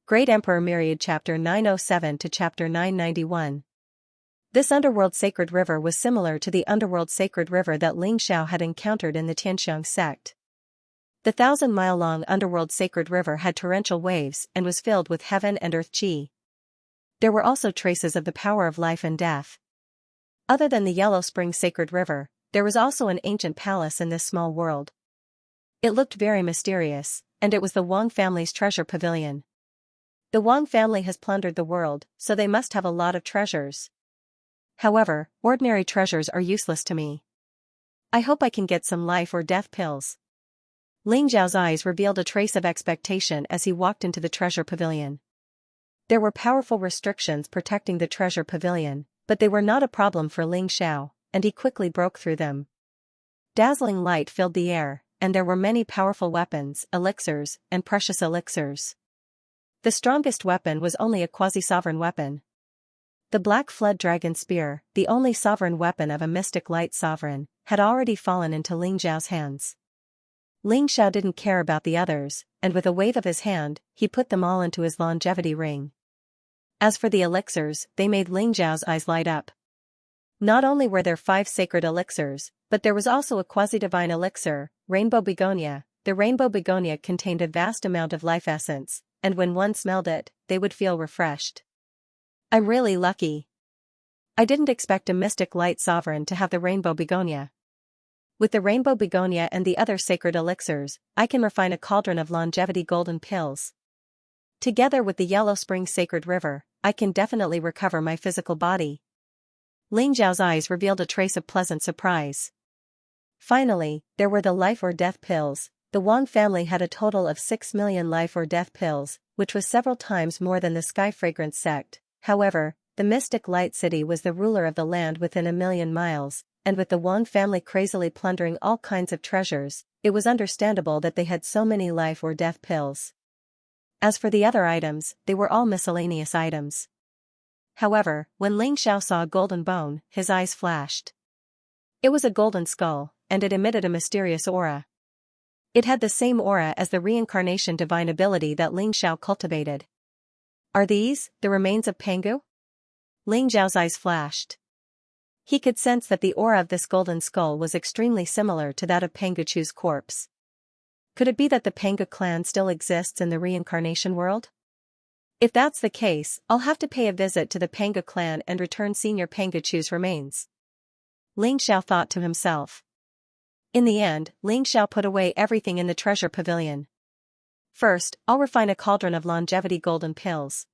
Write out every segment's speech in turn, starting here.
Great Emperor Myriad Chapter 907 to Chapter 991. This underworld sacred river was similar to the underworld sacred river that Xianxia had encountered in the Xianxia sect. The 1,000-mile-long underworld sacred river had torrential waves and was filled with heaven and earth chi. There were also traces of the power of life and death. Other than the Yellow Spring sacred river, there was also an ancient palace in this small world. It looked very mysterious, and it was the Wang family's treasure pavilion. The Wang family has plundered the world, so they must have a lot of treasures. However, ordinary treasures are useless to me. I hope I can get some life or death pills. Ling Zhao's eyes revealed a trace of expectation as he walked into the treasure pavilion. There were powerful restrictions protecting the treasure pavilion, but they were not a problem for Ling Zhao, and he quickly broke through them. Dazzling light filled the air, and there were many powerful weapons, elixirs, and precious elixirs. The strongest weapon was only a quasi-sovereign weapon. The Black Flood Dragon Spear, the only sovereign weapon of a mystic light sovereign, had already fallen into Ling Zhao's hands. Ling Zhao didn't care about the others, and with a wave of his hand, he put them all into his longevity ring. As for the elixirs, they made Ling Zhao's eyes light up. Not only were there 5 sacred elixirs, but there was also a quasi-divine elixir, Rainbow Begonia. The Rainbow Begonia contained a vast amount of life essence, and when one smelled it, they would feel refreshed. I'm really lucky. I didn't expect a mystic light sovereign to have the Rainbow Begonia. With the Rainbow Begonia and the other sacred elixirs, I can refine a cauldron of longevity golden pills. Together with the Yellow Spring sacred river, I can definitely recover my physical body. Ling Zhao's eyes revealed a trace of pleasant surprise. Finally, there were the life or death pills. The Wang family had a total of 6 million life or death pills, which was several times more than the Sky Fragrance sect. However, the Mystic Light City was the ruler of the land within 1,000,000 miles, and with the Wang family crazily plundering all kinds of treasures, it was understandable that they had so many life or death pills. As for the other items, they were all miscellaneous items. However, when Ling Zhao saw a golden bone, his eyes flashed. It was a golden skull, and it emitted a mysterious aura. It had the same aura as the reincarnation divine ability that Ling Zhao cultivated. Are these the remains of Pangu? Ling Zhao's eyes flashed. He could sense that the aura of this golden skull was extremely similar to that of Panguchu's corpse. Could it be that the Pangu clan still exists in the reincarnation world? If that's the case, I'll have to pay a visit to the Pangu clan and return Senior Panguchu's remains. Ling Zhao thought to himself. In the end, Ling Zhao put away everything in the treasure pavilion. First, I'll refine a cauldron of longevity golden pills.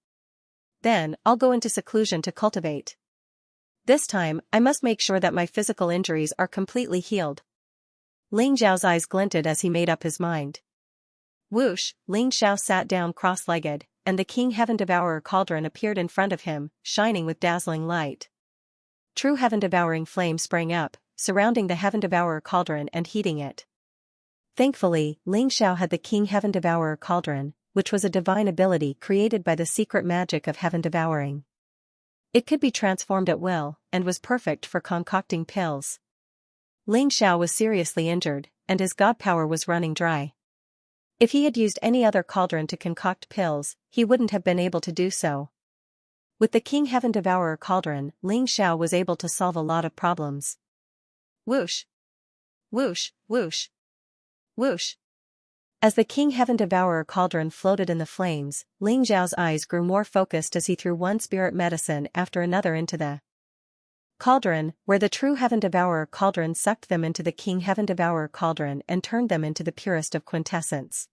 Then, I'll go into seclusion to cultivate. This time, I must make sure that my physical injuries are completely healed. Ling Zhao's eyes glinted as he made up his mind. Whoosh, Ling Zhao sat down cross-legged, and the King Heaven Devourer cauldron appeared in front of him, shining with dazzling light. True heaven-devouring flame sprang up, surrounding the Heaven Devourer cauldron and heating it. Thankfully, Ling Zhao had the King Heaven Devourer cauldron, which was a divine ability created by the secret magic of heaven devouring. It could be transformed at will, and was perfect for concocting pills. Ling Zhao was seriously injured, and his god power was running dry. If he had used any other cauldron to concoct pills, he wouldn't have been able to do so. With the King Heaven Devourer cauldron, Ling Zhao was able to solve a lot of problems. Whoosh! Whoosh, whoosh! Whoosh! As the King Heaven Devourer cauldron floated in the flames, Ling Zhao's eyes grew more focused as he threw one spirit medicine after another into the cauldron, where the true Heaven Devourer cauldron sucked them into the King Heaven Devourer cauldron and turned them into the purest of quintessence.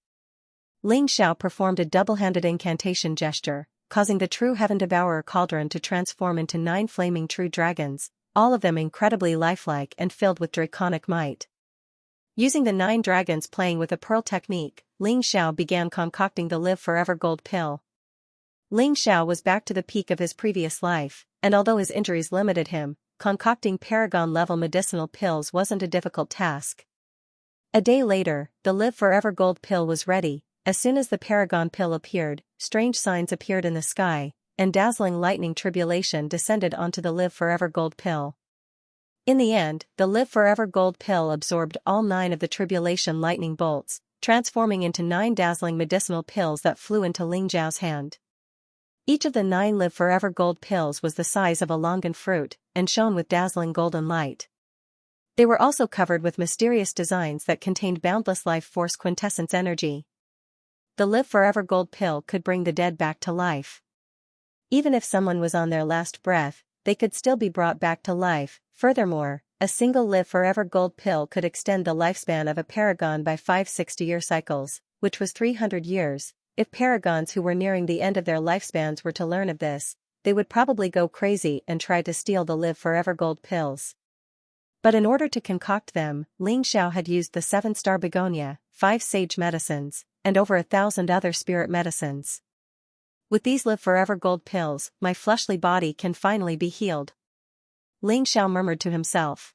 Ling Zhao performed a double-handed incantation gesture, causing the true Heaven Devourer cauldron to transform into 9 flaming true dragons, all of them incredibly lifelike and filled with draconic might. Using the 9 dragons playing with a pearl technique, Ling Zhao began concocting the Live Forever Gold Pill. Ling Zhao was back to the peak of his previous life, and although his injuries limited him, concocting Paragon-level medicinal pills wasn't a difficult task. A day later, the Live Forever Gold Pill was ready. As soon as the Paragon pill appeared, strange signs appeared in the sky, and dazzling lightning tribulation descended onto the Live Forever Gold Pill. In the end, the Live Forever Gold Pill absorbed all 9 of the tribulation lightning bolts, transforming into 9 dazzling medicinal pills that flew into Ling Zhao's hand. Each of the 9 live forever gold pills was the size of a longan fruit, and shone with dazzling golden light. They were also covered with mysterious designs that contained boundless life force quintessence energy. The live forever gold pill could bring the dead back to life. Even if someone was on their last breath, they could still be brought back to life. Furthermore, a single live forever gold pill could extend the lifespan of a paragon by 5 60-year cycles, which was 300 years. If paragons who were nearing the end of their lifespans were to learn of this, they would probably go crazy and try to steal the live forever gold pills. But in order to concoct them, Ling Xiao had used the 7-star begonia, 5 sage medicines, and over 1,000 other spirit medicines. With these live forever gold pills, my fleshly body can finally be healed. Ling Xiao murmured to himself.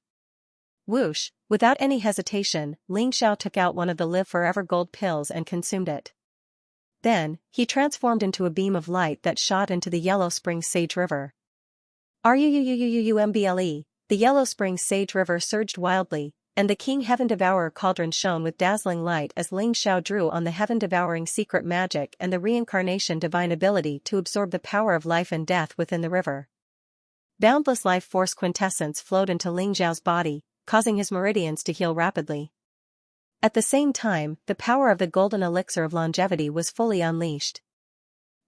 Whoosh! Without any hesitation, Ling Xiao took out one of the live forever gold pills and consumed it. Then, he transformed into a beam of light that shot into the Yellow Springs Sage River. Rumble! The Yellow Springs Sage River surged wildly, and the King Heaven Devourer cauldron shone with dazzling light as Ling Xiao drew on the Heaven Devouring secret magic and the reincarnation divine ability to absorb the power of life and death within the river. Boundless life force quintessence flowed into Ling Xiao's body, causing his meridians to heal rapidly. At the same time, the power of the golden elixir of longevity was fully unleashed.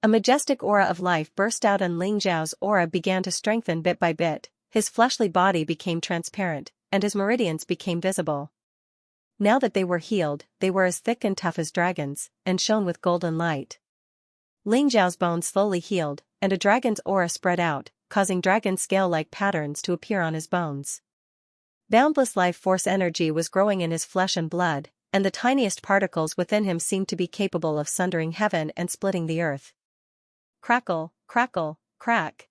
A majestic aura of life burst out and Ling Xiao's aura began to strengthen bit by bit, his fleshly body became transparent, and his meridians became visible. Now that they were healed, they were as thick and tough as dragons, and shone with golden light. Ling Xiao's bones slowly healed, and a dragon's aura spread out, causing dragon scale-like patterns to appear on his bones. Boundless life force energy was growing in his flesh and blood, and the tiniest particles within him seemed to be capable of sundering heaven and splitting the earth. Crackle, crackle, crack.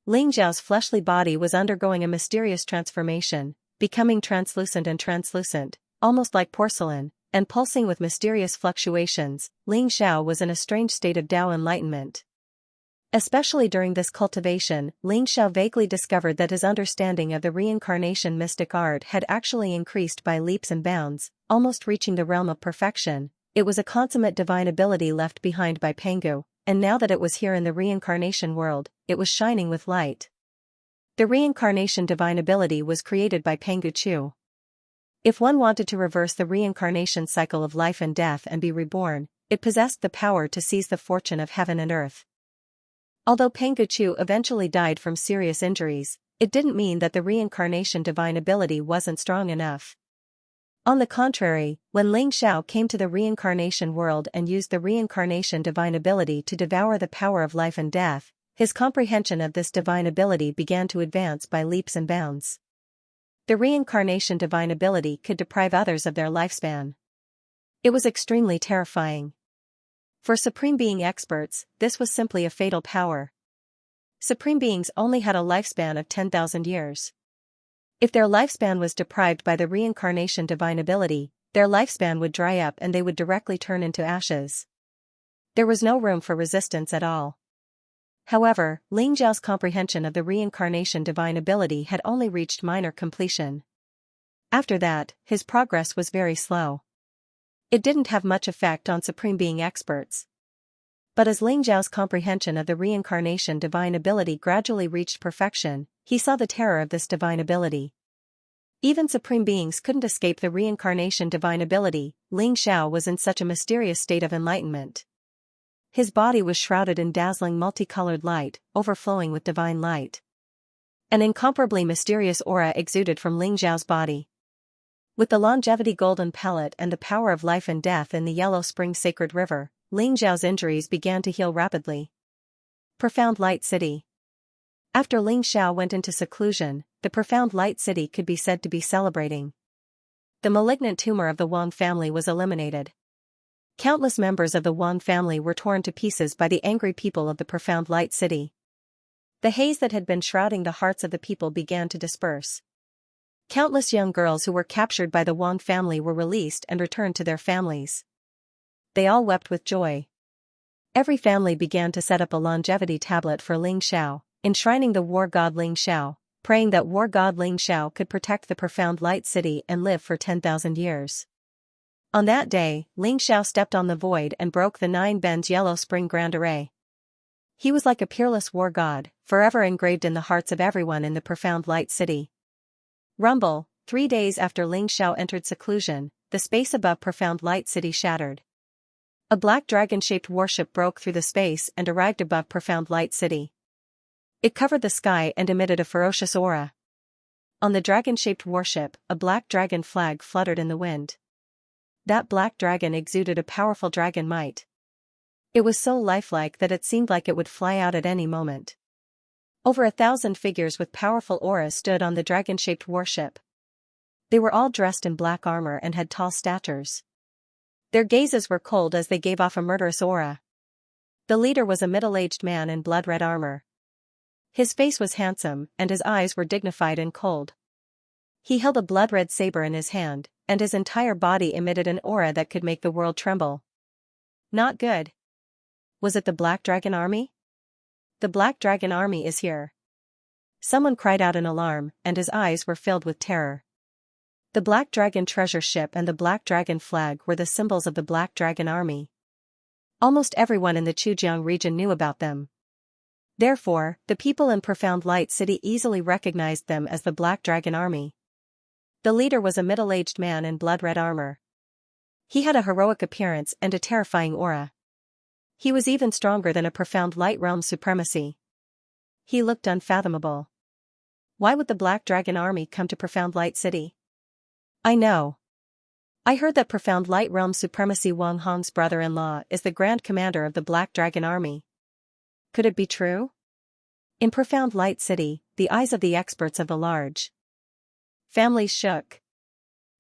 Ling Xiao's fleshly body was undergoing a mysterious transformation, becoming translucent and translucent, almost like porcelain, and pulsing with mysterious fluctuations. Ling Xiao was in a strange state of Tao enlightenment. Especially during this cultivation, Ling Xiao vaguely discovered that his understanding of the reincarnation mystic art had actually increased by leaps and bounds, almost reaching the realm of perfection. It was a consummate divine ability left behind by Pangu, and now that it was here in the reincarnation world, it was shining with light. The reincarnation divine ability was created by Pangu Chu. If one wanted to reverse the reincarnation cycle of life and death and be reborn, it possessed the power to seize the fortune of heaven and earth. Although Pangu Chu eventually died from serious injuries, it didn't mean that the reincarnation divine ability wasn't strong enough. On the contrary, when Ling Xiao came to the reincarnation world and used the reincarnation divine ability to devour the power of life and death, his comprehension of this divine ability began to advance by leaps and bounds. The reincarnation divine ability could deprive others of their lifespan. It was extremely terrifying. For Supreme Being experts, this was simply a fatal power. Supreme Beings only had a lifespan of 10,000 years. If their lifespan was deprived by the reincarnation divine ability, their lifespan would dry up and they would directly turn into ashes. There was no room for resistance at all. However, Ling Zhao's comprehension of the reincarnation divine ability had only reached minor completion. After that, his progress was very slow. It didn't have much effect on Supreme Being experts. But as Ling Zhao's comprehension of the reincarnation divine ability gradually reached perfection, he saw the terror of this divine ability. Even Supreme Beings couldn't escape the reincarnation divine ability. Ling Xiao was in such a mysterious state of enlightenment. His body was shrouded in dazzling multicolored light, overflowing with divine light. An incomparably mysterious aura exuded from Ling Zhao's body. With the longevity golden pellet and the power of life and death in the Yellow Spring Sacred River, Ling Zhao's injuries began to heal rapidly. Profound Light City. After Ling Xiao went into seclusion, the Profound Light City could be said to be celebrating. The malignant tumor of the Wang family was eliminated. Countless members of the Wang family were torn to pieces by the angry people of the Profound Light City. The haze that had been shrouding the hearts of the people began to disperse. Countless young girls who were captured by the Wang family were released and returned to their families. They all wept with joy. Every family began to set up a longevity tablet for Ling Xiao, enshrining the war god Ling Xiao, praying that war god Ling Xiao could protect the Profound Light City and live for 10,000 years. On that day, Ling Xiao stepped on the void and broke the 9 bends yellow spring grand array. He was like a peerless war god, forever engraved in the hearts of everyone in the profound light city. Rumble, 3 days after Ling Xiao entered seclusion, the space above profound light city shattered. A black dragon-shaped warship broke through the space and arrived above profound light city. It covered the sky and emitted a ferocious aura. On the dragon-shaped warship, a black dragon flag fluttered in the wind. That black dragon exuded a powerful dragon might. It was so lifelike that it seemed like it would fly out at any moment. Over 1,000 figures with powerful auras stood on the dragon-shaped warship. They were all dressed in black armor and had tall statures. Their gazes were cold as they gave off a murderous aura. The leader was a middle-aged man in blood-red armor. His face was handsome, and his eyes were dignified and cold. He held a blood-red saber in his hand, and his entire body emitted an aura that could make the world tremble. Not good. Was it the Black Dragon Army? The Black Dragon Army is here. Someone cried out in alarm, and his eyes were filled with terror. The Black Dragon treasure ship and the Black Dragon flag were the symbols of the Black Dragon Army. Almost everyone in the Chujiang region knew about them. Therefore, the people in Profound Light City easily recognized them as the Black Dragon Army. The leader was a middle-aged man in blood-red armor. He had a heroic appearance and a terrifying aura. He was even stronger than a Profound Light Realm supremacy. He looked unfathomable. Why would the Black Dragon Army come to Profound Light City? I know. I heard that Profound Light Realm supremacy Wang Hong's brother-in-law is the Grand Commander of the Black Dragon Army. Could it be true? In Profound Light City, the eyes of the experts of the large families shook.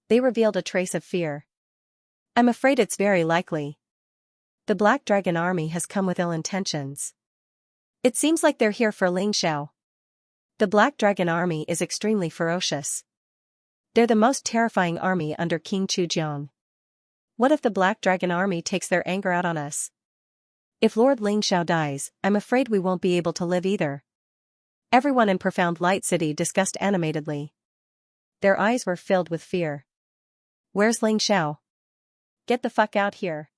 They revealed a trace of fear. I'm afraid it's very likely. The Black Dragon Army has come with ill intentions. It seems like they're here for Ling Xiao. The Black Dragon Army is extremely ferocious. They're the most terrifying army under King Chujiang. What if the Black Dragon Army takes their anger out on us? If Lord Ling Xiao dies, I'm afraid we won't be able to live either. Everyone in Profound Light City discussed animatedly. Their eyes were filled with fear. Where's Ling Xiao? Get the fuck out here.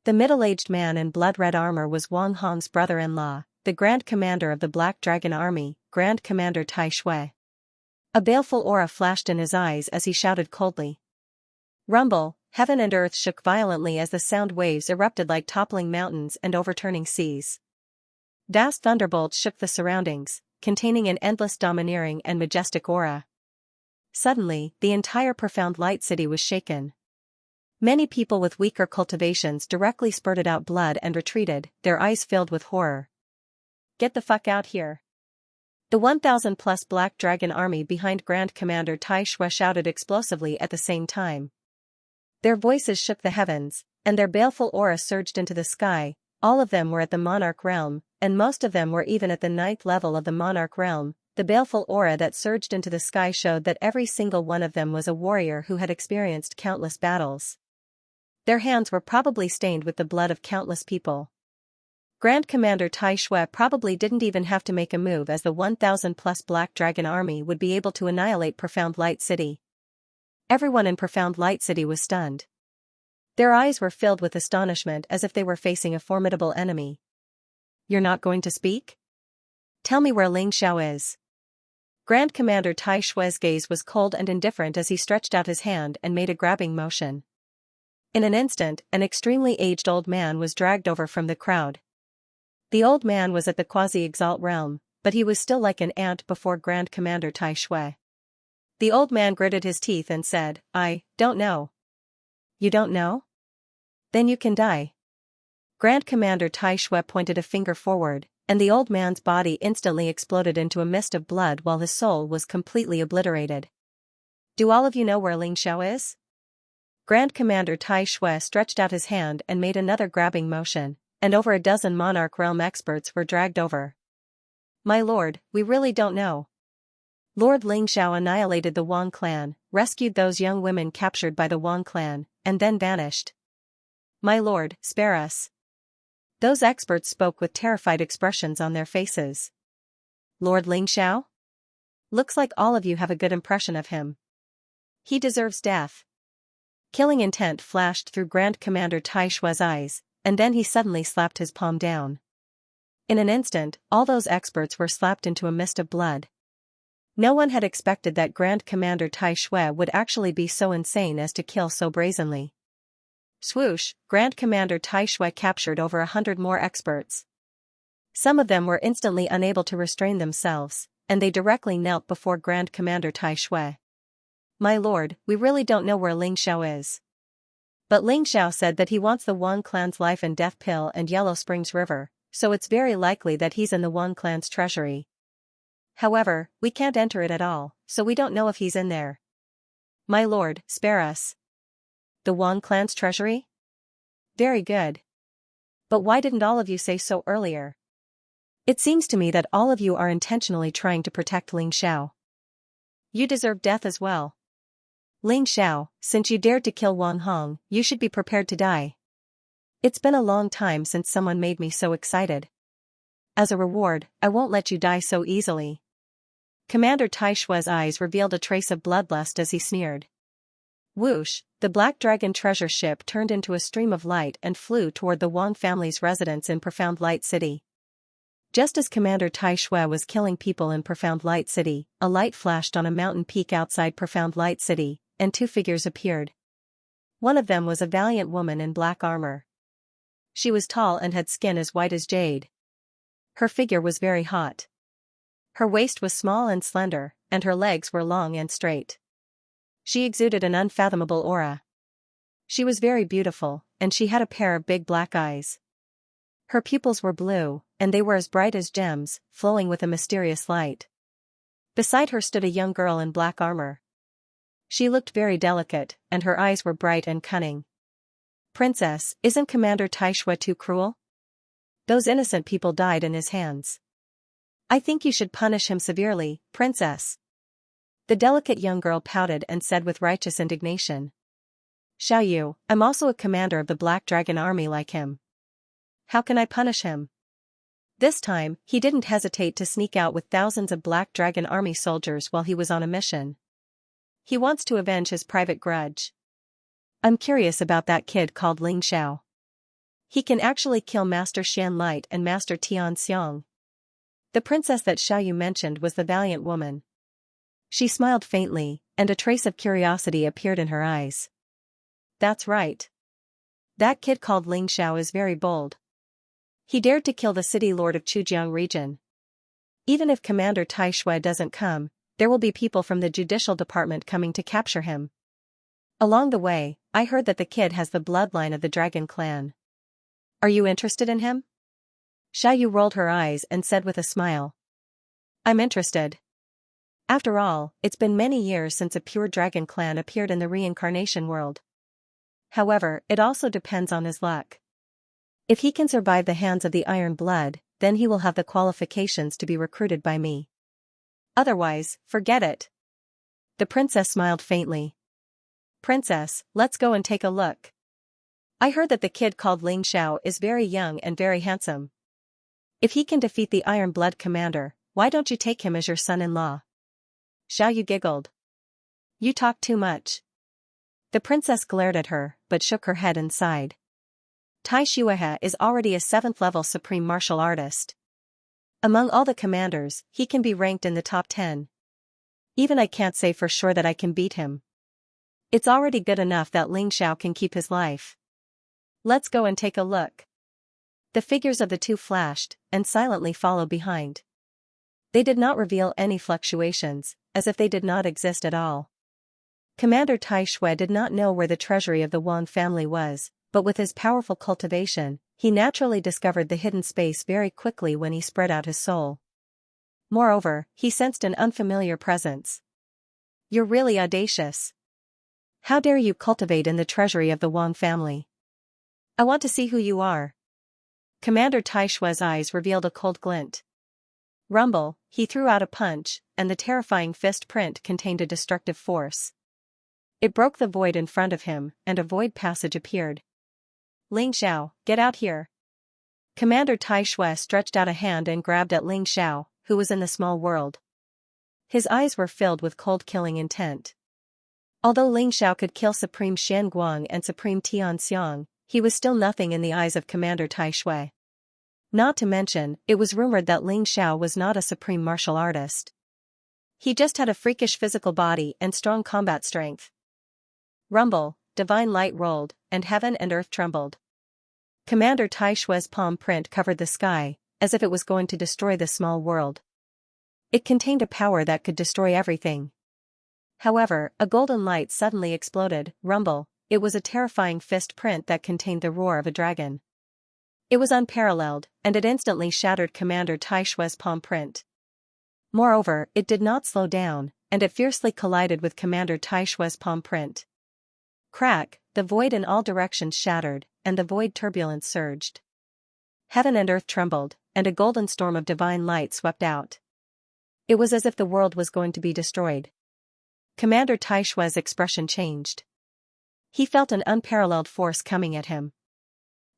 The middle-aged man in blood-red armor was Wang Hong's brother-in-law, the Grand Commander of the Black Dragon Army, Grand Commander Tai Shui. A baleful aura flashed in his eyes as he shouted coldly. Rumble, heaven and earth shook violently as the sound waves erupted like toppling mountains and overturning seas. Vast thunderbolts shook the surroundings, containing an endless domineering and majestic aura. Suddenly, the entire Profound Light City was shaken. Many people with weaker cultivations directly spurted out blood and retreated, their eyes filled with horror. Get the fuck out here. The 1,000-plus Black Dragon Army behind Grand Commander Tai Shui shouted explosively at the same time. Their voices shook the heavens, and their baleful aura surged into the sky. All of them were at the Monarch Realm, and most of them were even at the 9th level of the Monarch Realm. The baleful aura that surged into the sky showed that every single one of them was a warrior who had experienced countless battles. Their hands were probably stained with the blood of countless people. Grand Commander Tai Shui probably didn't even have to make a move, as the 1,000-plus Black Dragon Army would be able to annihilate Profound Light City. Everyone in Profound Light City was stunned. Their eyes were filled with astonishment as if they were facing a formidable enemy. You're not going to speak? Tell me where Ling Xiao is. Grand Commander Tai Shui's gaze was cold and indifferent as he stretched out his hand and made a grabbing motion. In an instant, an extremely aged old man was dragged over from the crowd. The old man was at the Quasi-Exalt realm, but he was still like an ant before Grand Commander Tai Shui. The old man gritted his teeth and said, I don't know. You don't know? Then you can die. Grand Commander Tai Shui pointed a finger forward, and the old man's body instantly exploded into a mist of blood while his soul was completely obliterated. Do all of you know where Ling Xiao is? Grand Commander Tai Shui stretched out his hand and made another grabbing motion, and over a dozen Monarch Realm experts were dragged over. My lord, we really don't know. Lord Ling Xiao annihilated the Wang clan, rescued those young women captured by the Wang clan, and then vanished. My lord, spare us. Those experts spoke with terrified expressions on their faces. Lord Ling Xiao? Looks like all of you have a good impression of him. He deserves death. Killing intent flashed through Grand Commander Tai Shue's eyes, and then he suddenly slapped his palm down. In an instant, all those experts were slapped into a mist of blood. No one had expected that Grand Commander Tai Shue would actually be so insane as to kill so brazenly. Swoosh, Grand Commander Tai Shue captured over 100 more experts. Some of them were instantly unable to restrain themselves, and they directly knelt before Grand Commander Tai Shue. "My lord, we really don't know where Ling Xiao is. But Ling Xiao said that he wants the Wang clan's life and death pill and Yellow Springs River, so it's very likely that he's in the Wang clan's treasury. However, we can't enter it at all, so we don't know if he's in there. My lord, spare us." "The Wang clan's treasury? Very good. But why didn't all of you say so earlier? It seems to me that all of you are intentionally trying to protect Ling Xiao. You deserve death as well. Ling Xiao, since you dared to kill Wang Hong, you should be prepared to die. It's been a long time since someone made me so excited. As a reward, I won't let you die so easily." Commander Tai Shue's eyes revealed a trace of bloodlust as he sneered. Whoosh, the Black Dragon treasure ship turned into a stream of light and flew toward the Wang family's residence in Profound Light City. Just as Commander Tai Shue was killing people in Profound Light City, a light flashed on a mountain peak outside Profound Light City, and two figures appeared. One of them was a valiant woman in black armor. She was tall and had skin as white as jade. Her figure was very hot. Her waist was small and slender, and her legs were long and straight. She exuded an unfathomable aura. She was very beautiful, and she had a pair of big black eyes. Her pupils were blue, and they were as bright as gems, flowing with a mysterious light. Beside her stood a young girl in black armor. She looked very delicate, and her eyes were bright and cunning. "Princess, isn't Commander Tai Shue too cruel? Those innocent people died in his hands. I think you should punish him severely, Princess." The delicate young girl pouted and said with righteous indignation. "Xiao Yu, I'm also a commander of the Black Dragon army like him. How can I punish him?" This time, he didn't hesitate to sneak out with thousands of Black Dragon army soldiers while he was on a mission. He wants to avenge his private grudge. I'm curious about that kid called Ling Xiao. He can actually kill Master Xian Light and Master Tian Xiang. The princess that Xiao Yu mentioned was the valiant woman. She smiled faintly, and a trace of curiosity appeared in her eyes. That's right. That kid called Ling Xiao is very bold. He dared to kill the city lord of Chujiang region. Even if Commander Tai Shue doesn't come, there will be people from the judicial department coming to capture him. Along the way, I heard that the kid has the bloodline of the Dragon clan. Are you interested in him? Xiao Yu rolled her eyes and said with a smile. I'm interested. After all, it's been many years since a pure dragon clan appeared in the reincarnation world. However, it also depends on his luck. If he can survive the hands of the Iron Blood, then he will have the qualifications to be recruited by me. Otherwise, forget it. The princess smiled faintly. Princess, let's go and take a look. I heard that the kid called Ling Xiao is very young and very handsome. If he can defeat the Iron Blood commander, why don't you take him as your son-in-law? Xiao Yu giggled. You talk too much. The princess glared at her, but shook her head and sighed. Tai Shuehe is already a 7th-level supreme martial artist. Among all the commanders, he can be ranked in the top 10. Even I can't say for sure that I can beat him. It's already good enough that Ling Xiao can keep his life. Let's go and take a look. The figures of the two flashed, and silently followed behind. They did not reveal any fluctuations, as if they did not exist at all. Commander Tai Shue did not know where the treasury of the Wang family was, but with his powerful cultivation, he naturally discovered the hidden space very quickly when he spread out his soul. Moreover, he sensed an unfamiliar presence. You're really audacious. How dare you cultivate in the treasury of the Wang family? I want to see who you are. Commander Tai Shue's eyes revealed a cold glint. Rumble, he threw out a punch, and the terrifying fist print contained a destructive force. It broke the void in front of him, and a void passage appeared. Ling Xiao, get out here. Commander Tai Shue stretched out a hand and grabbed at Ling Xiao, who was in the small world. His eyes were filled with cold killing intent. Although Ling Xiao could kill Supreme Shan Guang and Supreme Tian Xiang, he was still nothing in the eyes of Commander Tai Shui. Not to mention, it was rumored that Ling Xiao was not a supreme martial artist. He just had a freakish physical body and strong combat strength. Rumble, divine light rolled, and heaven and earth trembled. Commander Tai Shui's palm print covered the sky, as if it was going to destroy the small world. It contained a power that could destroy everything. However, a golden light suddenly exploded. Rumble, it was a terrifying fist print that contained the roar of a dragon. It was unparalleled, and it instantly shattered Commander Tai Shui's palm print. Moreover, it did not slow down, and it fiercely collided with Commander Tai Shui's palm print. Crack, the void in all directions shattered, and the void turbulence surged. Heaven and earth trembled, and a golden storm of divine light swept out. It was as if the world was going to be destroyed. Commander Tai Shui's expression changed. He felt an unparalleled force coming at him.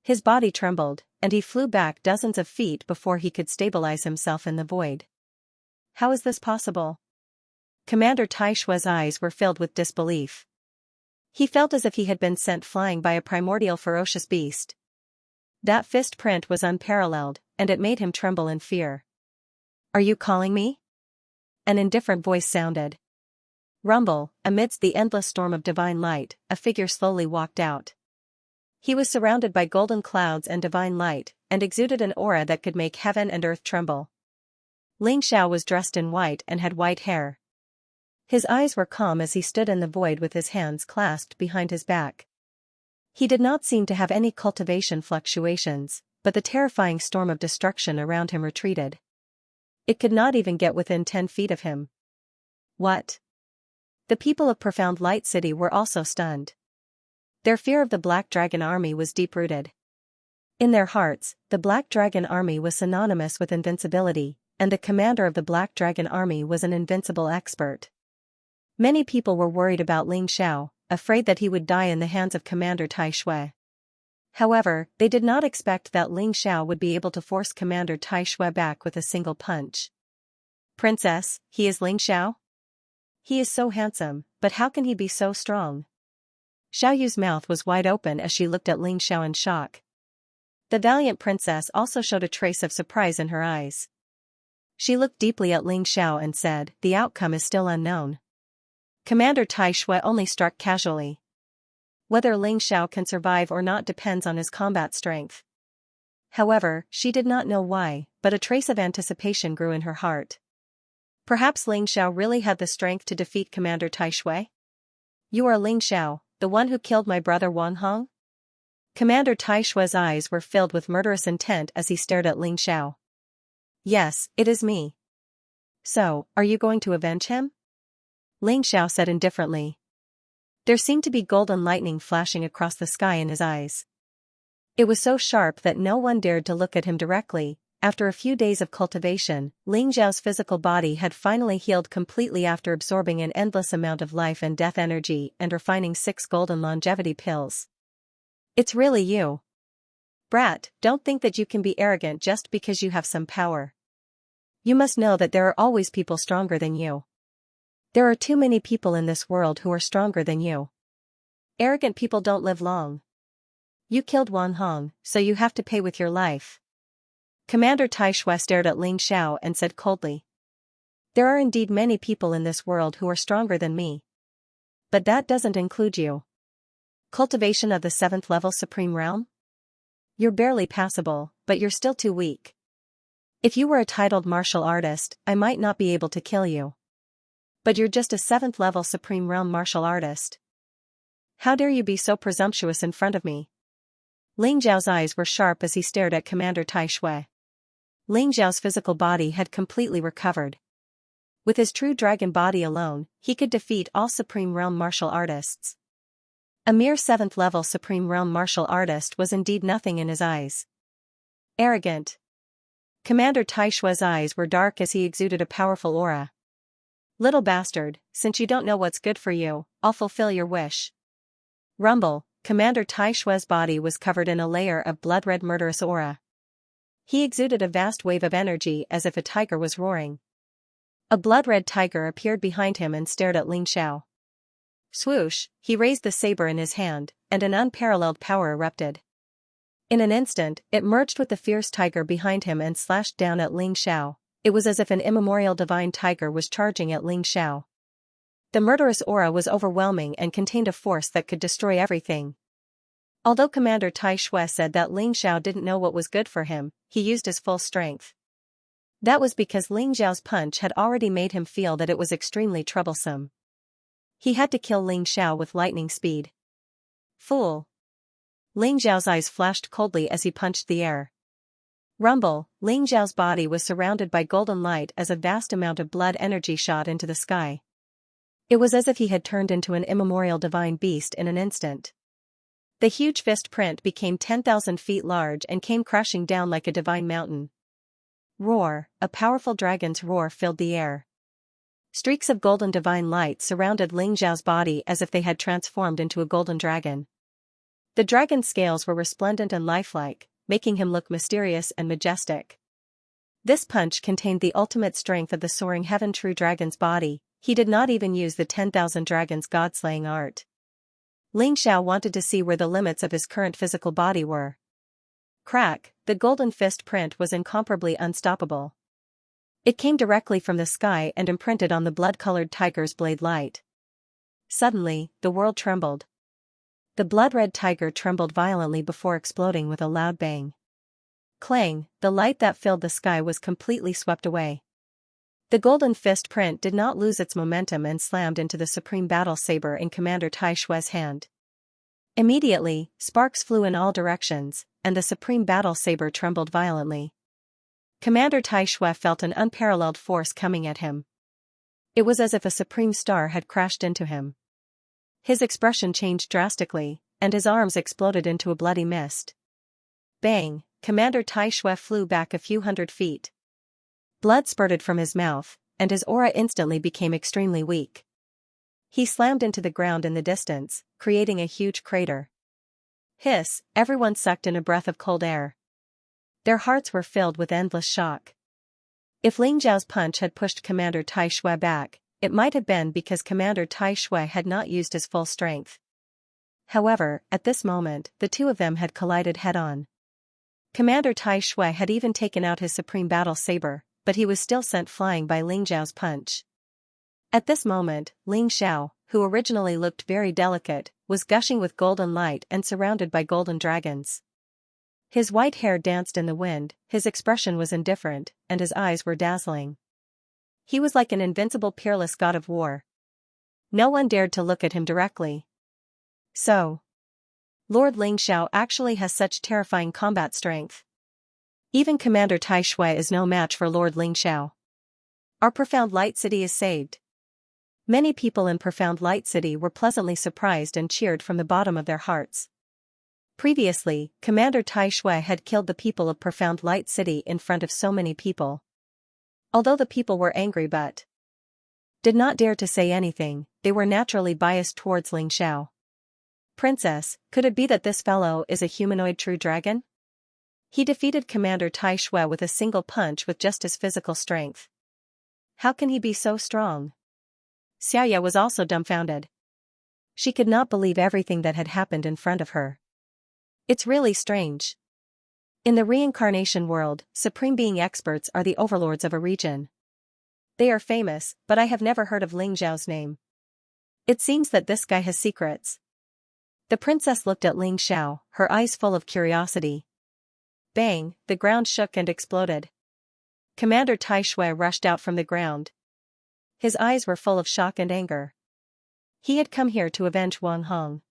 His body trembled, and he flew back dozens of feet before he could stabilize himself in the void. How is this possible? Commander Tai Shui's eyes were filled with disbelief. He felt as if he had been sent flying by a primordial ferocious beast. That fist print was unparalleled, and it made him tremble in fear. Are you calling me? An indifferent voice sounded. Rumble, amidst the endless storm of divine light, a figure slowly walked out. He was surrounded by golden clouds and divine light, and exuded an aura that could make heaven and earth tremble. Ling Xiao was dressed in white and had white hair. His eyes were calm as he stood in the void with his hands clasped behind his back. He did not seem to have any cultivation fluctuations, but the terrifying storm of destruction around him retreated. It could not even get within 10 feet of him. What? The people of Profound Light City were also stunned. Their fear of the Black Dragon Army was deep-rooted. In their hearts, the Black Dragon Army was synonymous with invincibility, and the commander of the Black Dragon Army was an invincible expert. Many people were worried about Ling Xiao, afraid that he would die in the hands of Commander Tai Shui. However, they did not expect that Ling Xiao would be able to force Commander Tai Shui back with a single punch. Princess, he is Ling Xiao? He is so handsome, but how can he be so strong? Xiaoyu's mouth was wide open as she looked at Ling Xiao in shock. The valiant princess also showed a trace of surprise in her eyes. She looked deeply at Ling Xiao and said, "The outcome is still unknown." Commander Tai Shui only struck casually. Whether Ling Xiao can survive or not depends on his combat strength. However, she did not know why, but a trace of anticipation grew in her heart. Perhaps Ling Xiao really had the strength to defeat Commander Tai Shui? You are Ling Xiao, the one who killed my brother Wang Hong? Commander Tai Shui's eyes were filled with murderous intent as he stared at Ling Xiao. Yes, it is me. So, are you going to avenge him? Ling Xiao said indifferently. There seemed to be golden lightning flashing across the sky in his eyes. It was so sharp that no one dared to look at him directly. After a few days of cultivation, Ling Xiao's physical body had finally healed completely after absorbing an endless amount of life and death energy and refining 6 golden longevity pills. It's really you. Brat, don't think that you can be arrogant just because you have some power. You must know that there are always people stronger than you. There are too many people in this world who are stronger than you. Arrogant people don't live long. You killed Wang Hong, so you have to pay with your life. Commander Tai Shui stared at Ling Xiao and said coldly. There are indeed many people in this world who are stronger than me. But that doesn't include you. Cultivation of the 7th level Supreme Realm? You're barely passable, but you're still too weak. If you were a titled martial artist, I might not be able to kill you. But you're just a 7th level Supreme Realm martial artist. How dare you be so presumptuous in front of me? Ling Xiao's eyes were sharp as he stared at Commander Tai Shui. Ling Xiao's physical body had completely recovered. With his true dragon body alone, he could defeat all Supreme Realm martial artists. A mere 7th level Supreme Realm martial artist was indeed nothing in his eyes. Arrogant. Commander Tai Shui's eyes were dark as he exuded a powerful aura. Little bastard, since you don't know what's good for you, I'll fulfill your wish. Rumble, Commander Tai Shui's body was covered in a layer of blood-red murderous aura. He exuded a vast wave of energy as if a tiger was roaring. A blood-red tiger appeared behind him and stared at Ling Xiao. Swoosh, he raised the saber in his hand, and an unparalleled power erupted. In an instant, it merged with the fierce tiger behind him and slashed down at Ling Xiao. It was as if an immemorial divine tiger was charging at Ling Xiao. The murderous aura was overwhelming and contained a force that could destroy everything. Although Commander Tai Shui said that Ling Xiao didn't know what was good for him, he used his full strength. That was because Ling Xiao's punch had already made him feel that it was extremely troublesome. He had to kill Ling Xiao with lightning speed. Fool! Ling Xiao's eyes flashed coldly as he punched the air. Rumble! Ling Xiao's body was surrounded by golden light as a vast amount of blood energy shot into the sky. It was as if he had turned into an immemorial divine beast in an instant. The huge fist print became 10,000 feet large and came crashing down like a divine mountain. Roar! A powerful dragon's roar filled the air. Streaks of golden divine light surrounded Ling Xiao's body as if they had transformed into a golden dragon. The dragon's scales were resplendent and lifelike, making him look mysterious and majestic. This punch contained the ultimate strength of the soaring heaven true dragon's body. He did not even use the 10,000 dragons god-slaying art. Ling Xiao wanted to see where the limits of his current physical body were. Crack! The golden fist print was incomparably unstoppable. It came directly from the sky and imprinted on the blood-colored tiger's blade light. Suddenly, the world trembled. The blood-red tiger trembled violently before exploding with a loud bang. Clang! The light that filled the sky was completely swept away. The golden fist print did not lose its momentum and slammed into the supreme battle saber in Commander Tai Shui's hand. Immediately, sparks flew in all directions, and the supreme battle saber trembled violently. Commander Tai Shui felt an unparalleled force coming at him. It was as if a supreme star had crashed into him. His expression changed drastically, and his arms exploded into a bloody mist. Bang! Commander Tai Shui flew back a few hundred feet. Blood spurted from his mouth, and his aura instantly became extremely weak. He slammed into the ground in the distance, creating a huge crater. Hiss! Everyone sucked in a breath of cold air. Their hearts were filled with endless shock. If Ling Xiao's punch had pushed Commander Tai Shui back, it might have been because Commander Tai Shui had not used his full strength. However, at this moment, the two of them had collided head-on. Commander Tai Shui had even taken out his supreme battle saber, but he was still sent flying by Ling Xiao's punch. At this moment, Ling Xiao, who originally looked very delicate, was gushing with golden light and surrounded by golden dragons. His white hair danced in the wind, his expression was indifferent, and his eyes were dazzling. He was like an invincible peerless god of war. No one dared to look at him directly. So, Lord Ling Xiao actually has such terrifying combat strength. Even Commander Tai Shui is no match for Lord Ling Xiao. Our Profound Light City is saved. Many people in Profound Light City were pleasantly surprised and cheered from the bottom of their hearts. Previously, Commander Tai Shui had killed the people of Profound Light City in front of so many people. Although the people were angry but did not dare to say anything, they were naturally biased towards Ling Xiao. Princess, could it be that this fellow is a humanoid true dragon? He defeated Commander Tai Shui with a single punch with just his physical strength. How can he be so strong? Xiaoya was also dumbfounded. She could not believe everything that had happened in front of her. It's really strange. In the reincarnation world, Supreme Being experts are the overlords of a region. They are famous, but I have never heard of Ling Xiao's name. It seems that this guy has secrets. The princess looked at Ling Xiao, her eyes full of curiosity. Bang! The ground shook and exploded. Commander Tai Shui rushed out from the ground. His eyes were full of shock and anger. He had come here to avenge Wang Hong.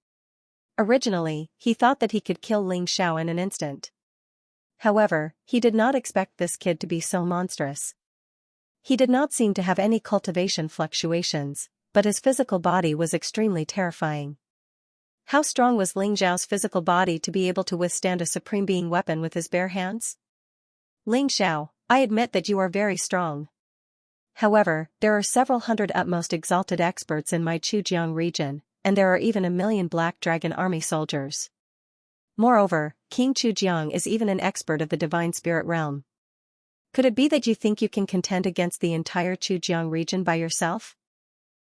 Originally, he thought that he could kill Ling Xiao in an instant. However, he did not expect this kid to be so monstrous. He did not seem to have any cultivation fluctuations, but his physical body was extremely terrifying. How strong was Ling Xiao's physical body to be able to withstand a Supreme Being weapon with his bare hands? Ling Xiao, I admit that you are very strong. However, there are several hundred utmost exalted experts in my Chujiang region, and there are even 1,000,000 Black Dragon Army soldiers. Moreover, King Chujiang is even an expert of the Divine Spirit realm. Could it be that you think you can contend against the entire Chujiang region by yourself?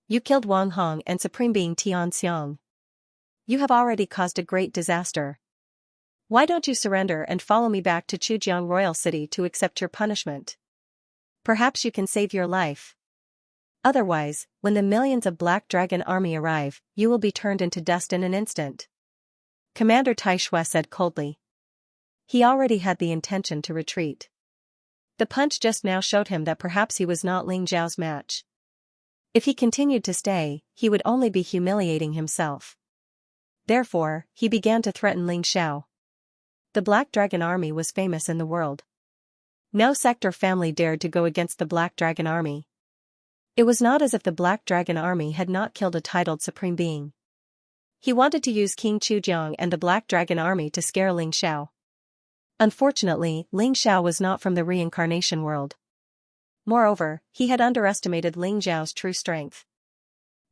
You killed Wang Hong and Supreme Being Tianxiang. You have already caused a great disaster. Why don't you surrender and follow me back to Chujiang Royal City to accept your punishment? Perhaps you can save your life. Otherwise, when the millions of Black Dragon army arrive, you will be turned into dust in an instant. Commander Tai Shui said coldly. He already had the intention to retreat. The punch just now showed him that perhaps he was not Ling Zhao's match. If he continued to stay, he would only be humiliating himself. Therefore, he began to threaten Ling Xiao. The Black Dragon army was famous in the world. No sect or family dared to go against the Black Dragon army. It was not as if the Black Dragon army had not killed a titled supreme being. He wanted to use King Chujiang and the Black Dragon army to scare Ling Xiao. Unfortunately, Ling Xiao was not from the reincarnation world. Moreover, he had underestimated Ling Zhao's true strength.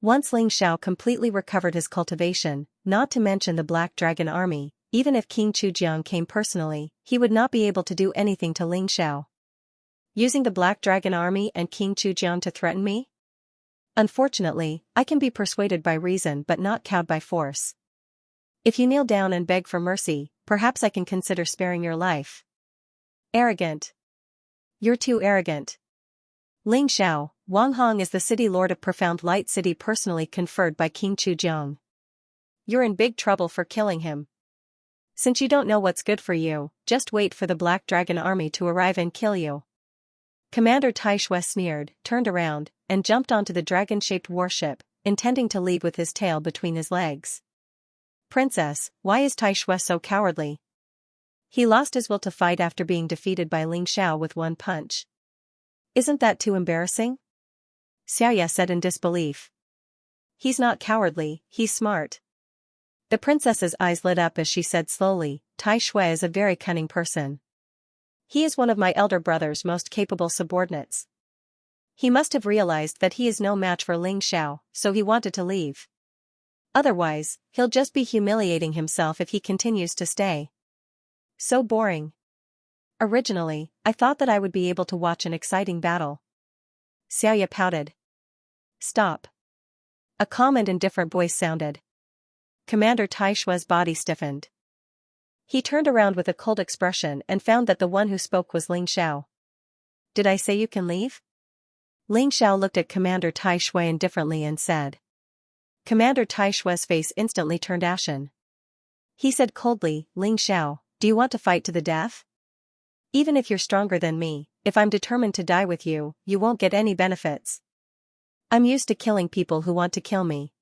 Once Ling Xiao completely recovered his cultivation, not to mention the Black Dragon army, even if King Chujiang came personally, he would not be able to do anything to Ling Xiao. Using the Black Dragon army and King Chujiang to threaten me? Unfortunately, I can be persuaded by reason but not cowed by force. If you kneel down and beg for mercy, perhaps I can consider sparing your life. Arrogant. You're too arrogant. Ling Xiao, Wang Hong is the city lord of Profound Light City personally conferred by King Chujiang. You're in big trouble for killing him. Since you don't know what's good for you, just wait for the Black Dragon army to arrive and kill you. Commander Tai Shui sneered, turned around, and jumped onto the dragon-shaped warship, intending to leave with his tail between his legs. Princess, why is Tai Shui so cowardly? He lost his will to fight after being defeated by Ling Xiao with one punch. Isn't that too embarrassing? Xianxia said in disbelief. He's not cowardly, he's smart. The princess's eyes lit up as she said slowly, Tai Shui is a very cunning person. He is one of my elder brother's most capable subordinates. He must have realized that he is no match for Ling Xiao, so he wanted to leave. Otherwise, he'll just be humiliating himself if he continues to stay. So boring. Originally, I thought that I would be able to watch an exciting battle. Xianxia pouted. Stop. A calm and indifferent voice sounded. Commander Tai Shui's body stiffened. He turned around with a cold expression and found that the one who spoke was Ling Xiao. Did I say you can leave? Ling Xiao looked at Commander Tai Shui indifferently and said. Commander Tai Shui's face instantly turned ashen. He said coldly, Ling Xiao, do you want to fight to the death? Even if you're stronger than me, if I'm determined to die with you, you won't get any benefits. I'm used to killing people who want to kill me.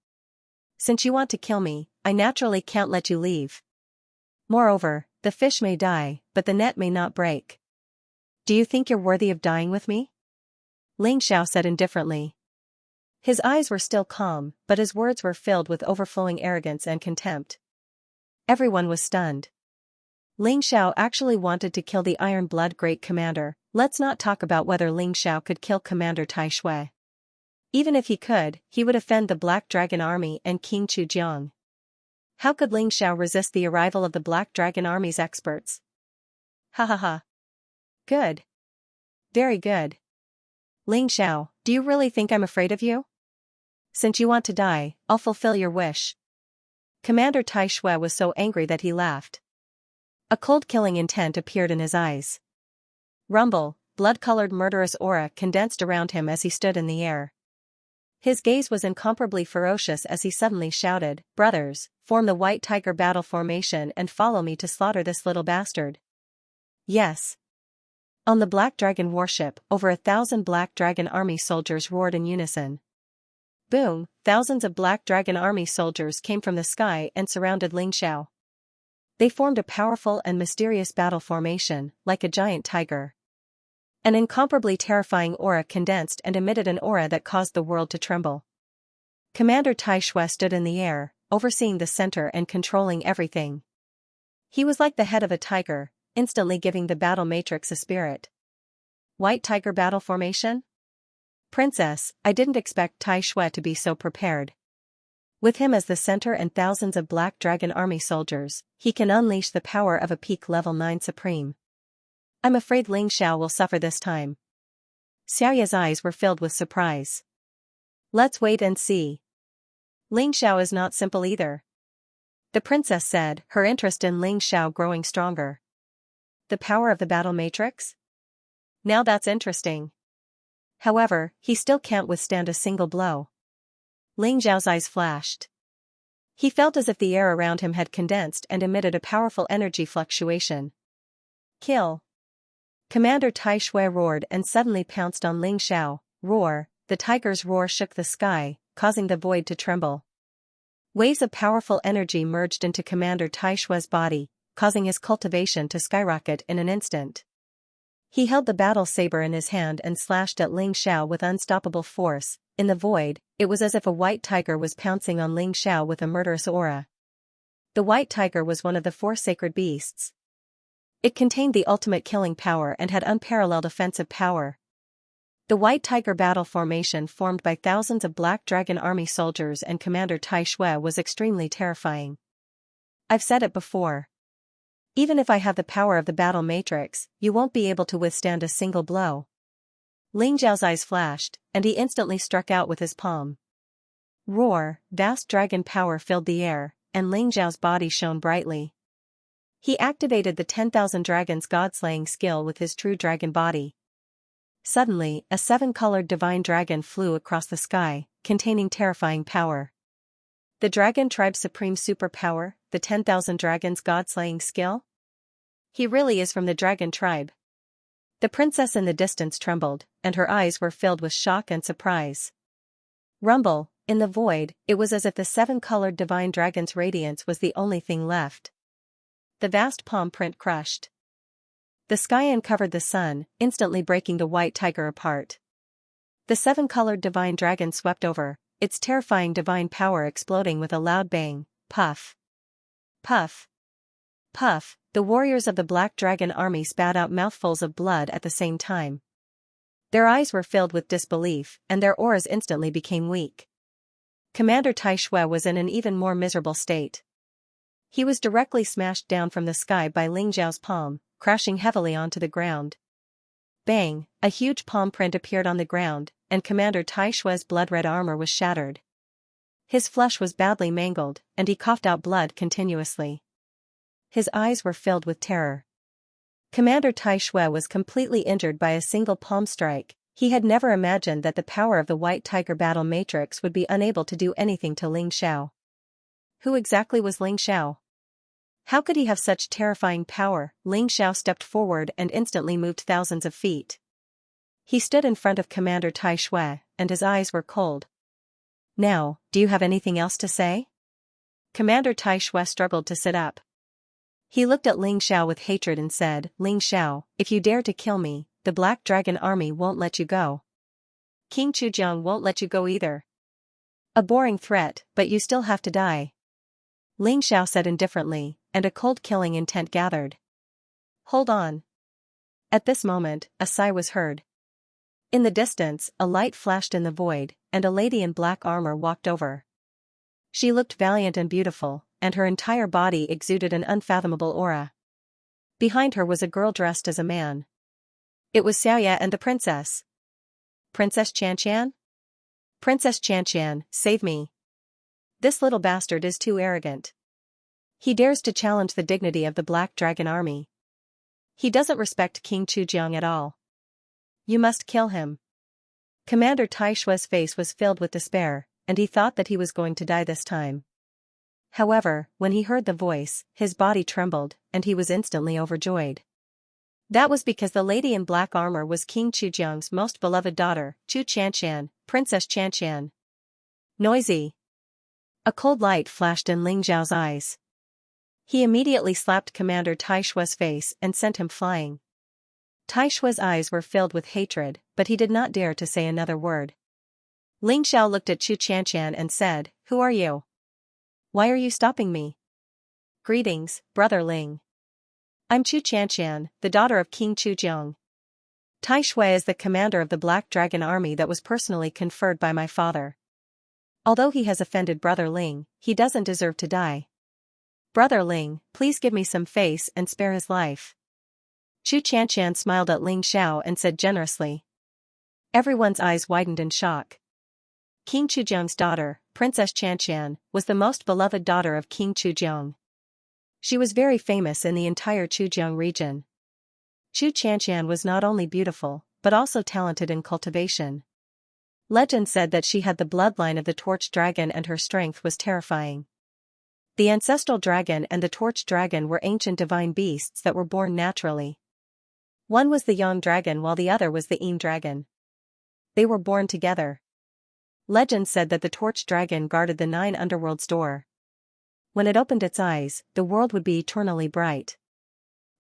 Since you want to kill me, I naturally can't let you leave. Moreover, the fish may die, but the net may not break. Do you think you're worthy of dying with me? Ling Xiao said indifferently. His eyes were still calm, but his words were filled with overflowing arrogance and contempt. Everyone was stunned. Ling Xiao actually wanted to kill the Iron Blood Great Commander. Let's not talk about whether Ling Xiao could kill Commander Tai Shui. Even if he could, he would offend the Black Dragon Army and King Chujiang. How could Ling Xiao resist the arrival of the Black Dragon Army's experts? Ha ha ha. Good. Very good. Ling Xiao, do you really think I'm afraid of you? Since you want to die, I'll fulfill your wish. Commander Tai Shui was so angry that he laughed. A cold killing intent appeared in his eyes. Rumble, blood-colored murderous aura condensed around him as he stood in the air. His gaze was incomparably ferocious as he suddenly shouted, Brothers, form the White Tiger battle formation and follow me to slaughter this little bastard. Yes. On the Black Dragon warship, over 1,000 Black Dragon Army soldiers roared in unison. Boom, thousands of Black Dragon Army soldiers came from the sky and surrounded Ling Xiao. They formed a powerful and mysterious battle formation, like a giant tiger. An incomparably terrifying aura condensed and emitted an aura that caused the world to tremble. Commander Tai Shui stood in the air, overseeing the center and controlling everything. He was like the head of a tiger, instantly giving the battle matrix a spirit. White Tiger battle formation? Princess, I didn't expect Tai Shui to be so prepared. With him as the center and thousands of Black Dragon Army soldiers, he can unleash the power of a peak level 9 supreme. I'm afraid Ling Xiao will suffer this time. Xiaoya's eyes were filled with surprise. Let's wait and see. Ling Xiao is not simple either. The princess said, her interest in Ling Xiao growing stronger. The power of the battle matrix? Now that's interesting. However, he still can't withstand a single blow. Ling Xiao's eyes flashed. He felt as if the air around him had condensed and emitted a powerful energy fluctuation. Kill! Commander Tai Shui roared and suddenly pounced on Ling Xiao. Roar! The tiger's roar shook the sky, causing the void to tremble. Waves of powerful energy merged into Commander Tai Shui's body, causing his cultivation to skyrocket in an instant. He held the battle saber in his hand and slashed at Ling Xiao with unstoppable force. In the void, it was as if a white tiger was pouncing on Ling Xiao with a murderous aura. The white tiger was one of the 4 sacred beasts. It contained the ultimate killing power and had unparalleled offensive power. The white tiger battle formation formed by thousands of Black Dragon Army soldiers and Commander Tai Shui was extremely terrifying. I've said it before. Even if I have the power of the battle matrix, you won't be able to withstand a single blow. Ling Xiao's eyes flashed, and he instantly struck out with his palm. Roar! Vast dragon power filled the air, and Ling Xiao's body shone brightly. He activated the 10,000 Dragons God-slaying skill with his true dragon body. Suddenly, a 7-colored divine dragon flew across the sky, containing terrifying power. The dragon tribe's supreme superpower, the 10,000 Dragons God-slaying skill? He really is from the dragon tribe. The princess in the distance trembled, and her eyes were filled with shock and surprise. Rumble! In the void, it was as if the 7-colored divine dragon's radiance was the only thing left. The vast palm print crushed. The sky uncovered the sun, instantly breaking the white tiger apart. The 7-colored divine dragon swept over, its terrifying divine power exploding with a loud bang. Puff! Puff! Puff! The warriors of the Black Dragon Army spat out mouthfuls of blood at the same time. Their eyes were filled with disbelief, and their auras instantly became weak. Commander Tai Shui was in an even more miserable state. He was directly smashed down from the sky by Ling Xiao's palm, crashing heavily onto the ground. Bang! A huge palm print appeared on the ground, and Commander Tai Shui's blood-red armor was shattered. His flesh was badly mangled, and he coughed out blood continuously. His eyes were filled with terror. Commander Tai Shui was completely injured by a single palm strike. He had never imagined that the power of the White Tiger battle matrix would be unable to do anything to Ling Xiao. Who exactly was Ling Xiao? How could he have such terrifying power? Ling Xiao stepped forward and instantly moved thousands of feet. He stood in front of Commander Tai Shui, and his eyes were cold. Now, do you have anything else to say? Commander Tai Shui struggled to sit up. He looked at Ling Xiao with hatred and said, Ling Xiao, if you dare to kill me, the Black Dragon Army won't let you go. King Chujiang won't let you go either. A boring threat, but you still have to die. Ling Xiao said indifferently, and a cold killing intent gathered. Hold on. At this moment, a sigh was heard. In the distance, a light flashed in the void, and a lady in black armor walked over. She looked valiant and beautiful, and her entire body exuded an unfathomable aura. Behind her was a girl dressed as a man. It was Xiaoya and the princess. Princess Xianxia? Princess Xianxia, save me. This little bastard is too arrogant. He dares to challenge the dignity of the Black Dragon Army. He doesn't respect King Chujiang at all. You must kill him. Commander Tai Shui's face was filled with despair, and he thought that he was going to die this time. However, when he heard the voice, his body trembled, and he was instantly overjoyed. That was because the lady in black armor was King Chujiang's most beloved daughter, Chu Xianxian, Princess Xianxian. Noisy. A cold light flashed in Ling Xiao's eyes. He immediately slapped Commander Tai Shui's face and sent him flying. Tai Shui's eyes were filled with hatred, but he did not dare to say another word. Ling Xiao looked at Chu Xianxian and said, Who are you? Why are you stopping me? Greetings, Brother Ling. I'm Chu Xianxian, the daughter of King Chujiang. Tai Shui is the commander of the Black Dragon Army that was personally conferred by my father. Although he has offended Brother Ling, he doesn't deserve to die. Brother Ling, please give me some face and spare his life. Chu Xianxian smiled at Ling Xiao and said generously. Everyone's eyes widened in shock. King Chujiang's daughter, Princess Xianxia, was the most beloved daughter of King Chujiang. She was very famous in the entire Chujiang region. Xianxia was not only beautiful, but also talented in cultivation. Legend said that she had the bloodline of the torch dragon and her strength was terrifying. The ancestral dragon and the torch dragon were ancient divine beasts that were born naturally. One was the Yang dragon while the other was the Yin dragon. They were born together. Legend said that the torch dragon guarded the 9 underworlds door. When it opened its eyes, the world would be eternally bright.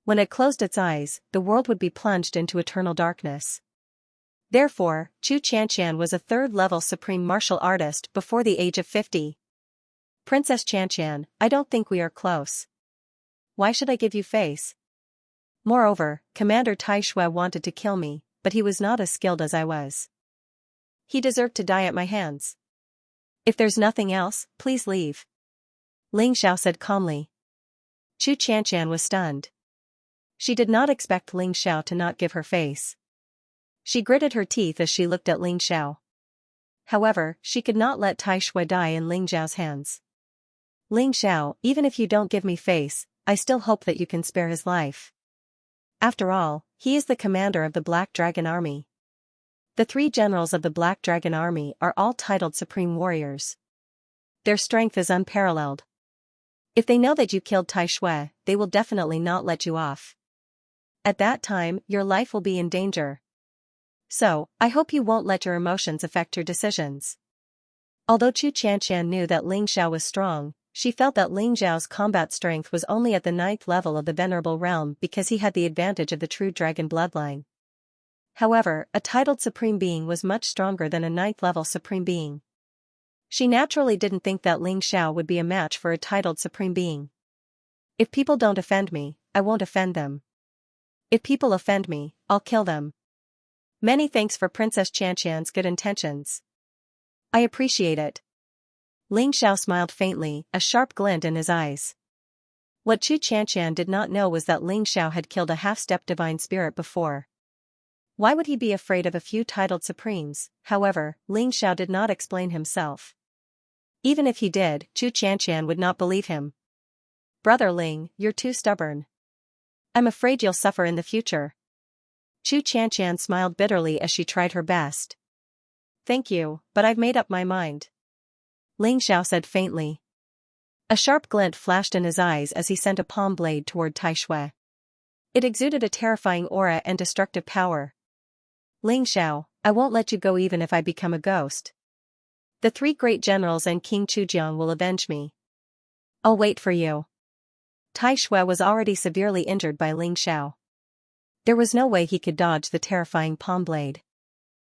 When it closed its eyes, the world would be plunged into eternal darkness. Therefore, Xianxia was a 3rd-level supreme martial artist before the age of 50. Princess Xianxia, I don't think we are close. Why should I give you face? Moreover, Commander Tai Shui wanted to kill me, but he was not as skilled as I was. He deserved to die at my hands. If there's nothing else, please leave. Ling Xiao said calmly. Xianxia was stunned. She did not expect Ling Xiao to not give her face. She gritted her teeth as she looked at Ling Xiao. However, she could not let Tai Shui die in Ling Xiao's hands. Ling Xiao, even if you don't give me face, I still hope that you can spare his life. After all, he is the commander of the Black Dragon Army. The 3 generals of the Black Dragon Army are all titled Supreme Warriors. Their strength is unparalleled. If they know that you killed Tai Shui, they will definitely not let you off. At that time, your life will be in danger. So, I hope you won't let your emotions affect your decisions. Although Xianxia knew that Ling Xiao was strong, she felt that Ling Xiao's combat strength was only at the 9th level of the Venerable Realm because he had the advantage of the true dragon bloodline. However, a titled Supreme Being was much stronger than a 9th level Supreme Being. She naturally didn't think that Ling Xiao would be a match for a titled Supreme Being. If people don't offend me, I won't offend them. If people offend me, I'll kill them. Many thanks for Princess Xianxia's good intentions. I appreciate it. Ling Xiao smiled faintly, a sharp glint in his eyes. What Xianxia did not know was that Ling Xiao had killed a half-step divine spirit before. Why would he be afraid of a few titled supremes? However, Ling Xiao did not explain himself. Even if he did, Xianxia would not believe him. Brother Ling, you're too stubborn. I'm afraid you'll suffer in the future. Xianxia smiled bitterly as she tried her best. Thank you, but I've made up my mind. Ling Xiao said faintly. A sharp glint flashed in his eyes as he sent a palm blade toward Tai Shui. It exuded a terrifying aura and destructive power. Ling Xiao, I won't let you go even if I become a ghost. The 3 great generals and King Chujiang will avenge me. I'll wait for you. Tai Shui was already severely injured by Ling Xiao. There was no way he could dodge the terrifying palm blade.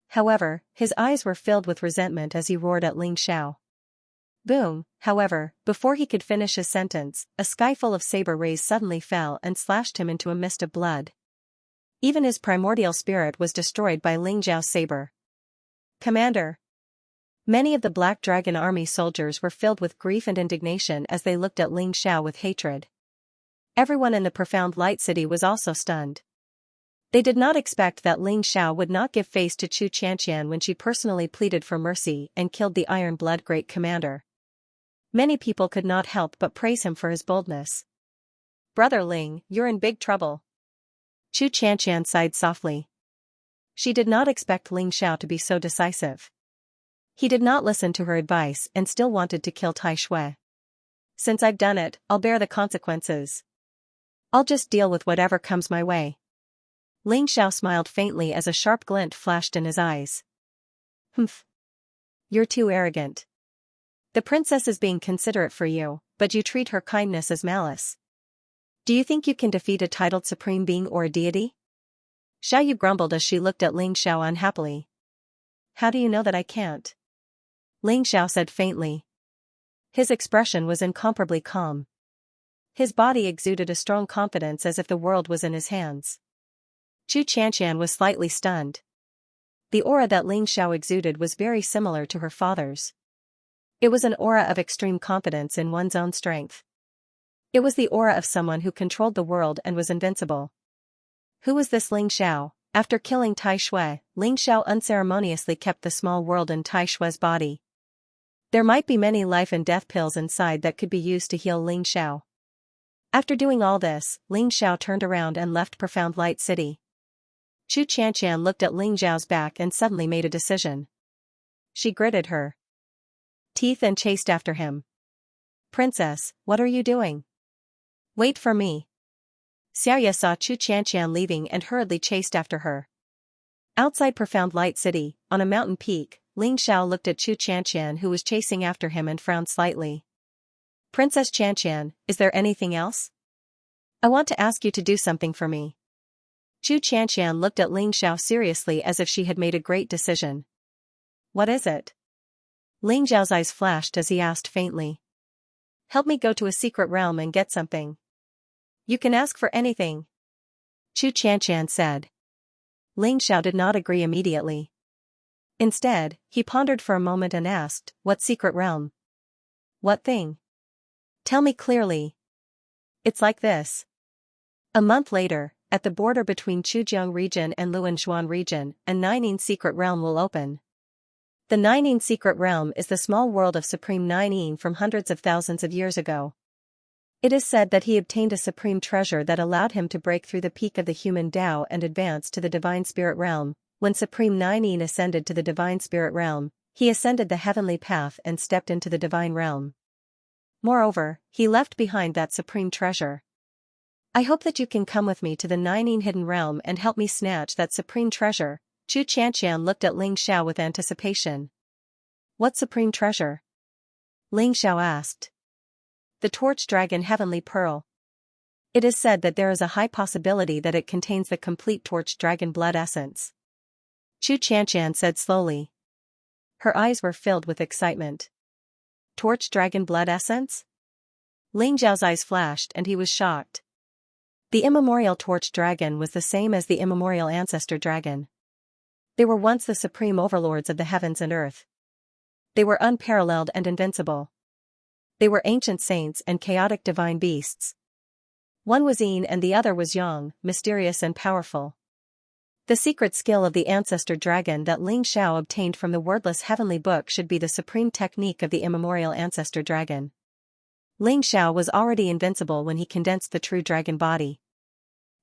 However, his eyes were filled with resentment as he roared at Ling Xiao. Boom, however, before he could finish his sentence, a sky full of saber rays suddenly fell and slashed him into a mist of blood. Even his primordial spirit was destroyed by Ling Xiao's saber. Commander! Many of the Black Dragon Army soldiers were filled with grief and indignation as they looked at Ling Xiao with hatred. Everyone in the profound light city was also stunned. They did not expect that Ling Xiao would not give face to Xianxia when she personally pleaded for mercy and killed the Iron Blood Great Commander. Many people could not help but praise him for his boldness. Brother Ling, you're in big trouble. Xianxia sighed softly. She did not expect Ling Xiao to be so decisive. He did not listen to her advice and still wanted to kill Tai Shui. Since I've done it, I'll bear the consequences. I'll just deal with whatever comes my way. Ling Xiao smiled faintly as a sharp glint flashed in his eyes. Humph. You're too arrogant. The princess is being considerate for you, but you treat her kindness as malice. Do you think you can defeat a titled supreme being or a deity? Xiaoyu grumbled as she looked at Ling Xiao unhappily. How do you know that I can't? Ling Xiao said faintly. His expression was incomparably calm. His body exuded a strong confidence as if the world was in his hands. Xianxia was slightly stunned. The aura that Ling Xiao exuded was very similar to her father's. It was an aura of extreme confidence in one's own strength. It was the aura of someone who controlled the world and was invincible. Who was this Ling Xiao? After killing Tai Shui, Ling Xiao unceremoniously kept the small world in Tai Shui's body. There might be many life and death pills inside that could be used to heal Ling Xiao. After doing all this, Ling Xiao turned around and left Profound Light City. Chu Xianxia looked at Ling Xiao's back and suddenly made a decision. She gritted her teeth and chased after him. "Princess, what are you doing? Wait for me." Xiaoya saw Chu Xianxia leaving and hurriedly chased after her. Outside Profound Light City, on a mountain peak, Ling Xiao looked at Chu Xianxia who was chasing after him and frowned slightly. "Princess Xianxia, is there anything else? I want to ask you to do something for me." Chu Xianxia looked at Ling Xiao seriously as if she had made a great decision. "What is it?" Ling Xiao's eyes flashed as he asked faintly. "Help me go to a secret realm and get something." "You can ask for anything," Chu Xianxia said. Ling Xiao did not agree immediately. Instead, he pondered for a moment and asked, "What secret realm? What thing? Tell me clearly." "It's like this." A month later, at the border between Chujiang region and Luanzhuan region, a Nining secret realm will open. The Nining secret realm is the small world of Supreme Nining from hundreds of thousands of years ago. It is said that he obtained a supreme treasure that allowed him to break through the peak of the human Tao and advance to the Divine Spirit realm. When Supreme Nining ascended to the Divine Spirit realm, he ascended the heavenly path and stepped into the Divine realm. Moreover, he left behind that supreme treasure. "I hope that you can come with me to the Nining hidden realm and help me snatch that supreme treasure." Chu Xianxia looked at Ling Xiao with anticipation. "What supreme treasure?" Ling Xiao asked. "The Torch Dragon Heavenly Pearl. It is said that there is a high possibility that it contains the complete Torch Dragon blood essence." Chu Xianxia said slowly. Her eyes were filled with excitement. "Torch Dragon blood essence?" Ling Xiao's eyes flashed and he was shocked. The immemorial Torch Dragon was the same as the immemorial Ancestor Dragon. They were once the supreme overlords of the heavens and earth. They were unparalleled and invincible. They were ancient saints and chaotic divine beasts. One was Yin and the other was Yang, mysterious and powerful. The secret skill of the Ancestor Dragon that Ling Xiao obtained from the wordless heavenly book should be the supreme technique of the immemorial Ancestor Dragon. Ling Xiao was already invincible when he condensed the true dragon body.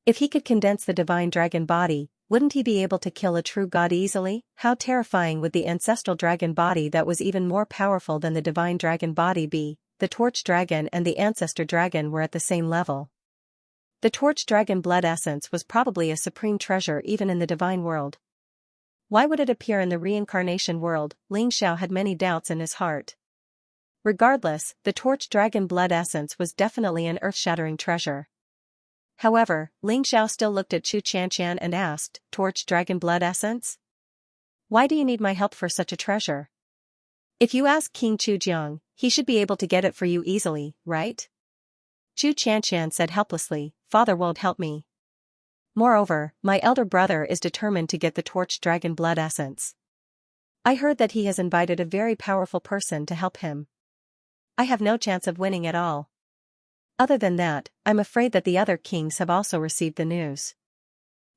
If he could condense the divine dragon body, wouldn't he be able to kill a true god easily? How terrifying would the ancestral dragon body that was even more powerful than the divine dragon body be? The Torch Dragon and the Ancestor Dragon were at the same level. The Torch Dragon blood essence was probably a supreme treasure even in the divine world. Why would it appear in the reincarnation world? Ling Xiao had many doubts in his heart. Regardless, the Torch Dragon blood essence was definitely an earth-shattering treasure. However, Ling Xiao still looked at Chu Xianxia and asked, "Torch Dragon blood essence? Why do you need my help for such a treasure? If you ask King Chujiang, he should be able to get it for you easily, right?" Chu Xianxia said helplessly, "Father won't help me. Moreover, my elder brother is determined to get the Torch Dragon blood essence. I heard that he has invited a very powerful person to help him. I have no chance of winning at all. Other than that, I'm afraid that the other kings have also received the news.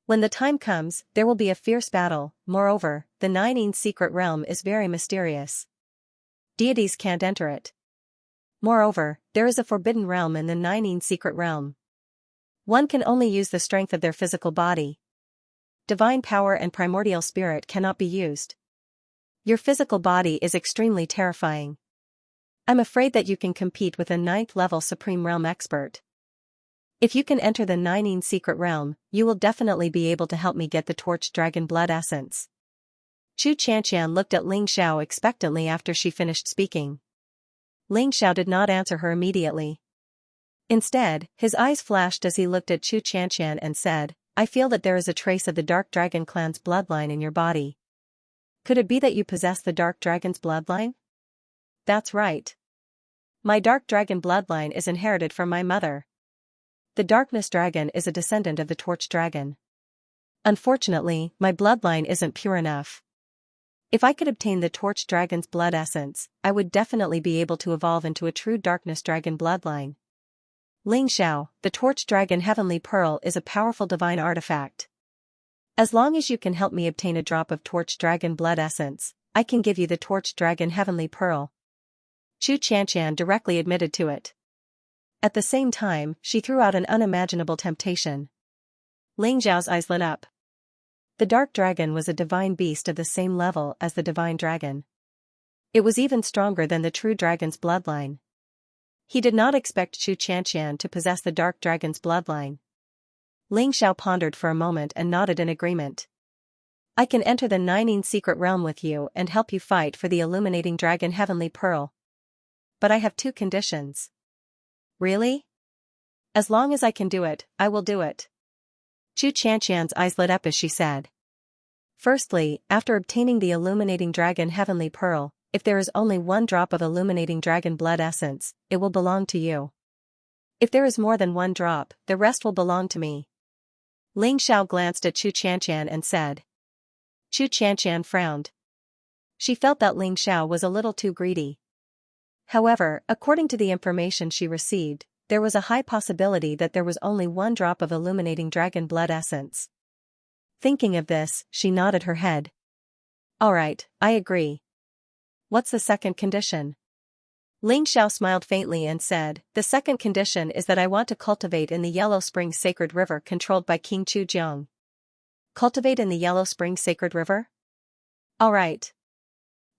When the time comes, there will be a fierce battle. Moreover, the Nining secret realm is very mysterious. Deities can't enter it. Moreover, there is a forbidden realm in the Nining secret realm. One can only use the strength of their physical body. Divine power and primordial spirit cannot be used. Your physical body is extremely terrifying. I'm afraid that you can compete with a 9th level Supreme Realm expert. If you can enter the Nining secret realm, you will definitely be able to help me get the Torch Dragon blood essence." Chu Xianxia looked at Ling Xiao expectantly after she finished speaking. Ling Xiao did not answer her immediately. Instead, his eyes flashed as he looked at Chu Xianxia and said, "I feel that there is a trace of the Dark Dragon clan's bloodline in your body. Could it be that you possess the Dark Dragon's bloodline?" "That's right. My Dark Dragon bloodline is inherited from my mother. The Darkness Dragon is a descendant of the Torch Dragon. Unfortunately, my bloodline isn't pure enough. If I could obtain the Torch Dragon's blood essence, I would definitely be able to evolve into a true Darkness Dragon bloodline." Ling Xiao, the Torch Dragon Heavenly Pearl is a powerful divine artifact. As long as you can help me obtain a drop of torch dragon blood essence, I can give you the torch dragon heavenly pearl. Xianxia directly admitted to it. At the same time, she threw out an unimaginable temptation. Ling Xiao's eyes lit up. The dark dragon was a divine beast of the same level as the divine dragon. It was even stronger than the true dragon's bloodline. He did not expect Xianxia to possess the dark dragon's bloodline. Ling Xiao pondered for a moment and nodded in agreement. I can enter the Nining secret realm with you and help you fight for the illuminating dragon heavenly pearl. But I have 2 conditions. Really? As long as I can do it, I will do it. Xianxia's eyes lit up as she said. Firstly, after obtaining the illuminating dragon heavenly pearl, if there is only 1 drop of illuminating dragon blood essence, it will belong to you. If there is more than 1 drop, the rest will belong to me. Ling Xiao glanced at Xianxia and said. Xianxia frowned. She felt that Ling Xiao was a little too greedy. However, according to the information she received, there was a high possibility that there was only 1 drop of illuminating dragon blood essence. Thinking of this, she nodded her head. All right, I agree. What's the second condition? Ling Xiao smiled faintly and said, the second condition is that I want to cultivate in the Yellow Spring Sacred River controlled by King Chujiang. Cultivate in the Yellow Spring Sacred River? All right.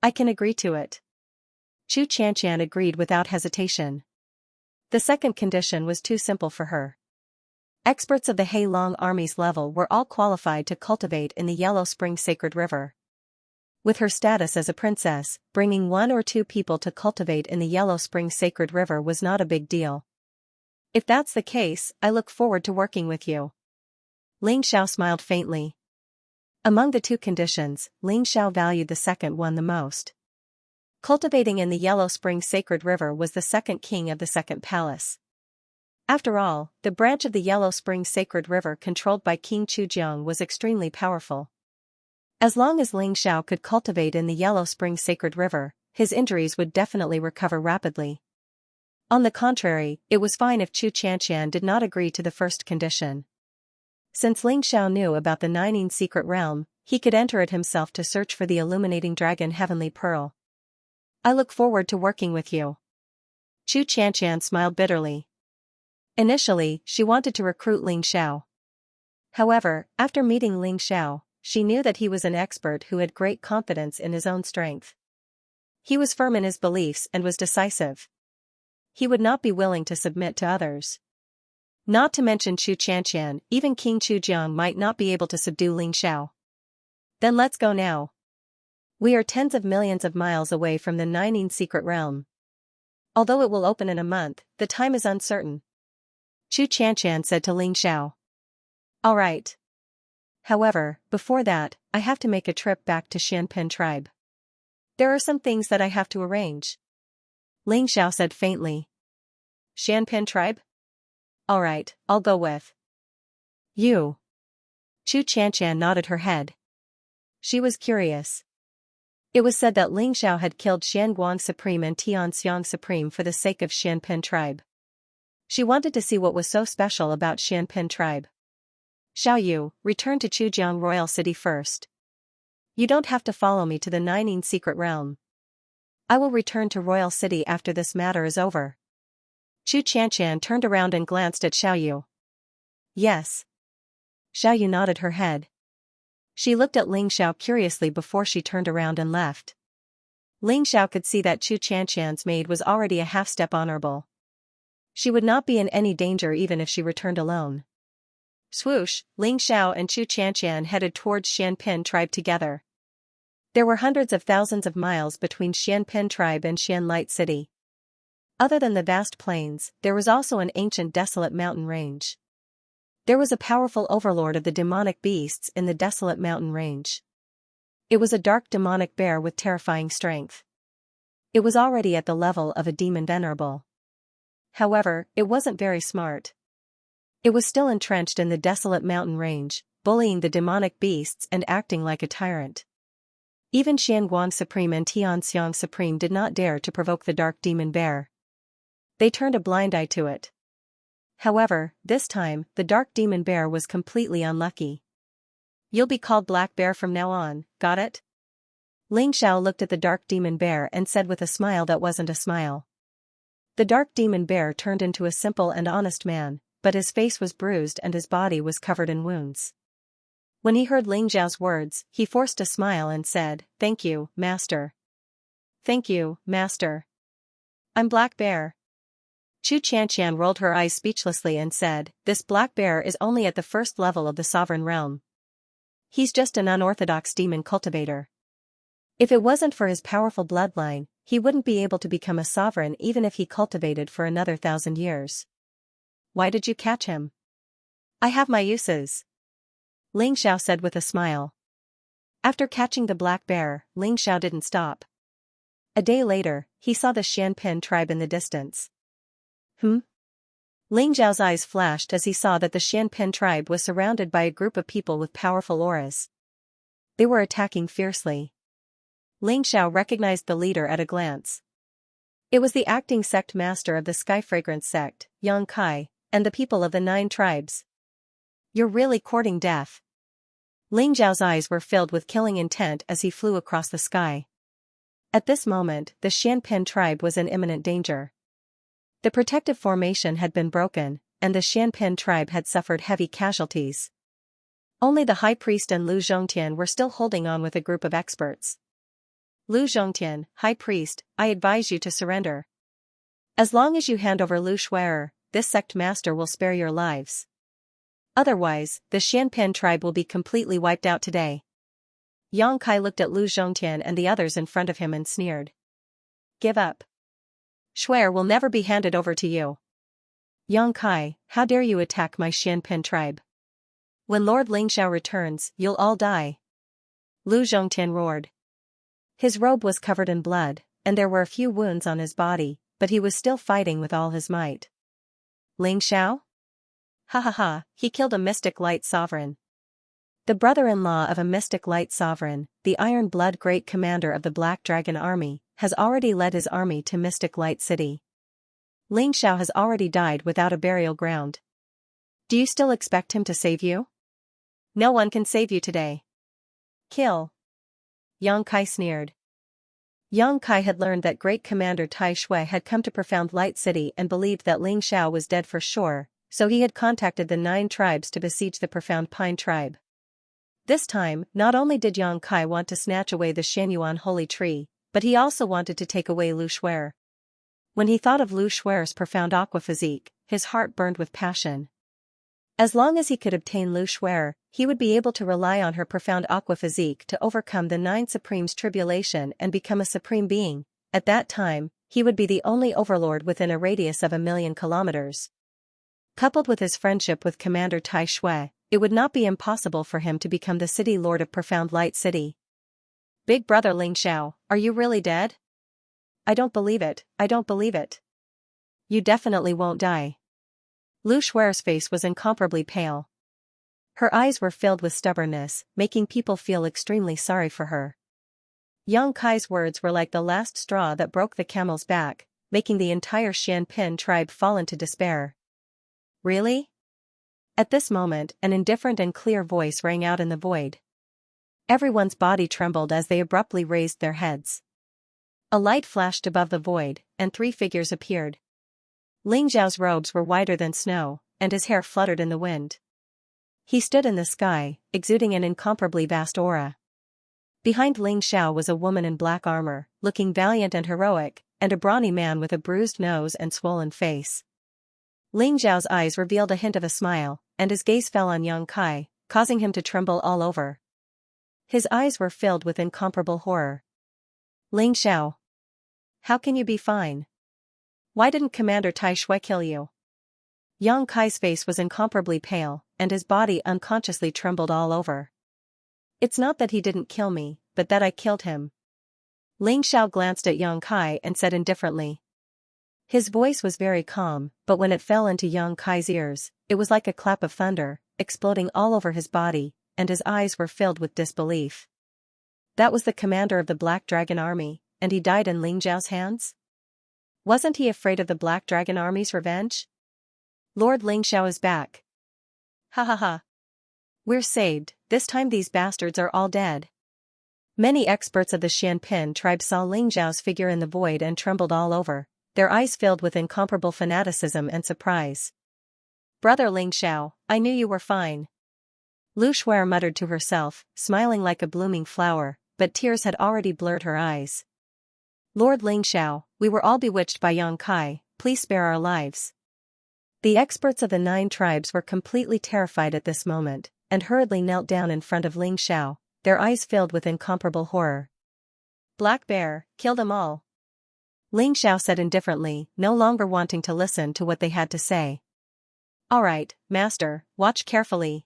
I can agree to it. Xianxia agreed without hesitation. The second condition was too simple for her. Experts of the Heilong Army's level were all qualified to cultivate in the Yellow Spring Sacred River. With her status as a princess, bringing 1 or 2 people to cultivate in the Yellow Spring Sacred River was not a big deal. If that's the case, I look forward to working with you. Ling Xiao smiled faintly. Among the 2 conditions, Ling Xiao valued the second one the most. Cultivating in the Yellow Spring Sacred River was the second king of the second palace. After all, the branch of the Yellow Spring Sacred River controlled by King Chujiang was extremely powerful. As long as Ling Xiao could cultivate in the Yellow Spring Sacred River, his injuries would definitely recover rapidly. On the contrary, it was fine if Xianxia did not agree to the first condition. Since Ling Xiao knew about the Nining secret realm, he could enter it himself to search for the illuminating dragon heavenly pearl. I look forward to working with you. Xianxia smiled bitterly. Initially, she wanted to recruit Ling Xiao. However, after meeting Ling Xiao, she knew that he was an expert who had great confidence in his own strength. He was firm in his beliefs and was decisive. He would not be willing to submit to others. Not to mention Xianxia, even King Chujiang might not be able to subdue Ling Xiao. Then let's go now. We are tens of millions of miles away from the Nining secret realm. Although it will open in a month, the time is uncertain. Xianxia said to Ling Xiao. All right. However, before that, I have to make a trip back to Xianpin tribe. There are some things that I have to arrange. Ling Xiao said faintly. Xianpin tribe? All right, I'll go with you. Xianxia nodded her head. She was curious. It was said that Ling Xiao had killed Xianguang Supreme and Tianxiang Supreme for the sake of Xianpin tribe. She wanted to see what was so special about Xianpin tribe. Xiaoyu, return to Chujiang Royal City first. You don't have to follow me to the Nining secret realm. I will return to Royal City after this matter is over. Xianxia turned around and glanced at Xiaoyu. Yes. Xiaoyu nodded her head. She looked at Ling Xiao curiously before she turned around and left. Ling Xiao could see that Xianxia's maid was already a half-step honorable. She would not be in any danger even if she returned alone. Swoosh, Ling Xiao and Xianxia headed towards Xianpin tribe together. There were hundreds of thousands of miles between Xianpin tribe and Xianlight city. Other than the vast plains, there was also an ancient desolate mountain range. There was a powerful overlord of the demonic beasts in the desolate mountain range. It was a dark demonic bear with terrifying strength. It was already at the level of a demon venerable. However, it wasn't very smart. It was still entrenched in the desolate mountain range, bullying the demonic beasts and acting like a tyrant. Even Xianguang Supreme and Tianxiang Supreme did not dare to provoke the dark demon bear. They turned a blind eye to it. However, this time, the dark demon bear was completely unlucky. You'll be called Black Bear from now on, got it? Ling Xiao looked at the dark demon bear and said with a smile that wasn't a smile. The dark demon bear turned into a simple and honest man, but his face was bruised and his body was covered in wounds. When he heard Ling Xiao's words, he forced a smile and said, "Thank you, master." "Thank you, master. I'm Black Bear." Chu Xianxia rolled her eyes speechlessly and said, "This Black Bear is only at the first level of the sovereign realm. He's just an unorthodox demon cultivator. If it wasn't for his powerful bloodline, he wouldn't be able to become a sovereign even if he cultivated for another 1,000 years. Why did you catch him?" "I have my uses," Ling Xiao said with a smile. After catching the Black Bear, Ling Xiao didn't stop. A day later, he saw the Xianpin tribe in the distance. Ling Xiao's eyes flashed as he saw that the Xianpin tribe was surrounded by a group of people with powerful auras. They were attacking fiercely. Ling Xiao recognized the leader at a glance. It was the acting sect master of the Sky Fragrance sect, Yang Kai, and the people of the 9 tribes. "You're really courting death." Ling Xiao's eyes were filled with killing intent as he flew across the sky. At this moment, the Xianpin tribe was in imminent danger. The protective formation had been broken, and the Xianpin tribe had suffered heavy casualties. Only the high priest and Lu Zhongtian were still holding on with a group of experts. "Lu Zhongtian, high priest, I advise you to surrender. As long as you hand over Lu Shuer, this sect master will spare your lives. Otherwise, the Xianpin tribe will be completely wiped out today." Yang Kai looked at Lu Zhongtian and the others in front of him and sneered. "Give up. Shuer will never be handed over to you. Yang Kai, how dare you attack my Xianpin tribe? When Lord Ling Xiao returns, you'll all die." Lu Zhongtian roared. His robe was covered in blood, and there were a few wounds on his body, but he was still fighting with all his might. "Ling Xiao? Ha ha ha, he killed a mystic light sovereign. The brother-in-law of a mystic light sovereign, the Iron Blood Great Commander of the Black Dragon Army, has already led his army to Mystic Light City. Ling Xiao has already died without a burial ground. Do you still expect him to save you? No one can save you today. Kill." Yang Kai sneered. Yang Kai had learned that Great Commander Tai Shui had come to Profound Light City and believed that Ling Xiao was dead for sure, so he had contacted the 9 tribes to besiege the Profound Pine tribe. This time, not only did Yang Kai want to snatch away the Shenyuan holy tree, but he also wanted to take away Lu Shuer. When he thought of Lu Shuer's profound aqua physique, his heart burned with passion. As long as he could obtain Lu Shuer, he would be able to rely on her profound aqua physique to overcome the 9 Supremes' tribulation and become a supreme being. At that time, he would be the only overlord within a radius of 1,000,000 kilometers. Coupled with his friendship with Commander Tai Shui, it would not be impossible for him to become the city lord of Profound Light City. "Big brother Ling Xiao, are you really dead?" "I don't believe it, I don't believe it." "You definitely won't die." Lu Shuer's face was incomparably pale. Her eyes were filled with stubbornness, making people feel extremely sorry for her. Yang Kai's words were like the last straw that broke the camel's back, making the entire Xianpin tribe fall into despair. "Really?" At this moment, an indifferent and clear voice rang out in the void. Everyone's body trembled as they abruptly raised their heads. A light flashed above the void, and 3 figures appeared. Ling Xiao's robes were whiter than snow, and his hair fluttered in the wind. He stood in the sky, exuding an incomparably vast aura. Behind Ling Xiao was a woman in black armor, looking valiant and heroic, and a brawny man with a bruised nose and swollen face. Ling Xiao's eyes revealed a hint of a smile, and his gaze fell on Yang Kai, causing him to tremble all over. His eyes were filled with incomparable horror. "Ling Xiao, how can you be fine? Why didn't Commander Tai Shui kill you?" Yang Kai's face was incomparably pale, and his body unconsciously trembled all over. "It's not that he didn't kill me, but that I killed him." Ling Xiao glanced at Yang Kai and said indifferently. His voice was very calm, but when it fell into Yang Kai's ears, it was like a clap of thunder, exploding all over his body, and his eyes were filled with disbelief. That was the commander of the Black Dragon Army, and he died in Ling Xiao's hands? Wasn't he afraid of the Black Dragon Army's revenge? Lord Ling Xiao is back. Ha ha ha. We're saved, this time these bastards are all dead. Many experts of the Xianpin tribe saw Ling Xiao's figure in the void and trembled all over, their eyes filled with incomparable fanaticism and surprise. Brother Ling Xiao, I knew you were fine. Lu Shuer muttered to herself, smiling like a blooming flower, but tears had already blurred her eyes. Lord Ling Xiao, we were all bewitched by Yang Kai, please spare our lives. The experts of the 9 tribes were completely terrified at this moment, and hurriedly knelt down in front of Ling Xiao, their eyes filled with incomparable horror. Black Bear, kill them all. Ling Xiao said indifferently, no longer wanting to listen to what they had to say. All right, master, watch carefully.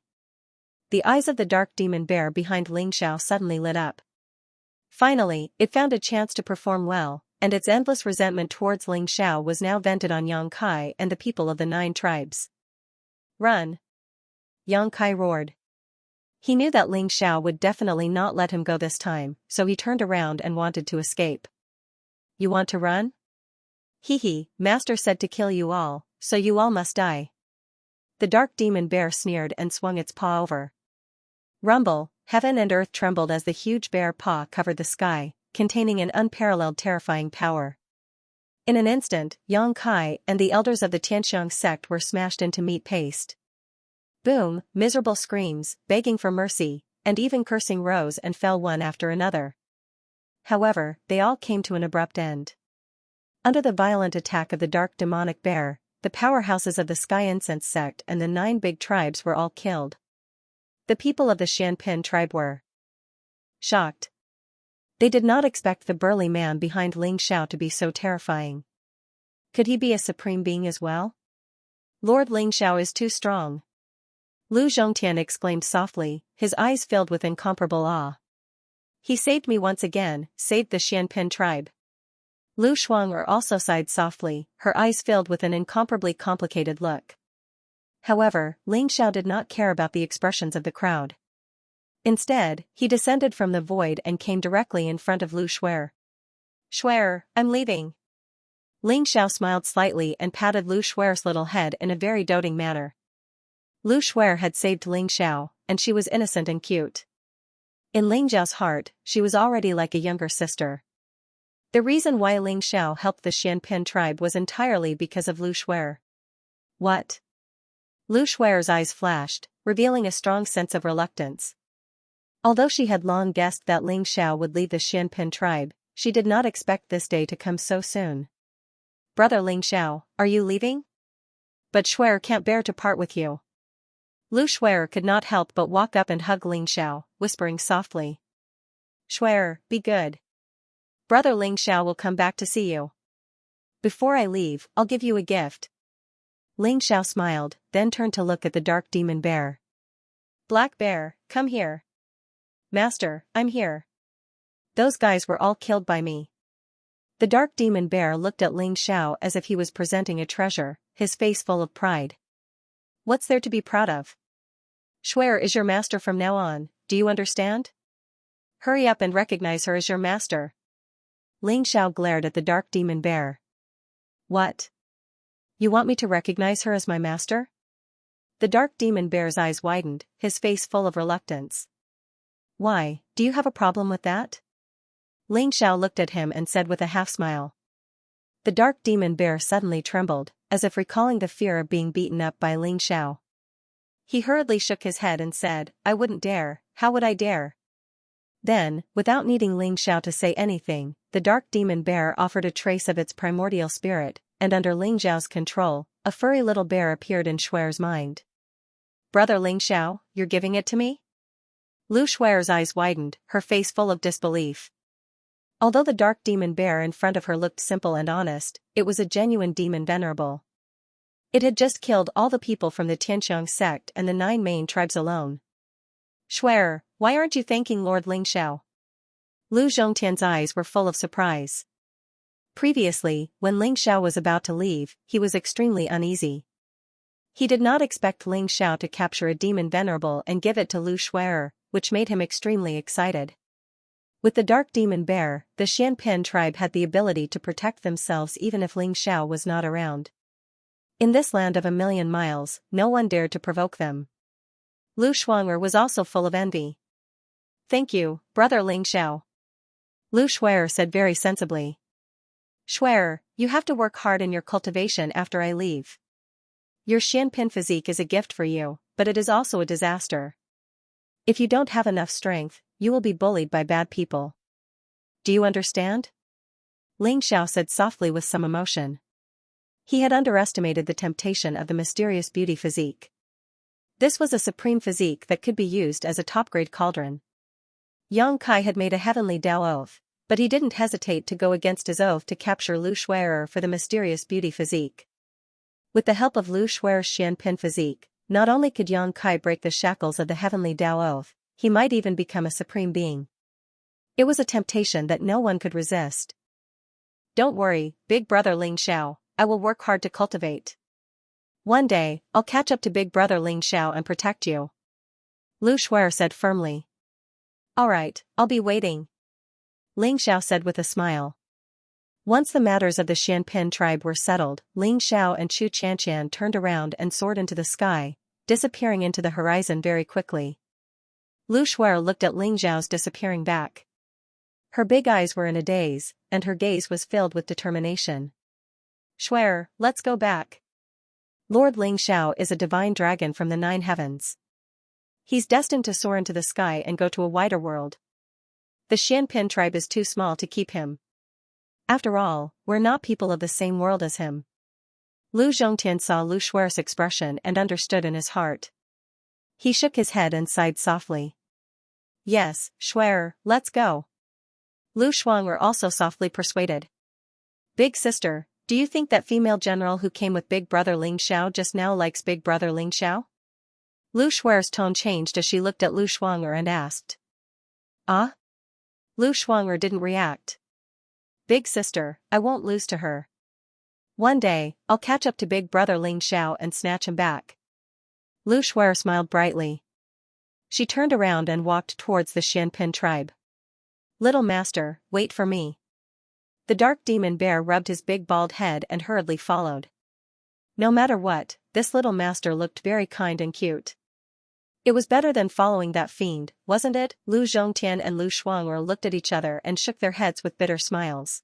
The eyes of the dark demon bear behind Ling Xiao suddenly lit up. Finally, it found a chance to perform well, and its endless resentment towards Ling Xiao was now vented on Yang Kai and the people of the 9 tribes. Run! Yang Kai roared. He knew that Ling Xiao would definitely not let him go this time, so he turned around and wanted to escape. You want to run? Hee, master said to kill you all, so you all must die. The dark demon bear sneered and swung its paw over. Rumble, heaven and earth trembled as the huge bear paw covered the sky, containing an unparalleled terrifying power. In an instant, Yang Kai and the elders of the Xianxia sect were smashed into meat paste. Boom, miserable screams, begging for mercy, and even cursing rose and fell one after another. However, they all came to an abrupt end. Under the violent attack of the dark demonic bear, the powerhouses of the Sky Incense sect and the 9 big tribes were all killed. The people of the Xianpin tribe were shocked. They did not expect the burly man behind Ling Xiao to be so terrifying. Could he be a supreme being as well? Lord Ling Xiao is too strong. Lu Zhongtian exclaimed softly, his eyes filled with incomparable awe. He saved me once again, saved the Xianpin tribe. Lu Shuang'er also sighed softly, her eyes filled with an incomparably complicated look. However, Ling Xiao did not care about the expressions of the crowd. Instead, he descended from the void and came directly in front of Lu Shuer. Shuer, I'm leaving. Ling Xiao smiled slightly and patted Lu Shuer's little head in a very doting manner. Lu Shuer had saved Ling Xiao, and she was innocent and cute. In Ling Xiao's heart, she was already like a younger sister. The reason why Ling Xiao helped the Xianpin tribe was entirely because of Lu Shuer. What? Lu Shuer's eyes flashed, revealing a strong sense of reluctance. Although she had long guessed that Ling Xiao would leave the Xianpin tribe, she did not expect this day to come so soon. Brother Ling Xiao, are you leaving? But Shuer can't bear to part with you. Lu Shuer could not help but walk up and hug Ling Xiao, whispering softly. Shuer, be good. Brother Ling Xiao will come back to see you. Before I leave, I'll give you a gift. Ling Xiao smiled, then turned to look at the dark demon bear. Black Bear, come here. Master, I'm here. Those guys were all killed by me. The dark demon bear looked at Ling Xiao as if he was presenting a treasure, his face full of pride. What's there to be proud of? Shuer is your master from now on, do you understand? Hurry up and recognize her as your master. Ling Xiao glared at the dark demon bear. What? You want me to recognize her as my master? The dark demon bear's eyes widened, his face full of reluctance. Why, do you have a problem with that? Ling Xiao looked at him and said with a half-smile. The dark demon bear suddenly trembled, as if recalling the fear of being beaten up by Ling Xiao. He hurriedly shook his head and said, I wouldn't dare, how would I dare? Then, without needing Ling Xiao to say anything, the dark demon bear offered a trace of its primordial spirit, and under Ling Xiao's control, a furry little bear appeared in Shuer's mind. Brother Ling Xiao, you're giving it to me? Lu Shuer's eyes widened, her face full of disbelief. Although the dark demon bear in front of her looked simple and honest, it was a genuine demon venerable. It had just killed all the people from the Xianxia sect and the 9 main tribes alone. Shuer, why aren't you thanking Lord Ling Xiao? Lu Zhongtian's eyes were full of surprise. Previously, when Ling Xiao was about to leave, he was extremely uneasy. He did not expect Ling Xiao to capture a demon venerable and give it to Lu Shuer, which made him extremely excited. With the dark demon bear, the Xianpin tribe had the ability to protect themselves even if Ling Xiao was not around. In this land of 1,000,000 miles, no one dared to provoke them. Lu Shuang'er was also full of envy. Thank you, brother Ling Xiao. Lu Shuer said very sensibly. Shuer, you have to work hard in your cultivation after I leave. Your Xianpin physique is a gift for you, but it is also a disaster. If you don't have enough strength, you will be bullied by bad people. Do you understand? Ling Xiao said softly with some emotion. He had underestimated the temptation of the mysterious beauty physique. This was a supreme physique that could be used as a top-grade cauldron. Yang Kai had made a heavenly Tao oath, but he didn't hesitate to go against his oath to capture Lu Shuer for the mysterious beauty physique. With the help of Lu Shuer's Xianpin physique, not only could Yang Kai break the shackles of the heavenly Tao oath, he might even become a supreme being. It was a temptation that no one could resist. Don't worry, big brother Ling Xiao, I will work hard to cultivate. One day, I'll catch up to big brother Ling Xiao and protect you. Lu Shuer said firmly. Alright, I'll be waiting. Ling Xiao said with a smile. Once the matters of the Xianpin tribe were settled, Ling Xiao and Xianxia turned around and soared into the sky, disappearing into the horizon very quickly. Lu Shuer looked at Ling Xiao's disappearing back. Her big eyes were in a daze, and her gaze was filled with determination. Shuer, let's go back. Lord Ling Xiao is a divine dragon from the 9 heavens. He's destined to soar into the sky and go to a wider world. The Xianpin tribe is too small to keep him. After all, we're not people of the same world as him. Lu Zhongtian saw Lu Shuer's expression and understood in his heart. He shook his head and sighed softly. Yes, Shuer, let's go. Lu Shuang'er also softly persuaded. Big sister, do you think that female general who came with big brother Ling Xiao just now likes big brother Ling Xiao? Lu Shuer's tone changed as she looked at Lu Shuang'er and asked. Ah? Lu Shuang'er didn't react. Big sister, I won't lose to her. One day, I'll catch up to big brother Ling Xiao and snatch him back. Lu Shuer smiled brightly. She turned around and walked towards the Xianpin tribe. Little master, wait for me. The dark demon bear rubbed his big bald head and hurriedly followed. No matter what, this little master looked very kind and cute. It was better than following that fiend, wasn't it? Lu Zhongtian and Lu Shuang'er looked at each other and shook their heads with bitter smiles.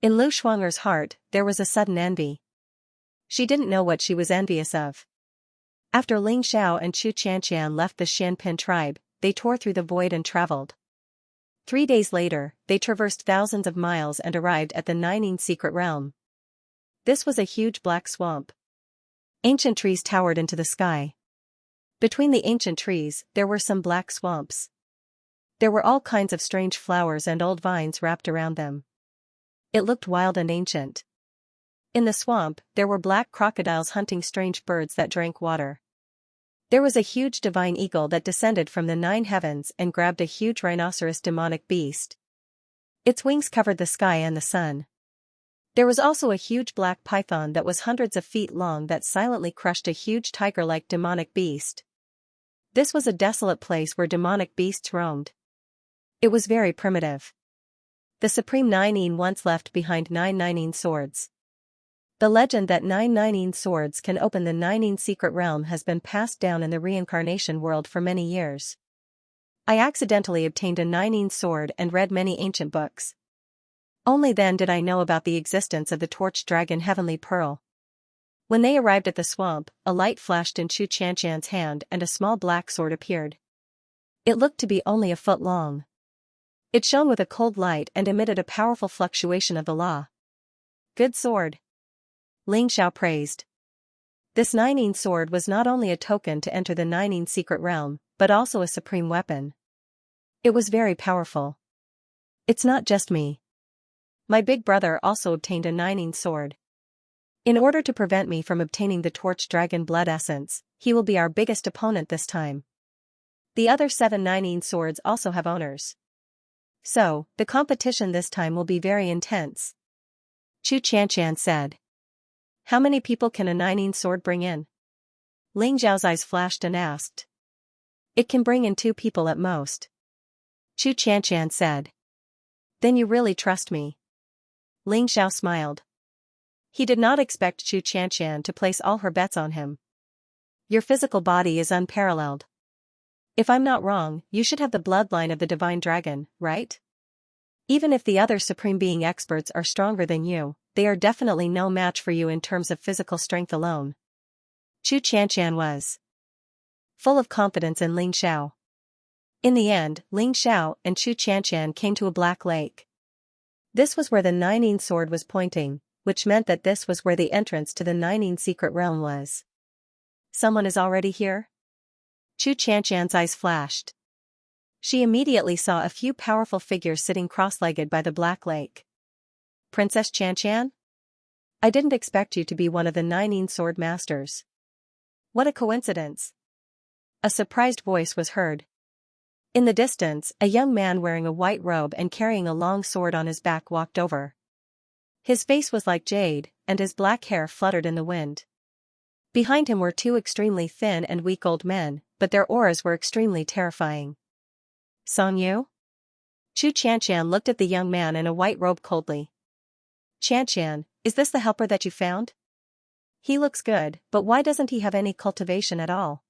In Lu Shuang'er's heart, there was a sudden envy. She didn't know what she was envious of. After Ling Xiao and Xianxia left the Xianpin tribe, they tore through the void and traveled. 3 days later, they traversed thousands of miles and arrived at the Nining secret realm. This was a huge black swamp. Ancient trees towered into the sky. Between the ancient trees, there were some black swamps. There were all kinds of strange flowers and old vines wrapped around them. It looked wild and ancient. In the swamp, there were black crocodiles hunting strange birds that drank water. There was a huge divine eagle that descended from the 9 heavens and grabbed a huge rhinoceros demonic beast. Its wings covered the sky and the sun. There was also a huge black python that was hundreds of feet long that silently crushed a huge tiger-like demonic beast. This was a desolate place where demonic beasts roamed. It was very primitive. The Supreme Nining once left behind 9 Nining swords. The legend that 9 Nining swords can open the Nining secret realm has been passed down in the reincarnation world for many years. I accidentally obtained a Nining sword and read many ancient books. Only then did I know about the existence of the torch dragon Heavenly Pearl. When they arrived at the swamp, a light flashed in Xianxia's hand and a small black sword appeared. It looked to be only a foot long. It shone with a cold light and emitted a powerful fluctuation of the law. Good sword. Ling Xiao praised. This Nining sword was not only a token to enter the Nining secret realm, but also a supreme weapon. It was very powerful. It's not just me. My big brother also obtained a Nining sword. In order to prevent me from obtaining the torch dragon blood essence, he will be our biggest opponent this time. The other 7 Nining swords also have owners. So, the competition this time will be very intense. Xianxia said. How many people can a Nining sword bring in? Ling Zhao's eyes flashed and asked. It can bring in 2 people at most. Xianxia said. Then you really trust me. Ling Xiao smiled. He did not expect Xianxia to place all her bets on him. Your physical body is unparalleled. If I'm not wrong, you should have the bloodline of the divine dragon, right? Even if the other supreme being experts are stronger than you, they are definitely no match for you in terms of physical strength alone. Xianxia was full of confidence in Ling Xiao. In the end, Ling Xiao and Xianxia came to a black lake. This was where the Nining sword was pointing, which meant that this was where the entrance to the Nining secret realm was. Someone is already here? Xianxia's eyes flashed. She immediately saw a few powerful figures sitting cross-legged by the black lake. Princess Xianxia? I didn't expect you to be one of the Nining sword masters. What a coincidence. A surprised voice was heard. In the distance, a young man wearing a white robe and carrying a long sword on his back walked over. His face was like jade, and his black hair fluttered in the wind. Behind him were two extremely thin and weak old men, but their auras were extremely terrifying. Songyu? Xianxia looked at the young man in a white robe coldly. Xianxia, is this the helper that you found? He looks good, but why doesn't he have any cultivation at all?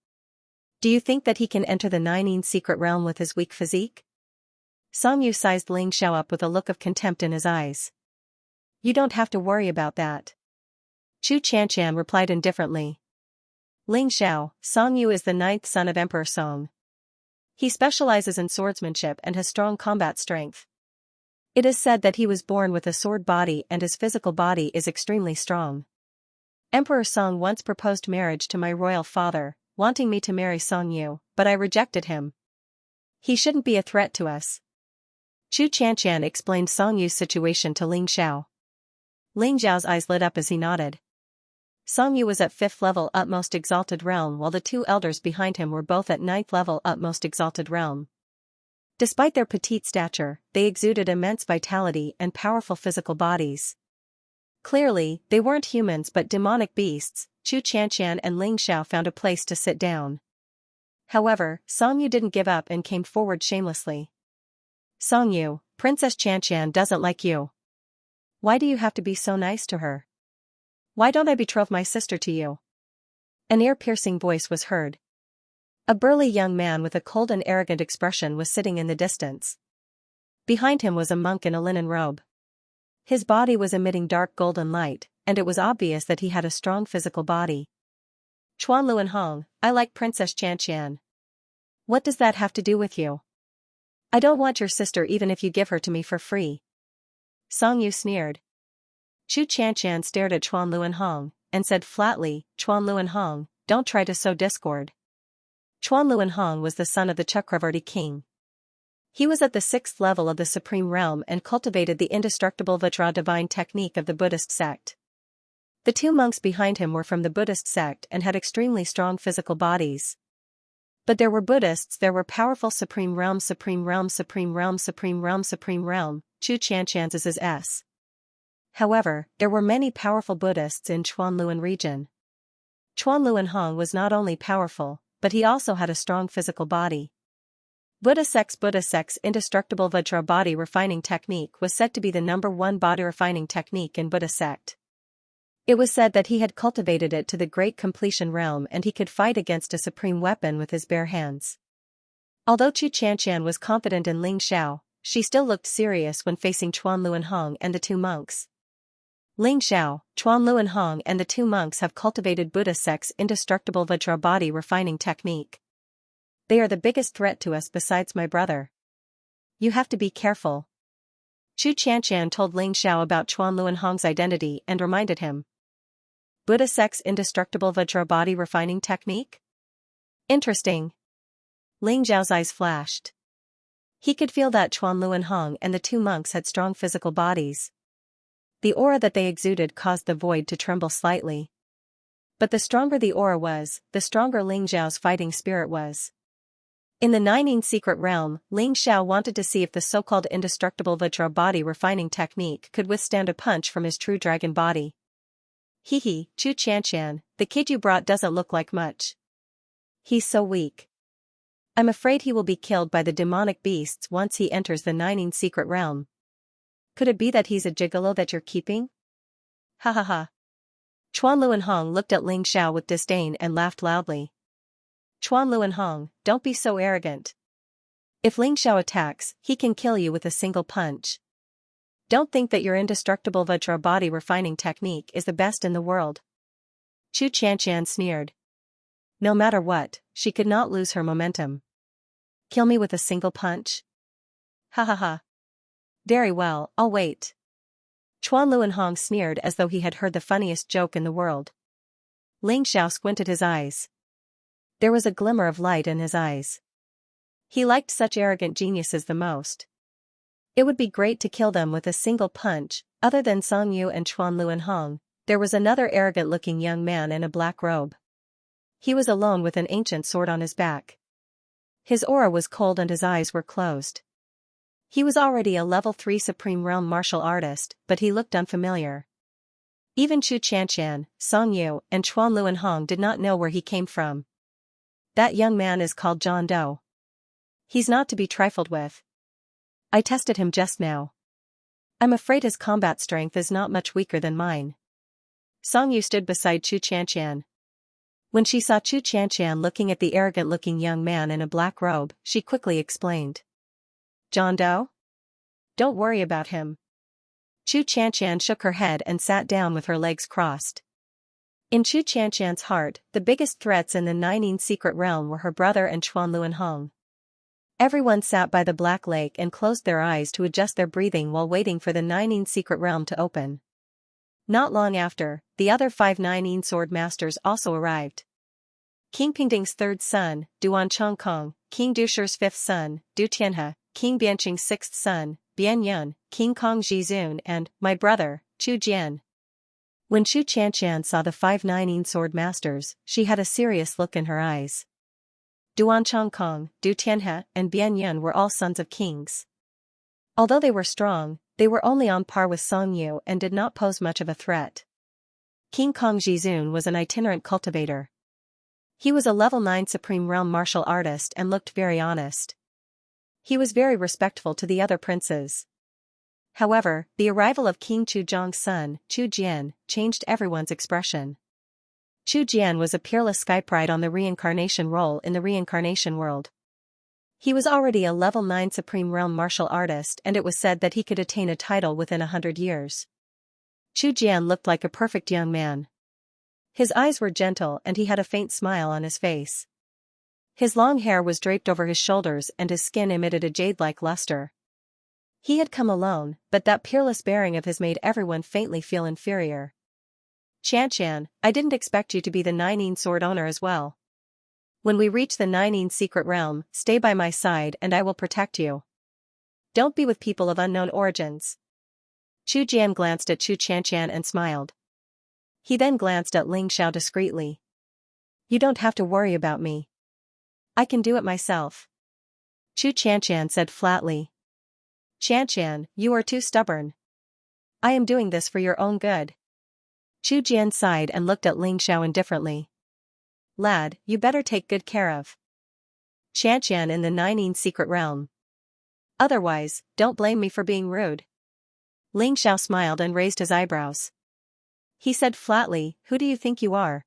Do you think that he can enter the Nining secret realm with his weak physique? Songyu sized Ling Xiao up with a look of contempt in his eyes. You don't have to worry about that. Xianxia replied indifferently. Ling Xiao, Songyu is the 9th son of Emperor Song. He specializes in swordsmanship and has strong combat strength. It is said that he was born with a sword body and his physical body is extremely strong. Emperor Song once proposed marriage to my royal father, wanting me to marry Songyu, but I rejected him. He shouldn't be a threat to us. Xianxia explained Songyu's situation to Ling Xiao. Ling Xiao's eyes lit up as he nodded. Songyu was at 5th level utmost exalted realm while the two elders behind him were both at 9th level utmost exalted realm. Despite their petite stature, they exuded immense vitality and powerful physical bodies. Clearly, they weren't humans but demonic beasts. Xianxia and Ling Xiao found a place to sit down. However, Songyu didn't give up and came forward shamelessly. Songyu, Princess Xianxia doesn't like you. Why do you have to be so nice to her? Why don't I betroth my sister to you? An ear-piercing voice was heard. A burly young man with a cold and arrogant expression was sitting in the distance. Behind him was a monk in a linen robe. His body was emitting dark golden light, and it was obvious that he had a strong physical body. Chuan Luanhong, I like Princess Xianxia. What does that have to do with you? I don't want your sister even if you give her to me for free. Songyu sneered. Xianxia stared at Chuan Luanhong, and said flatly, Chuan Luanhong, don't try to sow discord. Chuan Luanhong was the son of the Chakravarti king. He was at the 6th level of the Supreme Realm and cultivated the indestructible Vajra divine technique of the Buddhist sect. The two monks behind him were from the Buddhist sect and had extremely strong physical bodies. But there were Buddhists, there were powerful Supreme Realm, Supreme Realm, Supreme Realm, Supreme Realm, Supreme Realm, Xianxia's is his S. However, there were many powerful Buddhists in Chuanluan region. Chuan Luanhong was not only powerful, but he also had a strong physical body. Buddha sect's indestructible Vajra body refining technique was said to be the #1 body refining technique in Buddha sect. It was said that he had cultivated it to the great completion realm and he could fight against a supreme weapon with his bare hands. Although Xianxia was confident in Ling Xiao, she still looked serious when facing Chuan Luanhong and the two monks. Ling Xiao, Chuan Luanhong and the two monks have cultivated Buddha sect's indestructible Vajra body refining technique. They are the biggest threat to us besides my brother. You have to be careful. Xianxia told Ling Xiao about Chuan Luanhong's identity and reminded him. Buddha sect's indestructible Vajra body refining technique? Interesting. Ling Xiao's eyes flashed. He could feel that Chuan Luanhong and the two monks had strong physical bodies. The aura that they exuded caused the void to tremble slightly. But the stronger the aura was, the stronger Ling Xiao's fighting spirit was. In the Nining secret realm, Ling Xiao wanted to see if the so-called indestructible Vajra body refining technique could withstand a punch from his true dragon body. Hehe, Xianxia, the kid you brought doesn't look like much. He's so weak. I'm afraid he will be killed by the demonic beasts once he enters the Nining secret realm. Could it be that he's a gigolo that you're keeping? Ha ha ha. Chuan Luanhong looked at Ling Xiao with disdain and laughed loudly. Chuan Luanhong, don't be so arrogant. If Ling Xiao attacks, he can kill you with a single punch. Don't think that your indestructible Vajra body refining technique is the best in the world. Chu Xianxia sneered. No matter what, she could not lose her momentum. Kill me with a single punch? Ha ha ha. Very well, I'll wait. Chuan Luanhong sneered as though he had heard the funniest joke in the world. Ling Xiao squinted his eyes. There was a glimmer of light in his eyes. He liked such arrogant geniuses the most. It would be great to kill them with a single punch. Other than Song Yu and Chuan Luanhong, there was another arrogant-looking young man in a black robe. He was alone with an ancient sword on his back. His aura was cold and his eyes were closed. He was already a level 3 Supreme Realm martial artist, but he looked unfamiliar. Even Chu Xianxian, Song Yu, and Chuan Luanhong did not know where he came from. That young man is called John Doe. He's not to be trifled with. I tested him just now. I'm afraid his combat strength is not much weaker than mine. Song Yu stood beside Chu Xianxian. When she saw Chu Xianxian looking at the arrogant-looking young man in a black robe, she quickly explained. John Doe? Don't worry about him. Chu Xianxian shook her head and sat down with her legs crossed. In Chu Xianxian's heart, the biggest threats in the Nining secret realm were her brother and Chuan Luanhong. Everyone sat by the Black Lake and closed their eyes to adjust their breathing while waiting for the Nining secret realm to open. Not long after, the other 5 Nining sword masters also arrived. King Pingding's third son, Duan Chongkong, King Dusher's fifth son, Du Tianhe, King Bianqing's sixth son, Bian Yun, King Kong Jizun and, my brother, Chu Jian. When Chu Xianxian saw the 5 Nining sword masters, she had a serious look in her eyes. Duan Chongkong, Du Tianhe, and Bian Yun were all sons of kings. Although they were strong, they were only on par with Song Yu and did not pose much of a threat. King Kong Jizun was an itinerant cultivator. He was a level 9 Supreme Realm martial artist and looked very honest. He was very respectful to the other princes. However, the arrival of King Chu Zhong's son, Chu Jian, changed everyone's expression. Chu Jian was a peerless skypride on the reincarnation role in the reincarnation world. He was already a level 9 Supreme Realm martial artist and it was said that he could attain a title within 100 years. Chu Jian looked like a perfect young man. His eyes were gentle and he had a faint smile on his face. His long hair was draped over his shoulders and his skin emitted a jade-like luster. He had come alone, but that peerless bearing of his made everyone faintly feel inferior. Xianxian, I didn't expect you to be the Nining sword owner as well. When we reach the Nining secret realm, stay by my side and I will protect you. Don't be with people of unknown origins. Chu Jian glanced at Chu Xianxian and smiled. He then glanced at Ling Xiao discreetly. You don't have to worry about me. I can do it myself. Chu Xianxian said flatly. Xianxian, you are too stubborn. I am doing this for your own good. Chu Jian sighed and looked at Ling Xiao indifferently. Lad, you better take good care of Xianxian in the Nining secret realm. Otherwise, don't blame me for being rude. Ling Xiao smiled and raised his eyebrows. He said flatly, who do you think you are?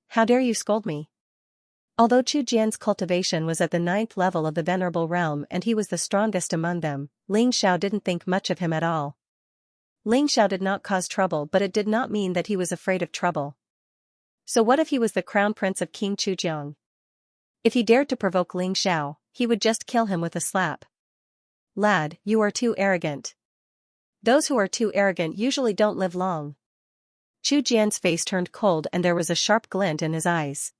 How dare you scold me? Although Chu Jian's cultivation was at the 9th level of the Venerable Realm and he was the strongest among them, Ling Xiao didn't think much of him at all. Ling Xiao did not cause trouble but it did not mean that he was afraid of trouble. So what if he was the crown prince of King Chujiang? If he dared to provoke Ling Xiao, he would just kill him with a slap. Lad, you are too arrogant. Those who are too arrogant usually don't live long. Chu Jian's face turned cold and there was a sharp glint in his eyes.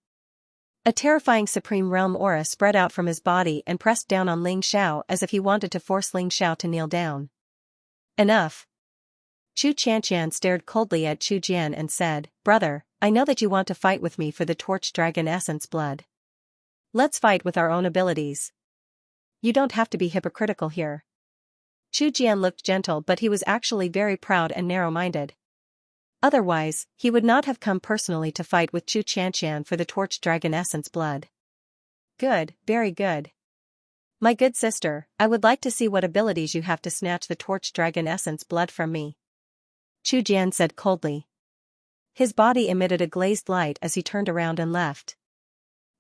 A terrifying Supreme Realm aura spread out from his body and pressed down on Ling Xiao as if he wanted to force Ling Xiao to kneel down. Enough. Chu Xianxian stared coldly at Chu Jian and said, Brother, I know that you want to fight with me for the Torch Dragon Essence blood. Let's fight with our own abilities. You don't have to be hypocritical here. Chu Jian looked gentle but he was actually very proud and narrow-minded. Otherwise, he would not have come personally to fight with Chu Xianxian for the Torch Dragon Essence blood. Good, very good. My good sister, I would like to see what abilities you have to snatch the Torch Dragon Essence blood from me. Chu Jian said coldly. His body emitted a glazed light as he turned around and left.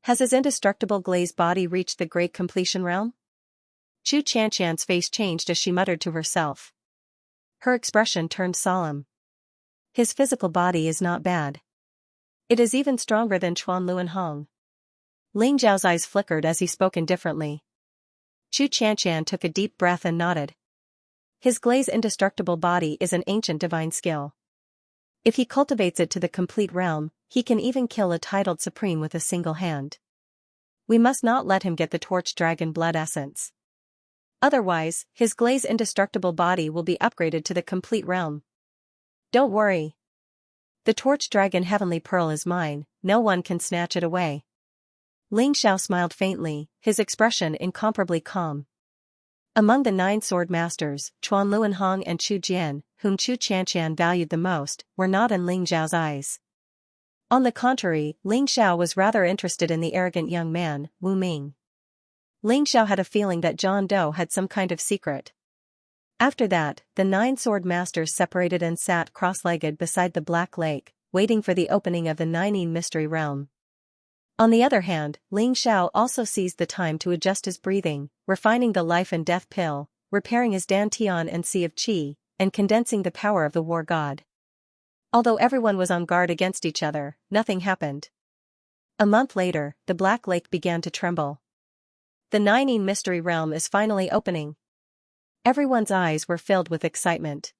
Has his indestructible glazed body reached the great completion realm? Xianxia's face changed as she muttered to herself. Her expression turned solemn. His physical body is not bad. It is even stronger than Chuan Luanhong. Ling Zhao's eyes flickered as he spoke indifferently. Xianxia took a deep breath and nodded. His glazed indestructible body is an ancient divine skill. If he cultivates it to the complete realm, he can even kill a titled supreme with a single hand. We must not let him get the torch dragon blood essence. Otherwise, his glazed indestructible body will be upgraded to the complete realm. Don't worry. The torch dragon heavenly pearl is mine, no one can snatch it away. Ling Xiao smiled faintly, his expression incomparably calm. Among the 9 sword masters, Chuan Luanhong and Chu Jian, whom Xianxia valued the most, were not in Ling Zhao's eyes. On the contrary, Ling Xiao was rather interested in the arrogant young man, Wu Ming. Ling Xiao had a feeling that John Doe had some kind of secret. After that, the 9 sword masters separated and sat cross-legged beside the Black Lake, waiting for the opening of the Nineteen Mystery Realm. On the other hand, Ling Xiao also seized the time to adjust his breathing, refining the life and death pill, repairing his Dantian and Sea of Qi, and condensing the power of the war god. Although everyone was on guard against each other, nothing happened. A month later, the Black Lake began to tremble. The Nineteen Mystery Realm is finally opening. Everyone's eyes were filled with excitement.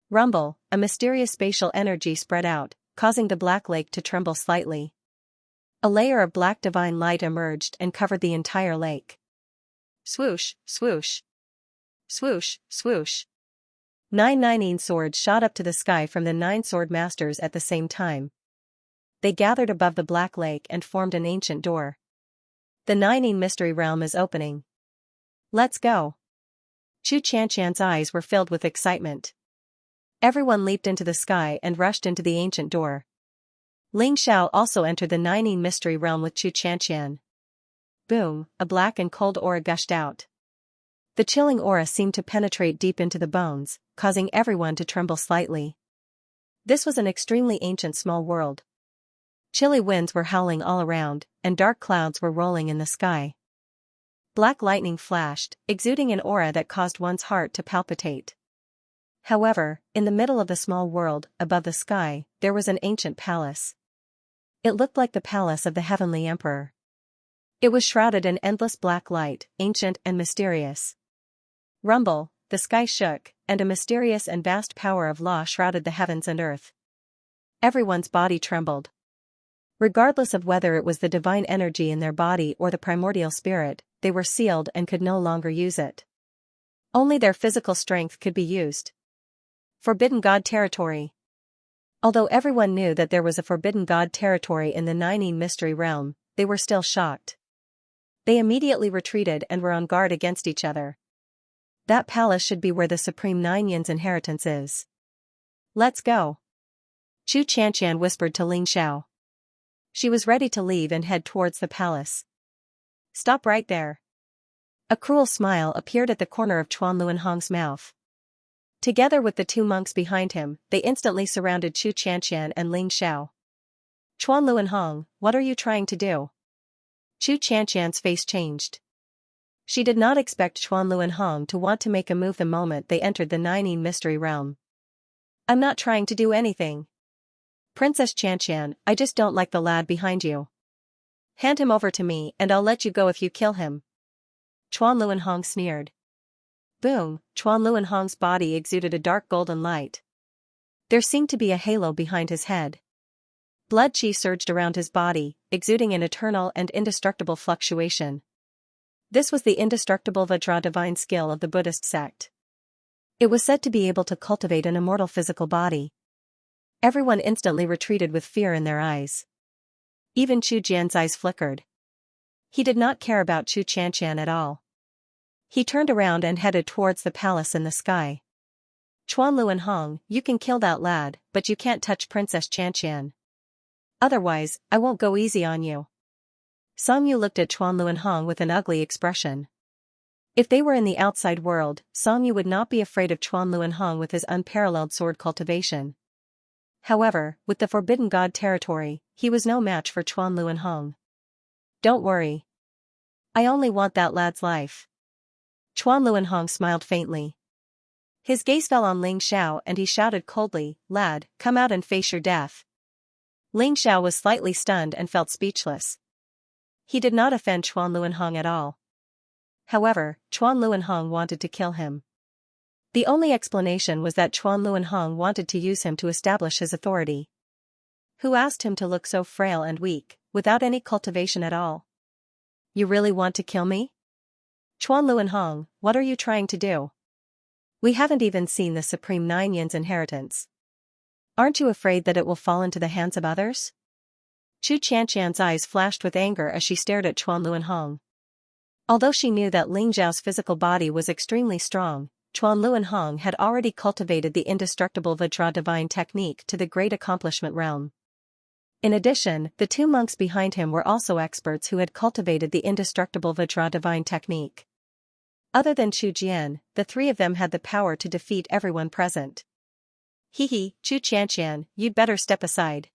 Rumble, a mysterious spatial energy spread out, causing the Black Lake to tremble slightly. A layer of black divine light emerged and covered the entire lake. Swoosh, swoosh. Swoosh, swoosh. 9 Nineteen swords shot up to the sky from the 9 sword masters at the same time. They gathered above the Black Lake and formed an ancient door. The Nineteen Mystery Realm is opening. Let's go. Xianxia's eyes were filled with excitement. Everyone leaped into the sky and rushed into the ancient door. Ling Xiao also entered the Nineteen Mystery Realm with Xianxia. Boom, a black and cold aura gushed out. The chilling aura seemed to penetrate deep into the bones, causing everyone to tremble slightly. This was an extremely ancient small world. Chilly winds were howling all around, and dark clouds were rolling in the sky. Black lightning flashed, exuding an aura that caused one's heart to palpitate. However, in the middle of the small world, above the sky, there was an ancient palace. It looked like the palace of the Heavenly Emperor. It was shrouded in endless black light, ancient and mysterious. Rumble, the sky shook, and a mysterious and vast power of law shrouded the heavens and earth. Everyone's body trembled. Regardless of whether it was the divine energy in their body or the primordial spirit, they were sealed and could no longer use it. Only their physical strength could be used. Forbidden God territory. Although everyone knew that there was a forbidden God territory in the Nineteen Mystery Realm, they were still shocked. They immediately retreated and were on guard against each other. That palace should be where the Supreme Nine Yin's inheritance is. Let's go. Xianxia whispered to Ling Xiao. She was ready to leave and head towards the palace. Stop right there. A cruel smile appeared at the corner of Chuan Luanhong's mouth. Together with the 2 monks behind him, they instantly surrounded Xianxia and Ling Xiao. Chuan Luanhong, what are you trying to do? Xianxia's face changed. She did not expect Chuan Luanhong to want to make a move the moment they entered the Nineteen Mystery Realm. I'm not trying to do anything. Princess Xianxia, I just don't like the lad behind you. Hand him over to me and I'll let you go if you kill him. Chuan Luanhong sneered. Boom, Chuan Luanhong's body exuded a dark golden light. There seemed to be a halo behind his head. Blood qi surged around his body, exuding an eternal and indestructible fluctuation. This was the indestructible Vajra divine skill of the Buddhist sect. It was said to be able to cultivate an immortal physical body. Everyone instantly retreated with fear in their eyes. Even Chu Jian's eyes flickered. He did not care about Xianxia at all. He turned around and headed towards the palace in the sky. Chuan Luanhong, you can kill that lad, but you can't touch Princess Xianxia. Otherwise, I won't go easy on you. Song Yu looked at Chuan Luanhong with an ugly expression. If they were in the outside world, Song Yu would not be afraid of Chuan Luanhong with his unparalleled sword cultivation. However, with the Forbidden God territory, he was no match for Chuan Luanhong. Don't worry. I only want that lad's life. Chuan Luanhong smiled faintly. His gaze fell on Ling Xiao and he shouted coldly, "Lad, come out and face your death." Ling Xiao was slightly stunned and felt speechless. He did not offend Chuan Luanhong at all. However, Chuan Luanhong wanted to kill him. The only explanation was that Chuan Luanhong wanted to use him to establish his authority. Who asked him to look so frail and weak, without any cultivation at all? You really want to kill me? Chuan Luanhong, what are you trying to do? We haven't even seen the Supreme Nine Yin's inheritance. Aren't you afraid that it will fall into the hands of others? Chu Qianqian's eyes flashed with anger as she stared at Chuan Luanhong. Although she knew that Ling Zhao's physical body was extremely strong, Chuan Luanhong had already cultivated the indestructible Vajra divine technique to the great accomplishment realm. In addition, the two monks behind him were also experts who had cultivated the indestructible Vajra divine technique. Other than Chu Jian, the three of them had the power to defeat everyone present. Hehe, Chu Qianqian, you'd better step aside.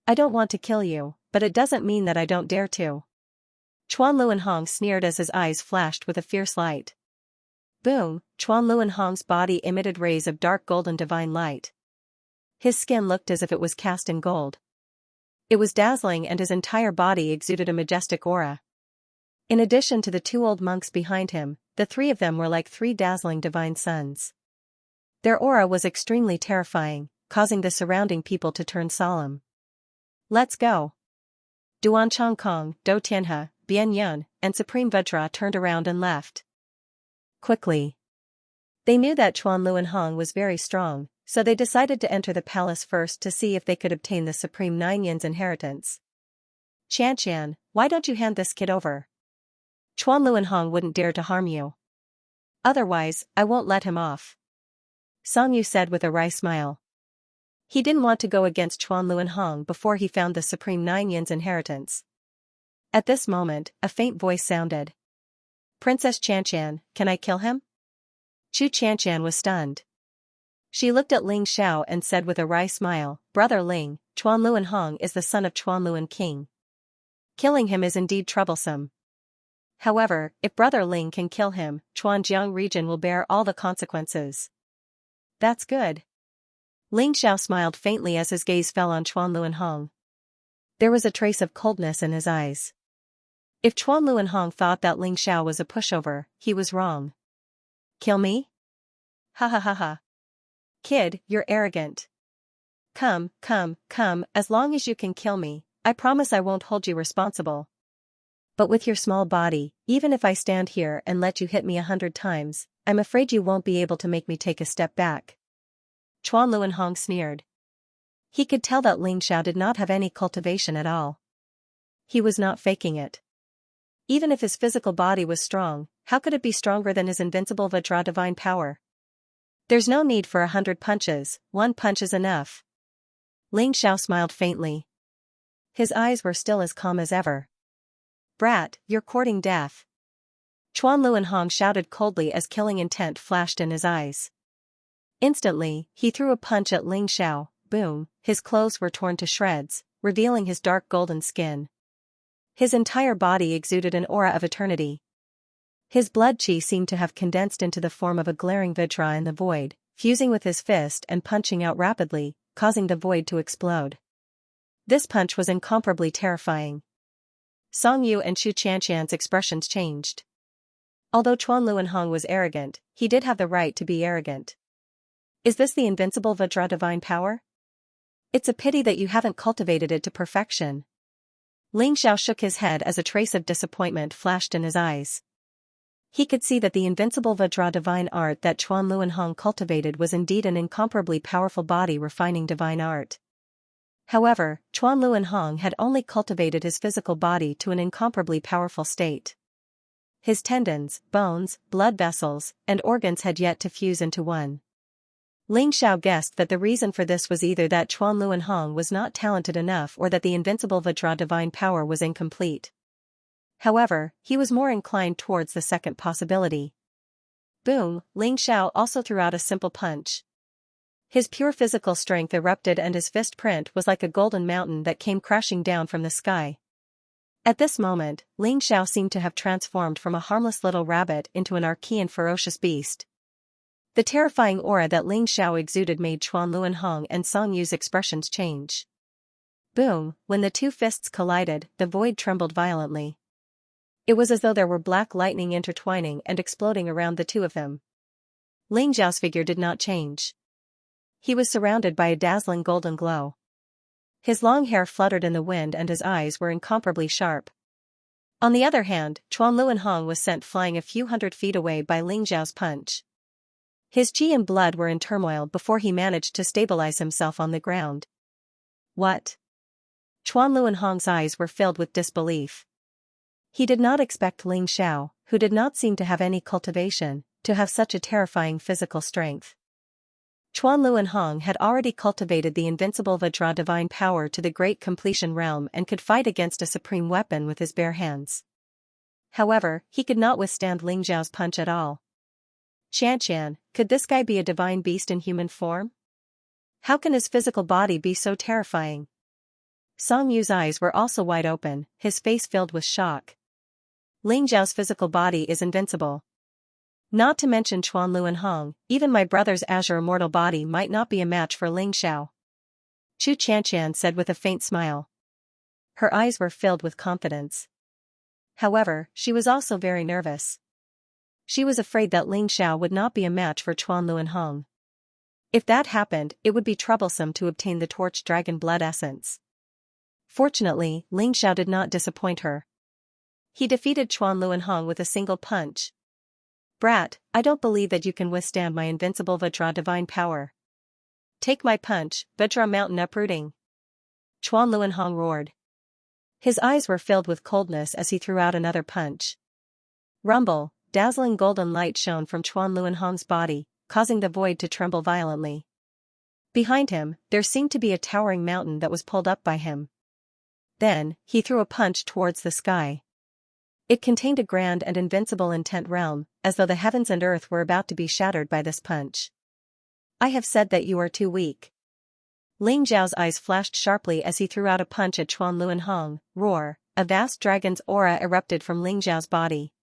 I don't want to kill you, but it doesn't mean that I don't dare to. Chuan Luanhong sneered as his eyes flashed with a fierce light. Boom, Chuan Luanhong's body emitted rays of dark golden divine light. His skin looked as if it was cast in gold. It was dazzling and his entire body exuded a majestic aura. In addition to the two old monks behind him, the three of them were like three dazzling divine suns. Their aura was extremely terrifying, causing the surrounding people to turn solemn. Let's go. Duan Chongkong, Do Tianhe, Bian Yun, and Supreme Vajra turned around and left. Quickly. They knew that Chuan Luanhong was very strong, so they decided to enter the palace first to see if they could obtain the Supreme Nine Yin's inheritance. Qianqian, why don't you hand this kid over? Chuan Luanhong wouldn't dare to harm you. Otherwise, I won't let him off. Song Yu said with a wry smile. He didn't want to go against Chuan Luanhong before he found the Supreme Nine Yin's inheritance. At this moment, a faint voice sounded. Princess Qianqian, can I kill him? Chu Qianqian was stunned. She looked at Ling Xiao and said with a wry smile, Brother Ling, Chuan Luanhong is the son of Chuan Luan King. Killing him is indeed troublesome. However, if Brother Ling can kill him, Chuanjiang region will bear all the consequences. That's good. Ling Xiao smiled faintly as his gaze fell on Chuan Luanhong. There was a trace of coldness in his eyes. If Chuan Luanhong thought that Ling Xiao was a pushover, he was wrong. Kill me? Ha ha ha ha. Kid, you're arrogant. Come, as long as you can kill me, I promise I won't hold you responsible. But with your small body, even if I stand here and let you hit me 100 times, I'm afraid you won't be able to make me take a step back. Chuan Luanhong sneered. He could tell that Ling Xiao did not have any cultivation at all. He was not faking it. Even if his physical body was strong, how could it be stronger than his invincible Vajra divine power? There's no need for 100 punches, one punch is enough. Ling Xiao smiled faintly. His eyes were still as calm as ever. Brat, you're courting death. Chuan Luanhong shouted coldly as killing intent flashed in his eyes. Instantly, he threw a punch at Ling Xiao. Boom, his clothes were torn to shreds, revealing his dark golden skin. His entire body exuded an aura of eternity. His blood chi seemed to have condensed into the form of a glaring Vajra in the void, fusing with his fist and punching out rapidly, causing the void to explode. This punch was incomparably terrifying. Song Yu and Chu Qianqian's expressions changed. Although Chuan Luanhong was arrogant, he did have the right to be arrogant. Is this the invincible Vajra divine power? It's a pity that you haven't cultivated it to perfection. Ling Xiao shook his head as a trace of disappointment flashed in his eyes. He could see that the invincible Vajra divine art that Chuan Luanhong cultivated was indeed an incomparably powerful body-refining divine art. However, Chuan Luanhong had only cultivated his physical body to an incomparably powerful state. His tendons, bones, blood vessels, and organs had yet to fuse into one. Ling Xiao guessed that the reason for this was either that Chuan Luanhong was not talented enough or that the invincible Vajra divine power was incomplete. However, he was more inclined towards the second possibility. Boom, Ling Xiao also threw out a simple punch. His pure physical strength erupted and his fist print was like a golden mountain that came crashing down from the sky. At this moment, Ling Xiao seemed to have transformed from a harmless little rabbit into an archaic ferocious beast. The terrifying aura that Ling Xiao exuded made Chuan Luanhong and Song Yu's expressions change. Boom, when the two fists collided, the void trembled violently. It was as though there were black lightning intertwining and exploding around the two of them. Ling Xiao's figure did not change. He was surrounded by a dazzling golden glow. His long hair fluttered in the wind and his eyes were incomparably sharp. On the other hand, Chuan Luanhong was sent flying a few hundred feet away by Ling Xiao's punch. His qi and blood were in turmoil before he managed to stabilize himself on the ground. What? Chuan Luanhong's eyes were filled with disbelief. He did not expect Ling Xiao, who did not seem to have any cultivation, to have such a terrifying physical strength. Chuan Luanhong had already cultivated the invincible Vajra divine power to the great completion realm and could fight against a supreme weapon with his bare hands. However, he could not withstand Ling Xiao's punch at all. Xianxia, could this guy be a divine beast in human form? How can his physical body be so terrifying? Song Yu's eyes were also wide open, his face filled with shock. Ling Xiao's physical body is invincible. Not to mention Chuan Luanhong, even my brother's azure immortal body might not be a match for Ling Xiao. Chu Xianxia said with a faint smile. Her eyes were filled with confidence. However, she was also very nervous. She was afraid that Ling Xiao would not be a match for Chuan Luanhong. If that happened, it would be troublesome to obtain the torch dragon blood essence. Fortunately, Ling Xiao did not disappoint her. He defeated Chuan Luanhong with a single punch. Brat, I don't believe that you can withstand my invincible Vajra divine power. Take my punch, Vajra mountain uprooting. Chuan Luanhong roared. His eyes were filled with coldness as he threw out another punch. Rumble, dazzling golden light shone from Chuan Luanhong's body, causing the void to tremble violently. Behind him, there seemed to be a towering mountain that was pulled up by him. Then, he threw a punch towards the sky. It contained a grand and invincible intent realm, as though the heavens and earth were about to be shattered by this punch. I have said that you are too weak. Ling Xiao's eyes flashed sharply as he threw out a punch at Chuan Luanhong. Roar, a vast dragon's aura erupted from Ling Xiao's body.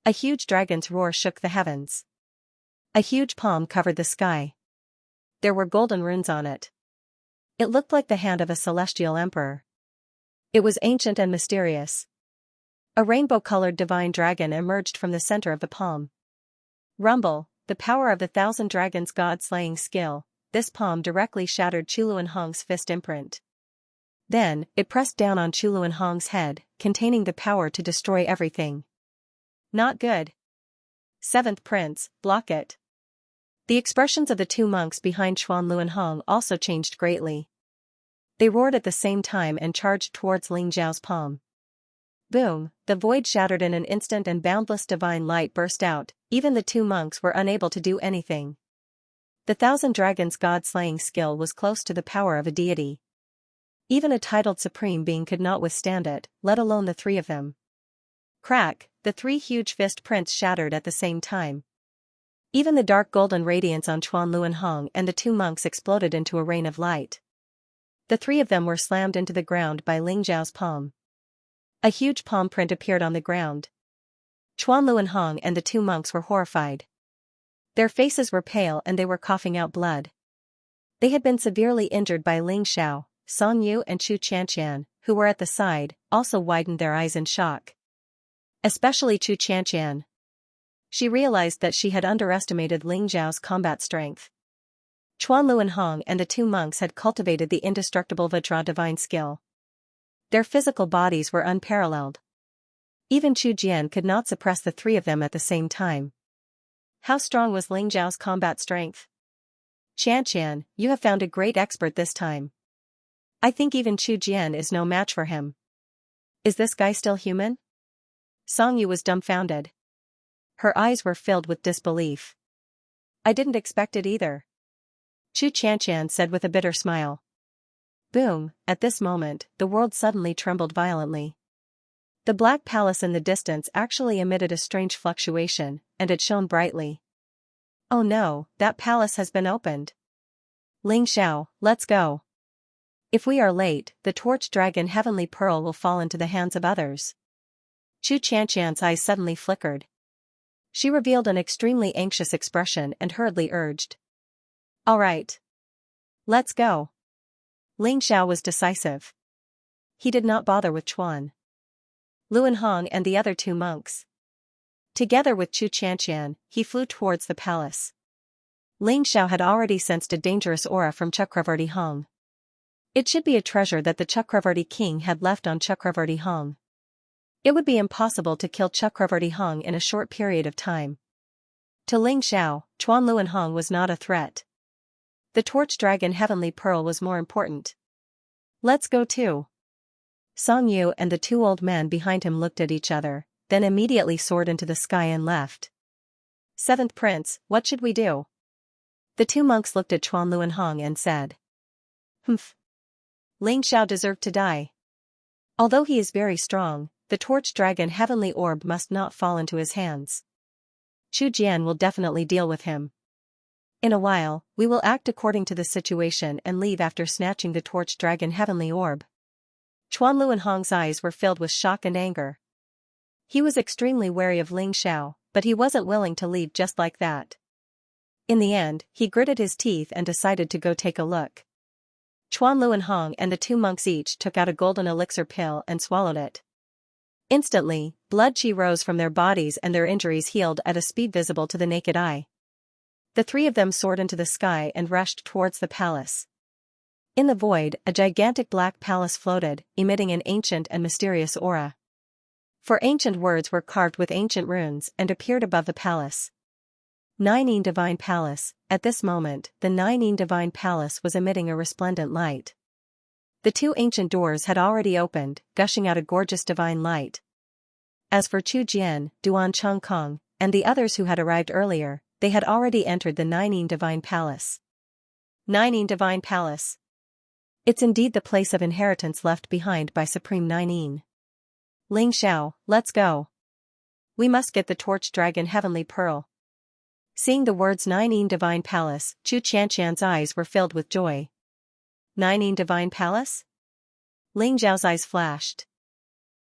A huge dragon's roar shook the heavens. A huge palm covered the sky. There were golden runes on it. It looked like the hand of a celestial emperor. It was ancient and mysterious. A rainbow-colored divine dragon emerged from the center of the palm. Rumble, the power of the thousand dragons' god-slaying skill, this palm directly shattered Chu Luanhong's fist imprint. Then, it pressed down on Chu Luanhong's head, containing the power to destroy everything. Not good. Seventh Prince, block it. The expressions of the two monks behind Chuan Luanhong also changed greatly. They roared at the same time and charged towards Ling Xiao's palm. Boom, the void shattered in an instant and boundless divine light burst out. Even the two monks were unable to do anything. The thousand dragons' god-slaying skill was close to the power of a deity. Even a titled supreme being could not withstand it, let alone the three of them. Crack, the three huge fist prints shattered at the same time. Even the dark golden radiance on Chuan Luanhong and the two monks exploded into a rain of light. The three of them were slammed into the ground by Ling Xiao's palm. A huge palm print appeared on the ground. Chuan Luanhong and the two monks were horrified. Their faces were pale and they were coughing out blood. They had been severely injured by Ling Xiao. Song Yu and Chu Xianxia, who were at the side, also widened their eyes in shock. Especially Chu Xianxia. She realized that she had underestimated Ling Xiao's combat strength. Chuan Luanhong and the two monks had cultivated the indestructible Vajra divine skill. Their physical bodies were unparalleled. Even Chu Jian could not suppress the three of them at the same time. How strong was Ling Xiao's combat strength? Xianxia, you have found a great expert this time. I think even Chu Jian is no match for him. Is this guy still human? Song Yu was dumbfounded. Her eyes were filled with disbelief. I didn't expect it either. Chu Xianxia said with a bitter smile. Boom, at this moment, the world suddenly trembled violently. The black palace in the distance actually emitted a strange fluctuation, and it shone brightly. Oh no, that palace has been opened. Ling Xiao, let's go. If we are late, the torch dragon Heavenly Pearl will fall into the hands of others. Xianxia's eyes suddenly flickered. She revealed an extremely anxious expression and hurriedly urged. All right. Let's go. Ling Xiao was decisive. He did not bother with Chuan Luanhong and the other two monks. Together with Xianxia, he flew towards the palace. Ling Xiao had already sensed a dangerous aura from Chakravarti Hong. It should be a treasure that the Chakravarti king had left on Chakravarti Hong. It would be impossible to kill Chakravarti Hong in a short period of time. To Ling Xiao, Chuan Luanhong was not a threat. The torch dragon Heavenly Pearl was more important. Let's go too. Song Yu and the two old men behind him looked at each other, then immediately soared into the sky and left. Seventh Prince, what should we do? The two monks looked at Chuan Luanhong and said. Humph. Ling Xiao deserved to die. Although he is very strong, the torch dragon Heavenly Orb must not fall into his hands. Chu Jian will definitely deal with him. In a while, we will act according to the situation and leave after snatching the torch dragon Heavenly Orb. Chuan Luanhong's eyes were filled with shock and anger. He was extremely wary of Ling Xiao, but he wasn't willing to leave just like that. In the end, he gritted his teeth and decided to go take a look. Chuan Luanhong and the two monks each took out a golden elixir pill and swallowed it. Instantly, blood chi rose from their bodies and their injuries healed at a speed visible to the naked eye. The three of them soared into the sky and rushed towards the palace. In the void, a gigantic black palace floated, emitting an ancient and mysterious aura. For ancient words were carved with ancient runes and appeared above the palace. Nineteen Divine Palace. At this moment, the Nineteen Divine Palace was emitting a resplendent light. The two ancient doors had already opened, gushing out a gorgeous divine light. As for Chu Jian, Duan Chongkong, and the others who had arrived earlier, they had already entered the Nineteen Divine Palace. Nineteen Divine Palace. It's indeed the place of inheritance left behind by Supreme Nineteen. Ling Xiao, let's go. We must get the torch dragon Heavenly Pearl. Seeing the words Nineteen Divine Palace, Xianxia's eyes were filled with joy. Nineteen Divine Palace? Ling Xiao's eyes flashed.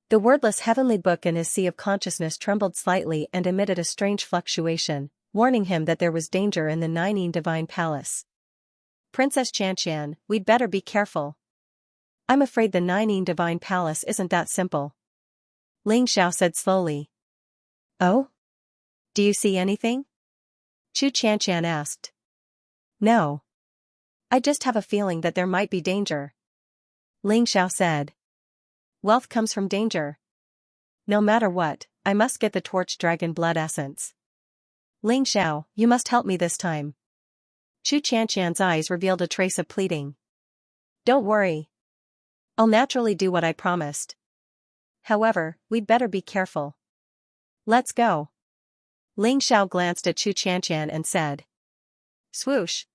The wordless heavenly book in his sea of consciousness trembled slightly and emitted a strange fluctuation, warning him that there was danger in the Nineteen Divine Palace. Princess Xianxia, we'd better be careful. I'm afraid the Nineteen Divine Palace isn't that simple. Ling Xiao said slowly. Oh? Do you see anything? Xianxia asked. No. I just have a feeling that there might be danger. Ling Xiao said. Wealth comes from danger. No matter what, I must get the torch dragon blood essence. Ling Xiao, you must help me this time. Xianxia's eyes revealed a trace of pleading. Don't worry. I'll naturally do what I promised. However, we'd better be careful. Let's go. Ling Xiao glanced at Xianxia and said. Swoosh.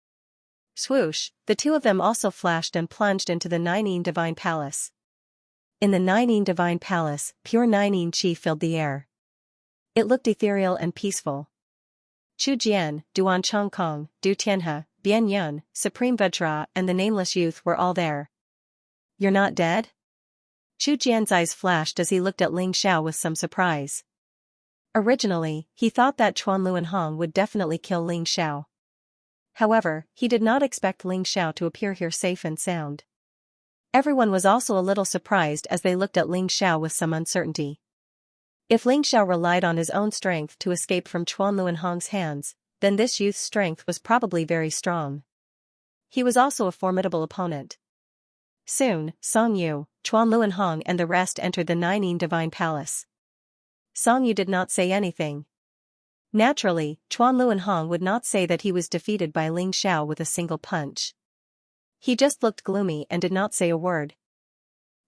Swoosh, the two of them also flashed and plunged into the Nineteen Divine Palace. In the Nineteen Divine Palace, pure Nineteen Qi filled the air. It looked ethereal and peaceful. Chu Jian, Duan Chongkong, Du Tianhe, Bian Yun, Supreme Vajra and the nameless youth were all there. You're not dead? Chu Jian's eyes flashed as he looked at Ling Xiao with some surprise. Originally, he thought that Chuan Luanhong would definitely kill Ling Xiao. However, he did not expect Ling Xiao to appear here safe and sound. Everyone was also a little surprised as they looked at Ling Xiao with some uncertainty. If Ling Xiao relied on his own strength to escape from Chuan Luanhong's hands, then this youth's strength was probably very strong. He was also a formidable opponent. Soon, Song Yu, Chuan Luanhong and the rest entered the Nineteen Divine Palace. Song Yu did not say anything. Naturally, Chuan Luanhong would not say that he was defeated by Ling Xiao with a single punch. He just looked gloomy and did not say a word.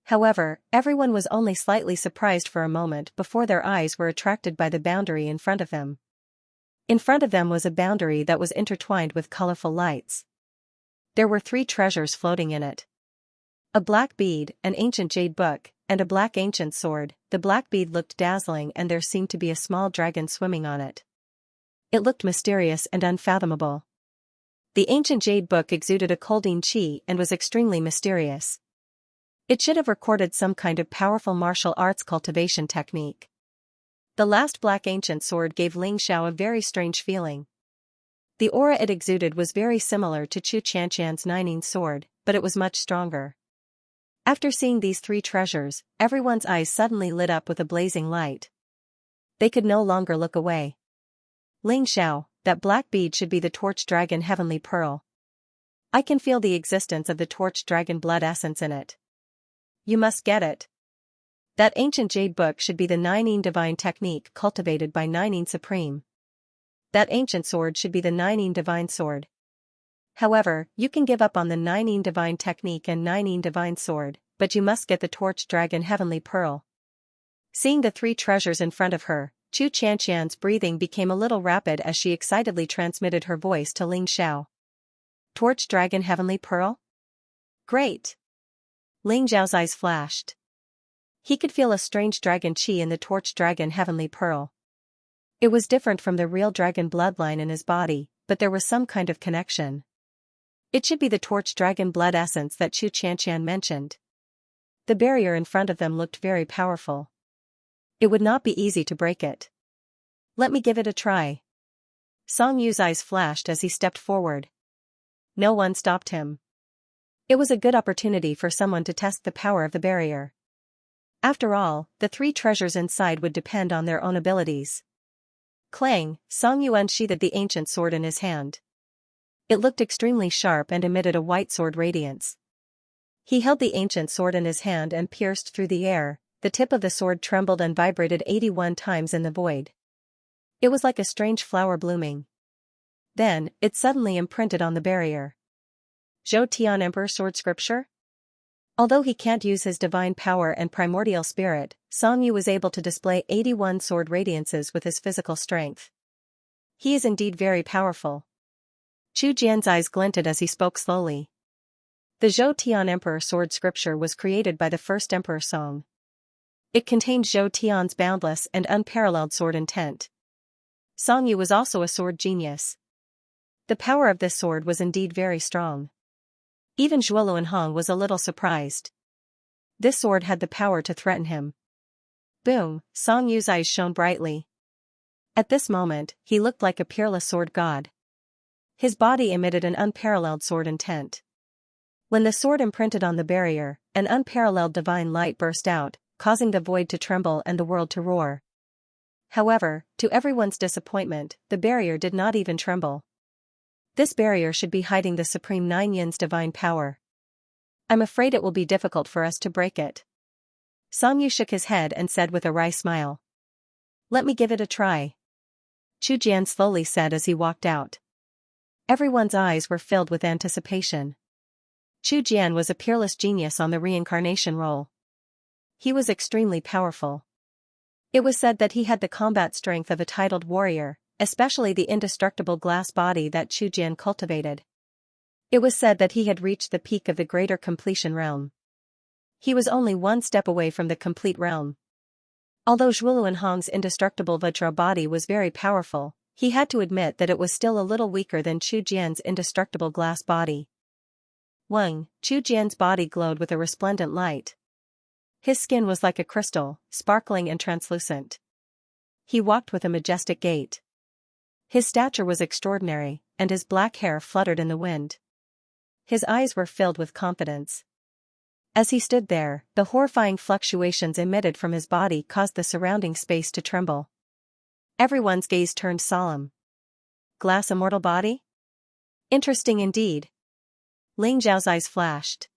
However, everyone was only slightly surprised for a moment before their eyes were attracted by the boundary in front of them. In front of them was a boundary that was intertwined with colorful lights. There were 3 treasures floating in it. A black bead, an ancient jade book, and a black ancient sword. The black bead looked dazzling and there seemed to be a small dragon swimming on it. It looked mysterious and unfathomable. The ancient jade book exuded a colding qi and was extremely mysterious. It should have recorded some kind of powerful martial arts cultivation technique. The last black ancient sword gave Ling Xiao a very strange feeling. The aura it exuded was very similar to Chu Qianqian's Nining sword, but it was much stronger. After seeing these three treasures, everyone's eyes suddenly lit up with a blazing light. They could no longer look away. Ling Xiao, that black bead should be the torch dragon heavenly pearl. I can feel the existence of the torch dragon blood essence in it. You must get it. That ancient jade book should be the Nining divine technique cultivated by Nining Supreme. That ancient sword should be the Nining divine sword. However, you can give up on the Nining divine technique and Nining divine sword, but you must get the torch dragon heavenly pearl. Seeing the three treasures in front of her, Chu Qianqian's breathing became a little rapid as she excitedly transmitted her voice to Ling Xiao. Torch dragon heavenly pearl? Great! Ling Xiao's eyes flashed. He could feel a strange dragon qi in the torch dragon heavenly pearl. It was different from the real dragon bloodline in his body, but there was some kind of connection. It should be the torch dragon blood essence that Chu Qianqian mentioned. The barrier in front of them looked very powerful. It would not be easy to break it. Let me give it a try. Song Yu's eyes flashed as he stepped forward. No one stopped him. It was a good opportunity for someone to test the power of the barrier. After all, the three treasures inside would depend on their own abilities. Clang, Song Yu unsheathed the ancient sword in his hand. It looked extremely sharp and emitted a white sword radiance. He held the ancient sword in his hand and pierced through the air. The tip of the sword trembled and vibrated 81 times in the void. It was like a strange flower blooming. Then, it suddenly imprinted on the barrier. Zhou Tian Emperor Sword Scripture? Although he can't use his divine power and primordial spirit, Song Yu was able to display 81 sword radiances with his physical strength. He is indeed very powerful. Chu Jian's eyes glinted as he spoke slowly. The Zhou Tian Emperor Sword Scripture was created by the first Emperor Song. It contained Zhou Tian's boundless and unparalleled sword intent. Song Yu was also a sword genius. The power of this sword was indeed very strong. Even Zhuoluan Hong was a little surprised. This sword had the power to threaten him. Boom, Song Yu's eyes shone brightly. At this moment, he looked like a peerless sword god. His body emitted an unparalleled sword intent. When the sword imprinted on the barrier, an unparalleled divine light burst out, causing the void to tremble and the world to roar. However, to everyone's disappointment, the barrier did not even tremble. This barrier should be hiding the Supreme Nine Yin's divine power. I'm afraid it will be difficult for us to break it. Song Yu shook his head and said with a wry smile. Let me give it a try. Chu Jian slowly said as he walked out. Everyone's eyes were filled with anticipation. Chu Jian was a peerless genius on the reincarnation role. He was extremely powerful. It was said that he had the combat strength of a titled warrior, especially the indestructible glass body that Chu Jian cultivated. It was said that he had reached the peak of the greater completion realm. He was only one step away from the complete realm. Although Zhuoluan Hong's indestructible Vajra body was very powerful, he had to admit that it was still a little weaker than Chu Jian's indestructible glass body. Chu Jian's body glowed with a resplendent light. His skin was like a crystal, sparkling and translucent. He walked with a majestic gait. His stature was extraordinary, and his black hair fluttered in the wind. His eyes were filled with confidence. As he stood there, the horrifying fluctuations emitted from his body caused the surrounding space to tremble. Everyone's gaze turned solemn. Glass immortal body? Interesting indeed. Ling Zhao's eyes flashed.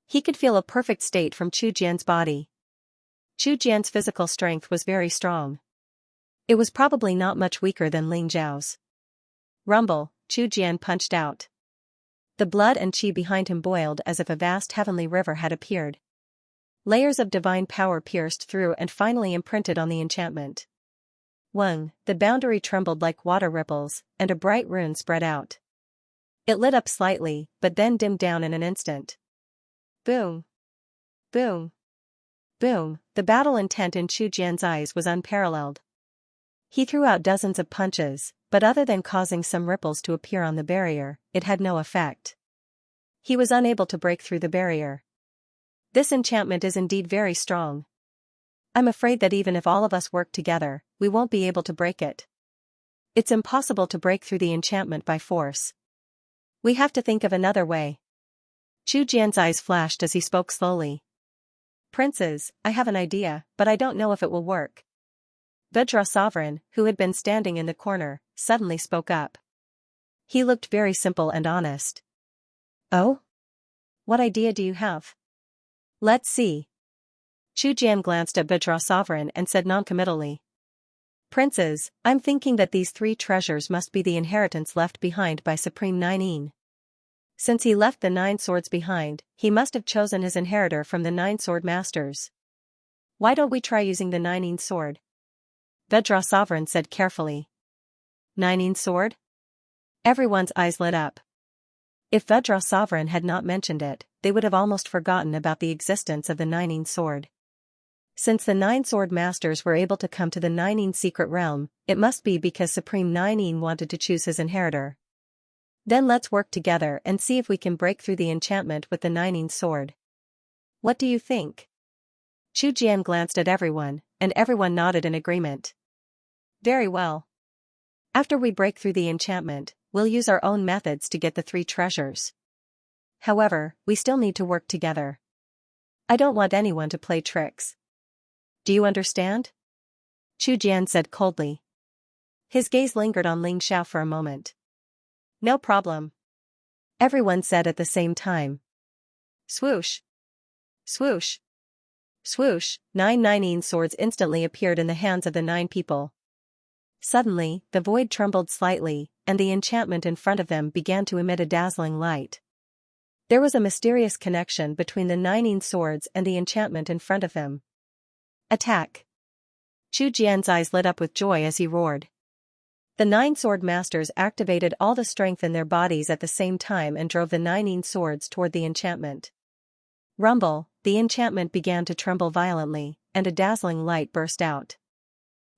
He could feel a perfect state from Chu Jian's body. Chu Jian's physical strength was very strong. It was probably not much weaker than Ling Zhao's. Rumble, Chu Jian punched out. The blood and qi behind him boiled as if a vast heavenly river had appeared. Layers of divine power pierced through and finally imprinted on the enchantment. The boundary trembled like water ripples, and a bright rune spread out. It lit up slightly, but then dimmed down in an instant. Boom! Boom! Boom! The battle intent in Chu Jian's eyes was unparalleled. He threw out dozens of punches, But other than causing some ripples to appear on the barrier, it had no effect. He was unable to break through the barrier. This enchantment is indeed very strong. I'm afraid that even if all of us work together, we won't be able to break it. It's impossible to break through the enchantment by force. We have to think of another way. Chu Jian's eyes flashed as he spoke slowly. Princes, I have an idea, but I don't know if it will work. Vajra Sovereign, who had been standing in the corner, suddenly spoke up. He looked very simple and honest. Oh? What idea do you have? Let's see. Chu Jian glanced at Vajra Sovereign and said noncommittally. Princes, I'm thinking that these 3 treasures must be the inheritance left behind by Supreme Nine. Since he left the 9 swords behind, he must have chosen his inheritor from the 9 sword masters. Why don't we try using the 9 sword? Vajra Sovereign said carefully. 9 sword? Everyone's eyes lit up. If Vajra Sovereign had not mentioned it, they would have almost forgotten about the existence of the 9 sword. Since the 9 sword masters were able to come to the 9 secret realm, it must be because Supreme Nine wanted to choose his inheritor. Then let's work together and see if we can break through the enchantment with the 9 sword. What do you think? Chu Jian glanced at everyone, and everyone nodded in agreement. Very well. After we break through the enchantment, we'll use our own methods to get the 3 treasures. However, we still need to work together. I don't want anyone to play tricks. Do you understand? Chu Jian said coldly. His gaze lingered on Ling Xiao for a moment. No problem. Everyone said at the same time. Swoosh. Swoosh. Swoosh, 9 swords instantly appeared in the hands of the 9 people. Suddenly, the void trembled slightly, and the enchantment in front of them began to emit a dazzling light. There was a mysterious connection between the 9 swords and the enchantment in front of them. Attack! Chu Jian's eyes lit up with joy as he roared. The 9 sword masters activated all the strength in their bodies at the same time and drove the 9 swords toward the enchantment. Rumble, the enchantment began to tremble violently, and a dazzling light burst out.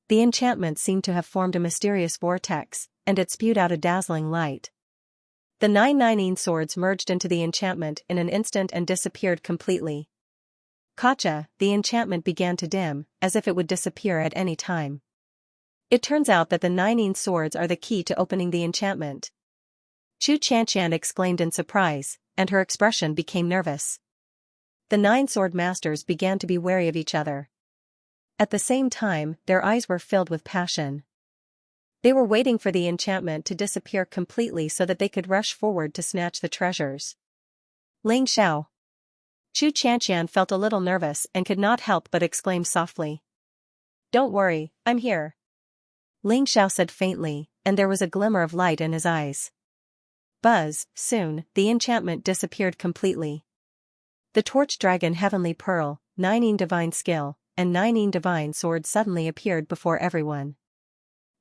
The enchantment seemed to have formed a mysterious vortex, and it spewed out a dazzling light. The 9 swords merged into the enchantment in an instant and disappeared completely. Kacha, the enchantment began to dim, as if it would disappear at any time. It turns out that the 9 swords are the key to opening the enchantment. Chu Xianxia exclaimed in surprise, and her expression became nervous. The 9 sword masters began to be wary of each other. At the same time, their eyes were filled with passion. They were waiting for the enchantment to disappear completely so that they could rush forward to snatch the treasures. Ling Xiao. Chu Xianxia felt a little nervous and could not help but exclaim softly. Don't worry, I'm here. Ling Xiao said faintly, and there was a glimmer of light in his eyes. Buzz, soon, the enchantment disappeared completely. The torch dragon Heavenly Pearl, 9 divine skill, and 9 divine sword suddenly appeared before everyone.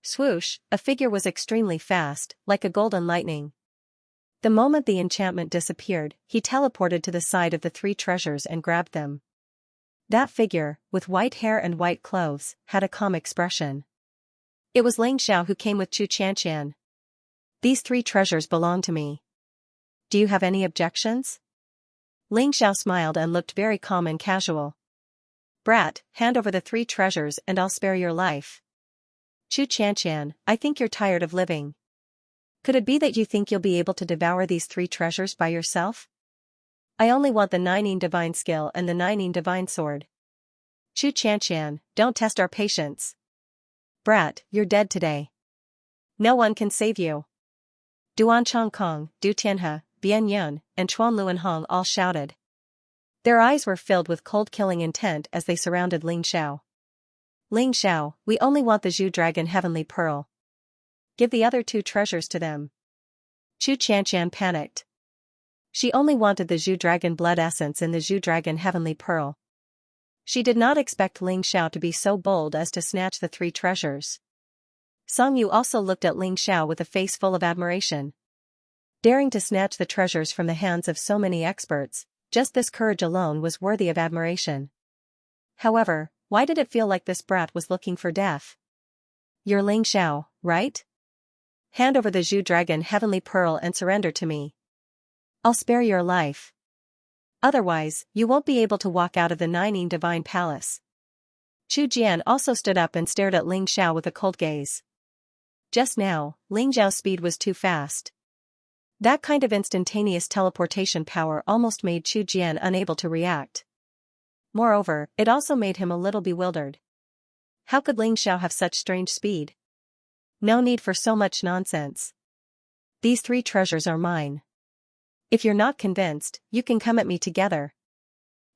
Swoosh, a figure was extremely fast, like a golden lightning. The moment the enchantment disappeared, he teleported to the side of the 3 treasures and grabbed them. That figure, with white hair and white clothes, had a calm expression. It was Ling Xiao who came with Chu Xianxia. These 3 treasures belong to me. Do you have any objections? Ling Xiao smiled and looked very calm and casual. Brat, hand over the 3 treasures and I'll spare your life. Chu Xianxia, I think you're tired of living. Could it be that you think you'll be able to devour these 3 treasures by yourself? I only want the 9 divine skill and the 9 divine sword. Chu Xianxia, don't test our patience. Brat, you're dead today. No one can save you. Duan Chongkong, Du Tianhe, Bian Yun, and Chuan Luanhong all shouted. Their eyes were filled with cold killing intent as they surrounded Ling Xiao. Ling Xiao, we only want the Zhu Dragon Heavenly Pearl. Give the other 2 treasures to them. Chu Xianxia panicked. She only wanted the Zhu Dragon Blood Essence in the Zhu Dragon Heavenly Pearl. She did not expect Ling Xiao to be so bold as to snatch the 3 treasures. Song Yu also looked at Ling Xiao with a face full of admiration. Daring to snatch the treasures from the hands of so many experts, just this courage alone was worthy of admiration. However, why did it feel like this brat was looking for death? You're Ling Xiao, right? Hand over the Zhu Dragon Heavenly Pearl and surrender to me. I'll spare your life. Otherwise, you won't be able to walk out of the Nining Divine Palace. Chu Jian also stood up and stared at Ling Xiao with a cold gaze. Just now, Ling Xiao's speed was too fast. That kind of instantaneous teleportation power almost made Chu Jian unable to react. Moreover, it also made him a little bewildered. How could Ling Xiao have such strange speed? No need for so much nonsense. These 3 treasures are mine. If you're not convinced, you can come at me together.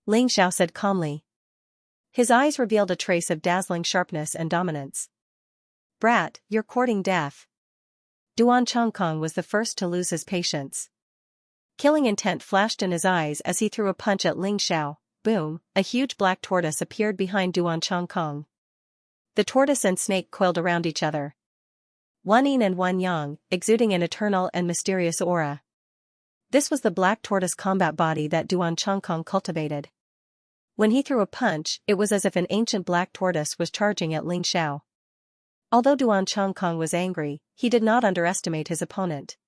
Ling Xiao said calmly. His eyes revealed a trace of dazzling sharpness and dominance. Brat, you're courting death. Duan Chongkong was the first to lose his patience. Killing intent flashed in his eyes as he threw a punch at Ling Xiao. Boom, a huge black tortoise appeared behind Duan Chongkong. The tortoise and snake coiled around each other. One yin and one yang, exuding an eternal and mysterious aura. This was the black tortoise combat body that Duan Chongkong cultivated. When he threw a punch, it was as if an ancient black tortoise was charging at Ling Xiao. Although Duan Chongkong was angry, he did not underestimate his opponent.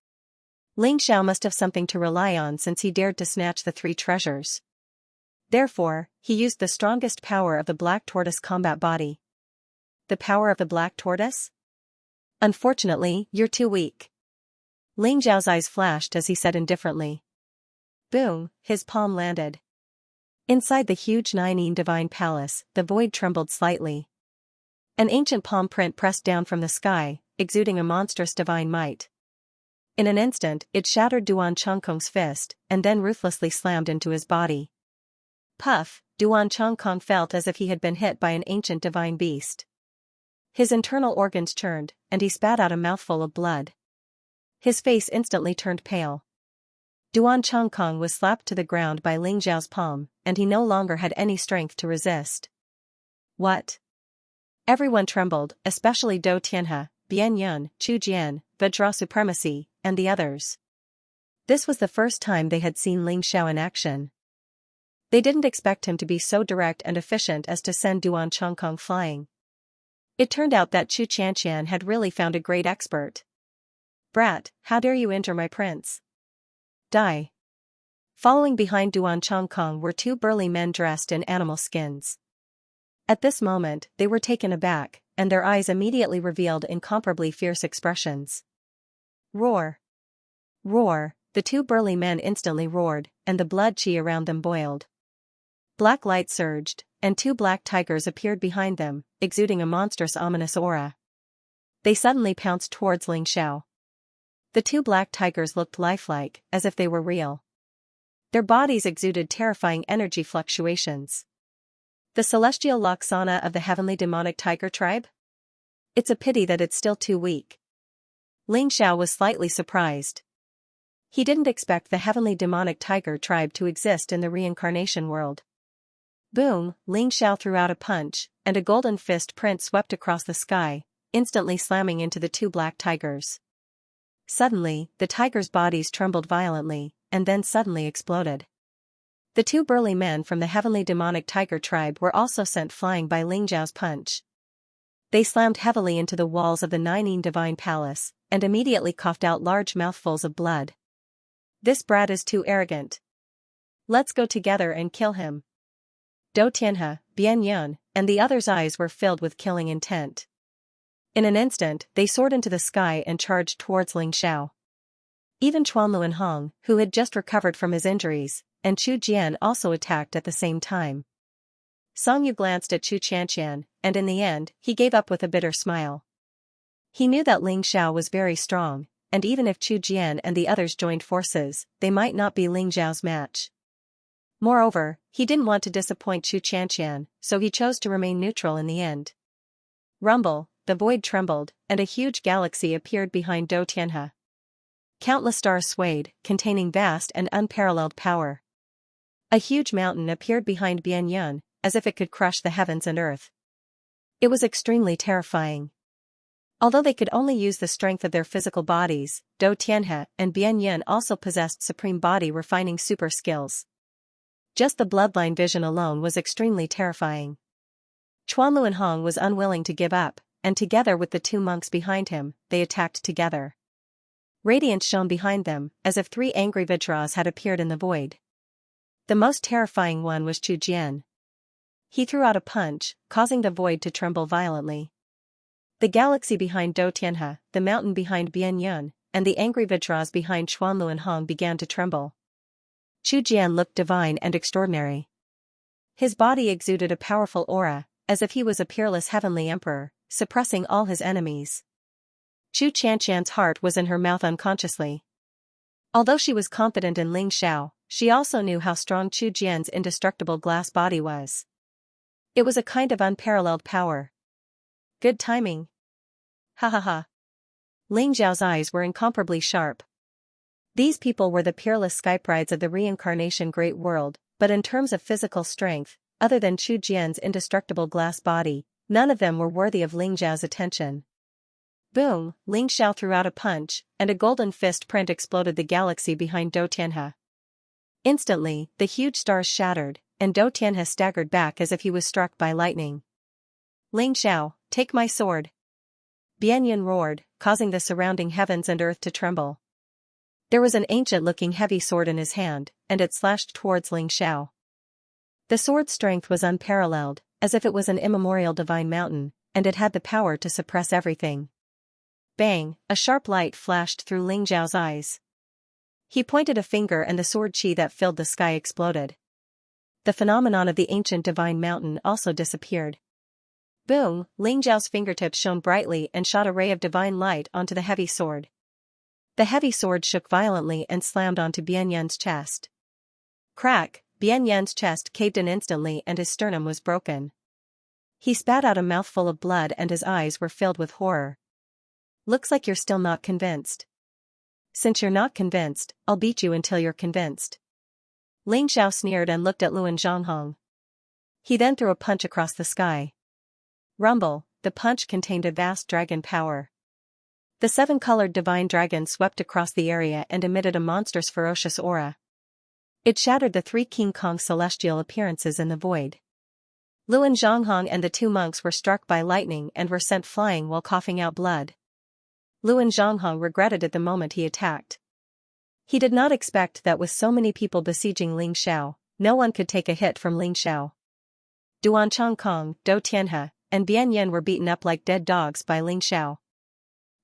Ling Xiao must have something to rely on since he dared to snatch the 3 treasures. Therefore, he used the strongest power of the black tortoise combat body. The power of the black tortoise? Unfortunately, you're too weak. Ling Xiao's eyes flashed as he said indifferently. Boom, his palm landed. Inside the huge Nining Divine Palace, the void trembled slightly. An ancient palm print pressed down from the sky, exuding a monstrous divine might. In an instant, it shattered Duan Chongkong's fist, and then ruthlessly slammed into his body. Puff, Duan Chongkong felt as if he had been hit by an ancient divine beast. His internal organs churned, and he spat out a mouthful of blood. His face instantly turned pale. Duan Chongkong was slapped to the ground by Ling Xiao's palm, and he no longer had any strength to resist. What? Everyone trembled, especially Dou Tianhe, Bian Yun, Chu Jian, Vajra Supremacy, and the others. This was the first time they had seen Ling Xiao in action. They didn't expect him to be so direct and efficient as to send Duan Chongkong flying. It turned out that Chu Xianxia had really found a great expert. Brat, how dare you injure my prince? Die. Following behind Duan Chongkong were 2 burly men dressed in animal skins. At this moment, they were taken aback, and their eyes immediately revealed incomparably fierce expressions. Roar! Roar! The 2 burly men instantly roared, and the blood qi around them boiled. Black light surged, and 2 black tigers appeared behind them, exuding a monstrous ominous aura. They suddenly pounced towards Ling Xiao. The 2 black tigers looked lifelike, as if they were real. Their bodies exuded terrifying energy fluctuations. The celestial Loxana of the heavenly demonic tiger tribe? It's a pity that it's still too weak. Ling Xiao was slightly surprised. He didn't expect the heavenly demonic tiger tribe to exist in the reincarnation world. Boom, Ling Xiao threw out a punch, and a golden fist print swept across the sky, instantly slamming into the 2 black tigers. Suddenly, the tigers' bodies trembled violently, and then suddenly exploded. The 2 burly men from the heavenly demonic tiger tribe were also sent flying by Ling Xiao's punch. They slammed heavily into the walls of the Nining Divine Palace, and immediately coughed out large mouthfuls of blood. This brat is too arrogant. Let's go together and kill him. Dou Tianhe, Bian Yun, and the others' eyes were filled with killing intent. In an instant, they soared into the sky and charged towards Ling Xiao. Even Chuanlu Hong, who had just recovered from his injuries, and Chu Jian also attacked at the same time. Song Yu glanced at Chu Qianqian, and in the end, he gave up with a bitter smile. He knew that Ling Xiao was very strong, and even if Chu Jian and the others joined forces, they might not be Ling Xiao's match. Moreover, he didn't want to disappoint Chu Qianqian, so he chose to remain neutral in the end. Rumble, the void trembled, and a huge galaxy appeared behind Dou Tianhe. Countless stars swayed, containing vast and unparalleled power. A huge mountain appeared behind Bian Yun, as if it could crush the heavens and earth. It was extremely terrifying. Although they could only use the strength of their physical bodies, Dou Tianhe and Bian Yun also possessed supreme body refining super skills. Just the bloodline vision alone was extremely terrifying. Chuanlu Hong was unwilling to give up, and together with the 2 monks behind him, they attacked together. Radiance shone behind them, as if 3 angry Vitras had appeared in the void. The most terrifying one was Chu Jian. He threw out a punch, causing the void to tremble violently. The galaxy behind Do Tianhe, the mountain behind Bian Yun, and the angry Vitras behind Xuanlu and Hong began to tremble. Chu Jian looked divine and extraordinary. His body exuded a powerful aura, as if he was a peerless heavenly emperor, suppressing all his enemies. Chu Xianxian's heart was in her mouth unconsciously. Although she was confident in Ling Xiao, she also knew how strong Chu Jian's indestructible glass body was. It was a kind of unparalleled power. Good timing. Ha ha ha. Ling Xiao's eyes were incomparably sharp. These people were the peerless skyprides of the reincarnation great world, but in terms of physical strength, other than Chu Jian's indestructible glass body, none of them were worthy of Ling Xiao's attention. Boom, Ling Xiao threw out a punch, and a golden fist print exploded the galaxy behind Do Tianhe. Instantly, the huge stars shattered, and Do Tianhe staggered back as if he was struck by lightning. Ling Xiao, take my sword. Bian Yun roared, causing the surrounding heavens and earth to tremble. There was an ancient-looking heavy sword in his hand, and it slashed towards Ling Xiao. The sword's strength was unparalleled, as if it was an immemorial divine mountain, and it had the power to suppress everything. Bang, a sharp light flashed through Ling Xiao's eyes. He pointed a finger and the sword chi that filled the sky exploded. The phenomenon of the ancient divine mountain also disappeared. Boom, Ling Xiao's fingertips shone brightly and shot a ray of divine light onto the heavy sword. The heavy sword shook violently and slammed onto Bian Yun's chest. Crack, Bian Yun's chest caved in instantly and his sternum was broken. He spat out a mouthful of blood and his eyes were filled with horror. Looks like you're still not convinced. Since you're not convinced, I'll beat you until you're convinced. Ling Xiao sneered and looked at Luan Zhanghong. He then threw a punch across the sky. Rumble, the punch contained a vast dragon power. The 7-colored divine dragon swept across the area and emitted a monstrous ferocious aura. It shattered the 3 King Kong celestial appearances in the void. Luan Zhanghong and the 2 monks were struck by lightning and were sent flying while coughing out blood. Luan Zhanghong regretted it the moment he attacked. He did not expect that with so many people besieging Ling Xiao, no one could take a hit from Ling Xiao. Duan Chongkong, Do Tianhe, and Bian Yun were beaten up like dead dogs by Ling Xiao.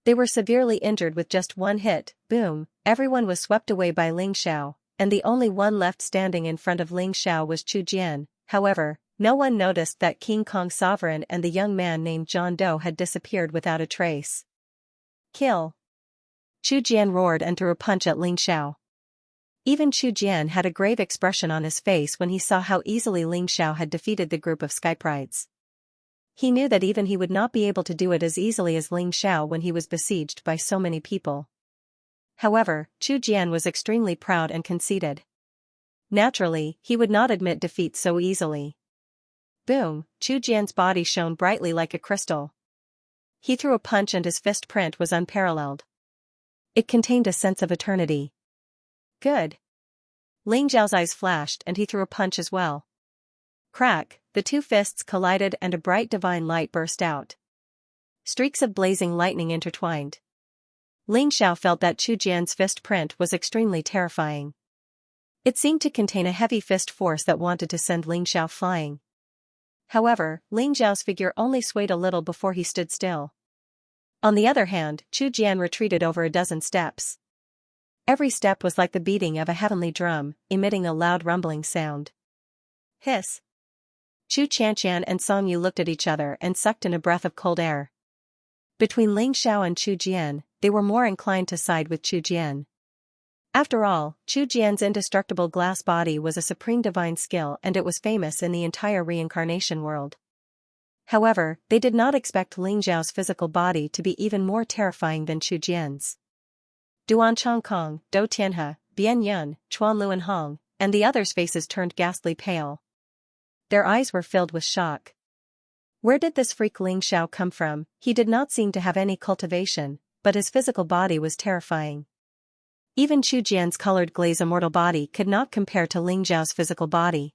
They were severely injured with just one hit. Boom, everyone was swept away by Ling Xiao, and the only one left standing in front of Ling Xiao was Chu Jian. However, no one noticed that King Kong Sovereign and the young man named John Doe had disappeared without a trace. Kill! Chu Jian roared and threw a punch at Ling Xiao. Even Chu Jian had a grave expression on his face when he saw how easily Ling Xiao had defeated the group of skyprides. He knew that even he would not be able to do it as easily as Ling Xiao when he was besieged by so many people. However, Chu Jian was extremely proud and conceited. Naturally, he would not admit defeat so easily. Boom, Chu Jian's body shone brightly like a crystal. He threw a punch and his fist print was unparalleled. It contained a sense of eternity. Good. Ling Xiao's eyes flashed and he threw a punch as well. Crack, the 2 fists collided and a bright divine light burst out. Streaks of blazing lightning intertwined. Ling Xiao felt that Chu Jian's fist print was extremely terrifying. It seemed to contain a heavy fist force that wanted to send Ling Xiao flying. However, Ling Xiao's figure only swayed a little before he stood still. On the other hand, Chu Jian retreated over a dozen steps. Every step was like the beating of a heavenly drum, emitting a loud rumbling sound. Hiss! Chu Xianxian and Song Yu looked at each other and sucked in a breath of cold air. Between Ling Xiao and Chu Jian, they were more inclined to side with Chu Jian. After all, Chu Jian's indestructible glass body was a supreme divine skill and it was famous in the entire reincarnation world. However, they did not expect Ling Xiao's physical body to be even more terrifying than Chu Jian's. Duan Chongkong, Do Tianhe, Bian Yun, Chuanlu and Hong, and the others' faces turned ghastly pale. Their eyes were filled with shock. Where did this freak Ling Xiao come from? He did not seem to have any cultivation, but his physical body was terrifying. Even Chu Jian's colored glaze immortal body could not compare to Ling Xiao's physical body.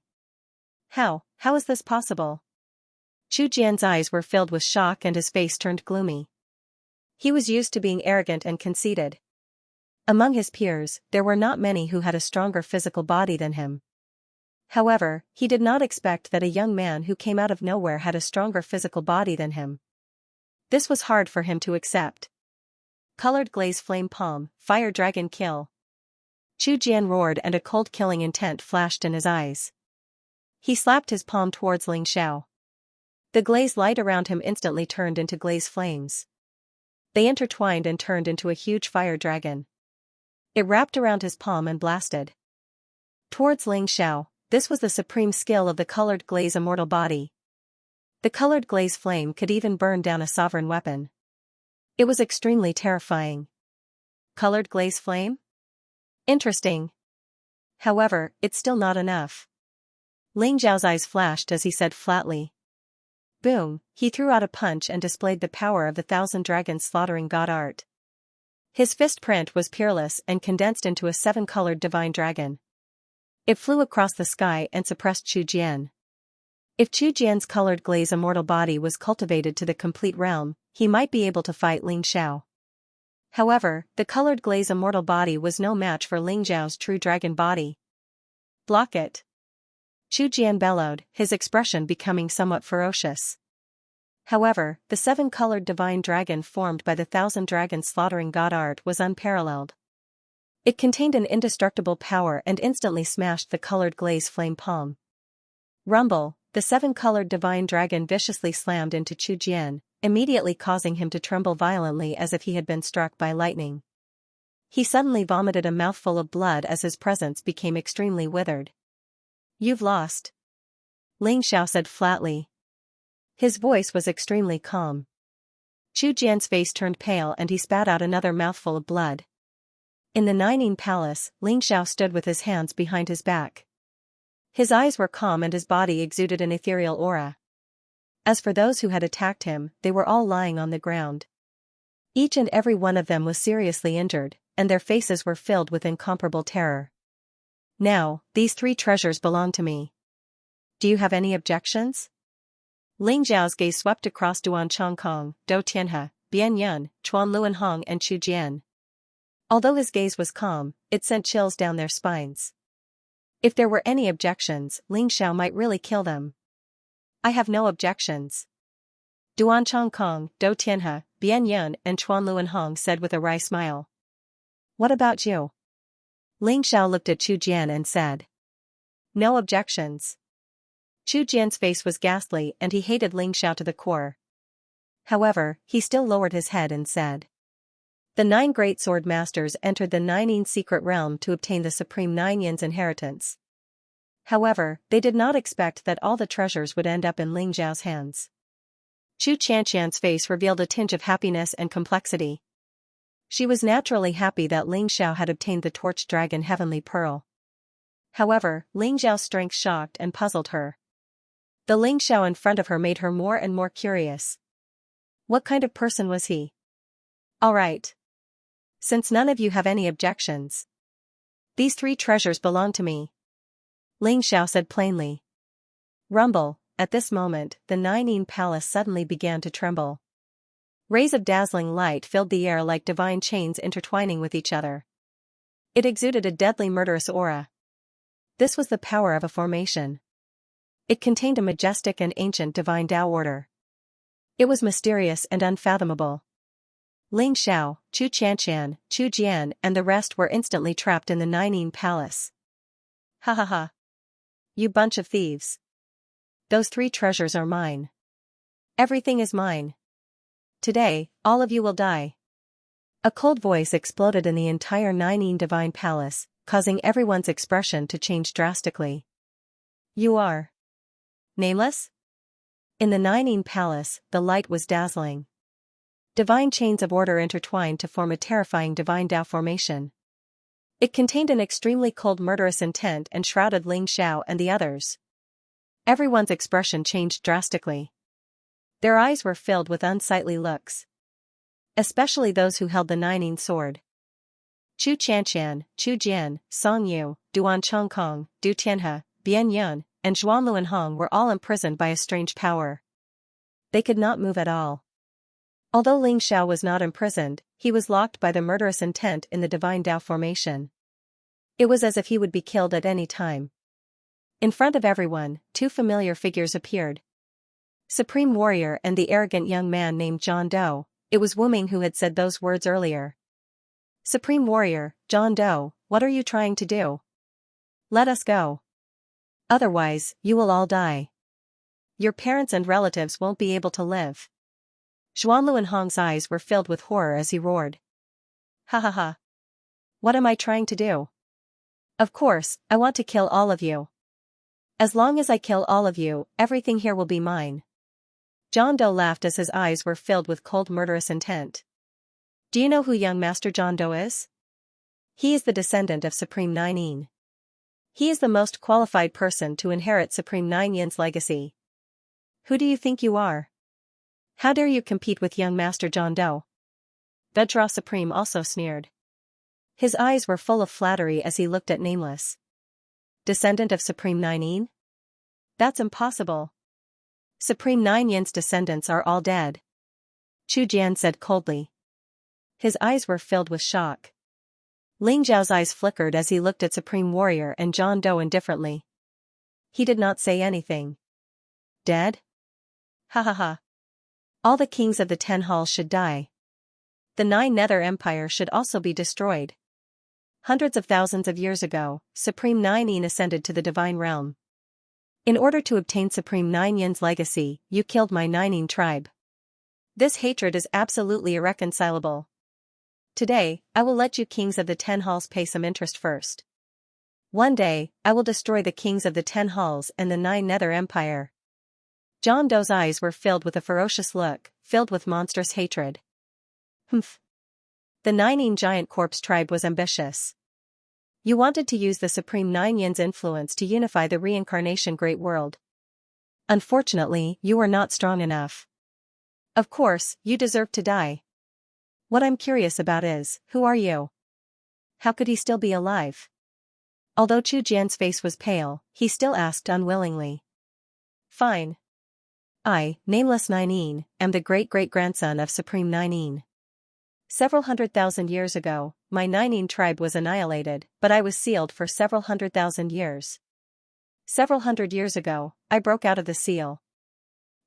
How is this possible? Chu Jian's eyes were filled with shock and his face turned gloomy. He was used to being arrogant and conceited. Among his peers, there were not many who had a stronger physical body than him. However, he did not expect that a young man who came out of nowhere had a stronger physical body than him. This was hard for him to accept. Colored glaze flame palm, fire dragon kill. Chu Jian roared and a cold killing intent flashed in his eyes. He slapped his palm towards Ling Xiao. The glaze light around him instantly turned into glaze flames. They intertwined and turned into a huge fire dragon. It wrapped around his palm and blasted towards Ling Xiao. This was the supreme skill of the colored glaze immortal body. The colored glaze flame could even burn down a sovereign weapon. It was extremely terrifying. Colored glaze flame? Interesting. However, it's still not enough. Ling Xiao's eyes flashed as he said flatly. Boom, he threw out a punch and displayed the power of the thousand dragons slaughtering god art. His fist print was peerless and condensed into a seven-colored divine dragon. It flew across the sky and suppressed Chu Jian. If Chu Jian's colored glaze immortal body was cultivated to the complete realm, he might be able to fight Ling Xiao. However, the colored glaze immortal body was no match for Ling Xiao's true dragon body. Block it! Chu Jian bellowed, his expression becoming somewhat ferocious. However, the seven-colored divine dragon formed by the thousand dragons slaughtering god art was unparalleled. It contained an indestructible power and instantly smashed the colored glaze flame palm. Rumble, the seven-colored divine dragon viciously slammed into Chu Jian, immediately causing him to tremble violently as if he had been struck by lightning. He suddenly vomited a mouthful of blood as his presence became extremely withered. You've lost. Ling Xiao said flatly. His voice was extremely calm. Chu Jian's face turned pale and he spat out another mouthful of blood. In the Nining Palace, Ling Xiao stood with his hands behind his back. His eyes were calm and his body exuded an ethereal aura. As for those who had attacked him, they were all lying on the ground. Each and every one of them was seriously injured, and their faces were filled with incomparable terror. Now, these three treasures belong to me. Do you have any objections? Ling Xiao's gaze swept across Duan Chongkong, Dou Tianhe, Bian Yun, Chuan Luanhong and Chu Jian. Although his gaze was calm, it sent chills down their spines. If there were any objections, Ling Xiao might really kill them. I have no objections. Duan Chongkong, Dou Tianhe, Bian Yun and Chuan Luanhong said with a wry smile. What about you? Ling Xiao looked at Chu Jian and said. No objections. Chu Jian's face was ghastly and he hated Ling Xiao to the core. However, he still lowered his head and said. The 9 great sword masters entered the Nining secret realm to obtain the supreme Nine Yin's inheritance. However, they did not expect that all the treasures would end up in Ling Xiao's hands. Chu Qianqian's face revealed a tinge of happiness and complexity. She was naturally happy that Ling Xiao had obtained the torch dragon heavenly pearl. However, Ling Xiao's strength shocked and puzzled her. The Ling Xiao in front of her made her more and more curious. What kind of person was he? All right. Since none of you have any objections, these 3 treasures belong to me. Ling Xiao said plainly. Rumble, at this moment, the Nining Palace suddenly began to tremble. Rays of dazzling light filled the air like divine chains intertwining with each other. It exuded a deadly murderous aura. This was the power of a formation. It contained a majestic and ancient divine Tao order. It was mysterious and unfathomable. Ling Xiao, Chu Qianqian, Chu Jian and the rest were instantly trapped in the Nining Palace. Ha ha ha. You bunch of thieves. Those 3 treasures are mine. Everything is mine. Today, all of you will die. A cold voice exploded in the entire Nining Divine Palace, causing everyone's expression to change drastically. You are nameless? In the Nining Palace, the light was dazzling. Divine chains of order intertwined to form a terrifying divine Tao formation. It contained an extremely cold murderous intent and shrouded Ling Xiao and the others. Everyone's expression changed drastically. Their eyes were filled with unsightly looks. Especially those who held the Nining sword. Chu Qianqian, Chu Jian, Song Yu, Duan Chongkong, Du Tianhe, Bian Yun, and Zhuan Luanhong were all imprisoned by a strange power. They could not move at all. Although Ling Xiao was not imprisoned, He was locked by the murderous intent in the divine Tao formation. It was as if he would be killed at any time. In front of everyone, two familiar figures appeared. Supreme Warrior and the arrogant young man named John Doe. It was Wu Ming who had said those words earlier. Supreme Warrior, John Doe, what are you trying to do? Let us go. Otherwise, you will all die. Your parents and relatives won't be able to live. Xuanlu Hong's eyes were filled with horror as he roared. Ha ha ha. What am I trying to do? Of course, I want to kill all of you. As long as I kill all of you, everything here will be mine. John Doe laughed as his eyes were filled with cold murderous intent. Do you know who young Master John Doe is? He is the descendant of Supreme Nine Yin. He is the most qualified person to inherit Supreme Nine Yin's legacy. Who do you think you are? How dare you compete with young Master John Doe? Vedra Supreme also sneered. His eyes were full of flattery as he looked at Nameless. Descendant of Supreme Nine Yin? That's impossible. Supreme Nine Yin's descendants are all dead. Chu Jian said coldly. His eyes were filled with shock. Ling Zhao's eyes flickered as he looked at Supreme Warrior and John Doe indifferently. He did not say anything. Dead? Ha ha ha. All the kings of the 10 halls should die. The 9 Nether Empire should also be destroyed. Hundreds of thousands of years ago, Supreme Nine Yin ascended to the divine realm. In order to obtain Supreme Nine Yin's legacy, you killed my Nine Yin tribe. This hatred is absolutely irreconcilable. Today, I will let you kings of the 10 halls pay some interest first. One day, I will destroy the kings of the 10 halls and the 9 Nether Empire. John Doe's eyes were filled with a ferocious look, filled with monstrous hatred. Humph. The Nine Yin giant corpse tribe was ambitious. You wanted to use the Supreme Nine Yin's influence to unify the reincarnation great world. Unfortunately, you were not strong enough. Of course, you deserve to die. What I'm curious about is, who are you? How could he still be alive? Although Chu Jian's face was pale, he still asked unwillingly. Fine. I, Nameless Nine Yin, am the great-great-grandson of Supreme Nine Yin. Several 100,000 years ago, my Nine Yin tribe was annihilated, but I was sealed for several 100,000 years. Several 100 years ago, I broke out of the seal.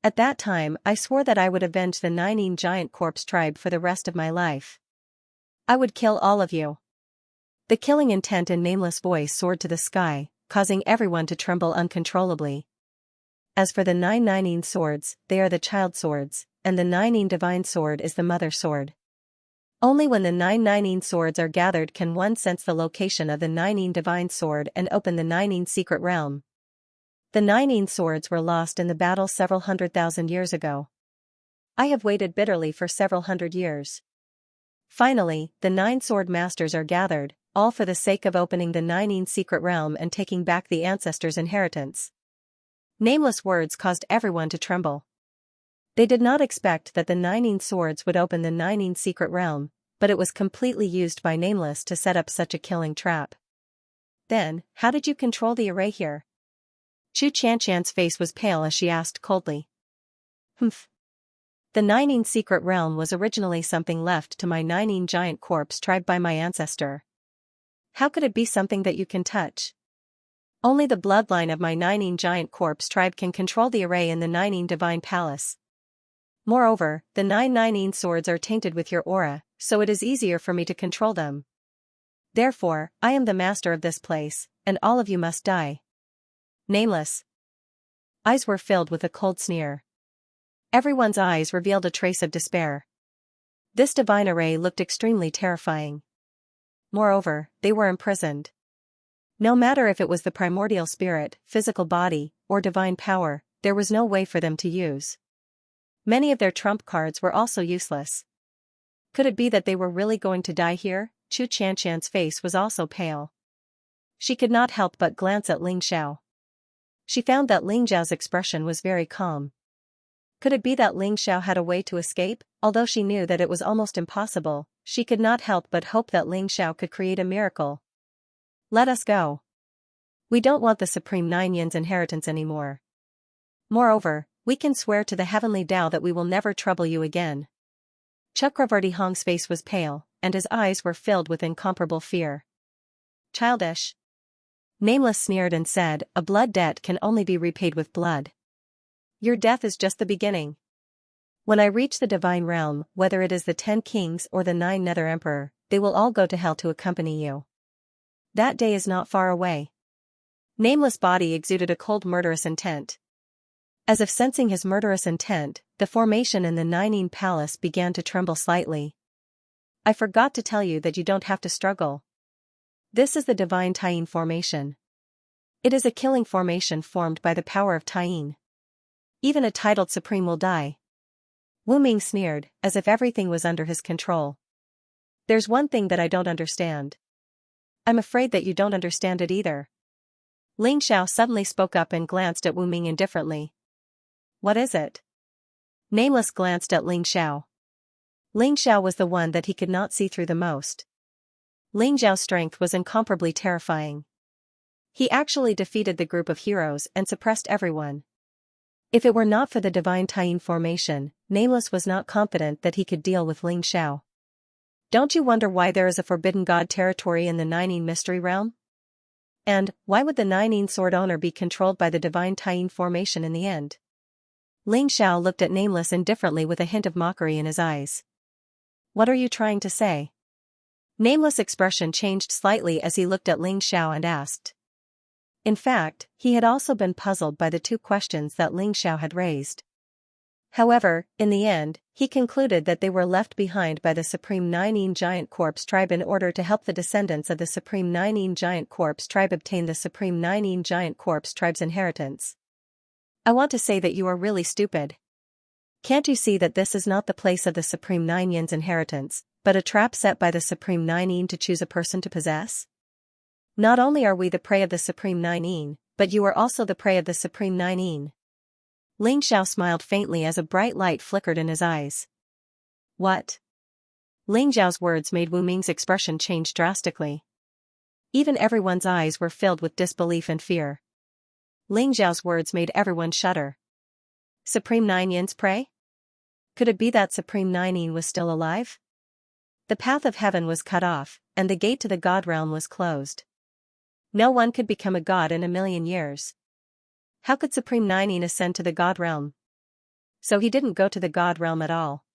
At that time, I swore that I would avenge the Nine Yin giant corpse tribe for the rest of my life. I would kill all of you. The killing intent in Nameless voice soared to the sky, causing everyone to tremble uncontrollably. As for the 9 Nine Yin swords, they are the child swords, and the 9 Yin divine sword is the mother sword. Only when the 9 Nine Yin swords are gathered can one sense the location of the 9 Yin divine sword and open the 9 Yin secret realm. The 9 Yin swords were lost in the battle several 100,000 years ago. I have waited bitterly for several 100 years. Finally, the 9 sword masters are gathered, all for the sake of opening the 9 Yin secret realm and taking back the ancestors' inheritance. Nameless words caused everyone to tremble. They did not expect that the 9 Yin swords would open the 9 Yin secret realm, but it was completely used by Nameless to set up such a killing trap. Then, how did you control the array here? Chu Xianxia's face was pale as she asked coldly. Humph. The 9 Yin secret realm was originally something left to my 9 Yin giant corpse tribe by my ancestor. How could it be something that you can touch? Only the bloodline of my 9 Yin giant corpse tribe can control the array in the 9 Yin divine palace. Moreover, the 9 Yin swords are tainted with your aura, so it is easier for me to control them. Therefore, I am the master of this place, and all of you must die. Nameless. Eyes were filled with a cold sneer. Everyone's eyes revealed a trace of despair. This divine array looked extremely terrifying. Moreover, they were imprisoned. No matter if it was the primordial spirit, physical body, or divine power, there was no way for them to use. Many of their trump cards were also useless. Could it be that they were really going to die here? Chu Xianxia's face was also pale. She could not help but glance at Ling Xiao. She found that Ling Xiao's expression was very calm. Could it be that Ling Xiao had a way to escape? Although she knew that it was almost impossible, she could not help but hope that Ling Xiao could create a miracle. Let us go. We don't want the Supreme Nine Yin's inheritance anymore. Moreover, we can swear to the heavenly Tao that we will never trouble you again. Chakravarti Hong's face was pale, and his eyes were filled with incomparable fear. Childish. Nameless sneered and said, a blood debt can only be repaid with blood. Your death is just the beginning. When I reach the divine realm, whether it is the 10 kings or the 9 Nether Emperor, they will all go to hell to accompany you. That day is not far away. Nameless body exuded a cold murderous intent. As if sensing his murderous intent, the formation in the Nining Palace began to tremble slightly. I forgot to tell you that you don't have to struggle. This is the divine Tying formation. It is a killing formation formed by the power of Tying. Even a titled supreme will die. Wu Ming sneered, as if everything was under his control. There's one thing that I don't understand. I'm afraid that you don't understand it either. Ling Xiao suddenly spoke up and glanced at Wu Ming indifferently. What is it? Nameless glanced at Ling Xiao. Ling Xiao was the one that he could not see through the most. Ling Xiao's strength was incomparably terrifying. He actually defeated the group of heroes and suppressed everyone. If it were not for the divine Tying formation, Nameless was not confident that he could deal with Ling Xiao. Don't you wonder why there is a forbidden god territory in the Nining mystery realm? And, why would the Nining sword owner be controlled by the divine Tying formation in the end? Ling Xiao looked at Nameless indifferently with a hint of mockery in his eyes. What are you trying to say? Nameless' expression changed slightly as he looked at Ling Xiao and asked. In fact, he had also been puzzled by the 2 questions that Ling Xiao had raised. However, in the end, he concluded that they were left behind by the Supreme Nining Giant Corpse tribe in order to help the descendants of the Supreme Nining Giant Corpse tribe obtain the Supreme Nining Giant Corpse tribe's inheritance. I want to say that you are really stupid. Can't you see that this is not the place of the Supreme Nine Yin's inheritance, but a trap set by the Supreme Nine Yin to choose a person to possess? Not only are we the prey of the Supreme Nine Yin, but you are also the prey of the Supreme Nine Yin. Ling Xiao smiled faintly as a bright light flickered in his eyes. What? Ling Xiao's words made Wu Ming's expression change drastically. Even everyone's eyes were filled with disbelief and fear. Ling Xiao's words made everyone shudder. Supreme Nine Yin's prey? Could it be that Supreme Nine Yin was still alive? The path of heaven was cut off, and the gate to the god realm was closed. No one could become a god in 1,000,000 years. How could Supreme Nine Yin ascend to the god realm? So he didn't go to the god realm at all.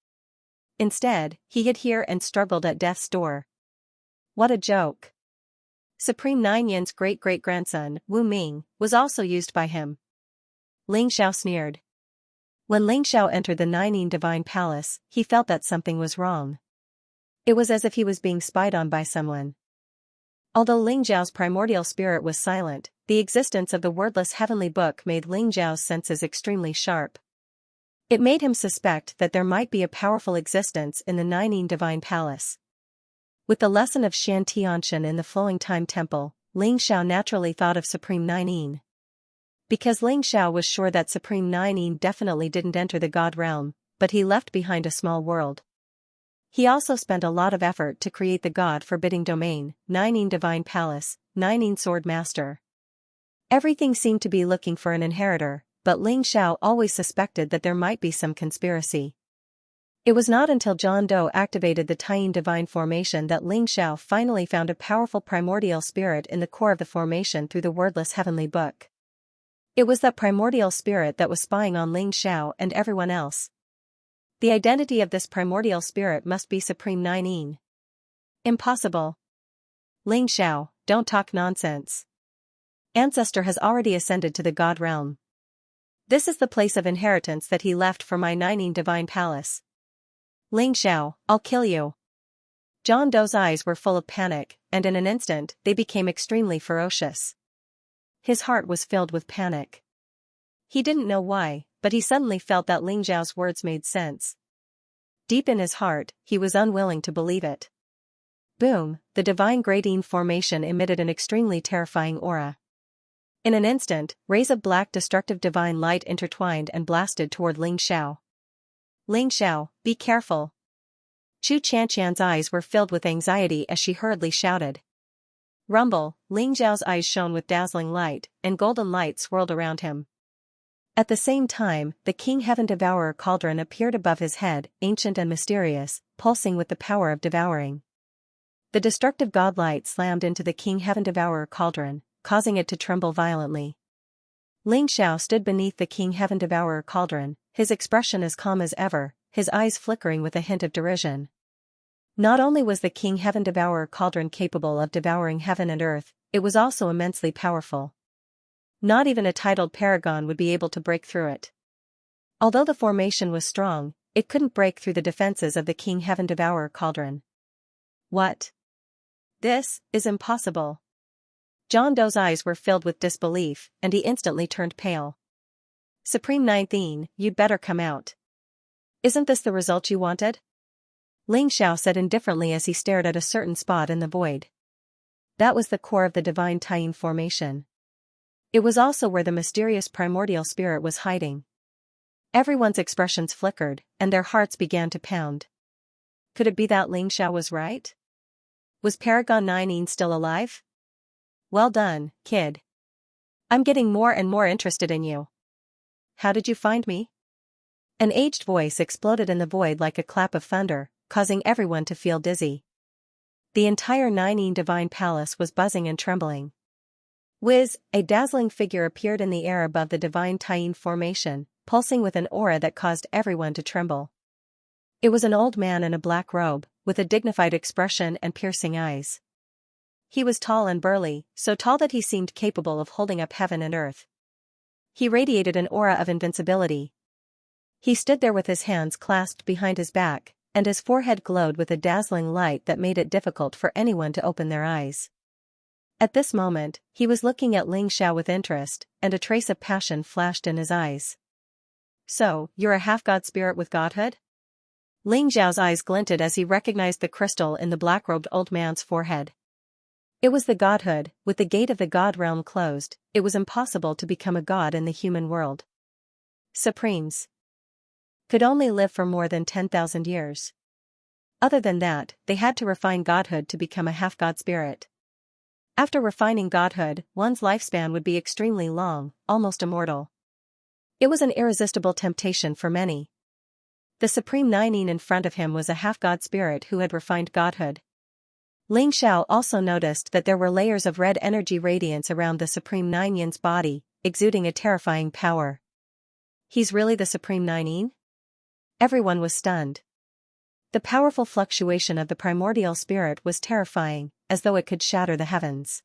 Instead, he hid here and struggled at death's door. What a joke. Supreme Nine Yin's great-great-grandson, Wu Ming, was also used by him. Ling Xiao sneered. When Ling Xiao entered the Nining Divine Palace, he felt that something was wrong. It was as if he was being spied on by someone. Although Ling Xiao's primordial spirit was silent, the existence of the wordless heavenly book made Ling Xiao's senses extremely sharp. It made him suspect that there might be a powerful existence in the Nining Divine Palace. With the lesson of Xianxia in the Flowing Time Temple, Ling Xiao naturally thought of Supreme Nine Yin. Because Ling Xiao was sure that Supreme Nine Yin definitely didn't enter the god realm, but he left behind a small world. He also spent a lot of effort to create the god-forbidding domain, Nining Divine Palace, Nining Sword Master. Everything seemed to be looking for an inheritor, but Ling Xiao always suspected that there might be some conspiracy. It was not until John Doe activated the Tying Divine Formation that Ling Xiao finally found a powerful primordial spirit in the core of the formation through the wordless heavenly book. It was that primordial spirit that was spying on Ling Xiao and everyone else. The identity of this primordial spirit must be Supreme Nine Yin. Impossible. Ling Xiao, don't talk nonsense. Ancestor has already ascended to the god realm. This is the place of inheritance that he left for my Nining Divine Palace. Ling Xiao, I'll kill you. John Doe's eyes were full of panic, and in an instant, they became extremely ferocious. His heart was filled with panic. He didn't know why, but he suddenly felt that Ling Xiao's words made sense. Deep in his heart, he was unwilling to believe it. Boom, the divine gradient formation emitted an extremely terrifying aura. In an instant, rays of black destructive divine light intertwined and blasted toward Ling Xiao. Ling Xiao, be careful. Chu Qianqian's eyes were filled with anxiety as she hurriedly shouted. Rumble, Ling Xiao's eyes shone with dazzling light, and golden light swirled around him. At the same time, the King Heaven Devourer cauldron appeared above his head, ancient and mysterious, pulsing with the power of devouring. The destructive godlight slammed into the King Heaven Devourer cauldron, causing it to tremble violently. Ling Xiao stood beneath the King Heaven Devourer cauldron, his expression as calm as ever, his eyes flickering with a hint of derision. Not only was the King Heaven Devourer cauldron capable of devouring heaven and earth, it was also immensely powerful. Not even a titled paragon would be able to break through it. Although the formation was strong, it couldn't break through the defenses of the King Heaven Devourer cauldron. What? This is impossible. John Doe's eyes were filled with disbelief, and he instantly turned pale. Supreme Ninth Yin, you'd better come out. Isn't this the result you wanted? Ling Xiao said indifferently as he stared at a certain spot in the void. That was the core of the divine Taiyin formation. It was also where the mysterious primordial spirit was hiding. Everyone's expressions flickered, and their hearts began to pound. Could it be that Ling Xiao was right? Was Paragon 9 still alive? Well done, kid. I'm getting more and more interested in you. How did you find me? An aged voice exploded in the void like a clap of thunder, causing everyone to feel dizzy. The entire Nine Divine Palace was buzzing and trembling. Whiz, a dazzling figure appeared in the air above the divine Taiyin formation, pulsing with an aura that caused everyone to tremble. It was an old man in a black robe, with a dignified expression and piercing eyes. He was tall and burly, so tall that he seemed capable of holding up heaven and earth. He radiated an aura of invincibility. He stood there with his hands clasped behind his back, and his forehead glowed with a dazzling light that made it difficult for anyone to open their eyes. At this moment, he was looking at Ling Xiao with interest, and a trace of passion flashed in his eyes. So, you're a half-god spirit with godhood? Ling Xiao's eyes glinted as he recognized the crystal in the black-robed old man's forehead. It was the godhood. With the gate of the god realm closed, it was impossible to become a god in the human world. Supremes could only live for more than 10,000 years. Other than that, they had to refine godhood to become a half-god spirit. After refining godhood, one's lifespan would be extremely long, almost immortal. It was an irresistible temptation for many. The Supreme Nine in front of him was a half-god spirit who had refined godhood. Ling Xiao also noticed that there were layers of red energy radiance around the Supreme Nine Yin's body, exuding a terrifying power. He's really the Supreme Nine Yin? Everyone was stunned. The powerful fluctuation of the primordial spirit was terrifying, as though it could shatter the heavens.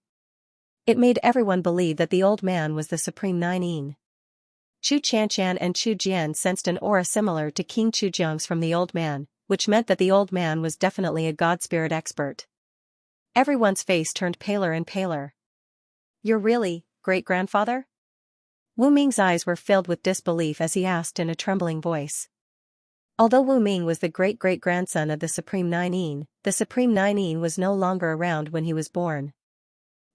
It made everyone believe that the old man was the Supreme Nine Yin. Chu Xianxia and Chu Jian sensed an aura similar to King Chu Jiang's from the old man, which meant that the old man was definitely a god spirit expert. Everyone's face turned paler and paler. You're really, great-grandfather? Wu Ming's eyes were filled with disbelief as he asked in a trembling voice. Although Wu Ming was the great-great-grandson of the Supreme Nine Yin, the Supreme Nine Yin was no longer around when he was born.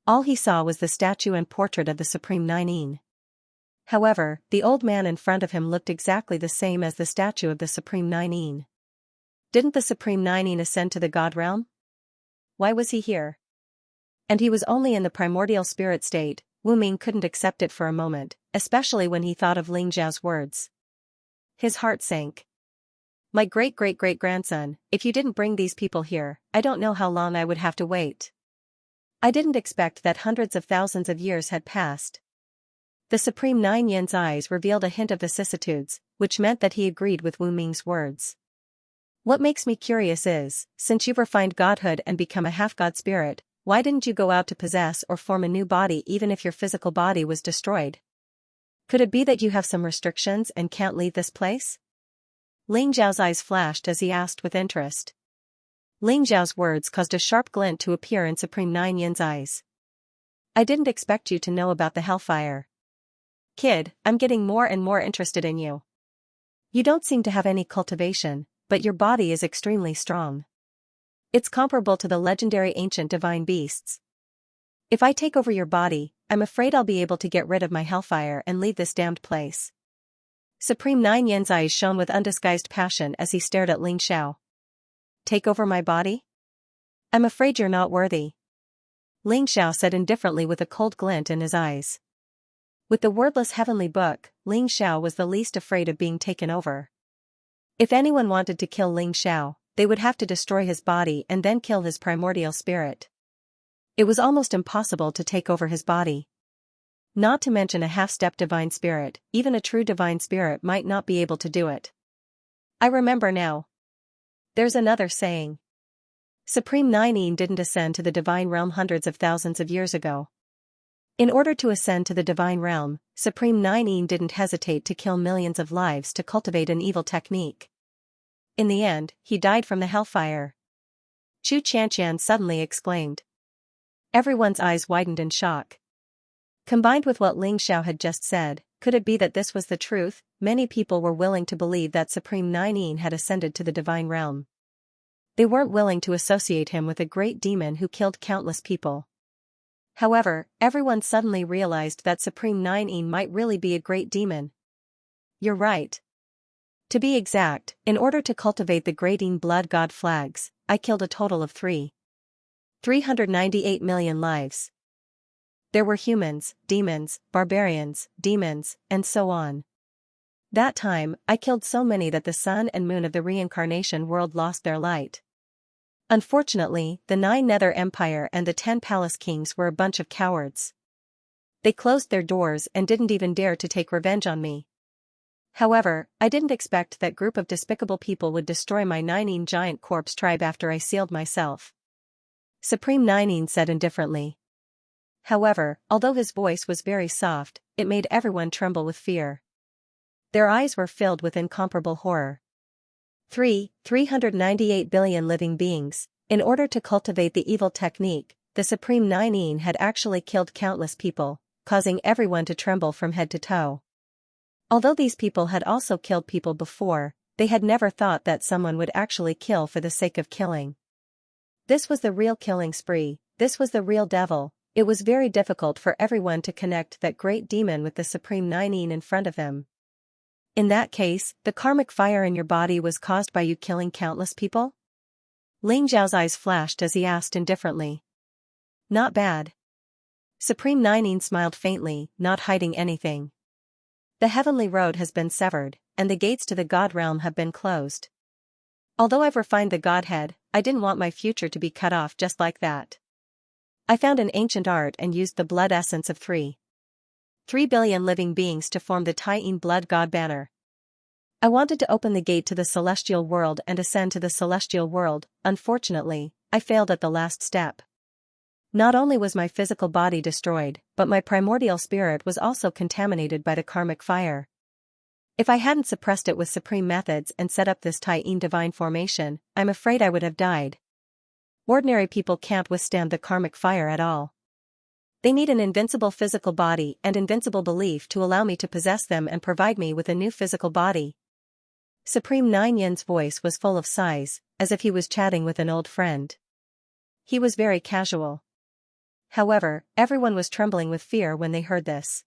All he saw was the statue and portrait of the Supreme Nine Yin. However, the old man in front of him looked exactly the same as the statue of the Supreme Nine Yin. Didn't the Supreme Nine Yin ascend to the god realm? Why was he here? And he was only in the primordial spirit state. Wu Ming couldn't accept it for a moment, especially when he thought of Ling Zhao's words. His heart sank. My great-great-great-grandson, if you didn't bring these people here, I don't know how long I would have to wait. I didn't expect that hundreds of thousands of years had passed. The Supreme Nine Yin's eyes revealed a hint of vicissitudes, which meant that he agreed with Wu Ming's words. What makes me curious is, since you've refined godhood and become a half-god spirit, why didn't you go out to possess or form a new body even if your physical body was destroyed? Could it be that you have some restrictions and can't leave this place? Ling Zhao's eyes flashed as he asked with interest. Ling Zhao's words caused a sharp glint to appear in Supreme Nine Yin's eyes. I didn't expect you to know about the hellfire. Kid, I'm getting more and more interested in you. You don't seem to have any cultivation, but your body is extremely strong. It's comparable to the legendary ancient divine beasts. If I take over your body, I'm afraid I'll be able to get rid of my hellfire and leave this damned place. Supreme Nine Yin's eyes shone with undisguised passion as he stared at Ling Xiao. Take over my body? I'm afraid you're not worthy. Ling Xiao said indifferently with a cold glint in his eyes. With the wordless heavenly book, Ling Xiao was the least afraid of being taken over. If anyone wanted to kill Ling Xiao, they would have to destroy his body and then kill his primordial spirit. It was almost impossible to take over his body. Not to mention a half-step divine spirit, even a true divine spirit might not be able to do it. I remember now. There's another saying. Supreme Nine didn't ascend to the divine realm hundreds of thousands of years ago. In order to ascend to the divine realm, Supreme Nine didn't hesitate to kill millions of lives to cultivate an evil technique. In the end, he died from the hellfire. Xianxia suddenly exclaimed. Everyone's eyes widened in shock. Combined with what Ling Xiao had just said, could it be that this was the truth? Many people were willing to believe that Supreme Nine had ascended to the divine realm. They weren't willing to associate him with a great demon who killed countless people. However, everyone suddenly realized that Supreme Nine might really be a great demon. You're right. To be exact, in order to cultivate the great blood god flags, I killed a total of 398 million lives. There were humans, demons, barbarians, demons, and so on. That time, I killed so many that the sun and moon of the reincarnation world lost their light. Unfortunately, the 9 Nether Empire and the 10 Palace Kings were a bunch of cowards. They closed their doors and didn't even dare to take revenge on me. However, I didn't expect that group of despicable people would destroy my 9 giant corpse tribe after I sealed myself. Supreme Nine said indifferently. However, although his voice was very soft, it made everyone tremble with fear. Their eyes were filled with incomparable horror. 398 billion living beings. In order to cultivate the evil technique, the Supreme Nine had actually killed countless people, causing everyone to tremble from head to toe. Although these people had also killed people before, they had never thought that someone would actually kill for the sake of killing. This was the real killing spree, this was the real devil. It was very difficult for everyone to connect that great demon with the Supreme Nine in front of him. In that case, the karmic fire in your body was caused by you killing countless people? Ling Xiao's eyes flashed as he asked indifferently. Not bad. Supreme Nine smiled faintly, not hiding anything. The heavenly road has been severed, and the gates to the God realm have been closed. Although I've refined the Godhead, I didn't want my future to be cut off just like that. I found an ancient art and used the blood essence of 3 billion living beings to form the Taiyin blood god banner. I wanted to open the gate to the celestial world and ascend to the celestial world. Unfortunately, I failed at the last step. Not only was my physical body destroyed, but my primordial spirit was also contaminated by the karmic fire. If I hadn't suppressed it with supreme methods and set up this Taiyin divine formation, I'm afraid I would have died. Ordinary people can't withstand the karmic fire at all. They need an invincible physical body and invincible belief to allow me to possess them and provide me with a new physical body. Supreme Nine Yin's voice was full of sighs, as if he was chatting with an old friend. He was very casual. However, everyone was trembling with fear when they heard this.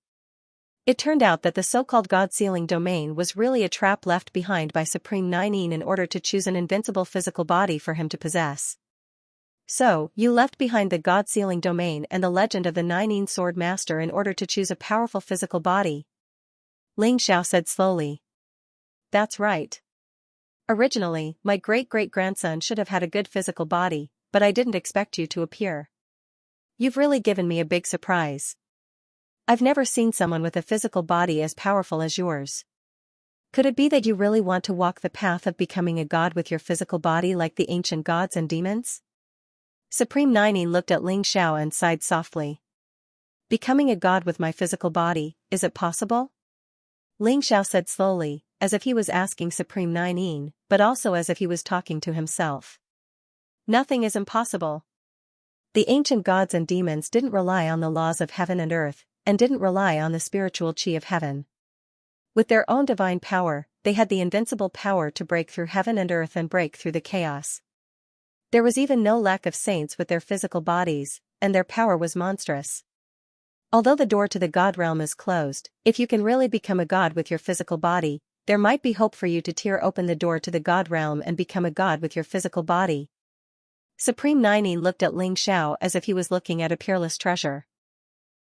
It turned out that the so-called God-sealing domain was really a trap left behind by Supreme Nine in order to choose an invincible physical body for him to possess. So, you left behind the God-sealing domain and the legend of the Nine Sword Master in order to choose a powerful physical body. Ling Xiao said slowly. That's right. Originally, my great-great-grandson should have had a good physical body, but I didn't expect you to appear. You've really given me a big surprise. I've never seen someone with a physical body as powerful as yours. Could it be that you really want to walk the path of becoming a god with your physical body like the ancient gods and demons? Supreme Nine looked at Ling Xiao and sighed softly. Becoming a god with my physical body, is it possible? Ling Xiao said slowly, as if he was asking Supreme Nine, but also as if he was talking to himself. Nothing is impossible. The ancient gods and demons didn't rely on the laws of heaven and earth, and didn't rely on the spiritual chi of heaven. With their own divine power, they had the invincible power to break through heaven and earth and break through the chaos. There was even no lack of saints with their physical bodies, and their power was monstrous. Although the door to the god realm is closed, if you can really become a god with your physical body, there might be hope for you to tear open the door to the god realm and become a god with your physical body. Supreme Nine looked at Ling Xiao as if he was looking at a peerless treasure.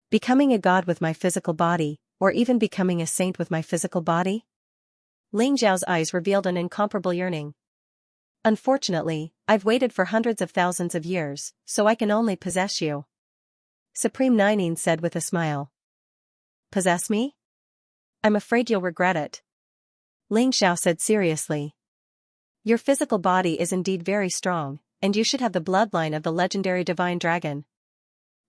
Becoming a god with my physical body, or even becoming a saint with my physical body? Ling Xiao's eyes revealed an incomparable yearning. Unfortunately, I've waited for hundreds of thousands of years, so I can only possess you. Supreme Nining said with a smile. Possess me? I'm afraid you'll regret it. Ling Xiao said seriously. Your physical body is indeed very strong, and you should have the bloodline of the legendary divine dragon.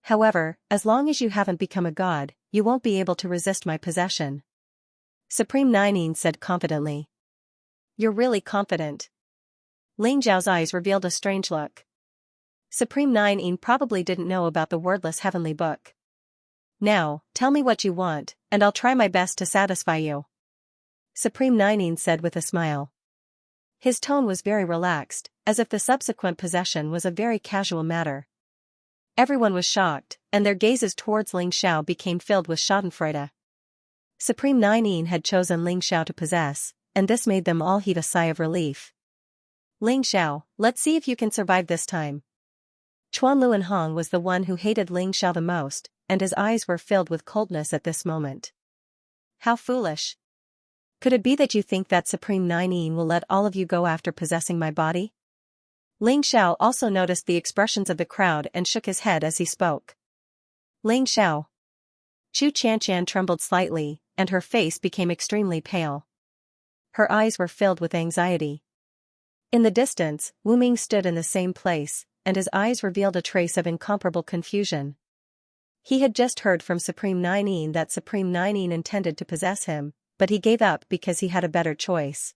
However, as long as you haven't become a god, you won't be able to resist my possession. Supreme Nining said confidently. You're really confident. Ling Xiao's eyes revealed a strange look. Supreme Nining probably didn't know about the wordless heavenly book. Now, tell me what you want, and I'll try my best to satisfy you. Supreme Nining said with a smile. His tone was very relaxed, as if the subsequent possession was a very casual matter. Everyone was shocked, and their gazes towards Ling Xiao became filled with schadenfreude. Supreme Nining had chosen Ling Xiao to possess, and this made them all heave a sigh of relief. Ling Xiao, let's see if you can survive this time. Chuan Luanhong was the one who hated Ling Xiao the most, and his eyes were filled with coldness at this moment. How foolish. Could it be that you think that Supreme Nining will let all of you go after possessing my body? Ling Xiao also noticed the expressions of the crowd and shook his head as he spoke. Ling Xiao. Chu Xianxia trembled slightly, and her face became extremely pale. Her eyes were filled with anxiety. In the distance, Wu Ming stood in the same place, and his eyes revealed a trace of incomparable confusion. He had just heard from Supreme Nining that Supreme Nining intended to possess him, but he gave up because he had a better choice.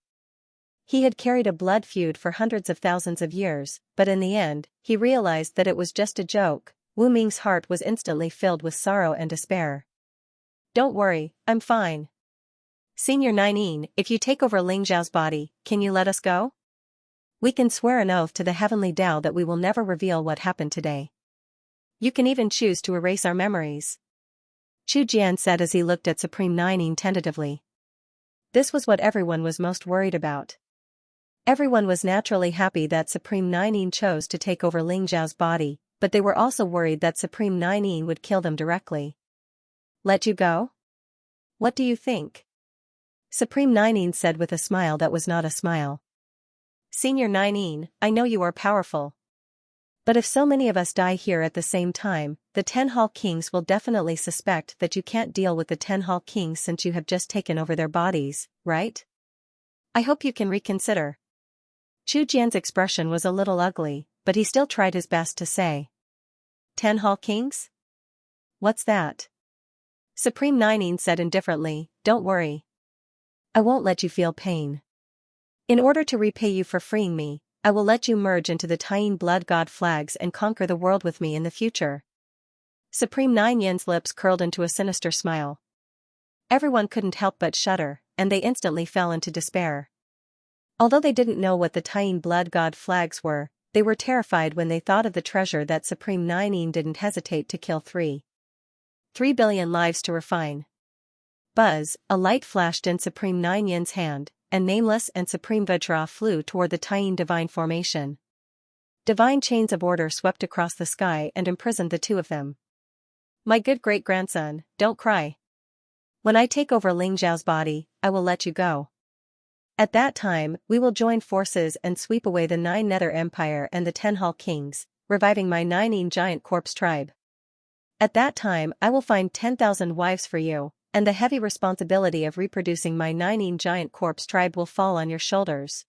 He had carried a blood feud for hundreds of thousands of years, but in the end, he realized that it was just a joke. Wu Ming's heart was instantly filled with sorrow and despair. Don't worry, I'm fine. Senior Nining, if you take over Ling Xiao's body, can you let us go? We can swear an oath to the heavenly Tao that we will never reveal what happened today. You can even choose to erase our memories. Chu Jian said as he looked at Supreme Nining tentatively. This was what everyone was most worried about. Everyone was naturally happy that Supreme Nining chose to take over Ling Xiao's body, but they were also worried that Supreme Nining would kill them directly. Let you go? What do you think? Supreme Nining said with a smile that was not a smile. Senior Nining, I know you are powerful. But if so many of us die here at the same time, the 10 Hall Kings will definitely suspect that you can't deal with the 10 Hall Kings since you have just taken over their bodies, right? I hope you can reconsider. Chu Jian's expression was a little ugly, but he still tried his best to say. 10 Hall Kings? What's that? Supreme Nining said indifferently, don't worry. I won't let you feel pain. In order to repay you for freeing me, I will let you merge into the Tying Blood God flags and conquer the world with me in the future. Supreme Nining's lips curled into a sinister smile. Everyone couldn't help but shudder, and they instantly fell into despair. Although they didn't know what the Tying Blood God flags were, they were terrified when they thought of the treasure that Supreme Nining didn't hesitate to kill 3 billion lives to refine. Buzz, a light flashed in Supreme Nining's hand, and Nameless and Supreme Vajra flew toward the Tying Divine Formation. Divine chains of order swept across the sky and imprisoned the two of them. My good great-grandson, don't cry. When I take over Ling Xiao's body, I will let you go. At that time, we will join forces and sweep away the 9 Nether Empire and the 10 Hall Kings, reviving my Nining giant corpse tribe. At that time I will find 10,000 wives for you, and the heavy responsibility of reproducing my Nining giant corpse tribe will fall on your shoulders.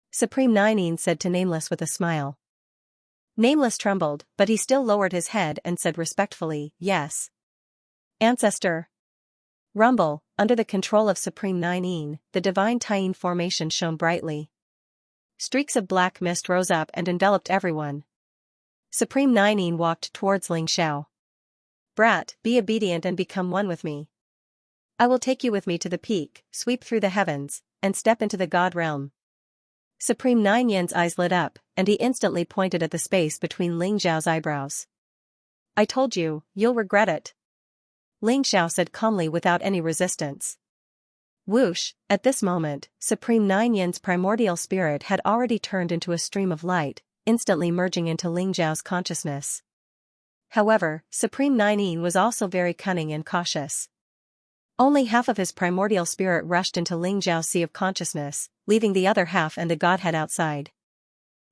Supreme Nining said to Nameless with a smile. Nameless trembled, but he still lowered his head and said respectfully, yes. Ancestor. Rumble, under the control of Supreme Nining, the divine Tying formation shone brightly. Streaks of black mist rose up and enveloped everyone. Supreme Nining walked towards Ling Xiao. Brat, be obedient and become one with me. I will take you with me to the peak, sweep through the heavens, and step into the God realm. Supreme Nining's eyes lit up, and he instantly pointed at the space between Ling Xiao's eyebrows. I told you, you'll regret it. Ling Xiao said calmly without any resistance. Whoosh, at this moment, Supreme Nining's primordial spirit had already turned into a stream of light, instantly merging into Ling Xiao's consciousness. However, Supreme Nining was also very cunning and cautious. Only half of his primordial spirit rushed into Ling Zhao's sea of consciousness, leaving the other half and the godhead outside.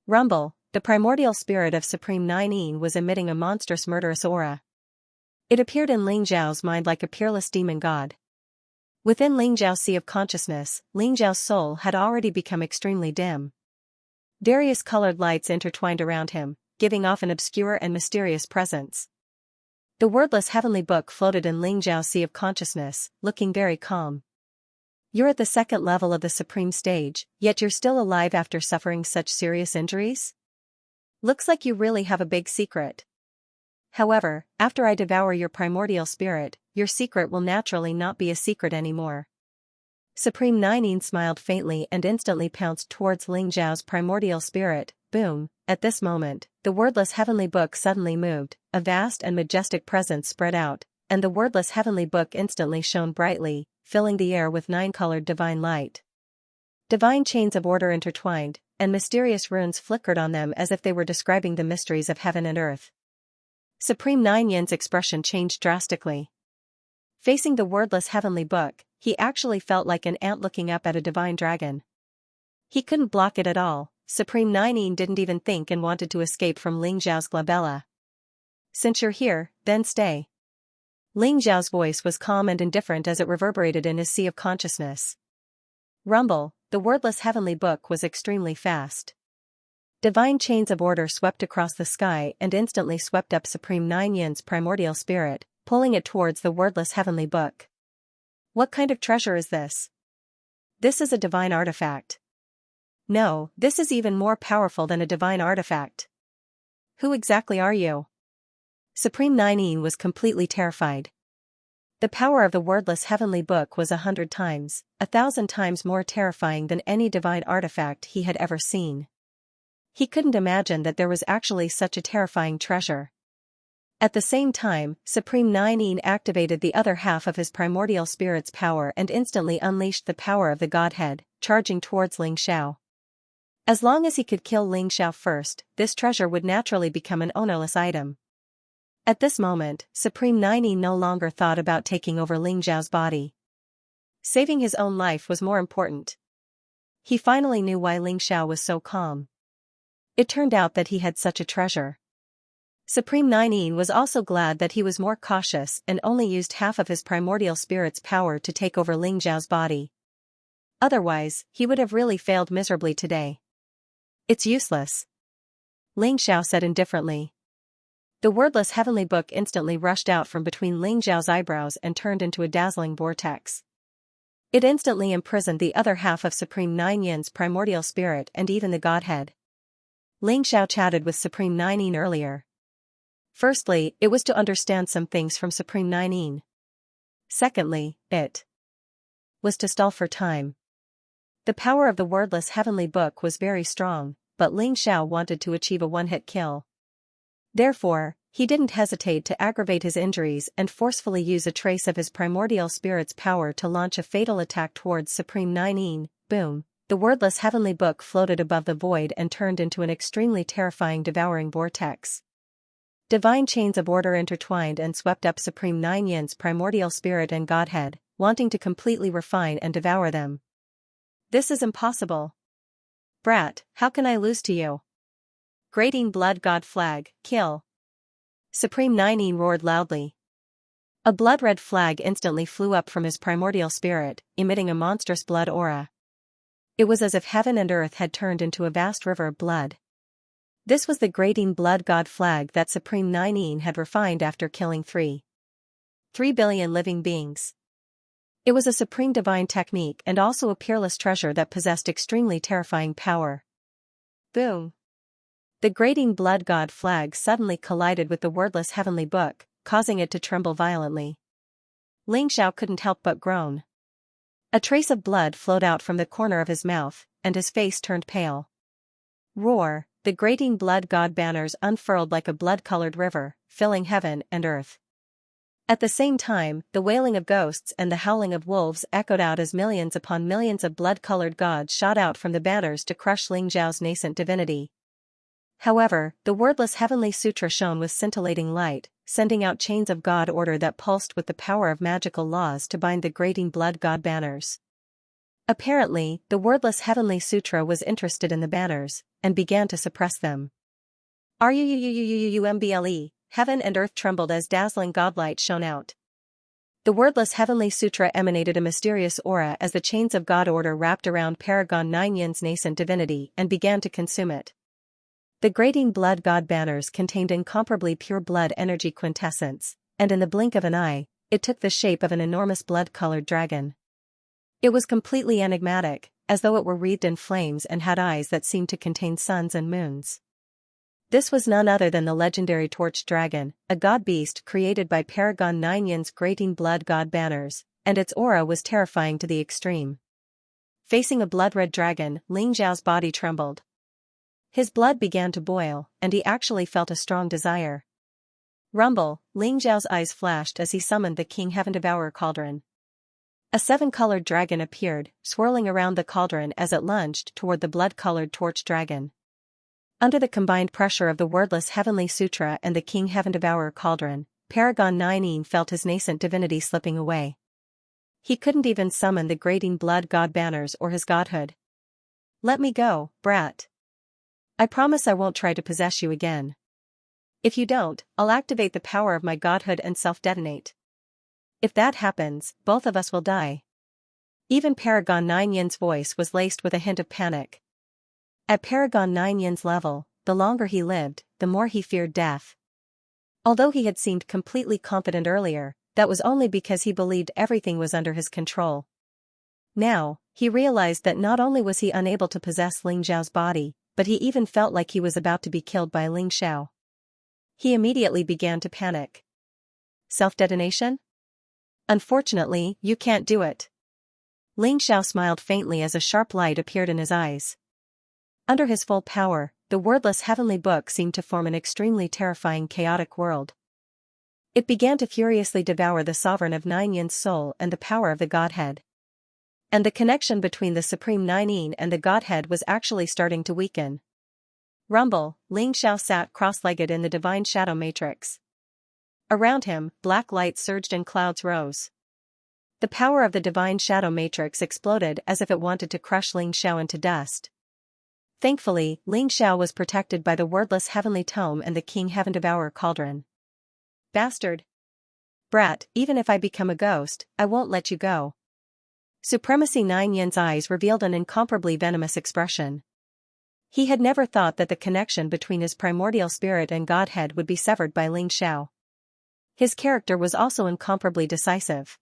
Rumble, the primordial spirit of Supreme Nine Yin, was emitting a monstrous murderous aura. It appeared in Ling Zhao's mind like a peerless demon god. Within Ling Zhao's sea of consciousness, Ling Zhao's soul had already become extremely dim. Various colored lights intertwined around him, giving off an obscure and mysterious presence. The wordless heavenly book floated in Ling Zhao's sea of consciousness, looking very calm. You're at the second level of the supreme stage, yet you're still alive after suffering such serious injuries? Looks like you really have a big secret. However, after I devour your primordial spirit, your secret will naturally not be a secret anymore. Supreme Nine Yin smiled faintly and instantly pounced towards Ling Zhao's primordial spirit. Boom! At this moment, the wordless heavenly book suddenly moved, a vast and majestic presence spread out, and the wordless heavenly book instantly shone brightly, filling the air with nine-colored divine light. Divine chains of order intertwined, and mysterious runes flickered on them as if they were describing the mysteries of heaven and earth. Supreme Nine Yin's expression changed drastically. Facing the wordless heavenly book, he actually felt like an ant looking up at a divine dragon. He couldn't block it at all. Supreme Nine Yin didn't even think and wanted to escape from Ling Zhao's glabella. Since you're here, then stay. Ling Zhao's voice was calm and indifferent as it reverberated in his sea of consciousness. Rumble, the wordless heavenly book was extremely fast. Divine chains of order swept across the sky and instantly swept up Supreme Nine Yin's primordial spirit, pulling it towards the wordless heavenly book. What kind of treasure is this? This is a divine artifact. No, this is even more powerful than a divine artifact. Who exactly are you? Supreme Nine Yin was completely terrified. The power of the wordless heavenly book was 100 times, 1,000 times more terrifying than any divine artifact he had ever seen. He couldn't imagine that there was actually such a terrifying treasure. At the same time, Supreme Nine Yin activated the other half of his primordial spirit's power and instantly unleashed the power of the godhead, charging towards Ling Zhao. As long as he could kill Ling Zhao first, this treasure would naturally become an ownerless item. At this moment, Supreme Nine Yin no longer thought about taking over Ling Zhao's body. Saving his own life was more important. He finally knew why Ling Zhao was so calm. It turned out that he had such a treasure. Supreme Nine Yin was also glad that he was more cautious and only used half of his primordial spirit's power to take over Ling Zhao's body. Otherwise, he would have really failed miserably today. It's useless, Ling Zhao said indifferently. The wordless heavenly book instantly rushed out from between Ling Zhao's eyebrows and turned into a dazzling vortex. It instantly imprisoned the other half of Supreme Nine Yin's primordial spirit and even the godhead. Ling Zhao chatted with Supreme Nine Yin earlier. Firstly, it was to understand some things from Supreme Nine Yin. Secondly, it was to stall for time. The power of the wordless heavenly book was very strong, but Ling Zhao wanted to achieve a one-hit kill. Therefore, he didn't hesitate to aggravate his injuries and forcefully use a trace of his primordial spirit's power to launch a fatal attack towards Supreme Nine Yin. Boom! The wordless heavenly book floated above the void and turned into an extremely terrifying devouring vortex. Divine chains of order intertwined and swept up Supreme Nine Yin's primordial spirit and godhead, wanting to completely refine and devour them. This is impossible. Brat, how can I lose to you? Grating blood god flag, kill. Supreme Nine Yin roared loudly. A blood-red flag instantly flew up from his primordial spirit, emitting a monstrous blood aura. It was as if heaven and earth had turned into a vast river of blood. This was the grating blood god flag that Supreme Nine Yin had refined after killing 3 billion living beings. It was a supreme divine technique and also a peerless treasure that possessed extremely terrifying power. Boom! The grating blood god flag suddenly collided with the wordless heavenly book, causing it to tremble violently. Ling Zhao couldn't help but groan. A trace of blood flowed out from the corner of his mouth, and his face turned pale. Roar! The grating blood god banners unfurled like a blood-colored river, filling heaven and earth. At the same time, the wailing of ghosts and the howling of wolves echoed out as millions upon millions of blood-colored gods shot out from the banners to crush Ling Zhao's nascent divinity. However, the wordless heavenly sutra shone with scintillating light, sending out chains of God order that pulsed with the power of magical laws to bind the grating blood god banners. Apparently, the wordless heavenly sutra was interested in the banners, and began to suppress them. Rumble, heaven and earth trembled as dazzling godlight shone out. The wordless heavenly sutra emanated a mysterious aura as the chains of God order wrapped around Paragon 9 Yin's nascent divinity and began to consume it. The grating blood god banners contained incomparably pure blood energy quintessence, and in the blink of an eye, it took the shape of an enormous blood-colored dragon. It was completely enigmatic, as though it were wreathed in flames and had eyes that seemed to contain suns and moons. This was none other than the legendary torch dragon, a god-beast created by Paragon 9 Yin's grating blood god banners, and its aura was terrifying to the extreme. Facing a blood-red dragon, Ling Xiao's body trembled. His blood began to boil, and he actually felt a strong desire. Rumble, Ling Xiao's eyes flashed as he summoned the King Heaven Devourer cauldron. A 7-colored dragon appeared, swirling around the cauldron as it lunged toward the blood-colored torch dragon. Under the combined pressure of the wordless heavenly sutra and the King Heaven Devourer cauldron, Paragon 9 Yin felt his nascent divinity slipping away. He couldn't even summon the grating blood god banners or his godhood. "Let me go, brat. I promise I won't try to possess you again. If you don't, I'll activate the power of my godhood and self-detonate. If that happens, both of us will die." Even Paragon 9 Yin's voice was laced with a hint of panic. At Paragon 9 Yin's level, the longer he lived, the more he feared death. Although he had seemed completely confident earlier, that was only because he believed everything was under his control. Now, he realized that not only was he unable to possess Ling Xiao's body, but he even felt like he was about to be killed by Ling Xiao. He immediately began to panic. Self-detonation? Unfortunately, you can't do it. Ling Xiao smiled faintly as a sharp light appeared in his eyes. Under his full power, the wordless heavenly book seemed to form an extremely terrifying chaotic world. It began to furiously devour the sovereign of 9 Yin's soul and the power of the Godhead. And the connection between the Supreme 9 Yin and the Godhead was actually starting to weaken. Rumble, Ling Xiao sat cross-legged in the divine shadow matrix. Around him, black light surged and clouds rose. The power of the divine shadow matrix exploded as if it wanted to crush Ling Xiao into dust. Thankfully, Ling Xiao was protected by the wordless heavenly tome and the King Heaven Devourer cauldron. "Bastard. Brat, even if I become a ghost, I won't let you go." Supremacy 9 Yin's eyes revealed an incomparably venomous expression. He had never thought that the connection between his primordial spirit and Godhead would be severed by Ling Xiao. His character was also incomparably decisive.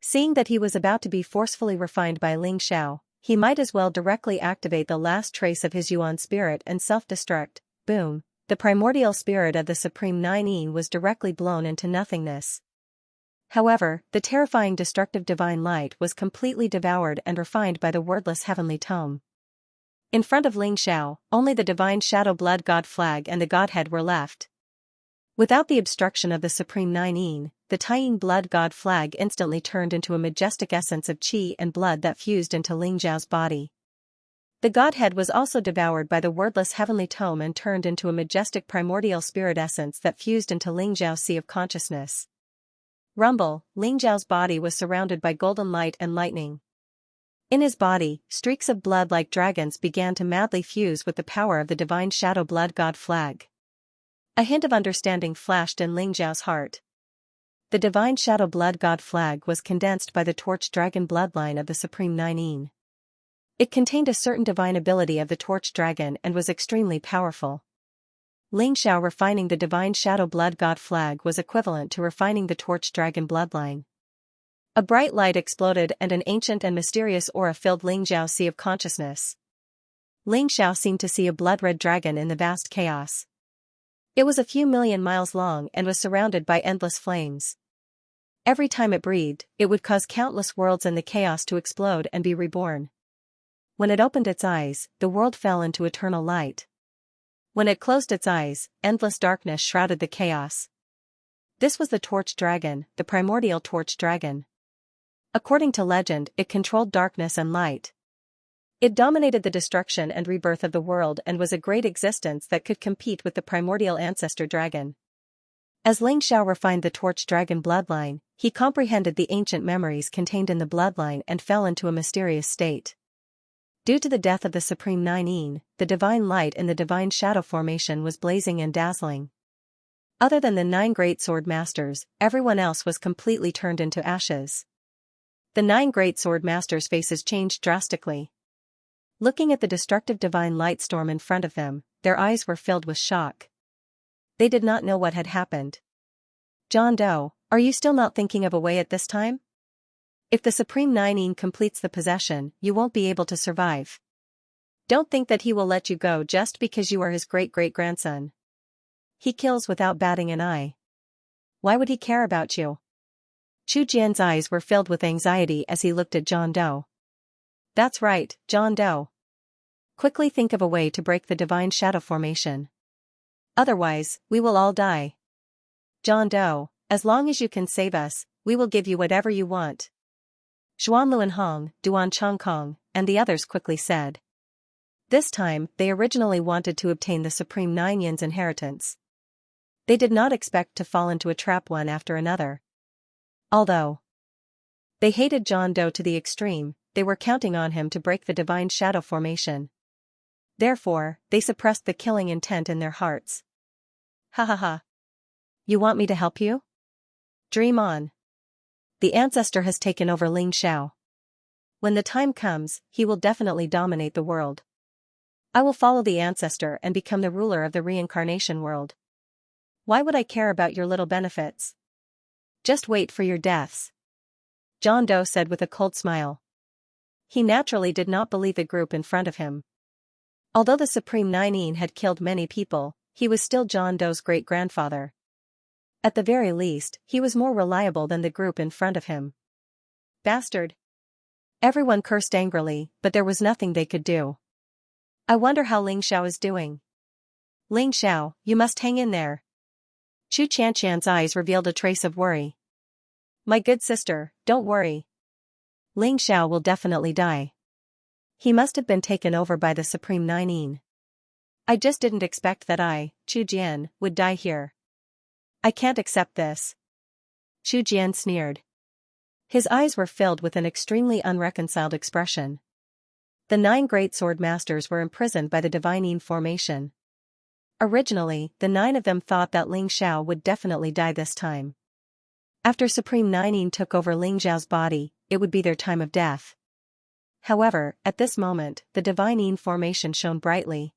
Seeing that he was about to be forcefully refined by Ling Xiao, he might as well directly activate the last trace of his Yuan spirit and self-destruct. Boom, the primordial spirit of the Supreme 9 Yin was directly blown into nothingness. However, the terrifying destructive divine light was completely devoured and refined by the wordless heavenly tome. In front of Ling Xiao, only the divine shadow blood god flag and the Godhead were left. Without the obstruction of the Supreme 9 Yin, the Taiying blood god flag instantly turned into a majestic essence of qi and blood that fused into Ling Xiao's body. The Godhead was also devoured by the wordless heavenly tome and turned into a majestic primordial spirit essence that fused into Ling Xiao's sea of consciousness. Rumble, Ling Xiao's body was surrounded by golden light and lightning. In his body, streaks of blood like dragons began to madly fuse with the power of the divine shadow blood god flag. A hint of understanding flashed in Ling Xiao's heart. The divine shadow blood god flag was condensed by the torch dragon bloodline of the Supreme 9 Yin. It contained a certain divine ability of the torch dragon and was extremely powerful. Ling Xiao refining the divine shadow blood god flag was equivalent to refining the torch dragon bloodline. A bright light exploded and an ancient and mysterious aura filled Ling Xiao's sea of consciousness. Ling Xiao seemed to see a blood-red dragon in the vast chaos. It was a few million miles long and was surrounded by endless flames. Every time it breathed, it would cause countless worlds in the chaos to explode and be reborn. When it opened its eyes, the world fell into eternal light. When it closed its eyes, endless darkness shrouded the chaos. This was the torch dragon, the primordial torch dragon. According to legend, it controlled darkness and light. It dominated the destruction and rebirth of the world and was a great existence that could compete with the primordial ancestor dragon. As Ling Xiao refined the torch dragon bloodline, he comprehended the ancient memories contained in the bloodline and fell into a mysterious state. Due to the death of the Supreme Nine Yin, the divine light in the divine shadow formation was blazing and dazzling. Other than the 9 great sword masters, everyone else was completely turned into ashes. The 9 great sword masters' faces changed drastically. Looking at the destructive divine light storm in front of them, their eyes were filled with shock. They did not know what had happened. John Doe, are you still not thinking of a way at this time? If the Supreme Nine Yin completes the possession, you won't be able to survive. Don't think that he will let you go just because you are his great-great-grandson. He kills without batting an eye. Why would he care about you? Chu Jian's eyes were filled with anxiety as he looked at John Doe. That's right, John Doe. Quickly think of a way to break the divine shadow formation. Otherwise, we will all die. John Doe, as long as you can save us, we will give you whatever you want. Zhuan Luanhong, Duan Chongkong, and the others quickly said. This time, they originally wanted to obtain the Supreme Nine Yin's inheritance. They did not expect to fall into a trap one after another. Although they hated John Doe to the extreme, they were counting on him to break the divine shadow formation. Therefore, they suppressed the killing intent in their hearts. Ha ha ha. You want me to help you? Dream on. The ancestor has taken over Ling Xiao. When the time comes, he will definitely dominate the world. I will follow the ancestor and become the ruler of the reincarnation world. Why would I care about your little benefits? Just wait for your deaths. John Doe said with a cold smile. He naturally did not believe the group in front of him. Although the Supreme Nine Yin had killed many people, he was still John Doe's great-grandfather. At the very least, he was more reliable than the group in front of him. Bastard! Everyone cursed angrily, but there was nothing they could do. I wonder how Ling Xiao is doing. Ling Xiao, you must hang in there. Chu Qianqian's eyes revealed a trace of worry. My good sister, don't worry. Ling Xiao will definitely die. He must have been taken over by the Supreme Nine Yin. I just didn't expect that I, Chu Jian, would die here. I can't accept this. Chu Jian sneered. His eyes were filled with an extremely unreconciled expression. The 9 great sword masters were imprisoned by the divine Yin formation. Originally, the 9 of them thought that Ling Xiao would definitely die this time. After Supreme Nine Yin took over Ling Xiao's body, it would be their time of death. However, at this moment, the divine Yin formation shone brightly.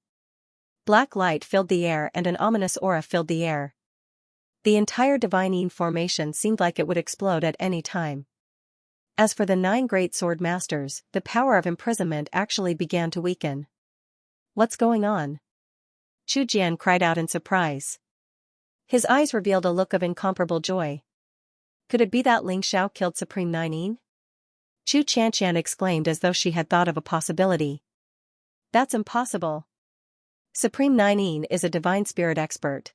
Black light filled the air and an ominous aura filled the air. The entire divine Yin formation seemed like it would explode at any time. As for the 9 great sword masters, the power of imprisonment actually began to weaken. What's going on? Chu Jian cried out in surprise. His eyes revealed a look of incomparable joy. Could it be that Ling Xiao killed Supreme Nine Yin? Chu Qianqian exclaimed as though she had thought of a possibility. That's impossible. Supreme Nine Yin is a divine spirit expert.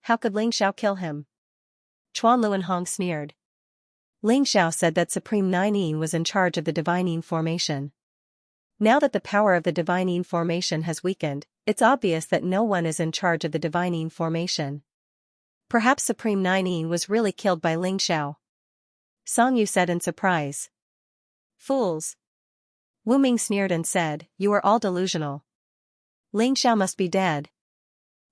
How could Ling Xiao kill him? Chuan Luanhong sneered. Ling Xiao said that Supreme Nine Yin was in charge of the divine Yin formation. Now that the power of the divine Yin formation has weakened, it's obvious that no one is in charge of the divine Yin formation. Perhaps Supreme Nine Yin was really killed by Ling Xiao. Song Yu said in surprise. Fools! Wu Ming sneered and said, you are all delusional. Ling Xiao must be dead.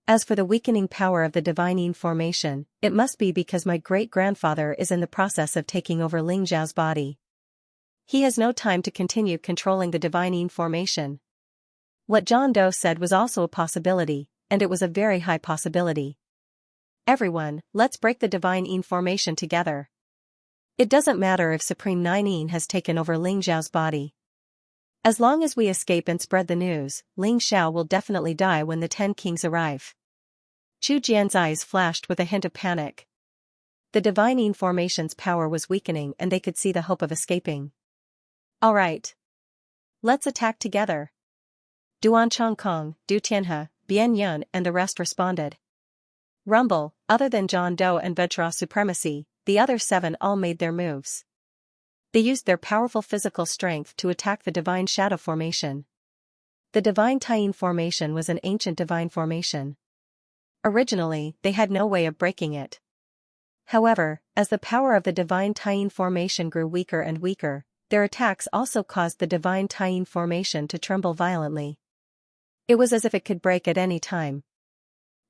As for the weakening power of the divine Yin formation, it must be because my great-grandfather is in the process of taking over Ling Xiao's body. He has no time to continue controlling the divine Yin formation. What John Doe said was also a possibility, and it was a very high possibility. Everyone, let's break the divine Yin formation together. It doesn't matter if Supreme Nine Yin has taken over Ling Xiao's body. As long as we escape and spread the news, Ling Xiao will definitely die when the 10 kings arrive. Chu Jian's eyes flashed with a hint of panic. The divine Yin formation's power was weakening and they could see the hope of escaping. All right. Let's attack together. Duan Chongkong, Du Tianhe, Bian Yun and the rest responded. Rumble, other than John Doe and Vajra Supremacy, the other 7 all made their moves. They used their powerful physical strength to attack the divine shadow formation. The divine Tying formation was an ancient divine formation. Originally, they had no way of breaking it. However, as the power of the divine Tying formation grew weaker and weaker, their attacks also caused the divine Tying formation to tremble violently. It was as if it could break at any time.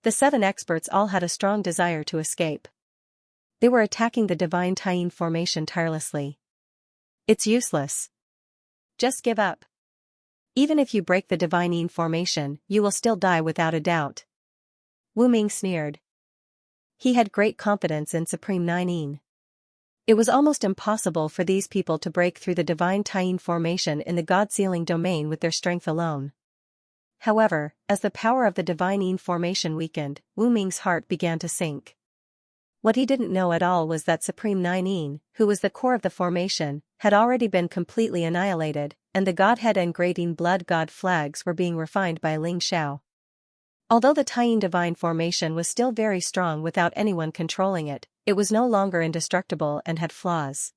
The 7 experts all had a strong desire to escape. They were attacking the divine Tying formation tirelessly. It's useless. Just give up. Even if you break the divine Yin formation, you will still die without a doubt. Wu Ming sneered. He had great confidence in Supreme Nine Yin. It was almost impossible for these people to break through the divine Tying formation in the God-sealing domain with their strength alone. However, as the power of the divine Yin formation weakened, Wu Ming's heart began to sink. What he didn't know at all was that Supreme Nine Yin, who was the core of the formation, had already been completely annihilated, and the Godhead and Great Yin Blood God flags were being refined by Ling Xiao. Although the Tying divine formation was still very strong without anyone controlling it, it was no longer indestructible and had flaws.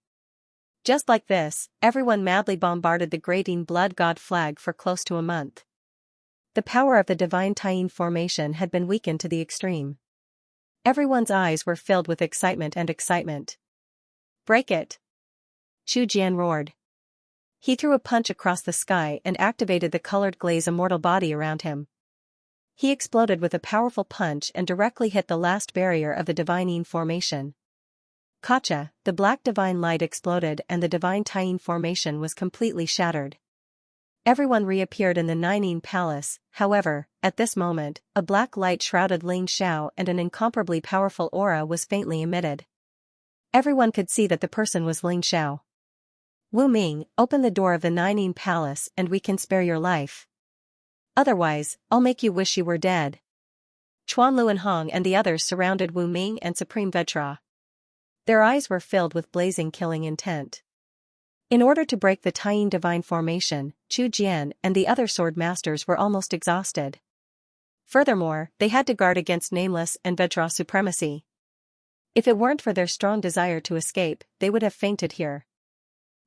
Just like this, everyone madly bombarded the Great Yin Blood God flag for close to a month. The power of the divine Tying formation had been weakened to the extreme. Everyone's eyes were filled with excitement and excitement. Break it! Chu Jian roared. He threw a punch across the sky and activated the colored glaze immortal body around him. He exploded with a powerful punch and directly hit the last barrier of the divine Yin formation. Kacha, the black divine light exploded and the divine Tying formation was completely shattered. Everyone reappeared in the Nine Yin Palace. However, at this moment, a black light shrouded Ling Xiao and an incomparably powerful aura was faintly emitted. Everyone could see that the person was Ling Xiao. Wu Ming, open the door of the Nine Yin Palace and we can spare your life. Otherwise, I'll make you wish you were dead. Chuan Luanhong and the others surrounded Wu Ming and Supreme Vetra. Their eyes were filled with blazing killing intent. In order to break the Tying divine formation, Chu Jian and the other sword masters were almost exhausted. Furthermore, they had to guard against Nameless and Vetra supremacy. If it weren't for their strong desire to escape, they would have fainted here.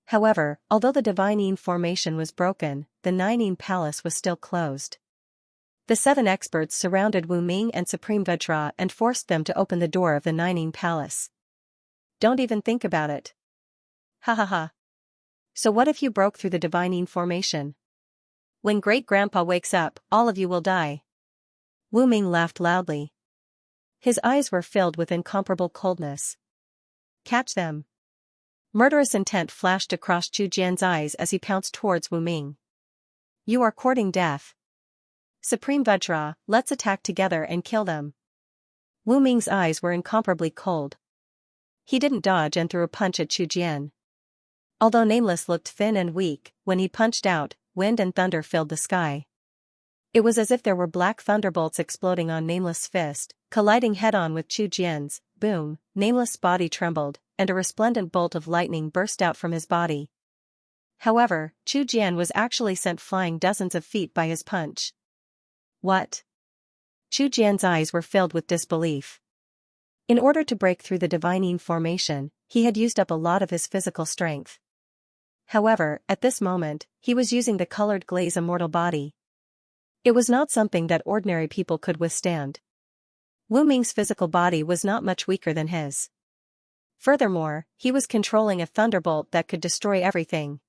However, although the divine Yin formation was broken, the Nine Yin Palace was still closed. The 7 experts surrounded Wu Ming and Supreme Vetra and forced them to open the door of the Nine Yin Palace. Don't even think about it. Ha ha ha. So what if you broke through the divine Yin formation? When Great-Grandpa wakes up, all of you will die. Wu Ming laughed loudly. His eyes were filled with incomparable coldness. Catch them. Murderous intent flashed across Chu Jian's eyes as he pounced towards Wu Ming. You are courting death. Supreme Vajra, let's attack together and kill them. Wu Ming's eyes were incomparably cold. He didn't dodge and threw a punch at Chu Jian. Although Nameless looked thin and weak, when he punched out, wind and thunder filled the sky. It was as if there were black thunderbolts exploding on Nameless' fist, colliding head-on with Chu Jian's. Boom, Nameless' body trembled, and a resplendent bolt of lightning burst out from his body. However, Chu Jian was actually sent flying dozens of feet by his punch. What? Chu Jian's eyes were filled with disbelief. In order to break through the divine Yin formation, he had used up a lot of his physical strength. However, at this moment, he was using the colored glaze immortal body. It was not something that ordinary people could withstand. Wu Ming's physical body was not much weaker than his. Furthermore, he was controlling a thunderbolt that could destroy everything.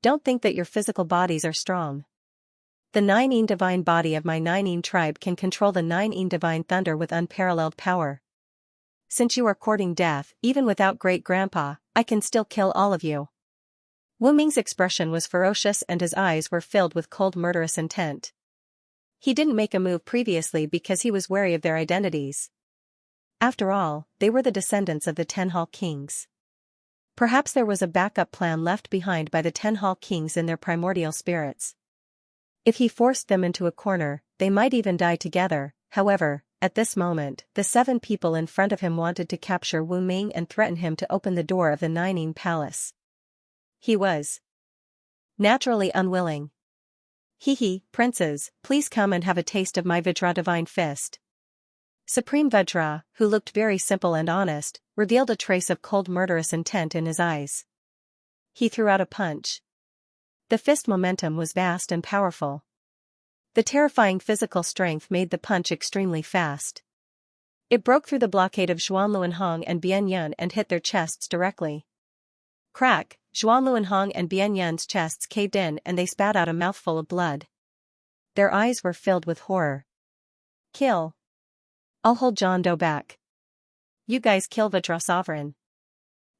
Don't think that your physical bodies are strong. The Nine Yin divine body of my Nine Yin tribe can control the Nine Yin divine thunder with unparalleled power. Since you are courting death, even without Great-Grandpa, I can still kill all of you. Wu Ming's expression was ferocious and his eyes were filled with cold murderous intent. He didn't make a move previously because he was wary of their identities. After all, they were the descendants of the Ten Hall Kings. Perhaps there was a backup plan left behind by the Ten Hall Kings in their primordial spirits. If he forced them into a corner, they might even die together. However, at this moment, the 7 people in front of him wanted to capture Wu Ming and threaten him to open the door of the Nine Yin Palace. He was naturally unwilling. Hee, princes, please come and have a taste of my Vajra divine fist. Supreme Vajra, who looked very simple and honest, revealed a trace of cold murderous intent in his eyes. He threw out a punch. The fist momentum was vast and powerful. The terrifying physical strength made the punch extremely fast. It broke through the blockade of Zhuan Luanhong and Bian Yun and hit their chests directly. Crack, Zhuan Luanhong and Bian Yun's chests caved in and they spat out a mouthful of blood. Their eyes were filled with horror. Kill. I'll hold John Doe back. You guys kill Vajra Sovereign.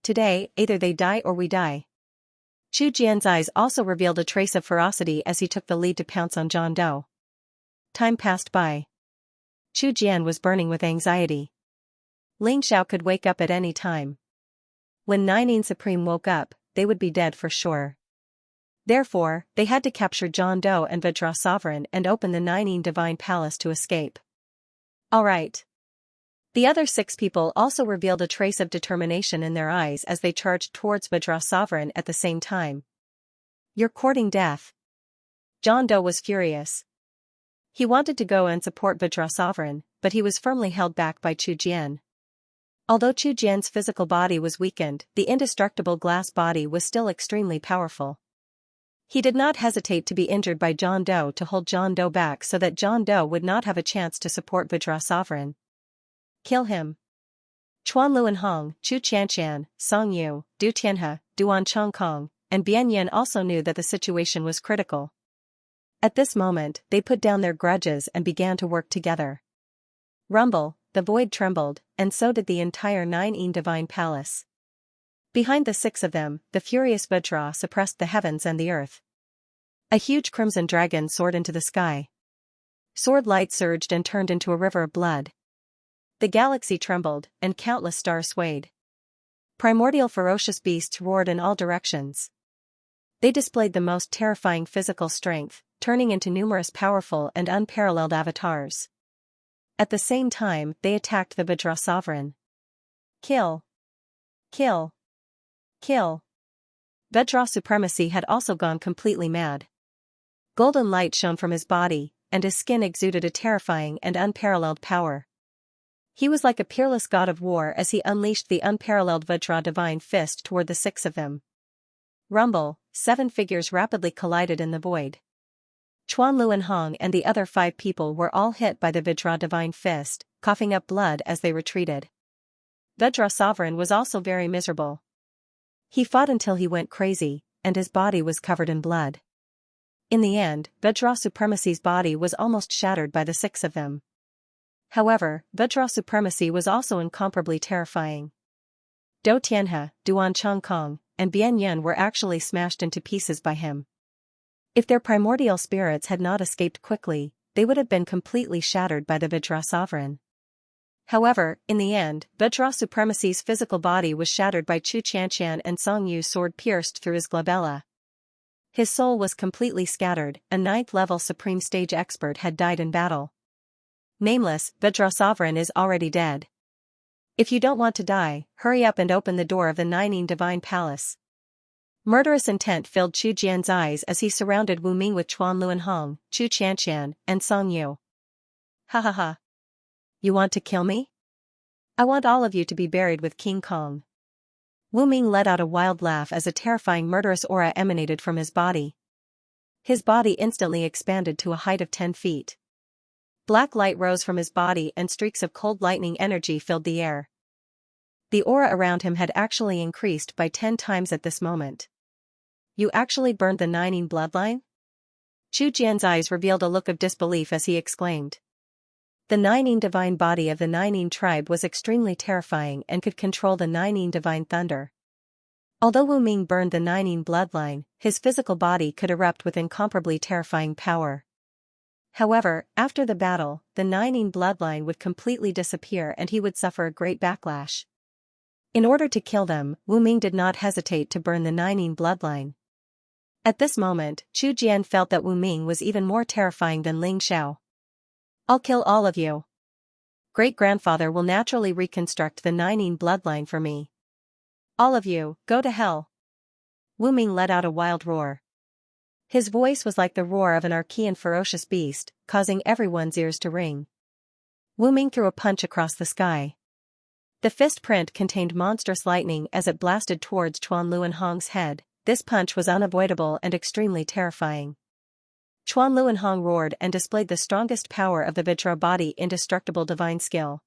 Today, either they die or we die. Chu Jian's eyes also revealed a trace of ferocity as he took the lead to pounce on John Doe. Time passed by. Chu Jian was burning with anxiety. Ling Xiao could wake up at any time. When Nining Supreme woke up, they would be dead for sure. Therefore, they had to capture John Doe and Vajra Sovereign and open the Nining Divine Palace to escape. Alright. The other 6 people also revealed a trace of determination in their eyes as they charged towards Vajra Sovereign at the same time. You're courting death. John Doe was furious. He wanted to go and support Vajra Sovereign, but he was firmly held back by Chu Jian. Although Chu Jian's physical body was weakened, the indestructible glass body was still extremely powerful. He did not hesitate to be injured by John Doe to hold John Doe back so that John Doe would not have a chance to support Vajra Sovereign. Kill him. Chuan Luanhong, Chu Qianshan, Song Yu, Du Tianhe, Duan Chongkong, and Bian Yin also knew that the situation was critical. At this moment, they put down their grudges and began to work together. Rumble, the void trembled, and so did the entire Nining Divine Palace. Behind the 6 of them, the furious Vajra suppressed the heavens and the earth. A huge crimson dragon soared into the sky. Sword light surged and turned into a river of blood. The galaxy trembled, and countless stars swayed. Primordial ferocious beasts roared in all directions. They displayed the most terrifying physical strength, turning into numerous powerful and unparalleled avatars. At the same time, they attacked the Vajra Sovereign. Kill. Kill. Kill. Vajra supremacy had also gone completely mad. Golden light shone from his body, and his skin exuded a terrifying and unparalleled power. He was like a peerless god of war as he unleashed the unparalleled Vajra divine fist toward the 6 of them. Rumble, 7 figures rapidly collided in the void. Chuan Luanhong and the other 5 people were all hit by the Vajra divine fist, coughing up blood as they retreated. Vajra Sovereign was also very miserable. He fought until he went crazy, and his body was covered in blood. In the end, Vajra Supremacy's body was almost shattered by the 6 of them. However, Vajra Supremacy was also incomparably terrifying. Do Tianhe, Duan Chongkong, and Bian Yun were actually smashed into pieces by him. If their primordial spirits had not escaped quickly, they would have been completely shattered by the Vajra Sovereign. However, in the end, Vajra Supremacy's physical body was shattered by Chu Qianshan and Song Yu's sword pierced through his glabella. His soul was completely scattered, a 9th-level Supreme Stage expert had died in battle. Nameless, Vajra Sovereign is already dead. If you don't want to die, hurry up and open the door of the Nining Divine Palace. Murderous intent filled Chu Jian's eyes as he surrounded Wu Ming with Chuan Luanhong, Chu Qianshan, and Song Yu. Ha ha ha. You want to kill me? I want all of you to be buried with King Kong. Wu Ming let out a wild laugh as a terrifying murderous aura emanated from his body. His body instantly expanded to a height of 10 feet. Black light rose from his body and streaks of cold lightning energy filled the air. The aura around him had actually increased by 10 times at this moment. You actually burned the Nining bloodline? Chu Jian's eyes revealed a look of disbelief as he exclaimed. The Nining divine body of the Nining tribe was extremely terrifying and could control the Nining divine thunder. Although Wu Ming burned the Nining bloodline, his physical body could erupt with incomparably terrifying power. However, after the battle, the Nining bloodline would completely disappear and he would suffer a great backlash. In order to kill them, Wu Ming did not hesitate to burn the Nining bloodline. At this moment, Chu Jian felt that Wu Ming was even more terrifying than Ling Xiao. I'll kill all of you. Great-grandfather will naturally reconstruct the Nining bloodline for me. All of you, go to hell. Wu Ming let out a wild roar. His voice was like the roar of an Archean ferocious beast, causing everyone's ears to ring. Wu Ming threw a punch across the sky. The fist print contained monstrous lightning as it blasted towards Chuan Luanhong's head. this punch was unavoidable and extremely terrifying. Chuan Luanhong roared and displayed the strongest power of the Vajra body, indestructible divine skill.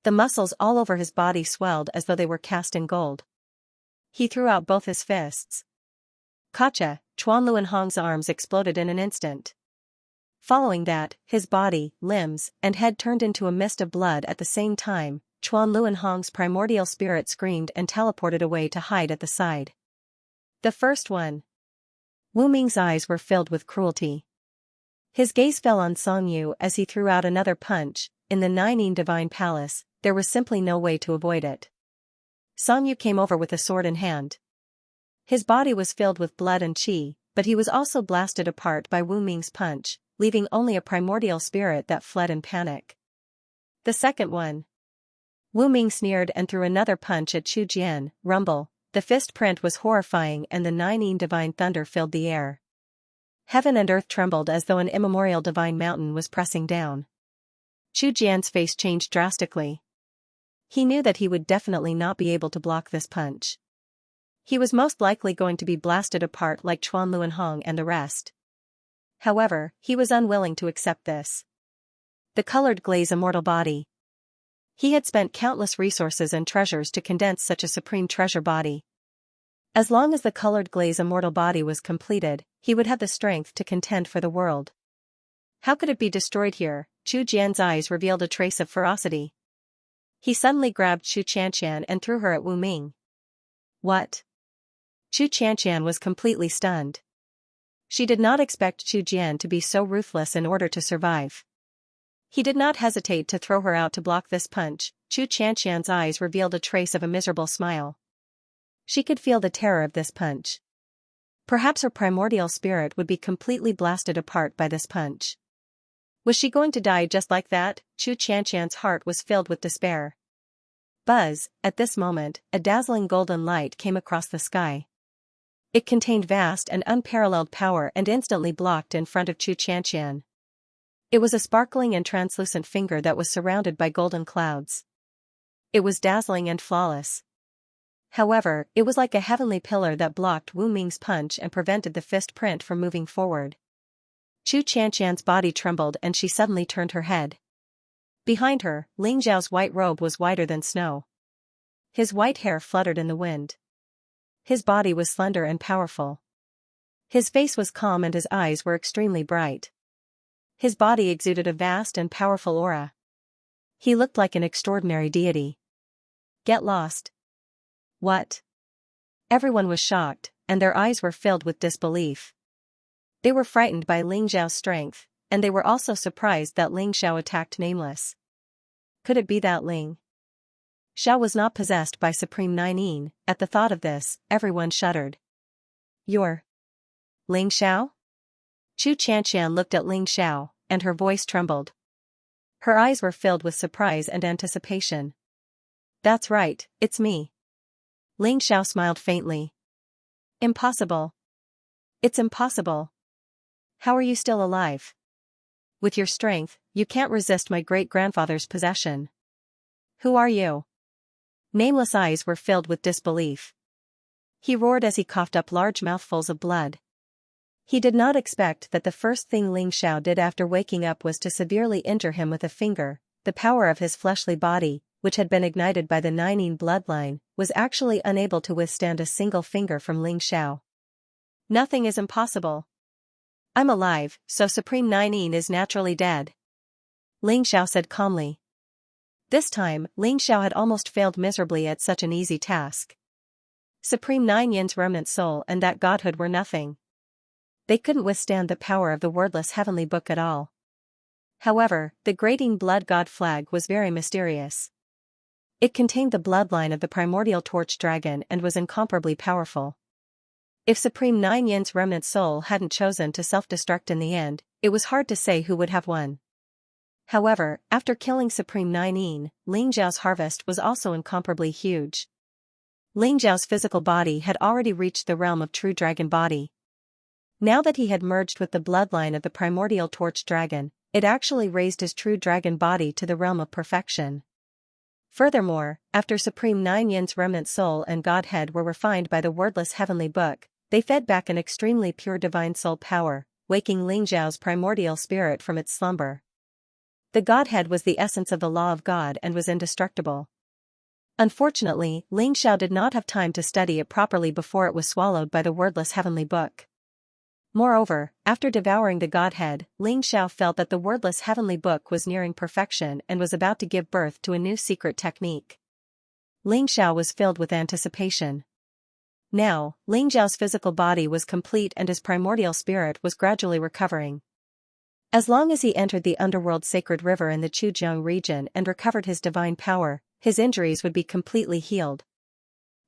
The muscles all over his body swelled as though they were cast in gold. He threw out both his fists. Gotcha! Chuan Luanhong's arms exploded in an instant. Following that, his body, limbs, and head turned into a mist of blood at the same time. Chuan Luanhong's primordial spirit screamed and teleported away to hide at the side. The first one. Wu Ming's eyes were filled with cruelty. His gaze fell on Song Yu as he threw out another punch. In the Ninein Divine Palace, there was simply no way to avoid it. Song Yu came over with a sword in hand. His body was filled with blood and qi, but he was also blasted apart by Wu Ming's punch, leaving only a primordial spirit that fled in panic. The second one. Wu Ming sneered and threw another punch at Chu Jian. Rumble. The fist print was horrifying and the Ninein divine thunder filled the air. Heaven and earth trembled as though an immemorial divine mountain was pressing down. Chu Jian's face changed drastically. He knew that he would definitely not be able to block this punch. He was most likely going to be blasted apart like Chuan Luanhong and the rest. However, he was unwilling to accept this. The colored glaze immortal body. He had spent countless resources and treasures to condense such a supreme treasure body. As long as the colored glaze immortal body was completed, he would have the strength to contend for the world. How could it be destroyed here? Chu Jian's eyes revealed a trace of ferocity. He suddenly grabbed Chu Xianxia and threw her at Wu Ming. What? Chu Xianxia was completely stunned. She did not expect Chu Jian to be so ruthless in order to survive. He did not hesitate to throw her out to block this punch. Chu Xianxia's eyes revealed a trace of a miserable smile. She could feel the terror of this punch. Perhaps her primordial spirit would be completely blasted apart by this punch. Was she going to die just like that? Chu Xianxia's heart was filled with despair. Buzz, at this moment, a dazzling golden light came across the sky. It contained vast and unparalleled power and instantly blocked in front of Chu Xianxia. It was a sparkling and translucent finger that was surrounded by golden clouds. It was dazzling and flawless. However, it was like a heavenly pillar that blocked Wu Ming's punch and prevented the fist print from moving forward. Chu Xianxia's body trembled and she suddenly turned her head. Behind her, Ling Zhao's white robe was whiter than snow. His white hair fluttered in the wind. His body was slender and powerful. His face was calm and his eyes were extremely bright. His body exuded a vast and powerful aura. He looked like an extraordinary deity. Get lost. What? Everyone was shocked, and their eyes were filled with disbelief. They were frightened by Ling Zhao's strength, and they were also surprised that Ling Xiao attacked Nameless. Could it be that Ling Xiao was not possessed by Supreme Ninein? At the thought of this, everyone shuddered. You're Ling Xiao? Chu Xianxia looked at Ling Xiao, and her voice trembled. Her eyes were filled with surprise and anticipation. That's right, it's me. Ling Xiao smiled faintly. Impossible. It's impossible. How are you still alive? With your strength, you can't resist my great-grandfather's possession. Who are you? Nameless eyes were filled with disbelief. He roared as he coughed up large mouthfuls of blood. He did not expect that the first thing Ling Xiao did after waking up was to severely injure him with a finger. The power of his fleshly body, which had been ignited by the Ninein bloodline, was actually unable to withstand a single finger from Ling Xiao. Nothing is impossible. I'm alive, so Supreme Ninein is naturally dead. Ling Xiao said calmly. This time, Ling Xiao had almost failed miserably at such an easy task. Supreme Ninein's remnant soul and that godhood were nothing. They couldn't withstand the power of the wordless heavenly book at all. However, the grating blood god flag was very mysterious. It contained the bloodline of the primordial torch dragon and was incomparably powerful. If Supreme Ninein's remnant soul hadn't chosen to self-destruct in the end, it was hard to say who would have won. However, after killing Supreme Ninein, Ling Zhao's harvest was also incomparably huge. Ling Zhao's physical body had already reached the realm of true dragon body. Now that he had merged with the bloodline of the primordial torch dragon, it actually raised his true dragon body to the realm of perfection. Furthermore, after Supreme Nine Yin's remnant soul and Godhead were refined by the wordless heavenly book, they fed back an extremely pure divine soul power, waking Ling Xiao's primordial spirit from its slumber. The Godhead was the essence of the law of God and was indestructible. Unfortunately, Ling Xiao did not have time to study it properly before it was swallowed by the wordless heavenly book. Moreover, after devouring the Godhead, Ling Xiao felt that the wordless heavenly book was nearing perfection and was about to give birth to a new secret technique. Ling Xiao was filled with anticipation. Now, Ling Xiao's physical body was complete and his primordial spirit was gradually recovering. As long as he entered the underworld sacred river in the Chujiang region and recovered his divine power, his injuries would be completely healed.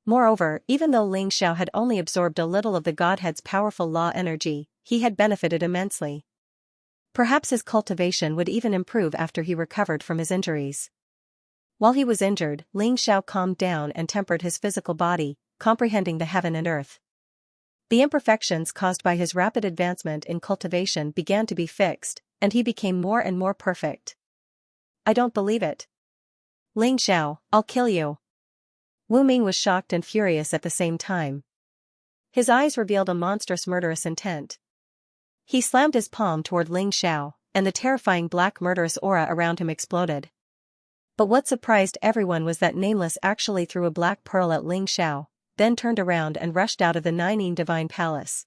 Moreover, even though Ling Xiao had only absorbed a little of the Godhead's powerful law energy, he had benefited immensely. Perhaps his cultivation would even improve after he recovered from his injuries. While he was injured, Ling Xiao calmed down and tempered his physical body, comprehending the heaven and earth. The imperfections caused by his rapid advancement in cultivation began to be fixed, and he became more and more perfect. I don't believe it. Ling Xiao, I'll kill you. Wu Ming was shocked and furious at the same time. His eyes revealed a monstrous murderous intent. He slammed his palm toward Ling Xiao, and the terrifying black murderous aura around him exploded. But what surprised everyone was that Nameless actually threw a black pearl at Ling Xiao, then turned around and rushed out of the Ninein Divine Palace.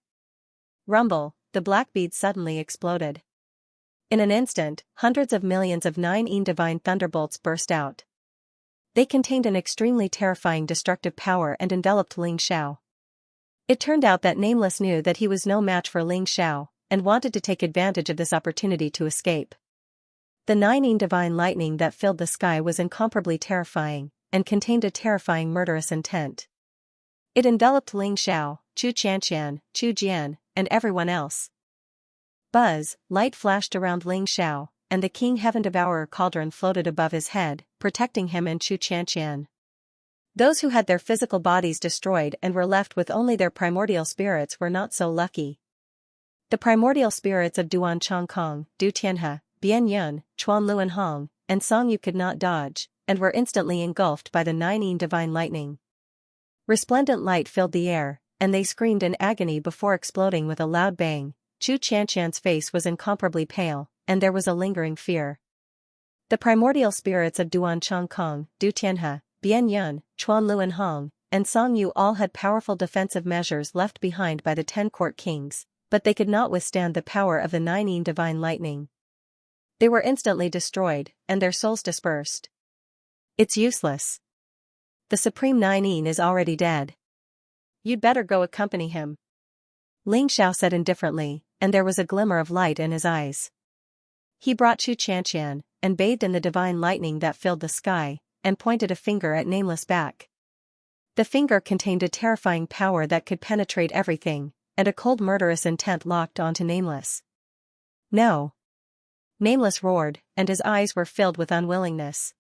Rumble, the black bead suddenly exploded. In an instant, hundreds of millions of Ninein Divine Thunderbolts burst out. They contained an extremely terrifying destructive power and enveloped Ling Xiao. It turned out that Nameless knew that he was no match for Ling Xiao, and wanted to take advantage of this opportunity to escape. The Ninein Divine Lightning that filled the sky was incomparably terrifying, and contained a terrifying murderous intent. It enveloped Ling Xiao, Chu Xianxia, Chu Jian, and everyone else. Buzz, light flashed around Ling Xiao, and the King Heaven Devourer cauldron floated above his head, protecting him and Chu Xianxia. Those who had their physical bodies destroyed and were left with only their primordial spirits were not so lucky. The primordial spirits of Duan Chongkong, Du Tianhe, Bian Yun, Chuan Luan Hong, and Song Yu could not dodge, and were instantly engulfed by the Ninein Divine Lightning. Resplendent light filled the air, and they screamed in agony before exploding with a loud bang. Chu Xianxian's face was incomparably pale, and there was a lingering fear. The primordial spirits of Duan Chongkong, Du Tianhe, Bian Yun, Chuan Luan Hong, and Song Yu all had powerful defensive measures left behind by the 10 court kings, but they could not withstand the power of the Ninein Divine Lightning. They were instantly destroyed, and their souls dispersed. It's useless. The Supreme Ninein is already dead. You'd better go accompany him. Ling Xiao said indifferently, and there was a glimmer of light in his eyes. He brought Chu Xianxian, and bathed in the divine lightning that filled the sky, and pointed a finger at Nameless back. The finger contained a terrifying power that could penetrate everything, and a cold murderous intent locked onto Nameless. No. Nameless roared, and his eyes were filled with unwillingness.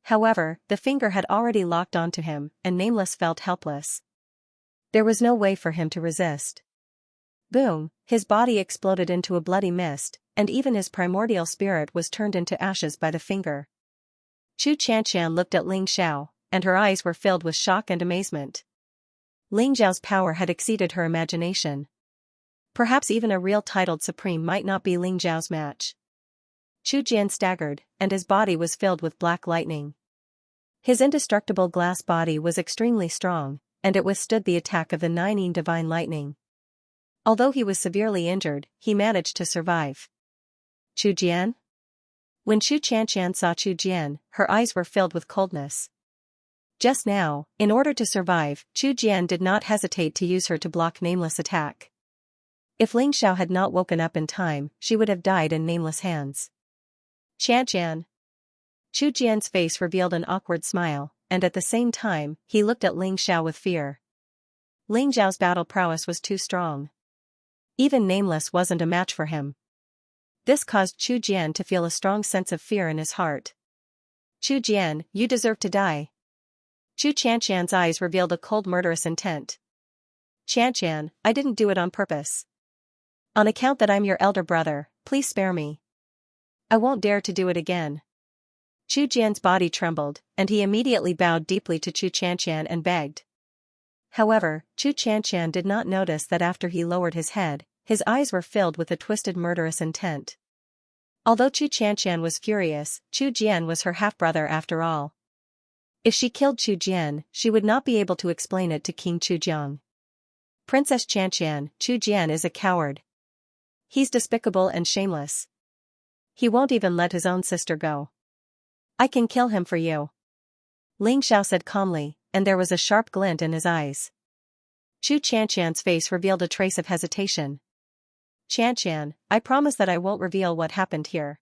However, the finger had already locked onto him, and Nameless felt helpless. There was no way for him to resist. Boom, his body exploded into a bloody mist, and even his primordial spirit was turned into ashes by the finger. Chu Xianxian looked at Ling Xiao, and her eyes were filled with shock and amazement. Ling Xiao's power had exceeded her imagination. Perhaps even a real titled supreme might not be Ling Xiao's match. Chu Jian staggered, and his body was filled with black lightning. His indestructible glass body was extremely strong, and it withstood the attack of the Ninein Divine Lightning. Although he was severely injured, he managed to survive. Chu Jian? When Chu Xianxian saw Chu Jian, her eyes were filled with coldness. Just now, in order to survive, Chu Jian did not hesitate to use her to block Nameless' attack. If Ling Xiao had not woken up in time, she would have died in Nameless' hands. Xianxian. Chu Jian's face revealed an awkward smile, and at the same time, he looked at Ling Xiao with fear. Ling Xiao's battle prowess was too strong. Even Nameless wasn't a match for him. This caused Chu Jian to feel a strong sense of fear in his heart. Chu Jian, you deserve to die. Chu Xianxian's eyes revealed a cold murderous intent. Xianxian, I didn't do it on purpose. On account that I'm your elder brother, please spare me. I won't dare to do it again. Chu Jian's body trembled, and he immediately bowed deeply to Chu Xianxia and begged. However, Chu Xianxia did not notice that after he lowered his head, his eyes were filled with a twisted murderous intent. Although Chu Xianxia was furious, Chu Jian was her half-brother after all. If she killed Chu Jian, she would not be able to explain it to King Chu Jiang. Princess Xianxia, Chu Jian is a coward. He's despicable and shameless. He won't even let his own sister go. I can kill him for you. Ling Xiao said calmly, and there was a sharp glint in his eyes. Chu Xianxia's face revealed a trace of hesitation. Xianxia, I promise that I won't reveal what happened here.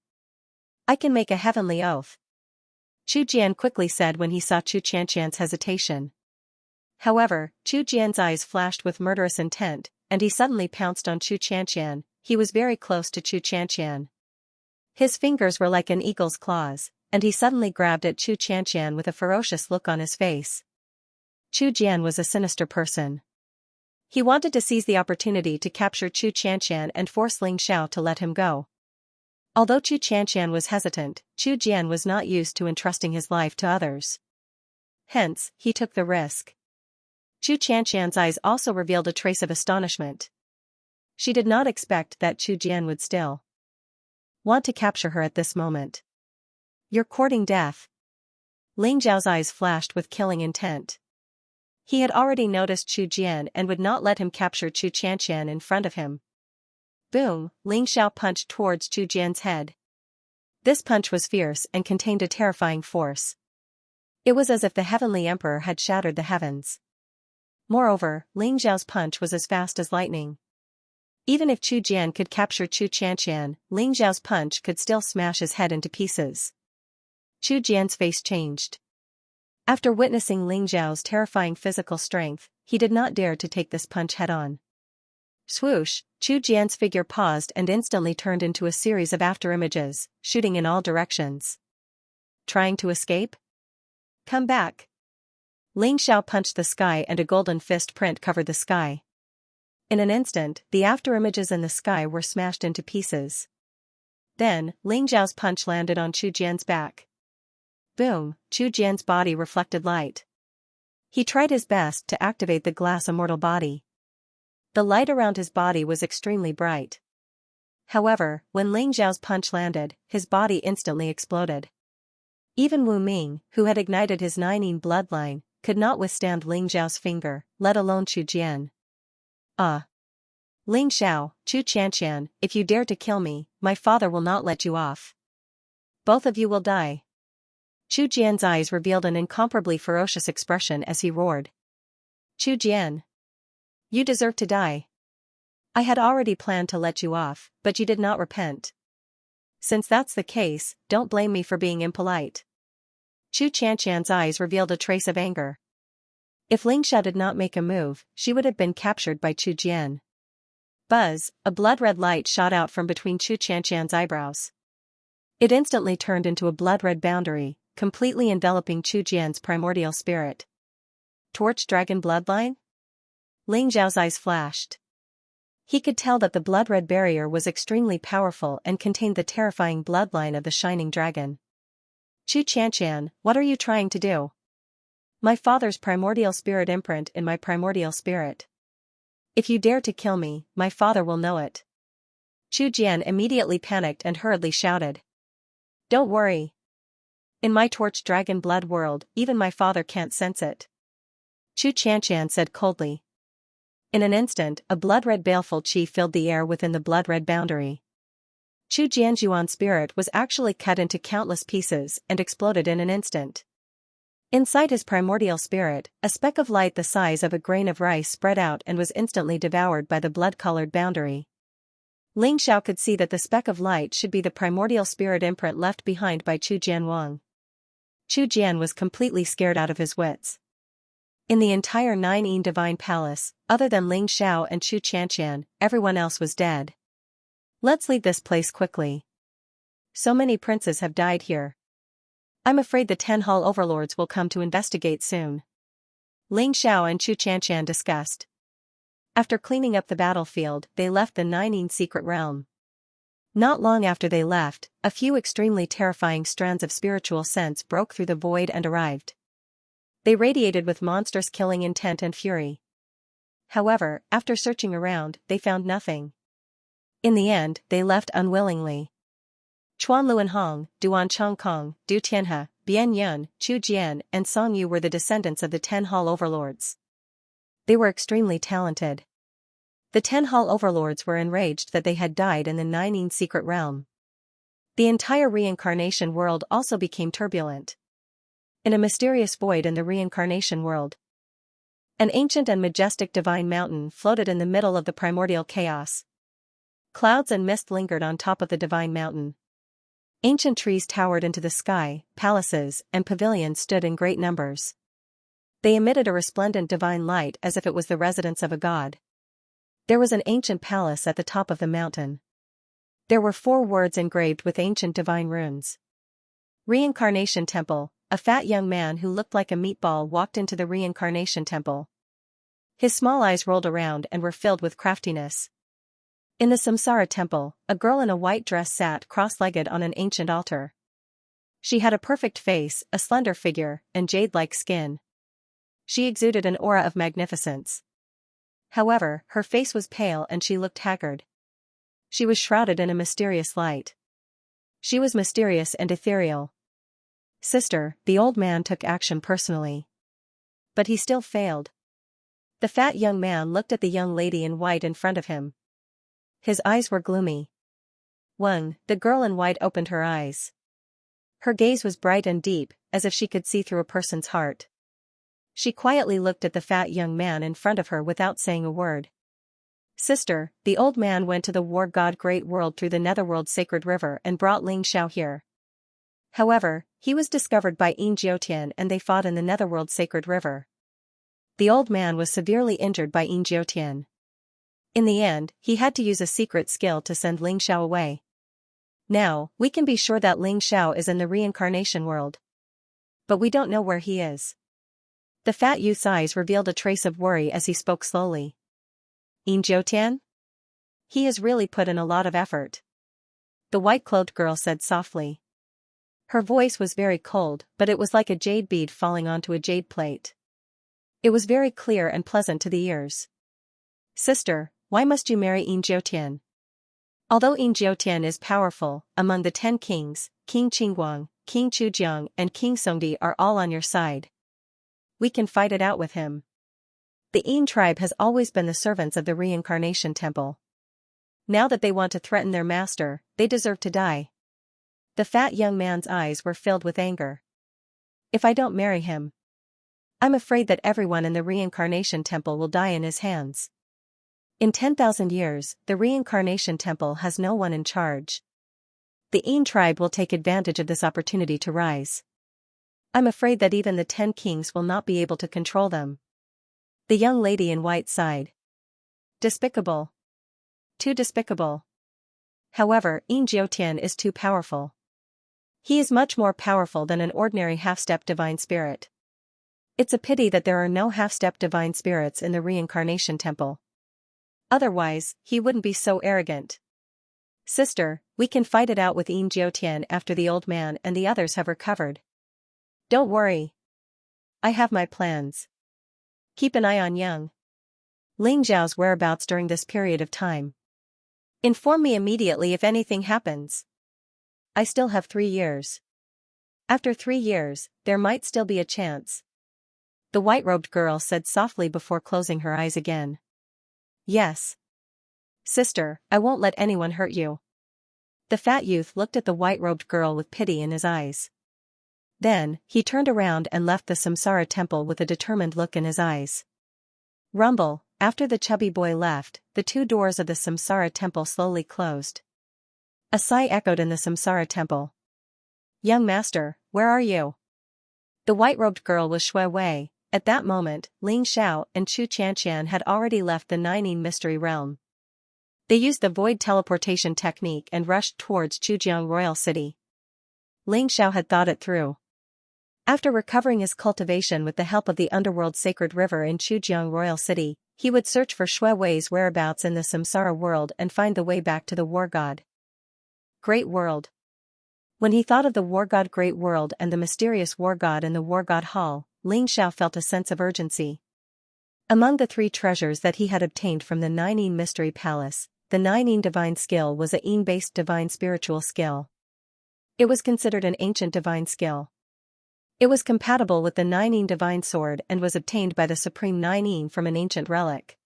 I can make a heavenly oath. Chu Jian quickly said when he saw Chu Xianxia's hesitation. However, Chu Jian's eyes flashed with murderous intent, and he suddenly pounced on Chu Xianxia. He was very close to Chu Xianxia. His fingers were like an eagle's claws, and he suddenly grabbed at Chu Xianxia with a ferocious look on his face. Chu Jian was a sinister person. He wanted to seize the opportunity to capture Chu Xianxia and force Ling Xiao to let him go. Although Chu Xianxia was hesitant, Chu Jian was not used to entrusting his life to others. Hence, he took the risk. Chu Xianxia's eyes also revealed a trace of astonishment. She did not expect that Chu Jian would still want to capture her at this moment. You're courting death. Ling Zhao's eyes flashed with killing intent. He had already noticed Chu Jian and would not let him capture Chu Xianxia in front of him. Boom, Ling Xiao punched towards Chu Jian's head. This punch was fierce and contained a terrifying force. It was as if the heavenly emperor had shattered the heavens. Moreover, Ling Zhao's punch was as fast as lightning. Even if Chu Jian could capture Chu Xianxia, Ling Zhao's punch could still smash his head into pieces. Chu Jian's face changed. After witnessing Ling Zhao's terrifying physical strength, he did not dare to take this punch head-on. Swoosh, Chu Jian's figure paused and instantly turned into a series of afterimages, shooting in all directions. Trying to escape? Come back. Ling Xiao punched the sky and a golden fist print covered the sky. In an instant, the afterimages in the sky were smashed into pieces. Then, Ling Zhao's punch landed on Chu Jian's back. Boom, Chu Jian's body reflected light. He tried his best to activate the glass immortal body. The light around his body was extremely bright. However, when Ling Zhao's punch landed, his body instantly exploded. Even Wu Ming, who had ignited his 9yin bloodline, could not withstand Ling Zhao's finger, let alone Chu Jian. Ling Xiao, Chu Xianxia, if you dare to kill me, my father will not let you off. Both of you will die. Chu Jian's eyes revealed an incomparably ferocious expression as he roared. Chu Jian. You deserve to die. I had already planned to let you off, but you did not repent. Since that's the case, don't blame me for being impolite. Chu Xianxia's eyes revealed a trace of anger. If Ling Xiao did not make a move, she would have been captured by Chu Jian. Buzz, a blood-red light shot out from between Chu Xianxia's eyebrows. It instantly turned into a blood-red boundary, completely enveloping Chu Jian's primordial spirit. Torch Dragon Bloodline? Ling Zhao's eyes flashed. He could tell that the blood-red barrier was extremely powerful and contained the terrifying bloodline of the Shining Dragon. Chu Xianxia, what are you trying to do? My father's primordial spirit imprint in my primordial spirit. If you dare to kill me, my father will know it. Chu Jian immediately panicked and hurriedly shouted. Don't worry. In my Torch Dragon blood world, even my father can't sense it. Chu Xianxia said coldly. In an instant, a blood-red baleful chi filled the air within the blood-red boundary. Chu Jian's yuan spirit was actually cut into countless pieces and exploded in an instant. Inside his primordial spirit, a speck of light the size of a grain of rice spread out and was instantly devoured by the blood-colored boundary. Ling Xiao could see that the speck of light should be the primordial spirit imprint left behind by Chu Jianwang. Chu Jian was completely scared out of his wits. In the entire 9yin Divine Palace, other than Ling Xiao and Chu Xianxia, everyone else was dead. Let's leave this place quickly. So many princes have died here. I'm afraid the 10 Hall overlords will come to investigate soon. Ling Xiao and Chu Xianxia discussed. After cleaning up the battlefield, they left the 9yin secret realm. Not long after they left, a few extremely terrifying strands of spiritual sense broke through the void and arrived. They radiated with monstrous killing intent and fury. However, after searching around, they found nothing. In the end, they left unwillingly. Chuan Luanhong, Duan Chongkong, Du Tianhe, Bian Yun, Chu Jian, and Song Yu were the descendants of the 10 Hall overlords. They were extremely talented. The 10 Hall overlords were enraged that they had died in the Nining secret realm. The entire reincarnation world also became turbulent. In a mysterious void in the reincarnation world, an ancient and majestic divine mountain floated in the middle of the primordial chaos. Clouds and mist lingered on top of the divine mountain. Ancient trees towered into the sky, palaces and pavilions stood in great numbers. They emitted a resplendent divine light as if it was the residence of a god. There was an ancient palace at the top of the mountain. There were 4 words engraved with ancient divine runes. Reincarnation Temple. A fat young man who looked like a meatball walked into the reincarnation temple. His small eyes rolled around and were filled with craftiness. In the Samsara temple, a girl in a white dress sat cross-legged on an ancient altar. She had a perfect face, a slender figure, and jade-like skin. She exuded an aura of magnificence. However, her face was pale and she looked haggard. She was shrouded in a mysterious light. She was mysterious and ethereal. Sister, the old man took action personally. But he still failed. The fat young man looked at the young lady in white in front of him. His eyes were gloomy. Wang, the girl in white, opened her eyes. Her gaze was bright and deep, as if she could see through a person's heart. She quietly looked at the fat young man in front of her without saying a word. Sister, the old man went to the war god Great World through the Netherworld Sacred River and brought Ling Xiao here. However, he was discovered by Yin Jiutian and they fought in the Netherworld Sacred River. The old man was severely injured by Yin Jiutian. In the end, he had to use a secret skill to send Ling Xiao away. Now, we can be sure that Ling Xiao is in the reincarnation world. But we don't know where he is. The fat youth's eyes revealed a trace of worry as he spoke slowly. Yin Jiutian? He has really put in a lot of effort. The white-clothed girl said softly. Her voice was very cold, but it was like a jade bead falling onto a jade plate. It was very clear and pleasant to the ears. Sister, why must you marry Yin Jiutian? Although Yin Jiutian is powerful, among the 10 kings, King Qingguang, King Chujiang and King Songdi are all on your side. We can fight it out with him. The Yin tribe has always been the servants of the reincarnation temple. Now that they want to threaten their master, they deserve to die. The fat young man's eyes were filled with anger. If I don't marry him, I'm afraid that everyone in the reincarnation temple will die in his hands. In 10,000 years, the reincarnation temple has no one in charge. The Yin tribe will take advantage of this opportunity to rise. I'm afraid that even the 10 kings will not be able to control them. The young lady in white sighed. Despicable. Too despicable. However, Yin Jiutian is too powerful. He is much more powerful than an ordinary half-step divine spirit. It's a pity that there are no half-step divine spirits in the reincarnation temple. Otherwise, he wouldn't be so arrogant. Sister, we can fight it out with Yin Jiutian after the old man and the others have recovered. Don't worry. I have my plans. Keep an eye on young Ling Xiao's whereabouts during this period of time. Inform me immediately if anything happens. I still have 3 years. After 3 years, there might still be a chance. The white-robed girl said softly before closing her eyes again. Yes. Sister, I won't let anyone hurt you. The fat youth looked at the white-robed girl with pity in his eyes. Then, he turned around and left the Samsara temple with a determined look in his eyes. Rumble, after the chubby boy left, the 2 doors of the Samsara temple slowly closed. A sigh echoed in the Samsara temple. Young master, where are you? The white-robed girl was Shui Wei. At that moment, Ling Xiao and Chu Qianxian had already left the Nining mystery realm. They used the void teleportation technique and rushed towards Chujiang Royal City. Ling Xiao had thought it through. After recovering his cultivation with the help of the underworld sacred river in Chujiang Royal City, he would search for Shui Wei's whereabouts in the Samsara world and find the way back to the war god. Great World. When he thought of the war god Great World and the mysterious war god in the war god hall, Ling Xiao felt a sense of urgency. Among the 3 treasures that he had obtained from the Nine Mystery Palace, the Nine divine skill was a Yin-based divine spiritual skill. It was considered an ancient divine skill. It was compatible with the Nine divine sword and was obtained by the Supreme Nine from an ancient relic.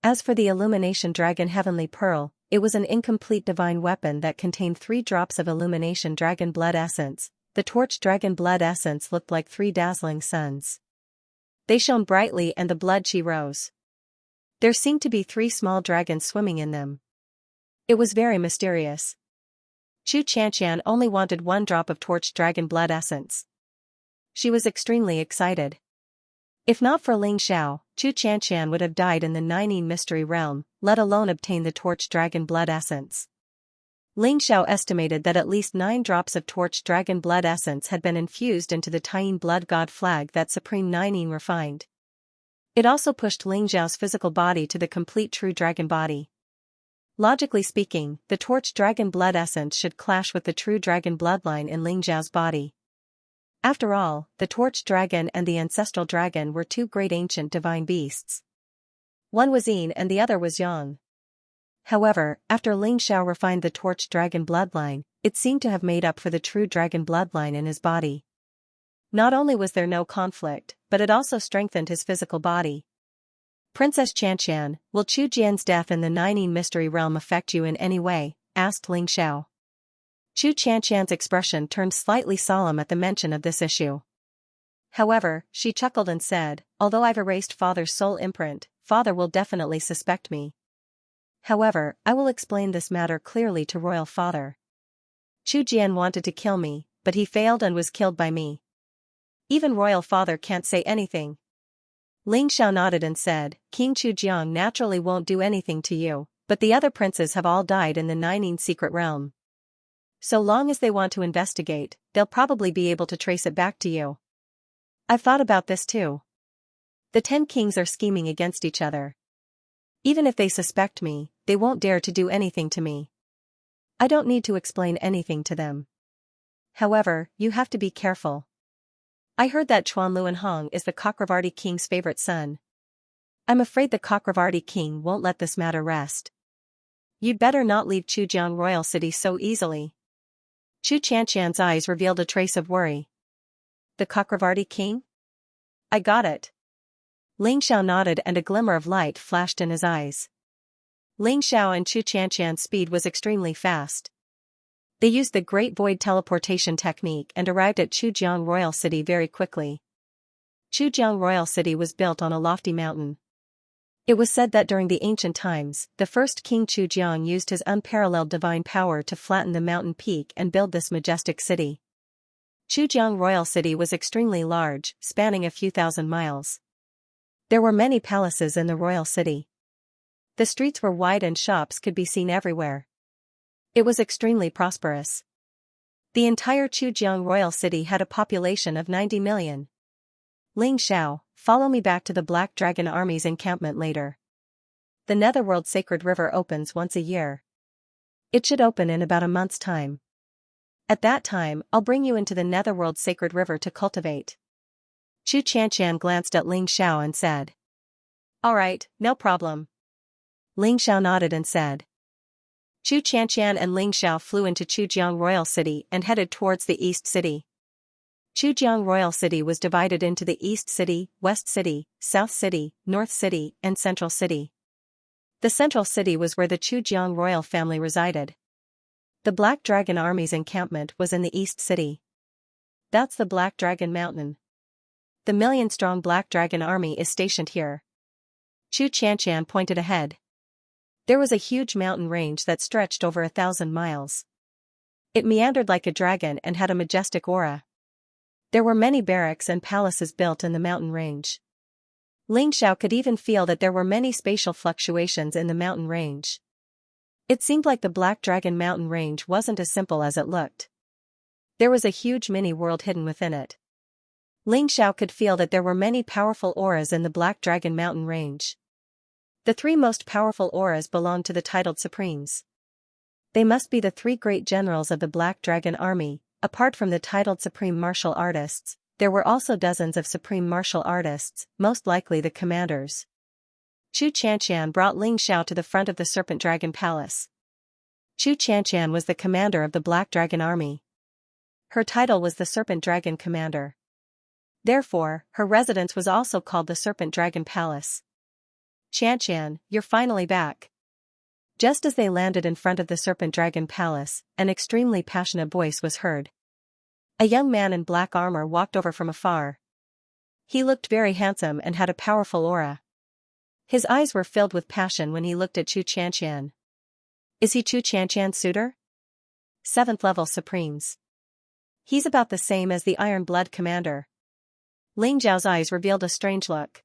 As for the Illumination Dragon Heavenly Pearl, it was an incomplete divine weapon that contained 3 drops of Illumination Dragon Blood Essence. The Torch Dragon Blood Essence looked like 3 dazzling suns. They shone brightly and the blood chi rose. There seemed to be 3 small dragons swimming in them. It was very mysterious. Chu Xianxia only wanted 1 drop of Torch Dragon Blood Essence. She was extremely excited. If not for Ling Xiao, Chu Xianxia would have died in the Nine Mystery Realm, let alone obtain the Torch Dragon Blood Essence. Ling Xiao estimated that at least 9 drops of Torch Dragon Blood Essence had been infused into the Taiyin Blood God flag that Supreme Nine refined. It also pushed Ling Xiao's physical body to the complete true dragon body. Logically speaking, the Torch Dragon Blood Essence should clash with the true dragon bloodline in Ling Xiao's body. After all, the Torch Dragon and the Ancestral Dragon were 2 great ancient divine beasts. One was Yin and the other was Yang. However, after Ling Xiao refined the Torch Dragon bloodline, it seemed to have made up for the true dragon bloodline in his body. Not only was there no conflict, but it also strengthened his physical body. Princess Xianxia, will Chu Jian's death in the Nine Mystery Realm affect you in any way? Asked Ling Xiao. Chu Xianxia's expression turned slightly solemn at the mention of this issue. However, she chuckled and said, although I've erased Father's soul imprint, Father will definitely suspect me. However, I will explain this matter clearly to Royal Father. Chu Jian wanted to kill me, but he failed and was killed by me. Even Royal Father can't say anything. Ling Xiao nodded and said, King Chu Jiang naturally won't do anything to you, but the other princes have all died in the Nine Secret Realm. So long as they want to investigate, they'll probably be able to trace it back to you. I've thought about this too. The 10 kings are scheming against each other. Even if they suspect me, they won't dare to do anything to me. I don't need to explain anything to them. However, you have to be careful. I heard that Chuan Luanhong is the Chakravarti king's favorite son. I'm afraid the Chakravarti king won't let this matter rest. You'd better not leave Chujiang Royal City so easily. Chu Xianxia's eyes revealed a trace of worry. The Chakravarti king? I got it. Ling Xiao nodded and a glimmer of light flashed in his eyes. Ling Xiao and Chu Xianxia's speed was extremely fast. They used the Great Void teleportation technique and arrived at Chujiang Royal City very quickly. Chujiang Royal City was built on a lofty mountain. It was said that during the ancient times, the first King Chujiang used his unparalleled divine power to flatten the mountain peak and build this majestic city. Chujiang Royal City was extremely large, spanning a few thousand miles. There were many palaces in the royal city. The streets were wide and shops could be seen everywhere. It was extremely prosperous. The entire Chujiang Royal City had a population of 90 million. Ling Xiao, follow me back to the Black Dragon Army's encampment later. The Netherworld Sacred River opens once a year. It should open in about a month's time. At that time, I'll bring you into the Netherworld Sacred River to cultivate. Chu Xianxia glanced at Ling Xiao and said. All right, no problem. Ling Xiao nodded and said. Chu Xianxia and Ling Xiao flew into Chujiang Royal City and headed towards the East City. Chujiang Royal City was divided into the East City, West City, South City, North City, and Central City. The Central City was where the Chujiang royal family resided. The Black Dragon Army's encampment was in the East City. That's the Black Dragon Mountain. The million-strong Black Dragon Army is stationed here. Chu Xianxia pointed ahead. There was a huge mountain range that stretched over 1,000 miles. It meandered like a dragon and had a majestic aura. There were many barracks and palaces built in the mountain range. Ling Xiao could even feel that there were many spatial fluctuations in the mountain range. It seemed like the Black Dragon mountain range wasn't as simple as it looked. There was a huge mini-world hidden within it. Ling Xiao could feel that there were many powerful auras in the Black Dragon mountain range. The 3 most powerful auras belonged to the titled Supremes. They must be the three great generals of the Black Dragon Army. Apart from the titled Supreme Martial Artists, there were also dozens of Supreme Martial Artists, most likely the commanders. Chu Xianxia brought Ling Xiao to the front of the Serpent Dragon Palace. Chu Xianxia was the commander of the Black Dragon Army. Her title was the Serpent Dragon Commander. Therefore, her residence was also called the Serpent Dragon Palace. Xianxia, you're finally back. Just as they landed in front of the Serpent Dragon Palace, an extremely passionate voice was heard. A young man in black armor walked over from afar. He looked very handsome and had a powerful aura. His eyes were filled with passion when he looked at Chu Xianxia. Is he Chu Xianxia's suitor? 7th level Supremes. He's about the same as the Iron Blood Commander. Ling Zhao's eyes revealed a strange look.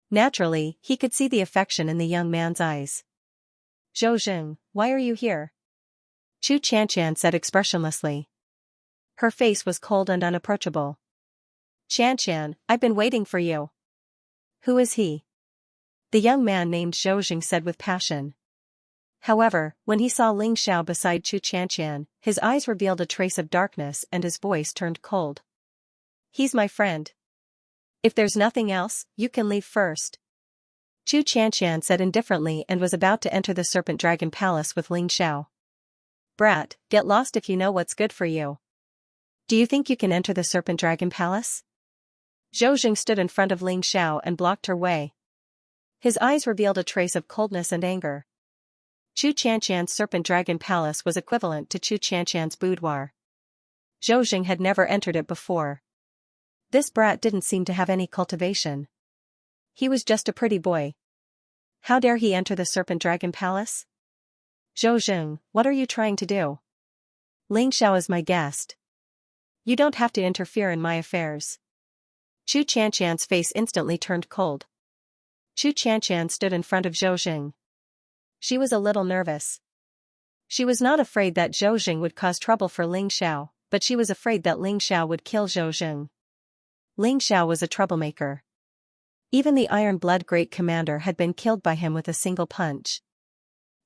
Naturally, he could see the affection in the young man's eyes. Zhou Jing, why are you here? Chu Xianxia said expressionlessly. Her face was cold and unapproachable. Xianxia, I've been waiting for you. Who is he? The young man named Zhou Jing said with passion. However, when he saw Ling Xiao beside Chu Xianxia, his eyes revealed a trace of darkness and his voice turned cold. He's my friend. If there's nothing else, you can leave first. Chu Xianxia said indifferently and was about to enter the Serpent Dragon Palace with Ling Xiao. Brat, get lost if you know what's good for you. Do you think you can enter the Serpent Dragon Palace? Zhou Jing stood in front of Ling Xiao and blocked her way. His eyes revealed a trace of coldness and anger. Chu Xianxia's Serpent Dragon Palace was equivalent to Chu Xianxia's boudoir. Zhou Jing had never entered it before. This brat didn't seem to have any cultivation. He was just a pretty boy. How dare he enter the Serpent Dragon Palace? Zhou Jing, what are you trying to do? Ling Xiao is my guest. You don't have to interfere in my affairs. Chu Xianxia's face instantly turned cold. Chu Xianxia stood in front of Zhou Jing. She was a little nervous. She was not afraid that Zhou Jing would cause trouble for Ling Xiao, but she was afraid that Ling Xiao would kill Zhou Jing. Ling Xiao was a troublemaker. Even the Iron Blood Great Commander had been killed by him with a single punch.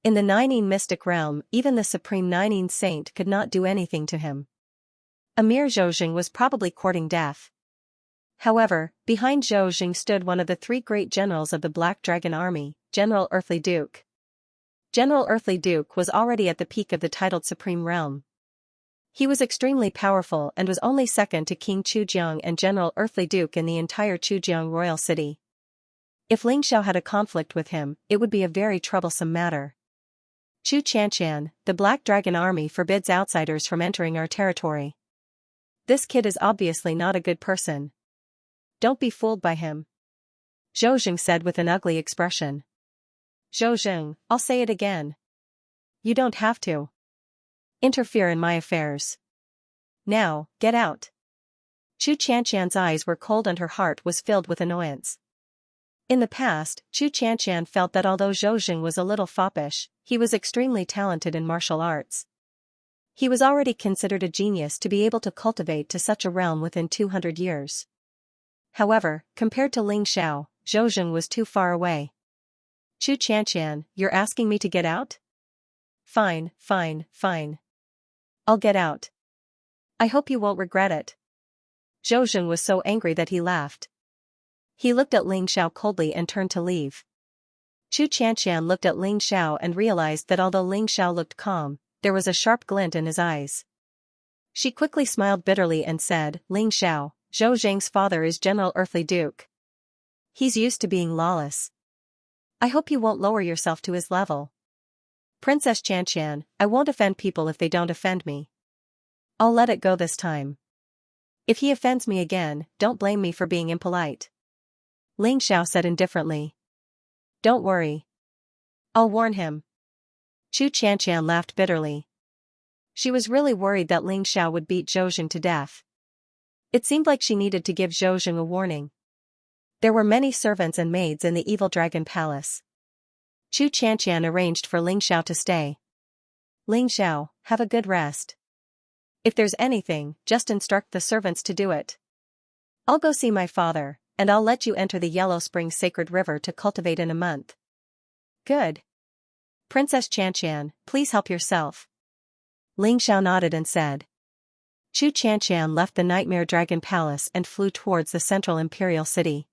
In the Nining Mystic Realm, even the Supreme Nining Saint could not do anything to him. A mere Zhou Jing was probably courting death. However, behind Zhou Jing stood one of the three great generals of the Black Dragon Army, General Earthly Duke. General Earthly Duke was already at the peak of the titled Supreme Realm. He was extremely powerful and was only second to King Chujiang and General Earthly Duke in the entire Chujiang royal city. If Ling Xiao had a conflict with him, it would be a very troublesome matter. Chu Xianxia, the Black Dragon Army forbids outsiders from entering our territory. This kid is obviously not a good person. Don't be fooled by him. Zhou Jing said with an ugly expression. Zhou Jing, I'll say it again. You don't have to interfere in my affairs. Now, get out. Chu Xianxia's eyes were cold and her heart was filled with annoyance. In the past, Chu Xianxia felt that although Zhou Jing was a little foppish, he was extremely talented in martial arts. He was already considered a genius to be able to cultivate to such a realm within 200 years. However, compared to Ling Xiao, Zhou Jing was too far away. Chu Xianxia, you're asking me to get out? Fine, fine, fine. I'll get out. I hope you won't regret it. Zhou Jing was so angry that he laughed. He looked at Ling Xiao coldly and turned to leave. Chu Xianxia looked at Ling Xiao and realized that although Ling Xiao looked calm, there was a sharp glint in his eyes. She quickly smiled bitterly and said, Ling Xiao, Zhou Jing's father is General Earthly Duke. He's used to being lawless. I hope you won't lower yourself to his level. Princess Xianxian, I won't offend people if they don't offend me. I'll let it go this time. If he offends me again, don't blame me for being impolite. Ling Xiao said indifferently. Don't worry. I'll warn him. Chu Xianxian laughed bitterly. She was really worried that Ling Xiao would beat Zhou Jing to death. It seemed like she needed to give Zhou Jing a warning. There were many servants and maids in the Evil Dragon Palace. Chu Xianxian arranged for Ling Xiao to stay. Ling Xiao, have a good rest. If there's anything, just instruct the servants to do it. I'll go see my father, and I'll let you enter the Yellow Spring Sacred River to cultivate in a month. Good. Princess Xianxia, please help yourself. Ling Xiao nodded and said. Xianxia left the Nightmare Dragon Palace and flew towards the central imperial city.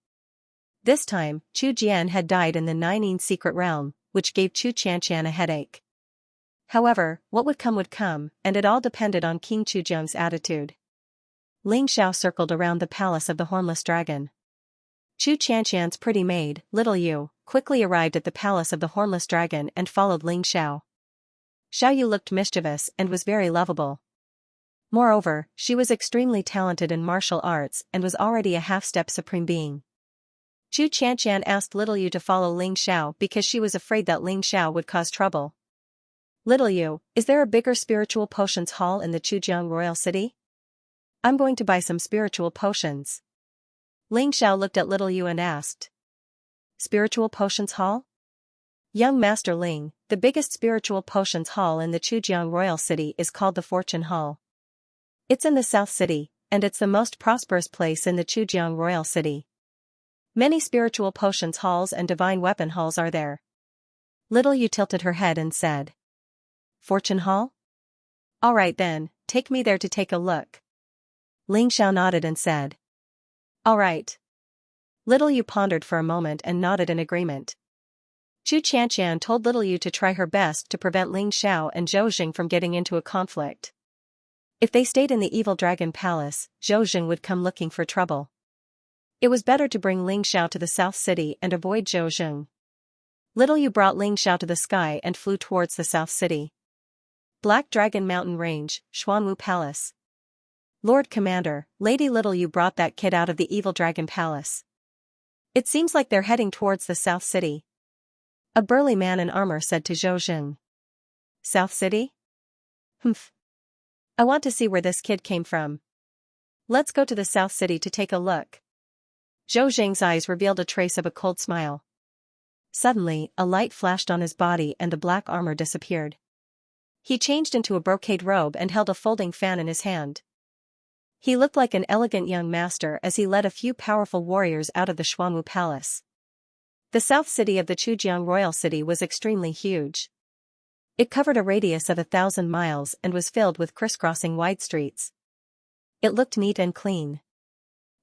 This time, Chu Jian had died in the Nining secret realm, which gave Xianxia a headache. However, what would come, and it all depended on King Chuzheng's attitude. Ling Xiao circled around the palace of the Hornless Dragon. Xianxia's pretty maid, Little Yu, quickly arrived at the palace of the Hornless Dragon and followed Ling Xiao. Xiao Yu looked mischievous and was very lovable. Moreover, she was extremely talented in martial arts and was already a half-step supreme being. Xianxia asked Little Yu to follow Ling Xiao because she was afraid that Ling Xiao would cause trouble. Little Yu, is there a bigger spiritual potions hall in the Chujiang royal city? I'm going to buy some spiritual potions. Ling Xiao looked at Little Yu and asked. Spiritual potions hall? Young Master Ling, the biggest spiritual potions hall in the Chujiang royal city is called the Fortune Hall. It's in the South City, and it's the most prosperous place in the Chujiang royal city. Many spiritual potions halls and divine weapon halls are there. Little Yu tilted her head and said. Fortune Hall? Alright then, take me there to take a look. Ling Xiao nodded and said. Alright. Little Yu pondered for a moment and nodded in agreement. Xianxia told Little Yu to try her best to prevent Ling Xiao and Zhou Jing from getting into a conflict. If they stayed in the Evil Dragon Palace, Zhou Jing would come looking for trouble. It was better to bring Ling Xiao to the South City and avoid Zhou Jing. Little Yu brought Ling Xiao to the sky and flew towards the South City. Black Dragon Mountain Range, Xuanwu Palace. Lord Commander, Lady Little Yu brought that kid out of the Evil Dragon Palace. It seems like they're heading towards the South City. A burly man in armor said to Zhou Jing. South City? Humph. I want to see where this kid came from. Let's go to the South City to take a look. Zhou Jing's eyes revealed a trace of a cold smile. Suddenly, a light flashed on his body and the black armor disappeared. He changed into a brocade robe and held a folding fan in his hand. He looked like an elegant young master as he led a few powerful warriors out of the Xuanwu Palace. The South City of the Chujiang Royal City was extremely huge. It covered a radius of 1,000 miles and was filled with crisscrossing wide streets. It looked neat and clean.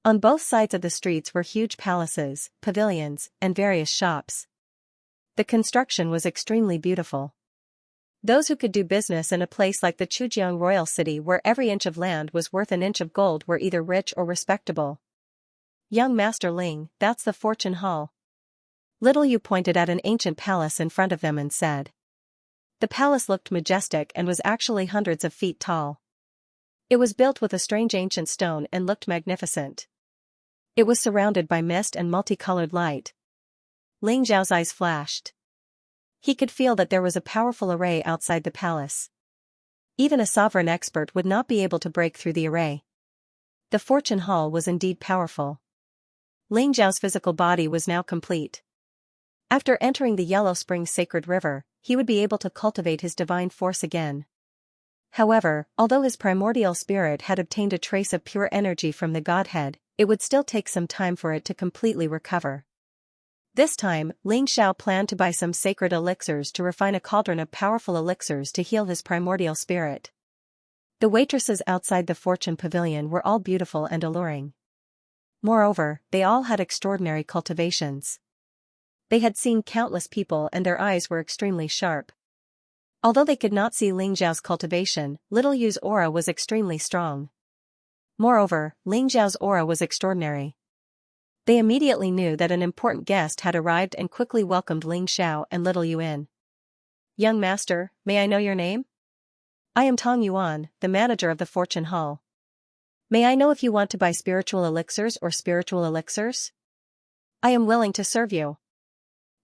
On both sides of the streets were huge palaces, pavilions, and various shops. The construction was extremely beautiful. Those who could do business in a place like the Chujiang Royal City where every inch of land was worth an inch of gold were either rich or respectable. Young Master Ling, that's the Fortune Hall. Little Yu pointed at an ancient palace in front of them and said. The palace looked majestic and was actually hundreds of feet tall. It was built with a strange ancient stone and looked magnificent. It was surrounded by mist and multicolored light. Ling Zhao's eyes flashed. He could feel that there was a powerful array outside the palace. Even a sovereign expert would not be able to break through the array. The Fortune Hall was indeed powerful. Ling Zhao's physical body was now complete. After entering the Yellow Spring Sacred River, he would be able to cultivate his divine force again. However, although his primordial spirit had obtained a trace of pure energy from the Godhead, it would still take some time for it to completely recover. This time, Ling Xiao planned to buy some sacred elixirs to refine a cauldron of powerful elixirs to heal his primordial spirit. The waitresses outside the Fortune Pavilion were all beautiful and alluring. Moreover, they all had extraordinary cultivations. They had seen countless people and their eyes were extremely sharp. Although they could not see Ling Zhao's cultivation, Little Yu's aura was extremely strong. Moreover, Ling Zhao's aura was extraordinary. They immediately knew that an important guest had arrived and quickly welcomed Ling Xiao and Little Yu in. Young Master, may I know your name? I am Tong Yuan, the manager of the Fortune Hall. May I know if you want to buy spiritual elixirs or spiritual elixirs? I am willing to serve you.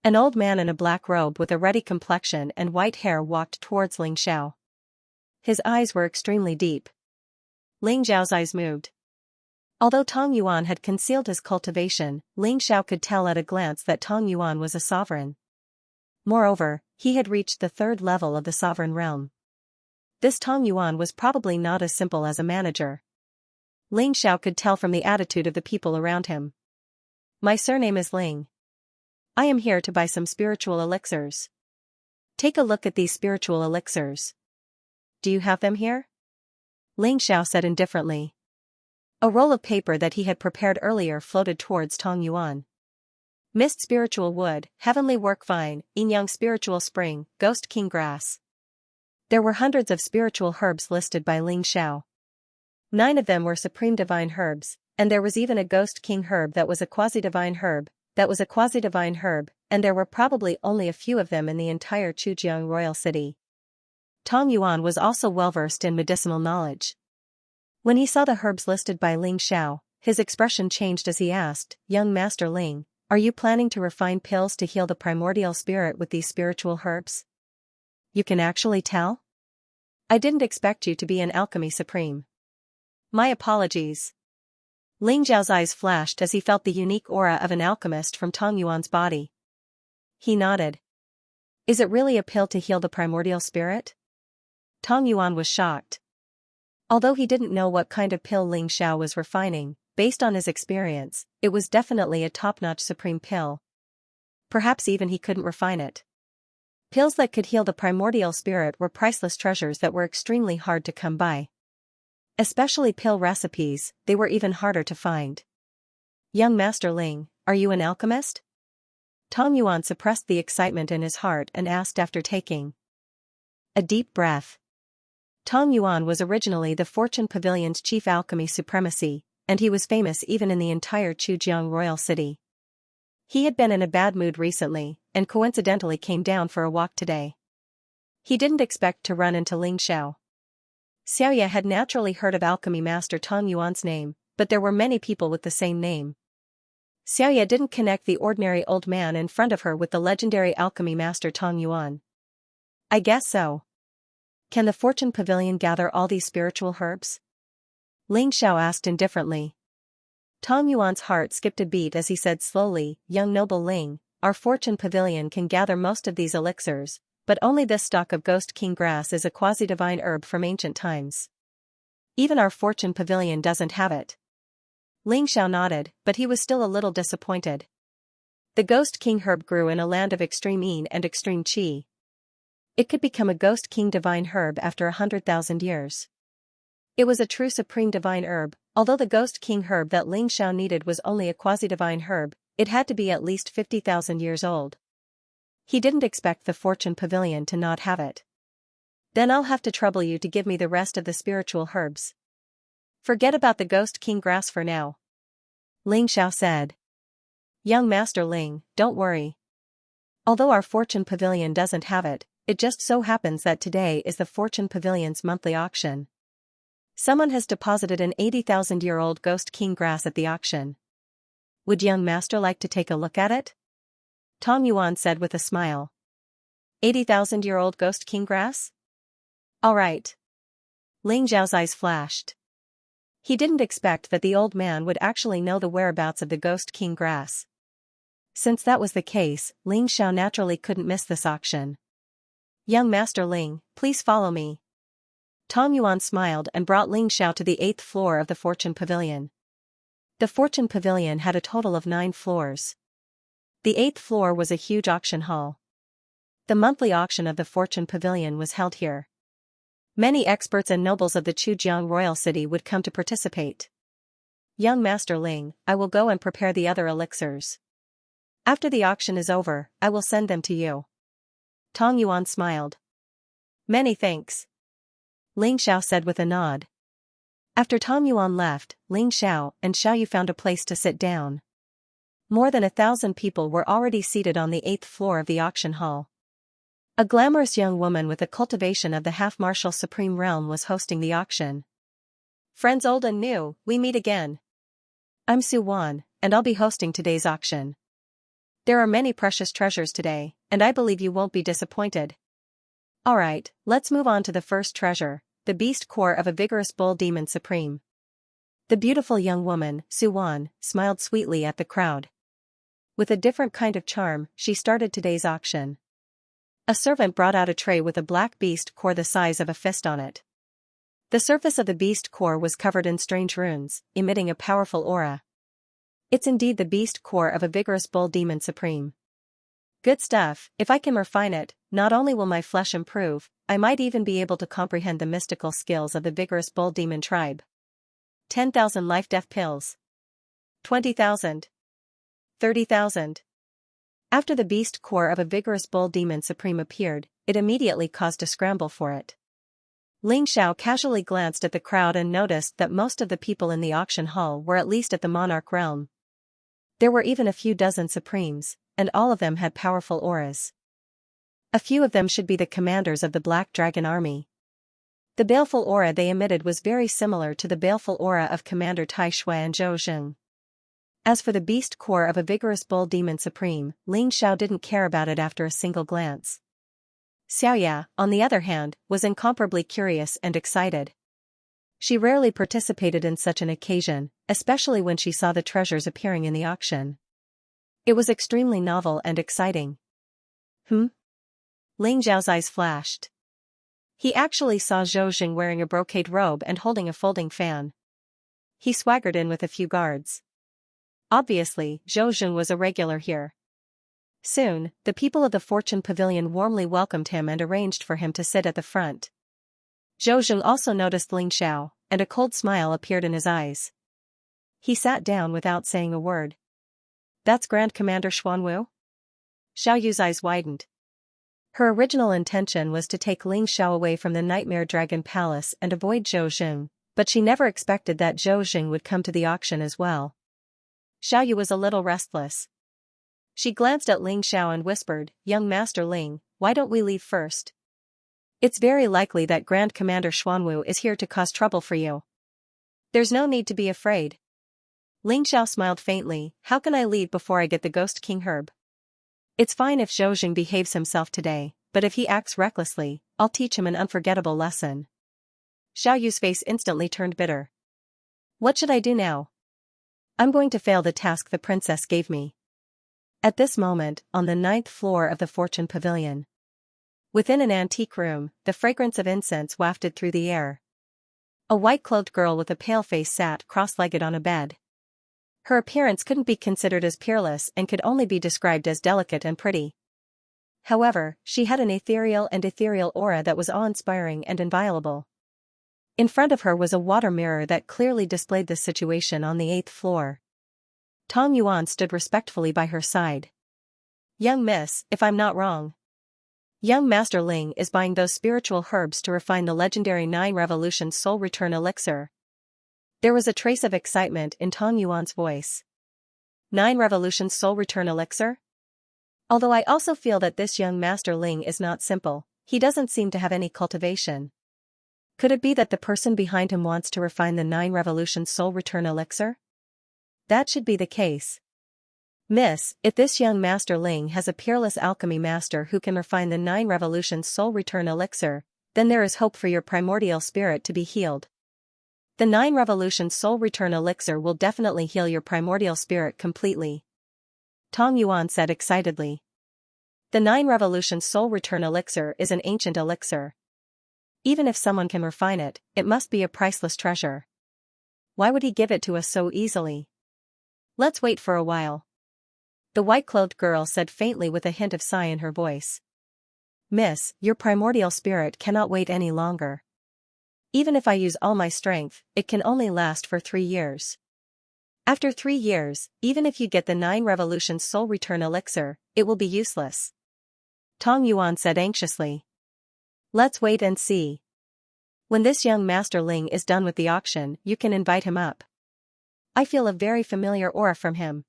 An old man in a black robe with a ruddy complexion and white hair walked towards Ling Xiao. His eyes were extremely deep. Ling Zhao's eyes moved. Although Tong Yuan had concealed his cultivation, Ling Xiao could tell at a glance that Tong Yuan was a sovereign. Moreover, he had reached the 3rd level of the sovereign realm. This Tong Yuan was probably not as simple as a manager. Ling Xiao could tell from the attitude of the people around him. My surname is Ling. I am here to buy some spiritual elixirs. Take a look at these spiritual elixirs. Do you have them here? Ling Xiao said indifferently. A roll of paper that he had prepared earlier floated towards Tong Yuan. Mist spiritual wood, heavenly work vine, yin yang spiritual spring, ghost king grass. There were hundreds of spiritual herbs listed by Ling Xiao. 9 of them were supreme divine herbs, and there was even a ghost king herb that was a quasi-divine herb, and there were probably only a few of them in the entire Chujiang royal city. Tong Yuan was also well-versed in medicinal knowledge. When he saw the herbs listed by Ling Xiao, his expression changed as he asked, "Young Master Ling, are you planning to refine pills to heal the primordial spirit with these spiritual herbs? You can actually tell? I didn't expect you to be an alchemy supreme." My apologies. Ling Xiao's eyes flashed as he felt the unique aura of an alchemist from Tong Yuan's body. He nodded. Is it really a pill to heal the primordial spirit? Tong Yuan was shocked. Although he didn't know what kind of pill Ling Xiao was refining, based on his experience, it was definitely a top-notch supreme pill. Perhaps even he couldn't refine it. Pills that could heal the primordial spirit were priceless treasures that were extremely hard to come by. Especially pill recipes, they were even harder to find. Young Master Ling, are you an alchemist? Tong Yuan suppressed the excitement in his heart and asked after taking a deep breath. Tong Yuan was originally the Fortune Pavilion's chief alchemy supremacy, and he was famous even in the entire Chujiang royal city. He had been in a bad mood recently, and coincidentally came down for a walk today. He didn't expect to run into Ling Xiao. Xiaoya had naturally heard of alchemy master Tong Yuan's name, but there were many people with the same name. Xiaoya didn't connect the ordinary old man in front of her with the legendary alchemy master Tong Yuan. I guess so. Can the Fortune Pavilion gather all these spiritual herbs? Ling Xiao asked indifferently. Tong Yuan's heart skipped a beat as he said slowly, Young noble Ling, our Fortune Pavilion can gather most of these elixirs, but only this stalk of ghost king grass is a quasi-divine herb from ancient times. Even our Fortune Pavilion doesn't have it. Ling Xiao nodded, but he was still a little disappointed. The ghost king herb grew in a land of extreme yin and extreme qi. It could become a ghost king divine herb after 100,000 years. It was a true supreme divine herb, although the ghost king herb that Ling Xiao needed was only a quasi-divine herb, it had to be at least 50,000 years old. He didn't expect the Fortune Pavilion to not have it. Then I'll have to trouble you to give me the rest of the spiritual herbs. Forget about the ghost king grass for now. Ling Xiao said. Young Master Ling, don't worry. Although our Fortune Pavilion doesn't have it, it just so happens that today is the Fortune Pavilion's monthly auction. Someone has deposited an 80,000-year-old ghost king grass at the auction. Would young master like to take a look at it? Tong Yuan said with a smile. 80,000-year-old ghost king grass? All right. Ling Xiao's eyes flashed. He didn't expect that the old man would actually know the whereabouts of the ghost king grass. Since that was the case, Ling Xiao naturally couldn't miss this auction. Young Master Ling, please follow me. Tong Yuan smiled and brought Ling Xiao to the 8th floor of the Fortune Pavilion. The Fortune Pavilion had a total of 9 floors. The 8th floor was a huge auction hall. The monthly auction of the Fortune Pavilion was held here. Many experts and nobles of the Chujiang royal city would come to participate. Young Master Ling, I will go and prepare the other elixirs. After the auction is over, I will send them to you. Tong Yuan smiled. Many thanks. Ling Xiao said with a nod. After Tong Yuan left, Ling Xiao and Xiaoyu found a place to sit down. More than 1,000 people were already seated on the 8th floor of the auction hall. A glamorous young woman with a cultivation of the half-martial supreme realm was hosting the auction. Friends old and new, we meet again. I'm Su Wan, and I'll be hosting today's auction. There are many precious treasures today, and I believe you won't be disappointed. Alright, let's move on to the first treasure, the beast core of a vigorous bull demon supreme. The beautiful young woman, Su Wan, smiled sweetly at the crowd. With a different kind of charm, she started today's auction. A servant brought out a tray with a black beast core the size of a fist on it. The surface of the beast core was covered in strange runes, emitting a powerful aura. It's indeed the beast core of a vigorous bull demon supreme. Good stuff. If I can refine it, not only will my flesh improve, I might even be able to comprehend the mystical skills of the vigorous bull demon tribe. 10,000 life-death pills. 20,000. 30,000. After the beast core of a vigorous bull demon supreme appeared, it immediately caused a scramble for it. Ling Xiao casually glanced at the crowd and noticed that most of the people in the auction hall were at least at the monarch realm. There were even a few dozen supremes, and all of them had powerful auras. A few of them should be the commanders of the Black Dragon Army. The baleful aura they emitted was very similar to the baleful aura of Commander Tai Shui and Zhou Zheng. As for the beast core of a vigorous bull demon supreme, Ling Xiao didn't care about it after a single glance. Xiaoya, on the other hand, was incomparably curious and excited. She rarely participated in such an occasion, especially when she saw the treasures appearing in the auction. It was extremely novel and exciting. Ling Zhao's eyes flashed. He actually saw Zhou Zheng wearing a brocade robe and holding a folding fan. He swaggered in with a few guards. Obviously, Zhou Zheng was a regular here. Soon, the people of the Fortune Pavilion warmly welcomed him and arranged for him to sit at the front. Zhou Zheng also noticed Ling Xiao, and a cold smile appeared in his eyes. He sat down without saying a word. That's Grand Commander Xuanwu? Xiao Yu's eyes widened. Her original intention was to take Ling Xiao away from the Nightmare Dragon Palace and avoid Zhou Zheng, but she never expected that Zhou Zheng would come to the auction as well. Xiao Yu was a little restless. She glanced at Ling Xiao and whispered, "Young Master Ling, why don't we leave first? It's very likely that Grand Commander Xuanwu is here to cause trouble for you. There's no need to be afraid." Ling Xiao smiled faintly. "How can I leave before I get the Ghost King herb? It's fine if Zhou Zheng behaves himself today, but if he acts recklessly, I'll teach him an unforgettable lesson." Xiao Yu's face instantly turned bitter. "What should I do now? I'm going to fail the task the princess gave me." At this moment, on the 9th floor of the Fortune Pavilion. Within an antique room, the fragrance of incense wafted through the air. A white-clothed girl with a pale face sat cross-legged on a bed. Her appearance couldn't be considered as peerless and could only be described as delicate and pretty. However, she had an ethereal aura that was awe-inspiring and inviolable. In front of her was a water mirror that clearly displayed the situation on the 8th floor. Tong Yuan stood respectfully by her side. "Young miss, if I'm not wrong, young Master Ling is buying those spiritual herbs to refine the legendary 9 Revolution Soul Return Elixir." There was a trace of excitement in Tong Yuan's voice. 9 Revolution Soul Return Elixir? Although I also feel that this young Master Ling is not simple, he doesn't seem to have any cultivation. Could it be that the person behind him wants to refine the 9 Revolution Soul Return Elixir? That should be the case. Miss, if this young Master Ling has a peerless alchemy master who can refine the 9 Revolution Soul Return Elixir, then there is hope for your primordial spirit to be healed. The 9 Revolution Soul Return Elixir will definitely heal your primordial spirit completely. Tong Yuan said excitedly. The 9 Revolution Soul Return Elixir is an ancient elixir. Even if someone can refine it, it must be a priceless treasure. Why would he give it to us so easily? Let's wait for a while. The white-clothed girl said faintly with a hint of sigh in her voice. Miss, your primordial spirit cannot wait any longer. Even if I use all my strength, it can only last for 3 years. After 3 years, even if you get the 9 Revolution Soul Return Elixir, it will be useless. Tong Yuan said anxiously. Let's wait and see. When this young Master Ling is done with the auction, you can invite him up. I feel a very familiar aura from him.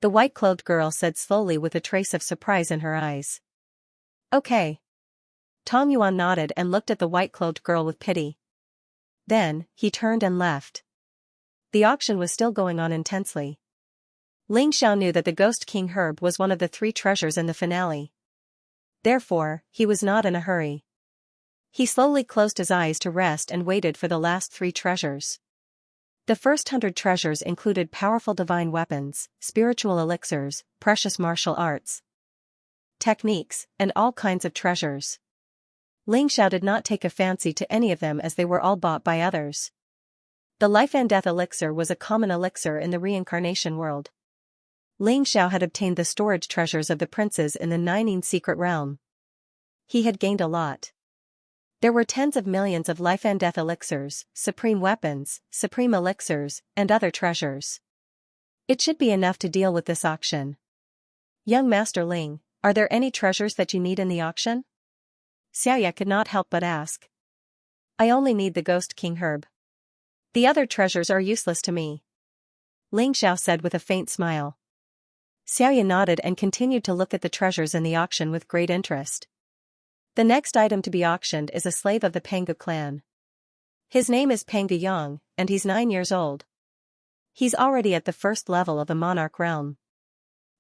The white-clothed girl said slowly with a trace of surprise in her eyes. Okay. Tong Yuan nodded and looked at the white-clothed girl with pity. Then, he turned and left. The auction was still going on intensely. Ling Xiao knew that the Ghost King herb was one of the 3 treasures in the finale. Therefore, he was not in a hurry. He slowly closed his eyes to rest and waited for the last 3 treasures. The first 100 treasures included powerful divine weapons, spiritual elixirs, precious martial arts, techniques, and all kinds of treasures. Ling Xiao did not take a fancy to any of them as they were all bought by others. The life and death elixir was a common elixir in the reincarnation world. Ling Xiao had obtained the storage treasures of the princes in the Nining secret realm. He had gained a lot. There were tens of millions of life and death elixirs, supreme weapons, supreme elixirs, and other treasures. It should be enough to deal with this auction. Young Master Ling, are there any treasures that you need in the auction? Xiaoya could not help but ask. I only need the Ghost King herb. The other treasures are useless to me. Ling Xiao said with a faint smile. Xiaoya nodded and continued to look at the treasures in the auction with great interest. The next item to be auctioned is a slave of the Panga clan. His name is Panga Yang, and he's 9 years old. He's already at the first level of the monarch realm.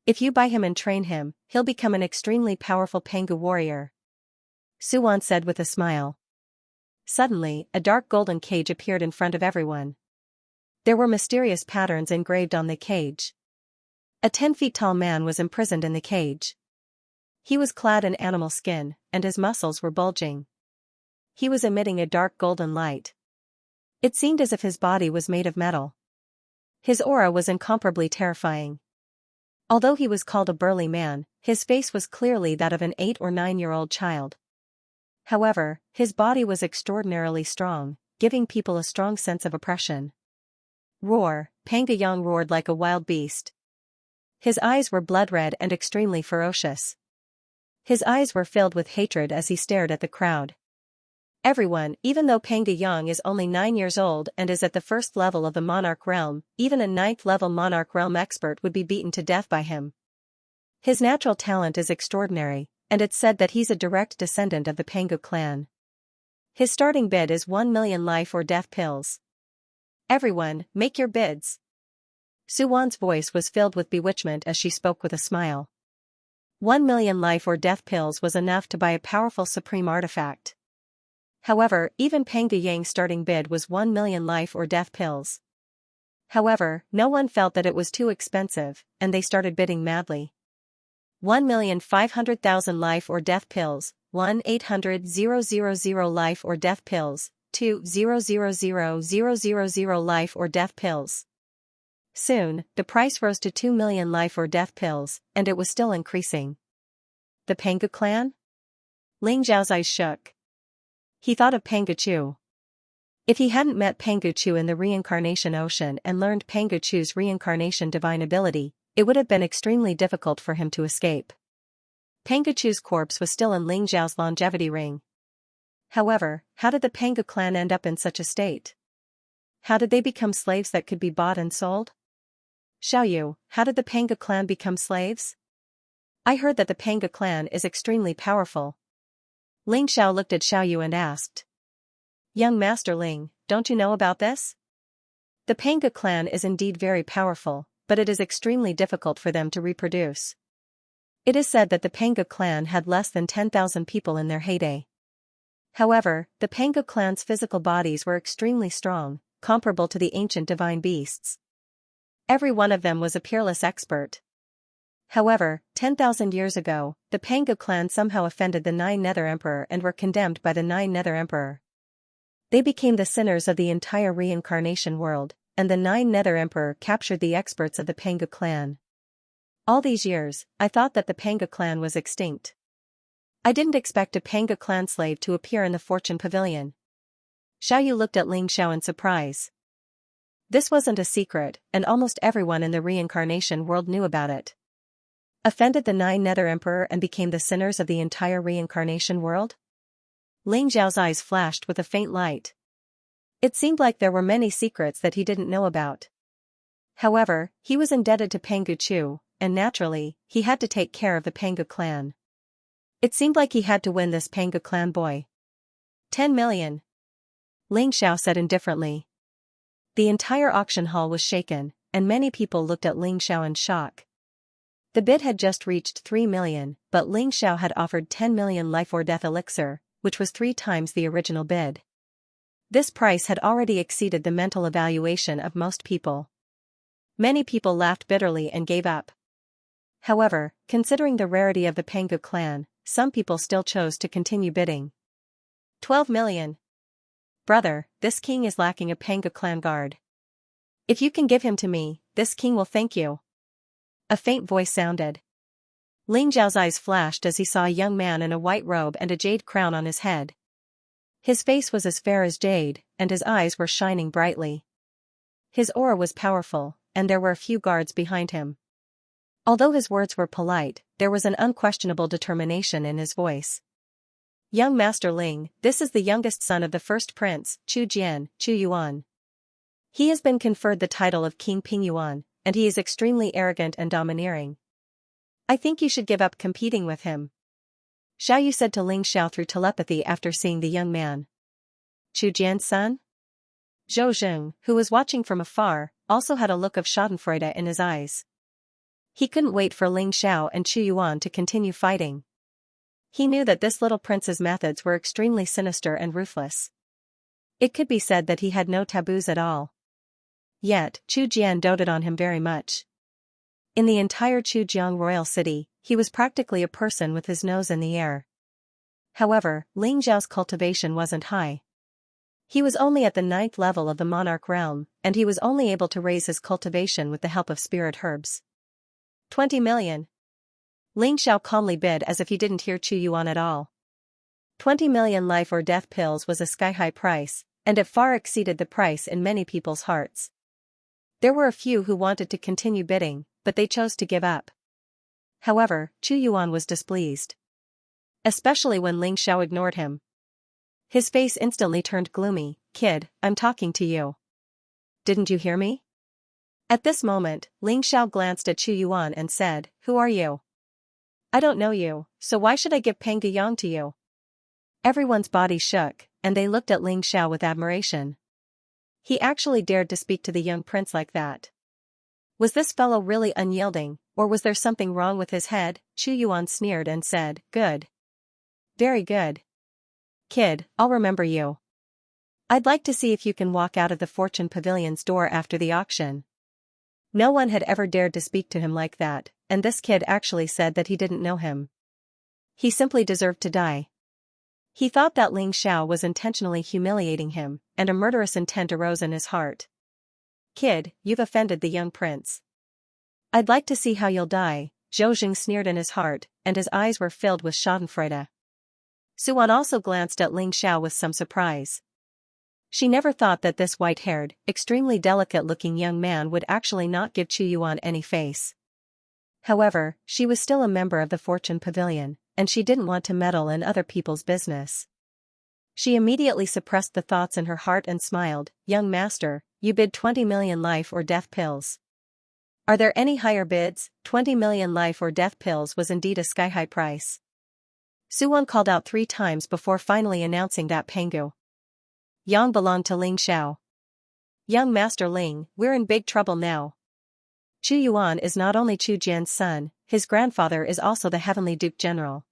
If you buy him and train him, he'll become an extremely powerful Panga warrior. Suwan said with a smile. Suddenly, a dark golden cage appeared in front of everyone. There were mysterious patterns engraved on the cage. A 10-feet-tall man was imprisoned in the cage. He was clad in animal skin, and his muscles were bulging. He was emitting a dark golden light. It seemed as if his body was made of metal. His aura was incomparably terrifying. Although he was called a burly man, his face was clearly that of an 8 or 9-year-old child. However, his body was extraordinarily strong, giving people a strong sense of oppression. Roar, Panga Yang roared like a wild beast. His eyes were blood-red and extremely ferocious. His eyes were filled with hatred as he stared at the crowd. Everyone, even though Panga Yang is only 9 years old and is at the first level of the monarch realm, even a 9th-level monarch realm expert would be beaten to death by him. His natural talent is extraordinary, and it's said that he's a direct descendant of the Panga clan. His starting bid is 1 million life or death pills. Everyone, make your bids. Suwan's voice was filled with bewitchment as she spoke with a smile. 1 million life or death pills was enough to buy a powerful supreme artifact. However, even Panga Yang's starting bid was 1 million life or death pills. However, no one felt that it was too expensive, and they started bidding madly. 1,500,000 life or death pills, 1,800,000 life or death pills, 2,000,000 life or death pills. Soon, the price rose to 2 million life or death pills, and it was still increasing. The Panga clan? Ling Zhao's eyes shook. He thought of Panga Chu. If he hadn't met Panga Chu in the reincarnation ocean and learned Panga Chu's reincarnation divine ability, it would have been extremely difficult for him to escape. Panga Chu's corpse was still in Ling Zhao's longevity ring. However, how did the Panga clan end up in such a state? How did they become slaves that could be bought and sold? Xiaoyu, how did the Panga clan become slaves? I heard that the Panga clan is extremely powerful. Ling Xiao looked at Xiaoyu and asked. Young Master Ling, don't you know about this? The Panga clan is indeed very powerful, but it is extremely difficult for them to reproduce. It is said that the Panga clan had less than 10,000 people in their heyday. However, the Panga clan's physical bodies were extremely strong, comparable to the ancient divine beasts. Every one of them was a peerless expert. However, 10,000 years ago, the Panga clan somehow offended the 9 Nether Emperor and were condemned by the 9 Nether Emperor. They became the sinners of the entire reincarnation world, and the 9 Nether Emperor captured the experts of the Panga clan. All these years, I thought that the Panga clan was extinct. I didn't expect a Panga clan slave to appear in the Fortune Pavilion. Xiaoyu looked at Ling Xiao in surprise. This wasn't a secret, and almost everyone in the reincarnation world knew about it. Offended the 9 Nether Emperor and became the sinners of the entire reincarnation world? Ling Zhao's eyes flashed with a faint light. It seemed like there were many secrets that he didn't know about. However, he was indebted to Panga Chu, and naturally, he had to take care of the Panga clan. It seemed like he had to win this Panga clan boy. 10 million. Ling Xiao said indifferently. The entire auction hall was shaken, and many people looked at Ling Xiao in shock. The bid had just reached 3 million, but Ling Xiao had offered 10 million life or death elixir, which was 3 times the original bid. This price had already exceeded the mental evaluation of most people. Many people laughed bitterly and gave up. However, considering the rarity of the Panga clan, some people still chose to continue bidding. 12 million. Brother, this king is lacking a Panga clan guard. If you can give him to me, this king will thank you. A faint voice sounded. Ling Zhao's eyes flashed as he saw a young man in a white robe and a jade crown on his head. His face was as fair as jade, and his eyes were shining brightly. His aura was powerful, and there were a few guards behind him. Although his words were polite, there was an unquestionable determination in his voice. Young Master Ling, this is the youngest son of the first prince, Chu Jian, Chu Yuan. He has been conferred the title of King Ping Yuan, and he is extremely arrogant and domineering. I think you should give up competing with him. Xiaoyu said to Ling Xiao through telepathy after seeing the young man. Chu Jian's son? Zhou Zheng, who was watching from afar, also had a look of schadenfreude in his eyes. He couldn't wait for Ling Xiao and Chu Yuan to continue fighting. He knew that this little prince's methods were extremely sinister and ruthless. It could be said that he had no taboos at all. Yet, Chu Jian doted on him very much. In the entire Chujiang royal city, he was practically a person with his nose in the air. However, Ling Zhao's cultivation wasn't high. He was only at the 9th level of the monarch realm, and he was only able to raise his cultivation with the help of spirit herbs. 20 million. Ling Xiao calmly bid as if he didn't hear Chu Yuan at all. 20 million life or death pills was a sky-high price, and it far exceeded the price in many people's hearts. There were a few who wanted to continue bidding, but they chose to give up. However, Chu Yuan was displeased. Especially when Ling Xiao ignored him. His face instantly turned gloomy. Kid, I'm talking to you. Didn't you hear me? At this moment, Ling Xiao glanced at Chu Yuan and said, Who are you? I don't know you, so why should I give Peng Guyang to you? Everyone's body shook, and they looked at Ling Xiao with admiration. He actually dared to speak to the young prince like that. Was this fellow really unyielding, or was there something wrong with his head? Chu Yuan sneered and said, Good. Very good. Kid, I'll remember you. I'd like to see if you can walk out of the Fortune Pavilion's door after the auction. No one had ever dared to speak to him like that, and this kid actually said that he didn't know him. He simply deserved to die. He thought that Ling Xiao was intentionally humiliating him, and a murderous intent arose in his heart. Kid, you've offended the young prince. I'd like to see how you'll die, Zhou Zheng sneered in his heart, and his eyes were filled with schadenfreude. Suan also glanced at Ling Xiao with some surprise. She never thought that this white-haired, extremely delicate-looking young man would actually not give Chu Yuan any face. However, she was still a member of the Fortune Pavilion, and she didn't want to meddle in other people's business. She immediately suppressed the thoughts in her heart and smiled, Young master, you bid 20 million life or death pills. Are there any higher bids? 20 million life or death pills was indeed a sky-high price. Suwon called out 3 times before finally announcing that Pengu Yang belonged to Ling Xiao. Young Master Ling, we're in big trouble now. Chu Yuan is not only Chu Jian's son, his grandfather is also the Heavenly Duke General.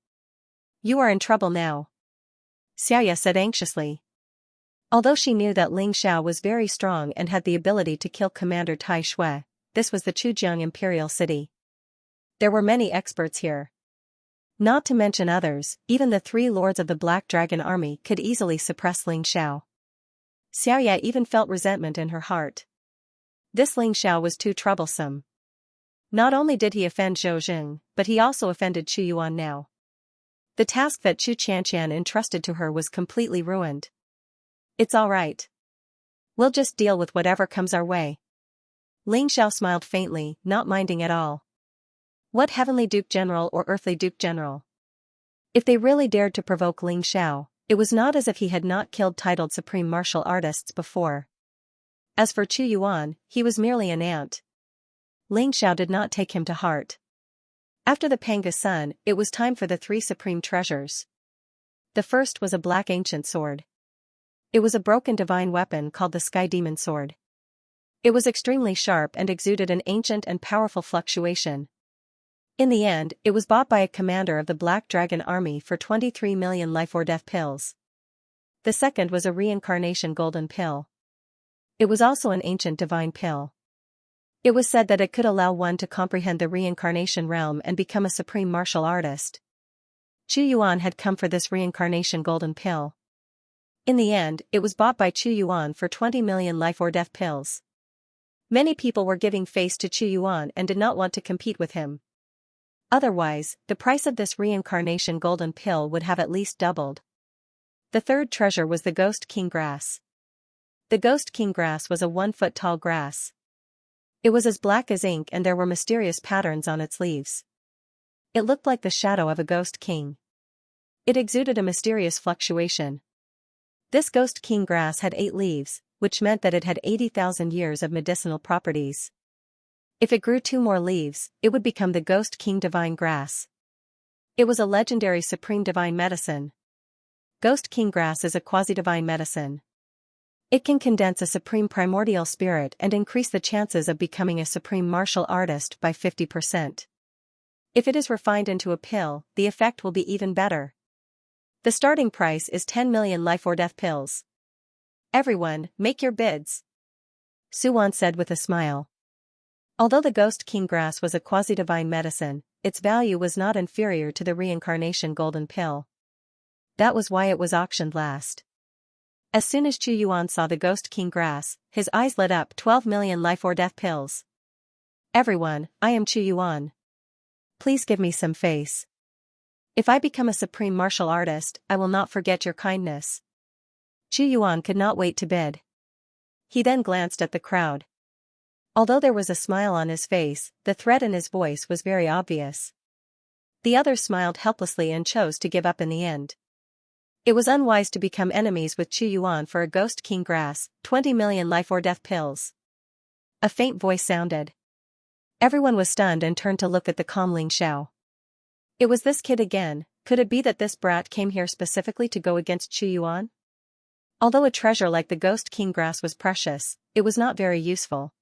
You are in trouble now. Xiaoya said anxiously. Although she knew that Ling Xiao was very strong and had the ability to kill Commander Tai Shui, this was the Chujiang Imperial City. There were many experts here. Not to mention others, even the 3 lords of the Black Dragon Army could easily suppress Ling Xiao. Xiaoya even felt resentment in her heart. This Ling Xiao was too troublesome. Not only did he offend Zhou Zheng, but he also offended Chu Yuan now. The task that Chu Qianqian entrusted to her was completely ruined. It's all right. We'll just deal with whatever comes our way. Ling Xiao smiled faintly, not minding at all. What Heavenly Duke General or Earthly Duke General? If they really dared to provoke Ling Xiao, it was not as if he had not killed titled supreme martial artists before. As for Chu Yuan, he was merely an ant. Ling Xiao did not take him to heart. After the Panga Sun, it was time for the 3 supreme treasures. The first was a black ancient sword. It was a broken divine weapon called the Sky Demon Sword. It was extremely sharp and exuded an ancient and powerful fluctuation. In the end, it was bought by a commander of the Black Dragon Army for 23 million life or death pills. The second was a reincarnation golden pill. It was also an ancient divine pill. It was said that it could allow one to comprehend the reincarnation realm and become a supreme martial artist. Chu Yuan had come for this reincarnation golden pill. In the end, it was bought by Chu Yuan for 20 million life or death pills. Many people were giving face to Chu Yuan and did not want to compete with him. Otherwise, the price of this reincarnation golden pill would have at least doubled. The third treasure was the Ghost King grass. The Ghost King grass was a 1-foot tall grass. It was as black as ink and there were mysterious patterns on its leaves. It looked like the shadow of a ghost king. It exuded a mysterious fluctuation. This Ghost King grass had 8 leaves, which meant that it had 80,000 years of medicinal properties. If it grew 2 more leaves, it would become the Ghost King Divine Grass. It was a legendary supreme divine medicine. Ghost King grass is a quasi-divine medicine. It can condense a supreme primordial spirit and increase the chances of becoming a supreme martial artist by 50%. If it is refined into a pill, the effect will be even better. The starting price is 10 million life or death pills. Everyone, make your bids, Suwan said with a smile. Although the Ghost King grass was a quasi-divine medicine, its value was not inferior to the reincarnation golden pill. That was why it was auctioned last. As soon as Chu Yuan saw the Ghost King grass, his eyes lit up. 12 million life or death pills. Everyone, I am Chu Yuan. Please give me some face. If I become a supreme martial artist, I will not forget your kindness. Chu Yuan could not wait to bid. He then glanced at the crowd. Although there was a smile on his face, the threat in his voice was very obvious. The others smiled helplessly and chose to give up in the end. It was unwise to become enemies with Chu Yuan for a Ghost King grass, 20 million life or death pills. A faint voice sounded. Everyone was stunned and turned to look at the calm Ling Xiao. It was this kid again. Could it be that this brat came here specifically to go against Chu Yuan? Although a treasure like the Ghost King grass was precious, it was not very useful.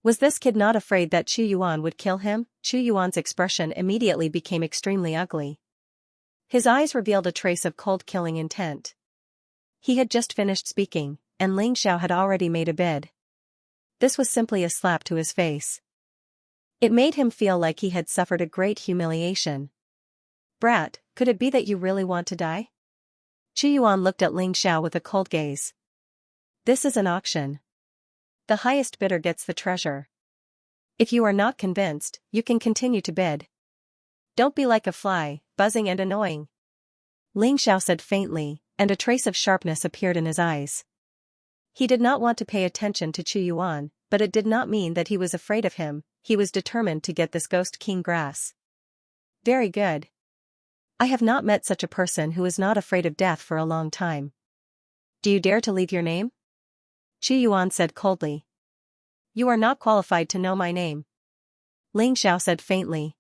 Was this kid not afraid that Chu Yuan would kill him? Chu Yuan's expression immediately became extremely ugly. His eyes revealed a trace of cold killing intent. He had just finished speaking, and Ling Xiao had already made a bid. This was simply a slap to his face. It made him feel like he had suffered a great humiliation. Brat, could it be that you really want to die? Chu Yuan looked at Ling Xiao with a cold gaze. This is an auction. The highest bidder gets the treasure. If you are not convinced, you can continue to bid. Don't be like a fly, buzzing and annoying. Ling Xiao said faintly, and a trace of sharpness appeared in his eyes. He did not want to pay attention to Chu Yuan, but it did not mean that he was afraid of him. He was determined to get this Ghost King grass. Very good. I have not met such a person who is not afraid of death for a long time. Do you dare to leave your name? Chu Yuan said coldly. You are not qualified to know my name. Ling Xiao said faintly.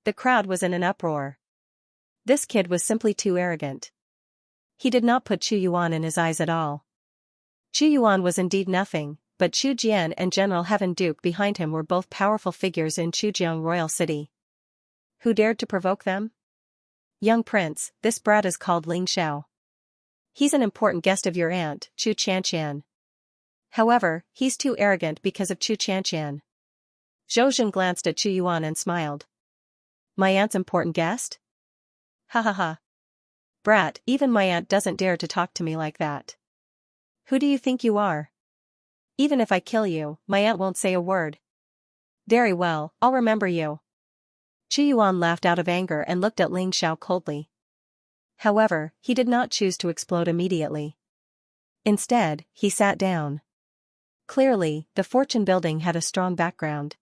The crowd was in an uproar. This kid was simply too arrogant. He did not put Chu Yuan in his eyes at all. Chu Yuan was indeed nothing, but Chu Jian and General Heaven Duke behind him were both powerful figures in Chujiang Royal City. Who dared to provoke them? Young prince, this brat is called Ling Xiao. He's an important guest of your aunt, Chu Xianxia. However, he's too arrogant because of Chu Xianxia. Zhou Zhen glanced at Chu Yuan and smiled. My aunt's important guest? Ha ha ha. Brat, even my aunt doesn't dare to talk to me like that. Who do you think you are? Even if I kill you, my aunt won't say a word. Very well, I'll remember you. Chu Yuan laughed out of anger and looked at Ling Xiao coldly. However, he did not choose to explode immediately. Instead, he sat down. Clearly, the fortune building had a strong background.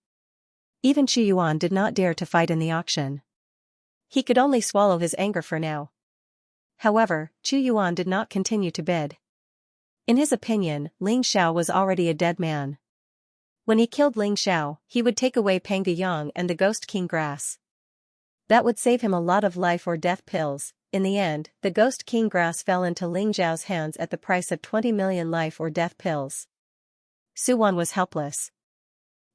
Even Chu Yuan did not dare to fight in the auction. He could only swallow his anger for now. However, Chu Yuan did not continue to bid. In his opinion, Ling Xiao was already a dead man. When he killed Ling Xiao, he would take away Panga Yang and the Ghost King grass. That would save him a lot of life or death pills. In the end, the Ghost King grass fell into Ling Xiao's hands at the price of 20 million life or death pills. Suwan was helpless.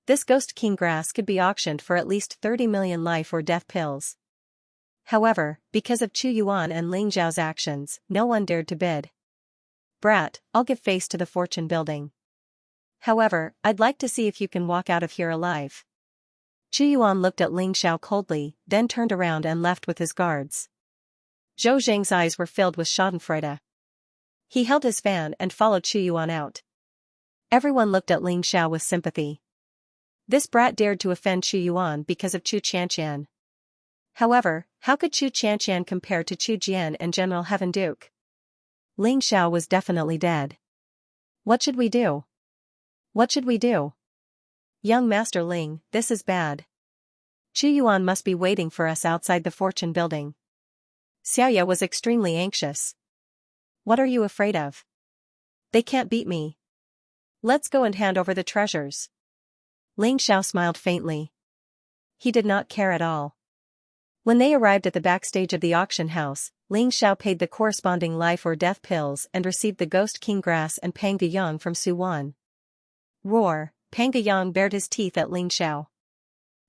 This Ghost King grass could be auctioned for at least 30 million life or death pills. However, because of Chu Yuan and Ling Xiao's actions, no one dared to bid. Brat, I'll give face to the fortune building. However, I'd like to see if you can walk out of here alive. Chu Yuan looked at Ling Xiao coldly, then turned around and left with his guards. Zhou Zheng's eyes were filled with schadenfreude. He held his fan and followed Chu Yuan out. Everyone looked at Ling Xiao with sympathy. This brat dared to offend Chu Yuan because of Chu Xianxian. However, how could Chu Xianxian compare to Chu Jian and General Heaven Duke? Ling Xiao was definitely dead. What should we do? What should we do? Young Master Ling, this is bad. Chu Yuan must be waiting for us outside the fortune building. Xiaoya was extremely anxious. What are you afraid of? They can't beat me. Let's go and hand over the treasures. Ling Xiao smiled faintly. He did not care at all. When they arrived at the backstage of the auction house, Ling Xiao paid the corresponding life or death pills and received the Ghost King grass and Panga Yang from Su Wan. Roar! Panga Yang bared his teeth at Ling Xiao.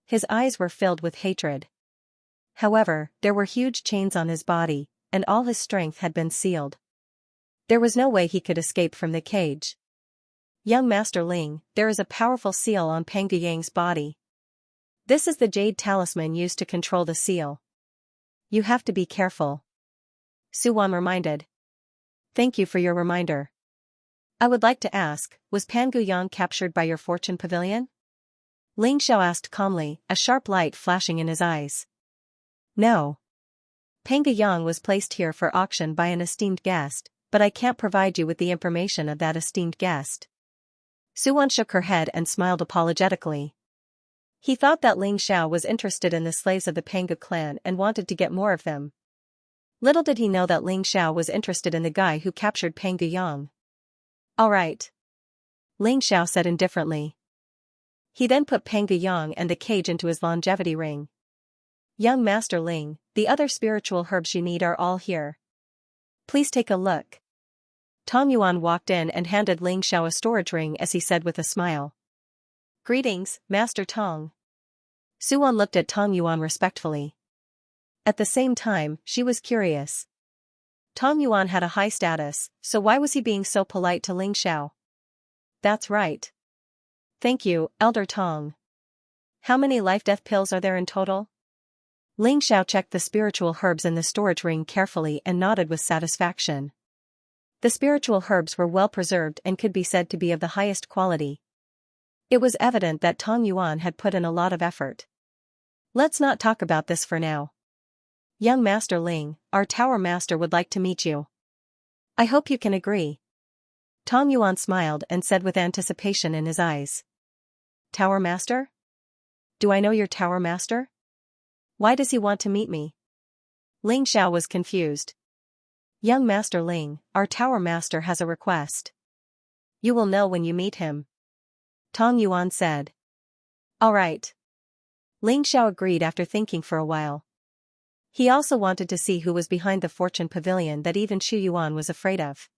His eyes were filled with hatred. However, there were huge chains on his body, and all his strength had been sealed. There was no way he could escape from the cage. Young Master Ling, there is a powerful seal on Panga Yang's body. This is the jade talisman used to control the seal. You have to be careful. Su Wan reminded. Thank you for your reminder. I would like to ask, was Pangu Yang captured by your fortune pavilion? Ling Xiao asked calmly, a sharp light flashing in his eyes. No. Panga Yang was placed here for auction by an esteemed guest, but I can't provide you with the information of that esteemed guest. Su Wan shook her head and smiled apologetically. He thought that Ling Xiao was interested in the slaves of the Panga clan and wanted to get more of them. Little did he know that Ling Xiao was interested in the guy who captured Panga Yang. All right. Ling Xiao said indifferently. He then put Panga Yang and the cage into his longevity ring. Young Master Ling, the other spiritual herbs you need are all here. Please take a look. Tong Yuan walked in and handed Ling Xiao a storage ring as he said with a smile. Greetings, Master Tong. Su Wan looked at Tong Yuan respectfully. At the same time, she was curious. Tong Yuan had a high status, so why was he being so polite to Ling Xiao? That's right. Thank you, Elder Tong. How many life-death pills are there in total? Ling Xiao checked the spiritual herbs in the storage ring carefully and nodded with satisfaction. The spiritual herbs were well preserved and could be said to be of the highest quality. It was evident that Tong Yuan had put in a lot of effort. Let's not talk about this for now. Young Master Ling, our Tower Master would like to meet you. I hope you can agree. Tong Yuan smiled and said with anticipation in his eyes. Tower Master? Do I know your Tower Master? Why does he want to meet me? Ling Xiao was confused. Young Master Ling, our Tower Master has a request. You will know when you meet him. Tong Yuan said. All right. Ling Xiao agreed after thinking for a while. He also wanted to see who was behind the fortune pavilion that even Chu Yuan was afraid of.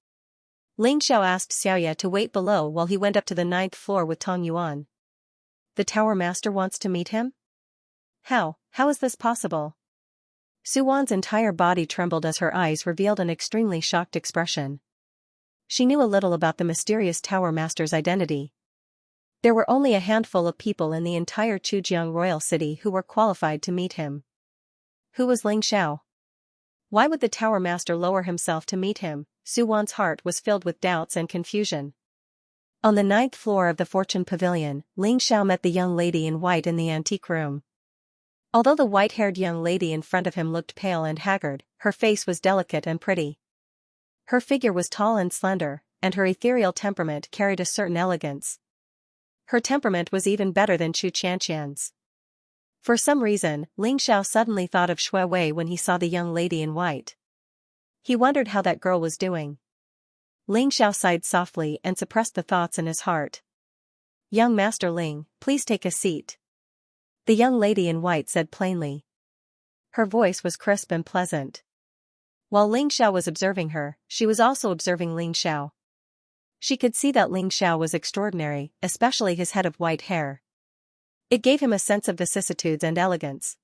Ling Xiao asked Xiaoya to wait below while he went up to the 9th floor with Tong Yuan. The Tower Master wants to meet him? How is this possible? Su Wan's entire body trembled as her eyes revealed an extremely shocked expression. She knew a little about the mysterious Tower Master's identity. There were only a handful of people in the entire Chujiang royal city who were qualified to meet him. Who was Ling Xiao? Why would the Tower Master lower himself to meet him? Su Wan's heart was filled with doubts and confusion. On the 9th floor of the Fortune Pavilion, Ling Xiao met the young lady in white in the antique room. Although the white-haired young lady in front of him looked pale and haggard, her face was delicate and pretty. Her figure was tall and slender, and her ethereal temperament carried a certain elegance. Her temperament was even better than Chu Qianqian's. For some reason, Ling Xiao suddenly thought of Xue Wei when he saw the young lady in white. He wondered how that girl was doing. Ling Xiao sighed softly and suppressed the thoughts in his heart. Young Master Ling, please take a seat. The young lady in white said plainly. Her voice was crisp and pleasant. While Ling Xiao was observing her, she was also observing Ling Xiao. She could see that Ling Xiao was extraordinary, especially his head of white hair. It gave him a sense of vicissitudes and elegance.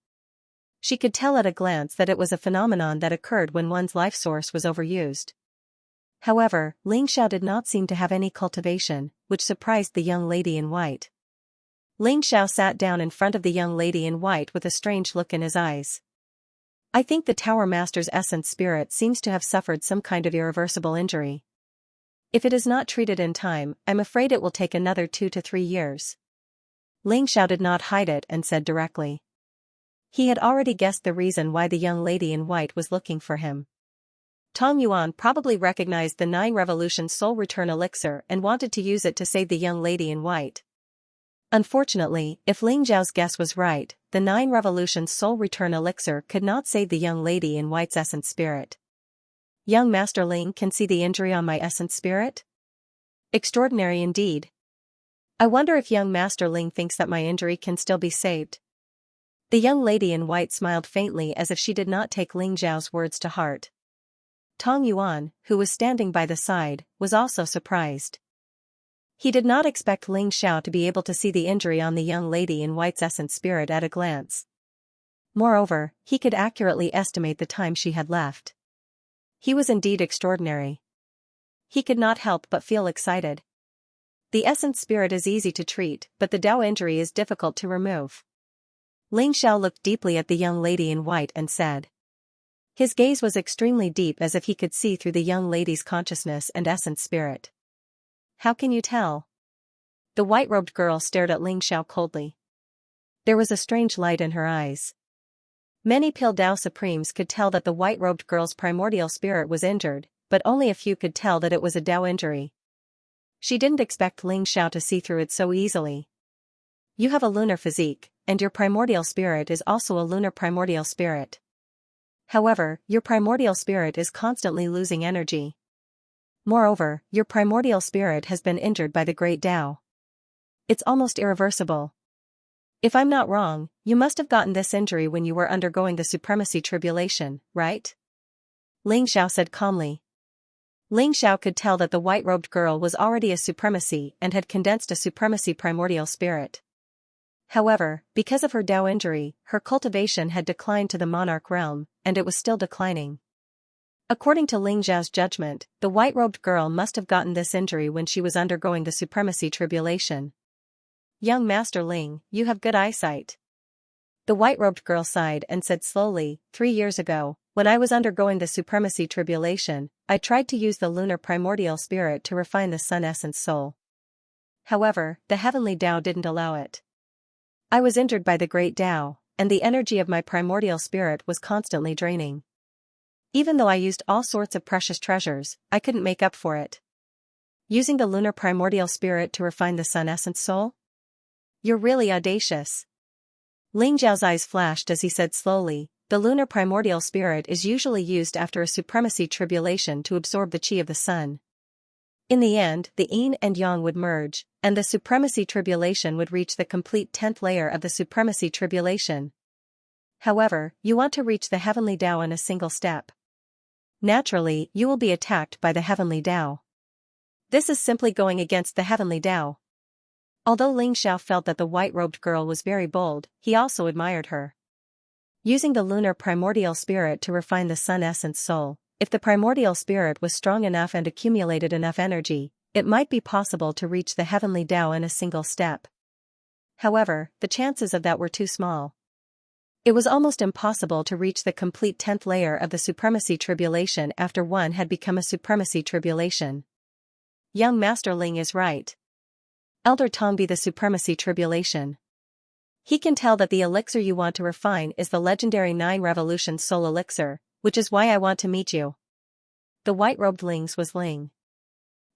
She could tell at a glance that it was a phenomenon that occurred when one's life source was overused. However, Ling Xiao did not seem to have any cultivation, which surprised the young lady in white. Ling Xiao sat down in front of the young lady in white with a strange look in his eyes. I think the Tower Master's essence spirit seems to have suffered some kind of irreversible injury. If it is not treated in time, I'm afraid it will take another 2 to 3 years. Ling Xiao did not hide it and said directly. He had already guessed the reason why the young lady in white was looking for him. Tong Yuan probably recognized the 9 Revolution Soul Return Elixir and wanted to use it to save the young lady in white. Unfortunately, if Ling Xiao's guess was right, the 9 Revolution Soul Return Elixir could not save the young lady in white's essence spirit. Young Master Ling can see the injury on my essence spirit? Extraordinary indeed. I wonder if young Master Ling thinks that my injury can still be saved. The young lady in white smiled faintly as if she did not take Ling Xiao's words to heart. Tong Yuan, who was standing by the side, was also surprised. He did not expect Ling Xiao to be able to see the injury on the young lady in white's essence spirit at a glance. Moreover, he could accurately estimate the time she had left. He was indeed extraordinary. He could not help but feel excited. The essence spirit is easy to treat, but the Dao injury is difficult to remove. Ling Xiao looked deeply at the young lady in white and said. His gaze was extremely deep as if he could see through the young lady's consciousness and essence spirit. How can you tell? The white-robed girl stared at Ling Xiao coldly. There was a strange light in her eyes. Many Pil Dao Supremes could tell that the white-robed girl's primordial spirit was injured, but only a few could tell that it was a Dao injury. She didn't expect Ling Xiao to see through it so easily. You have a lunar physique, and your primordial spirit is also a lunar primordial spirit. However, your primordial spirit is constantly losing energy. Moreover, your primordial spirit has been injured by the Great Tao. It's almost irreversible. If I'm not wrong, you must have gotten this injury when you were undergoing the Supremacy Tribulation, right? Ling Xiao said calmly. Ling Xiao could tell that the white-robed girl was already a Supremacy and had condensed a Supremacy primordial spirit. However, because of her Dao injury, her cultivation had declined to the monarch realm, and it was still declining. According to Ling Xiao's judgment, the white-robed girl must have gotten this injury when she was undergoing the Supremacy Tribulation. Young Master Ling, you have good eyesight. The white-robed girl sighed and said slowly, 3 years ago, when I was undergoing the Supremacy Tribulation, I tried to use the lunar primordial spirit to refine the sun essence soul. However, the heavenly Tao didn't allow it. I was injured by the Great Tao, and the energy of my primordial spirit was constantly draining. Even though I used all sorts of precious treasures, I couldn't make up for it. Using the lunar primordial spirit to refine the sun essence soul? You're really audacious. Ling Zhao's eyes flashed as he said slowly, the lunar primordial spirit is usually used after a supremacy tribulation to absorb the qi of the sun. In the end, the yin and yang would merge, and the supremacy tribulation would reach the complete 10th layer of the supremacy tribulation. However, you want to reach the heavenly Tao in a single step. Naturally, you will be attacked by the heavenly Tao. This is simply going against the heavenly Tao. Although Ling Xiao felt that the white-robed girl was very bold, he also admired her. Using the lunar primordial spirit to refine the sun essence soul, if the primordial spirit was strong enough and accumulated enough energy, it might be possible to reach the heavenly Tao in a single step. However, the chances of that were too small. It was almost impossible to reach the complete 10th layer of the supremacy tribulation after one had become a supremacy tribulation. Young Master Ling is right. Elder Tong be the supremacy tribulation. He can tell that the elixir you want to refine is the legendary 9 Revolution Soul Elixir, which is why I want to meet you. The white-robed Ling's was Ling.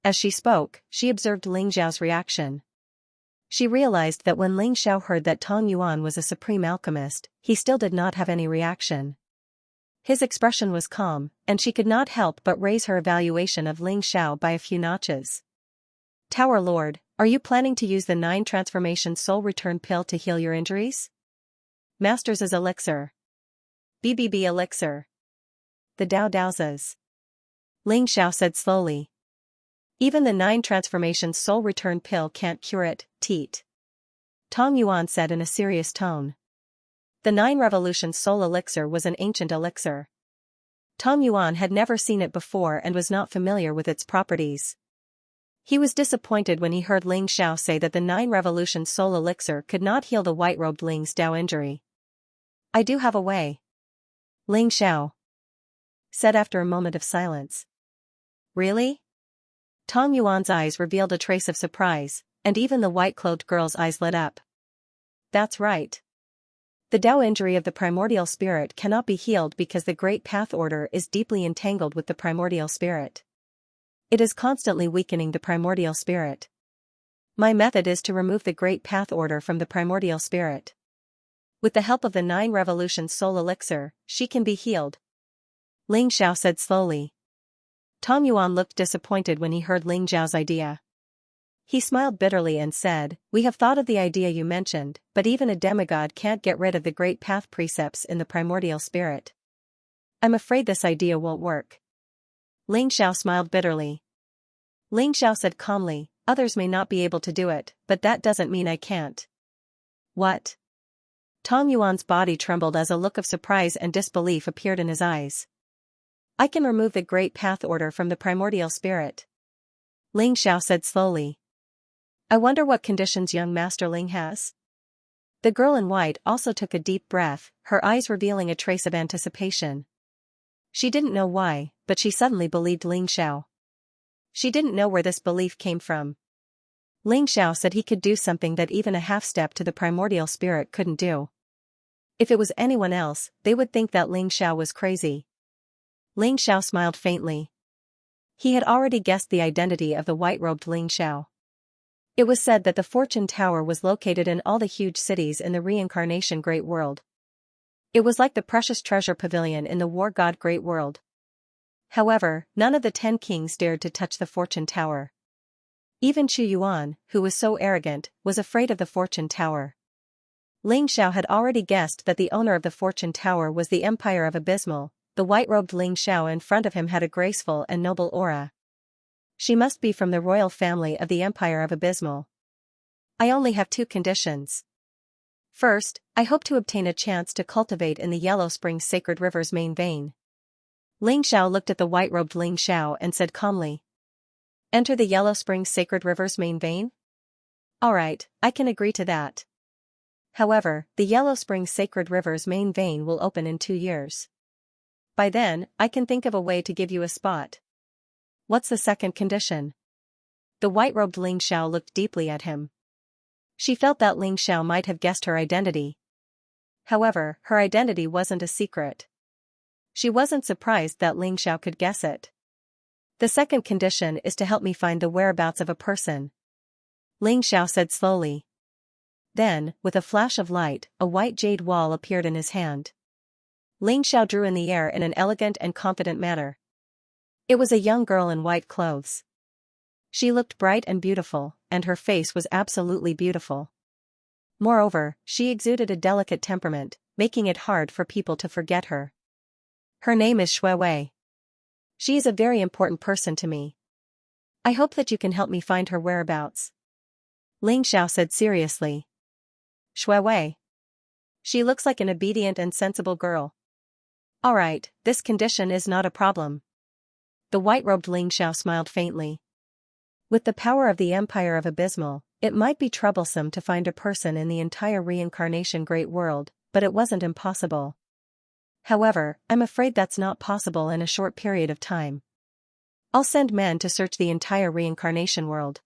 As she spoke, she observed Ling Zhao's reaction. She realized that when Ling Xiao heard that Tong Yuan was a supreme alchemist, he still did not have any reaction. His expression was calm, and she could not help but raise her evaluation of Ling Xiao by a few notches. Tower Lord, are you planning to use the 9 Transformation Soul Return Pill to heal your injuries? Masters as Elixir. BBB Elixir. The Dao Daozas. Ling Xiao said slowly. Even the 9 Transformation Soul Return Pill can't cure it, teat. Tong Yuan said in a serious tone. The 9 Revolution Soul Elixir was an ancient elixir. Tong Yuan had never seen it before and was not familiar with its properties. He was disappointed when he heard Ling Xiao say that the 9 Revolution Soul Elixir could not heal the white-robed Ling's Dao injury. I do have a way. Ling Xiao said after a moment of silence. Really? Tong Yuan's eyes revealed a trace of surprise, and even the white-clothed girl's eyes lit up. That's right. The Tao injury of the primordial spirit cannot be healed because the Great Path Order is deeply entangled with the primordial spirit. It is constantly weakening the primordial spirit. My method is to remove the Great Path Order from the primordial spirit. With the help of the 9 Revolutions Soul Elixir, she can be healed. Ling Xiao said slowly. Tong Yuan looked disappointed when he heard Ling Xiao's idea. He smiled bitterly and said, "We have thought of the idea you mentioned, but even a demigod can't get rid of the Great Path precepts in the primordial spirit. I'm afraid this idea won't work." Ling Xiao smiled bitterly. Ling Xiao said calmly, "Others may not be able to do it, but that doesn't mean I can't." What? Tong Yuan's body trembled as a look of surprise and disbelief appeared in his eyes. "I can remove the Great Path Order from the primordial spirit," Ling Xiao said slowly. "I wonder what conditions young Master Ling has?" The girl in white also took a deep breath, her eyes revealing a trace of anticipation. She didn't know why, but she suddenly believed Ling Xiao. She didn't know where this belief came from. Ling Xiao said he could do something that even a half-step to the primordial spirit couldn't do. If it was anyone else, they would think that Ling Xiao was crazy. Ling Xiao smiled faintly. He had already guessed the identity of the white-robed Ling Xiao. It was said that the Fortune Tower was located in all the huge cities in the reincarnation Great World. It was like the precious treasure pavilion in the War God Great World. However, none of the 10 kings dared to touch the Fortune Tower. Even Chu Yuan, who was so arrogant, was afraid of the Fortune Tower. Ling Xiao had already guessed that the owner of the Fortune Tower was the Empire of Abysmal. The white-robed Ling Xiao in front of him had a graceful and noble aura. She must be from the royal family of the Empire of Abysmal. I only have 2 conditions. First, I hope to obtain a chance to cultivate in the Yellow Springs Sacred River's main vein. Ling Xiao looked at the white-robed Ling Xiao and said calmly. Enter the Yellow Springs Sacred River's main vein? Alright, I can agree to that. However, the Yellow Springs Sacred River's main vein will open in 2 years. By then, I can think of a way to give you a spot. What's the second condition? The white-robed Ling Xiao looked deeply at him. She felt that Ling Xiao might have guessed her identity. However, her identity wasn't a secret. She wasn't surprised that Ling Xiao could guess it. The second condition is to help me find the whereabouts of a person, Ling Xiao said slowly. Then, with a flash of light, a white jade wall appeared in his hand. Ling Xiao drew in the air in an elegant and confident manner. It was a young girl in white clothes. She looked bright and beautiful, and her face was absolutely beautiful. Moreover, she exuded a delicate temperament, making it hard for people to forget her. Her name is Shui Wei. She is a very important person to me. I hope that you can help me find her whereabouts. Ling Xiao said seriously. Shui Wei. She looks like an obedient and sensible girl. Alright, this condition is not a problem. The white-robed Ling Xiao smiled faintly. With the power of the Empire of Abysmal, it might be troublesome to find a person in the entire reincarnation Great World, but it wasn't impossible. However, I'm afraid that's not possible in a short period of time. I'll send men to search the entire reincarnation world.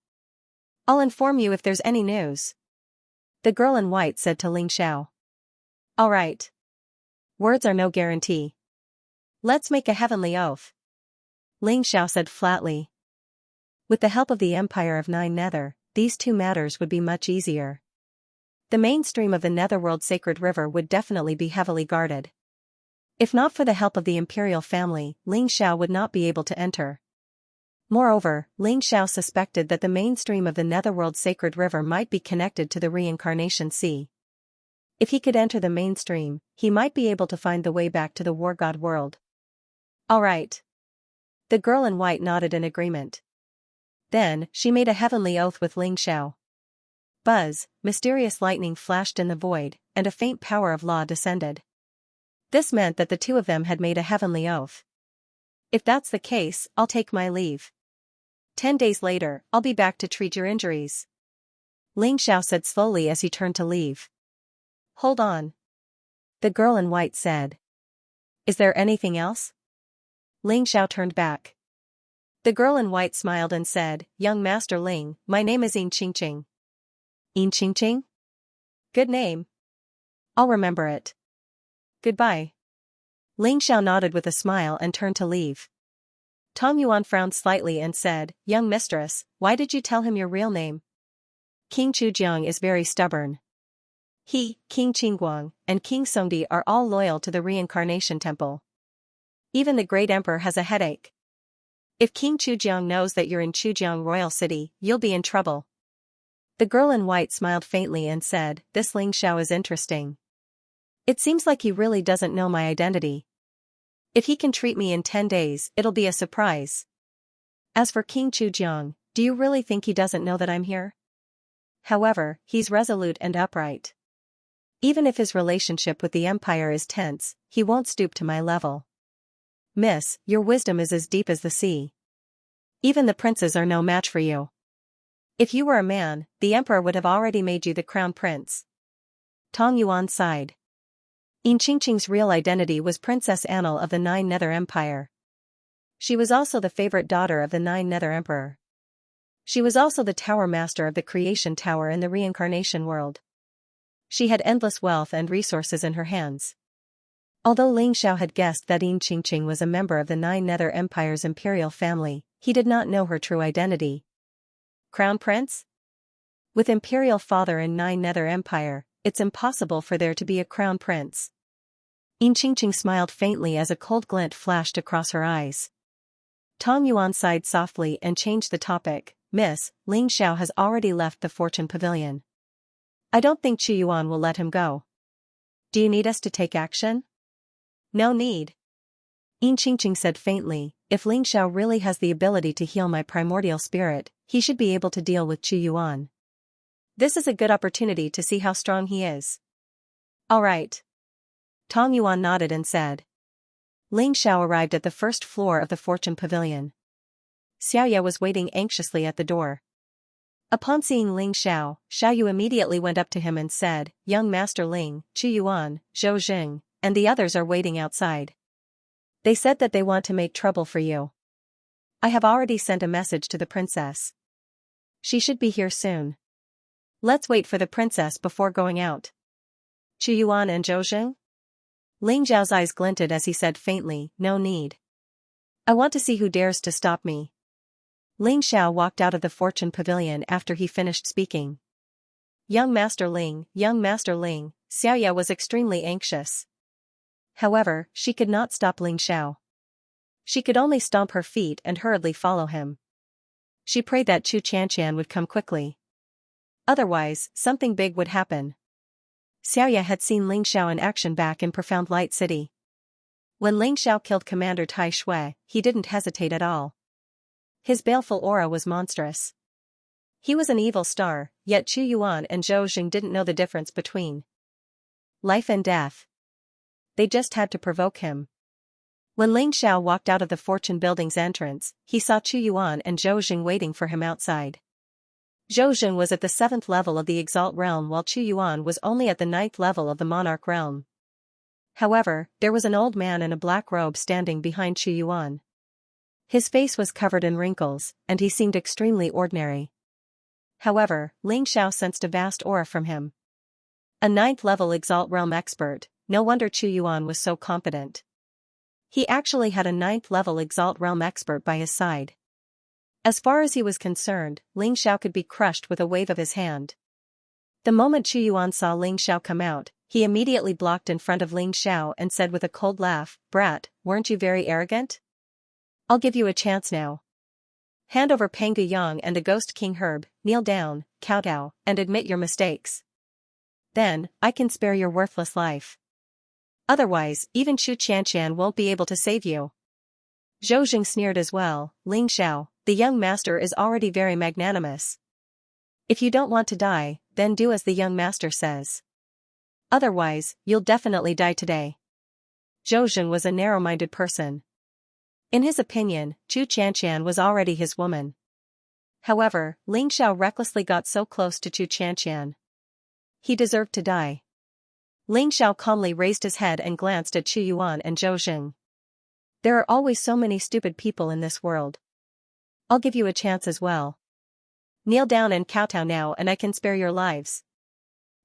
I'll inform you if there's any news. The girl in white said to Ling Xiao. Alright. Words are no guarantee. Let's make a heavenly oath. Ling Xiao said flatly. With the help of the Empire of Nine Nether, these 2 matters would be much easier. The mainstream of the Netherworld Sacred River would definitely be heavily guarded. If not for the help of the imperial family, Ling Xiao would not be able to enter. Moreover, Ling Xiao suspected that the mainstream of the Netherworld Sacred River might be connected to the Reincarnation Sea. If he could enter the mainstream, he might be able to find the way back to the War God world. Alright. The girl in white nodded in agreement. Then, she made a heavenly oath with Ling Xiao. Buzz, mysterious lightning flashed in the void, and a faint power of law descended. This meant that the 2 of them had made a heavenly oath. If that's the case, I'll take my leave. 10 days later, I'll be back to treat your injuries. Ling Xiao said slowly as he turned to leave. Hold on. The girl in white said. Is there anything else? Ling Xiao turned back. The girl in white smiled and said, "Young Master Ling, my name is Xianxia." Xianxia? Good name. I'll remember it. Goodbye. Ling Xiao nodded with a smile and turned to leave. Tong Yuan frowned slightly and said, "Young mistress, why did you tell him your real name?" King Chujiang is very stubborn. He, King Qingguang, and King Songdi are all loyal to the reincarnation temple. Even the great emperor has a headache. If King Chujiang knows that you're in Chujiang Royal City, you'll be in trouble. The girl in white smiled faintly and said, "This Ling Xiao is interesting. It seems like he really doesn't know my identity. If he can treat me in 10 days, it'll be a surprise. As for King Chujiang, do you really think he doesn't know that I'm here? However, he's resolute and upright. Even if his relationship with the Empire is tense, he won't stoop to my level. Miss, your wisdom is as deep as the sea. Even the princes are no match for you. If you were a man, the Emperor would have already made you the crown prince." Tong Yuan sighed. Xianxing's real identity was Princess Annal of the Nine Nether Empire. She was also the favorite daughter of the Nine Nether Emperor. She was also the Tower Master of the Creation Tower in the Reincarnation world. She had endless wealth and resources in her hands. Although Ling Xiao had guessed that Xianxing was a member of the Nine Nether Empire's imperial family, he did not know her true identity. Crown Prince? With Imperial Father in Nine Nether Empire, it's impossible for there to be a Crown Prince. Xianxing smiled faintly as a cold glint flashed across her eyes. Tong Yuan sighed softly and changed the topic. "Miss, Ling Xiao has already left the Fortune Pavilion. I don't think Chu Yuan will let him go. Do you need us to take action?" "No need." Xianxing said faintly, "If Ling Xiao really has the ability to heal my primordial spirit, he should be able to deal with Chu Yuan. This is a good opportunity to see how strong he is." "All right." Tong Yuan nodded and said. Ling Xiao arrived at the first floor of the Fortune Pavilion. Xiaoya was waiting anxiously at the door. Upon seeing Ling Xiao, Xiaoyu immediately went up to him and said, "Young Master Ling, Chu Yuan, Zhou Jing, and the others are waiting outside. They said that they want to make trouble for you. I have already sent a message to the princess. She should be here soon. Let's wait for the princess before going out." "Chu Yuan and Zhou Jing?" Ling Zhao's eyes glinted as he said faintly, "No need. I want to see who dares to stop me." Ling Xiao walked out of the Fortune Pavilion after he finished speaking. Young Master Ling, Xiaoya was extremely anxious. However, she could not stop Ling Xiao. She could only stomp her feet and hurriedly follow him. She prayed that Chu Qianqian would come quickly. Otherwise, something big would happen. Xiaoya had seen Ling Xiao in action back in Profound Light City. When Ling Xiao killed Commander Tai Shui, he didn't hesitate at all. His baleful aura was monstrous. He was an evil star, yet Chu Yuan and Zhou Jing didn't know the difference between life and death. They just had to provoke him. When Ling Xiao walked out of the Fortune Building's entrance, he saw Chu Yuan and Zhou Jing waiting for him outside. Zhou Jing was at the 7th level of the Exalt realm while Chu Yuan was only at the 9th level of the Monarch realm. However, there was an old man in a black robe standing behind Chu Yuan. His face was covered in wrinkles, and he seemed extremely ordinary. However, Ling Xiao sensed a vast aura from him. A 9th level Exalt realm expert, no wonder Chu Yuan was so competent. He actually had a 9th level Exalt realm expert by his side. As far as he was concerned, Ling Xiao could be crushed with a wave of his hand. The moment Chu Yuan saw Ling Xiao come out, he immediately blocked in front of Ling Xiao and said with a cold laugh, "Brat, weren't you very arrogant? I'll give you a chance now. Hand over Pangu Yang and the Ghost King Herb, kneel down, kowtow, and admit your mistakes. Then, I can spare your worthless life. Otherwise, even Chu Qianqian won't be able to save you." Zhou Jing sneered as well, "Ling Xiao, the young master is already very magnanimous. If you don't want to die, then do as the young master says. Otherwise, you'll definitely die today." Zhou Jing was a narrow-minded person. In his opinion, Chu Qianqian was already his woman. However, Ling Xiao recklessly got so close to Chu Qianqian. He deserved to die. Ling Xiao calmly raised his head and glanced at Chu Yuan and Zhou Jing. There are always so many stupid people in this world. I'll give you a chance as well. Kneel down and kowtow now and I can spare your lives.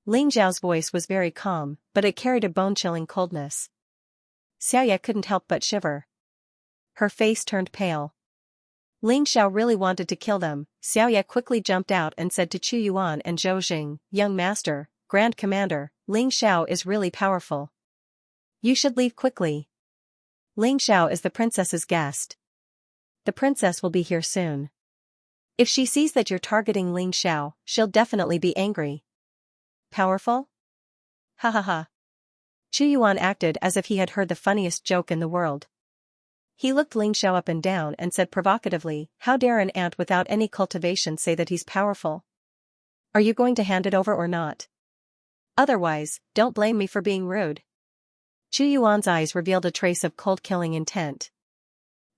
Ling Xiao's voice was very calm, but it carried a bone-chilling coldness. Xianxia couldn't help but shiver. Her face turned pale. Ling Xiao really wanted to kill them. Xianxia quickly jumped out and said to Chu Yuan and Zhou Jing, "Young master, Grand Commander, Ling Xiao is really powerful. You should leave quickly. Ling Xiao is the princess's guest. The princess will be here soon. If she sees that you're targeting Ling Xiao, she'll definitely be angry." Powerful? Ha ha ha. Chu Yuan acted as if he had heard the funniest joke in the world. He looked Ling Xiao up and down and said provocatively, "How dare an ant without any cultivation say that he's powerful? Are you going to hand it over or not? Otherwise, don't blame me for being rude." Chu Yuan's eyes revealed a trace of cold-killing intent.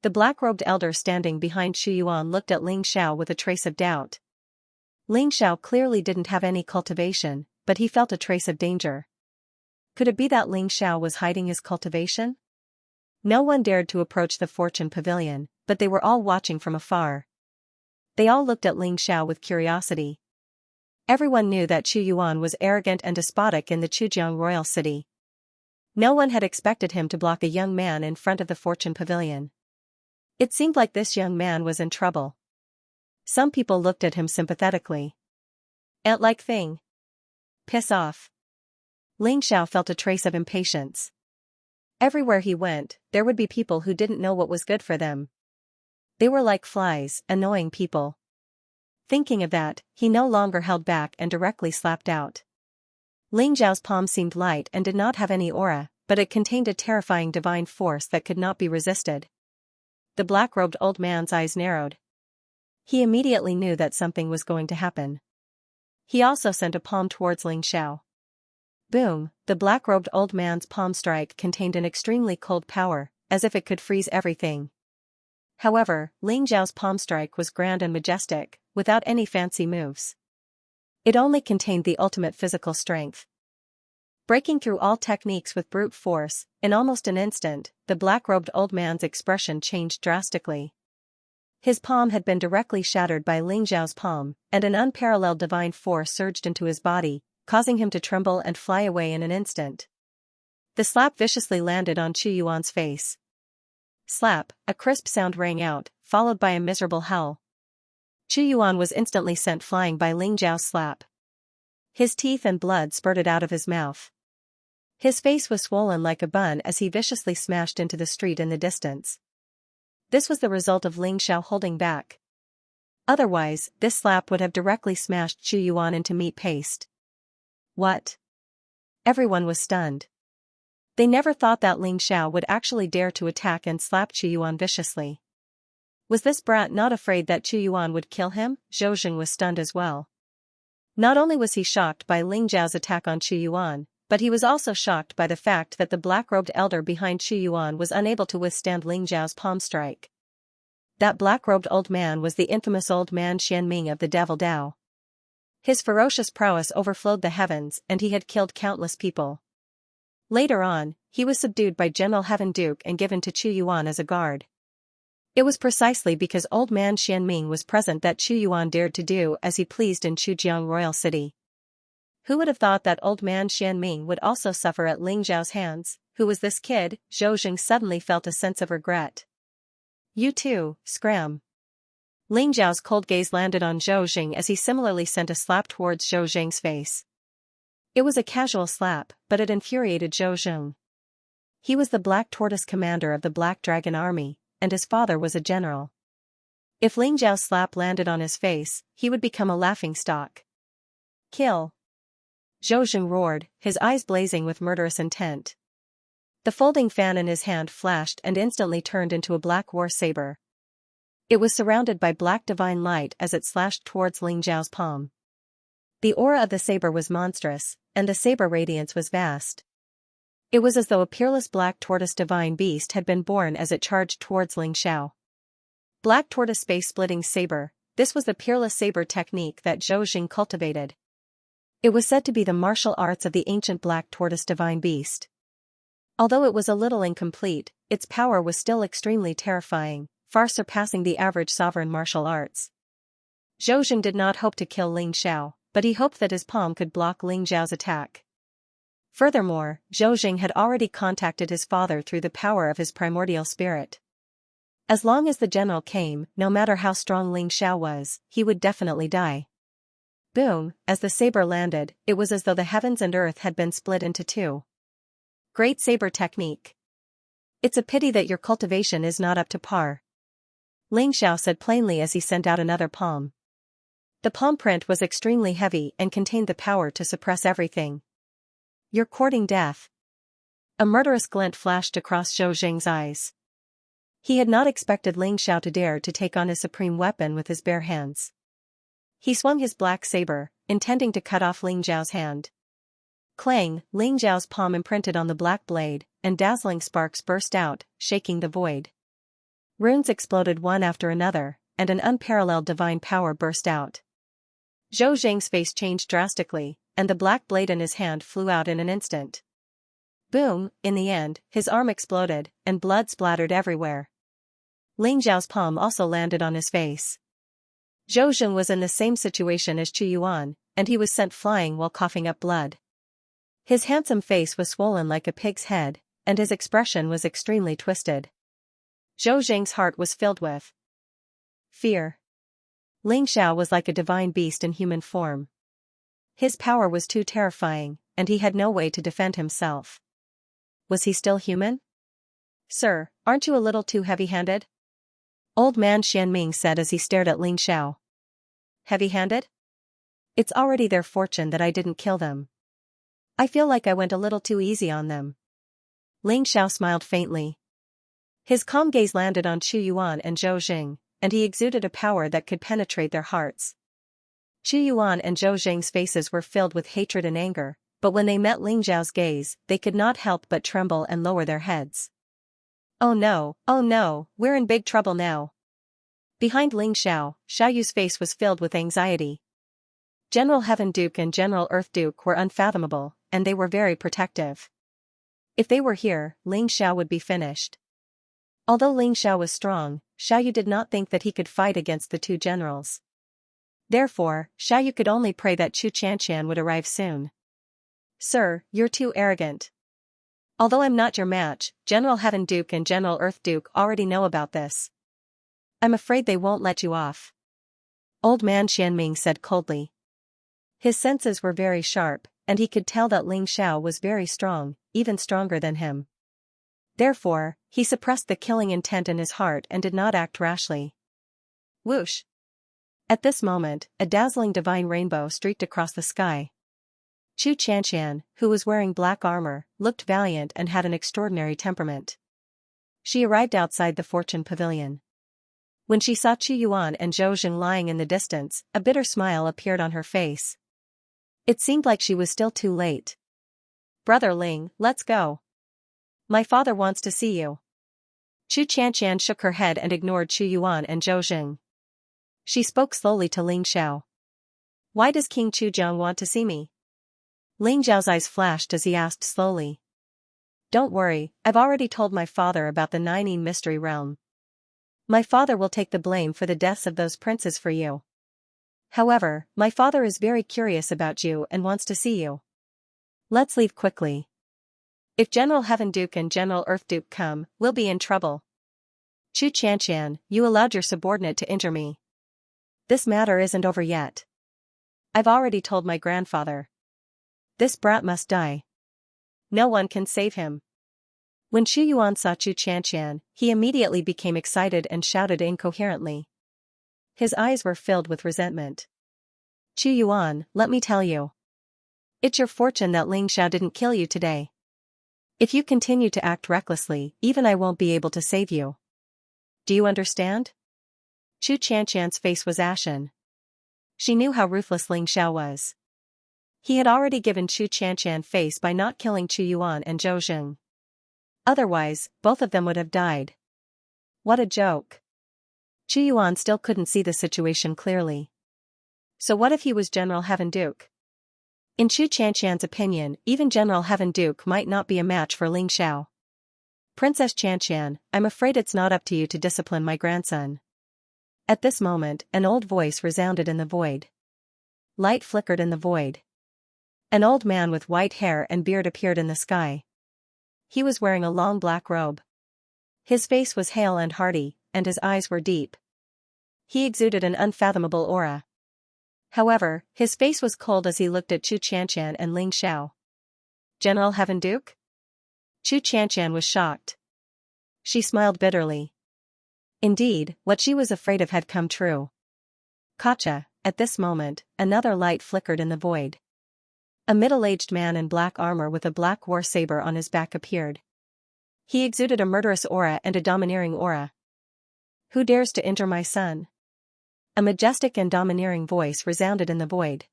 The black-robed elder standing behind Chu Yuan looked at Ling Xiao with a trace of doubt. Ling Xiao clearly didn't have any cultivation, but he felt a trace of danger. Could it be that Ling Xiao was hiding his cultivation? No one dared to approach the fortune pavilion, but they were all watching from afar. They all looked at Ling Xiao with curiosity. Everyone knew that Chu Yuan was arrogant and despotic in the Chujiang royal city. No one had expected him to block a young man in front of the fortune pavilion. It seemed like this young man was in trouble. Some people looked at him sympathetically. Ant-like thing. Piss off. Ling Xiao felt a trace of impatience. Everywhere he went, there would be people who didn't know what was good for them. They were like flies, annoying people. Thinking of that, he no longer held back and directly slapped out. Ling Xiao's palm seemed light and did not have any aura, but it contained a terrifying divine force that could not be resisted. The black-robed old man's eyes narrowed. He immediately knew that something was going to happen. He also sent a palm towards Ling Xiao. Boom, the black-robed old man's palm strike contained an extremely cold power, as if it could freeze everything. However, Ling Xiao's palm strike was grand and majestic, without any fancy moves. It only contained the ultimate physical strength. Breaking through all techniques with brute force, in almost an instant, the black-robed old man's expression changed drastically. His palm had been directly shattered by Ling Xiao's palm, and an unparalleled divine force surged into his body, causing him to tremble and fly away in an instant. The slap viciously landed on Chu Yuan's face. Slap, a crisp sound rang out, followed by a miserable howl. Chu Yuan was instantly sent flying by Ling Xiao's slap. His teeth and blood spurted out of his mouth. His face was swollen like a bun as he viciously smashed into the street in the distance. This was the result of Ling Xiao holding back. Otherwise, this slap would have directly smashed Chu Yuan into meat paste. What? Everyone was stunned. They never thought that Ling Xiao would actually dare to attack and slap Chu Yuan viciously. Was this brat not afraid that Chu Yuan would kill him? Zhou Jing was stunned as well. Not only was he shocked by Ling Xiao's attack on Chu Yuan, but he was also shocked by the fact that the black-robed elder behind Chu Yuan was unable to withstand Ling Xiao's palm strike. That black-robed old man was the infamous old man Xianming of the Devil Dao. His ferocious prowess overflowed the heavens and he had killed countless people. Later on, he was subdued by General Heaven Duke and given to Chu Yuan as a guard. It was precisely because old man Xianming was present that Chu Yuan dared to do as he pleased in Chujiang royal city. Who would have thought that old man Xianming would also suffer at Ling Xiao's hands? Who was this kid? Zhou Jing suddenly felt a sense of regret. You too, scram. Ling Xiao's cold gaze landed on Zhou Jing as he similarly sent a slap towards Zhou Jing's face. It was a casual slap, but it infuriated Zhou Jing. He was the Black Tortoise commander of the Black Dragon Army, and his father was a general. If Ling Xiao's slap landed on his face, he would become a laughingstock. Kill! Zhou Jing roared, his eyes blazing with murderous intent. The folding fan in his hand flashed and instantly turned into a black war saber. It was surrounded by black divine light as it slashed towards Ling Xiao's palm. The aura of the saber was monstrous, and the saber radiance was vast. It was as though a peerless black tortoise divine beast had been born as it charged towards Ling Xiao. Black tortoise space-splitting saber, this was the peerless saber technique that Zhou Jing cultivated. It was said to be the martial arts of the ancient black tortoise divine beast. Although it was a little incomplete, its power was still extremely terrifying, far surpassing the average sovereign martial arts. Zhou Jing did not hope to kill Ling Xiao, but he hoped that his palm could block Ling Xiao's attack. Furthermore, Zhou Jing had already contacted his father through the power of his primordial spirit. As long as the general came, no matter how strong Ling Xiao was, he would definitely die. Boom, as the saber landed, it was as though the heavens and earth had been split into two. Great saber technique. It's a pity that your cultivation is not up to par. Ling Xiao said plainly as he sent out another palm. The palm print was extremely heavy and contained the power to suppress everything. You're courting death. A murderous glint flashed across Zhou Jing's eyes. He had not expected Ling Xiao to dare to take on his supreme weapon with his bare hands. He swung his black saber, intending to cut off Ling Xiao's hand. Clang, Ling Xiao's palm imprinted on the black blade, and dazzling sparks burst out, shaking the void. Runes exploded one after another, and an unparalleled divine power burst out. Zhou Jing's face changed drastically, and the black blade in his hand flew out in an instant. Boom, in the end, his arm exploded, and blood splattered everywhere. Ling Xiao's palm also landed on his face. Zhou Jing was in the same situation as Chu Yuan, and he was sent flying while coughing up blood. His handsome face was swollen like a pig's head, and his expression was extremely twisted. Zhou Jing's heart was filled with fear. Ling Xiao was like a divine beast in human form. His power was too terrifying, and he had no way to defend himself. Was he still human? Sir, aren't you a little too heavy-handed? Old man Xianming said as he stared at Ling Xiao. Heavy-handed? It's already their fortune that I didn't kill them. I feel like I went a little too easy on them. Ling Xiao smiled faintly. His calm gaze landed on Chu Yuan and Zhou Jing, and he exuded a power that could penetrate their hearts. Chu Yuan and Zhou Jing's faces were filled with hatred and anger, but when they met Ling Xiao's gaze, they could not help but tremble and lower their heads. Oh no, we're in big trouble now. Behind Ling Xiao, Xiaoyu's face was filled with anxiety. General Heaven Duke and General Earth Duke were unfathomable, and they were very protective. If they were here, Ling Xiao would be finished. Although Ling Xiao was strong, Xiaoyu did not think that he could fight against the two generals. Therefore, Xiaoyu could only pray that Chu Xianxian would arrive soon. Sir, you're too arrogant. Although I'm not your match, General Heaven Duke and General Earth Duke already know about this. I'm afraid they won't let you off. Old man Xianming said coldly. His senses were very sharp, and he could tell that Ling Xiao was very strong, even stronger than him. Therefore, he suppressed the killing intent in his heart and did not act rashly. Whoosh! At this moment, a dazzling divine rainbow streaked across the sky. Chu Xianxian, who was wearing black armor, looked valiant and had an extraordinary temperament. She arrived outside the Fortune Pavilion. When she saw Chu Yuan and Zhou Jing lying in the distance, a bitter smile appeared on her face. It seemed like she was still too late. Brother Ling, let's go. My father wants to see you. Chu Xianxian shook her head and ignored Chu Yuan and Zhou Jing. She spoke slowly to Ling Xiao. Why does King Chujiang want to see me? Ling Xiao's eyes flashed as he asked slowly. Don't worry, I've already told my father about the Nining Mystery Realm. My father will take the blame for the deaths of those princes for you. However, my father is very curious about you and wants to see you. Let's leave quickly. If General Heaven Duke and General Earth Duke come, we'll be in trouble. Chu Xianxian, you allowed your subordinate to injure me. This matter isn't over yet. I've already told my grandfather. This brat must die. No one can save him. When Chu Yuan saw Chu Xianxian, he immediately became excited and shouted incoherently. His eyes were filled with resentment. Chu Yuan, let me tell you. It's your fortune that Ling Xiao didn't kill you today. If you continue to act recklessly, even I won't be able to save you. Do you understand? Chu Xianxian's face was ashen. She knew how ruthless Ling Xiao was. He had already given Chu Xianxian face by not killing Chu Yuan and Zhou Jing. Otherwise, both of them would have died. What a joke. Chu Yuan still couldn't see the situation clearly. So what if he was General Heaven Duke? In Chu Xianxian's opinion, even General Heaven Duke might not be a match for Ling Xiao. Princess Xianxia, I'm afraid it's not up to you to discipline my grandson. At this moment, an old voice resounded in the void. Light flickered in the void. An old man with white hair and beard appeared in the sky. He was wearing a long black robe. His face was hale and hearty, and his eyes were deep. He exuded an unfathomable aura. However, his face was cold as he looked at Chu Xianxian and Ling Xiao. General Heaven Duke? Chu Xianxian was shocked. She smiled bitterly. Indeed, what she was afraid of had come true. Gotcha. At this moment, another light flickered in the void. A middle-aged man in black armor with a black war saber on his back appeared. He exuded a murderous aura and a domineering aura. Who dares to enter my son? A majestic and domineering voice resounded in the void.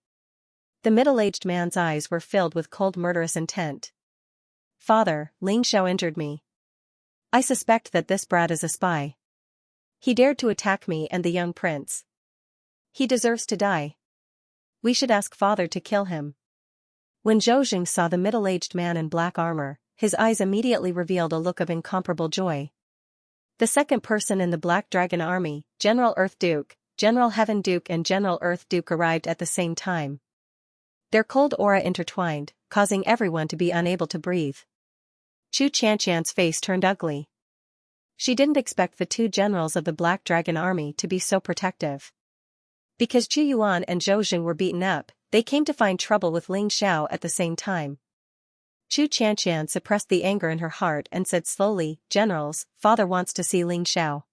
The middle-aged man's eyes were filled with cold murderous intent. Father, Ling Xiao injured me. I suspect that this brat is a spy. He dared to attack me and the young prince. He deserves to die. We should ask father to kill him. When Zhou Jing saw the middle-aged man in black armor, his eyes immediately revealed a look of incomparable joy. The second person in the Black Dragon Army, General Earth Duke, General Heaven Duke and General Earth Duke arrived at the same time. Their cold aura intertwined, causing everyone to be unable to breathe. Chu Qianqian's face turned ugly. She didn't expect the two generals of the Black Dragon Army to be so protective. Because Chu Yuan and Zhou Jing were beaten up, they came to find trouble with Ling Xiao at the same time. Chu Qianqian suppressed the anger in her heart and said slowly, Generals, father wants to see Ling Xiao.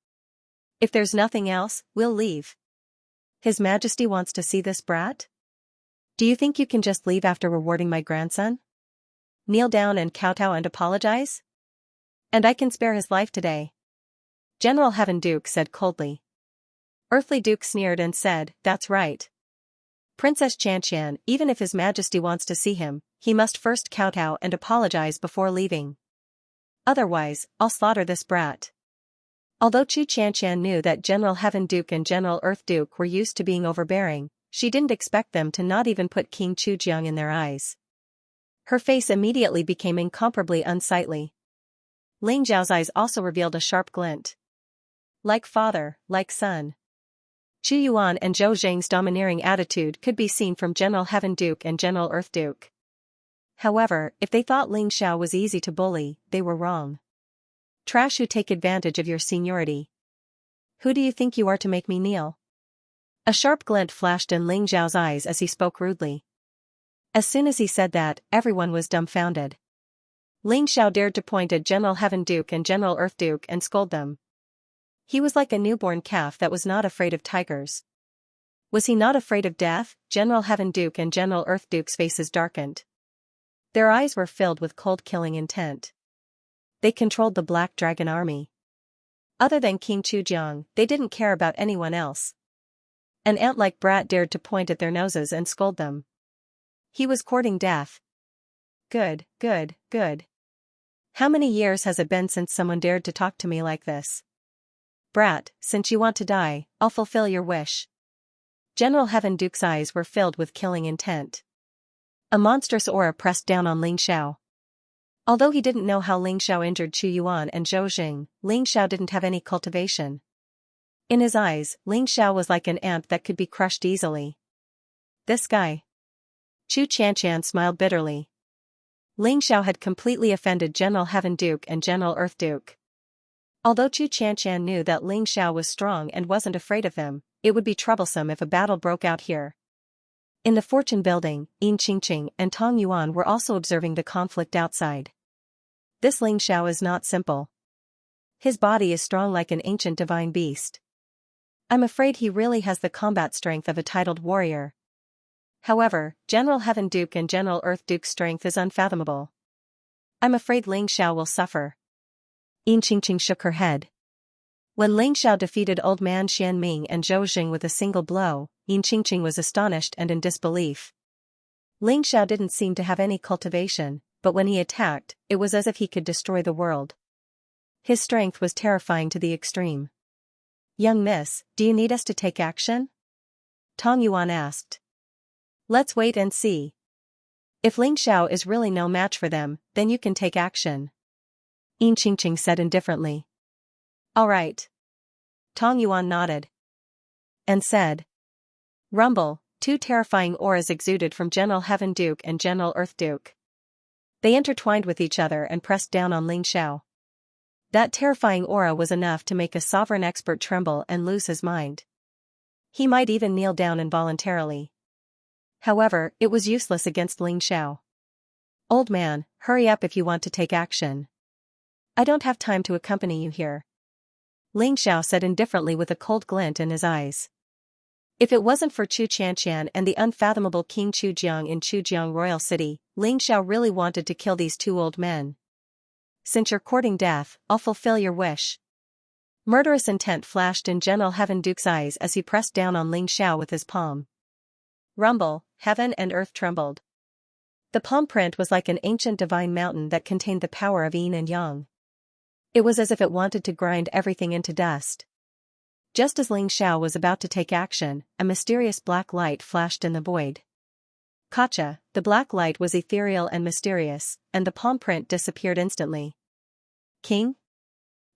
If there's nothing else, we'll leave. His Majesty wants to see this brat? Do you think you can just leave after rewarding my grandson? Kneel down and kowtow and apologize? And I can spare his life today. General Heaven Duke said coldly. Earthly Duke sneered and said, that's right. Princess Xianxian, even if His Majesty wants to see him, he must first kowtow and apologize before leaving. Otherwise, I'll slaughter this brat. Although Chu Qianqian knew that General Heaven Duke and General Earth Duke were used to being overbearing, she didn't expect them to not even put King Chujiang in their eyes. Her face immediately became incomparably unsightly. Ling Zhao's eyes also revealed a sharp glint. Like father, like son. Chu Yuan and Zhou Jing's domineering attitude could be seen from General Heaven Duke and General Earth Duke. However, if they thought Ling Xiao was easy to bully, they were wrong. Trash who take advantage of your seniority. Who do you think you are to make me kneel? A sharp glint flashed in Ling Zhao's eyes as he spoke rudely. As soon as he said that, everyone was dumbfounded. Ling Xiao dared to point at General Heaven Duke and General Earth Duke and scold them. He was like a newborn calf that was not afraid of tigers. Was he not afraid of death? General Heaven Duke and General Earth Duke's faces darkened. Their eyes were filled with cold killing intent. They controlled the Black Dragon Army. Other than King Chujiang, they didn't care about anyone else. An ant-like brat dared to point at their noses and scold them. He was courting death. Good, good, good. How many years has it been since someone dared to talk to me like this? Brat, since you want to die, I'll fulfill your wish. General Heaven Duke's eyes were filled with killing intent. A monstrous aura pressed down on Ling Xiao. Although he didn't know how Ling Xiao injured Chu Yuan and Zhou Jing, Ling Xiao didn't have any cultivation. In his eyes, Ling Xiao was like an ant that could be crushed easily. This guy. Chu Qianqian smiled bitterly. Ling Xiao had completely offended General Heaven Duke and General Earth Duke. Although Chu Qianqian knew that Ling Xiao was strong and wasn't afraid of him, it would be troublesome if a battle broke out here. In the fortune building, Yin Qingqing and Tong Yuan were also observing the conflict outside. This Ling Xiao is not simple. His body is strong like an ancient divine beast. I'm afraid he really has the combat strength of a titled warrior. However, General Heaven Duke and General Earth Duke's strength is unfathomable. I'm afraid Ling Xiao will suffer. Yin Qingqing shook her head. When Ling Xiao defeated Old Man Xian Ming and Zhou Jing with a single blow, Yin Qingqing was astonished and in disbelief. Ling Xiao didn't seem to have any cultivation, but when he attacked, it was as if he could destroy the world. His strength was terrifying to the extreme. Young miss, do you need us to take action? Tong Yuan asked. Let's wait and see. If Ling Xiao is really no match for them, then you can take action. Xianxia said indifferently. All right. Tong Yuan nodded. And said. Rumble, two terrifying auras exuded from General Heaven Duke and General Earth Duke. They intertwined with each other and pressed down on Ling Xiao. That terrifying aura was enough to make a sovereign expert tremble and lose his mind. He might even kneel down involuntarily. However, it was useless against Ling Xiao. Old man, hurry up if you want to take action. I don't have time to accompany you here. Ling Xiao said indifferently with a cold glint in his eyes. If it wasn't for Chu Qianqian and the unfathomable King Chu Jiang in Chujiang Royal City, Ling Xiao really wanted to kill these two old men. Since you're courting death, I'll fulfill your wish. Murderous intent flashed in General Heaven Duke's eyes as he pressed down on Ling Xiao with his palm. Rumble, heaven and earth trembled. The palm print was like an ancient divine mountain that contained the power of yin and yang. It was as if it wanted to grind everything into dust. Just as Ling Xiao was about to take action, a mysterious black light flashed in the void. Gotcha, the black light was ethereal and mysterious, and the palm print disappeared instantly. King?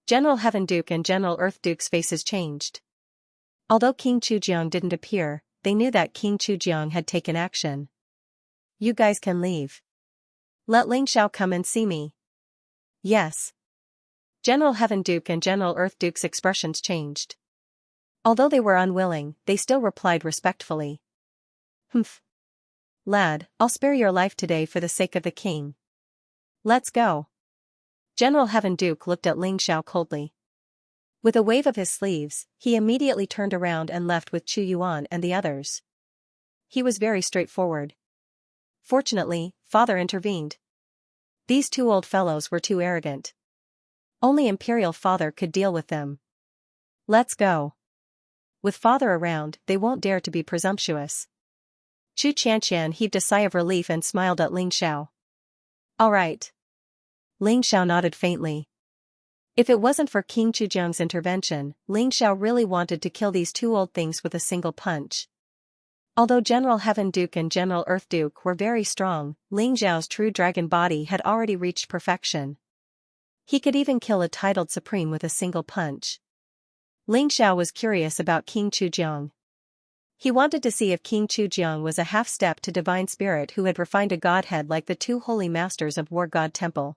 General Heaven Duke and General Earth Duke's faces changed. Although King Chujiang didn't appear, they knew that King Chujiang had taken action. You guys can leave. Let Ling Xiao come and see me. Yes. General Heaven Duke and General Earth Duke's expressions changed. Although they were unwilling, they still replied respectfully. Humph. Lad, I'll spare your life today for the sake of the king. Let's go. General Heaven Duke looked at Ling Xiao coldly. With a wave of his sleeves, he immediately turned around and left with Chu Yuan and the others. He was very straightforward. Fortunately, father intervened. These two old fellows were too arrogant. Only Imperial Father could deal with them. Let's go. With father around, they won't dare to be presumptuous. Chu Qianqian heaved a sigh of relief and smiled at Ling Xiao. All right. Ling Xiao nodded faintly. If it wasn't for King Chujiang's intervention, Ling Xiao really wanted to kill these two old things with a single punch. Although General Heaven Duke and General Earth Duke were very strong, Ling Xiao's true dragon body had already reached perfection. He could even kill a titled supreme with a single punch. Ling Xiao was curious about King Chujiang. He wanted to see if King Chujiang was a half-step to divine spirit who had refined a godhead like the two holy masters of War God Temple.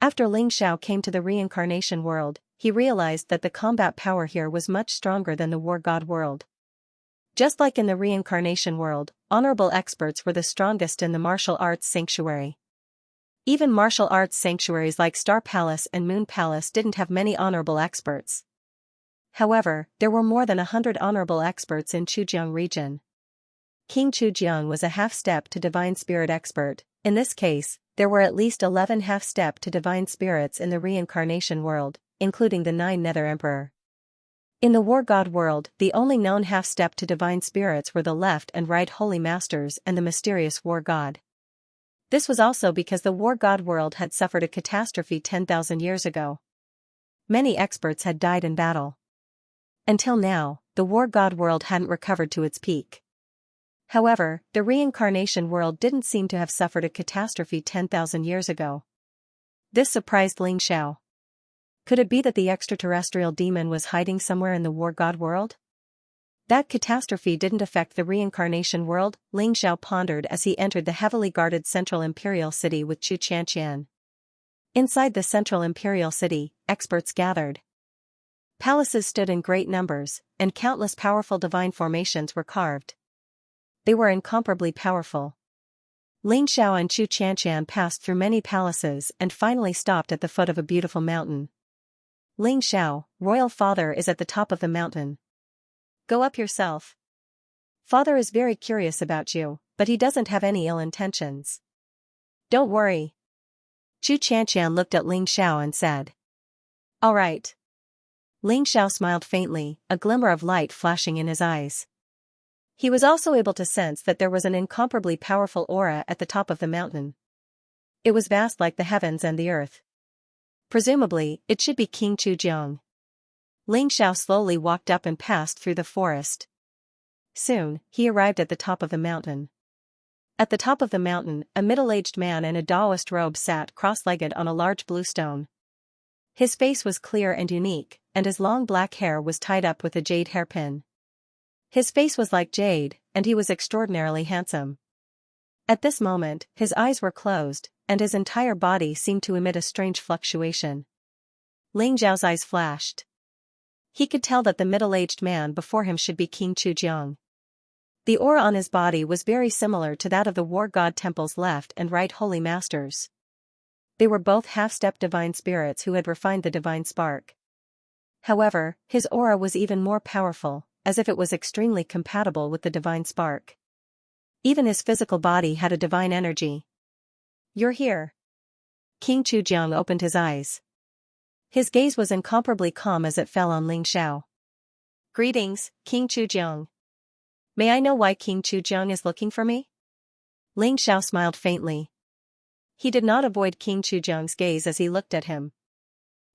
After Ling Xiao came to the reincarnation world, he realized that the combat power here was much stronger than the War God world. Just like in the reincarnation world, honorable experts were the strongest in the martial arts sanctuary. Even martial arts sanctuaries like Star Palace and Moon Palace didn't have many honorable experts. However, there were more than 100 honorable experts in Chujiang region. King Chujiang was a half-step to divine spirit expert. In this case, there were at least 11 half-step to divine spirits in the reincarnation world, including the 9 Nether Emperor. In the War God world, the only known half-step to divine spirits were the left and right holy masters and the mysterious War God. This was also because the War God world had suffered a catastrophe 10,000 years ago. Many experts had died in battle. Until now, the War God world hadn't recovered to its peak. However, the reincarnation world didn't seem to have suffered a catastrophe 10,000 years ago. This surprised Ling Xiao. Could it be that the extraterrestrial demon was hiding somewhere in the War God world? That catastrophe didn't affect the reincarnation world, Ling Xiao pondered as he entered the heavily guarded Central Imperial City with Chu Qianqian. Inside the Central Imperial City, experts gathered. Palaces stood in great numbers, and countless powerful divine formations were carved. They were incomparably powerful. Ling Xiao and Chu Qianqian passed through many palaces and finally stopped at the foot of a beautiful mountain. Ling Xiao, royal father is at the top of the mountain. Go up yourself. Father is very curious about you, but he doesn't have any ill intentions. Don't worry. Chu Qianqian looked at Ling Xiao and said. All right. Ling Xiao smiled faintly, a glimmer of light flashing in his eyes. He was also able to sense that there was an incomparably powerful aura at the top of the mountain. It was vast like the heavens and the earth. Presumably, it should be King Chujiang. Ling Xiao slowly walked up and passed through the forest. Soon, he arrived at the top of the mountain. At the top of the mountain, a middle-aged man in a Taoist robe sat cross-legged on a large blue stone. His face was clear and unique, and his long black hair was tied up with a jade hairpin. His face was like jade, and he was extraordinarily handsome. At this moment, his eyes were closed, and his entire body seemed to emit a strange fluctuation. Ling Zhao's eyes flashed. He could tell that the middle-aged man before him should be King Chujiang. The aura on his body was very similar to that of the war god temple's left and right holy masters. They were both half-step divine spirits who had refined the divine spark. However, his aura was even more powerful, as if it was extremely compatible with the divine spark. Even his physical body had a divine energy. "You're here." King Chujiang opened his eyes. His gaze was incomparably calm as it fell on Ling Xiao. "Greetings, King Chujiang. May I know why King Chujiang is looking for me?" Ling Xiao smiled faintly. He did not avoid King Chujiang's gaze as he looked at him.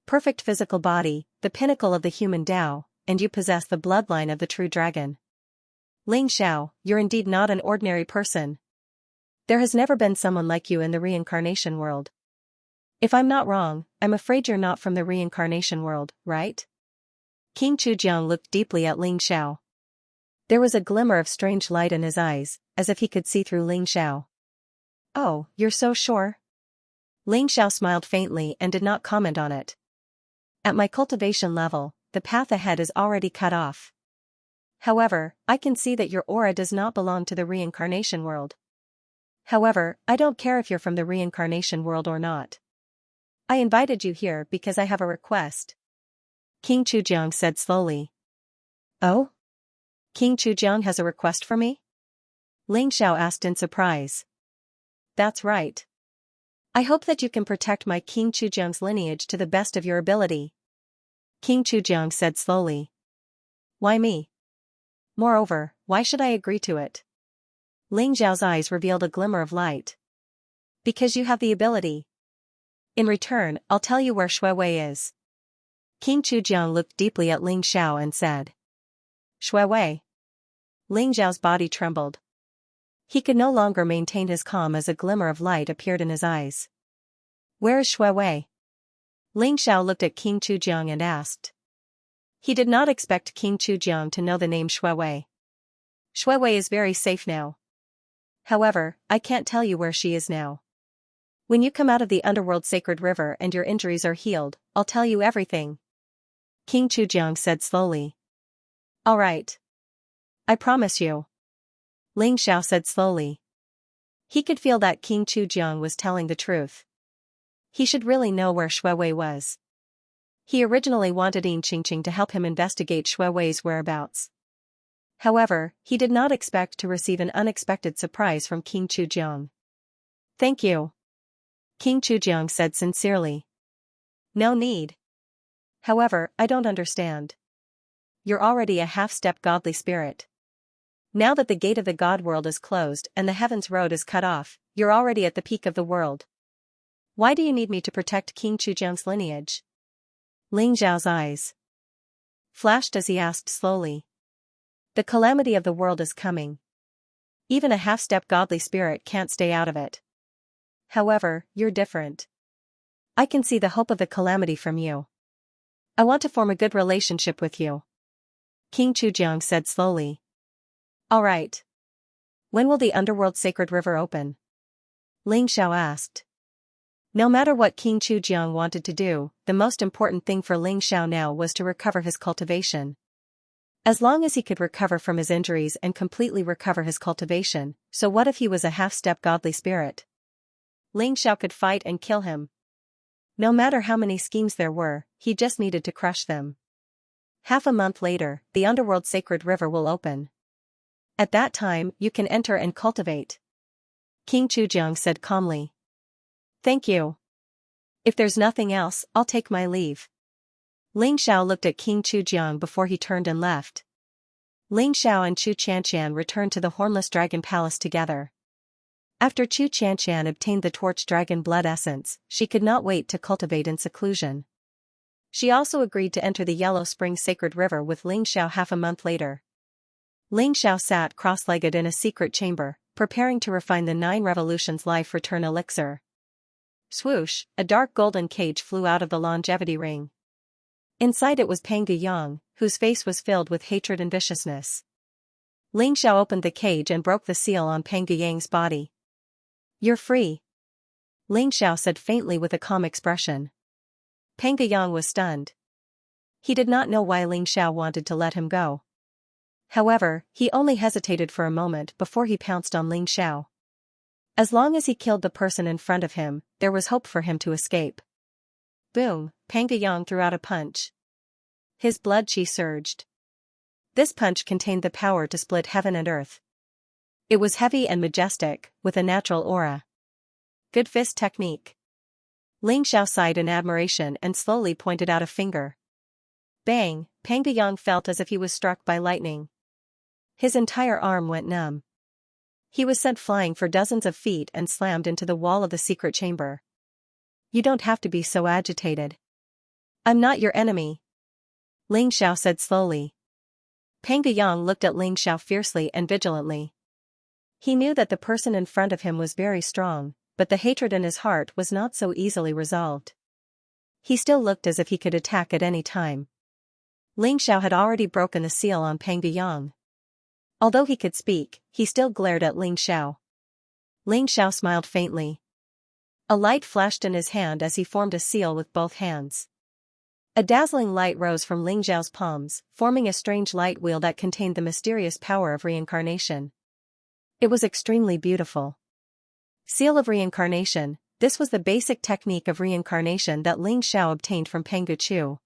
"Perfect physical body, the pinnacle of the human Tao, and you possess the bloodline of the true dragon. Ling Xiao, you're indeed not an ordinary person. There has never been someone like you in the reincarnation world. If I'm not wrong, I'm afraid you're not from the reincarnation world, right?" King Chujiang looked deeply at Ling Xiao. There was a glimmer of strange light in his eyes, as if he could see through Ling Xiao. "Oh, you're so sure?" Ling Xiao smiled faintly and did not comment on it. "At my cultivation level, the path ahead is already cut off. However, I can see that your aura does not belong to the reincarnation world. However, I don't care if you're from the reincarnation world or not. I invited you here because I have a request," King Chujiang said slowly. "Oh? King Chujiang has a request for me?" Ling Xiao asked in surprise. "That's right. I hope that you can protect my King Chujiang's lineage to the best of your ability," King Chujiang said slowly. "Why me? Moreover, why should I agree to it?" Ling Xiao's eyes revealed a glimmer of light. "Because you have the ability. In return, I'll tell you where Shuiwei is." King Chujiang looked deeply at Ling Xiao and said. "Shuiwei?" Ling Xiao's body trembled. He could no longer maintain his calm as a glimmer of light appeared in his eyes. "Where is Shuiwei?" Ling Xiao looked at King Chujiang and asked. He did not expect King Chujiang to know the name Shuiwei. "Shuiwei is very safe now. However, I can't tell you where she is now. When you come out of the underworld sacred river and your injuries are healed, I'll tell you everything," King Chujiang said slowly. "All right. I promise you," Ling Xiao said slowly. He could feel that King Chujiang was telling the truth. He should really know where Shuiwei was. He originally wanted Xianxia to help him investigate Shuiwei's whereabouts. However, he did not expect to receive an unexpected surprise from King Chujiang. "Thank you," King Chujiang said sincerely. "No need. However, I don't understand. You're already a half-step godly spirit. Now that the gate of the god world is closed and the heavens road is cut off, you're already at the peak of the world. Why do you need me to protect King Chujiang's lineage?" Ling Zhao's eyes flashed as he asked slowly. "The calamity of the world is coming. Even a half-step godly spirit can't stay out of it. However, you're different. I can see the hope of the calamity from you. I want to form a good relationship with you," King Chujiang said slowly. "All right. When will the underworld sacred river open?" Ling Xiao asked. No matter what King Chujiang wanted to do, the most important thing for Ling Xiao now was to recover his cultivation. As long as he could recover from his injuries and completely recover his cultivation, so what if he was a half-step godly spirit? Ling Xiao could fight and kill him. No matter how many schemes there were, he just needed to crush them. Half a month later, the underworld sacred river will open. At that time, you can enter and cultivate," King Chujiang said calmly. "Thank you. If there's nothing else, I'll take my leave." Ling Xiao looked at King Chujiang before he turned and left. Ling Xiao and Chu Qianqian returned to the Hornless Dragon Palace together. After Chu Qianqian obtained the Torch Dragon Blood Essence, she could not wait to cultivate in seclusion. She also agreed to enter the Yellow Spring Sacred River with Ling Xiao half a month later. Ling Xiao sat cross-legged in a secret chamber, preparing to refine the 9 Revolutions Life Return Elixir. Swoosh, a dark golden cage flew out of the longevity ring. Inside it was Pang Yang, whose face was filled with hatred and viciousness. Ling Xiao opened the cage and broke the seal on Pang Yang's body. "You're free," Ling Xiao said faintly with a calm expression. Pang Yang was stunned. He did not know why Ling Xiao wanted to let him go. However, he only hesitated for a moment before he pounced on Ling Xiao. As long as he killed the person in front of him, there was hope for him to escape. Boom, Pang Yang threw out a punch. His blood chi surged. This punch contained the power to split heaven and earth. It was heavy and majestic, with a natural aura. Good fist technique. Ling Xiao sighed in admiration and slowly pointed out a finger. Bang, Pang Yang felt as if he was struck by lightning. His entire arm went numb. He was sent flying for dozens of feet and slammed into the wall of the secret chamber. "You don't have to be so agitated. I'm not your enemy," Ling Xiao said slowly. Pang Yang looked at Ling Xiao fiercely and vigilantly. He knew that the person in front of him was very strong, but the hatred in his heart was not so easily resolved. He still looked as if he could attack at any time. Ling Xiao had already broken the seal on Pang Yang. Although he could speak, he still glared at Ling Xiao. Ling Xiao smiled faintly. A light flashed in his hand as he formed a seal with both hands. A dazzling light rose from Ling Xiao's palms, forming a strange light wheel that contained the mysterious power of reincarnation. It was extremely beautiful. Seal of reincarnation. This was the basic technique of reincarnation that Ling Xiao obtained from Pang Chu.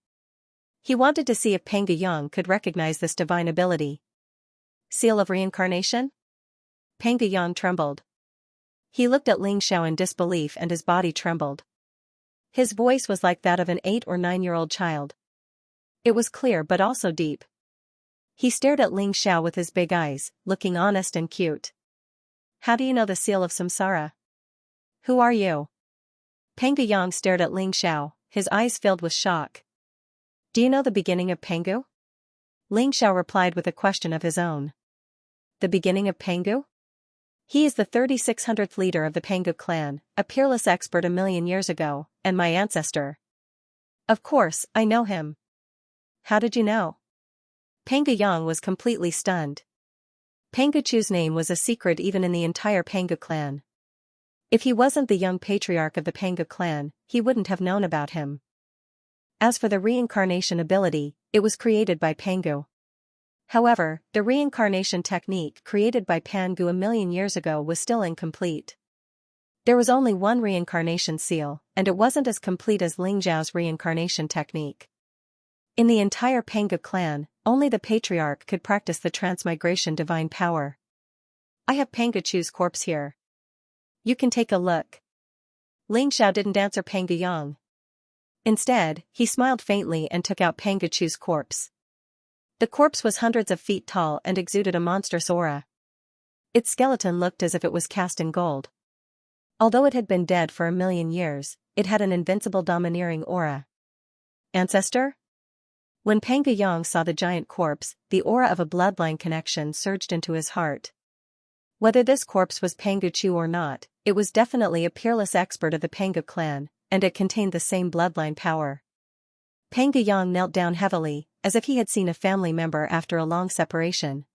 He wanted to see if Pang Yang could recognize this divine ability. Seal of reincarnation? Pang Yang trembled. He looked at Ling Xiao in disbelief and his body trembled. His voice was like that of an 8 or 9-year-old child. It was clear but also deep. He stared at Ling Xiao with his big eyes, looking honest and cute. "How do you know the seal of samsara? Who are you?" Pang Yang stared at Ling Xiao, his eyes filled with shock. "Do you know the beginning of Pangu?" Ling Xiao replied with a question of his own. "The beginning of Pangu? He is the 3600th leader of the Pangu clan, a peerless expert a million years ago, and my ancestor." "Of course, I know him." "How did you know?" Pang Yang was completely stunned. Pang Chu's name was a secret even in the entire Pangu clan. If he wasn't the young patriarch of the Pangu clan, he wouldn't have known about him. As for the reincarnation ability, it was created by Pangu. However, the reincarnation technique created by Pangu a million years ago was still incomplete. There was only one reincarnation seal, and it wasn't as complete as Ling Xiao's reincarnation technique. In the entire Pangu clan, only the patriarch could practice the transmigration divine power. "I have Pang Chu's corpse here. You can take a look." Ling Xiao didn't answer Pang Yang. Instead, he smiled faintly and took out Pang Chu's corpse. The corpse was hundreds of feet tall and exuded a monstrous aura. Its skeleton looked as if it was cast in gold. Although it had been dead for a million years, it had an invincible domineering aura. "Ancestor?" When Pang Yang saw the giant corpse, the aura of a bloodline connection surged into his heart. Whether this corpse was Pang Chu or not, it was definitely a peerless expert of the Pangu clan, and it contained the same bloodline power. Pang Yang knelt down heavily, as if he had seen a family member after a long separation.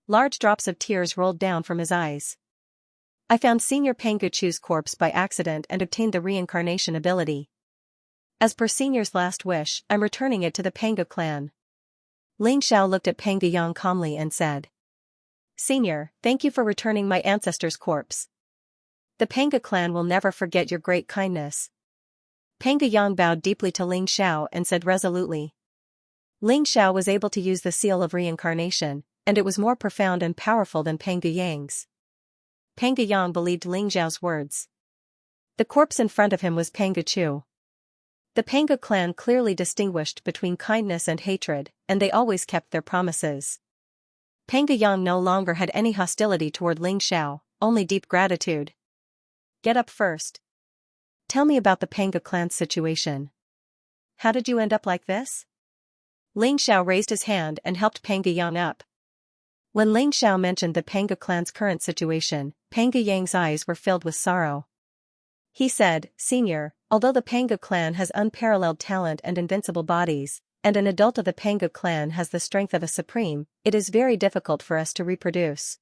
Large drops of tears rolled down from his eyes. "I found Senior Pang Chu's corpse by accident and obtained the reincarnation ability. As per Senior's last wish, I'm returning it to the Pangu clan." Ling Xiao looked at Pang Yang calmly and said, "Senior, thank you for returning my ancestor's corpse. The Pangu clan will never forget your great kindness." Pang Yang bowed deeply to Ling Xiao and said resolutely. Ling Xiao was able to use the seal of reincarnation, and it was more profound and powerful than Pang Yang's. Pang Yang believed Ling Xiao's words. The corpse in front of him was Pang Chu. The Pangu clan clearly distinguished between kindness and hatred, and they always kept their promises. Pang Yang no longer had any hostility toward Ling Xiao, only deep gratitude. "Get up first. Tell me about the Pangu clan's situation. How did you end up like this?" Ling Xiao raised his hand and helped Pang Yang up. When Ling Xiao mentioned the Pangu clan's current situation, Pang Yang's eyes were filled with sorrow. He said, Senior, although the Panga clan has unparalleled talent and invincible bodies, and an adult of the Panga clan has the strength of a supreme, it is very difficult for us to reproduce.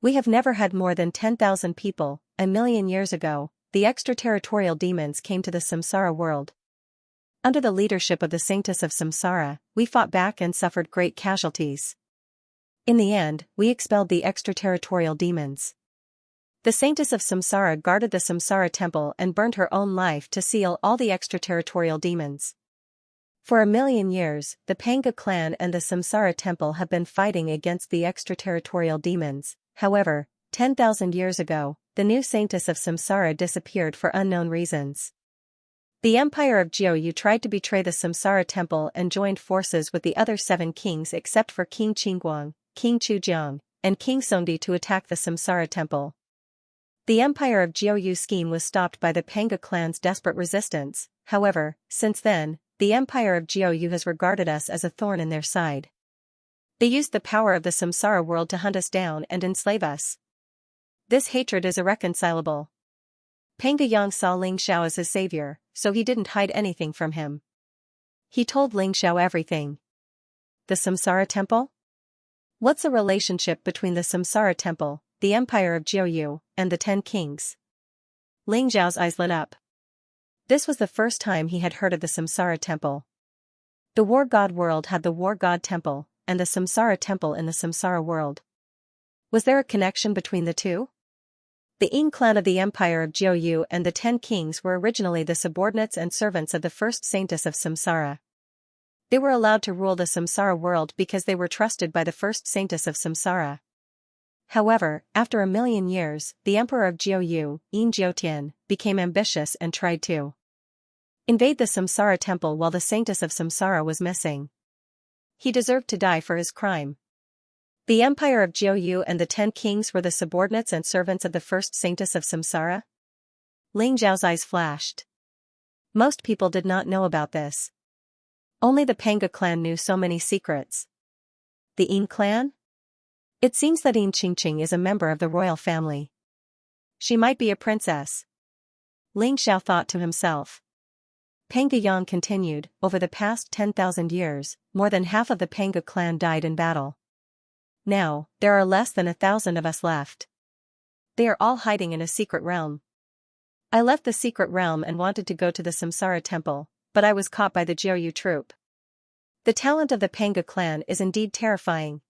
We have never had more than 10,000 people. A million years ago, the extraterritorial demons came to the samsara world. Under the leadership of the Sanctus of Samsara, we fought back and suffered great casualties. In the end, we expelled the extraterritorial demons. The Sanctus of Samsara guarded the Samsara temple and burned her own life to seal all the extraterritorial demons. For a million years, the Panga clan and the Samsara temple have been fighting against the extraterritorial demons. However, 10,000 years ago, the new Sanctus of Samsara disappeared for unknown reasons. The Empire of Jiuyu tried to betray the Samsara temple and joined forces with the other 7 kings except for King Qingguang, King Chujiang, and King Songdi to attack the Samsara temple. The Empire of Jiuyu scheme was stopped by the Panga clan's desperate resistance. However, since then, the Empire of Jiuyu has regarded us as a thorn in their side. They used the power of the samsara world to hunt us down and enslave us. This hatred is irreconcilable. Panga Yang saw Ling Xiao as his savior, so he didn't hide anything from him. He told Ling Xiao everything. The Samsara Temple? What's the relationship between the Samsara Temple, the Empire of Jiuyu, and the 10 Kings? Ling Xiao's eyes lit up. This was the first time he had heard of the Samsara Temple. The War God world had the War God Temple, and the Samsara Temple in the Samsara world. Was there a connection between the two? The Yin clan of the Empire of Jiuyu and the 10 Kings were originally the subordinates and servants of the first Sanctus of Samsara. They were allowed to rule the Samsara world because they were trusted by the first Sanctus of Samsara. However, after a million years, the Emperor of Jiuyu, Yin Jiutian, became ambitious and tried to invade the Samsara temple while the Sanctus of Samsara was missing. He deserved to die for his crime. The Empire of Jiuyu and the 10 Kings were the subordinates and servants of the first Sanctus of Samsara? Ling Zhao's eyes flashed. Most people did not know about this. Only the Panga clan knew so many secrets. The Yin clan? It seems that Yin Qingqing is a member of the royal family. She might be a princess. Ling Xiao thought to himself. Panga Yang continued, over the past 10,000 years, more than half of the Panga clan died in battle. Now, there are less than 1,000 of us left. They are all hiding in a secret realm. I left the secret realm and wanted to go to the Samsara temple, but I was caught by the Jiuyu troop. The talent of the Panga clan is indeed terrifying.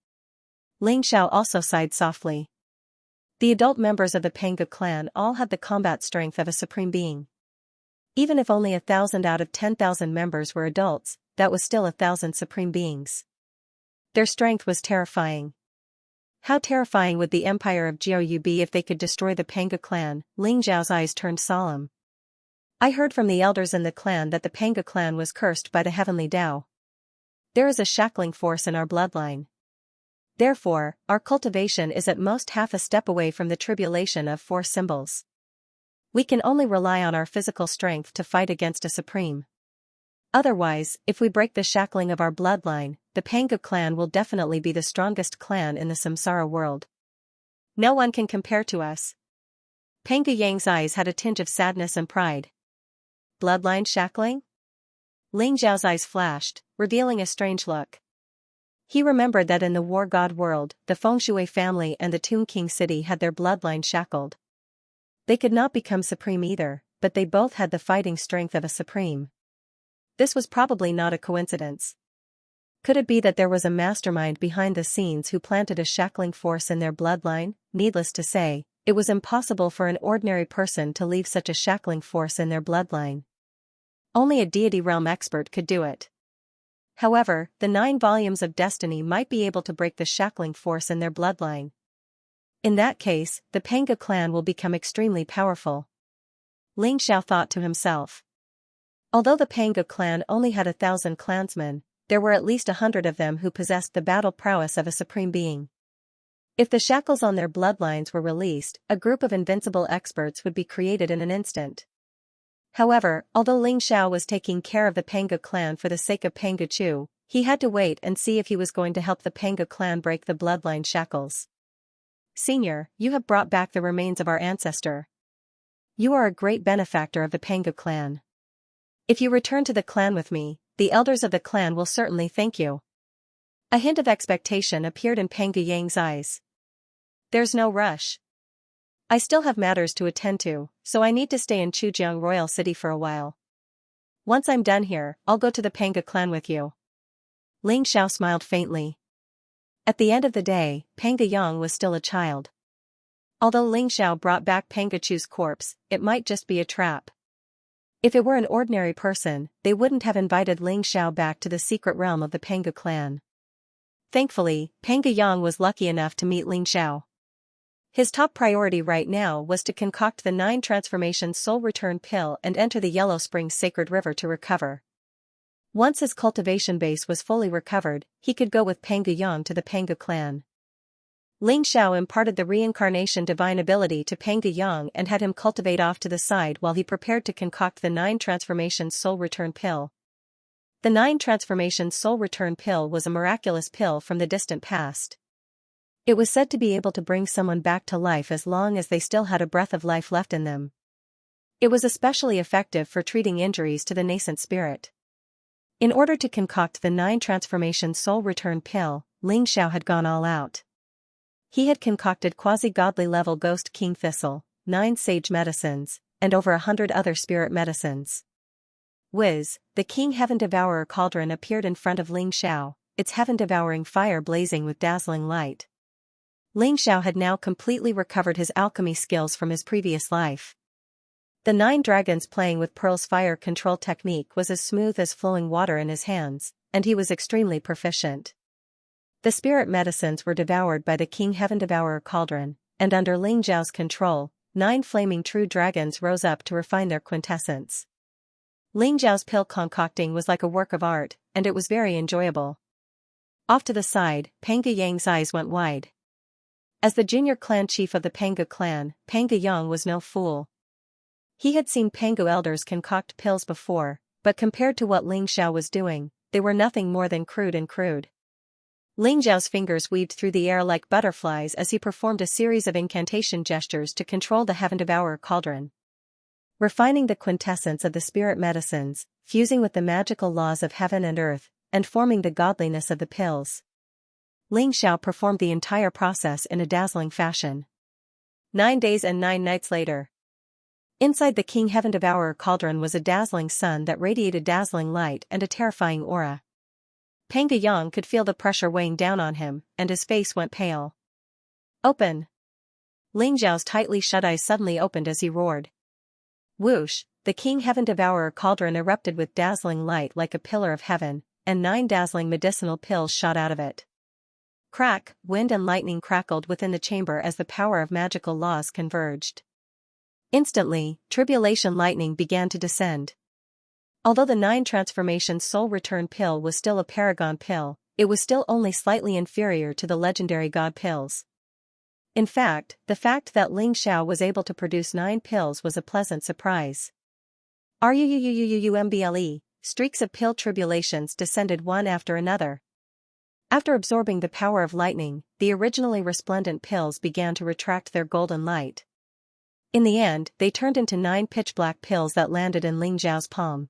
Ling Xiao also sighed softly. The adult members of the Panga clan all had the combat strength of a supreme being. Even if only 1,000 out of 10,000 members were adults, that was still 1,000 supreme beings. Their strength was terrifying. How terrifying would the Empire of Jiuyu be if they could destroy the Panga clan? Ling Zhao's eyes turned solemn. I heard from the elders in the clan that the Panga clan was cursed by the heavenly Tao. There is a shackling force in our bloodline. Therefore, our cultivation is at most half a step away from the tribulation of 4 symbols. We can only rely on our physical strength to fight against a supreme. Otherwise, if we break the shackling of our bloodline, the Panga clan will definitely be the strongest clan in the samsara world. No one can compare to us. Panga Yang's eyes had a tinge of sadness and pride. Bloodline shackling? Ling Zhao's eyes flashed, revealing a strange look. He remembered that in the War God world, the Fengshui family and the Toon King city had their bloodline shackled. They could not become supreme either, but they both had the fighting strength of a supreme. This was probably not a coincidence. Could it be that there was a mastermind behind the scenes who planted a shackling force in their bloodline? Needless to say, it was impossible for an ordinary person to leave such a shackling force in their bloodline. Only a deity realm expert could do it. However, the 9 volumes of destiny might be able to break the shackling force in their bloodline. In that case, the Panga clan will become extremely powerful. Ling Xiao thought to himself. Although the Panga clan only had 1,000 clansmen, there were at least 100 of them who possessed the battle prowess of a supreme being. If the shackles on their bloodlines were released, a group of invincible experts would be created in an instant. However, although Ling Xiao was taking care of the Panga clan for the sake of Panga Chu, he had to wait and see if he was going to help the Panga clan break the bloodline shackles. Senior, you have brought back the remains of our ancestor. You are a great benefactor of the Panga clan. If you return to the clan with me, the elders of the clan will certainly thank you. A hint of expectation appeared in Panga Yang's eyes. There's no rush. I still have matters to attend to, so I need to stay in Chujiang Royal City for a while. Once I'm done here, I'll go to the Panga clan with you. Ling Xiao smiled faintly. At the end of the day, Panga Yang was still a child. Although Ling Xiao brought back Panga Chu's corpse, it might just be a trap. If it were an ordinary person, they wouldn't have invited Ling Xiao back to the secret realm of the Panga clan. Thankfully, Panga Yang was lucky enough to meet Ling Xiao. His top priority right now was to concoct the 9 transformation soul return pill and enter the Yellow Springs sacred river to recover. Once his cultivation base was fully recovered, he could go with Panga Yang to the Panga clan. Ling Xiao imparted the reincarnation divine ability to Panga Yang and had him cultivate off to the side while he prepared to concoct the 9 transformation soul return pill. The 9 transformation soul return pill was a miraculous pill from the distant past. It was said to be able to bring someone back to life as long as they still had a breath of life left in them. It was especially effective for treating injuries to the nascent spirit. In order to concoct the 9 transformation soul return pill, Ling Xiao had gone all out. He had concocted quasi-godly level ghost king thistle, 9 sage medicines, and over 100 other spirit medicines. Whiz, the king heaven devourer cauldron appeared in front of Ling Xiao, its heaven-devouring fire blazing with dazzling light. Ling Xiao had now completely recovered his alchemy skills from his previous life. The 9 dragons playing with Pearl's fire control technique was as smooth as flowing water in his hands, and he was extremely proficient. The spirit medicines were devoured by the King Heaven Devourer cauldron, and under Ling Xiao's control, 9 flaming true dragons rose up to refine their quintessence. Ling Xiao's pill concocting was like a work of art, and it was very enjoyable. Off to the side, Panga Yang's eyes went wide. As the junior clan chief of the Panga clan, Panga Yang was no fool. He had seen Panga elders concoct pills before, but compared to what Ling Xiao was doing, they were nothing more than crude. Ling Xiao's fingers weaved through the air like butterflies as he performed a series of incantation gestures to control the Heaven Devourer cauldron. Refining the quintessence of the spirit medicines, fusing with the magical laws of heaven and earth, and forming the godliness of the pills. Ling Xiao performed the entire process in a dazzling fashion. 9 days and 9 nights later. Inside the King Heaven Devourer cauldron was a dazzling sun that radiated dazzling light and a terrifying aura. Panga Yang could feel the pressure weighing down on him, and his face went pale. Open! Ling Xiao's tightly shut eyes suddenly opened as he roared. Whoosh! The King Heaven Devourer cauldron erupted with dazzling light like a pillar of heaven, and 9 dazzling medicinal pills shot out of it. Crack, wind and lightning crackled within the chamber as the power of magical laws converged. Instantly, tribulation lightning began to descend. Although the 9 transformation soul return pill was still a paragon pill, it was still only slightly inferior to the legendary god pills. In fact, the fact that Ling Xiao was able to produce 9 pills was a pleasant surprise. RUUUUUMBLE, streaks of pill tribulations descended one after another. After absorbing the power of lightning, the originally resplendent pills began to retract their golden light. In the end, they turned into 9 pitch-black pills that landed in Ling Xiao's palm.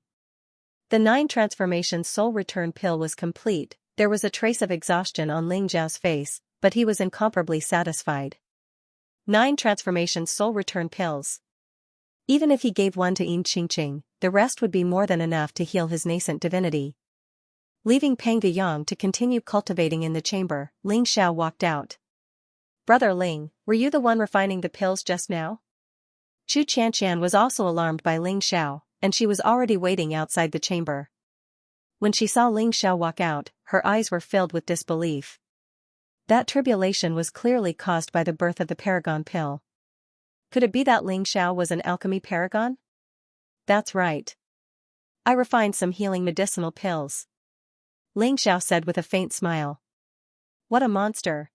The 9 transformation soul return pill was complete. There was a trace of exhaustion on Ling Xiao's face, but he was incomparably satisfied. 9 transformation soul return pills. Even if he gave one to Xianxia, the rest would be more than enough to heal his nascent divinity. Leaving Panga Yang to continue cultivating in the chamber, Ling Xiao walked out. Brother Ling, were you the one refining the pills just now? Xianxia was also alarmed by Ling Xiao, and she was already waiting outside the chamber. When she saw Ling Xiao walk out, her eyes were filled with disbelief. That tribulation was clearly caused by the birth of the paragon pill. Could it be that Ling Xiao was an alchemy paragon? That's right. I refined some healing medicinal pills. Ling Xiao said with a faint smile. What a monster!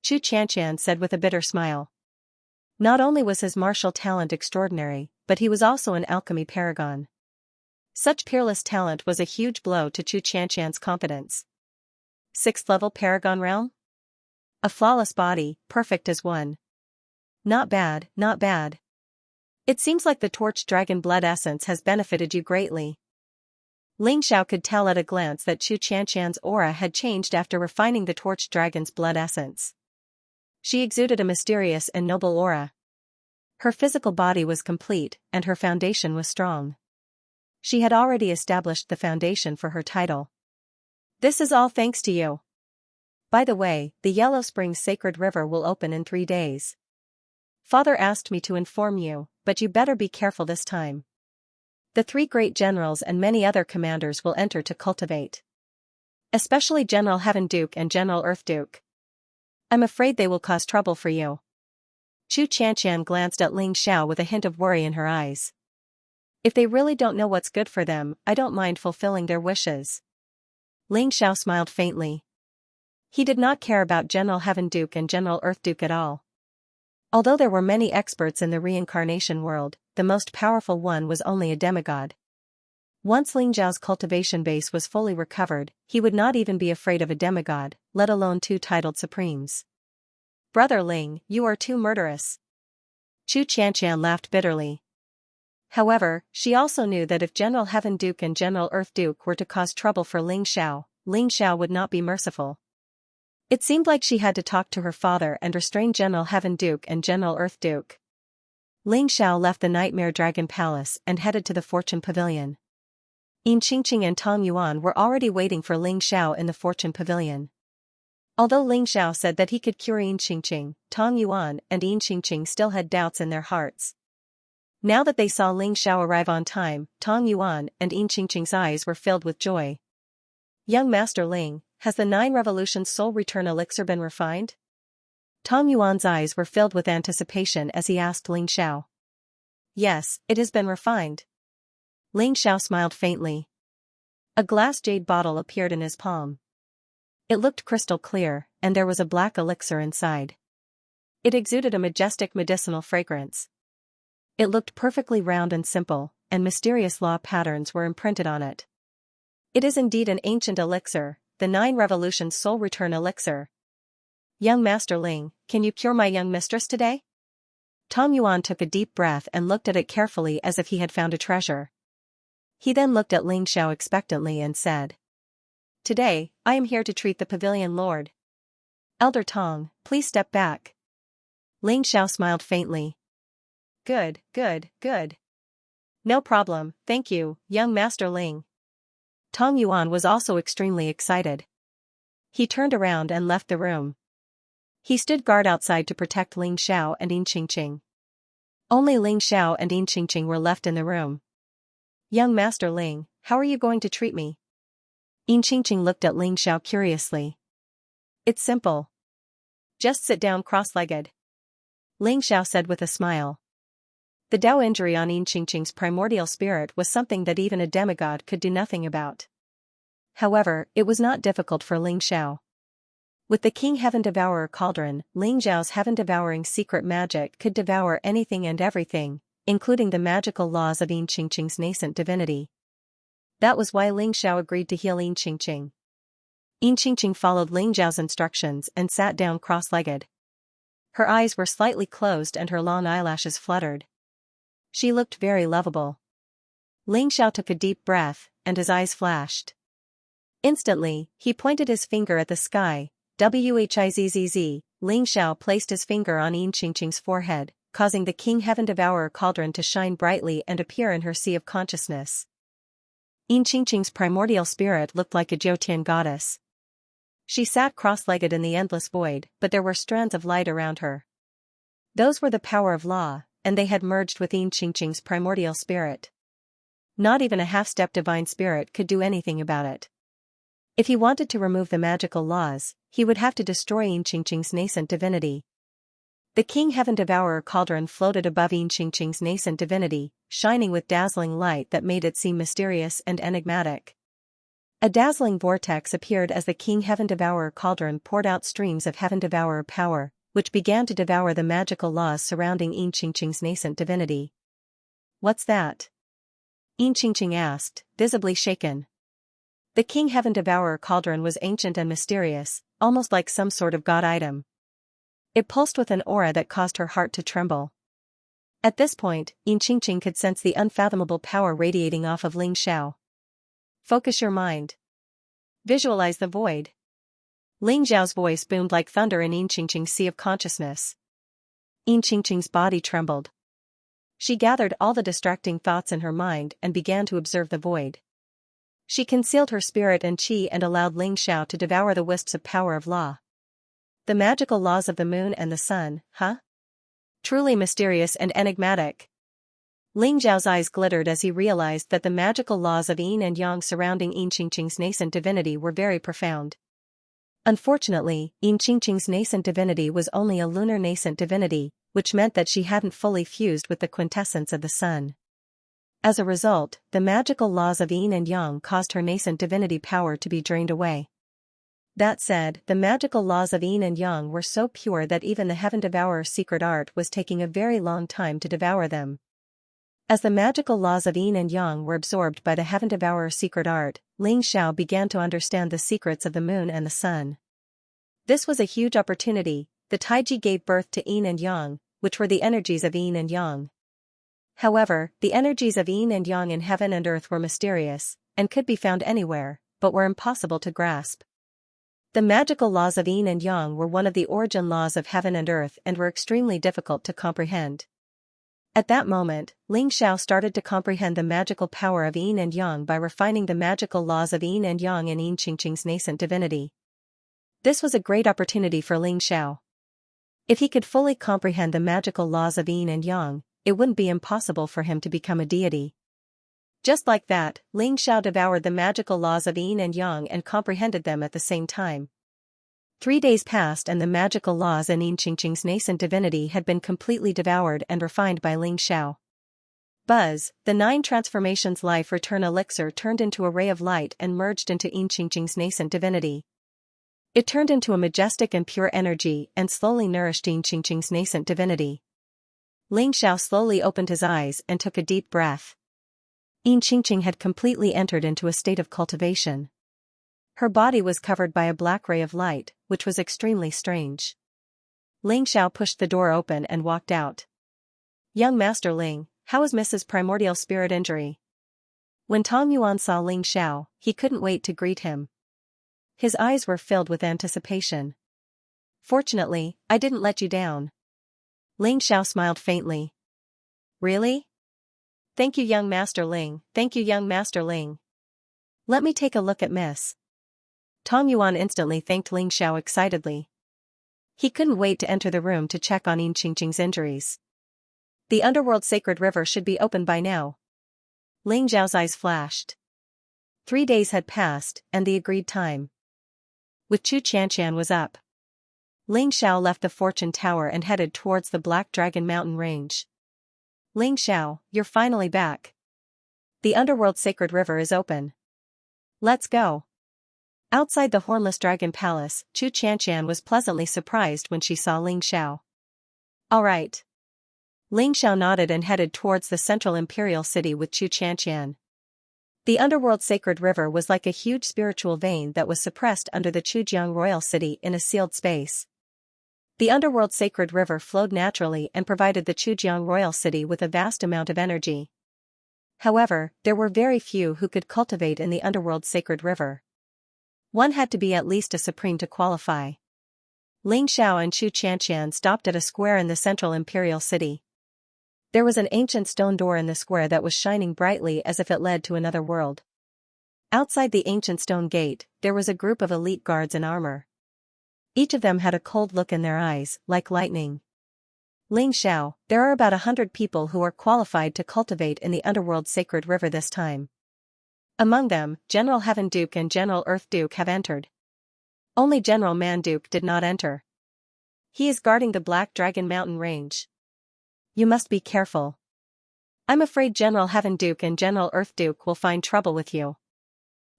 Xianxia said with a bitter smile. Not only was his martial talent extraordinary, but he was also an alchemy paragon. Such peerless talent was a huge blow to Xianxia's confidence. 6th level paragon realm? A flawless body, perfect as one. Not bad, not bad. It seems like the torch dragon blood essence has benefited you greatly. Ling Xiao could tell at a glance that Xianxia's aura had changed after refining the torch dragon's blood essence. She exuded a mysterious and noble aura. Her physical body was complete, and her foundation was strong. She had already established the foundation for her title. This is all thanks to you. By the way, the Yellow Springs Sacred River will open in 3 days. Father asked me to inform you, but you better be careful this time. The 3 great generals and many other commanders will enter to cultivate. Especially General Heaven Duke and General Earth Duke. I'm afraid they will cause trouble for you. Xianxia glanced at Ling Xiao with a hint of worry in her eyes. If they really don't know what's good for them, I don't mind fulfilling their wishes. Ling Xiao smiled faintly. He did not care about General Heaven Duke and General Earth Duke at all. Although there were many experts in the reincarnation world, the most powerful one was only a demigod. Once Ling Xiao's cultivation base was fully recovered, he would not even be afraid of a demigod, let alone 2 titled supremes. Brother Ling, you are too murderous. Xianxia laughed bitterly. However, she also knew that if General Heaven Duke and General Earth Duke were to cause trouble for Ling Xiao would not be merciful. It seemed like she had to talk to her father and restrain General Heaven Duke and General Earth Duke. Ling Xiao left the Nightmare Dragon Palace and headed to the Fortune Pavilion. Xianxia and Tong Yuan were already waiting for Ling Xiao in the Fortune Pavilion. Although Ling Xiao said that he could cure Xianxia, Tong Yuan and Xianxia still had doubts in their hearts. Now that they saw Ling Xiao arrive on time, Tong Yuan and Xianxia's eyes were filled with joy. Young Master Ling, has the 9 Revolutions Soul Return Elixir been refined? Tong Yuan's eyes were filled with anticipation as he asked Ling Xiao. Yes, it has been refined. Ling Xiao smiled faintly. A glass jade bottle appeared in his palm. It looked crystal clear, and there was a black elixir inside. It exuded a majestic medicinal fragrance. It looked perfectly round and simple, and mysterious law patterns were imprinted on it. It is indeed an ancient elixir, the 9 Revolutions Soul Return Elixir. Young Master Ling, can you cure my young mistress today? Tong Yuan took a deep breath and looked at it carefully as if he had found a treasure. He then looked at Ling Xiao expectantly and said, Today, I am here to treat the pavilion lord. Elder Tong, please step back. Ling Xiao smiled faintly. Good. No problem, thank you, young Master Ling. Tong Yuan was also extremely excited. He turned around and left the room. He stood guard outside to protect Ling Xiao and Xianxia. Only Ling Xiao and Xianxia were left in the room. Young Master Ling, how are you going to treat me? Xianxia looked at Ling Xiao curiously. It's simple. Just sit down cross-legged. Ling Xiao said with a smile. The Dao injury on Xianxia's primordial spirit was something that even a demigod could do nothing about. However, it was not difficult for Ling Xiao. With the King Heaven Devourer Cauldron, Ling Xiao's heaven-devouring secret magic could devour anything and everything, including the magical laws of Xianxia's nascent divinity. That was why Ling Xiao agreed to heal Xianxia. Xianxia followed Ling Xiao's instructions and sat down cross-legged. Her eyes were slightly closed and her long eyelashes fluttered. She looked very lovable. Ling Xiao took a deep breath, and his eyes flashed. Instantly, he pointed his finger at the sky. Whizzz. Ling Xiao placed his finger on Xianxia's forehead, causing the King Heaven Devourer Cauldron to shine brightly and appear in her sea of consciousness. Xianxia's primordial spirit looked like a Jiutian goddess. She sat cross-legged in the endless void, but there were strands of light around her. Those were the power of law, and they had merged with Xianxia's primordial spirit. Not even a half-step divine spirit could do anything about it. If he wanted to remove the magical laws, he would have to destroy Xianxia's nascent divinity. The King Heaven Devourer Cauldron floated above Xianxia's nascent divinity, shining with dazzling light that made it seem mysterious and enigmatic. A dazzling vortex appeared as the King Heaven Devourer Cauldron poured out streams of Heaven Devourer power, which began to devour the magical laws surrounding Xianxia's nascent divinity. What's that? Xianxia asked, visibly shaken. The King Heaven Devourer Cauldron was ancient and mysterious, almost like some sort of god item. It pulsed with an aura that caused her heart to tremble. At this point, Xianxia could sense the unfathomable power radiating off of Ling Xiao. Focus your mind. Visualize the void. Ling Xiao's voice boomed like thunder in Xianxia's sea of consciousness. Xianxia's body trembled. She gathered all the distracting thoughts in her mind and began to observe the void. She concealed her spirit and qi and allowed Ling Xiao to devour the wisps of power of law. The magical laws of the moon and the sun, huh? Truly mysterious and enigmatic. Ling Xiao's eyes glittered as he realized that the magical laws of yin and yang surrounding Xianxia's nascent divinity were very profound. Unfortunately, Xianxia's nascent divinity was only a lunar nascent divinity, which meant that she hadn't fully fused with the quintessence of the sun. As a result, the magical laws of yin and yang caused her nascent divinity power to be drained away. That said, the magical laws of yin and yang were so pure that even the Heaven Devourer's secret art was taking a very long time to devour them. As the magical laws of yin and yang were absorbed by the Heaven Devourer's secret art, Ling Xiao began to understand the secrets of the moon and the sun. This was a huge opportunity. The Taiji gave birth to yin and yang, which were the energies of yin and yang. However, the energies of yin and yang in heaven and earth were mysterious, and could be found anywhere, but were impossible to grasp. The magical laws of yin and yang were one of the origin laws of heaven and earth and were extremely difficult to comprehend. At that moment, Ling Xiao started to comprehend the magical power of yin and yang by refining the magical laws of yin and yang in Xianxia's nascent divinity. This was a great opportunity for Ling Xiao. If he could fully comprehend the magical laws of yin and yang, it wouldn't be impossible for him to become a deity. Just like that, Ling Xiao devoured the magical laws of yin and yang and comprehended them at the same time. 3 days passed and the magical laws in Xianxia's nascent divinity had been completely devoured and refined by Ling Xiao. Buzz, the 9 transformations life return elixir turned into a ray of light and merged into Xianxia's nascent divinity. It turned into a majestic and pure energy and slowly nourished Xianxia's nascent divinity. Ling Xiao slowly opened his eyes and took a deep breath. Xianxia had completely entered into a state of cultivation. Her body was covered by a black ray of light, which was extremely strange. Ling Xiao pushed the door open and walked out. "Young Master Ling, how is Mrs. Primordial Spirit injury?" When Tong Yuan saw Ling Xiao, he couldn't wait to greet him. His eyes were filled with anticipation. "Fortunately, I didn't let you down." Ling Xiao smiled faintly. "Really? Thank you, young Master Ling, thank you, young Master Ling. Let me take a look at Miss." Tong Yuan instantly thanked Ling Xiao excitedly. He couldn't wait to enter the room to check on Xianxia's injuries. The underworld sacred river should be open by now. Ling Xiao's eyes flashed. 3 days had passed, and the agreed time with Chu Xianxian was up. Ling Xiao left the Fortune Tower and headed towards the Black Dragon Mountain range. "Ling Xiao, you're finally back. The underworld sacred river is open. Let's go." Outside the Hornless Dragon Palace, Chu Xianxian was pleasantly surprised when she saw Ling Xiao. "All right." Ling Xiao nodded and headed towards the central imperial city with Chu Xianxian. The underworld sacred river was like a huge spiritual vein that was suppressed under the Chujiang royal city in a sealed space. The underworld sacred river flowed naturally and provided the Chujiang royal city with a vast amount of energy. However, there were very few who could cultivate in the underworld sacred river. One had to be at least a supreme to qualify. Ling Xiao and Chu Xianxian stopped at a square in the central imperial city. There was an ancient stone door in the square that was shining brightly as if it led to another world. Outside the ancient stone gate, there was a group of elite guards in armor. Each of them had a cold look in their eyes, like lightning. "Ling Xiao, there are about 100 people who are qualified to cultivate in the underworld sacred river this time. Among them, General Heaven Duke and General Earth Duke have entered. Only General Man Duke did not enter. He is guarding the Black Dragon Mountain range. You must be careful. I'm afraid General Heaven Duke and General Earth Duke will find trouble with you."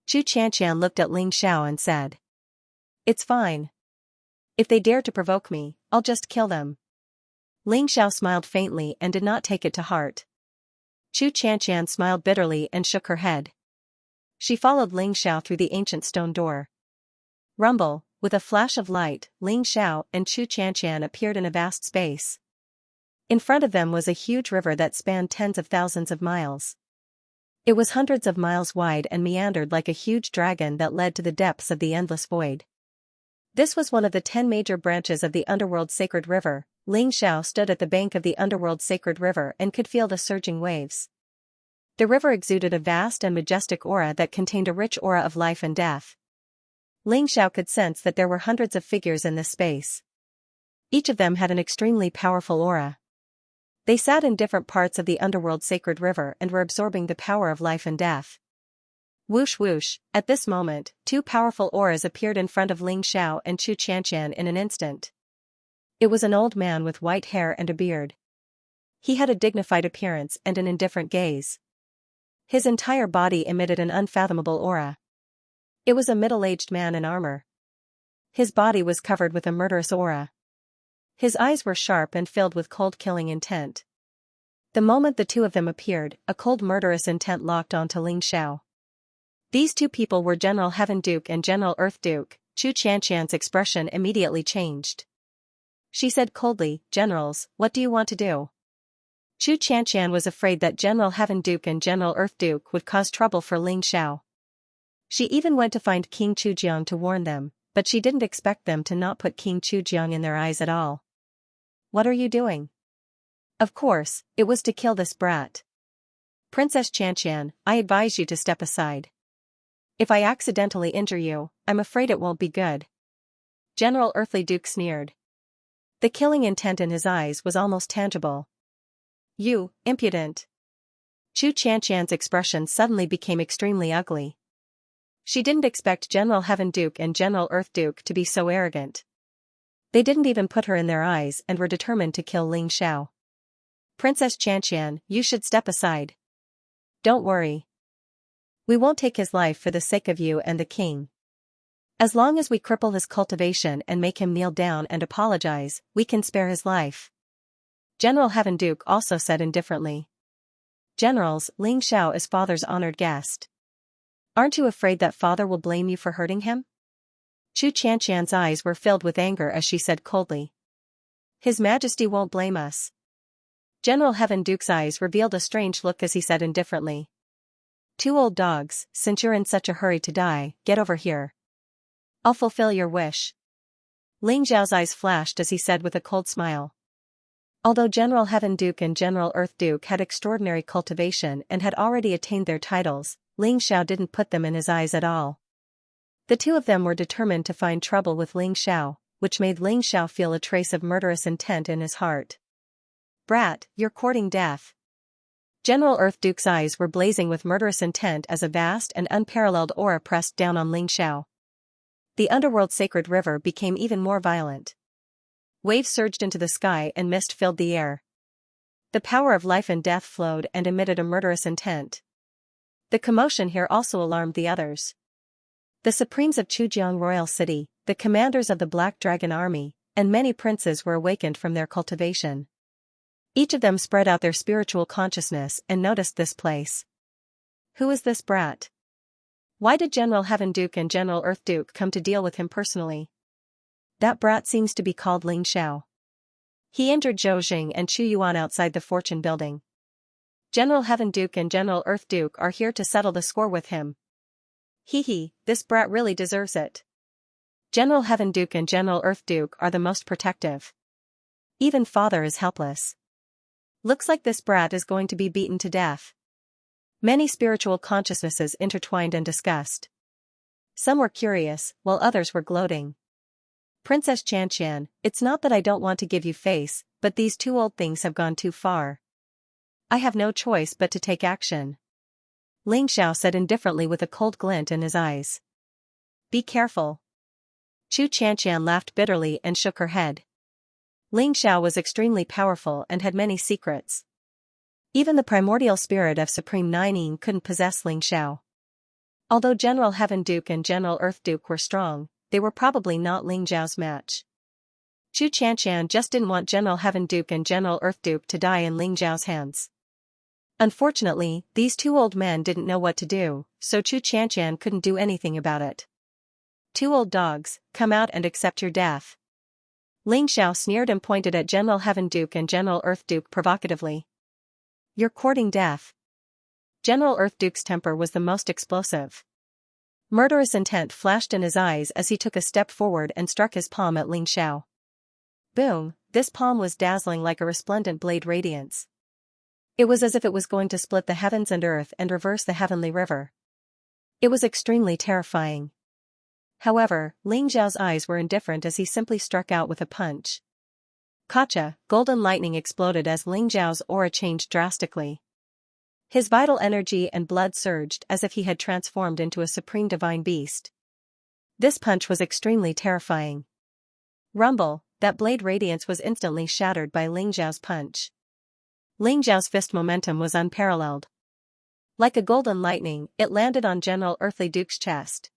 Chu Xianxian looked at Ling Xiao and said, "It's fine. If they dare to provoke me, I'll just kill them." Ling Xiao smiled faintly and did not take it to heart. Chu Xianxian smiled bitterly and shook her head. She followed Ling Xiao through the ancient stone door. Rumble, with a flash of light, Ling Xiao and Chu Xianxian appeared in a vast space. In front of them was a huge river that spanned tens of thousands of miles. It was hundreds of miles wide and meandered like a huge dragon that led to the depths of the endless void. This was one of the 10 major branches of the underworld sacred river. Ling Xiao stood at the bank of the underworld sacred river and could feel the surging waves. The river exuded a vast and majestic aura that contained a rich aura of life and death. Ling Xiao could sense that there were hundreds of figures in this space. Each of them had an extremely powerful aura. They sat in different parts of the underworld sacred river and were absorbing the power of life and death. Whoosh whoosh, at this moment, 2 powerful auras appeared in front of Ling Xiao and Xianxia in an instant. It was an old man with white hair and a beard. He had a dignified appearance and an indifferent gaze. His entire body emitted an unfathomable aura. It was a middle-aged man in armor. His body was covered with a murderous aura. His eyes were sharp and filled with cold killing intent. The moment the two of them appeared, a cold murderous intent locked onto Ling Xiao. These 2 people were General Heaven Duke and General Earth Duke. Xianxia's expression immediately changed. She said coldly, "Generals, what do you want to do?" Xianxia was afraid that General Heaven Duke and General Earth Duke would cause trouble for Ling Xiao. She even went to find King Chujiang to warn them, but she didn't expect them to not put King Chujiang in their eyes at all. "What are you doing?" "Of course, it was to kill this brat." "Princess Xianxia, I advise you to step aside. If I accidentally injure you, I'm afraid it won't be good." General Earthly Duke sneered. The killing intent in his eyes was almost tangible. "You, impudent." Xianxia's expression suddenly became extremely ugly. She didn't expect General Heaven Duke and General Earth Duke to be so arrogant. They didn't even put her in their eyes and were determined to kill Ling Xiao. "Princess Xianxia, you should step aside. Don't worry. We won't take his life for the sake of you and the king. As long as we cripple his cultivation and make him kneel down and apologize, we can spare his life." General Heaven Duke also said indifferently. "Generals, Ling Xiao is father's honored guest. Aren't you afraid that father will blame you for hurting him?" Xianxia's eyes were filled with anger as she said coldly. "His Majesty won't blame us." General Heaven Duke's eyes revealed a strange look as he said indifferently. "2 old dogs, since you're in such a hurry to die, get over here. I'll fulfill your wish." Ling Xiao's eyes flashed as he said with a cold smile. Although General Heaven Duke and General Earth Duke had extraordinary cultivation and had already attained their titles, Ling Xiao didn't put them in his eyes at all. The 2 of them were determined to find trouble with Ling Xiao, which made Ling Xiao feel a trace of murderous intent in his heart. "Brat, you're courting death." General Earth Duke's eyes were blazing with murderous intent as a vast and unparalleled aura pressed down on Ling Xiao. The underworld sacred river became even more violent. Waves surged into the sky and mist filled the air. The power of life and death flowed and emitted a murderous intent. The commotion here also alarmed the others. The supremes of Chujiang Royal City, the commanders of the Black Dragon Army, and many princes were awakened from their cultivation. Each of them spread out their spiritual consciousness and noticed this place. Who is this brat? Why did General Heaven Duke and General Earth Duke come to deal with him personally? That brat seems to be called Ling Xiao. He injured Zhou Jing and Chu Yuan outside the Fortune Building. General Heaven Duke and General Earth Duke are here to settle the score with him. Hee, this brat really deserves it. General Heaven Duke and General Earth Duke are the most protective. Even father is helpless. Looks like this brat is going to be beaten to death. Many spiritual consciousnesses intertwined and discussed. Some were curious, while others were gloating. Princess Xianxia, it's not that I don't want to give you face, but these 2 old things have gone too far. I have no choice but to take action. Ling Xiao said indifferently with a cold glint in his eyes. Be careful. Xianxia laughed bitterly and shook her head. Ling Xiao was extremely powerful and had many secrets. Even the primordial spirit of Supreme Nining couldn't possess Ling Xiao. Although General Heaven Duke and General Earth Duke were strong, they were probably not Ling Xiao's match. Xianxia just didn't want General Heaven Duke and General Earth Duke to die in Ling Xiao's hands. Unfortunately, these 2 old men didn't know what to do, so Xianxia couldn't do anything about it. 2 old dogs, come out and accept your death. Ling Xiao sneered and pointed at General Heaven Duke and General Earth Duke provocatively. You're courting death. General Earth Duke's temper was the most explosive. Murderous intent flashed in his eyes as he took a step forward and struck his palm at Ling Xiao. Boom, this palm was dazzling like a resplendent blade radiance. It was as if it was going to split the heavens and earth and reverse the heavenly river. It was extremely terrifying. However, Ling Xiao's eyes were indifferent as he simply struck out with a punch. Gotcha! Golden lightning exploded as Ling Xiao's aura changed drastically. His vital energy and blood surged as if he had transformed into a supreme divine beast. This punch was extremely terrifying. Rumble, that blade radiance was instantly shattered by Ling Xiao's punch. Ling Xiao's fist momentum was unparalleled. Like a golden lightning, it landed on General Earthly Duke's chest.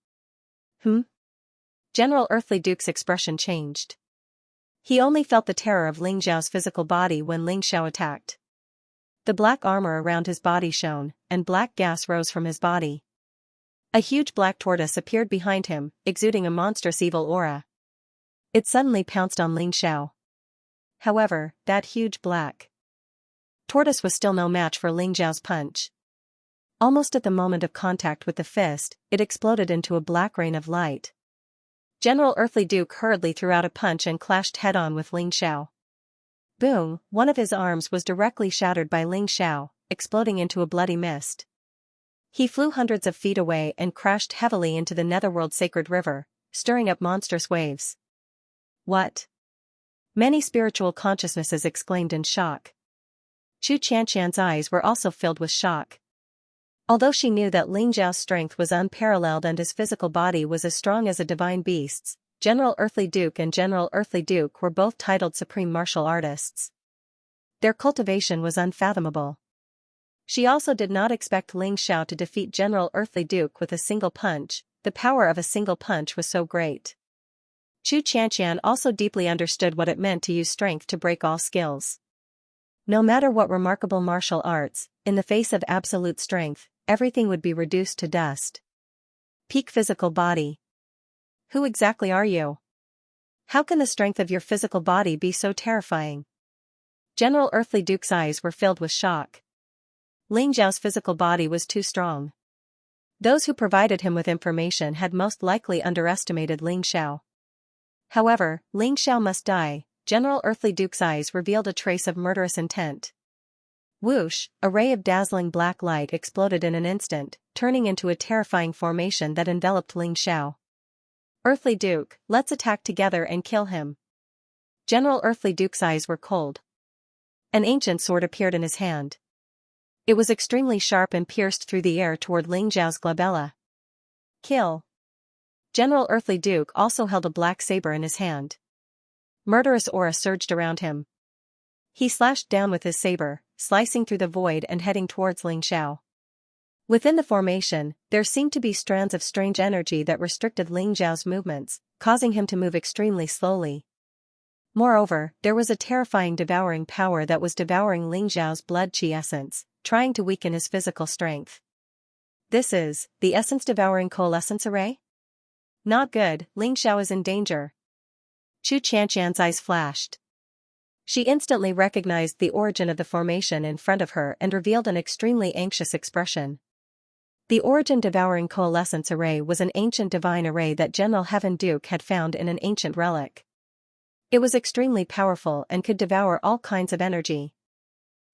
General Earthly Duke's expression changed. He only felt the terror of Ling Xiao's physical body when Ling Xiao attacked. The black armor around his body shone, and black gas rose from his body. A huge black tortoise appeared behind him, exuding a monstrous evil aura. It suddenly pounced on Ling Xiao. However, that huge black tortoise was still no match for Ling Xiao's punch. Almost at the moment of contact with the fist, it exploded into a black rain of light. General Earthly Duke hurriedly threw out a punch and clashed head-on with Ling Xiao. Boom, one of his arms was directly shattered by Ling Xiao, exploding into a bloody mist. He flew hundreds of feet away and crashed heavily into the netherworld sacred river, stirring up monstrous waves. What? Many spiritual consciousnesses exclaimed in shock. Xianxia's eyes were also filled with shock. Although she knew that Ling Xiao's strength was unparalleled and his physical body was as strong as a divine beast's, General Earthly Duke and General Earthly Duke were both titled supreme martial artists. Their cultivation was unfathomable. She also did not expect Ling Xiao to defeat General Earthly Duke with a single punch. The power of a single punch was so great. Xianxia also deeply understood what it meant to use strength to break all skills. No matter what remarkable martial arts, in the face of absolute strength, everything would be reduced to dust. Peak physical body. Who exactly are you? How can the strength of your physical body be so terrifying? General Earthly Duke's eyes were filled with shock. Ling Xiao's physical body was too strong. Those who provided him with information had most likely underestimated Ling Xiao. However, Ling Xiao must die. General Earthly Duke's eyes revealed a trace of murderous intent. Whoosh, a ray of dazzling black light exploded in an instant, turning into a terrifying formation that enveloped Ling Xiao. Earthly Duke, let's attack together and kill him. General Earthly Duke's eyes were cold. An ancient sword appeared in his hand. It was extremely sharp and pierced through the air toward Ling Xiao's glabella. Kill. General Earthly Duke also held a black saber in his hand. Murderous aura surged around him. He slashed down with his saber, slicing through the void and heading towards Ling Xiao. Within the formation, there seemed to be strands of strange energy that restricted Ling Xiao's movements, causing him to move extremely slowly. Moreover, there was a terrifying devouring power that was devouring Ling Xiao's blood chi essence, trying to weaken his physical strength. This is the essence-devouring coalescence array? Not good, Ling Xiao is in danger. Xianxia's eyes flashed. She instantly recognized the origin of the formation in front of her and revealed an extremely anxious expression. The origin-devouring coalescence array was an ancient divine array that General Heaven Duke had found in an ancient relic. It was extremely powerful and could devour all kinds of energy.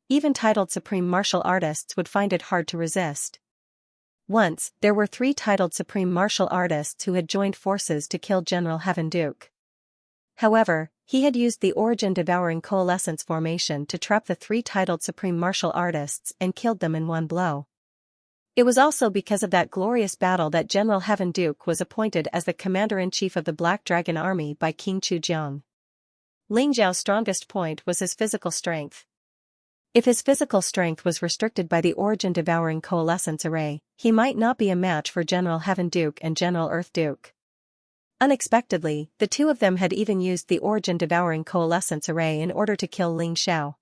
Even titled supreme martial artists would find it hard to resist. Once, there were 3 titled supreme martial artists who had joined forces to kill General Heaven Duke. However, he had used the origin-devouring coalescence formation to trap the 3 titled supreme martial artists and killed them in one blow. It was also because of that glorious battle that General Heaven Duke was appointed as the commander-in-chief of the Black Dragon Army by King Chujiang. Ling Xiao's strongest point was his physical strength. If his physical strength was restricted by the origin-devouring coalescence array, he might not be a match for General Heaven Duke and General Earth Duke. Unexpectedly, the 2 of them had even used the origin-devouring coalescence array in order to kill Ling Xiao.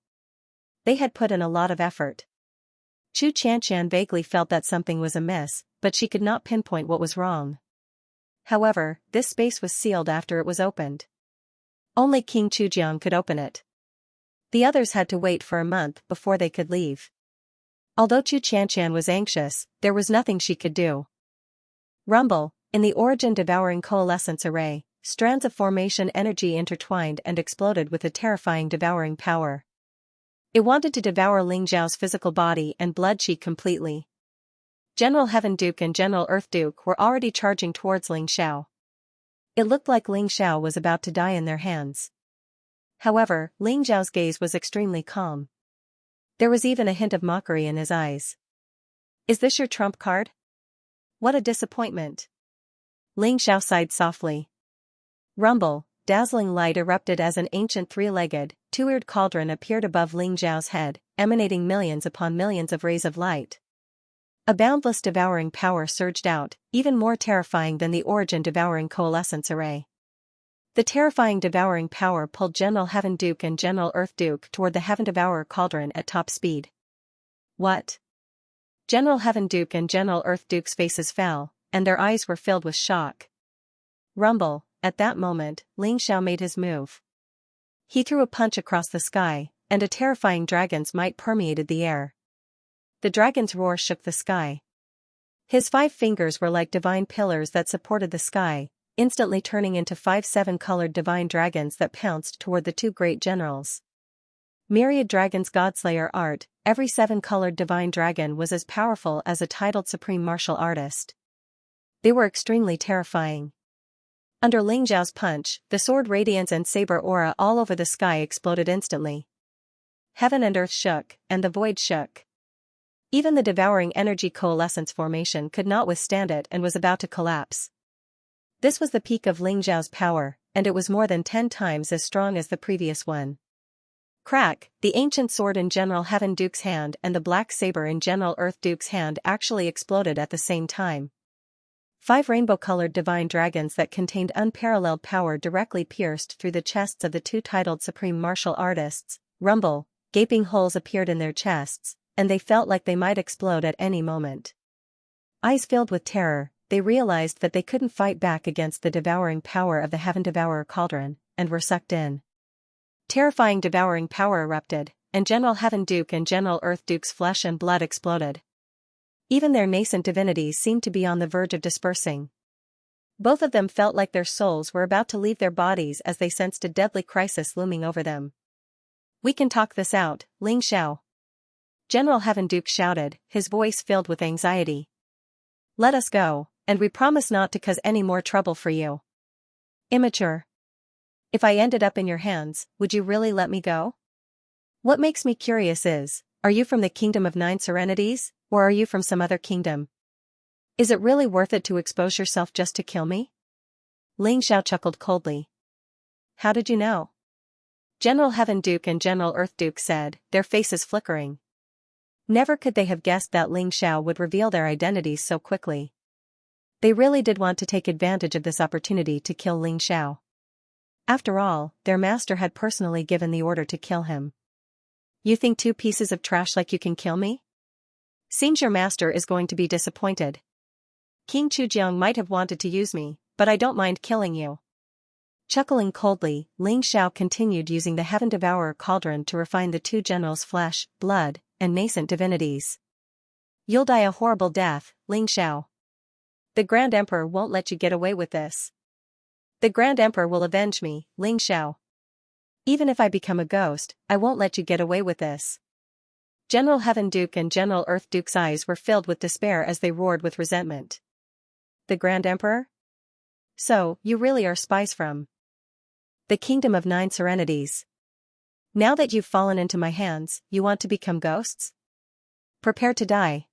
They had put in a lot of effort. Xianxia vaguely felt that something was amiss, but she could not pinpoint what was wrong. However, this space was sealed after it was opened. Only King Chujiang could open it. The others had to wait for a month before they could leave. Although Xianxia was anxious, there was nothing she could do. Rumble, in the origin devouring coalescence array, strands of formation energy intertwined and exploded with a terrifying devouring power. It wanted to devour Ling Xiao's physical body and blood chi completely. General Heaven Duke and General Earth Duke were already charging towards Ling Xiao. It looked like Ling Xiao was about to die in their hands. However, Ling Xiao's gaze was extremely calm. There was even a hint of mockery in his eyes. "Is this your trump card? What a disappointment." Ling Xiao sighed softly. Rumble, dazzling light erupted as an ancient three-legged, two-eared cauldron appeared above Ling Xiao's head, emanating millions upon millions of rays of light. A boundless devouring power surged out, even more terrifying than the origin devouring coalescence array. The terrifying devouring power pulled General Heaven Duke and General Earth Duke toward the Heaven Devourer cauldron at top speed. What? General Heaven Duke and General Earth Duke's faces fell, and their eyes were filled with shock. Rumble, at that moment, Ling Xiao made his move. He threw a punch across the sky, and a terrifying dragon's might permeated the air. The dragon's roar shook the sky. His 5 fingers were like divine pillars that supported the sky, instantly turning into 5 7-colored divine dragons that pounced toward the 2 great generals. Myriad Dragon's Godslayer art, every 7-colored divine dragon was as powerful as a titled supreme martial artist. They were extremely terrifying. Under Ling Xiao's punch, the sword radiance and saber aura all over the sky exploded instantly. Heaven and earth shook, and the void shook. Even the devouring energy coalescence formation could not withstand it and was about to collapse. This was the peak of Ling Xiao's power, and it was more than 10 times as strong as the previous one. Crack, the ancient sword in General Heaven Duke's hand and the black saber in General Earth Duke's hand actually exploded at the same time. 5 rainbow-colored divine dragons that contained unparalleled power directly pierced through the chests of the 2 titled supreme martial artists. Rumble, gaping holes appeared in their chests, and they felt like they might explode at any moment. Eyes filled with terror, they realized that they couldn't fight back against the devouring power of the Heaven Devourer cauldron, and were sucked in. Terrifying devouring power erupted, and General Heaven Duke and General Earth Duke's flesh and blood exploded. Even their nascent divinities seemed to be on the verge of dispersing. Both of them felt like their souls were about to leave their bodies as they sensed a deadly crisis looming over them. "We can talk this out, Ling Xiao," General Heaven Duke shouted, his voice filled with anxiety. "Let us go, and we promise not to cause any more trouble for you." "Immature. If I ended up in your hands, would you really let me go? What makes me curious is, are you from the Kingdom of 9 Serenities, or are you from some other kingdom? Is it really worth it to expose yourself just to kill me?" Ling Xiao chuckled coldly. "How did you know?" General Heaven Duke and General Earth Duke said, their faces flickering. Never could they have guessed that Ling Xiao would reveal their identities so quickly. They really did want to take advantage of this opportunity to kill Ling Xiao. After all, their master had personally given the order to kill him. "You think 2 pieces of trash like you can kill me? Seems your master is going to be disappointed. King Chujiang might have wanted to use me, but I don't mind killing you." Chuckling coldly, Ling Xiao continued using the Heaven Devourer cauldron to refine the 2 generals' flesh, blood, and nascent divinities. "You'll die a horrible death, Ling Xiao. The Grand Emperor won't let you get away with this. The Grand Emperor will avenge me, Ling Xiao. Even if I become a ghost, I won't let you get away with this." General Heaven Duke and General Earth Duke's eyes were filled with despair as they roared with resentment. "The Grand Emperor? So, you really are spies from the Kingdom of 9 Serenities. Now that you've fallen into my hands, you want to become ghosts? Prepare to die."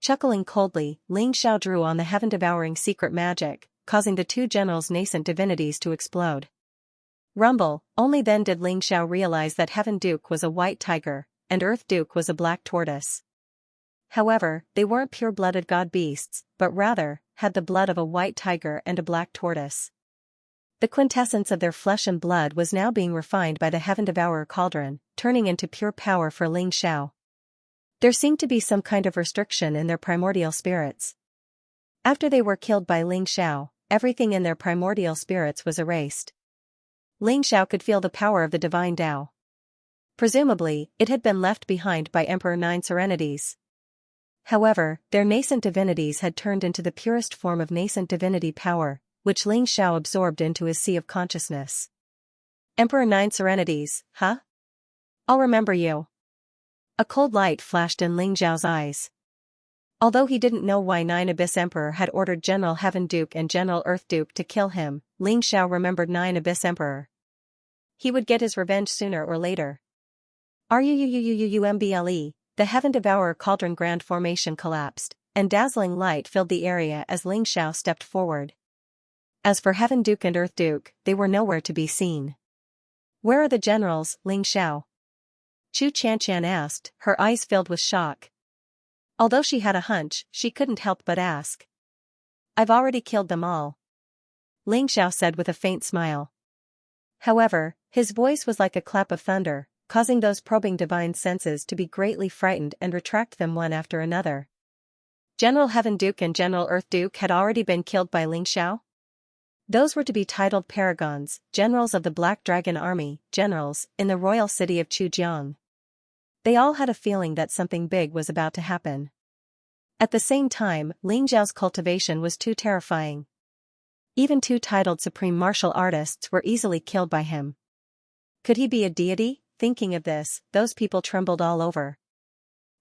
Chuckling coldly, Ling Xiao drew on the heaven-devouring secret magic, causing the 2 generals' nascent divinities to explode. Rumble, only then did Ling Xiao realize that Heaven Duke was a white tiger, and Earth Duke was a black tortoise. However, they weren't pure-blooded god beasts, but rather, had the blood of a white tiger and a black tortoise. The quintessence of their flesh and blood was now being refined by the Heaven Devourer cauldron, turning into pure power for Ling Xiao. There seemed to be some kind of restriction in their primordial spirits. After they were killed by Ling Xiao, everything in their primordial spirits was erased. Ling Xiao could feel the power of the divine Tao. Presumably, it had been left behind by Emperor Nine Serenities. However, their nascent divinities had turned into the purest form of nascent divinity power, which Ling Xiao absorbed into his sea of consciousness. Emperor Nine Serenities, huh? I'll remember you. A cold light flashed in Ling Xiao's eyes. Although he didn't know why Nine Abyss Emperor had ordered General Heaven Duke and General Earth Duke to kill him, Ling Xiao remembered Nine Abyss Emperor. He would get his revenge sooner or later. RUUUUUMBLE, the Heaven Devourer Cauldron Grand Formation collapsed, and dazzling light filled the area as Ling Xiao stepped forward. As for Heaven Duke and Earth Duke, they were nowhere to be seen. Where are the generals, Ling Xiao? Chu Xianxia asked, her eyes filled with shock. Although she had a hunch, she couldn't help but ask. I've already killed them all, Ling Xiao said with a faint smile. However, his voice was like a clap of thunder, causing those probing divine senses to be greatly frightened and retract them one after another. General Heaven Duke and General Earth Duke had already been killed by Ling Xiao? Those were to be titled paragons, generals of the Black Dragon Army, generals, in the royal city of Chujiang. They all had a feeling that something big was about to happen. At the same time, Ling Xiao's cultivation was too terrifying. Even two titled supreme martial artists were easily killed by him. Could he be a deity? Thinking of this, those people trembled all over.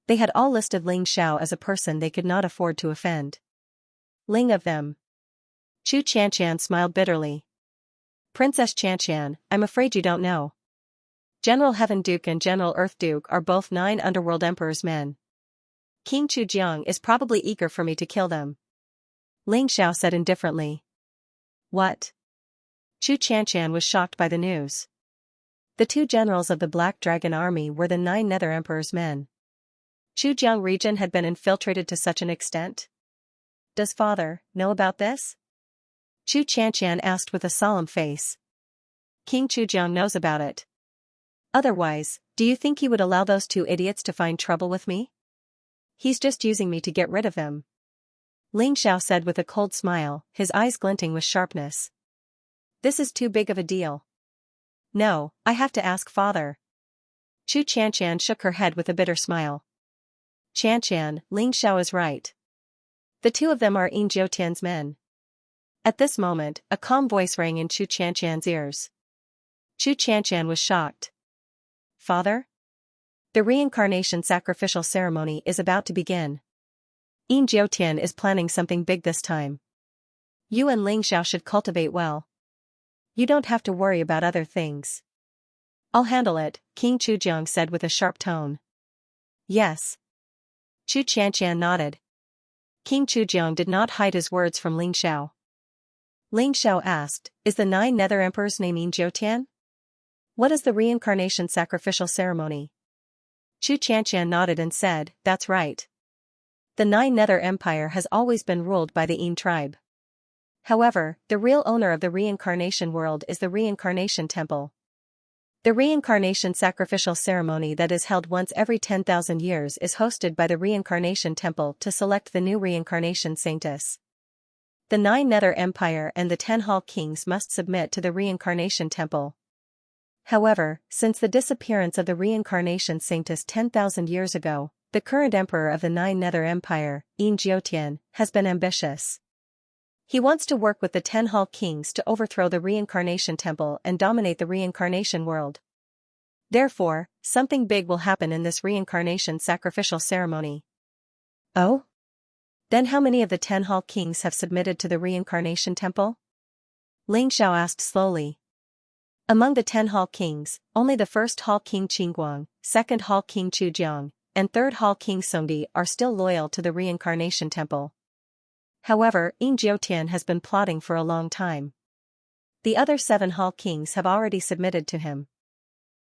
They had all listed Ling Xiao as a person they could not afford to offend. Ling of them. Chu Xianxian smiled bitterly. Princess Xianxian, I'm afraid you don't know. General Heaven Duke and General Earth Duke are both 9 Underworld Emperor's men. King Chujiang is probably eager for me to kill them, Ling Xiao said indifferently. What? Chu Xianxian was shocked by the news. The 2 generals of the Black Dragon Army were the 9 Nether Emperor's men. Chujiang region had been infiltrated to such an extent? Does father know about this? Chu Xianxian asked with a solemn face. King Chujiang knows about it. Otherwise, do you think he would allow those 2 idiots to find trouble with me? He's just using me to get rid of them, Ling Xiao said with a cold smile, his eyes glinting with sharpness. This is too big of a deal. No, I have to ask father. Chu Xianxian shook her head with a bitter smile. Xianxian, Ling Xiao is right. The 2 of them are Yin Jiutian's men. At this moment, a calm voice rang in Chu Xianxian's ears. Chu Xianxian was shocked. Father? The reincarnation sacrificial ceremony is about to begin. Yin Jiutian is planning something big this time. You and Ling Xiao should cultivate well. You don't have to worry about other things. I'll handle it, King Chujiang said with a sharp tone. Yes. Chu Xianxian nodded. King Chujiang did not hide his words from Ling Xiao. Ling Xiao asked, is the 9 Nether Emperor's name Yin Jiutian? What is the reincarnation sacrificial ceremony? Chu Xianxian nodded and said, that's right. The 9 Nether Empire has always been ruled by the Yin tribe. However, the real owner of the reincarnation world is the reincarnation temple. The reincarnation sacrificial ceremony that is held once every 10,000 years is hosted by the reincarnation temple to select the new reincarnation saintess. The 9 Nether Empire and the 10 Hall Kings must submit to the reincarnation temple. However, since the disappearance of the reincarnation saintess 10,000 years ago, the current emperor of the 9 Nether Empire, Yin Jiutian, has been ambitious. He wants to work with the 10 Hall Kings to overthrow the reincarnation temple and dominate the reincarnation world. Therefore, something big will happen in this reincarnation sacrificial ceremony. Oh? Then how many of the 10 Hall Kings have submitted to the reincarnation temple? Ling Xiao asked slowly. Among the 10 Hall Kings, only the 1st Hall King Qingguang, 2nd Hall King Chujiang, and 3rd Hall King Songdi are still loyal to the reincarnation temple. However, Yin Jiutian has been plotting for a long time. The other 7 Hall Kings have already submitted to him.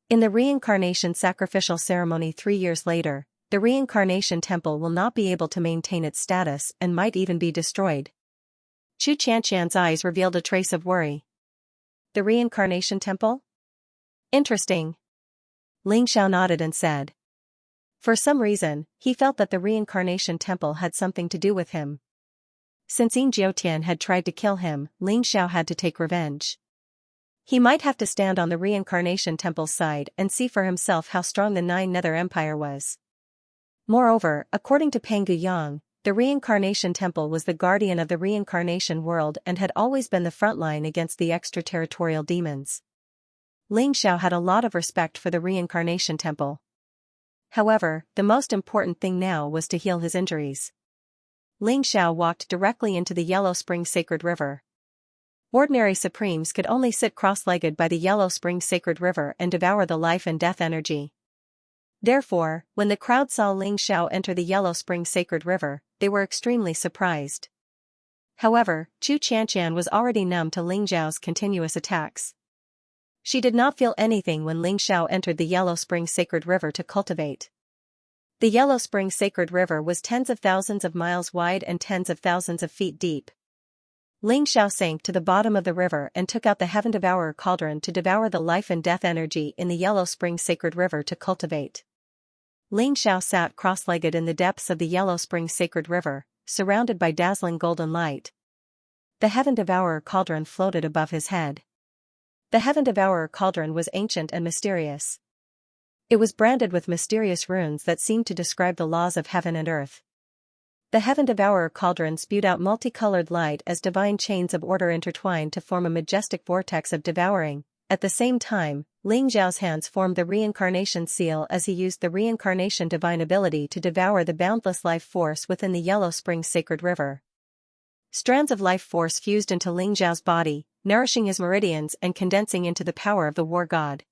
In the reincarnation sacrificial ceremony 3 years later, the reincarnation temple will not be able to maintain its status and might even be destroyed. Chu Xianxian's eyes revealed a trace of worry. The reincarnation temple? Interesting. Ling Xiao nodded and said. For some reason, he felt that the reincarnation temple had something to do with him. Since Yin Jiutian had tried to kill him, Ling Xiao had to take revenge. He might have to stand on the reincarnation temple's side and see for himself how strong the Nine Nether Empire was. Moreover, according to Pangu Yang, the reincarnation temple was the guardian of the reincarnation world and had always been the front line against the extraterritorial demons. Ling Xiao had a lot of respect for the reincarnation temple. However, the most important thing now was to heal his injuries. Ling Xiao walked directly into the Yellow Spring Sacred River. Ordinary Supremes could only sit cross-legged by the Yellow Spring Sacred River and devour the life and death energy. Therefore, when the crowd saw Ling Xiao enter the Yellow Spring Sacred River, they were extremely surprised. However, Xianxia was already numb to Ling Xiao's continuous attacks. She did not feel anything when Ling Xiao entered the Yellow Spring Sacred River to cultivate. The Yellow Spring Sacred River was tens of thousands of miles wide and tens of thousands of feet deep. Ling Xiao sank to the bottom of the river and took out the Heaven Devourer cauldron to devour the life and death energy in the Yellow Spring Sacred River to cultivate. Ling Xiao sat cross-legged in the depths of the Yellow Spring Sacred River, surrounded by dazzling golden light. The Heaven Devourer cauldron floated above his head. The Heaven Devourer cauldron was ancient and mysterious. It was branded with mysterious runes that seemed to describe the laws of heaven and earth. The Heaven Devourer cauldron spewed out multicolored light as divine chains of order intertwined to form a majestic vortex of devouring. At the same time, Ling Xiao's hands formed the reincarnation seal as he used the reincarnation divine ability to devour the boundless life force within the Yellow Spring Sacred River. Strands of life force fused into Ling Xiao's body, nourishing his meridians and condensing into the power of the war god.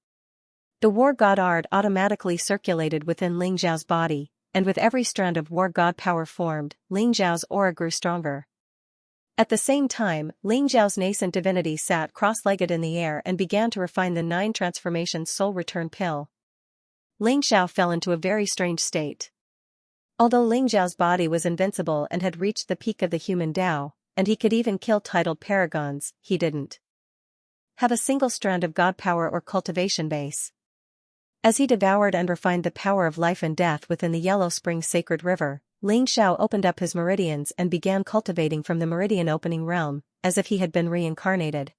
The war god Ard automatically circulated within Ling Xiao's body, and with every strand of war god power formed, Ling Xiao's aura grew stronger. At the same time, Ling Xiao's nascent divinity sat cross-legged in the air and began to refine the 9 transformation soul return pill. Ling Xiao fell into a very strange state. Although Ling Xiao's body was invincible and had reached the peak of the human Tao, and he could even kill titled paragons, he didn't have a single strand of god power or cultivation base. As he devoured and refined the power of life and death within the Yellow Spring Sacred River, Ling Xiao opened up his meridians and began cultivating from the meridian opening realm, as if he had been reincarnated.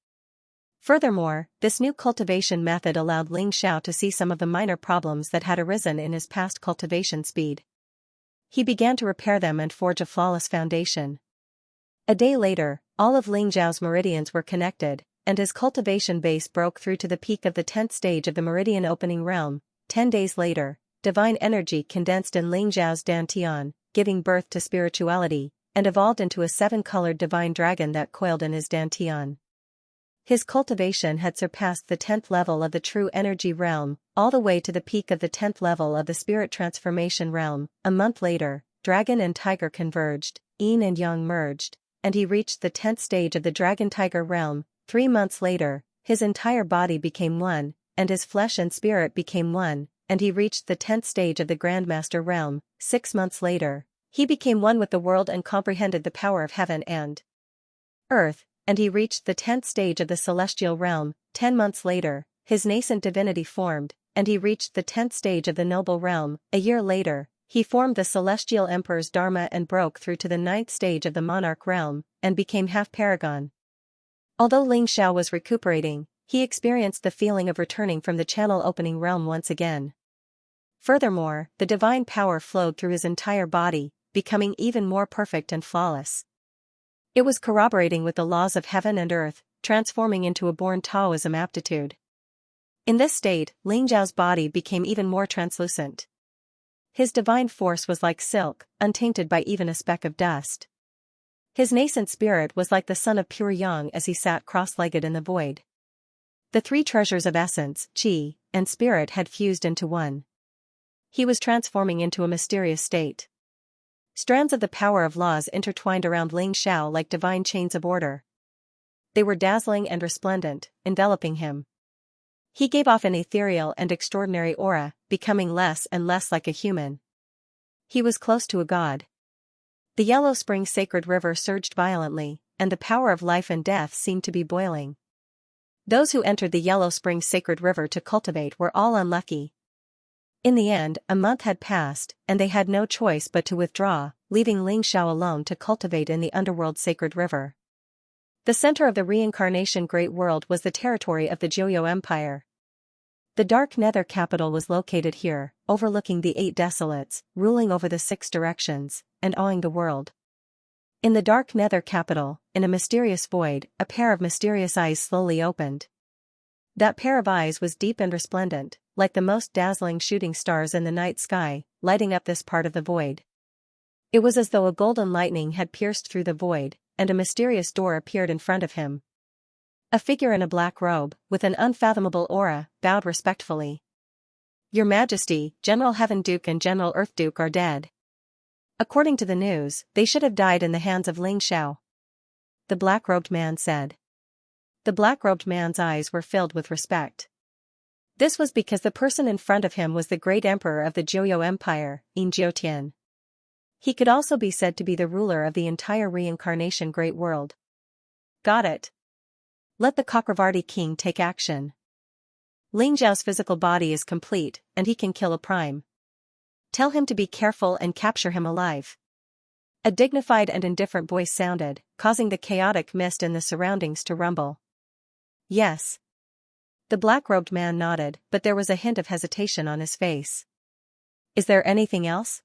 Furthermore, this new cultivation method allowed Ling Xiao to see some of the minor problems that had arisen in his past cultivation speed. He began to repair them and forge a flawless foundation. A day later, all of Ling Xiao's meridians were connected, and his cultivation base broke through to the peak of the 10th stage of the meridian opening realm. 10 days later, divine energy condensed in Ling Xiao's dantian, giving birth to spirituality, and evolved into a 7-colored divine dragon that coiled in his dantian. His cultivation had surpassed the 10th level of the true energy realm, all the way to the peak of the 10th level of the spirit transformation realm. A month later, dragon and tiger converged, yin and yang merged, and he reached the 10th stage of the dragon-tiger realm. 3 months later, his entire body became one, and his flesh and spirit became one, and he reached the 10th stage of the Grandmaster realm. 6 months later, he became one with the world and comprehended the power of heaven and earth, and he reached the 10th stage of the celestial realm. 10 months later, his nascent divinity formed, and he reached the 10th stage of the noble realm. A year later, he formed the celestial emperor's dharma and broke through to the 9th stage of the monarch realm, and became half paragon. Although Ling Xiao was recuperating, he experienced the feeling of returning from the channel opening realm once again. Furthermore, the divine power flowed through his entire body, becoming even more perfect and flawless. It was corroborating with the laws of heaven and earth, transforming into a born Taoism aptitude. In this state, Ling Xiao's body became even more translucent. His divine force was like silk, untainted by even a speck of dust. His nascent spirit was like the sun of pure yang as he sat cross-legged in the void. The 3 treasures of essence, qi, and spirit had fused into one. He was transforming into a mysterious state. Strands of the power of laws intertwined around Ling Xiao like divine chains of order. They were dazzling and resplendent, enveloping him. He gave off an ethereal and extraordinary aura, becoming less and less like a human. He was close to a god. The Yellow Spring Sacred River surged violently, and the power of life and death seemed to be boiling. Those who entered the Yellow Spring Sacred River to cultivate were all unlucky. In the end, a month had passed, and they had no choice but to withdraw, leaving Ling Xiao alone to cultivate in the underworld Sacred River. The center of the reincarnation Great World was the territory of the Joyo Empire. The Dark Nether capital was located here, overlooking the 8 desolates, ruling over the 6 directions, and awing the world. In the Dark Nether capital, in a mysterious void, a pair of mysterious eyes slowly opened. That pair of eyes was deep and resplendent, like the most dazzling shooting stars in the night sky, lighting up this part of the void. It was as though a golden lightning had pierced through the void, and a mysterious door appeared in front of him. A figure in a black robe, with an unfathomable aura, bowed respectfully. "Your Majesty, General Heaven Duke and General Earth Duke are dead. According to the news, they should have died in the hands of Ling Xiao," the black-robed man said. The black-robed man's eyes were filled with respect. This was because the person in front of him was the great emperor of the Joyo Empire, Yin. He could also be said to be the ruler of the entire reincarnation Great World. "Got it. Let the Chakravarti king take action. Ling Xiao's physical body is complete, and he can kill a prime. Tell him to be careful and capture him alive." A dignified and indifferent voice sounded, causing the chaotic mist in the surroundings to rumble. "Yes." The black-robed man nodded, but there was a hint of hesitation on his face. "Is there anything else?"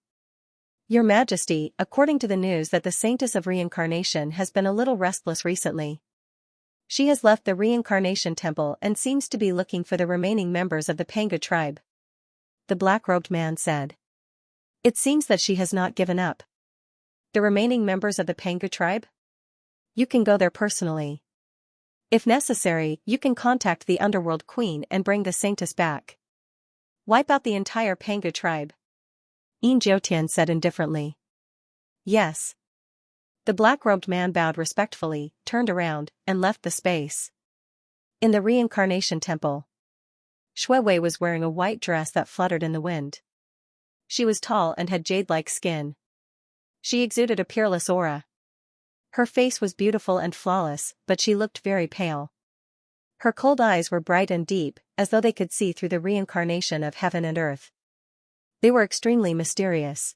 "Your Majesty, according to the news that the Saintess of Reincarnation has been a little restless recently. She has left the Reincarnation Temple and seems to be looking for the remaining members of the Panga tribe," the black-robed man said. "It seems that she has not given up." "The remaining members of the Panga tribe? You can go there personally. If necessary, you can contact the Underworld Queen and bring the Saintess back. Wipe out the entire Panga tribe," Yin Jiutian said indifferently. "Yes." The black-robed man bowed respectfully, turned around, and left the space. In the Reincarnation Temple, Shui Wei was wearing a white dress that fluttered in the wind. She was tall and had jade-like skin. She exuded a peerless aura. Her face was beautiful and flawless, but she looked very pale. Her cold eyes were bright and deep, as though they could see through the reincarnation of heaven and earth. They were extremely mysterious.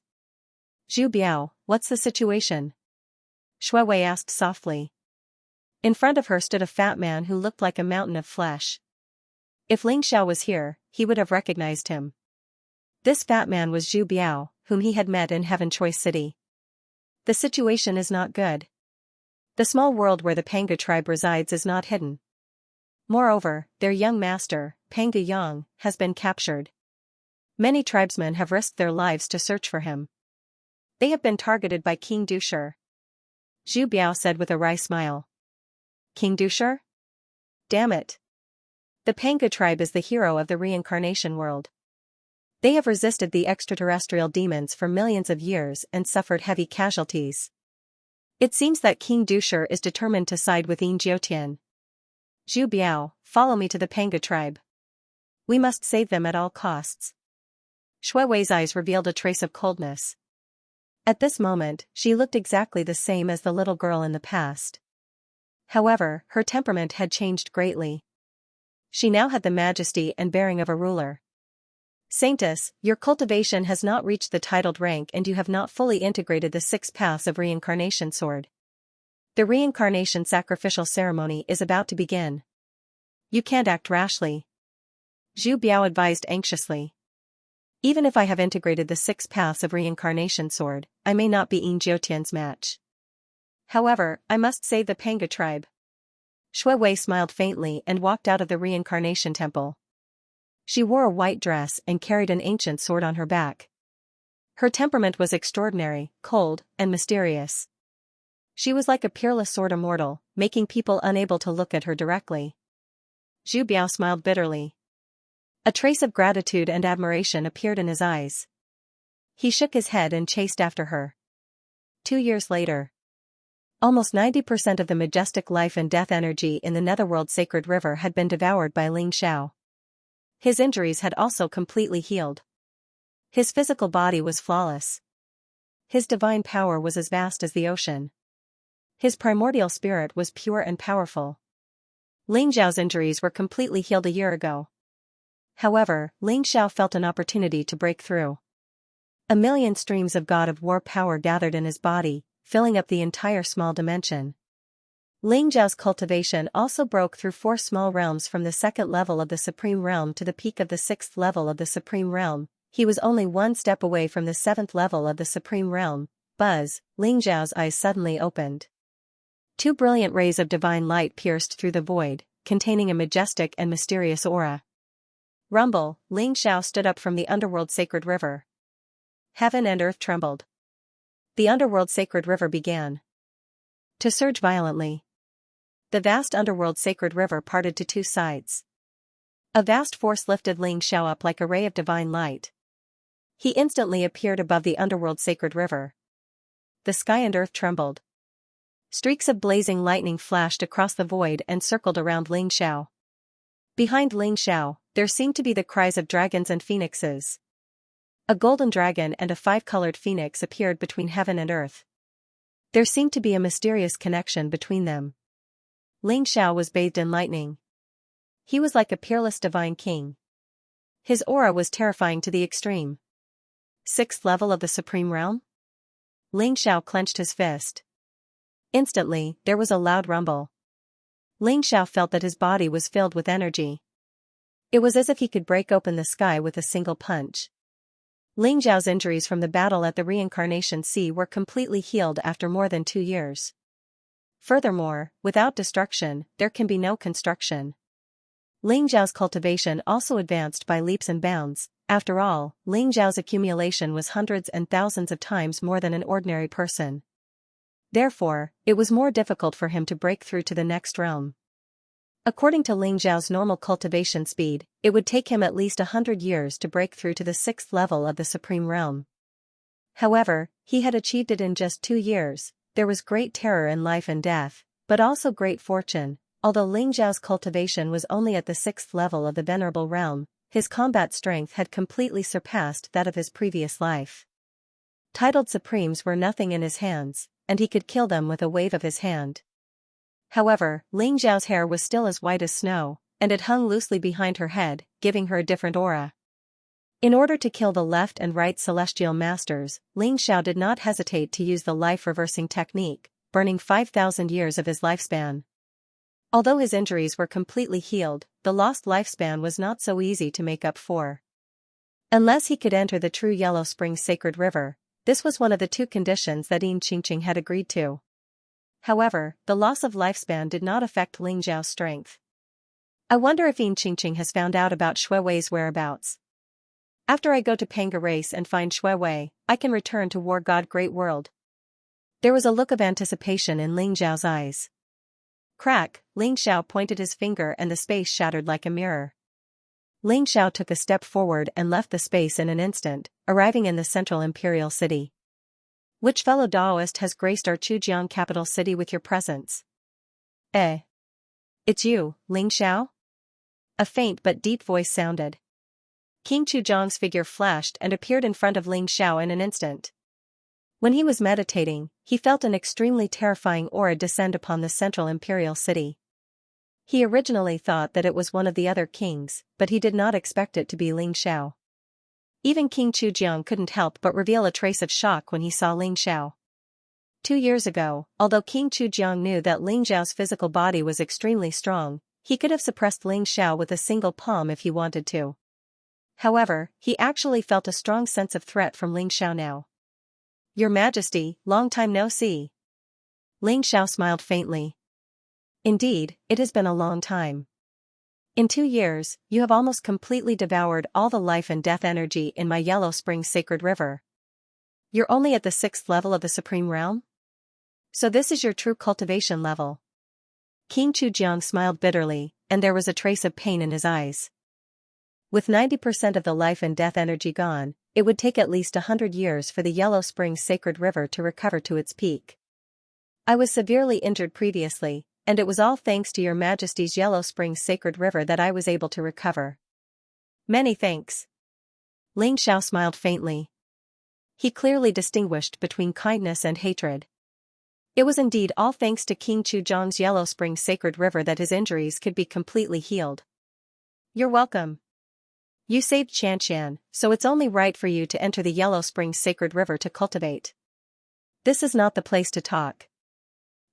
"Zhu Biao, what's the situation?" Shui Wei asked softly. In front of her stood a fat man who looked like a mountain of flesh. If Ling Xiao was here, he would have recognized him. This fat man was Zhu Biao, whom he had met in Heaven Choice City. "The situation is not good. The small world where the Panga tribe resides is not hidden. Moreover, their young master, Panga Yang, has been captured. Many tribesmen have risked their lives to search for him. They have been targeted by King Dushar," Zhu Biao said with a wry smile. "King Dushar? Damn it. The Panga tribe is the hero of the reincarnation world. They have resisted the extraterrestrial demons for millions of years and suffered heavy casualties. It seems that King Dushar is determined to side with Yin Jiutian. Zhu Biao, follow me to the Panga tribe. We must save them at all costs." Shui Wei's eyes revealed a trace of coldness. At this moment, she looked exactly the same as the little girl in the past. However, her temperament had changed greatly. She now had the majesty and bearing of a ruler. "Saintess, your cultivation has not reached the titled rank and you have not fully integrated the 6 paths of reincarnation sword. The reincarnation sacrificial ceremony is about to begin. You can't act rashly," Zhu Biao advised anxiously. "Even if I have integrated the 6 paths of reincarnation sword, I may not be Yin Jiutian's match. However, I must save the Panga tribe." Shui Wei smiled faintly and walked out of the reincarnation temple. She wore a white dress and carried an ancient sword on her back. Her temperament was extraordinary, cold, and mysterious. She was like a peerless sword immortal, making people unable to look at her directly. Zhu Biao smiled bitterly. A trace of gratitude and admiration appeared in his eyes. He shook his head and chased after her. 2 years later. Almost 90% of the majestic life and death energy in the Netherworld Sacred River had been devoured by Ling Xiao. His injuries had also completely healed. His physical body was flawless. His divine power was as vast as the ocean. His primordial spirit was pure and powerful. Ling Xiao's injuries were completely healed a year ago. However, Ling Xiao felt an opportunity to break through. A million streams of God of War power gathered in his body, filling up the entire small dimension. Ling Zhao's cultivation also broke through 4 small realms from the 2nd level of the Supreme Realm to the peak of the 6th level of the Supreme Realm. He was only 1 step away from the 7th level of the Supreme Realm. Buzz, Ling Zhao's eyes suddenly opened. 2 brilliant rays of divine light pierced through the void, containing a majestic and mysterious aura. Rumble, Ling Zhao stood up from the underworld sacred river. Heaven and earth trembled. The underworld sacred river began to surge violently. The vast underworld sacred river parted to 2 sides. A vast force lifted Ling Zhao up like a ray of divine light. He instantly appeared above the underworld sacred river. The sky and earth trembled. Streaks of blazing lightning flashed across the void and circled around Ling Zhao. Behind Ling Zhao, there seemed to be the cries of dragons and phoenixes. A golden dragon and a 5-colored phoenix appeared between heaven and earth. There seemed to be a mysterious connection between them. Ling Zhao was bathed in lightning. He was like a peerless divine king. His aura was terrifying to the extreme. 6th level of the Supreme Realm? Ling Zhao clenched his fist. Instantly, there was a loud rumble. Ling Zhao felt that his body was filled with energy. It was as if he could break open the sky with a single punch. Ling Zhao's injuries from the battle at the Reincarnation Sea were completely healed after more than 2 years. Furthermore, without destruction, there can be no construction. Ling Zhao's cultivation also advanced by leaps and bounds. After all, Ling Zhao's accumulation was hundreds and thousands of times more than an ordinary person. Therefore, it was more difficult for him to break through to the next realm. According to Ling Zhao's normal cultivation speed, it would take him at least 100 years to break through to the 6th level of the Supreme Realm. However, he had achieved it in just 2 years. There was great terror in life and death, but also great fortune. Although Ling Zhao's cultivation was only at the 6th level of the Venerable Realm, his combat strength had completely surpassed that of his previous life. Titled Supremes were nothing in his hands, and he could kill them with a wave of his hand. However, Ling Zhao's hair was still as white as snow, and it hung loosely behind her head, giving her a different aura. In order to kill the left and right celestial masters, Ling Zhao did not hesitate to use the life-reversing technique, burning 5,000 years of his lifespan. Although his injuries were completely healed, the lost lifespan was not so easy to make up for. Unless he could enter the true Yellow Spring Sacred River, this was one of the 2 conditions that Xianxia had agreed to. However, the loss of lifespan did not affect Ling Zhao's strength. I wonder if Xianxia has found out about Shui Wei's whereabouts. After I go to Panga Race and find Shui Wei, I can return to War God Great World. There was a look of anticipation in Ling Zhao's eyes. Crack, Ling Zhao pointed his finger and the space shattered like a mirror. Ling Zhao took a step forward and left the space in an instant, arriving in the central imperial city. Which fellow Daoist has graced our Chujiang capital city with your presence? It's you, Ling Zhao? A faint but deep voice sounded. King Chujiang's figure flashed and appeared in front of Ling Zhao in an instant. When he was meditating, he felt an extremely terrifying aura descend upon the central imperial city. He originally thought that it was one of the other kings, but he did not expect it to be Ling Zhao. Even King Chujiang couldn't help but reveal a trace of shock when he saw Ling Zhao. 2 years ago, although King Chujiang knew that Ling Zhao's physical body was extremely strong, he could have suppressed Ling Zhao with a single palm if he wanted to. However, he actually felt a strong sense of threat from Ling Zhao now. Your Majesty, long time no see. Ling Zhao smiled faintly. Indeed, it has been a long time. In 2 years, you have almost completely devoured all the life and death energy in my Yellow Spring Sacred River. You're only at the 6th level of the Supreme Realm? So this is your true cultivation level. King Chujiang smiled bitterly, and there was a trace of pain in his eyes. With 90% of the life and death energy gone, it would take at least 100 years for the Yellow Spring Sacred River to recover to its peak. I was severely injured previously, and it was all thanks to your Majesty's Yellow Spring Sacred River that I was able to recover. Many thanks. Ling Zhao smiled faintly. He clearly distinguished between kindness and hatred. It was indeed all thanks to King Chujiang's Yellow Spring Sacred River that his injuries could be completely healed. You're welcome. You saved Xianxia, so it's only right for you to enter the Yellow Spring Sacred River to cultivate. This is not the place to talk.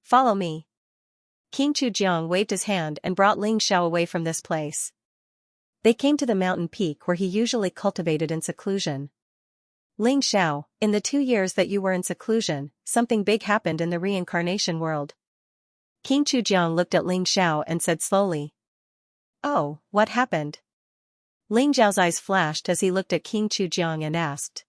Follow me. King Chujiang waved his hand and brought Ling Xiao away from this place. They came to the mountain peak where he usually cultivated in seclusion. Ling Xiao, in the 2 years that you were in seclusion, something big happened in the reincarnation world. King Chujiang looked at Ling Xiao and said slowly. Oh, what happened? Ling Xiao's eyes flashed as he looked at King Chujiang and asked.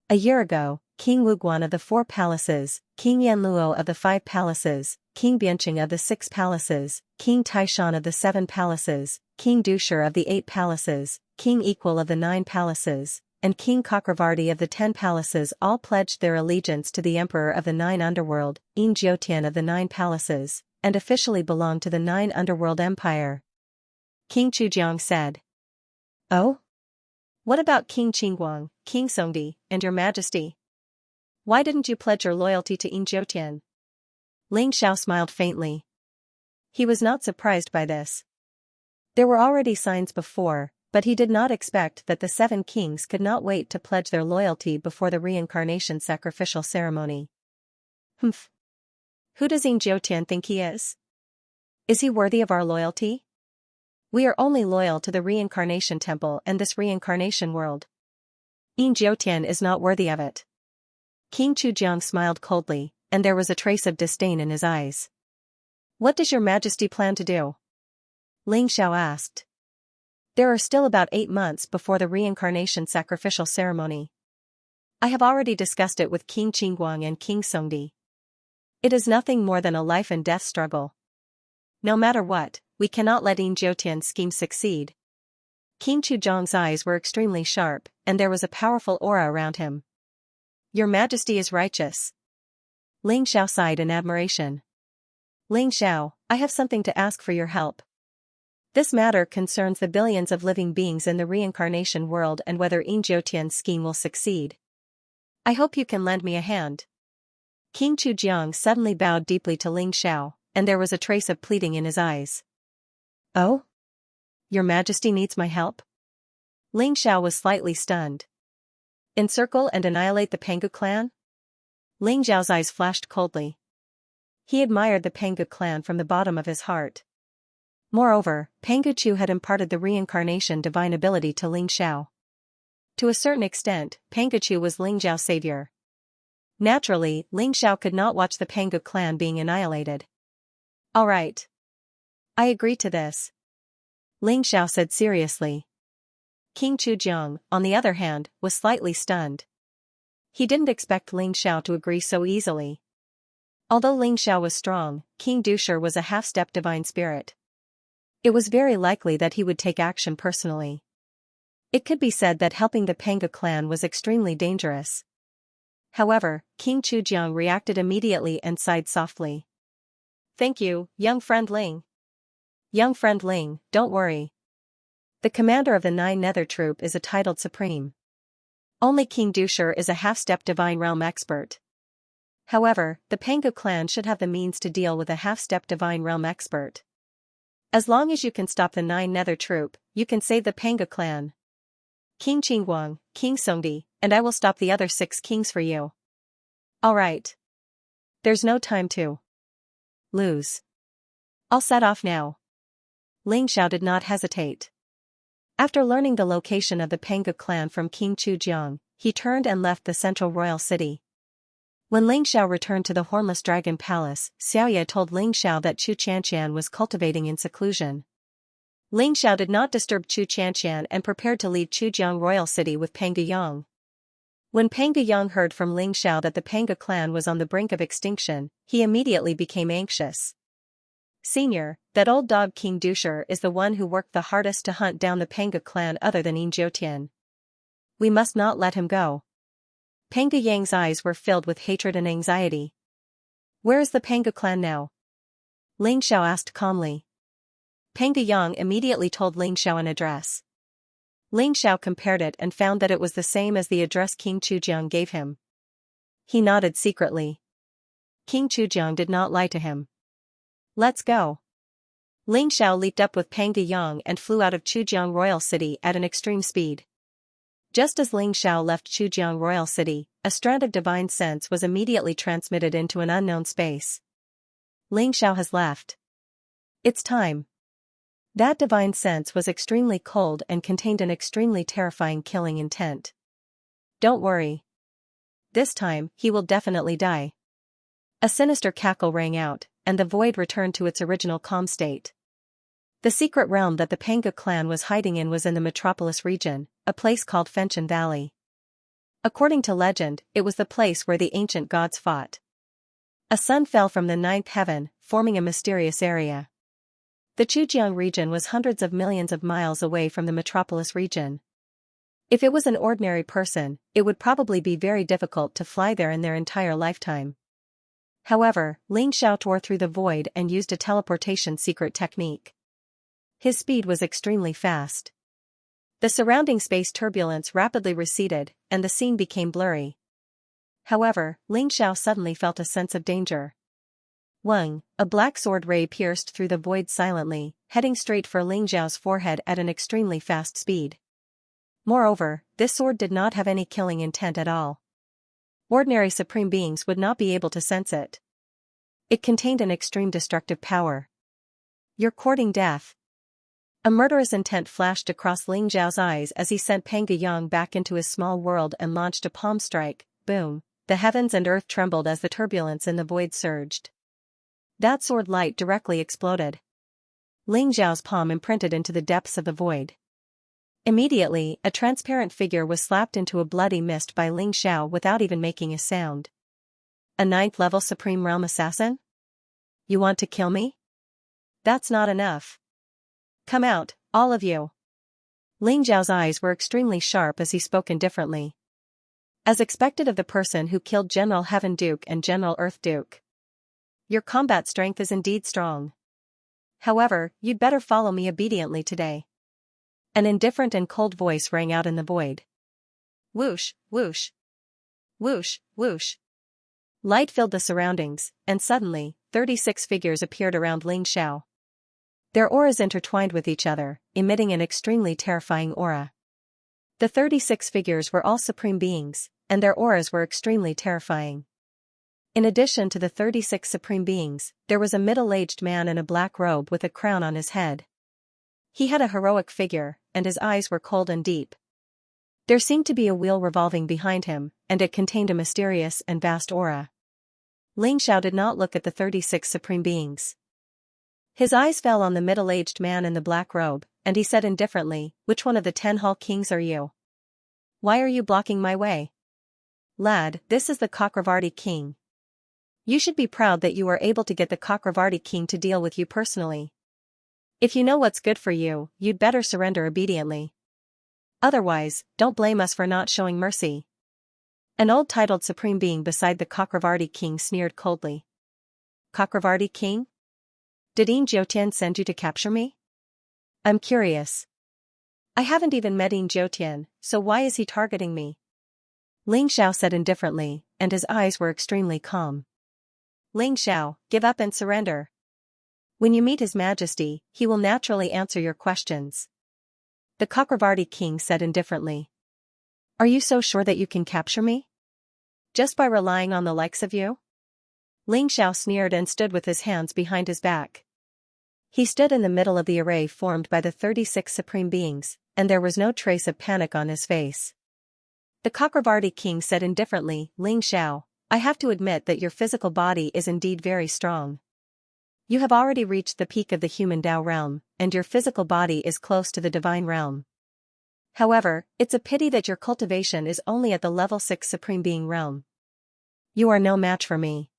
A year ago, King Wuguan of the 4 palaces, King Yanluo of the 5 palaces, King Bianqing of the 6 palaces, King Taishan of the 7 palaces, King Dushir of the 8 palaces, King Equal of the 9 palaces, and King Chakravarti of the 10 palaces all pledged their allegiance to the Emperor of the 9 Underworld, Yin Jiotian of the 9 palaces, and officially belonged to the 9 Underworld Empire. King Chujiang said. Oh? What about King Qingguang, King Songdi, and your majesty? Why didn't you pledge your loyalty to Yin Jiotian? Ling Xiao smiled faintly. He was not surprised by this. There were already signs before, but he did not expect that the 7 kings could not wait to pledge their loyalty before the reincarnation sacrificial ceremony. Humph. Who does Yin Jiotian think he is? Is he worthy of our loyalty? We are only loyal to the reincarnation temple and this reincarnation world. Yin Jiotian is not worthy of it. King Chujiang smiled coldly, and there was a trace of disdain in his eyes. What does your majesty plan to do? Ling Xiao asked. There are still about 8 months before the reincarnation sacrificial ceremony. I have already discussed it with King Qingguang and King Songdi. It is nothing more than a life and death struggle. No matter what, we cannot let Yin Jiotian's scheme succeed. King Chujiang's eyes were extremely sharp, and there was a powerful aura around him. Your majesty is righteous. Ling Xiao sighed in admiration. Ling Xiao, I have something to ask for your help. This matter concerns the billions of living beings in the reincarnation world and whether Yin Jiotian's scheme will succeed. I hope you can lend me a hand. King Chujiang suddenly bowed deeply to Ling Xiao, and there was a trace of pleading in his eyes. Oh? Your majesty needs my help? Ling Xiao was slightly stunned. Encircle and annihilate the Pangu clan? Ling Xiao's eyes flashed coldly. He admired the Pangu clan from the bottom of his heart. Moreover, Pangu Chu had imparted the reincarnation divine ability to Ling Xiao. To a certain extent, Pangu Chu was Ling Xiao's savior. Naturally, Ling Xiao could not watch the Pangu clan being annihilated. All right. I agree to this. Ling Xiao said seriously. King Chujiang, on the other hand, was slightly stunned. He didn't expect Ling Xiao to agree so easily. Although Ling Xiao was strong, King Dushir was a half-step divine spirit. It was very likely that he would take action personally. It could be said that helping the Pangu clan was extremely dangerous. However, King Chujiang reacted immediately and sighed softly. Thank you, young friend Ling. Young friend Ling, don't worry. The commander of the 9 Nether Troop is a titled supreme. Only King Dushir is a half-step divine realm expert. However, the Pangu clan should have the means to deal with a half-step divine realm expert. As long as you can stop the 9 Nether Troop, you can save the Pangu clan. King Qingguang, King Songdi, and I will stop the other 6 kings for you. All right. There's no time to lose. I'll set off now. Ling Xiao did not hesitate. After learning the location of the Pangu clan from King Chujiang, he turned and left the central royal city. When Ling Xiao returned to the Hornless Dragon Palace, Xiaoye told Ling Xiao that Chu Xianxian was cultivating in seclusion. Ling Xiao did not disturb Chu Xianxian and prepared to leave Chujiang Royal City with Pangu Yang. When Pangu Yang heard from Ling Xiao that the Pangu clan was on the brink of extinction, he immediately became anxious. Senior, that old dog King Dushir is the one who worked the hardest to hunt down the Pangu clan other than Yin Jiotian. We must not let him go. Pangu Yang's eyes were filled with hatred and anxiety. Where is the Pangu clan now? Ling Xiao asked calmly. Pangu Yang immediately told Ling Xiao an address. Ling Xiao compared it and found that it was the same as the address King Chujiang gave him. He nodded secretly. King Chujiang did not lie to him. Let's go. Ling Xiao leaped up with Pangu Yang and flew out of Chujiang Royal City at an extreme speed. Just as Ling Xiao left Chujiang Royal City, a strand of divine sense was immediately transmitted into an unknown space. Ling Xiao has left. It's time. That divine sense was extremely cold and contained an extremely terrifying killing intent. Don't worry. This time, he will definitely die. A sinister cackle rang out, and the void returned to its original calm state. The secret realm that the Panga clan was hiding in was in the metropolis region, a place called Fenchen Valley. According to legend, it was the place where the ancient gods fought. A sun fell from the ninth heaven, forming a mysterious area. The Chujiang region was hundreds of millions of miles away from the metropolis region. If it was an ordinary person, it would probably be very difficult to fly there in their entire lifetime. However, Ling Xiao tore through the void and used a teleportation secret technique. His speed was extremely fast. The surrounding space turbulence rapidly receded, and the scene became blurry. However, Ling Xiao suddenly felt a sense of danger. Wang, a black sword ray pierced through the void silently, heading straight for Ling Xiao's forehead at an extremely fast speed. Moreover, this sword did not have any killing intent at all. Ordinary supreme beings would not be able to sense it. It contained an extreme destructive power. You're courting death. A murderous intent flashed across Ling Xiao's eyes as he sent Panga Yang back into his small world and launched a palm strike. Boom! The heavens and earth trembled as the turbulence in the void surged. That sword light directly exploded. Ling Xiao's palm imprinted into the depths of the void. Immediately, a transparent figure was slapped into a bloody mist by Ling Xiao without even making a sound. A 9th-level Supreme Realm Assassin? You want to kill me? That's not enough. Come out, all of you. Ling Xiao's eyes were extremely sharp as he spoke indifferently. As expected of the person who killed General Heaven Duke and General Earth Duke. Your combat strength is indeed strong. However, you'd better follow me obediently today. An indifferent and cold voice rang out in the void. Whoosh, whoosh. Whoosh, whoosh. Light filled the surroundings, and suddenly, 36 figures appeared around Ling Xiao. Their auras intertwined with each other, emitting an extremely terrifying aura. The 36 figures were all supreme beings, and their auras were extremely terrifying. In addition to the 36 supreme beings, there was a middle-aged man in a black robe with a crown on his head. He had a heroic figure, and his eyes were cold and deep. There seemed to be a wheel revolving behind him, and it contained a mysterious and vast aura. Ling Xiao did not look at the 36 supreme beings. His eyes fell on the middle-aged man in the black robe, and he said indifferently, "Which one of the 10 Hall Kings are you? Why are you blocking my way? Lad, this is the Chakravarti King. You should be proud that you were able to get the Chakravarti King to deal with you personally. If you know what's good for you, you'd better surrender obediently. Otherwise, don't blame us for not showing mercy." An old titled supreme being beside the Chakravarti King sneered coldly. Chakravarti King? Did Yin Jiutian send you to capture me? I'm curious. I haven't even met Yin Jiutian, so why is he targeting me? Ling Xiao said indifferently, and his eyes were extremely calm. Ling Xiao, give up and surrender. When you meet His Majesty, he will naturally answer your questions. The Chakravarti King said indifferently. Are you so sure that you can capture me? Just by relying on the likes of you? Ling Xiao sneered and stood with his hands behind his back. He stood in the middle of the array formed by the 36 supreme beings, and there was no trace of panic on his face. The Chakravarti King said indifferently, Ling Xiao, I have to admit that your physical body is indeed very strong. You have already reached the peak of the human Dao realm, and your physical body is close to the divine realm. However, it's a pity that your cultivation is only at the level 6 supreme being realm. You are no match for me.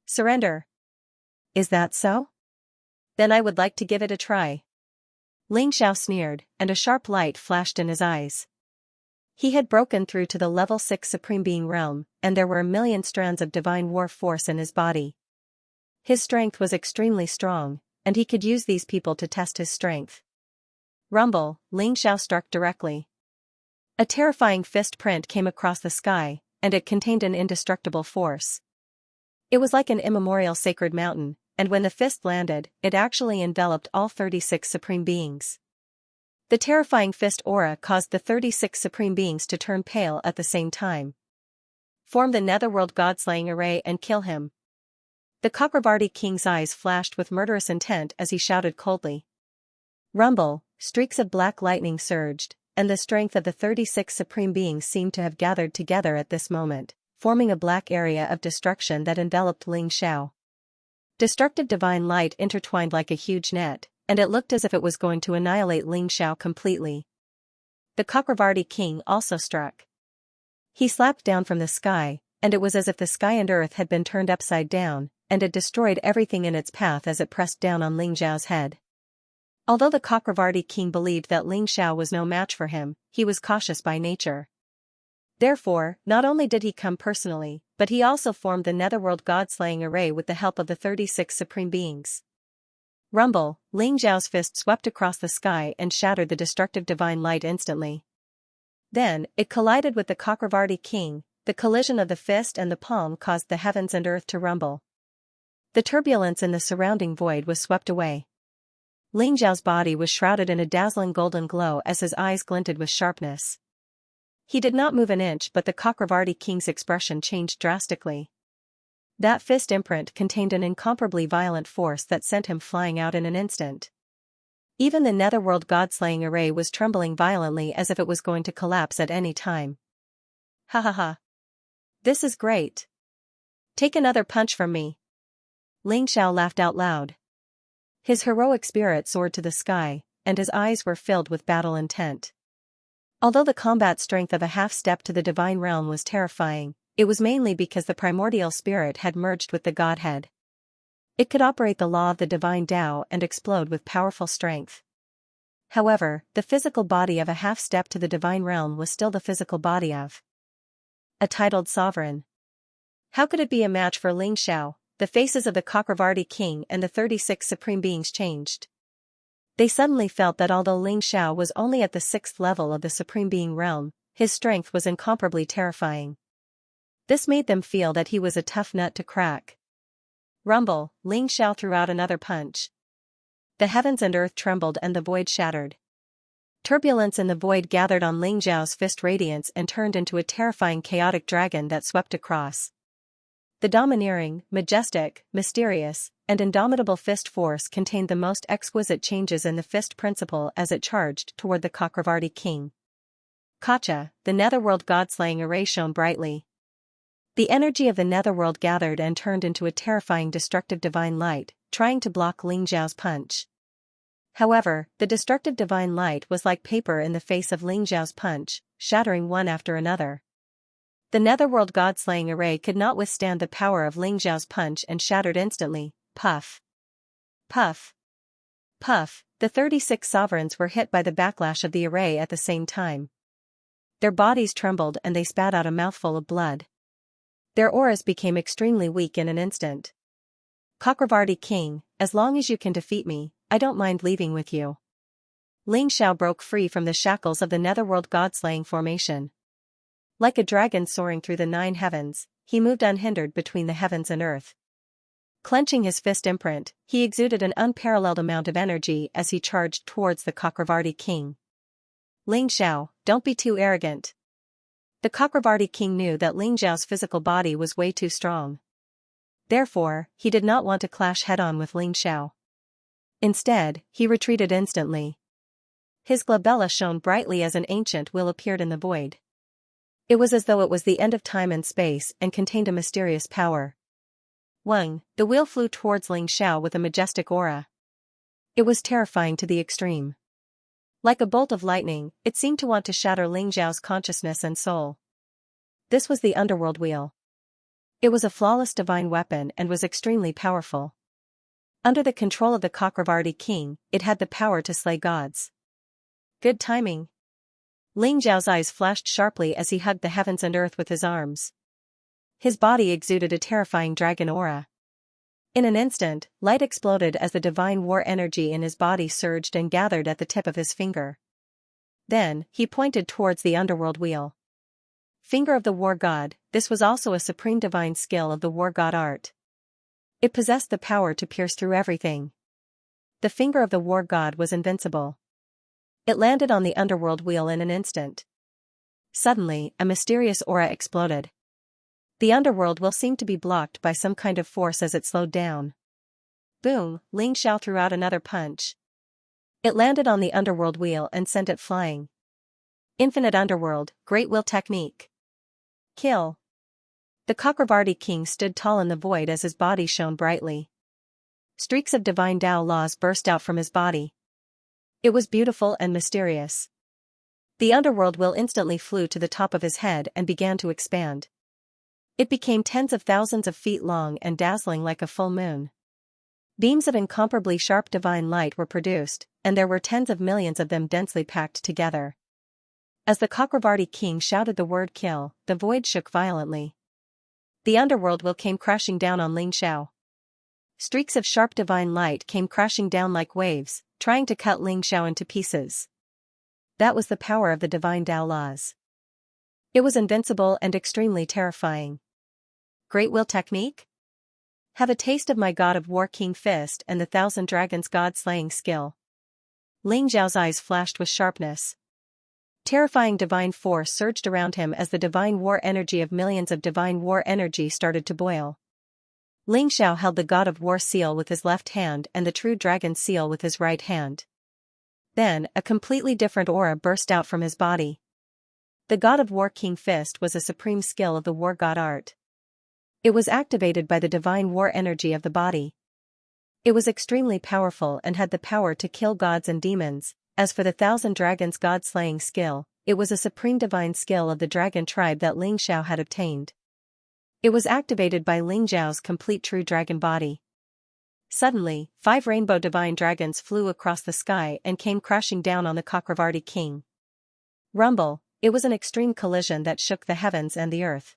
Surrender. Is that so? Then I would like to give it a try. Ling Xiao sneered, and a sharp light flashed in his eyes. He had broken through to the level 6 supreme being realm, and there were a million strands of divine war force in his body. His strength was extremely strong, and he could use these people to test his strength. Rumble, Ling Xiao struck directly. A terrifying fist print came across the sky, and it contained an indestructible force. It was like an immemorial sacred mountain, and when the fist landed, it actually enveloped all 36 supreme beings. The terrifying fist aura caused the 36 supreme beings to turn pale at the same time. Form the netherworld godslaying array and kill him. The Chakravarti king's eyes flashed with murderous intent as he shouted coldly. Rumble, streaks of black lightning surged, and the strength of the 36 supreme beings seemed to have gathered together at this moment, forming a black area of destruction that enveloped Ling Xiao. Destructive divine light intertwined like a huge net, and it looked as if it was going to annihilate Ling Xiao completely. The Chakravarti king also struck. He slapped down from the sky, and it was as if the sky and earth had been turned upside down, and it destroyed everything in its path as it pressed down on Ling Xiao's head. Although the Chakravarti king believed that Ling Xiao was no match for him, he was cautious by nature. Therefore, not only did he come personally, but he also formed the Netherworld God-slaying array with the help of the 36 supreme beings. Rumble, Ling Xiao's fist swept across the sky and shattered the destructive divine light instantly. Then, it collided with the Chakravarti king. The collision of the fist and the palm caused the heavens and earth to rumble. The turbulence in the surrounding void was swept away. Ling Xiao's body was shrouded in a dazzling golden glow as his eyes glinted with sharpness. He did not move an inch, but the Chakravarti king's expression changed drastically. That fist imprint contained an incomparably violent force that sent him flying out in an instant. Even the Netherworld God-slaying array was trembling violently as if it was going to collapse at any time. Ha ha ha. This is great. Take another punch from me. Ling Xiao laughed out loud. His heroic spirit soared to the sky, and his eyes were filled with battle intent. Although the combat strength of a half-step to the divine realm was terrifying, it was mainly because the primordial spirit had merged with the Godhead. It could operate the law of the divine Tao and explode with powerful strength. However, the physical body of a half-step to the divine realm was still the physical body of a titled sovereign. How could it be a match for Ling Xiao? The faces of the Chakravarti king and the 36 supreme beings changed. They suddenly felt that although Ling Xiao was only at the 6th level of the supreme being realm, his strength was incomparably terrifying. This made them feel that he was a tough nut to crack. Rumble, Ling Xiao threw out another punch. The heavens and earth trembled and the void shattered. Turbulence in the void gathered on Ling Xiao's fist radiance and turned into a terrifying chaotic dragon that swept across. The domineering, majestic, mysterious, and indomitable fist force contained the most exquisite changes in the fist principle as it charged toward the Chakravarti king. Kacha, the Netherworld God-slaying array shone brightly. The energy of the Netherworld gathered and turned into a terrifying destructive divine light, trying to block Ling Xiao's punch. However, the destructive divine light was like paper in the face of Ling Xiao's punch, shattering one after another. The Netherworld God-slaying array could not withstand the power of Ling Xiao's punch and shattered instantly. Puff. Puff. Puff. The 36 sovereigns were hit by the backlash of the array at the same time. Their bodies trembled and they spat out a mouthful of blood. Their auras became extremely weak in an instant. Chakravarti king, as long as you can defeat me, I don't mind leaving with you. Ling Xiao broke free from the shackles of the Netherworld God-slaying formation. Like a dragon soaring through the 9 heavens, he moved unhindered between the heavens and earth. Clenching his fist imprint, he exuded an unparalleled amount of energy as he charged towards the Chakravarti king. Ling Xiao, don't be too arrogant. The Chakravarti king knew that Ling Xiao's physical body was way too strong. Therefore, he did not want to clash head-on with Ling Xiao. Instead, he retreated instantly. His glabella shone brightly as an ancient wheel appeared in the void. It was as though it was the end of time and space and contained a mysterious power. Wang, the wheel flew towards Ling Xiao with a majestic aura. It was terrifying to the extreme. Like a bolt of lightning, it seemed to want to shatter Ling Xiao's consciousness and soul. This was the underworld wheel. It was a flawless divine weapon and was extremely powerful. Under the control of the Chakravarti king, it had the power to slay gods. Good timing. Ling Xiao's eyes flashed sharply as he hugged the heavens and earth with his arms. His body exuded a terrifying dragon aura. In an instant, light exploded as the divine war energy in his body surged and gathered at the tip of his finger. Then, he pointed towards the underworld wheel. Finger of the war god, this was also a supreme divine skill of the war god art. It possessed the power to pierce through everything. The finger of the war god was invincible. It landed on the underworld wheel in an instant. Suddenly, a mysterious aura exploded. The underworld will seem to be blocked by some kind of force as it slowed down. Boom, Ling Xiao threw out another punch. It landed on the underworld wheel and sent it flying. Infinite underworld, great will technique. Kill. The Chakravarti king stood tall in the void as his body shone brightly. Streaks of divine Tao laws burst out from his body. It was beautiful and mysterious. The underworld will instantly flew to the top of his head and began to expand. It became tens of thousands of feet long and dazzling like a full moon. Beams of incomparably sharp divine light were produced, and there were tens of millions of them densely packed together. As the Chakravarti king shouted the word kill, the void shook violently. The underworld will came crashing down on Ling Xiao. Streaks of sharp divine light came crashing down like waves, trying to cut Ling Xiao into pieces. That was the power of the divine Tao laws. It was invincible and extremely terrifying. Great will technique? Have a taste of my god of war king fist and the thousand dragons god-slaying skill. Ling Xiao's eyes flashed with sharpness. Terrifying divine force surged around him as the divine war energy of millions of divine war energy started to boil. Ling Xiao held the god of war seal with his left hand and the true dragon seal with his right hand. Then, a completely different aura burst out from his body. The god of war king fist was a supreme skill of the war god art. It was activated by the divine war energy of the body. It was extremely powerful and had the power to kill gods and demons. As for the thousand dragons god-slaying skill, it was a supreme divine skill of the dragon tribe that Ling Xiao had obtained. It was activated by Ling Xiao's complete true dragon body. Suddenly, 5 rainbow divine dragons flew across the sky and came crashing down on the Chakravarti king. Rumble, it was an extreme collision that shook the heavens and the earth.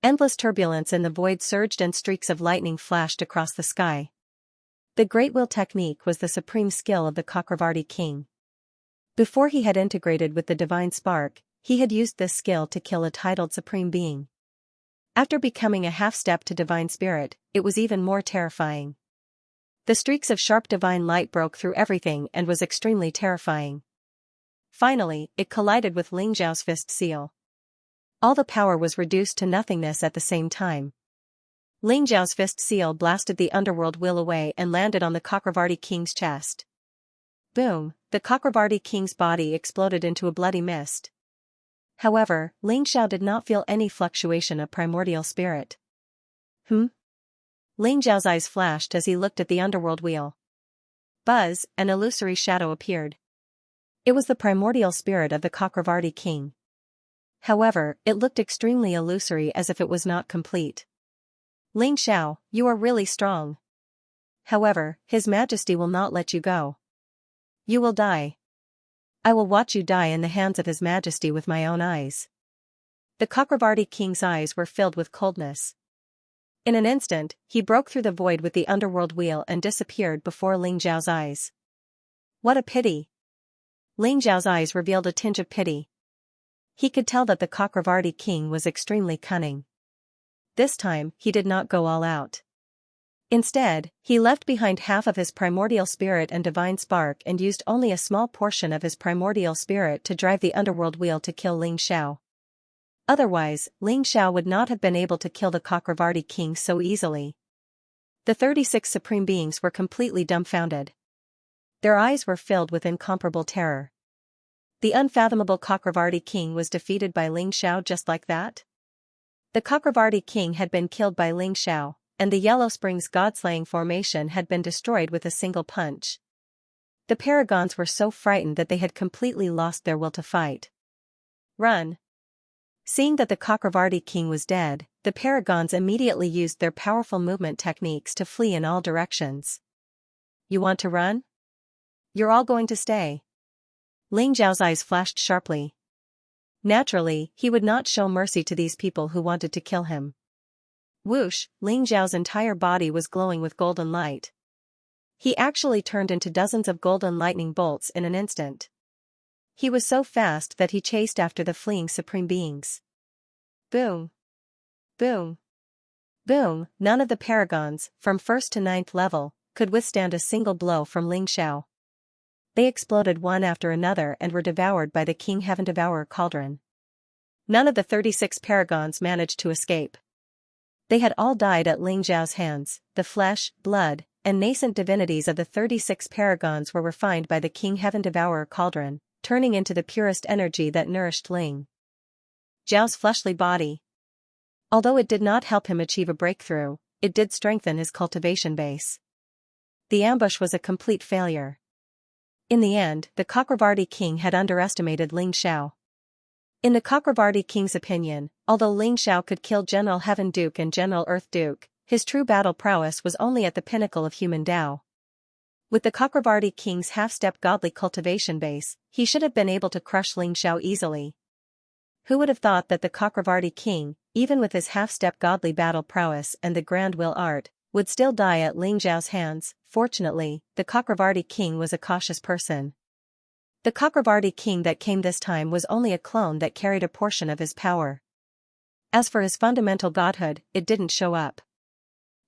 Endless turbulence in the void surged and streaks of lightning flashed across the sky. The Great Will technique was the supreme skill of the Chakravarti king. Before he had integrated with the divine spark, he had used this skill to kill a titled supreme being. After becoming a half-step to divine spirit, it was even more terrifying. The streaks of sharp divine light broke through everything and was extremely terrifying. Finally, it collided with Ling Xiao's fist seal. All the power was reduced to nothingness at the same time. Ling Xiao's fist seal blasted the underworld will away and landed on the Chakravarti king's chest. Boom, the Chakravarti king's body exploded into a bloody mist. However, Ling Xiao did not feel any fluctuation of primordial spirit. Ling Xiao's eyes flashed as he looked at the underworld wheel. Buzz, an illusory shadow appeared. It was the primordial spirit of the Chakravarti king. However, it looked extremely illusory as if it was not complete. Ling Xiao, you are really strong. However, His Majesty will not let you go. You will die. I will watch you die in the hands of His Majesty with my own eyes. The Chakravarti king's eyes were filled with coldness. In an instant, he broke through the void with the underworld wheel and disappeared before Ling Xiao's eyes. What a pity! Ling Xiao's eyes revealed a tinge of pity. He could tell that the Chakravarti king was extremely cunning. This time, he did not go all out. Instead, he left behind half of his primordial spirit and divine spark and used only a small portion of his primordial spirit to drive the underworld wheel to kill Ling Xiao. Otherwise, Ling Xiao would not have been able to kill the Chakravarti king so easily. The 36 supreme beings were completely dumbfounded. Their eyes were filled with incomparable terror. The unfathomable Chakravarti king was defeated by Ling Xiao just like that? The Chakravarti king had been killed by Ling Xiao, and the Yellow Springs God-slaying formation had been destroyed with a single punch. The paragons were so frightened that they had completely lost their will to fight. Run! Seeing that the Chakravarti king was dead, the paragons immediately used their powerful movement techniques to flee in all directions. You want to run? You're all going to stay. Ling Xiao's eyes flashed sharply. Naturally, he would not show mercy to these people who wanted to kill him. Whoosh, Ling Xiao's entire body was glowing with golden light. He actually turned into dozens of golden lightning bolts in an instant. He was so fast that he chased after the fleeing supreme beings. Boom! Boom! Boom! None of the paragons, from 1st to 9th level, could withstand a single blow from Ling Xiao. They exploded one after another and were devoured by the King Heaven Devourer cauldron. None of the 36 paragons managed to escape. They had all died at Ling Xiao's hands. The flesh, blood, and nascent divinities of the 36 paragons were refined by the King Heaven Devourer cauldron, turning into the purest energy that nourished Ling Xiao's fleshly body. Although it did not help him achieve a breakthrough, it did strengthen his cultivation base. The ambush was a complete failure. In the end, the Chakravarti king had underestimated Ling Xiao. In the Chakravarti king's opinion, although Ling Xiao could kill General Heaven Duke and General Earth Duke, his true battle prowess was only at the pinnacle of human Tao. With the Chakravarti king's half-step godly cultivation base, he should have been able to crush Ling Xiao easily. Who would have thought that the Chakravarti king, even with his half-step godly battle prowess and the grand will art, would still die at Ling Xiao's hands? Fortunately, the Chakravarti king was a cautious person. The Chakravarti king that came this time was only a clone that carried a portion of his power. As for his fundamental godhood, it didn't show up.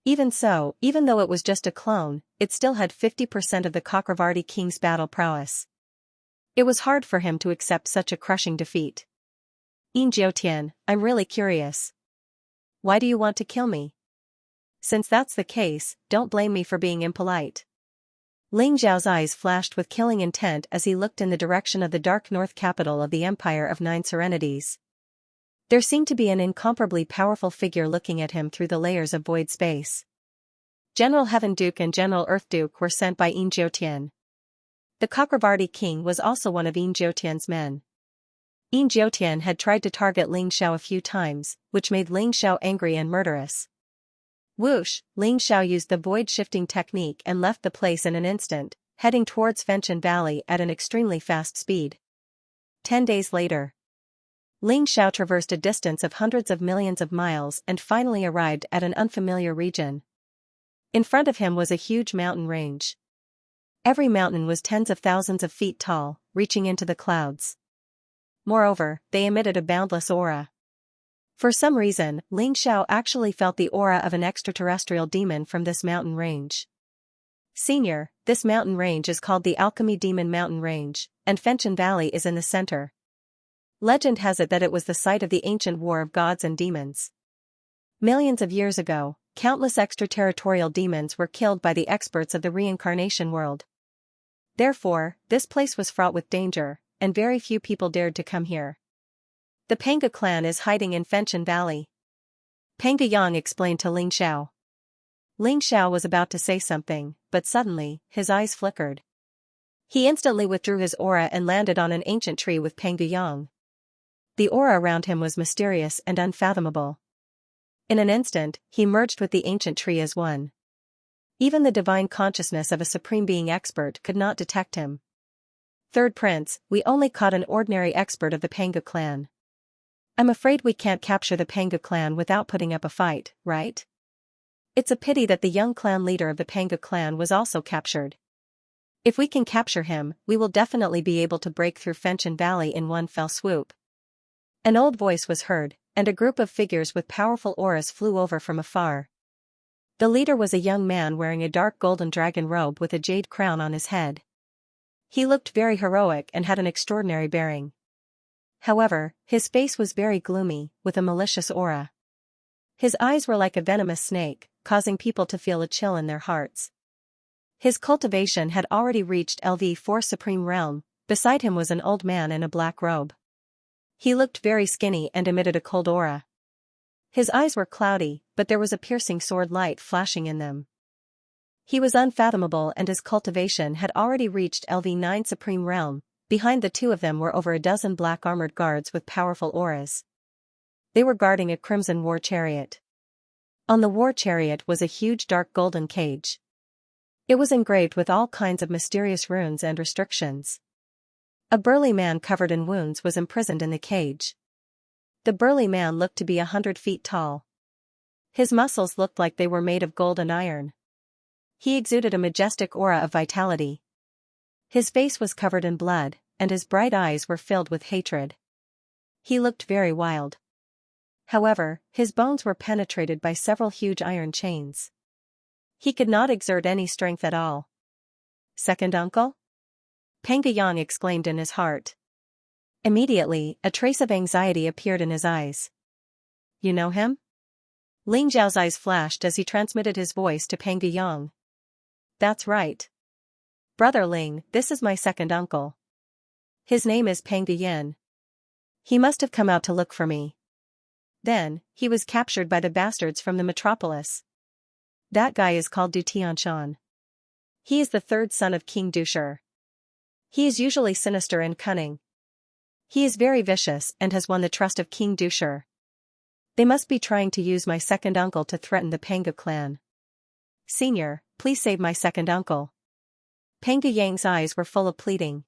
Even so, even though it was just a clone, it still had 50% of the Chakravarti king's battle prowess. It was hard for him to accept such a crushing defeat. Yin Jiutian, I'm really curious. Why do you want to kill me? Since that's the case, don't blame me for being impolite. Ling Xiao's eyes flashed with killing intent as he looked in the direction of the dark north capital of the Empire of Nine Serenities. There seemed to be an incomparably powerful figure looking at him through the layers of void space. General Heaven Duke and General Earth Duke were sent by Yin Jiutian. The Chakravarti king was also one of Yin Jiutian's men. Yin Jiutian had tried to target Ling Xiao a few times, which made Ling Xiao angry and murderous. Whoosh, Ling Xiao used the void-shifting technique and left the place in an instant, heading towards Fenchen Valley at an extremely fast speed. 10 days later, Ling Xiao traversed a distance of hundreds of millions of miles and finally arrived at an unfamiliar region. In front of him was a huge mountain range. Every mountain was tens of thousands of feet tall, reaching into the clouds. Moreover, they emitted a boundless aura. For some reason, Ling Xiao actually felt the aura of an extraterrestrial demon from this mountain range. Senior, this mountain range is called the Alchemy Demon Mountain Range, and Fenchen Valley is in the center. Legend has it that it was the site of the ancient war of gods and demons. Millions of years ago, countless extraterritorial demons were killed by the experts of the reincarnation world. Therefore, this place was fraught with danger, and very few people dared to come here. The Panga clan is hiding in Fenchen Valley. Panga Yang explained to Ling Xiao. Ling Xiao was about to say something, but suddenly, his eyes flickered. He instantly withdrew his aura and landed on an ancient tree with Panga Yang. The aura around him was mysterious and unfathomable. In an instant, he merged with the ancient tree as one. Even the divine consciousness of a supreme being expert could not detect him. Third Prince, we only caught an ordinary expert of the Panga clan. I'm afraid we can't capture the Panga clan without putting up a fight, right? It's a pity that the young clan leader of the Panga clan was also captured. If we can capture him, we will definitely be able to break through Fenchen Valley in one fell swoop. An old voice was heard, and a group of figures with powerful auras flew over from afar. The leader was a young man wearing a dark golden dragon robe with a jade crown on his head. He looked very heroic and had an extraordinary bearing. However, his face was very gloomy, with a malicious aura. His eyes were like a venomous snake, causing people to feel a chill in their hearts. His cultivation had already reached LV4 Supreme Realm. Beside him was an old man in a black robe. He looked very skinny and emitted a cold aura. His eyes were cloudy, but there was a piercing sword light flashing in them. He was unfathomable and his cultivation had already reached LV9 Supreme Realm. Behind the two of them were over a dozen black armored guards with powerful auras. They were guarding a crimson war chariot. On the war chariot was a huge dark golden cage. It was engraved with all kinds of mysterious runes and restrictions. A burly man covered in wounds was imprisoned in the cage. The burly man looked to be 100 feet tall. His muscles looked like they were made of gold and iron. He exuded a majestic aura of vitality. His face was covered in blood, and his bright eyes were filled with hatred. He looked very wild. However, his bones were penetrated by several huge iron chains. He could not exert any strength at all. Second uncle? Panga Yang exclaimed in his heart. Immediately, a trace of anxiety appeared in his eyes. You know him? Ling Zhao's eyes flashed as he transmitted his voice to Peng Yang. That's right. Brother Ling, this is my second uncle. His name is Peng Yan. He must have come out to look for me. Then, he was captured by the bastards from the metropolis. That guy is called Du Tianshan. He is the third son of King Dushi. He is usually sinister and cunning. He is very vicious and has won the trust of King Dushi. They must be trying to use my second uncle to threaten the Peng clan. Senior, please save my second uncle. Peng Yang's eyes were full of pleading.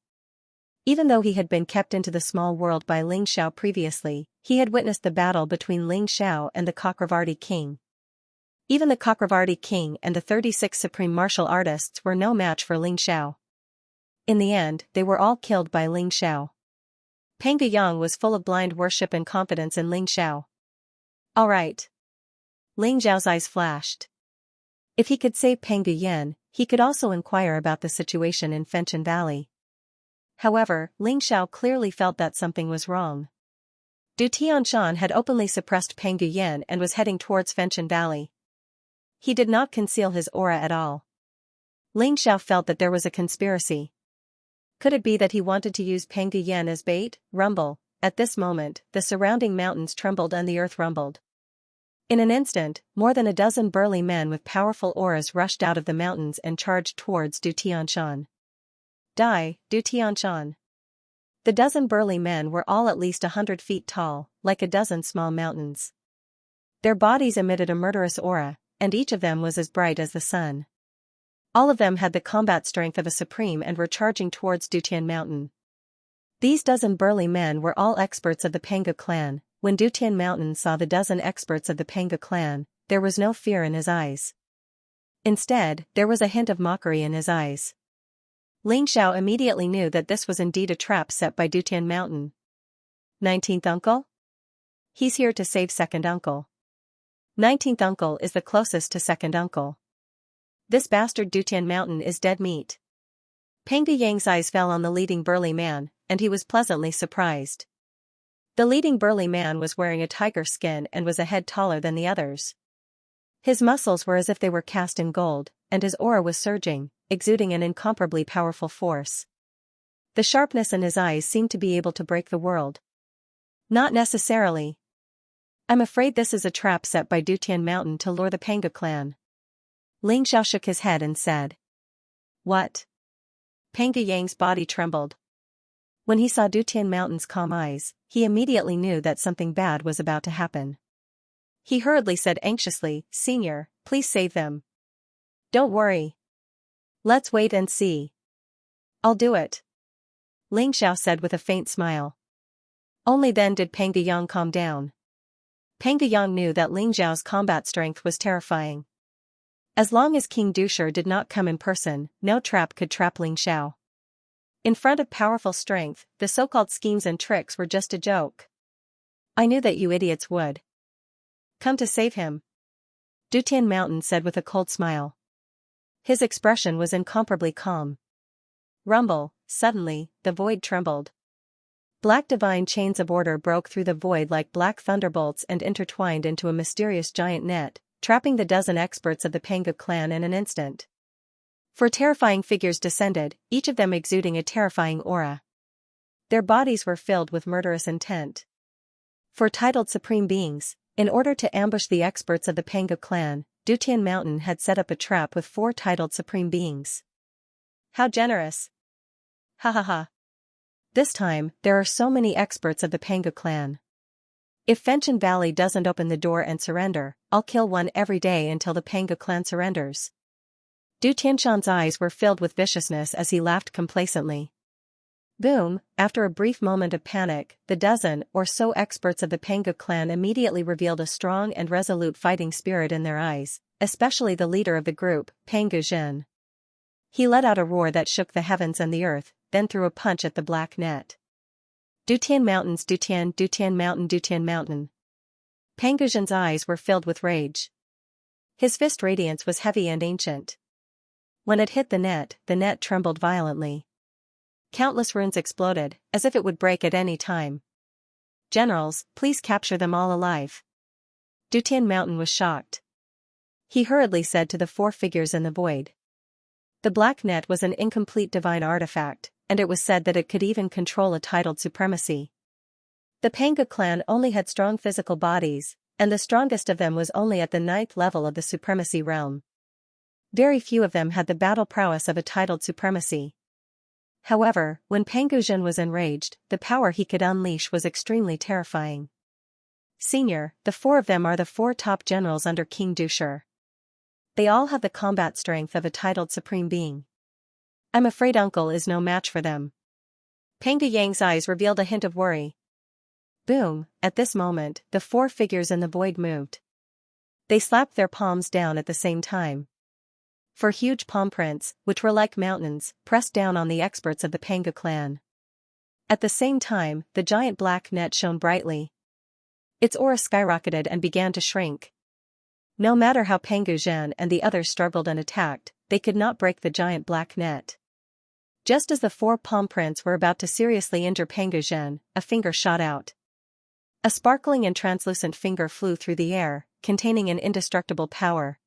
Even though he had been kept into the small world by Ling Xiao previously, he had witnessed the battle between Ling Xiao and the Chakravarti king. Even the Chakravarti king and the 36 supreme martial artists were no match for Ling Xiao. In the end, they were all killed by Ling Xiao. Peng Yang was full of blind worship and confidence in Ling Xiao. All right. Ling Xiao's eyes flashed. If he could save Peng Yan, he could also inquire about the situation in Fenchen Valley. However, Ling Xiao clearly felt that something was wrong. Du Tianshan had openly suppressed Peng Yan and was heading towards Fenchen Valley. He did not conceal his aura at all. Ling Xiao felt that there was a conspiracy. Could it be that he wanted to use Peng Yan as bait? Rumble. At this moment, the surrounding mountains trembled and the earth rumbled. In an instant, more than a dozen burly men with powerful auras rushed out of the mountains and charged towards Du Tianshan. Die, Du Tianshan. The dozen burly men were all at least 100 feet tall, like a dozen small mountains. Their bodies emitted a murderous aura, and each of them was as bright as the sun. All of them had the combat strength of a supreme and were charging towards Dutian Mountain. These dozen burly men were all experts of the Peng clan. When Dutian Mountain saw the dozen experts of the Peng clan, there was no fear in his eyes. Instead, there was a hint of mockery in his eyes. Ling Xiao immediately knew that this was indeed a trap set by Dutian Mountain. 19th uncle? He's here to save second uncle. 19th uncle is the closest to second uncle. This bastard Dutian Mountain is dead meat. Peng Yang's eyes fell on the leading burly man, and he was pleasantly surprised. The leading burly man was wearing a tiger skin and was a head taller than the others. His muscles were as if they were cast in gold, and his aura was surging, exuding an incomparably powerful force. The sharpness in his eyes seemed to be able to break the world. Not necessarily. I'm afraid this is a trap set by Dutian Mountain to lure the Peng clan. Ling Xiao shook his head and said. What? Peng Yang's body trembled. When he saw Dutian Mountain's calm eyes, he immediately knew that something bad was about to happen. He hurriedly said anxiously, Senior, please save them. Don't worry. Let's wait and see. I'll do it. Ling Xiao said with a faint smile. Only then did Peng Yang calm down. Peng Yang knew that Ling Xiao's combat strength was terrifying. As long as King Dushi did not come in person, no trap could trap Ling Xiao. In front of powerful strength, the so-called schemes and tricks were just a joke. I knew that you idiots would come to save him, Dutian Mountain said with a cold smile. His expression was incomparably calm. Rumble, suddenly, the void trembled. Black divine chains of order broke through the void like black thunderbolts and intertwined into a mysterious giant net, trapping the dozen experts of the Peng clan in an instant. Four terrifying figures descended, each of them exuding a terrifying aura. Their bodies were filled with murderous intent. Four titled supreme beings, in order to ambush the experts of the Peng clan, Dutian Mountain had set up a trap with 4 titled supreme beings. How generous! Ha ha ha. This time, there are so many experts of the Peng clan. If Fenchen Valley doesn't open the door and surrender, I'll kill one every day until the Peng clan surrenders. Du Tianshan's eyes were filled with viciousness as he laughed complacently. Boom, after a brief moment of panic, the dozen or so experts of the Peng clan immediately revealed a strong and resolute fighting spirit in their eyes, especially the leader of the group, Peng Zhen. He let out a roar that shook the heavens and the earth, then threw a punch at the black net. Dutian Mountains, Dutian Mountain. Peng Zhen's eyes were filled with rage. His fist radiance was heavy and ancient. When it hit the net trembled violently. Countless runes exploded, as if it would break at any time. Generals, please capture them all alive. Dutian Mountain was shocked. He hurriedly said to the 4 figures in the void. The black net was an incomplete divine artifact, and it was said that it could even control a titled supremacy. The Panga clan only had strong physical bodies, and the strongest of them was only at the 9th level of the supremacy realm. Very few of them had the battle prowess of a titled supremacy. However, when Pangu Zhen was enraged, the power he could unleash was extremely terrifying. Senior, the 4 of them are the 4 top generals under King Dusher. They all have the combat strength of a titled supreme being. I'm afraid Uncle is no match for them. Pangu Yang's eyes revealed a hint of worry. Boom, at this moment, the 4 figures in the void moved. They slapped their palms down at the same time. 4 huge palm prints, which were like mountains, pressed down on the experts of the Panga clan. At the same time, the giant black net shone brightly. Its aura skyrocketed and began to shrink. No matter how Pangu Zhen and the others struggled and attacked, they could not break the giant black net. Just as the 4 palm prints were about to seriously injure Pangu Zhen, a finger shot out. A sparkling and translucent finger flew through the air, containing an indestructible power.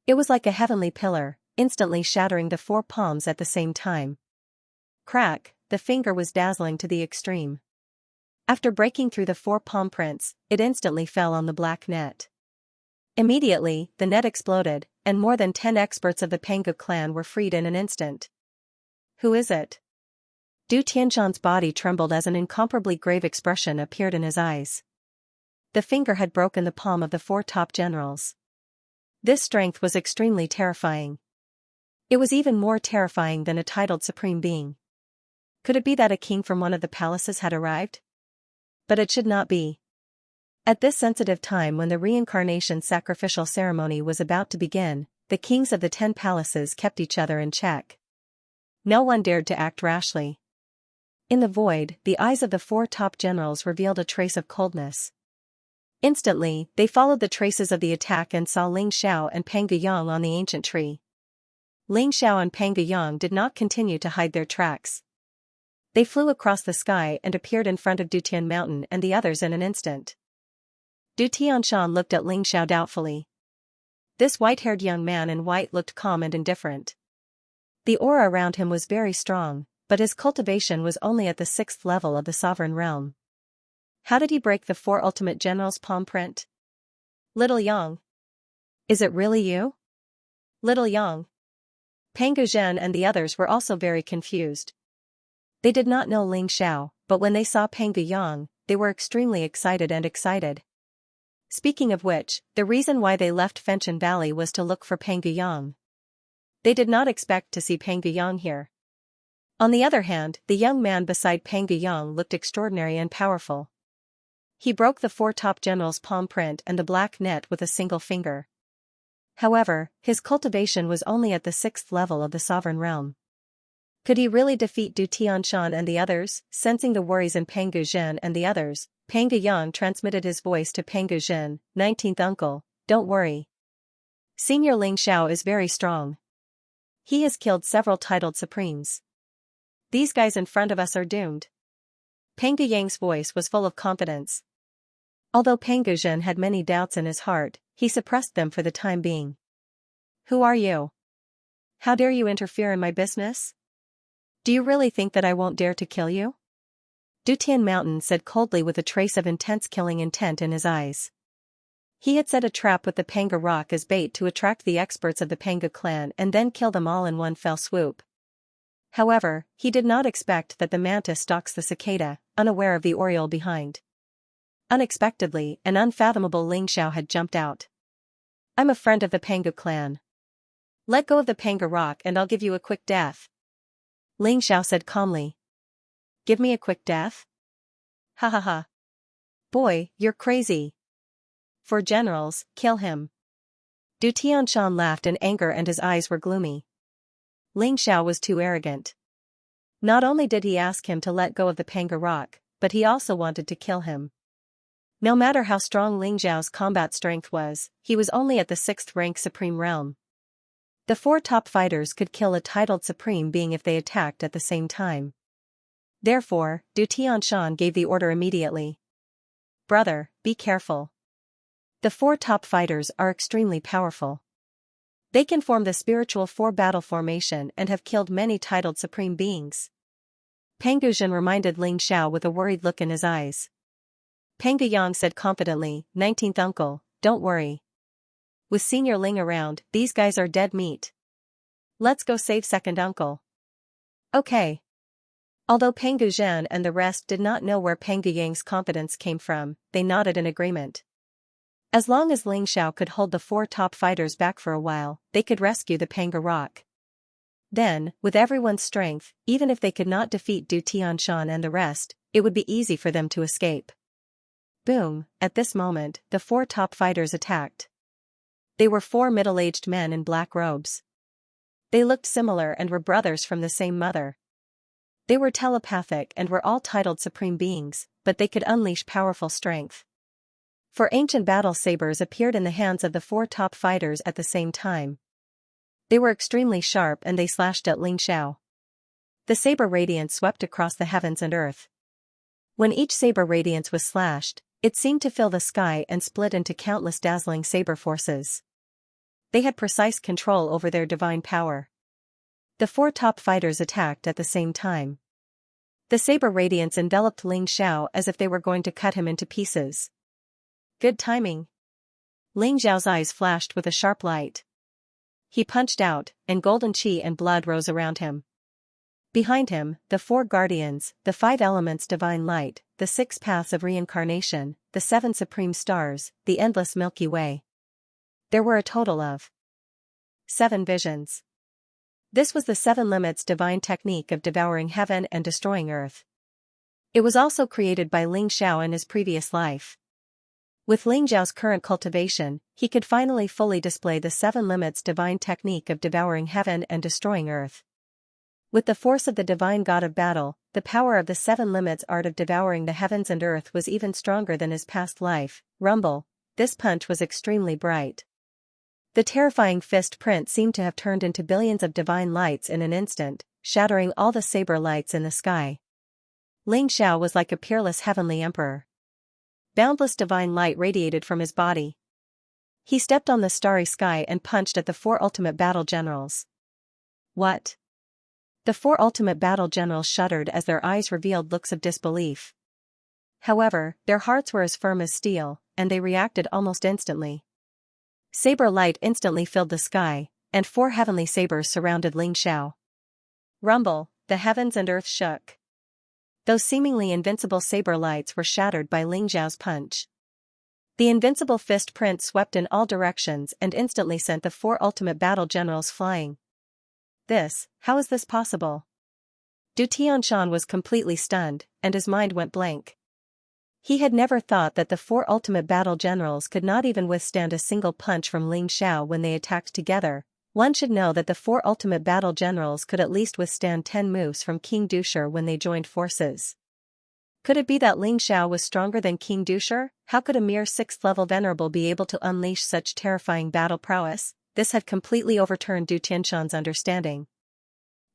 It was like a heavenly pillar, instantly shattering the 4 palms at the same time. Crack, the finger was dazzling to the extreme. After breaking through the 4 palm prints, it instantly fell on the black net. Immediately, the net exploded, and more than 10 experts of the Pangu clan were freed in an instant. Who is it? Du Tianshan's body trembled as an incomparably grave expression appeared in his eyes. The finger had broken the palm of the 4 top generals. This strength was extremely terrifying. It was even more terrifying than a titled supreme being. Could it be that a king from one of the palaces had arrived? But it should not be. At this sensitive time when the reincarnation sacrificial ceremony was about to begin, the kings of the 10 palaces kept each other in check. No one dared to act rashly. In the void, the eyes of the 4 top generals revealed a trace of coldness. Instantly, they followed the traces of the attack and saw Ling Xiao and Pangu Yang on the ancient tree. Ling Xiao and Pangu Yang did not continue to hide their tracks. They flew across the sky and appeared in front of Dutian Mountain and the others in an instant. Du Tianshan looked at Ling Xiao doubtfully. This white-haired young man in white looked calm and indifferent. The aura around him was very strong, but his cultivation was only at the 6th level of the sovereign realm. How did he break the 4 ultimate generals' palm print? Little Yang. Is it really you? Little Yang. Pangu Zhen and the others were also very confused. They did not know Ling Xiao, but when they saw Pangu Yang, they were extremely excited. Speaking of which, the reason why they left Fenchen Valley was to look for Pangu Yang. They did not expect to see Pangu Yang here. On the other hand, the young man beside Pangu Yang looked extraordinary and powerful. He broke the 4 top generals' palm print and the black net with a single finger. However, his cultivation was only at the 6th level of the sovereign realm. Could he really defeat Du Tianshan and the others? Sensing the worries in Pangu Zhen and the others, Pangu Yang transmitted his voice to Pangu Zhen, 19th uncle, don't worry. Senior Ling Xiao is very strong. He has killed several titled supremes. These guys in front of us are doomed. Pangu Yang's voice was full of confidence. Although Pangu Zhen had many doubts in his heart, he suppressed them for the time being. Who are you? How dare you interfere in my business? Do you really think that I won't dare to kill you? Dutian Mountain said coldly with a trace of intense killing intent in his eyes. He had set a trap with the Panga rock as bait to attract the experts of the Panga clan and then kill them all in one fell swoop. However, he did not expect that the mantis stalks the cicada, unaware of the oriole behind. Unexpectedly, an unfathomable Ling Xiao had jumped out. I'm a friend of the Panga clan. Let go of the Panga rock and I'll give you a quick death. Ling Xiao said calmly. Give me a quick death? Ha ha ha. Boy, you're crazy. For generals, kill him. Du Tianshan laughed in anger and his eyes were gloomy. Ling Xiao was too arrogant. Not only did he ask him to let go of the Panga rock, but he also wanted to kill him. No matter how strong Ling Xiao's combat strength was, he was only at the 6th rank supreme realm. The 4 top fighters could kill a titled supreme being if they attacked at the same time. Therefore, Du Tianshan gave the order immediately. Brother, be careful. The four top fighters are extremely powerful. They can form the spiritual four-battle formation and have killed many titled supreme beings. Panguzhen reminded Ling Xiao with a worried look in his eyes. Pangu Yang said confidently, 19th uncle, don't worry. With Senior Ling around, these guys are dead meat. Let's go save second uncle. Okay. Although Pangu Zhan and the rest did not know where Pangu Yang's confidence came from, they nodded in agreement. As long as Ling Xiao could hold the four top fighters back for a while, they could rescue the Pangu Rock. Then, with everyone's strength, even if they could not defeat Du Tianshan and the rest, it would be easy for them to escape. Boom, at this moment, the four top fighters attacked. They were four middle-aged men in black robes. They looked similar and were brothers from the same mother. They were telepathic and were all titled supreme beings, but they could unleash powerful strength. Four ancient battle sabers appeared in the hands of the four top fighters at the same time. They were extremely sharp and they slashed at Ling Xiao. The saber radiance swept across the heavens and earth. When each saber radiance was slashed, it seemed to fill the sky and split into countless dazzling saber forces. They had precise control over their divine power. The four top fighters attacked at the same time. The saber radiance enveloped Ling Xiao as if they were going to cut him into pieces. Good timing. Ling Xiao's eyes flashed with a sharp light. He punched out, and golden qi and blood rose around him. Behind him, the four guardians, the five elements divine light, the six paths of reincarnation, the seven supreme stars, the endless Milky Way. There were a total of 7 visions. This was the 7 limits divine technique of devouring heaven and destroying earth. It was also created by Ling Xiao in his previous life. With Ling Xiao's current cultivation, he could finally fully display the 7 limits divine technique of devouring heaven and destroying earth. With the force of the divine god of battle, the power of the 7 limits art of devouring the heavens and earth was even stronger than his past life. Rumble, this punch was extremely bright. The terrifying fist print seemed to have turned into billions of divine lights in an instant, shattering all the saber lights in the sky. Ling Xiao was like a peerless heavenly emperor. Boundless divine light radiated from his body. He stepped on the starry sky and punched at the 4 ultimate battle generals. What? The 4 ultimate battle generals shuddered as their eyes revealed looks of disbelief. However, their hearts were as firm as steel, and they reacted almost instantly. Saber light instantly filled the sky, and 4 heavenly sabers surrounded Ling Xiao. Rumble, the heavens and earth shook. Those seemingly invincible saber lights were shattered by Ling Xiao's punch. The invincible fist print swept in all directions and instantly sent the 4 ultimate battle generals flying. How is this possible? Du Tianshan was completely stunned, and his mind went blank. He had never thought that the 4 ultimate battle generals could not even withstand a single punch from Ling Xiao when they attacked together. One should know that the 4 ultimate battle generals could at least withstand 10 moves from King Dusher when they joined forces. Could it be that Ling Xiao was stronger than King Dusher? How could a mere 6th-level venerable be able to unleash such terrifying battle prowess? This had completely overturned Du Tianshan's understanding.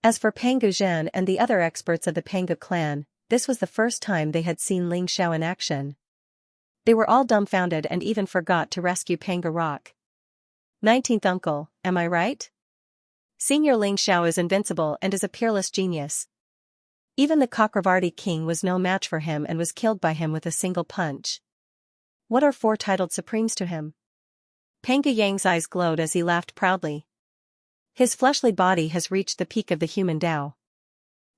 As for Pangu Zhan and the other experts of the Pangu clan, this was the first time they had seen Ling Xiao in action. They were all dumbfounded and even forgot to rescue Pangu Rock. 19th uncle, am I right? Senior Ling Xiao is invincible and is a peerless genius. Even the Chakravarti king was no match for him and was killed by him with a single punch. What are 4 titled supremes to him? Pangu Yang's eyes glowed as he laughed proudly. His fleshly body has reached the peak of the human Tao.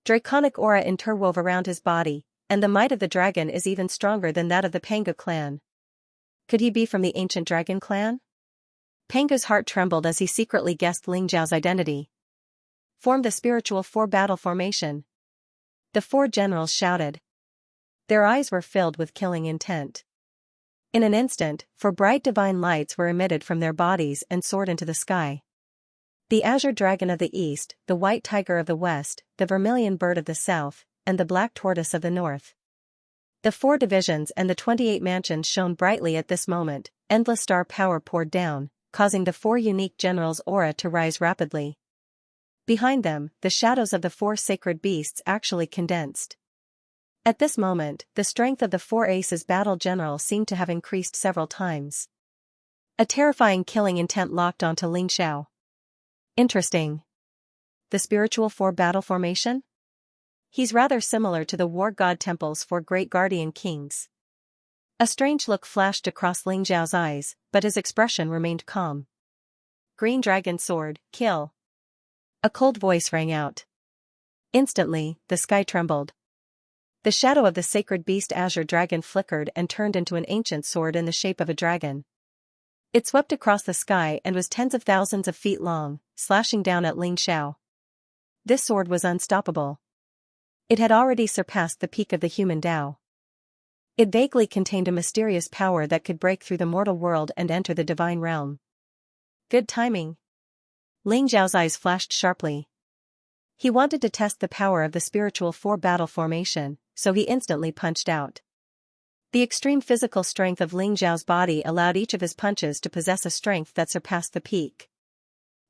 Draconic aura interwove around his body, and the might of the dragon is even stronger than that of the Pangu clan. Could he be from the ancient dragon clan? Pangu's heart trembled as he secretly guessed Ling Xiao's identity. Form the spiritual 4-battle formation. The 4 generals shouted. Their eyes were filled with killing intent. In an instant, 4 bright divine lights were emitted from their bodies and soared into the sky. The azure dragon of the east, the white tiger of the west, the vermilion bird of the south, and the black tortoise of the north. The 4 divisions and the 28 mansions shone brightly at this moment. Endless star power poured down, causing the 4 unique generals' aura to rise rapidly. Behind them, the shadows of the 4 sacred beasts actually condensed. At this moment, the strength of the four aces battle general seemed to have increased several times. A terrifying killing intent locked onto Ling Xiao. Interesting. The spiritual four battle formation? He's rather similar to the war god temple's four great guardian kings. A strange look flashed across Ling Xiao's eyes, but his expression remained calm. Green dragon sword, kill. A cold voice rang out. Instantly, the sky trembled. The shadow of the sacred beast azure dragon flickered and turned into an ancient sword in the shape of a dragon. It swept across the sky and was tens of thousands of feet long, slashing down at Ling Xiao. This sword was unstoppable. It had already surpassed the peak of the human Tao. It vaguely contained a mysterious power that could break through the mortal world and enter the divine realm. Good timing. Ling Xiao's eyes flashed sharply. He wanted to test the power of the spiritual four battle formation, so he instantly punched out. The extreme physical strength of Ling Xiao's body allowed each of his punches to possess a strength that surpassed the peak.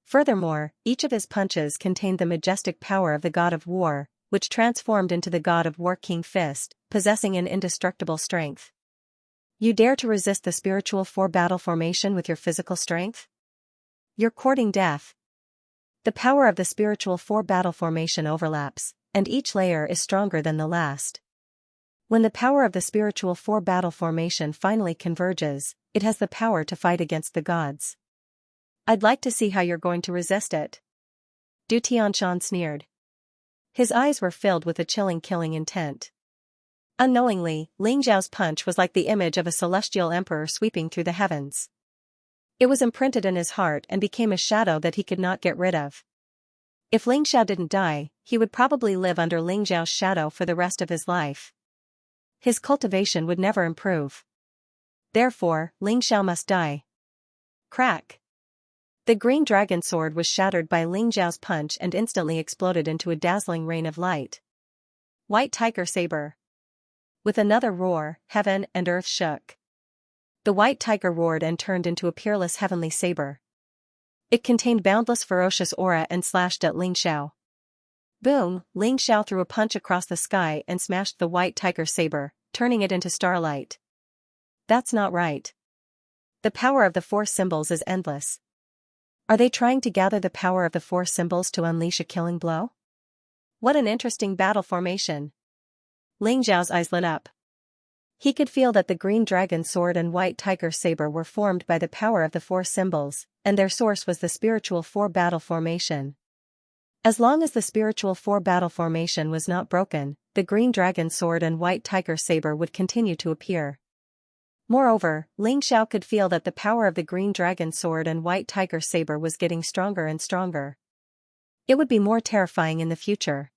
Furthermore, each of his punches contained the majestic power of the god of war, which transformed into the god of war King Fist, possessing an indestructible strength. You dare to resist the spiritual four battle formation with your physical strength? You're courting death. The power of the spiritual four battle formation overlaps, and each layer is stronger than the last. When the power of the spiritual four battle formation finally converges, it has the power to fight against the gods. I'd like to see how you're going to resist it. Du Tianshan sneered. His eyes were filled with a chilling killing intent. Unknowingly, Ling Xiao's punch was like the image of a celestial emperor sweeping through the heavens. It was imprinted in his heart and became a shadow that he could not get rid of. If Ling Xiao didn't die, he would probably live under Ling Xiao's shadow for the rest of his life. His cultivation would never improve. Therefore, Ling Xiao must die. Crack! The green dragon sword was shattered by Ling Xiao's punch and instantly exploded into a dazzling rain of light. White tiger saber. With another roar, heaven and earth shook. The white tiger roared and turned into a peerless heavenly saber. It contained boundless ferocious aura and slashed at Ling Xiao. Boom! Ling Xiao threw a punch across the sky and smashed the white tiger saber, turning it into starlight. That's not right. The power of the four symbols is endless. Are they trying to gather the power of the four symbols to unleash a killing blow? What an interesting battle formation. Ling Xiao's eyes lit up. He could feel that the green dragon sword and white tiger saber were formed by the power of the four symbols, and their source was the spiritual four battle formation. As long as the spiritual four battle formation was not broken, the green dragon sword and white tiger saber would continue to appear. Moreover, Ling Xiao could feel that the power of the green dragon sword and white tiger saber was getting stronger and stronger. It would be more terrifying in the future.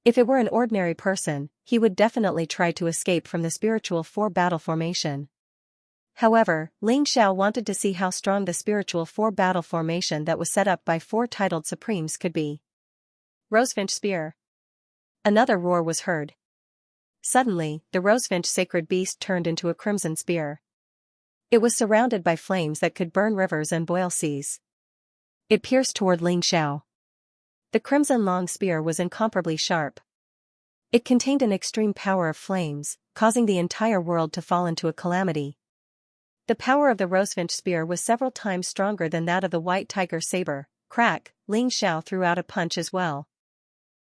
If it were an ordinary person, he would definitely try to escape from the spiritual four battle formation. However, Ling Xiao wanted to see how strong the spiritual four battle formation that was set up by four titled supremes could be. Rosefinch spear. Another roar was heard. Suddenly, the rosefinch sacred beast turned into a crimson spear. It was surrounded by flames that could burn rivers and boil seas. It pierced toward Ling Xiao. The crimson long spear was incomparably sharp. It contained an extreme power of flames, causing the entire world to fall into a calamity. The power of the rosefinch spear was several times stronger than that of the white tiger saber. Crack! Ling Xiao threw out a punch as well.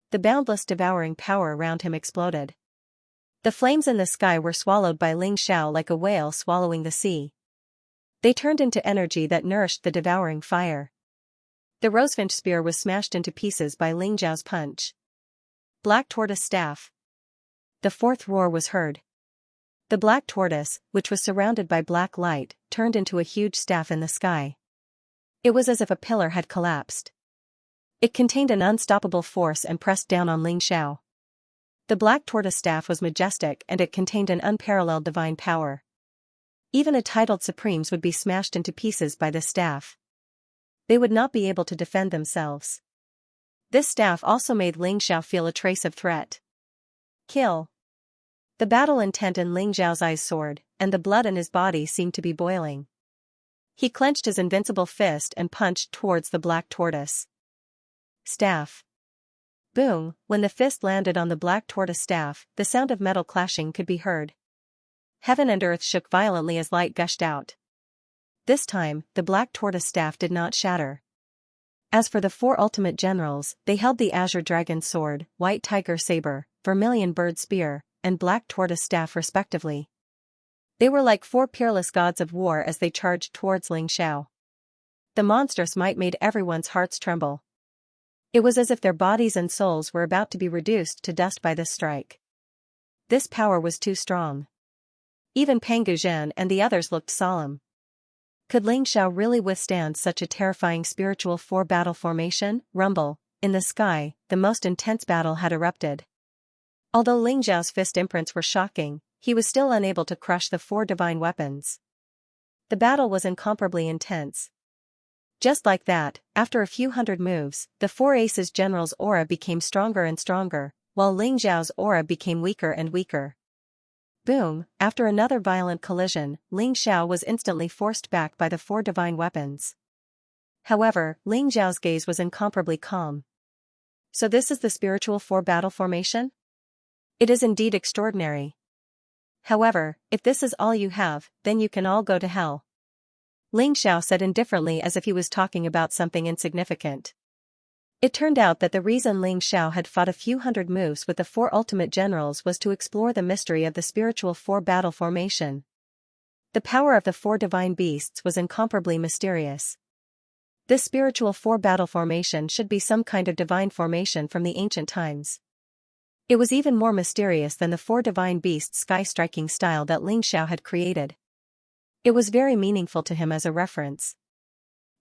The boundless devouring power around him exploded. The flames in the sky were swallowed by Ling Xiao like a whale swallowing the sea. They turned into energy that nourished the devouring fire. The rosefinch spear was smashed into pieces by Ling Xiao's punch. Black tortoise staff. The fourth roar was heard. The black tortoise, which was surrounded by black light, turned into a huge staff in the sky. It was as if a pillar had collapsed. It contained an unstoppable force and pressed down on Ling Xiao. The black tortoise staff was majestic and it contained an unparalleled divine power. Even a titled supremes would be smashed into pieces by this staff. They would not be able to defend themselves. This staff also made Ling Xiao feel a trace of threat. Kill. The battle intent in Ling Xiao's eyes soared, and the blood in his body seemed to be boiling. He clenched his invincible fist and punched towards the black tortoise. Staff. Boom, when the fist landed on the black tortoise staff, the sound of metal clashing could be heard. Heaven and earth shook violently as light gushed out. This time, the black tortoise staff did not shatter. As for the four ultimate generals, they held the azure dragon sword, white tiger saber, vermilion bird spear, and black tortoise staff respectively. They were like four peerless gods of war as they charged towards Ling Xiao. The monstrous might made everyone's hearts tremble. It was as if their bodies and souls were about to be reduced to dust by this strike. This power was too strong. Even Pangu Zhen and the others looked solemn. Could Ling Xiao really withstand such a terrifying spiritual four-battle formation? Rumble, in the sky, the most intense battle had erupted. Although Ling Xiao's fist imprints were shocking, he was still unable to crush the four divine weapons. The battle was incomparably intense. Just like that, after a few hundred moves, the four aces general's aura became stronger and stronger, while Ling Xiao's aura became weaker and weaker. Boom, after another violent collision, Ling Xiao was instantly forced back by the four divine weapons. However, Ling Xiao's gaze was incomparably calm. So this is the spiritual four-battle formation? It is indeed extraordinary. However, if this is all you have, then you can all go to hell. Ling Xiao said indifferently as if he was talking about something insignificant. It turned out that the reason Ling Xiao had fought a few hundred moves with the four ultimate generals was to explore the mystery of the spiritual four-battle formation. The power of the four divine beasts was incomparably mysterious. This spiritual four-battle formation should be some kind of divine formation from the ancient times. It was even more mysterious than the four divine beasts' sky-striking style that Ling Xiao had created. It was very meaningful to him as a reference.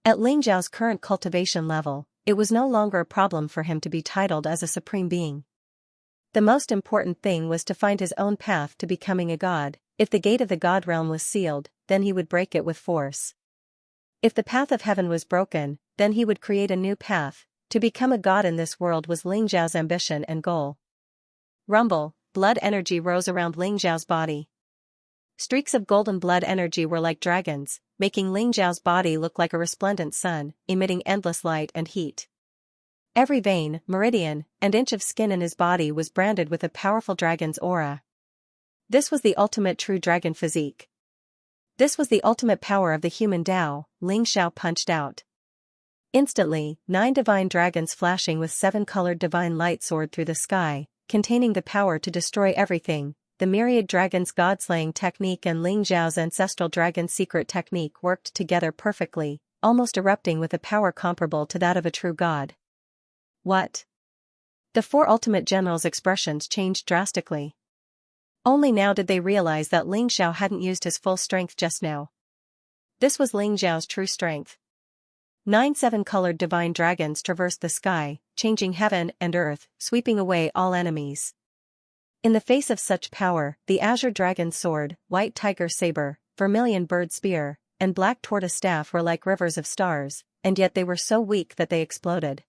At Ling Xiao's current cultivation level, it was no longer a problem for him to be titled as a supreme being. The most important thing was to find his own path to becoming a god. If the gate of the god realm was sealed, then he would break it with force. If the path of heaven was broken, then he would create a new path. To become a god in this world was Ling Xiao's ambition and goal. Rumble, blood energy rose around Ling Xiao's body. Streaks of golden blood energy were like dragons, making Ling Xiao's body look like a resplendent sun, emitting endless light and heat. Every vein, meridian, and inch of skin in his body was branded with a powerful dragon's aura. This was the ultimate true dragon physique. This was the ultimate power of the human Tao. Ling Xiao punched out. Instantly, 9 divine dragons flashing with 7-colored divine light soared through the sky, containing the power to destroy everything. The Myriad dragon's god-slaying technique and Ling Xiao's ancestral dragon secret technique worked together perfectly, almost erupting with a power comparable to that of a true god. What? The four ultimate generals' expressions changed drastically. Only now did they realize that Ling Xiao hadn't used his full strength just now. This was Ling Xiao's true strength. 9 7-colored divine dragons traversed the sky, changing heaven and earth, sweeping away all enemies. In the face of such power, the azure dragon sword, white tiger saber, vermilion bird spear, and black tortoise staff were like rivers of stars, and yet they were so weak that they exploded.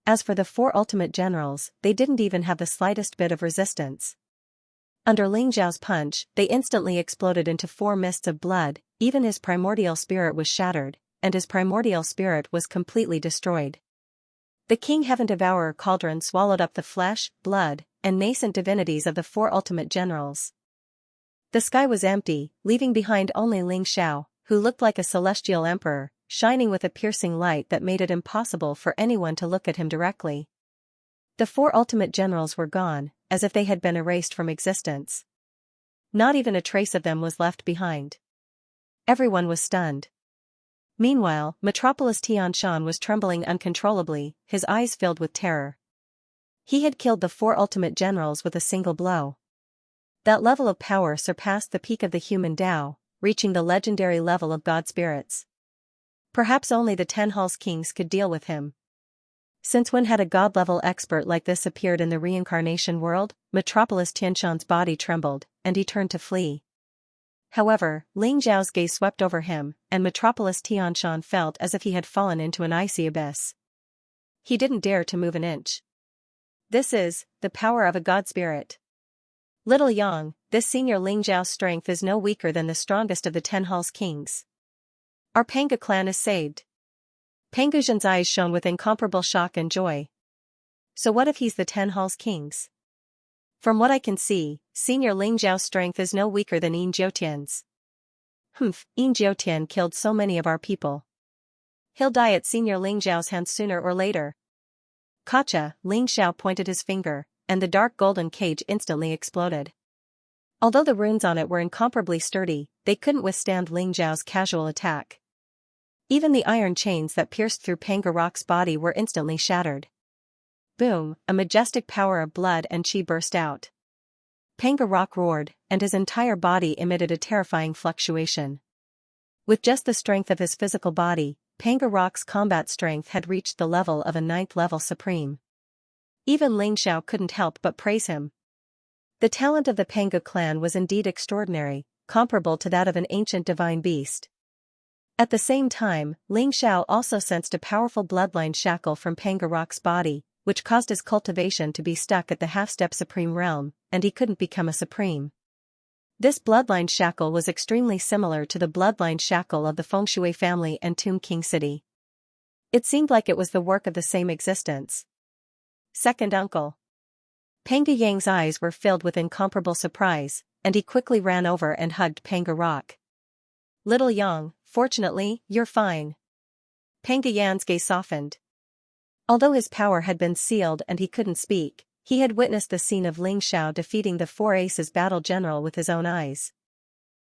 As for the four ultimate generals, they didn't even have the slightest bit of resistance. Under Ling Xiao's punch, they instantly exploded into 4 mists of blood. Even his primordial spirit was shattered, and his primordial spirit was completely destroyed. The King Heaven Devourer cauldron swallowed up the flesh, blood, and nascent divinities of the four ultimate generals. The sky was empty, leaving behind only Ling Xiao, who looked like a celestial emperor, shining with a piercing light that made it impossible for anyone to look at him directly. The four ultimate generals were gone, as if they had been erased from existence. Not even a trace of them was left behind. Everyone was stunned. Meanwhile, Metropolis Tianshan was trembling uncontrollably, his eyes filled with terror. He had killed the four ultimate generals with a single blow. That level of power surpassed the peak of the human Tao, reaching the legendary level of god spirits. Perhaps only the 10 Halls Kings could deal with him. Since when had a god-level expert like this appeared in the reincarnation world? Metropolis Tianshan's body trembled, and he turned to flee. However, Ling Xiao's gaze swept over him, and Metropolis Tianshan felt as if he had fallen into an icy abyss. He didn't dare to move an inch. This is the power of a god spirit. Little Yang, this senior Ling Xiao's strength is no weaker than the strongest of the 10 Halls Kings. Our Panga clan is saved. Pangu Zhen's eyes shone with incomparable shock and joy. So what if he's the 10 halls king's? From what I can see, Senior Ling Zhao's strength is no weaker than Yin Jiutian's. Humph, Yin Jiutian killed so many of our people. He'll die at Senior Ling Zhao's hands sooner or later. Gotcha, Ling Xiao pointed his finger, and the dark golden cage instantly exploded. Although the runes on it were incomparably sturdy, they couldn't withstand Ling Zhao's casual attack. Even the iron chains that pierced through Panga Rock's body were instantly shattered. Boom, a majestic power of blood and chi burst out. Panga Rock roared, and his entire body emitted a terrifying fluctuation. With just the strength of his physical body, Panga Rock's combat strength had reached the level of a 9th level supreme. Even Ling Xiao couldn't help but praise him. The talent of the Panga clan was indeed extraordinary, comparable to that of an ancient divine beast. At the same time, Ling Xiao also sensed a powerful bloodline shackle from Panga Rock's body, which caused his cultivation to be stuck at the half-step supreme realm, and he couldn't become a supreme. This bloodline shackle was extremely similar to the bloodline shackle of the Fengshui family and Tomb King City. It seemed like it was the work of the same existence. Second uncle. Panga Yang's eyes were filled with incomparable surprise, and he quickly ran over and hugged Panga Rock. Little Yang, fortunately, you're fine. Panga Yan's gaze softened. Although his power had been sealed and he couldn't speak, he had witnessed the scene of Ling Xiao defeating the Four Aces battle general with his own eyes.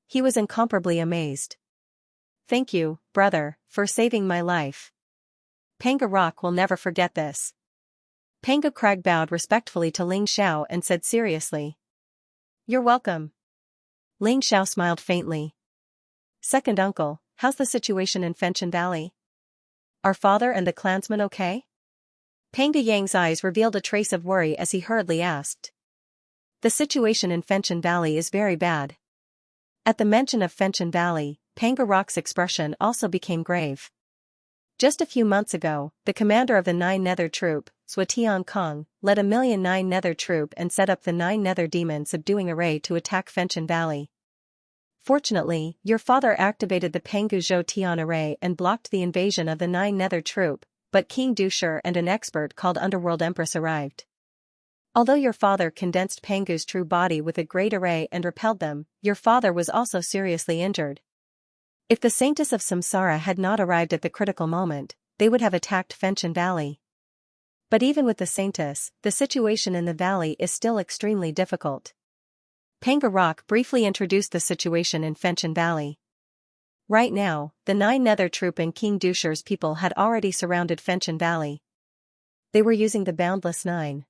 He was incomparably amazed. Thank you, brother, for saving my life. Panga Rock will never forget this. Panga Crag bowed respectfully to Ling Xiao and said seriously. You're welcome. Ling Xiao smiled faintly. Second uncle, how's the situation in Fenchen Valley? Are father and the clansmen okay? Panga Yang's eyes revealed a trace of worry as he hurriedly asked. The situation in Fenchen Valley is very bad. At the mention of Fenchen Valley, Panga Rock's expression also became grave. Just a few months ago, the commander of the 9 Nether Troop, Swatian Kong, led a 1,000,009 Nether Troop and set up the 9 Nether Demon subduing array to attack Fenchen Valley. Fortunately, your father activated the Pengu Zhou Tian array and blocked the invasion of the 9 Nether Troop, but King Dusher and an expert called Underworld Empress arrived. Although your father condensed Pengu's true body with a great array and repelled them, your father was also seriously injured. If the Saintess of Samsara had not arrived at the critical moment, they would have attacked Fenchen Valley. But even with the Saintess, the situation in the valley is still extremely difficult. Panga Rock briefly introduced the situation in Fenchen Valley. Right now, the 9 Nether Troop and King Dusher's people had already surrounded Fenchen Valley. They were using the Boundless 9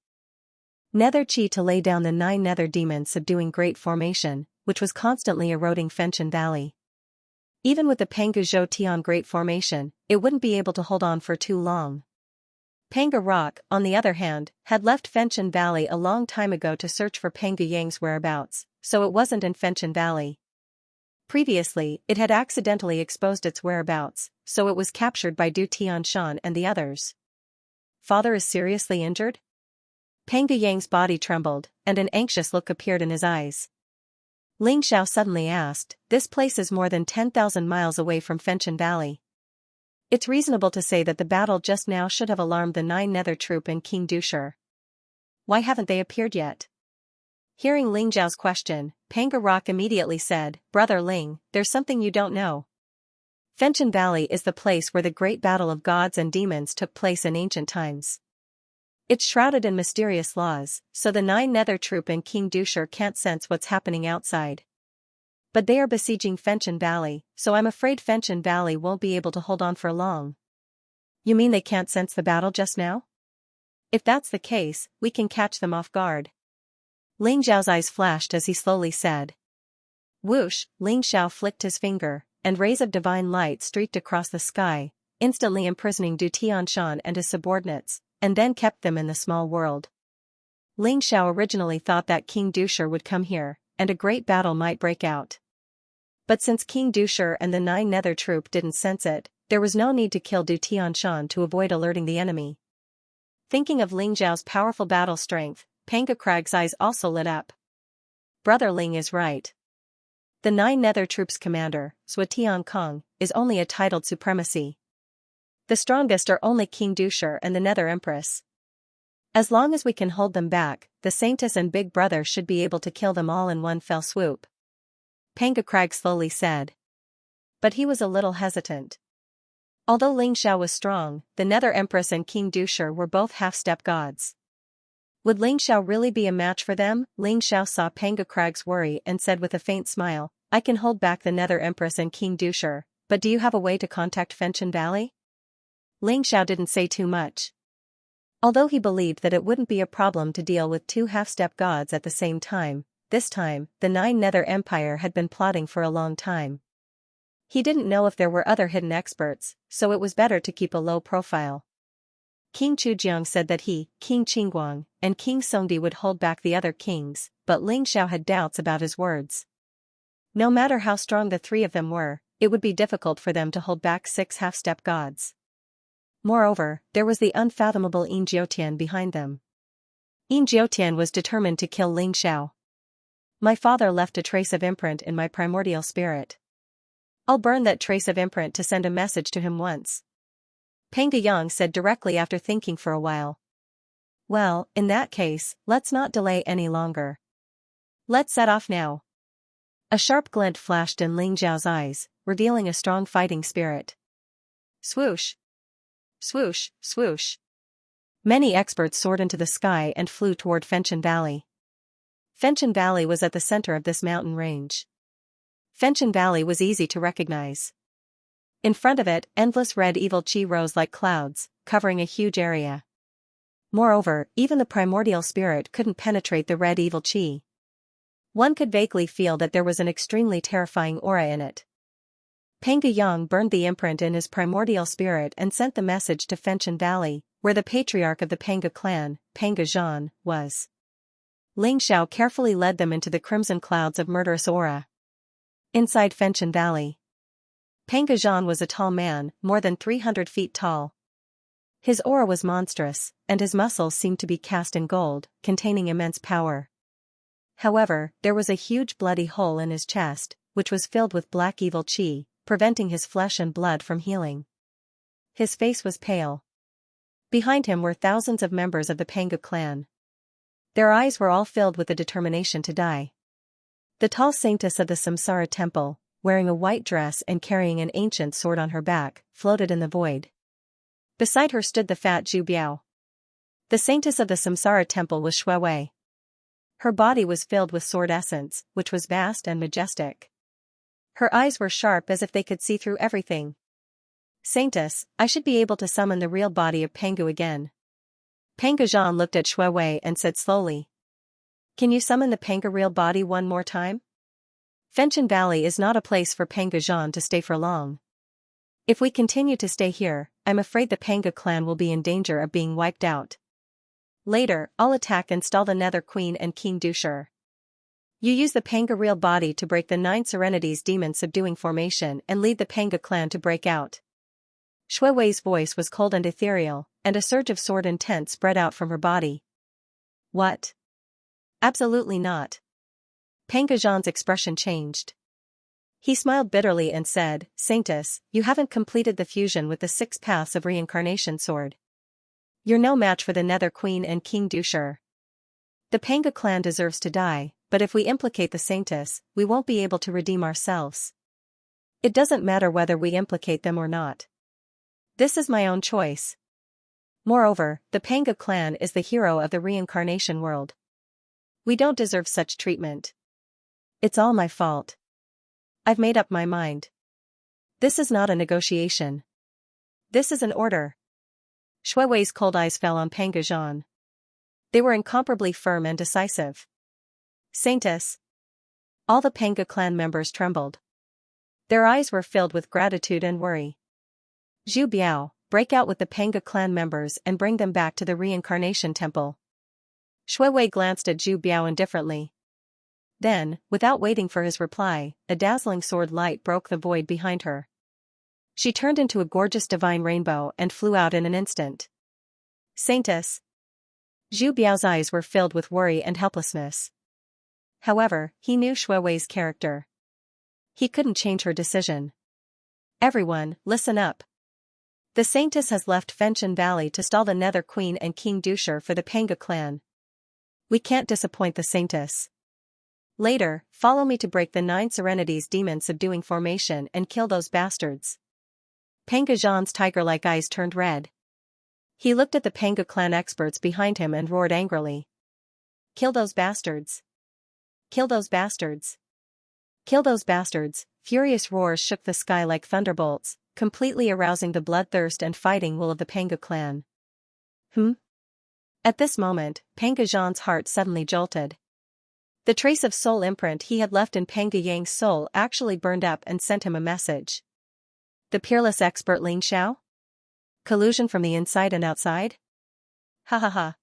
Nether Chi to lay down the 9 Nether Demons subduing Great Formation, which was constantly eroding Fenchen Valley. Even with the Pengu Zhou Tian Great Formation, it wouldn't be able to hold on for too long. Panga Rock, on the other hand, had left Fenchen Valley a long time ago to search for Panga Yang's whereabouts, so it wasn't in Fenchen Valley. Previously, it had accidentally exposed its whereabouts, so it was captured by Du Tianshan and the others. Father is seriously injured? Panga Yang's body trembled, and an anxious look appeared in his eyes. Ling Xiao suddenly asked, this place is more than 10,000 miles away from Fenchen Valley. It's reasonable to say that the battle just now should have alarmed the 9 Nether Troop and King Dusher. Why haven't they appeared yet? Hearing Ling Xiao's question, Panga Rock immediately said, Brother Ling, there's something you don't know. Fenchen Valley is the place where the great battle of gods and demons took place in ancient times. It's shrouded in mysterious laws, so the 9 Nether Troop and King Dusher can't sense what's happening outside. But they are besieging Fenchen Valley, so I'm afraid Fenchen Valley won't be able to hold on for long. You mean they can't sense the battle just now? If that's the case, we can catch them off guard. Ling Xiao's eyes flashed as he slowly said. Whoosh, Ling Xiao flicked his finger, and rays of divine light streaked across the sky, instantly imprisoning Du Tianshan and his subordinates, and then kept them in the small world. Ling Xiao originally thought that King Dusher would come here, and a great battle might break out. But since King Dusher and the 9 Nether Troop didn't sense it, there was no need to kill Du Tianshan to avoid alerting the enemy. Thinking of Ling Xiao's powerful battle strength, Panga Crag's eyes also lit up. Brother Ling is right. The 9 Nether Troop's commander, Swatian Kong, is only a titled supremacy. The strongest are only King Dusher and the Nether Empress. As long as we can hold them back, the Saintess and Big Brother should be able to kill them all in one fell swoop. Panga Crag slowly said. But he was a little hesitant. Although Ling Xiao was strong, the Nether Empress and King Dusher were both half-step gods. Would Ling Xiao really be a match for them? Ling Xiao saw Panga Crag's worry and said with a faint smile, I can hold back the Nether Empress and King Dusher, but do you have a way to contact Fenchen Valley? Ling Xiao didn't say too much. Although he believed that it wouldn't be a problem to deal with two half-step gods at the same time, this time, the Nine Nether Empire had been plotting for a long time. He didn't know if there were other hidden experts, so it was better to keep a low profile. King Chujiang said that he, King Qingguang, and King Songdi would hold back the other kings, but Ling Xiao had doubts about his words. No matter how strong the three of them were, it would be difficult for them to hold back 6 half-step gods. Moreover, there was the unfathomable Yin Jiutian behind them. Yin Jiutian was determined to kill Ling Xiao. My father left a trace of imprint in my primordial spirit. I'll burn that trace of imprint to send a message to him once. Panga Yang said directly after thinking for a while. Well, in that case, let's not delay any longer. Let's set off now. A sharp glint flashed in Ling Xiao's eyes, revealing a strong fighting spirit. Swoosh! Swoosh, swoosh. Many experts soared into the sky and flew toward Fenchen Valley. Fenchen Valley was at the center of this mountain range. Fenchen Valley was easy to recognize. In front of it, endless red evil chi rose like clouds, covering a huge area. Moreover, even the primordial spirit couldn't penetrate the red evil chi. One could vaguely feel that there was an extremely terrifying aura in it. Panga Yang burned the imprint in his primordial spirit and sent the message to Fenchen Valley, where the patriarch of the Panga clan, Panga Zhan, was. Ling Xiao carefully led them into the crimson clouds of murderous aura. Inside Fenchen Valley, Panga Zhan was a tall man, more than 300 feet tall. His aura was monstrous, and his muscles seemed to be cast in gold, containing immense power. However, there was a huge bloody hole in his chest, which was filled with black evil chi, preventing his flesh and blood from healing. His face was pale. Behind him were thousands of members of the Panga clan. Their eyes were all filled with the determination to die. The tall saintess of the Samsara temple, wearing a white dress and carrying an ancient sword on her back, floated in the void. Beside her stood the fat Zhu Biao. The saintess of the Samsara temple was Shui Wei. Her body was filled with sword essence, which was vast and majestic. Her eyes were sharp as if they could see through everything. Saintess, I should be able to summon the real body of Pangu again. Panga Zhan looked at Shui Wei and said slowly. Can you summon the Panga real body one more time? Fenchen Valley is not a place for Panga Zhan to stay for long. If we continue to stay here, I'm afraid the Panga clan will be in danger of being wiped out. Later, I'll attack and stall the Nether Queen and King Dusher. You use the Panga real body to break the 9 Serenities demon subduing formation and lead the Panga clan to break out. Shui Wei's voice was cold and ethereal, and a surge of sword intent spread out from her body. What? Absolutely not. Panga Zhan's expression changed. He smiled bitterly and said, Saintess, you haven't completed the fusion with the 6 paths of reincarnation sword. You're no match for the Nether Queen and King Dusher. The Panga clan deserves to die, but if we implicate the Saintess, we won't be able to redeem ourselves. It doesn't matter whether we implicate them or not. This is my own choice. Moreover, the Panga clan is the hero of the reincarnation world. We don't deserve such treatment. It's all my fault. I've made up my mind. This is not a negotiation. This is an order. Shui Wei's cold eyes fell on Panga Zhan. They were incomparably firm and decisive. Saintess. All the Panga clan members trembled. Their eyes were filled with gratitude and worry. Zhu Biao, break out with the Panga clan members and bring them back to the reincarnation temple. Shui Wei glanced at Zhu Biao indifferently. Then, without waiting for his reply, a dazzling sword light broke the void behind her. She turned into a gorgeous divine rainbow and flew out in an instant. Saintess. Zhu Biao's eyes were filled with worry and helplessness. However, he knew Shui Wei's character. He couldn't change her decision. Everyone, listen up. The Saintess has left Fenshin Valley to stall the Nether Queen and King Dusher for the Panga clan. We can't disappoint the Saintess. Later, follow me to break the 9 Serenities demon subduing formation and kill those bastards. Panga Zhan's tiger-like eyes turned red. He looked at the Panga clan experts behind him and roared angrily. Kill those bastards. Kill those bastards. Kill those bastards. Furious roars shook the sky like thunderbolts, completely arousing the bloodthirst and fighting will of the Panga clan. At this moment, Panga Zhan's heart suddenly jolted. The trace of soul imprint he had left in Panga Yang's soul actually burned up and sent him a message. The peerless expert Ling Xiao? Collusion from the inside and outside? Ha ha ha.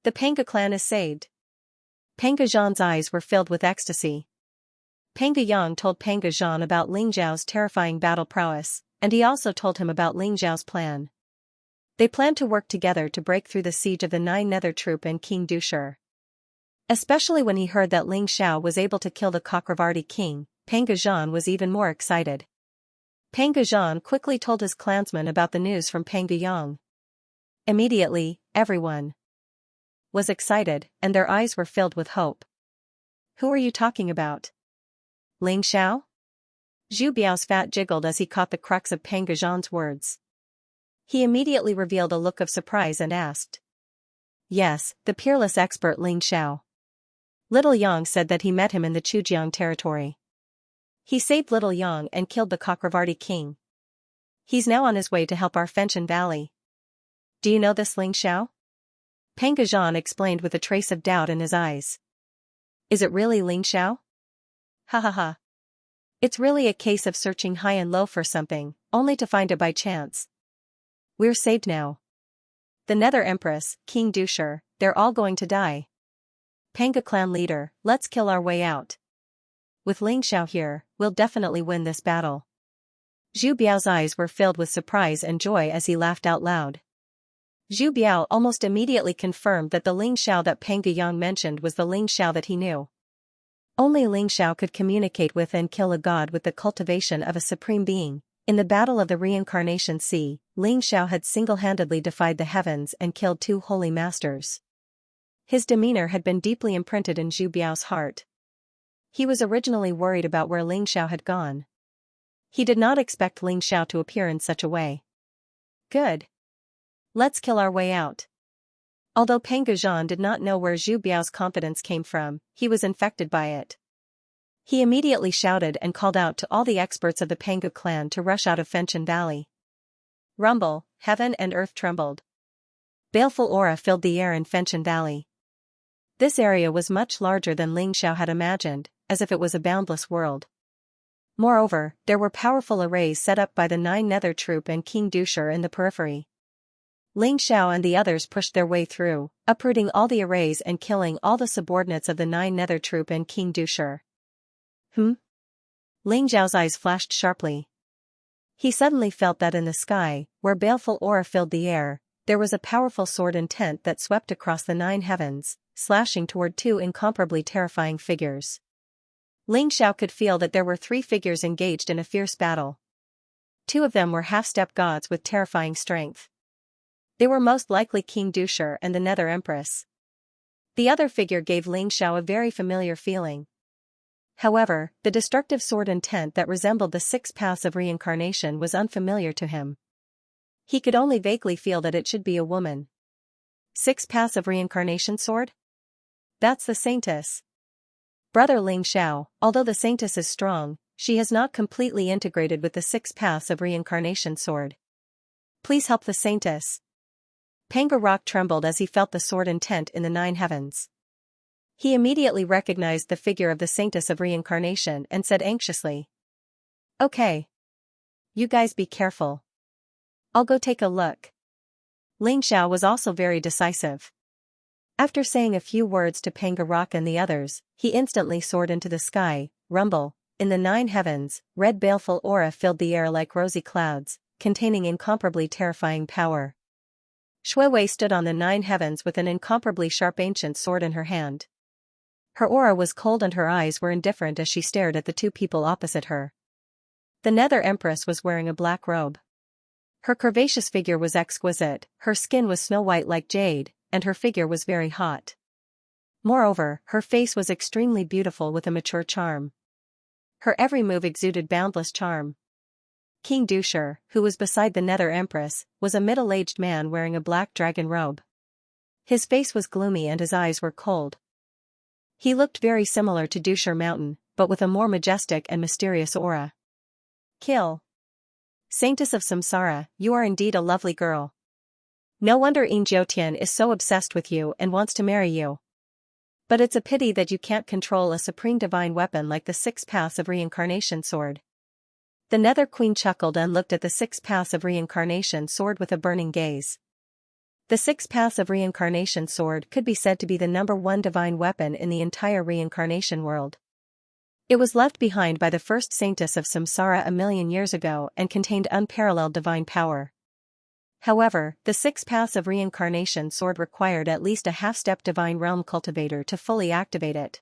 The Panga clan is saved. Panga Zhan's eyes were filled with ecstasy. Panga Yang told Panga Zhan about Ling Xiao's terrifying battle prowess, and he also told him about Ling Xiao's plan. They planned to work together to break through the siege of the 9 Nether Troop and King Dusher. Especially when he heard that Ling Xiao was able to kill the Chakravarti king, Panga Zhan was even more excited. Panga Zhan quickly told his clansmen about the news from Panga Yang. Immediately, everyone was excited, and their eyes were filled with hope. Who are you talking about? Ling Xiao? Zhu Biao's fat jiggled as he caught the crux of Panga Zhan's words. He immediately revealed a look of surprise and asked. Yes, the peerless expert Ling Xiao. Little Yang said that he met him in the Chujiang territory. He saved Little Yang and killed the Chakravarti king. He's now on his way to help our Fenshin Valley. Do you know this Ling Xiao? Panga Zhan explained with a trace of doubt in his eyes. Is it really Ling Xiao? Ha ha ha. It's really a case of searching high and low for something, only to find it by chance. We're saved now. The Nether Empress, King Dusher, they're all going to die. Panga clan leader, let's kill our way out. With Ling Xiao here, we'll definitely win this battle. Zhu Biao's eyes were filled with surprise and joy as he laughed out loud. Zhu Biao almost immediately confirmed that the Ling Xiao that Panga Yang mentioned was the Ling Xiao that he knew. Only Ling Xiao could communicate with and kill a god with the cultivation of a supreme being. In the Battle of the Reincarnation Sea, Ling Xiao had single-handedly defied the heavens and killed 2 holy masters. His demeanor had been deeply imprinted in Zhu Biao's heart. He was originally worried about where Ling Xiao had gone. He did not expect Ling Xiao to appear in such a way. Good. Let's kill our way out. Although Panga Zhan did not know where Zhu Biao's confidence came from, he was infected by it. He immediately shouted and called out to all the experts of the Panga clan to rush out of Fenshin Valley. Rumble, heaven and earth trembled. Baleful aura filled the air in Fenshin Valley. This area was much larger than Ling Xiao had imagined, as if it was a boundless world. Moreover, there were powerful arrays set up by the 9 Nether Troop and King Dusher in the periphery. Ling Xiao and the others pushed their way through, uprooting all the arrays and killing all the subordinates of the 9 Nether Troop and King Dusher. Ling Xiao's eyes flashed sharply. He suddenly felt that in the sky, where baleful aura filled the air, there was a powerful sword intent that swept across the 9 heavens, slashing toward 2 incomparably terrifying figures. Ling Xiao could feel that there were 3 figures engaged in a fierce battle. 2 of them were half-step gods with terrifying strength. They were most likely King Dusher and the Nether Empress. The other figure gave Ling Xiao a very familiar feeling. However, the destructive sword intent that resembled the 6 paths of reincarnation was unfamiliar to him. He could only vaguely feel that it should be a woman. 6 paths of reincarnation sword? That's the Saintess. Brother Ling Xiao, although the Saintess is strong, she has not completely integrated with the 6 paths of reincarnation sword. Please help the Saintess. Panga Rock trembled as he felt the sword intent in the 9 heavens. He immediately recognized the figure of the Saintess of Reincarnation and said anxiously. Okay. You guys be careful. I'll go take a look. Ling Xiao was also very decisive. After saying a few words to Panga Rock and the others, he instantly soared into the sky. Rumble, in the 9 heavens, red baleful aura filled the air like rosy clouds, containing incomparably terrifying power. Shui Wei stood on the 9 heavens with an incomparably sharp ancient sword in her hand. Her aura was cold and her eyes were indifferent as she stared at the 2 people opposite her. The Nether Empress was wearing a black robe. Her curvaceous figure was exquisite, her skin was snow-white like jade, and her figure was very hot. Moreover, her face was extremely beautiful with a mature charm. Her every move exuded boundless charm. King Dusher, who was beside the Nether Empress, was a middle-aged man wearing a black dragon robe. His face was gloomy and his eyes were cold. He looked very similar to Dusher Mountain, but with a more majestic and mysterious aura. Kill. Saintess of Samsara, you are indeed a lovely girl. No wonder Jyotian is so obsessed with you and wants to marry you. But it's a pity that you can't control a supreme divine weapon like the 6 Paths of Reincarnation sword. The Nether Queen chuckled and looked at the 6 Paths of Reincarnation sword with a burning gaze. The 6 Paths of Reincarnation sword could be said to be the #1 divine weapon in the entire reincarnation world. It was left behind by the first saintess of Samsara a million years ago and contained unparalleled divine power. However, the 6 Paths of Reincarnation sword required at least a half-step divine realm cultivator to fully activate it.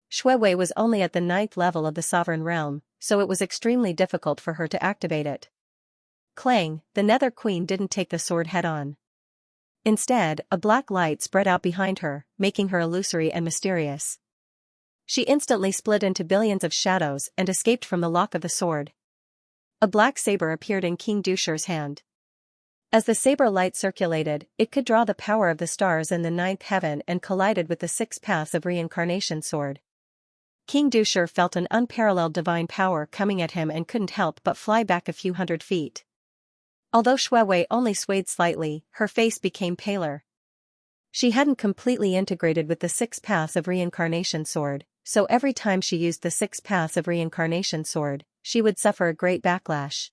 Shuewei was only at the 9th level of the sovereign realm, so it was extremely difficult for her to activate it. Clang, the Nether Queen didn't take the sword head-on. Instead, a black light spread out behind her, making her illusory and mysterious. She instantly split into billions of shadows and escaped from the lock of the sword. A black saber appeared in King Dusher's hand. As the saber light circulated, it could draw the power of the stars in the 9th heaven and collided with the 6 Paths of Reincarnation sword. King Dusher felt an unparalleled divine power coming at him and couldn't help but fly back a few hundred feet. Although Shuewei only swayed slightly, her face became paler. She hadn't completely integrated with the 6 Paths of Reincarnation sword, so every time she used the 6 Paths of Reincarnation sword, she would suffer a great backlash.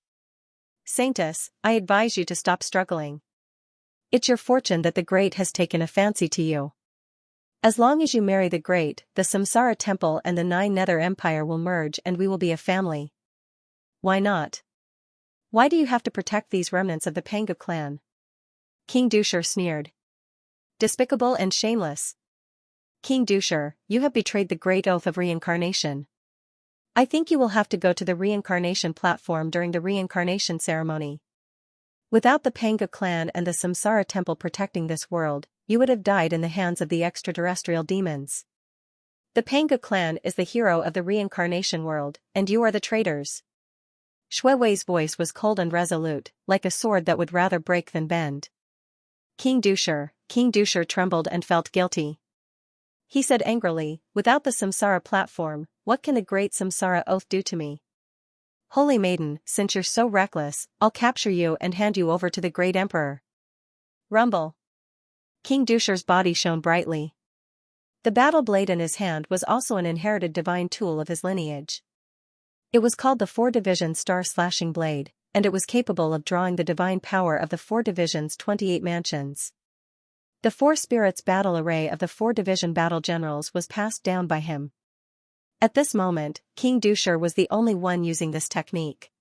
Saintess, I advise you to stop struggling. It's your fortune that the Great has taken a fancy to you. As long as you marry the Great, the Samsara Temple and the 9 Nether Empire will merge and we will be a family. Why not? Why do you have to protect these remnants of the Pangu clan? King Dusher sneered. Despicable and shameless. King Dusher, you have betrayed the great oath of reincarnation. I think you will have to go to the reincarnation platform during the reincarnation ceremony. Without the Pangu clan and the Samsara temple protecting this world, you would have died in the hands of the extraterrestrial demons. The Pangu clan is the hero of the reincarnation world, and you are the traitors. Shuewei's voice was cold and resolute, like a sword that would rather break than bend. King Dusher trembled and felt guilty. He said angrily, without the Samsara platform, what can the great Samsara oath do to me? Holy maiden, since you're so reckless, I'll capture you and hand you over to the great emperor. Rumble. King Dusher's body shone brightly. The battle blade in his hand was also an inherited divine tool of his lineage. It was called the 4 Division Star Slashing Blade, and it was capable of drawing the divine power of the 4 Division's 28 mansions. The 4 spirits battle array of the 4 Division battle generals was passed down by him. At this moment, King Dusher was the only one using this technique.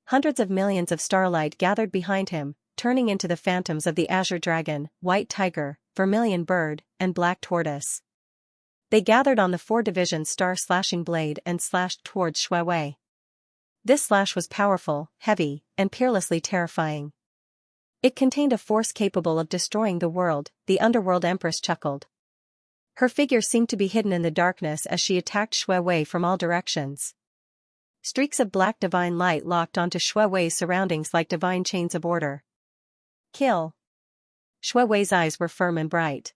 Hundreds of millions of starlight gathered behind him, turning into the phantoms of the azure dragon, white tiger, vermilion bird, and black tortoise. They gathered on the 4 Division Star Slashing Blade and slashed towards Shuewei. This slash was powerful, heavy, and peerlessly terrifying. It contained a force capable of destroying the world, the Underworld Empress chuckled. Her figure seemed to be hidden in the darkness as she attacked Shuewei from all directions. Streaks of black divine light locked onto Shuewei's surroundings like divine chains of order. Kill. Shuewei's eyes were firm and bright.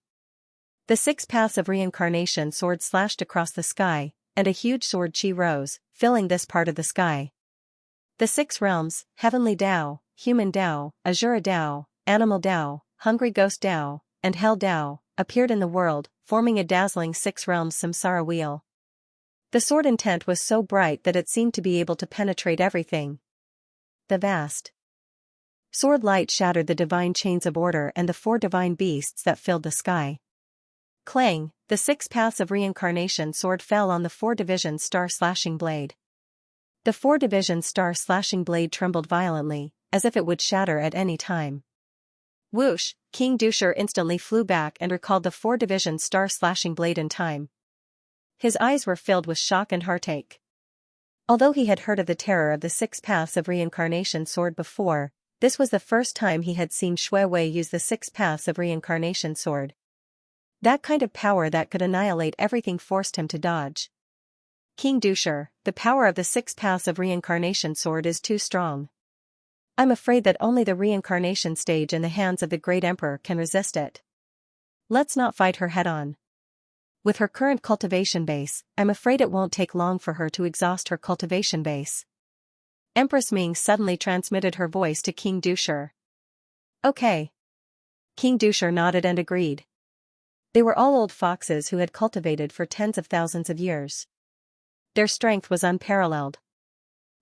The 6 Paths of Reincarnation sword slashed across the sky, and a huge sword chi rose, filling this part of the sky. The 6 realms, Heavenly Tao, Human Tao, Azura Tao, Animal Tao, Hungry Ghost Tao, and Hell Tao, appeared in the world, forming a dazzling 6 realms samsara wheel. The sword intent was so bright that it seemed to be able to penetrate everything. The vast sword light shattered the divine chains of order and the 4 divine beasts that filled the sky. Clang, the 6 Paths of Reincarnation sword fell on the 4 Division Star Slashing Blade. The 4 Division Star Slashing Blade trembled violently, as if it would shatter at any time. Whoosh, King Dusher instantly flew back and recalled the 4 Division Star Slashing Blade in time. His eyes were filled with shock and heartache. Although he had heard of the terror of the 6 Paths of Reincarnation sword before, This was the first time he had seen Shui Wei use the 6 paths of reincarnation sword. That kind of power that could annihilate everything forced him to dodge. King Dusher, the power of the 6 paths of reincarnation sword is too strong. I'm afraid that only the reincarnation stage in the hands of the great emperor can resist it. Let's not fight her head-on. With her current cultivation base, I'm afraid it won't take long for her to exhaust her cultivation base. Empress Ming suddenly transmitted her voice to King Dusher. Okay. King Dusher nodded and agreed. They were all old foxes who had cultivated for tens of thousands of years. Their strength was unparalleled.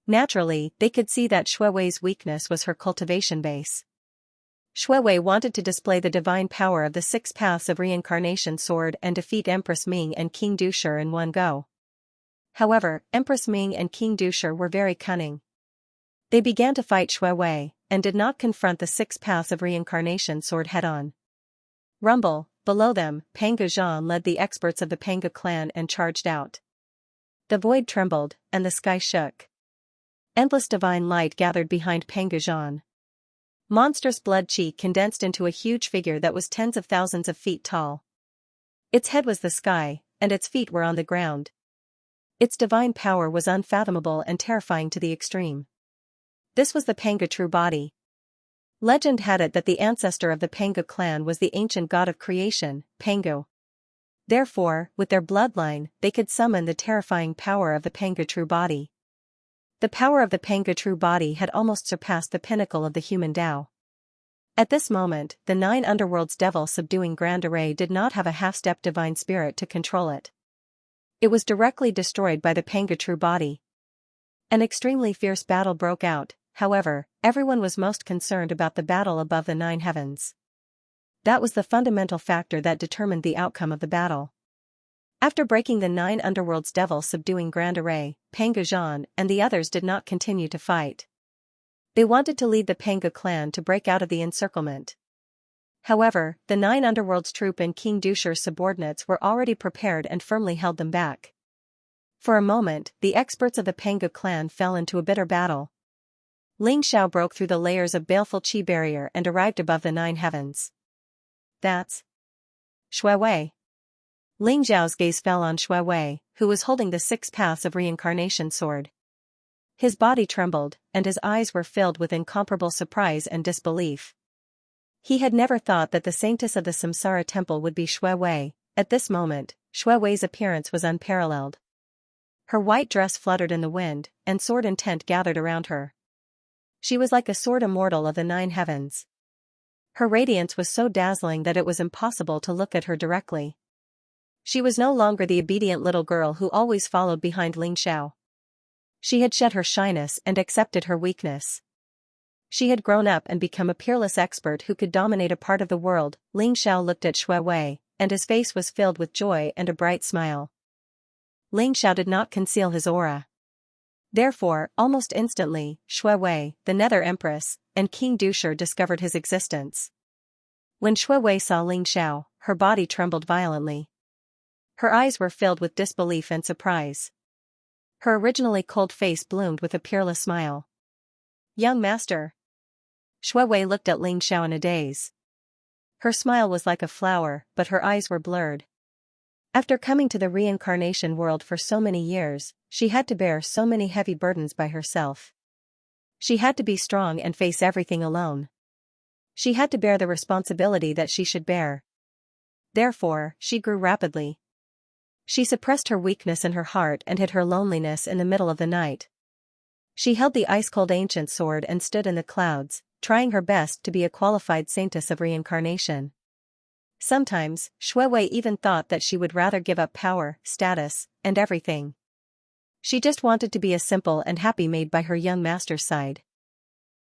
Naturally, they could see that Shui Wei's weakness was her cultivation base. Shui Wei wanted to display the divine power of the 6 paths of reincarnation sword and defeat Empress Ming and King Dusher in one go. However, Empress Ming and King Dusher were very cunning. They began to fight Shui Wei, and did not confront the 6 paths of reincarnation sword head-on. Rumble, below them, Panga Zhan led the experts of the Panga clan and charged out. The void trembled, and the sky shook. Endless divine light gathered behind Panga Zhan. Monstrous blood chi condensed into a huge figure that was tens of thousands of feet tall. Its head was the sky, and its feet were on the ground. Its divine power was unfathomable and terrifying to the extreme. This was the Panga true body. Legend had it that the ancestor of the Panga clan was the ancient god of creation, Pangu. Therefore, with their bloodline, they could summon the terrifying power of the Panga true body. The power of the Panga true body had almost surpassed the pinnacle of the human Tao. At this moment, the 9 underworlds devil subduing grand array did not have a half-step divine spirit to control it. It was directly destroyed by the Panga true body. An extremely fierce battle broke out, however, everyone was most concerned about the battle above the 9 heavens. That was the fundamental factor that determined the outcome of the battle. After breaking the 9 underworlds devil subduing grand array, Panga Zhan and the others did not continue to fight. They wanted to lead the Panga clan to break out of the encirclement. However, the 9 underworlds troop and King Dusher's subordinates were already prepared and firmly held them back. For a moment, the experts of the Panga clan fell into a bitter battle. Ling Xiao broke through the layers of baleful chi barrier and arrived above the 9 heavens. That's Shui Wei. Ling Xiao's gaze fell on Shui Wei, who was holding the 6 paths of reincarnation sword. His body trembled, and his eyes were filled with incomparable surprise and disbelief. He had never thought that the saintess of the Samsara temple would be Shui Wei. At this moment, Shui Wei's appearance was unparalleled. Her white dress fluttered in the wind, and sword intent gathered around her. She was like a sword immortal of the 9 heavens. Her radiance was so dazzling that it was impossible to look at her directly. She was no longer the obedient little girl who always followed behind Ling Xiao. She had shed her shyness and accepted her weakness. She had grown up and become a peerless expert who could dominate a part of the world. Ling Xiao looked at Shui Wei, and his face was filled with joy and a bright smile. Ling Xiao did not conceal his aura. Therefore, almost instantly, Shui Wei, the Nether Empress, and King Dusher discovered his existence. When Shui Wei saw Ling Xiao, her body trembled violently. Her eyes were filled with disbelief and surprise. Her originally cold face bloomed with a peerless smile. Young master. Shui Wei looked at Ling Xiao in a daze. Her smile was like a flower, but her eyes were blurred. After coming to the reincarnation world for so many years, she had to bear so many heavy burdens by herself. She had to be strong and face everything alone. She had to bear the responsibility that she should bear. Therefore, she grew rapidly. She suppressed her weakness in her heart and hid her loneliness in the middle of the night. She held the ice-cold ancient sword and stood in the clouds, trying her best to be a qualified saintess of reincarnation. Sometimes, Shui Wei even thought that she would rather give up power, status, and everything. She just wanted to be a simple and happy maid by her young master's side.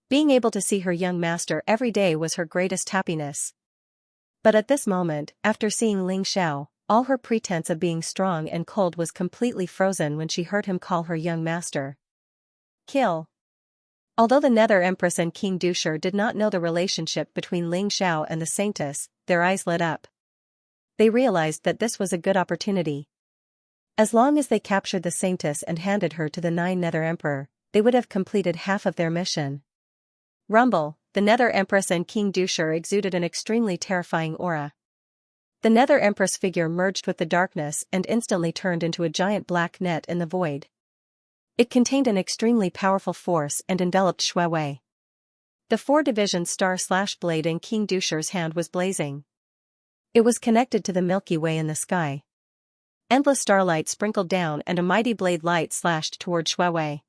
Being able to see her young master every day was her greatest happiness. But at this moment, after seeing Ling Xiao, all her pretense of being strong and cold was completely frozen when she heard him call her young master. Kill. Although the Nether Empress and King Dusher did not know the relationship between Ling Xiao and the saintess, their eyes lit up. They realized that this was a good opportunity. As long as they captured the saintess and handed her to the 9 Nether Emperor, they would have completed half of their mission. Rumble, the Nether Empress and King Dusher exuded an extremely terrifying aura. The Nether Empress figure merged with the darkness and instantly turned into a giant black net in the void. It contained an extremely powerful force and enveloped Shui Wei. The 4-division star/blade in King Dusher's hand was blazing. It was connected to the Milky Way in the sky. Endless starlight sprinkled down and a mighty blade light slashed toward Shui Wei.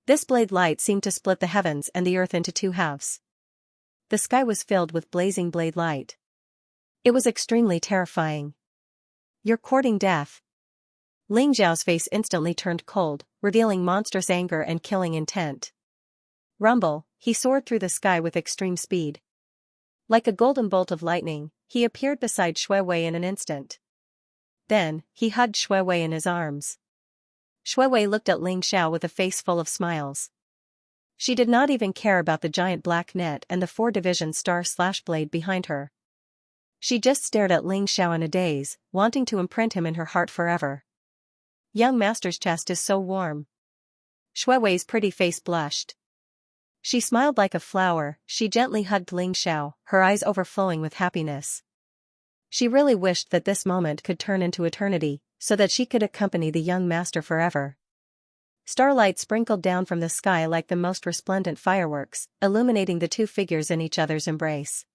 This blade light seemed to split the heavens and the earth into 2 halves. The sky was filled with blazing blade light. It was extremely terrifying. "You're courting death." Ling Xiao's face instantly turned cold, revealing monstrous anger and killing intent. Rumble, he soared through the sky with extreme speed. Like a golden bolt of lightning, he appeared beside Shui Wei in an instant. Then, he hugged Shui Wei in his arms. Shui Wei looked at Ling Xiao with a face full of smiles. She did not even care about the giant black net and the 4-division star/blade behind her. She just stared at Ling Xiao in a daze, wanting to imprint him in her heart forever. "Young master's chest is so warm." Shui Wei's pretty face blushed. She smiled like a flower. She gently hugged Ling Xiao, her eyes overflowing with happiness. She really wished that this moment could turn into eternity, so that she could accompany the young master forever. Starlight sprinkled down from the sky like the most resplendent fireworks, illuminating the 2 figures in each other's embrace.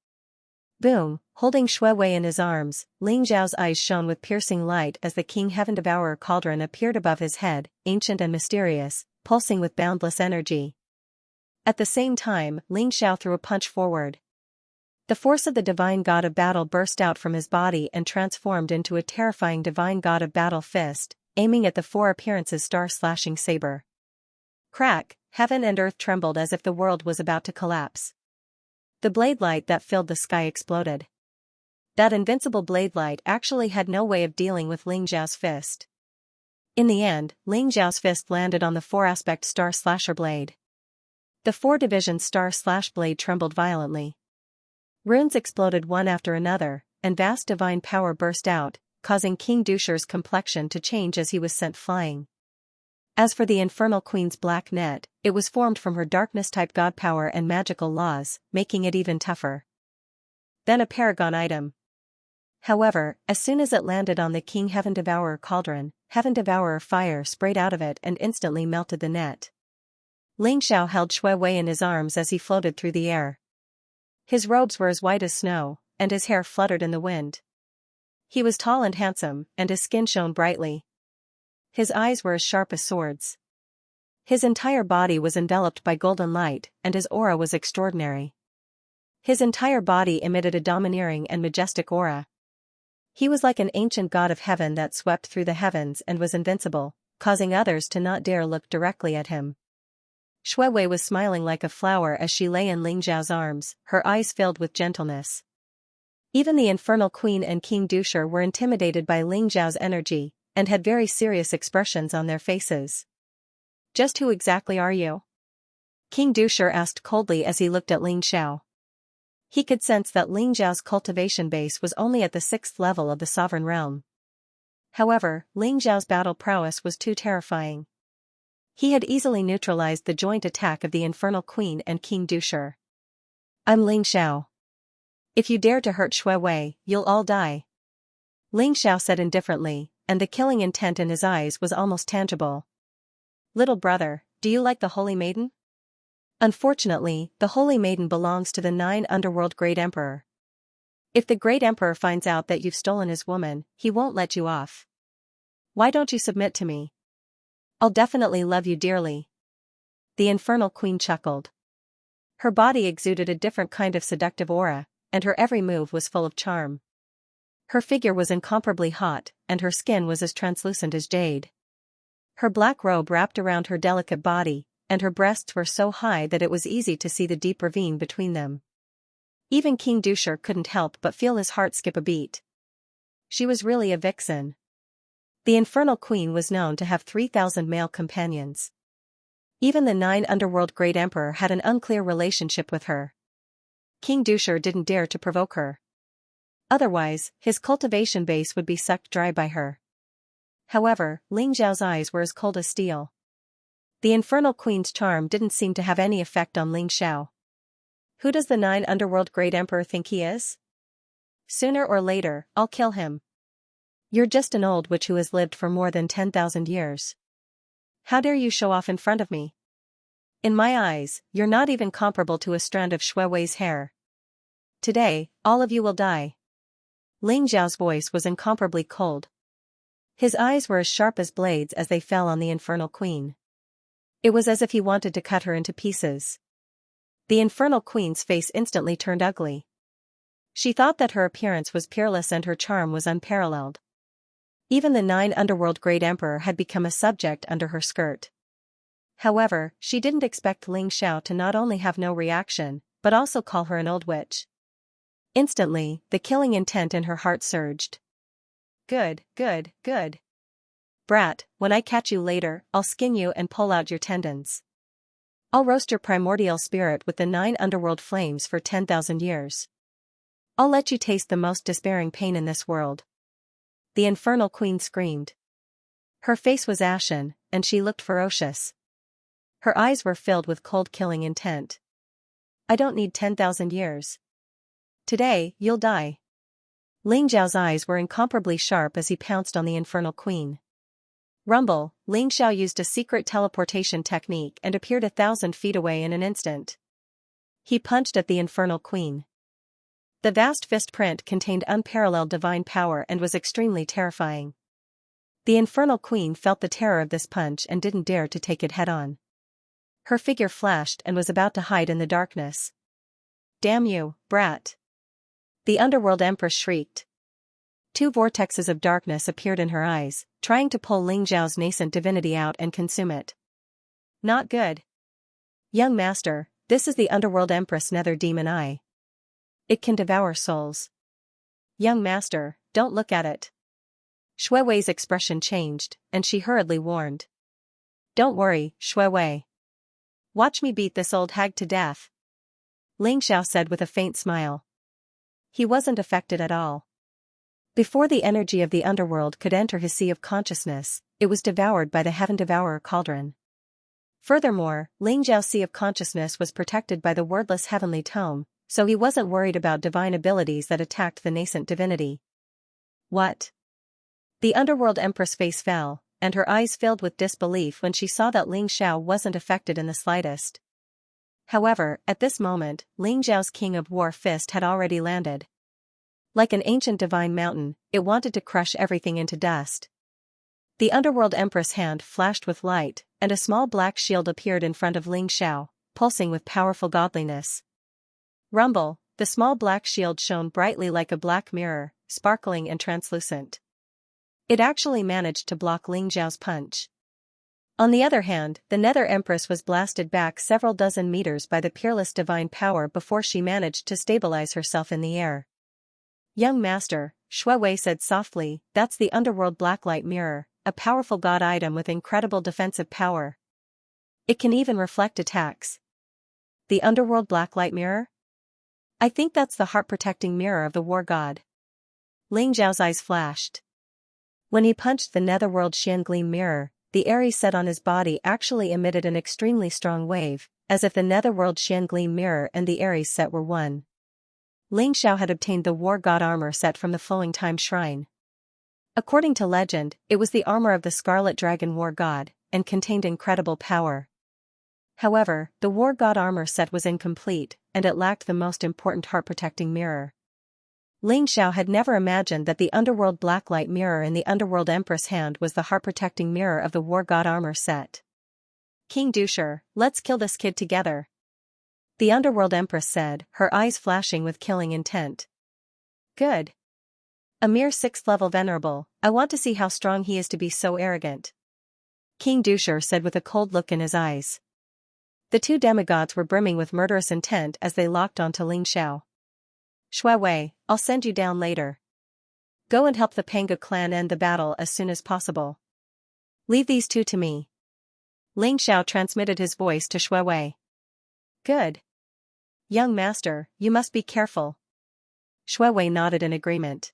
Boom, holding Shui Wei in his arms, Ling Xiao's eyes shone with piercing light as the King Heaven Devourer cauldron appeared above his head, ancient and mysterious, pulsing with boundless energy. At the same time, Ling Xiao threw a punch forward. The force of the divine god of battle burst out from his body and transformed into a terrifying divine god of battle fist, aiming at the 4 appearances star-slashing saber. Crack, heaven and earth trembled as if the world was about to collapse. The blade light that filled the sky exploded. That invincible blade light actually had no way of dealing with Ling Xiao's fist. In the end, Ling Xiao's fist landed on the 4-aspect star-slasher blade. The 4-division star/blade trembled violently. Runes exploded one after another, and vast divine power burst out, causing King Dusher's complexion to change as he was sent flying. As for the Infernal Queen's black net, it was formed from her darkness-type god power and magical laws, making it even tougher. Then a paragon item. However, as soon as it landed on the King Heaven Devourer cauldron, Heaven Devourer fire sprayed out of it and instantly melted the net. Ling Xiao held Shui Wei in his arms as he floated through the air. His robes were as white as snow, and his hair fluttered in the wind. He was tall and handsome, and his skin shone brightly. His eyes were as sharp as swords. His entire body was enveloped by golden light, and his aura was extraordinary. His entire body emitted a domineering and majestic aura. He was like an ancient god of heaven that swept through the heavens and was invincible, causing others to not dare look directly at him. Shui Wei was smiling like a flower as she lay in Ling Xiao's arms, her eyes filled with gentleness. Even the Infernal Queen and King Dusher were intimidated by Ling Xiao's energy, and had very serious expressions on their faces. "Just who exactly are you?" King Dusher asked coldly as he looked at Ling Xiao. He could sense that Ling Xiao's cultivation base was only at the 6th level of the sovereign realm. However, Ling Xiao's battle prowess was too terrifying. He had easily neutralized the joint attack of the Infernal Queen and King Dusher. "I'm Ling Xiao. If you dare to hurt Shui Wei, you'll all die," Ling Xiao said indifferently, and the killing intent in his eyes was almost tangible. "Little brother, do you like the Holy Maiden?" Unfortunately, the Holy Maiden belongs to the 9 Underworld Great Emperor. If the Great Emperor finds out that you've stolen his woman, he won't let you off. "Why don't you submit to me? I'll definitely love you dearly." The Infernal Queen chuckled. Her body exuded a different kind of seductive aura, and her every move was full of charm. Her figure was incomparably hot, and her skin was as translucent as jade. Her black robe wrapped around her delicate body, and her breasts were so high that it was easy to see the deep ravine between them. Even King Dusher couldn't help but feel his heart skip a beat. She was really a vixen. The Infernal Queen was known to have 3,000 male companions. Even the 9 Underworld Great Emperor had an unclear relationship with her. King Dusher didn't dare to provoke her. Otherwise, his cultivation base would be sucked dry by her. However, Ling Xiao's eyes were as cold as steel. The Infernal Queen's charm didn't seem to have any effect on Ling Xiao. Who does the Nine Underworld Great Emperor think he is? Sooner or later, I'll kill him. You're just an old witch who has lived for more than 10,000 years. How dare you show off in front of me? In my eyes, you're not even comparable to a strand of Shui Wei's hair. Today, all of you will die. Ling Zhao's voice was incomparably cold. His eyes were as sharp as blades as they fell on the infernal queen. It was as if he wanted to cut her into pieces. The infernal queen's face instantly turned ugly. She thought that her appearance was peerless and her charm was unparalleled. Even the Nine Underworld Great Emperor had become a subject under her skirt. However, she didn't expect Ling Xiao to not only have no reaction, but also call her an old witch. Instantly, the killing intent in her heart surged. Good, good, good. Brat, when I catch you later, I'll skin you and pull out your tendons. I'll roast your primordial spirit with the 9 underworld flames for 10,000 years. I'll let you taste the most despairing pain in this world. The infernal queen screamed. Her face was ashen, and she looked ferocious. Her eyes were filled with cold killing intent. I don't need 10,000 years. Today, you'll die. Ling Zhao's eyes were incomparably sharp as he pounced on the infernal queen. Rumble, Ling Xiao used a secret teleportation technique and appeared 1,000 feet away in an instant. He punched at the infernal queen. The vast fist print contained unparalleled divine power and was extremely terrifying. The infernal queen felt the terror of this punch and didn't dare to take it head-on. Her figure flashed and was about to hide in the darkness. Damn you, brat! The underworld empress shrieked. 2 vortexes of darkness appeared in her eyes, trying to pull Ling Zhao's nascent divinity out and consume it. Not good. Young master, this is the underworld empress Nether Demon Eye. It can devour souls. Young master, don't look at it. Shui Wei's expression changed, and she hurriedly warned. Don't worry, Shui Wei. Watch me beat this old hag to death. Ling Xiao said with a faint smile. He wasn't affected at all. Before the energy of the underworld could enter his sea of consciousness, it was devoured by the Heaven Devourer cauldron. Furthermore, Ling Zhao's sea of consciousness was protected by the wordless heavenly tome, so he wasn't worried about divine abilities that attacked the nascent divinity. What? The underworld empress' face fell, and her eyes filled with disbelief when she saw that Ling Xiao wasn't affected in the slightest. However, at this moment, Ling Zhao's King of War fist had already landed. Like an ancient divine mountain, it wanted to crush everything into dust. The underworld empress' hand flashed with light, and a small black shield appeared in front of Ling Xiao, pulsing with powerful godliness. Rumble, the small black shield shone brightly like a black mirror, sparkling and translucent. It actually managed to block Ling Zhao's punch. On the other hand, the Nether Empress was blasted back several dozen meters by the peerless divine power before she managed to stabilize herself in the air. Young master, Shui Wei said softly, that's the underworld blacklight mirror, a powerful god item with incredible defensive power. It can even reflect attacks. The underworld blacklight mirror? I think that's the heart-protecting mirror of the war god. Ling Zhao's eyes flashed. When he punched the netherworld Xian Gleam mirror, the Aries set on his body actually emitted an extremely strong wave, as if the netherworld Xian Gleam mirror and the Aries set were one. Ling Xiao had obtained the war god armor set from the Flowing Time Shrine. According to legend, it was the armor of the Scarlet Dragon war god, and contained incredible power. However, the war god armor set was incomplete, and it lacked the most important heart-protecting mirror. Ling Xiao had never imagined that the underworld blacklight mirror in the underworld empress hand was the heart-protecting mirror of the war god armor set. King Dusher, let's kill this kid together. The underworld empress said, her eyes flashing with killing intent. Good. A mere 6th level venerable, I want to see how strong he is to be so arrogant. King Dusher said with a cold look in his eyes. The 2 demigods were brimming with murderous intent as they locked onto Ling Xiao. Shui Wei, I'll send you down later. Go and help the Panga clan end the battle as soon as possible. Leave these 2 to me. Ling Xiao transmitted his voice to Shui Wei. Good. Young master, you must be careful. Shui Wei nodded in agreement.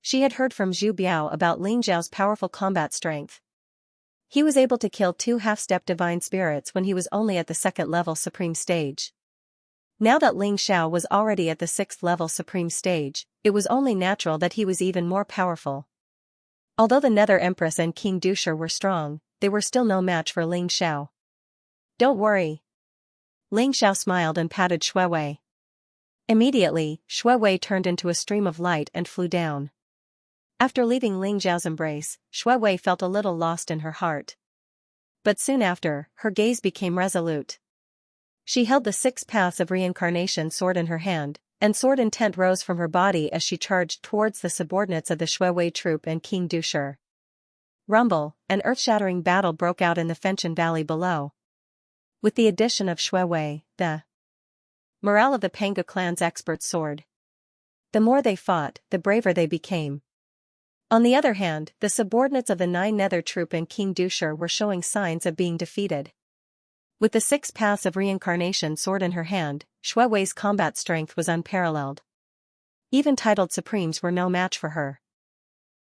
She had heard from Zhu Biao about Ling Zhao's powerful combat strength. He was able to kill 2 half-step divine spirits when he was only at the 2nd level supreme stage. Now that Ling Xiao was already at the 6th level supreme stage, it was only natural that he was even more powerful. Although the Nether Empress and King Dusher were strong, they were still no match for Ling Xiao. Don't worry. Ling Xiao smiled and patted Shui Wei. Immediately, Shui Wei turned into a stream of light and flew down. After leaving Ling Xiao's embrace, Shui Wei felt a little lost in her heart. But soon after, her gaze became resolute. She held the 6 Paths of Reincarnation sword in her hand, and sword intent rose from her body as she charged towards the subordinates of the Shui Wei troop and King Dusher. Rumble, an earth-shattering battle broke out in the Fenchen Valley below. With the addition of Shui Wei, the morale of the Panga clan's experts soared. The more they fought, the braver they became. On the other hand, the subordinates of the 9 Nether troop and King Dusher were showing signs of being defeated. With the 6 Paths of Reincarnation sword in her hand, Shui Wei's combat strength was unparalleled. Even titled Supremes were no match for her.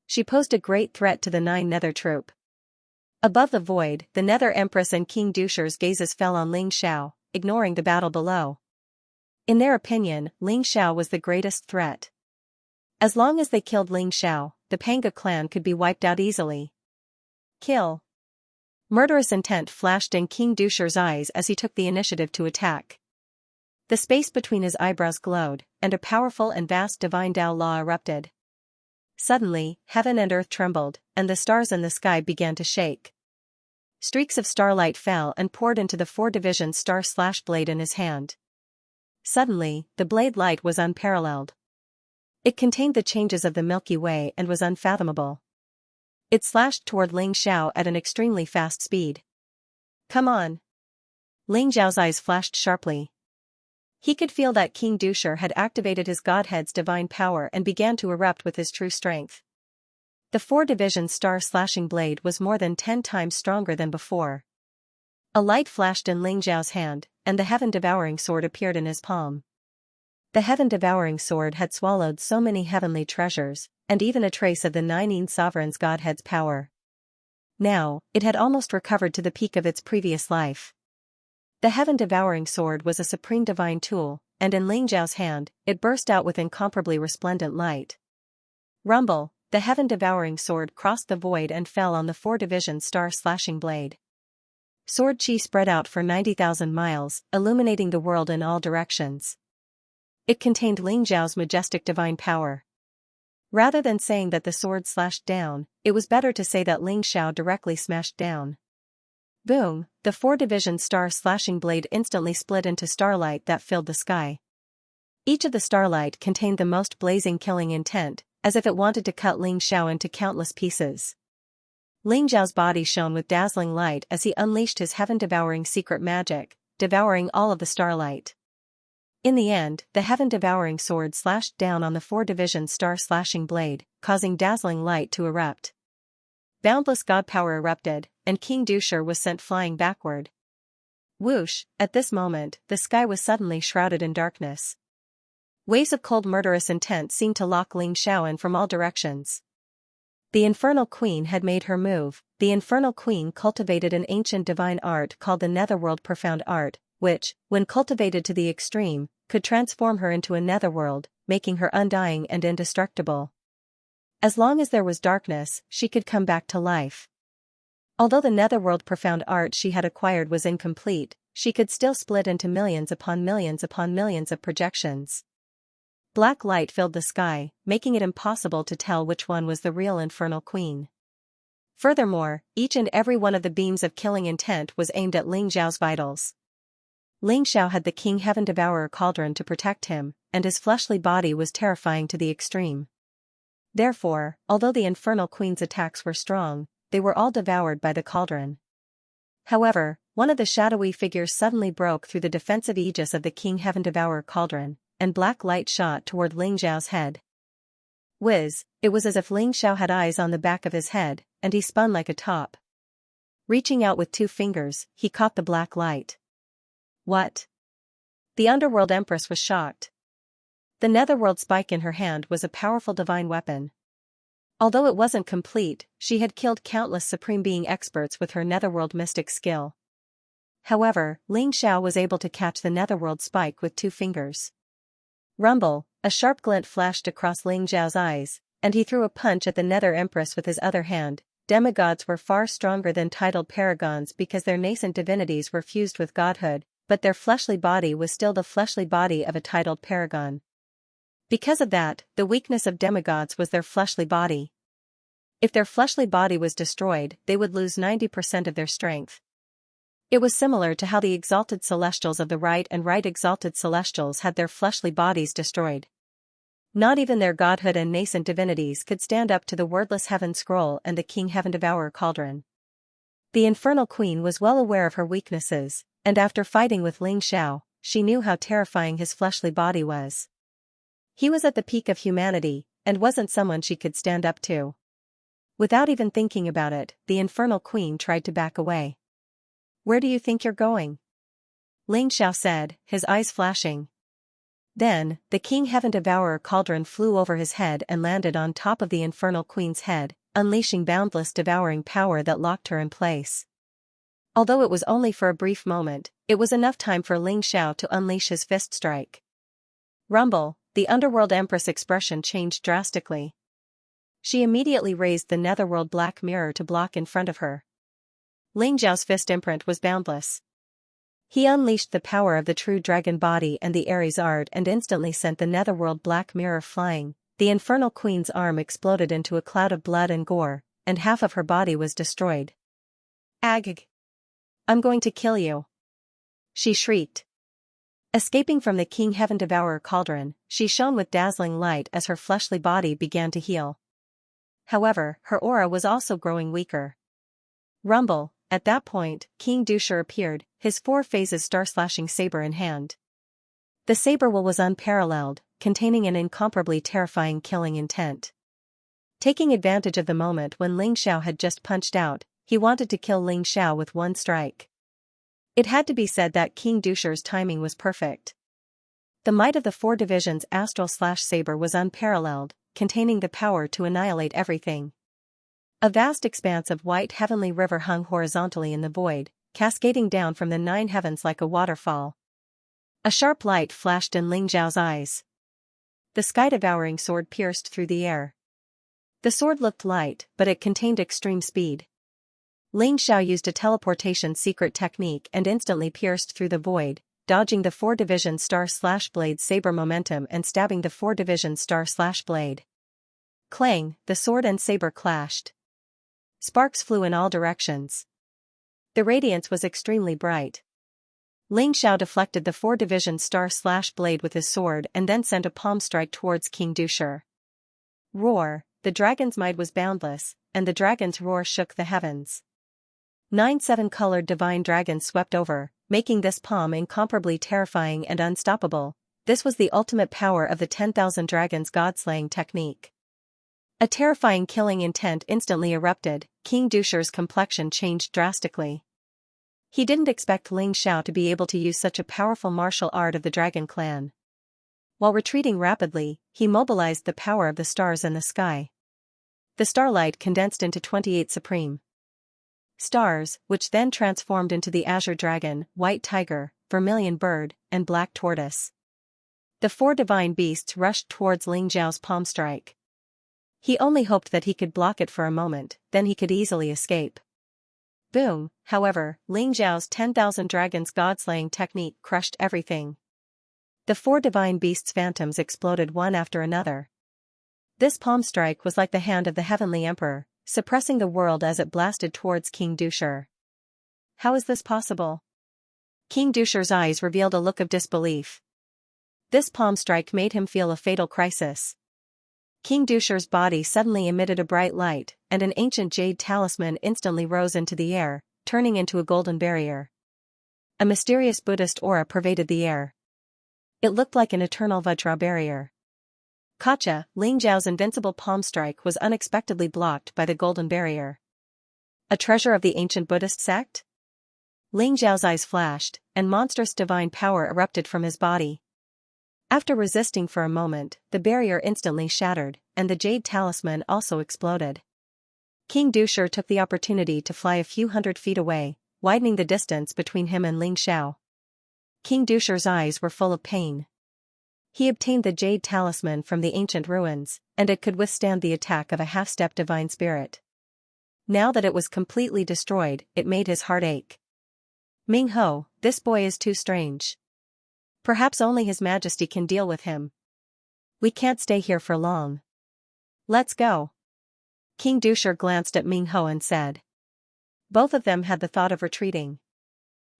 She posed a great threat to the 9 Nether troop. Above the void, the Nether Empress and King Dusher's gazes fell on Ling Xiao, ignoring the battle below. In their opinion, Ling Xiao was the greatest threat. As long as they killed Ling Xiao, the Panga clan could be wiped out easily. Kill. Murderous intent flashed in King Dusher's eyes as he took the initiative to attack. The space between his eyebrows glowed, and a powerful and vast divine Tao law erupted. Suddenly, heaven and earth trembled, and the stars in the sky began to shake. Streaks of starlight fell and poured into the 4-division star-blade in his hand. Suddenly, the blade light was unparalleled. It contained the changes of the Milky Way and was unfathomable. It slashed toward Ling Xiao at an extremely fast speed. Come on! Ling Xiao's eyes flashed sharply. He could feel that King Dusher had activated his godhead's divine power and began to erupt with his true strength. The 4-division star-slashing blade was more than 10 times stronger than before. A light flashed in Ling Xiao's hand, and the heaven-devouring sword appeared in his palm. The heaven-devouring sword had swallowed so many heavenly treasures, and even a trace of the 9 sovereign's godhead's power. Now, it had almost recovered to the peak of its previous life. The heaven-devouring sword was a supreme divine tool, and in Ling Xiao's hand, it burst out with incomparably resplendent light. Rumble, the heaven-devouring sword crossed the void and fell on the 4-division star-slashing blade. Sword chi spread out for 90,000 miles, illuminating the world in all directions. It contained Ling Xiao's majestic divine power. Rather than saying that the sword slashed down, it was better to say that Ling Xiao directly smashed down. Boom, the 4-division star-slashing blade instantly split into starlight that filled the sky. Each of the starlight contained the most blazing killing intent, as if it wanted to cut Ling Xiao into countless pieces. Ling Xiao's body shone with dazzling light as he unleashed his heaven-devouring secret magic, devouring all of the starlight. In the end, the heaven-devouring sword slashed down on the 4-division star-slashing blade, causing dazzling light to erupt. Boundless god power erupted, and King Dusher was sent flying backward. Whoosh, at this moment, the sky was suddenly shrouded in darkness. Waves of cold murderous intent seemed to lock Ling Xiao in from all directions. The Infernal Queen had made her move. The Infernal Queen cultivated an ancient divine art called the Netherworld Profound Art, which, when cultivated to the extreme, could transform her into a netherworld, making her undying and indestructible. As long as there was darkness, she could come back to life. Although the Netherworld Profound Art she had acquired was incomplete, she could still split into millions upon millions upon millions of projections. Black light filled the sky, making it impossible to tell which one was the real Infernal Queen. Furthermore, each and every one of the beams of killing intent was aimed at Ling Xiao's vitals. Ling Xiao had the King Heaven Devourer cauldron to protect him, and his fleshly body was terrifying to the extreme. Therefore, although the Infernal Queen's attacks were strong, they were all devoured by the cauldron. However, one of the shadowy figures suddenly broke through the defensive aegis of the King Heaven Devourer cauldron, and black light shot toward Ling Xiao's head. Whiz, it was as if Ling Xiao had eyes on the back of his head, and he spun like a top. Reaching out with 2 fingers, he caught the black light. What? The Underworld Empress was shocked. The Netherworld spike in her hand was a powerful divine weapon. Although it wasn't complete, she had killed countless Supreme Being experts with her Netherworld mystic skill. However, Ling Xiao was able to catch the netherworld spike with 2 fingers. Rumble, a sharp glint flashed across Ling Xiao's eyes, and he threw a punch at the Nether Empress with his other hand. Demigods were far stronger than titled paragons because their nascent divinities were fused with godhood, but their fleshly body was still the fleshly body of a titled paragon. Because of that, the weakness of demigods was their fleshly body. If their fleshly body was destroyed, they would lose 90% of their strength. It was similar to how the exalted celestials of the right and right exalted celestials had their fleshly bodies destroyed. Not even their godhood and nascent divinities could stand up to the wordless heaven scroll and the king heaven devourer cauldron. The infernal queen was well aware of her weaknesses, and after fighting with Ling Xiao, she knew how terrifying his fleshly body was. He was at the peak of humanity, and wasn't someone she could stand up to. Without even thinking about it, the infernal queen tried to back away. "Where do you think you're going?" Ling Xiao said, his eyes flashing. Then, the king heaven devourer cauldron flew over his head and landed on top of the infernal queen's head, unleashing boundless devouring power that locked her in place. Although it was only for a brief moment, it was enough time for Ling Xiao to unleash his fist strike. Rumble, the underworld empress expression changed drastically. She immediately raised the netherworld black mirror to block in front of her. Ling Xiao's fist imprint was boundless. He unleashed the power of the true dragon body and the Ares art and instantly sent the netherworld black mirror flying. The infernal queen's arm exploded into a cloud of blood and gore, and half of her body was destroyed. "Agag! I'm going to kill you!" she shrieked. Escaping from the king heaven devourer cauldron, she shone with dazzling light as her fleshly body began to heal. However, her aura was also growing weaker. Rumble, at that point, King Dusher appeared, his 4 phases star-slashing saber in hand. The saber will was unparalleled, containing an incomparably terrifying killing intent. Taking advantage of the moment when Ling Xiao had just punched out, he wanted to kill Ling Xiao with 1 strike. It had to be said that King Dusher's timing was perfect. The might of the 4 divisions astral/saber was unparalleled, containing the power to annihilate everything. A vast expanse of white heavenly river hung horizontally in the void, cascading down from the 9 heavens like a waterfall. A sharp light flashed in Ling Xiao's eyes. The sky-devouring sword pierced through the air. The sword looked light, but it contained extreme speed. Ling Xiao used a teleportation secret technique and instantly pierced through the void, dodging the 4 division star/blade saber momentum and stabbing the 4 division star/blade. Clang, the sword and saber clashed. Sparks flew in all directions. The radiance was extremely bright. Ling Xiao deflected the 4 division star/blade with his sword and then sent a palm strike towards King Dusher. Roar, the dragon's might was boundless, and the dragon's roar shook the heavens. 9 7-colored divine dragons swept over, making this palm incomparably terrifying and unstoppable. This was the ultimate power of the 10,000 dragons god-slaying technique. A terrifying killing intent instantly erupted. King Dusher's complexion changed drastically. He didn't expect Ling Xiao to be able to use such a powerful martial art of the dragon clan. While retreating rapidly, he mobilized the power of the stars in the sky. The starlight condensed into 28 supreme stars, which then transformed into the azure dragon, white tiger, vermilion bird, and black tortoise. The 4 divine beasts rushed towards Ling Xiao's palm strike. He only hoped that he could block it for a moment, then he could easily escape. Boom, however, Ling Xiao's 10,000 dragons god-slaying technique crushed everything. The 4 divine beasts' phantoms exploded one after another. This palm strike was like the hand of the heavenly emperor, suppressing the world as it blasted towards King Dusher. How is this possible? King Dusher's eyes revealed a look of disbelief. This palm strike made him feel a fatal crisis. King Dusher's body suddenly emitted a bright light, and an ancient jade talisman instantly rose into the air, turning into a golden barrier. A mysterious Buddhist aura pervaded the air. It looked like an eternal Vajra barrier. Gotcha, Ling Xiao's invincible palm strike was unexpectedly blocked by the golden barrier. A treasure of the ancient Buddhist sect? Ling Xiao's eyes flashed, and monstrous divine power erupted from his body. After resisting for a moment, the barrier instantly shattered, and the jade talisman also exploded. King Dusher took the opportunity to fly a few hundred feet away, widening the distance between him and Ling Xiao. King Dusher's eyes were full of pain. He obtained the jade talisman from the ancient ruins, and it could withstand the attack of a half-step divine spirit. Now that it was completely destroyed, it made his heart ache. Ming Ho, this boy is too strange. Perhaps only His Majesty can deal with him. We can't stay here for long. Let's go. King Dusher glanced at Ming Ho and said. Both of them had the thought of retreating.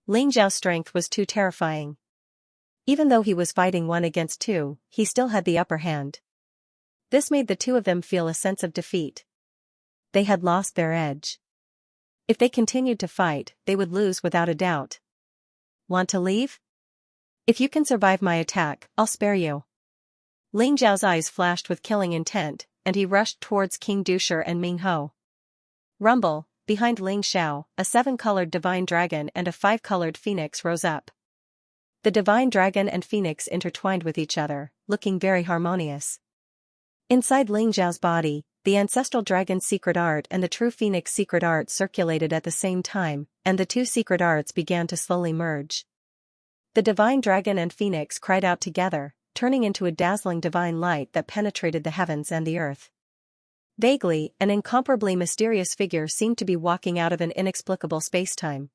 Ling Xiao's strength was too terrifying. Even though he was fighting 1 against 2, he still had the upper hand. This made the two of them feel a sense of defeat. They had lost their edge. If they continued to fight, they would lose without a doubt. Want to leave? If you can survive my attack, I'll spare you. Ling Xiao's eyes flashed with killing intent, and he rushed towards King Dusher and Ming Ho. Rumble, behind Ling Xiao, a 7-colored divine dragon and a 5-colored phoenix rose up. The divine dragon and phoenix intertwined with each other, looking very harmonious. Inside Ling Xiao's body, the ancestral dragon's secret art and the true phoenix secret art circulated at the same time, and the two secret arts began to slowly merge. The divine dragon and phoenix cried out together, turning into a dazzling divine light that penetrated the heavens and the earth. Vaguely, an incomparably mysterious figure seemed to be walking out of an inexplicable space-time.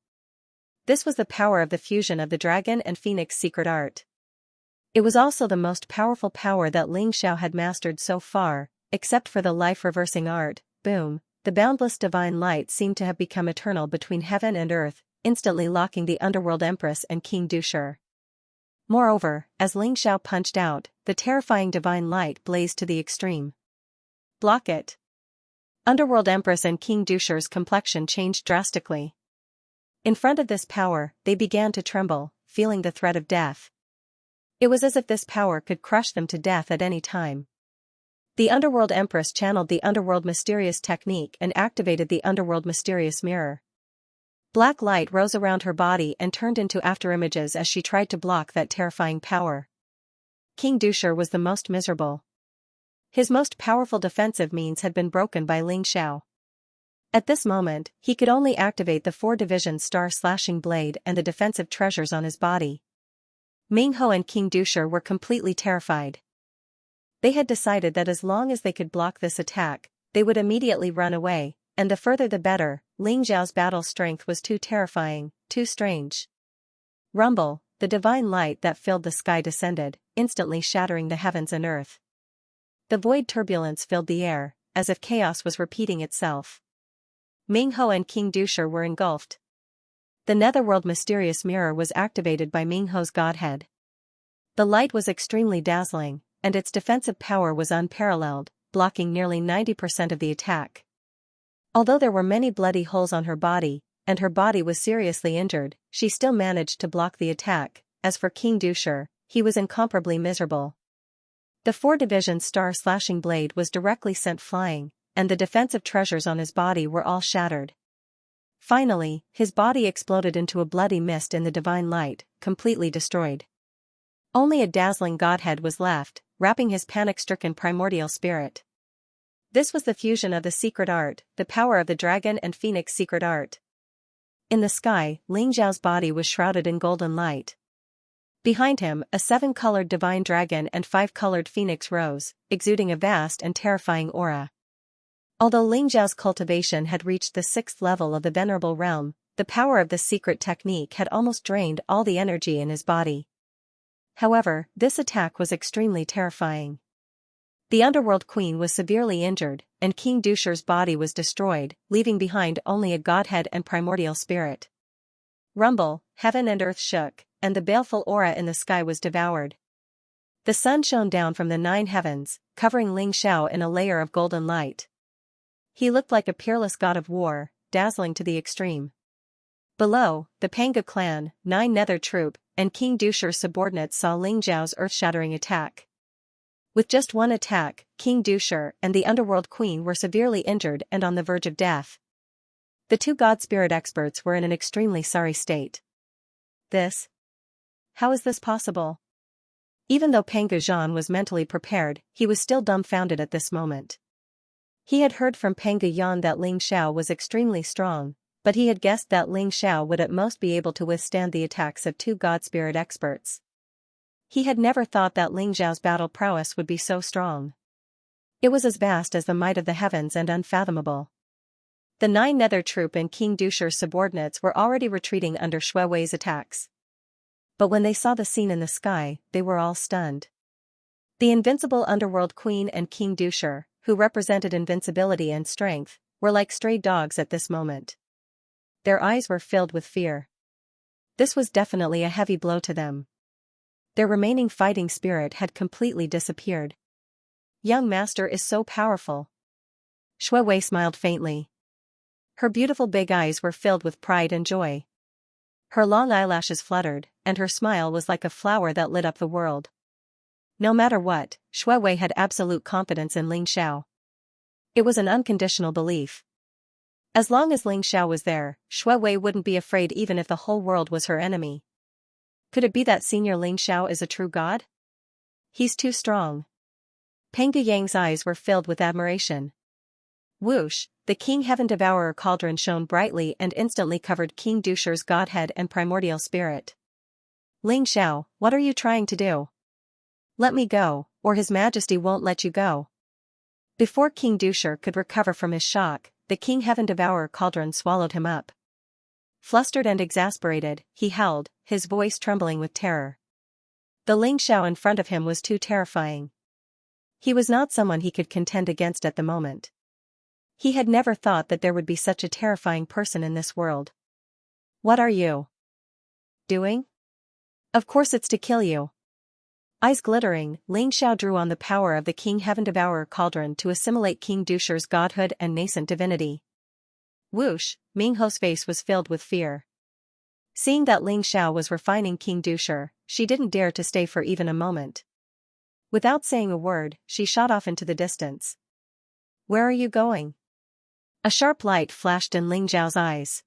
This was the power of the fusion of the dragon and phoenix secret art. It was also the most powerful power that Ling Xiao had mastered so far, except for the life-reversing art. Boom, the boundless divine light seemed to have become eternal between heaven and earth, instantly locking the underworld empress and King Dusher. Moreover, as Ling Xiao punched out, the terrifying divine light blazed to the extreme. Block it. Underworld empress and King Dusher's complexion changed drastically. In front of this power, they began to tremble, feeling the threat of death. It was as if this power could crush them to death at any time. The Underworld Empress channeled the Underworld Mysterious Technique and activated the Underworld Mysterious Mirror. Black light rose around her body and turned into afterimages as she tried to block that terrifying power. King Dusher was the most miserable. His most powerful defensive means had been broken by Ling Xiao. At this moment, he could only activate the 4-division star-slashing blade and the defensive treasures on his body. Ming Ho and King Dusher were completely terrified. They had decided that as long as they could block this attack, they would immediately run away, and the further the better. Ling Xiao's battle strength was too terrifying, too strange. Rumble, the divine light that filled the sky descended, instantly shattering the heavens and earth. The void turbulence filled the air, as if chaos was repeating itself. Ming Ho and King Dusher were engulfed. The netherworld mysterious mirror was activated by Ming Ho's godhead. The light was extremely dazzling, and its defensive power was unparalleled, blocking nearly 90% of the attack. Although there were many bloody holes on her body, and her body was seriously injured, she still managed to block the attack. As for King Dusher, he was incomparably miserable. The 4-division star-slashing blade was directly sent flying, and the defensive treasures on his body were all shattered. Finally, his body exploded into a bloody mist in the divine light, completely destroyed. Only a dazzling godhead was left, wrapping his panic-stricken primordial spirit. This was the fusion of the secret art, the power of the dragon and phoenix secret art. In the sky, Ling Xiao's body was shrouded in golden light. Behind him, a 7-colored divine dragon and 5-colored phoenix rose, exuding a vast and terrifying aura. Although Ling Xiao's cultivation had reached the 6th level of the venerable realm, the power of this secret technique had almost drained all the energy in his body. However, this attack was extremely terrifying. The Underworld Queen was severely injured, and King Dusher's body was destroyed, leaving behind only a godhead and primordial spirit. Rumble, heaven and earth shook, and the baleful aura in the sky was devoured. The sun shone down from the 9 heavens, covering Ling Xiao in a layer of golden light. He looked like a peerless god of war, dazzling to the extreme. Below, the Panga clan, 9 nether troop, and King Dusher's subordinates saw Ling Xiao's earth-shattering attack. With just one attack, King Dusher and the Underworld Queen were severely injured and on the verge of death. The 2 god spirit experts were in an extremely sorry state. How is this possible? Even though Panga Zhan was mentally prepared, he was still dumbfounded at this moment. He had heard from Panga Yan that Ling Xiao was extremely strong, but he had guessed that Ling Xiao would at most be able to withstand the attacks of two god spirit experts. He had never thought that Ling Xiao's battle prowess would be so strong. It was as vast as the might of the heavens and unfathomable. The 9 Nether Troop and King Dusher's subordinates were already retreating under Shui Wei's attacks. But when they saw the scene in the sky, they were all stunned. The invincible underworld queen and King Dusher, who represented invincibility and strength, were like stray dogs at this moment. Their eyes were filled with fear. This was definitely a heavy blow to them. Their remaining fighting spirit had completely disappeared. Young master is so powerful. Shui Wei smiled faintly. Her beautiful big eyes were filled with pride and joy. Her long eyelashes fluttered, and her smile was like a flower that lit up the world. No matter what, Shui Wei had absolute confidence in Ling Xiao. It was an unconditional belief. As long as Ling Xiao was there, Shui Wei wouldn't be afraid even if the whole world was her enemy. Could it be that Senior Ling Xiao is a true god? He's too strong. Peng Guyang's eyes were filled with admiration. Whoosh, the King Heaven Devourer cauldron shone brightly and instantly covered King Dusher's godhead and primordial spirit. Ling Xiao, what are you trying to do? Let me go, or His Majesty won't let you go. Before King Dusher could recover from his shock, the King Heaven Devourer cauldron swallowed him up. Flustered and exasperated, he howled, his voice trembling with terror. The Ling Xiao in front of him was too terrifying. He was not someone he could contend against at the moment. He had never thought that there would be such a terrifying person in this world. What are you doing? Of course it's to kill you. Eyes glittering, Ling Xiao drew on the power of the King Heaven Devourer cauldron to assimilate King Dusher's godhood and nascent divinity. Whoosh, Mingho's face was filled with fear. Seeing that Ling Xiao was refining King Dusher, she didn't dare to stay for even a moment. Without saying a word, she shot off into the distance. Where are you going? A sharp light flashed in Ling Xiao's eyes.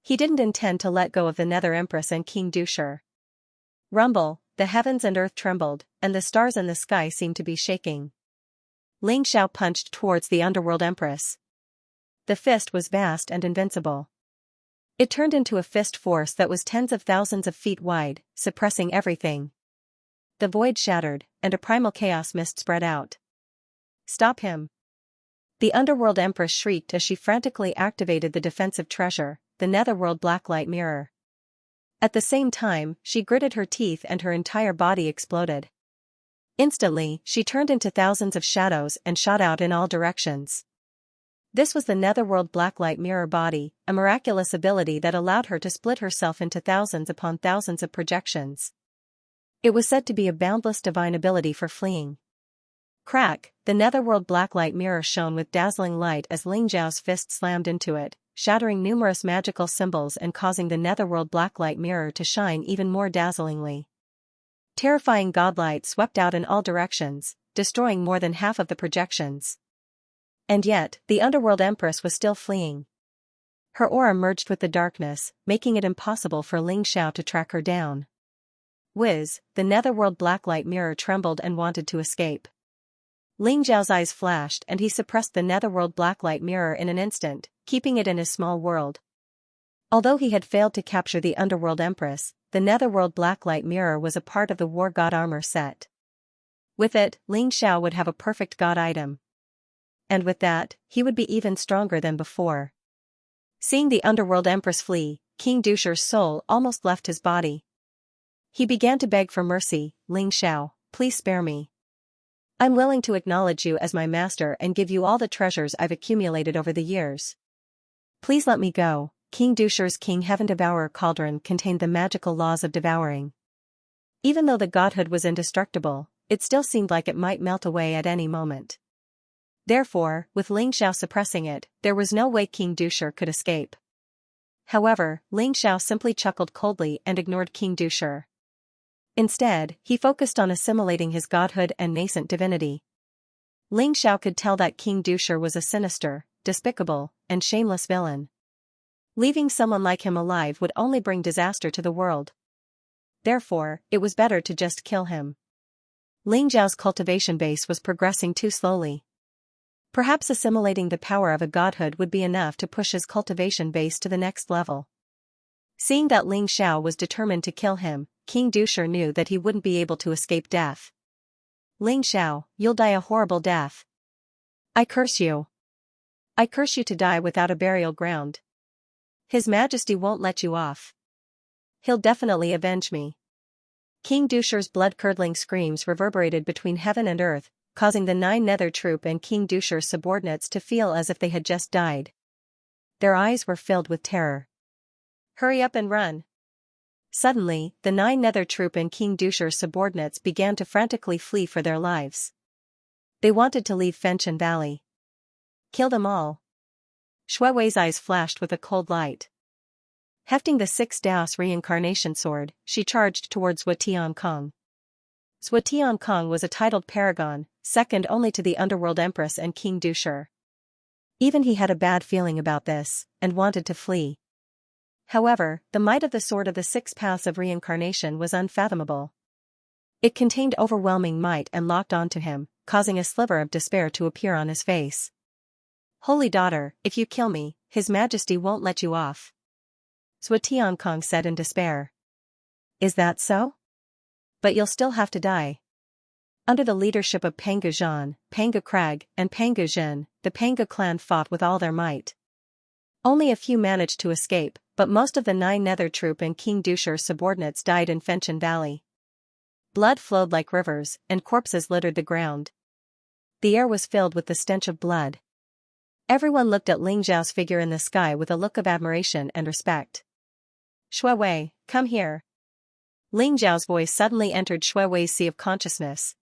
He didn't intend to let go of the Nether Empress and King Dusher. Rumble, the heavens and earth trembled, and the stars in the sky seemed to be shaking. Ling Xiao punched towards the Underworld Empress. The fist was vast and invincible. It turned into a fist force that was tens of thousands of feet wide, suppressing everything. The void shattered, and a primal chaos mist spread out. Stop him! The Underworld Empress shrieked as she frantically activated the defensive treasure, the Netherworld Blacklight Mirror. At the same time, she gritted her teeth and her entire body exploded. Instantly, she turned into thousands of shadows and shot out in all directions. This was the Netherworld Blacklight Mirror body, a miraculous ability that allowed her to split herself into thousands upon thousands of projections. It was said to be a boundless divine ability for fleeing. Crack, the Netherworld Blacklight Mirror shone with dazzling light as Ling Xiao's fist slammed into it, shattering numerous magical symbols and causing the Netherworld Blacklight Mirror to shine even more dazzlingly. Terrifying godlight swept out in all directions, destroying more than half of the projections. And yet, the Underworld Empress was still fleeing. Her aura merged with the darkness, making it impossible for Ling Xiao to track her down. Whiz, the Netherworld Blacklight Mirror trembled and wanted to escape. Ling Xiao's eyes flashed and he suppressed the Netherworld Blacklight Mirror in an instant, keeping it in his small world. Although he had failed to capture the Underworld Empress, the Netherworld Blacklight Mirror was a part of the War God armor set. With it, Ling Xiao would have a perfect god item. And with that, he would be even stronger than before. Seeing the Underworld Empress flee, King Dusher's soul almost left his body. He began to beg for mercy, Ling Xiao, please spare me. I'm willing to acknowledge you as my master and give you all the treasures I've accumulated over the years. Please let me go. King Dusher's King Heaven Devourer cauldron contained the magical laws of devouring. Even though the godhood was indestructible, it still seemed like it might melt away at any moment. Therefore, with Ling Xiao suppressing it, there was no way King Dusher could escape. However, Ling Xiao simply chuckled coldly and ignored King Dusher. Instead, he focused on assimilating his godhood and nascent divinity. Ling Xiao could tell that King Dusher was a sinister, despicable, and shameless villain. Leaving someone like him alive would only bring disaster to the world. Therefore, it was better to just kill him. Ling Xiao's cultivation base was progressing too slowly. Perhaps assimilating the power of a godhood would be enough to push his cultivation base to the next level. Seeing that Ling Xiao was determined to kill him, King Dushi knew that he wouldn't be able to escape death. Ling Xiao, you'll die a horrible death. I curse you. I curse you to die without a burial ground. His Majesty won't let you off. He'll definitely avenge me. King Dushi's blood-curdling screams reverberated between heaven and earth, causing the 9 Nether Troop and King Dushi's subordinates to feel as if they had just died. Their eyes were filled with terror. Hurry up and run. Suddenly, the 9 Nether Troop and King Dushi's subordinates began to frantically flee for their lives. They wanted to leave Fengchen Valley. Kill them all. Shui Wei's eyes flashed with a cold light. Hefting the 6 Daos reincarnation sword, she charged towards Zhou Tiankong. Zhou Tiankong was a titled paragon, second only to the Underworld Empress and King Dushi. Even he had a bad feeling about this, and wanted to flee. However, the might of the Sword of the 6 Paths of Reincarnation was unfathomable. It contained overwhelming might and locked onto him, causing a sliver of despair to appear on his face. Holy daughter, if you kill me, His Majesty won't let you off. Zhou Tiankong said in despair. Is that so? But you'll still have to die. Under the leadership of Panga Zhan, Panga Krag, and Panga Zhen, the Panga clan fought with all their might. Only a few managed to escape, but most of the 9 Nether Troop and King Dushi's subordinates died in Fengchen Valley. Blood flowed like rivers, and corpses littered the ground. The air was filled with the stench of blood. Everyone looked at Ling Xiao's figure in the sky with a look of admiration and respect. Shui Wei, come here. Ling Xiao's voice suddenly entered Shui Wei's sea of consciousness.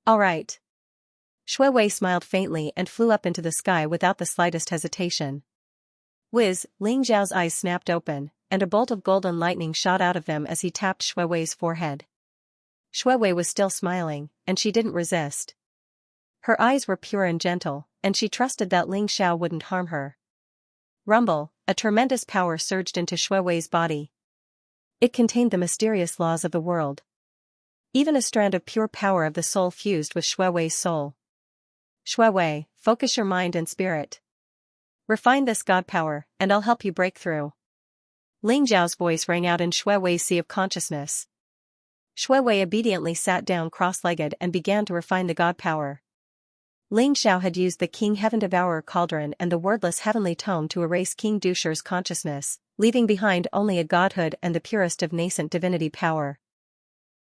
All right. Shui Wei smiled faintly and flew up into the sky without the slightest hesitation. Whiz, Ling Xiao's eyes snapped open, and a bolt of golden lightning shot out of them as he tapped Shui Wei's forehead. Shui Wei was still smiling, and she didn't resist. Her eyes were pure and gentle, and she trusted that Ling Xiao wouldn't harm her. Rumble, a tremendous power surged into Shui Wei's body. It contained the mysterious laws of the world. Even a strand of pure power of the soul fused with Shui Wei's soul. Shui Wei, focus your mind and spirit. Refine this god power, and I'll help you break through. Ling Xiao's voice rang out in Shui Wei's sea of consciousness. Shui Wei obediently sat down cross-legged and began to refine the god power. Ling Xiao had used the King Heaven Devourer Cauldron and the wordless heavenly tome to erase King Dushi's consciousness, leaving behind only a godhood and the purest of nascent divinity power.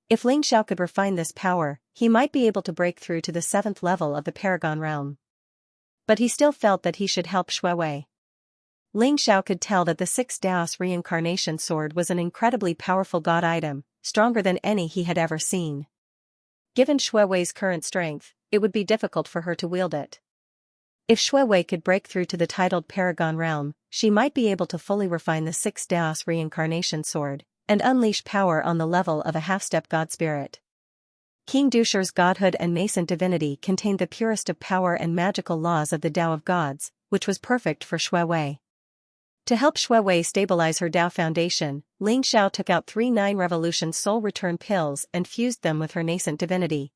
If Ling Xiao could refine this power, he might be able to break through to the 7th level of the Paragon realm. But he still felt that he should help Shui Wei. Ling Xiao could tell that the 6 Daos reincarnation sword was an incredibly powerful god item, stronger than any he had ever seen. Given Shui Wei's current strength, it would be difficult for her to wield it. If Shui Wei could break through to the titled Paragon realm, she might be able to fully refine the 6 Daos reincarnation sword, and unleash power on the level of a half-step god spirit. King Dushi's godhood and nascent divinity contained the purest of power and magical laws of the Tao of gods, which was perfect for Shui Wei. To help Shui Wei stabilize her Tao foundation, Ling Xiao took out 3 9 Revolution Soul Return pills and fused them with her nascent divinity.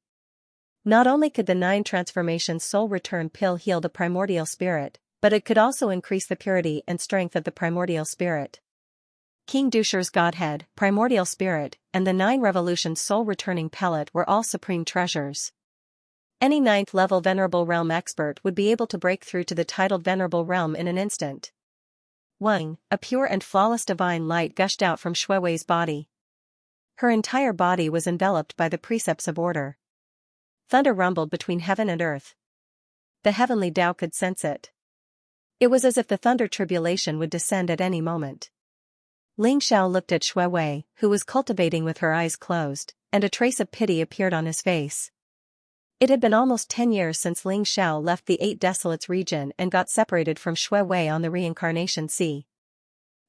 Not only could the 9 Transformation Soul Return pill heal the primordial spirit, but it could also increase the purity and strength of the primordial spirit. King Dushi's godhead, primordial spirit, and the 9 Revolution Soul Returning pellet were all supreme treasures. Any 9th level Venerable Realm expert would be able to break through to the titled Venerable Realm in an instant. A pure and flawless divine light gushed out from Shui Wei's body. Her entire body was enveloped by the precepts of order. Thunder rumbled between heaven and earth. The heavenly Tao could sense it. It was as if the thunder tribulation would descend at any moment. Ling Xiao looked at Shui Wei, who was cultivating with her eyes closed, and a trace of pity appeared on his face. It had been almost 10 years since Ling Xiao left the 8 Desolates region and got separated from Shui Wei on the Reincarnation Sea.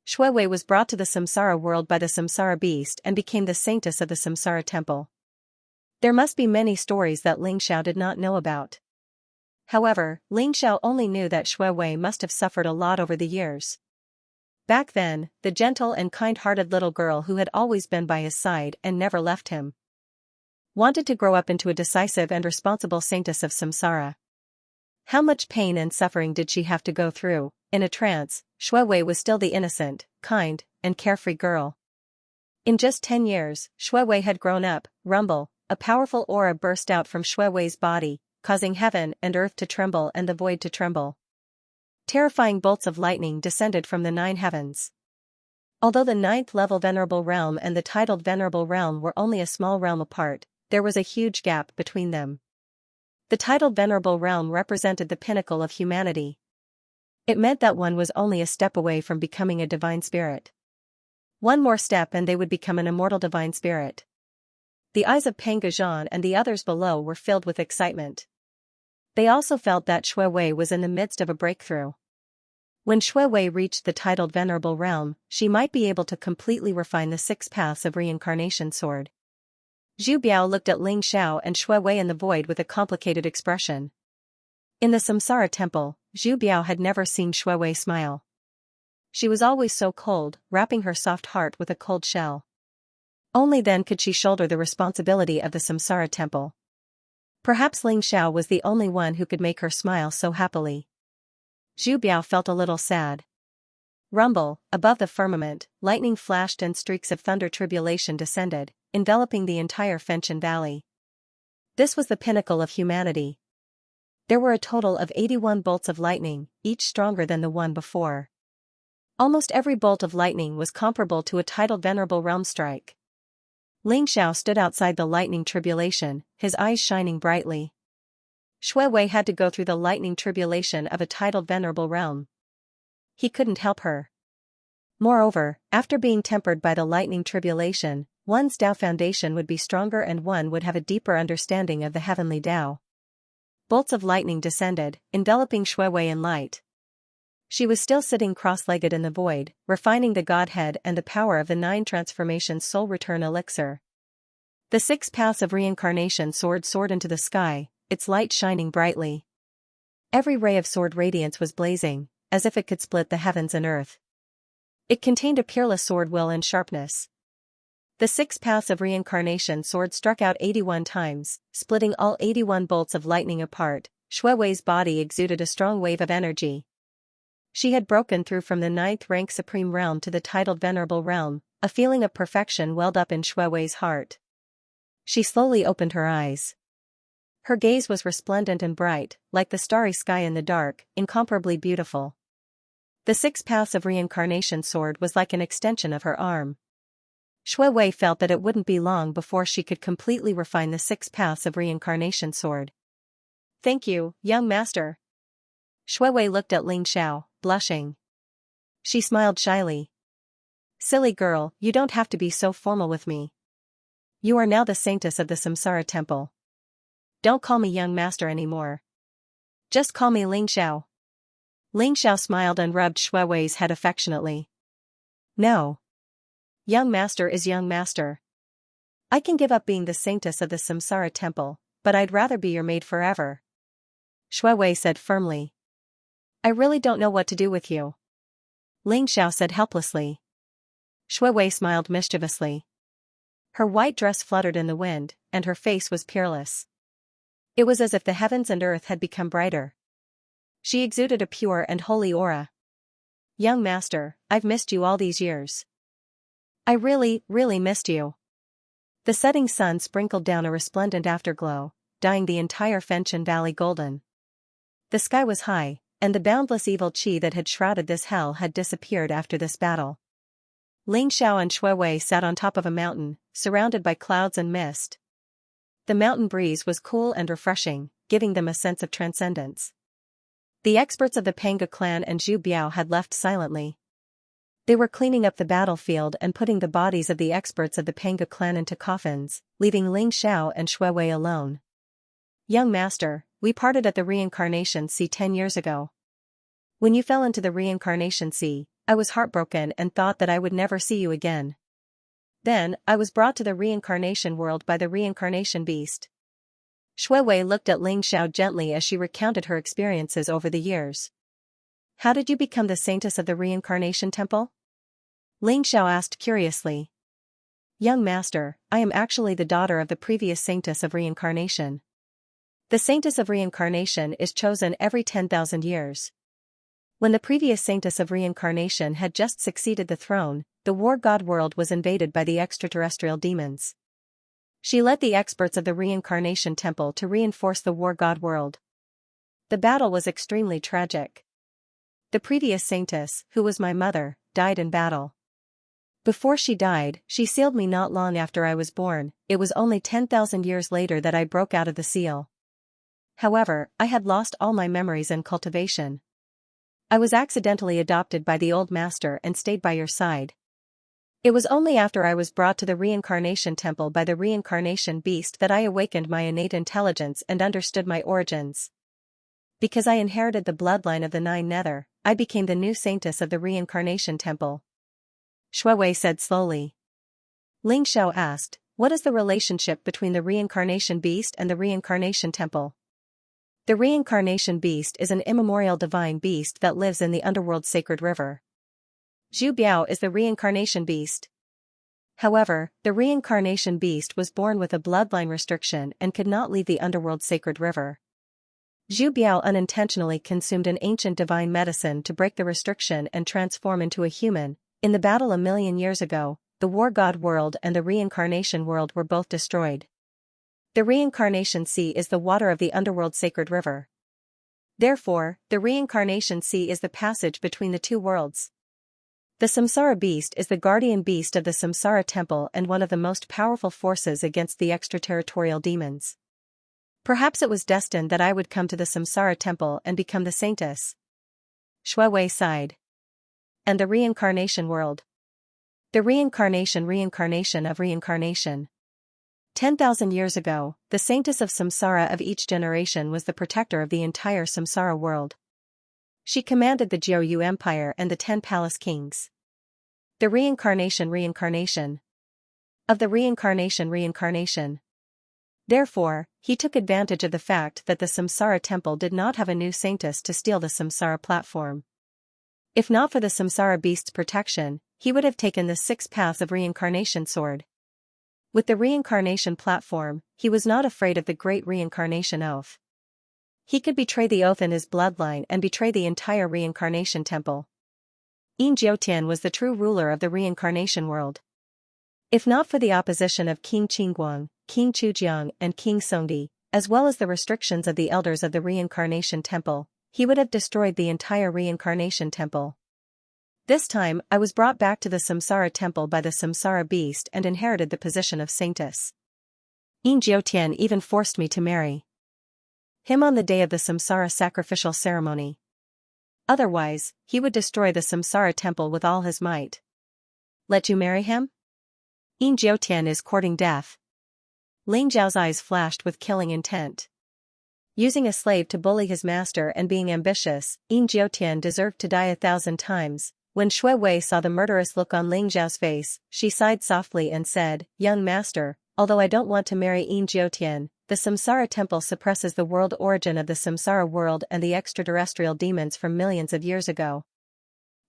Shui Wei was brought to the Samsara world by the Samsara beast and became the saintess of the Samsara temple. There must be many stories that Ling Xiao did not know about. However, Ling Xiao only knew that Shui Wei must have suffered a lot over the years. Back then, the gentle and kind-hearted little girl who had always been by his side and never left him wanted to grow up into a decisive and responsible saintess of Samsara. How much pain and suffering did she have to go through? In a trance, Shui Wei was still the innocent, kind, and carefree girl. In just 10 years, Shui Wei had grown up. Rumble, a powerful aura burst out from Shui Wei's body, causing heaven and earth to tremble and the void to tremble. Terrifying bolts of lightning descended from the 9 heavens. Although the 9th-level Venerable Realm and the titled Venerable Realm were only a small realm apart, there was a huge gap between them. The titled Venerable Realm represented the pinnacle of humanity. It meant that one was only a step away from becoming a divine spirit. One more step and they would become an immortal divine spirit. The eyes of Peng Gajan and the others below were filled with excitement. They also felt that Shui Wei was in the midst of a breakthrough. When Shui Wei reached the titled Venerable Realm, she might be able to completely refine the 6 paths of reincarnation sword. Zhu Biao looked at Ling Xiao and Shui Wei in the void with a complicated expression. In the Samsara temple, Zhu Biao had never seen Shui Wei smile. She was always so cold, wrapping her soft heart with a cold shell. Only then could she shoulder the responsibility of the Samsara temple. Perhaps Ling Xiao was the only one who could make her smile so happily. Zhu Biao felt a little sad. Rumble, above the firmament, lightning flashed and streaks of thunder tribulation descended, enveloping the entire Fenchen Valley. This was the pinnacle of humanity. There were a total of 81 bolts of lightning, each stronger than the one before. Almost every bolt of lightning was comparable to a titled Venerable Realm strike. Ling Xiao stood outside the lightning tribulation, his eyes shining brightly. Shui Wei had to go through the lightning tribulation of a titled Venerable Realm. He couldn't help her. Moreover, after being tempered by the lightning tribulation, one's Tao foundation would be stronger and one would have a deeper understanding of the heavenly Tao. Bolts of lightning descended, enveloping Shui Wei in light. She was still sitting cross-legged in the void, refining the Godhead and the power of the 9 transformations soul return elixir. The 6 paths of reincarnation sword soared into the sky, its light shining brightly. Every ray of sword radiance was blazing, as if it could split the heavens and earth. It contained a peerless sword will and sharpness. The 6 paths of reincarnation sword struck out 81 times, splitting all 81 bolts of lightning apart. Shui Wei's body exuded a strong wave of energy. She had broken through from the 9th rank Supreme Realm to the titled Venerable Realm. A feeling of perfection welled up in Shui Wei's heart. She slowly opened her eyes. Her gaze was resplendent and bright, like the starry sky in the dark, incomparably beautiful. The 6 paths of reincarnation sword was like an extension of her arm. Shui Wei felt that it wouldn't be long before she could completely refine the 6 paths of reincarnation sword. "Thank you, young master." Shui Wei looked at Ling Xiao, blushing. She smiled shyly. "Silly girl, you don't have to be so formal with me. You are now the saintess of the Samsara temple. Don't call me young master anymore. Just call me Ling Xiao." Ling Xiao smiled and rubbed Shui Wei's head affectionately. "No. Young master is young master. I can give up being the saintess of the Samsara temple, but I'd rather be your maid forever," Shui Wei said firmly. "I really don't know what to do with you," Ling Xiao said helplessly. Shui Wei smiled mischievously. Her white dress fluttered in the wind, and her face was peerless. It was as if the heavens and earth had become brighter. She exuded a pure and holy aura. "Young master, I've missed you all these years. I really, really missed you." The setting sun sprinkled down a resplendent afterglow, dyeing the entire Fenchen Valley golden. The sky was high, and the boundless evil qi that had shrouded this hell had disappeared after this battle. Ling Xiao and Shui Wei sat on top of a mountain, surrounded by clouds and mist. The mountain breeze was cool and refreshing, giving them a sense of transcendence. The experts of the Panga clan and Zhu Biao had left silently. They were cleaning up the battlefield and putting the bodies of the experts of the Panga clan into coffins, leaving Ling Xiao and Shui Wei alone. "Young master, we parted at the reincarnation sea 10 years ago. When you fell into the reincarnation sea, I was heartbroken and thought that I would never see you again. Then, I was brought to the reincarnation world by the reincarnation beast." Shui Wei looked at Ling Xiao gently as she recounted her experiences over the years. "How did you become the saintess of the reincarnation temple?" Ling Xiao asked curiously. "Young master, I am actually the daughter of the previous saintess of reincarnation. The Saintess of Reincarnation is chosen every 10,000 years. When the previous Saintess of Reincarnation had just succeeded the throne, the war god world was invaded by the extraterrestrial demons. She led the experts of the Reincarnation Temple to reinforce the war god world. The battle was extremely tragic. The previous Saintess, who was my mother, died in battle. Before she died, she sealed me not long after I was born. It was only 10,000 years later that I broke out of the seal. However, I had lost all my memories and cultivation. I was accidentally adopted by the old master and stayed by your side. It was only after I was brought to the Reincarnation Temple by the Reincarnation Beast that I awakened my innate intelligence and understood my origins. Because I inherited the bloodline of the Nine Nether, I became the new Saintess of the Reincarnation Temple. Shuiwei said slowly. Ling Xiao asked, what is the relationship between the Reincarnation Beast and the Reincarnation Temple? The Reincarnation Beast is an immemorial divine beast that lives in the underworld sacred river. Zhu Biao is the Reincarnation Beast. However, the Reincarnation Beast was born with a bloodline restriction and could not leave the underworld sacred river. Zhu Biao unintentionally consumed an ancient divine medicine to break the restriction and transform into a human. In the battle a million years ago, the war god world and the reincarnation world were both destroyed. The reincarnation sea is the water of the underworld sacred river. Therefore, the reincarnation sea is the passage between the two worlds. The Samsara beast is the guardian beast of the Samsara temple and one of the most powerful forces against the extraterritorial demons. Perhaps it was destined that I would come to the Samsara temple and become the saintess. Shuiwei sighed. And the reincarnation world. The reincarnation of reincarnation. 10,000 years ago, the saintess of Samsara of each generation was the protector of the entire Samsara world. She commanded the Jiu Empire and the 10 palace kings. The reincarnation of the reincarnation. Therefore, he took advantage of the fact that the Samsara temple did not have a new saintess to steal the Samsara platform. If not for the Samsara beast's protection, he would have taken the 6 paths of reincarnation sword. With the reincarnation platform, he was not afraid of the great reincarnation oath. He could betray the oath in his bloodline and betray the entire reincarnation temple. Yin Jiutian was the true ruler of the reincarnation world. If not for the opposition of King Qingguang, King Chujiang and King Songdi, as well as the restrictions of the elders of the reincarnation temple, he would have destroyed the entire reincarnation temple. This time, I was brought back to the Samsara temple by the Samsara beast and inherited the position of saintess. Yin Jiutian even forced me to marry him on the day of the Samsara sacrificial ceremony. Otherwise, he would destroy the Samsara temple with all his might. Let you marry him? Yin Jiutian is courting death. Ling Zhao's eyes flashed with killing intent. Using a slave to bully his master and being ambitious, Yin Jiutian deserved to die 1,000 times. When Shuiwei saw the murderous look on Ling Zhao's face, she sighed softly and said, Young master, although I don't want to marry Yin Jiutian, the Samsara temple suppresses the world origin of the Samsara world and the extraterrestrial demons from millions of years ago.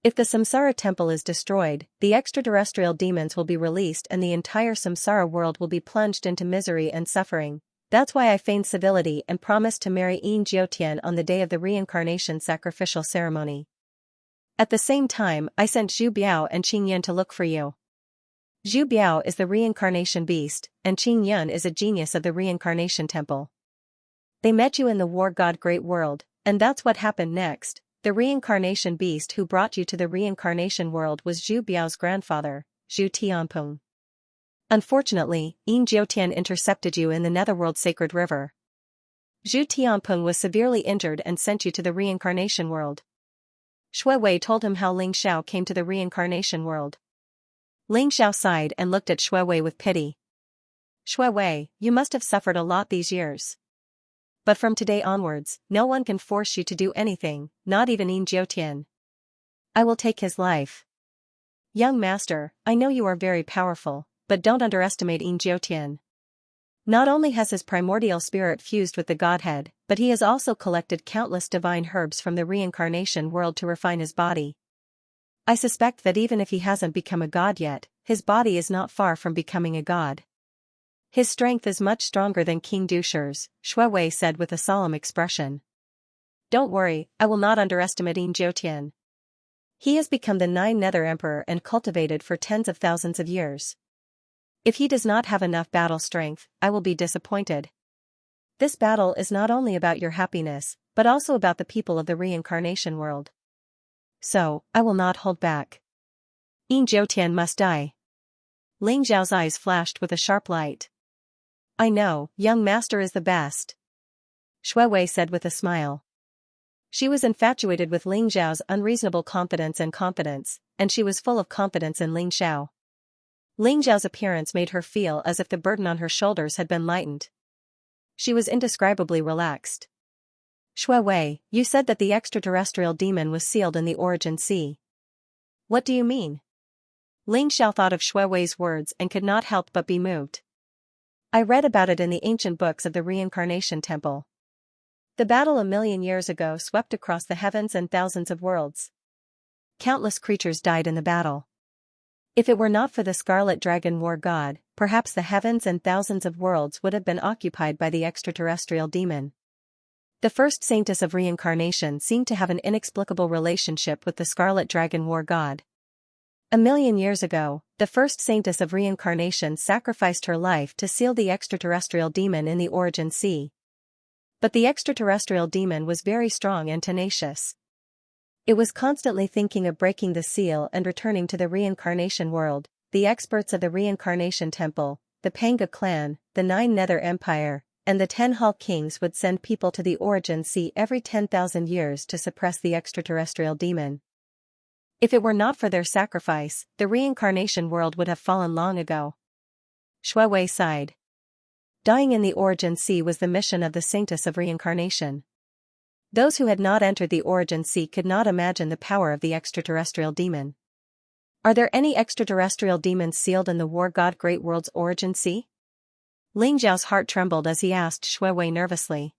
If the Samsara temple is destroyed, the extraterrestrial demons will be released and the entire Samsara world will be plunged into misery and suffering. That's why I feigned civility and promised to marry Yin Jiutian on the day of the reincarnation sacrificial ceremony. At the same time, I sent Zhu Biao and Qing Yan to look for you. Zhu Biao is the reincarnation beast, and Qing Yan is a genius of the reincarnation temple. They met you in the war god great world, and that's what happened next. The reincarnation beast who brought you to the reincarnation world was Zhu Biao's grandfather, Zhu Tianpeng. Unfortunately, Yin Jiutian intercepted you in the netherworld sacred river. Zhu Tianpeng was severely injured and sent you to the reincarnation world. Shuiwei told him how Ling Xiao came to the reincarnation world. Ling Xiao sighed and looked at Shuiwei with pity. Shuiwei, you must have suffered a lot these years. But from today onwards, no one can force you to do anything, not even Yin Jiutian. I will take his life. Young master, I know you are very powerful, but don't underestimate Yin Jiutian. Not only has his primordial spirit fused with the Godhead, but he has also collected countless divine herbs from the reincarnation world to refine his body. I suspect that even if he hasn't become a god yet, his body is not far from becoming a god. His strength is much stronger than King Dusher's, Shui Wei said with a solemn expression. Don't worry, I will not underestimate Yin Jiutian. He has become the Nine Nether Emperor and cultivated for tens of thousands of years. If he does not have enough battle strength, I will be disappointed. This battle is not only about your happiness, but also about the people of the reincarnation world. So, I will not hold back. Yin Jiutian must die. Ling Zhao's eyes flashed with a sharp light. I know, young master is the best. Shui Wei said with a smile. She was infatuated with Ling Zhao's unreasonable confidence, and she was full of confidence in Ling Xiao. Ling Zhao's appearance made her feel as if the burden on her shoulders had been lightened. She was indescribably relaxed. Shui Wei, you said that the extraterrestrial demon was sealed in the Origin Sea. What do you mean? Ling Xiao thought of Shui Wei's words and could not help but be moved. I read about it in the ancient books of the Reincarnation Temple. The battle 1,000,000 years ago swept across the heavens and thousands of worlds. Countless creatures died in the battle. If it were not for the Scarlet Dragon War God, perhaps the heavens and thousands of worlds would have been occupied by the extraterrestrial demon. The first saintess of reincarnation seemed to have an inexplicable relationship with the Scarlet Dragon War God. 1,000,000 years ago, the first saintess of reincarnation sacrificed her life to seal the extraterrestrial demon in the Origin Sea. But the extraterrestrial demon was very strong and tenacious. It was constantly thinking of breaking the seal and returning to the reincarnation world. The experts of the Reincarnation Temple, the Panga clan, the Nine Nether Empire, and the 10 Hall Kings would send people to the Origin Sea every 10,000 years to suppress the extraterrestrial demon. If it were not for their sacrifice, the reincarnation world would have fallen long ago. Shui Wei sighed. Dying in the Origin Sea was the mission of the saintess of reincarnation. Those who had not entered the Origin Sea could not imagine the power of the extraterrestrial demon. Are there any extraterrestrial demons sealed in the War God Great World's Origin Sea? Ling Zhao's heart trembled as he asked Shui Wei nervously.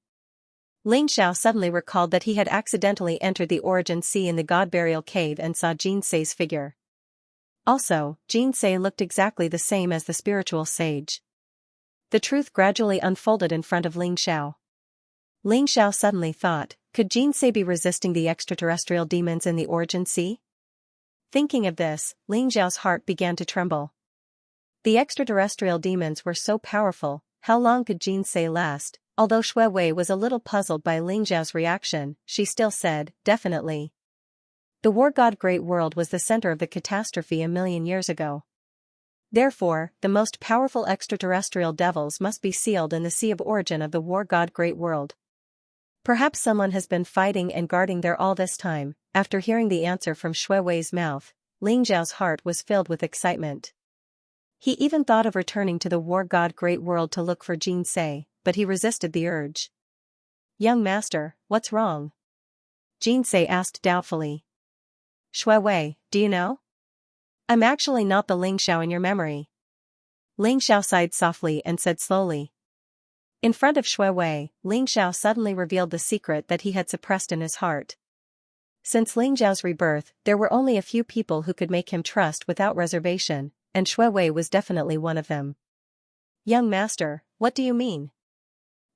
Ling Xiao suddenly recalled that he had accidentally entered the Origin Sea in the God Burial Cave and saw Jin Sei's figure. Also, Jin Sei looked exactly the same as the spiritual sage. The truth gradually unfolded in front of Ling Xiao. Ling Xiao suddenly thought, could Jin Sei be resisting the extraterrestrial demons in the Origin Sea? Thinking of this, Ling Zhao's heart began to tremble. The extraterrestrial demons were so powerful, how long could Jin Sei last? Although Shui Wei was a little puzzled by Ling Zhao's reaction, she still said, definitely. The War God Great World was the center of the catastrophe 1,000,000 years ago. Therefore, the most powerful extraterrestrial devils must be sealed in the Sea of Origin of the War God Great World. Perhaps someone has been fighting and guarding there all this time. After hearing the answer from Shui Wei's mouth, Ling Zhao's heart was filled with excitement. He even thought of returning to the War God Great World to look for Jin Sei, but he resisted the urge. Young master, what's wrong? Jin Sei asked doubtfully. Shui Wei, do you know? I'm actually not the Ling Xiao in your memory. Ling Xiao sighed softly and said slowly. In front of Shui Wei, Ling Xiao suddenly revealed the secret that he had suppressed in his heart. Since Ling Zhao's rebirth, there were only a few people who could make him trust without reservation, and Shui Wei was definitely one of them. Young master, what do you mean?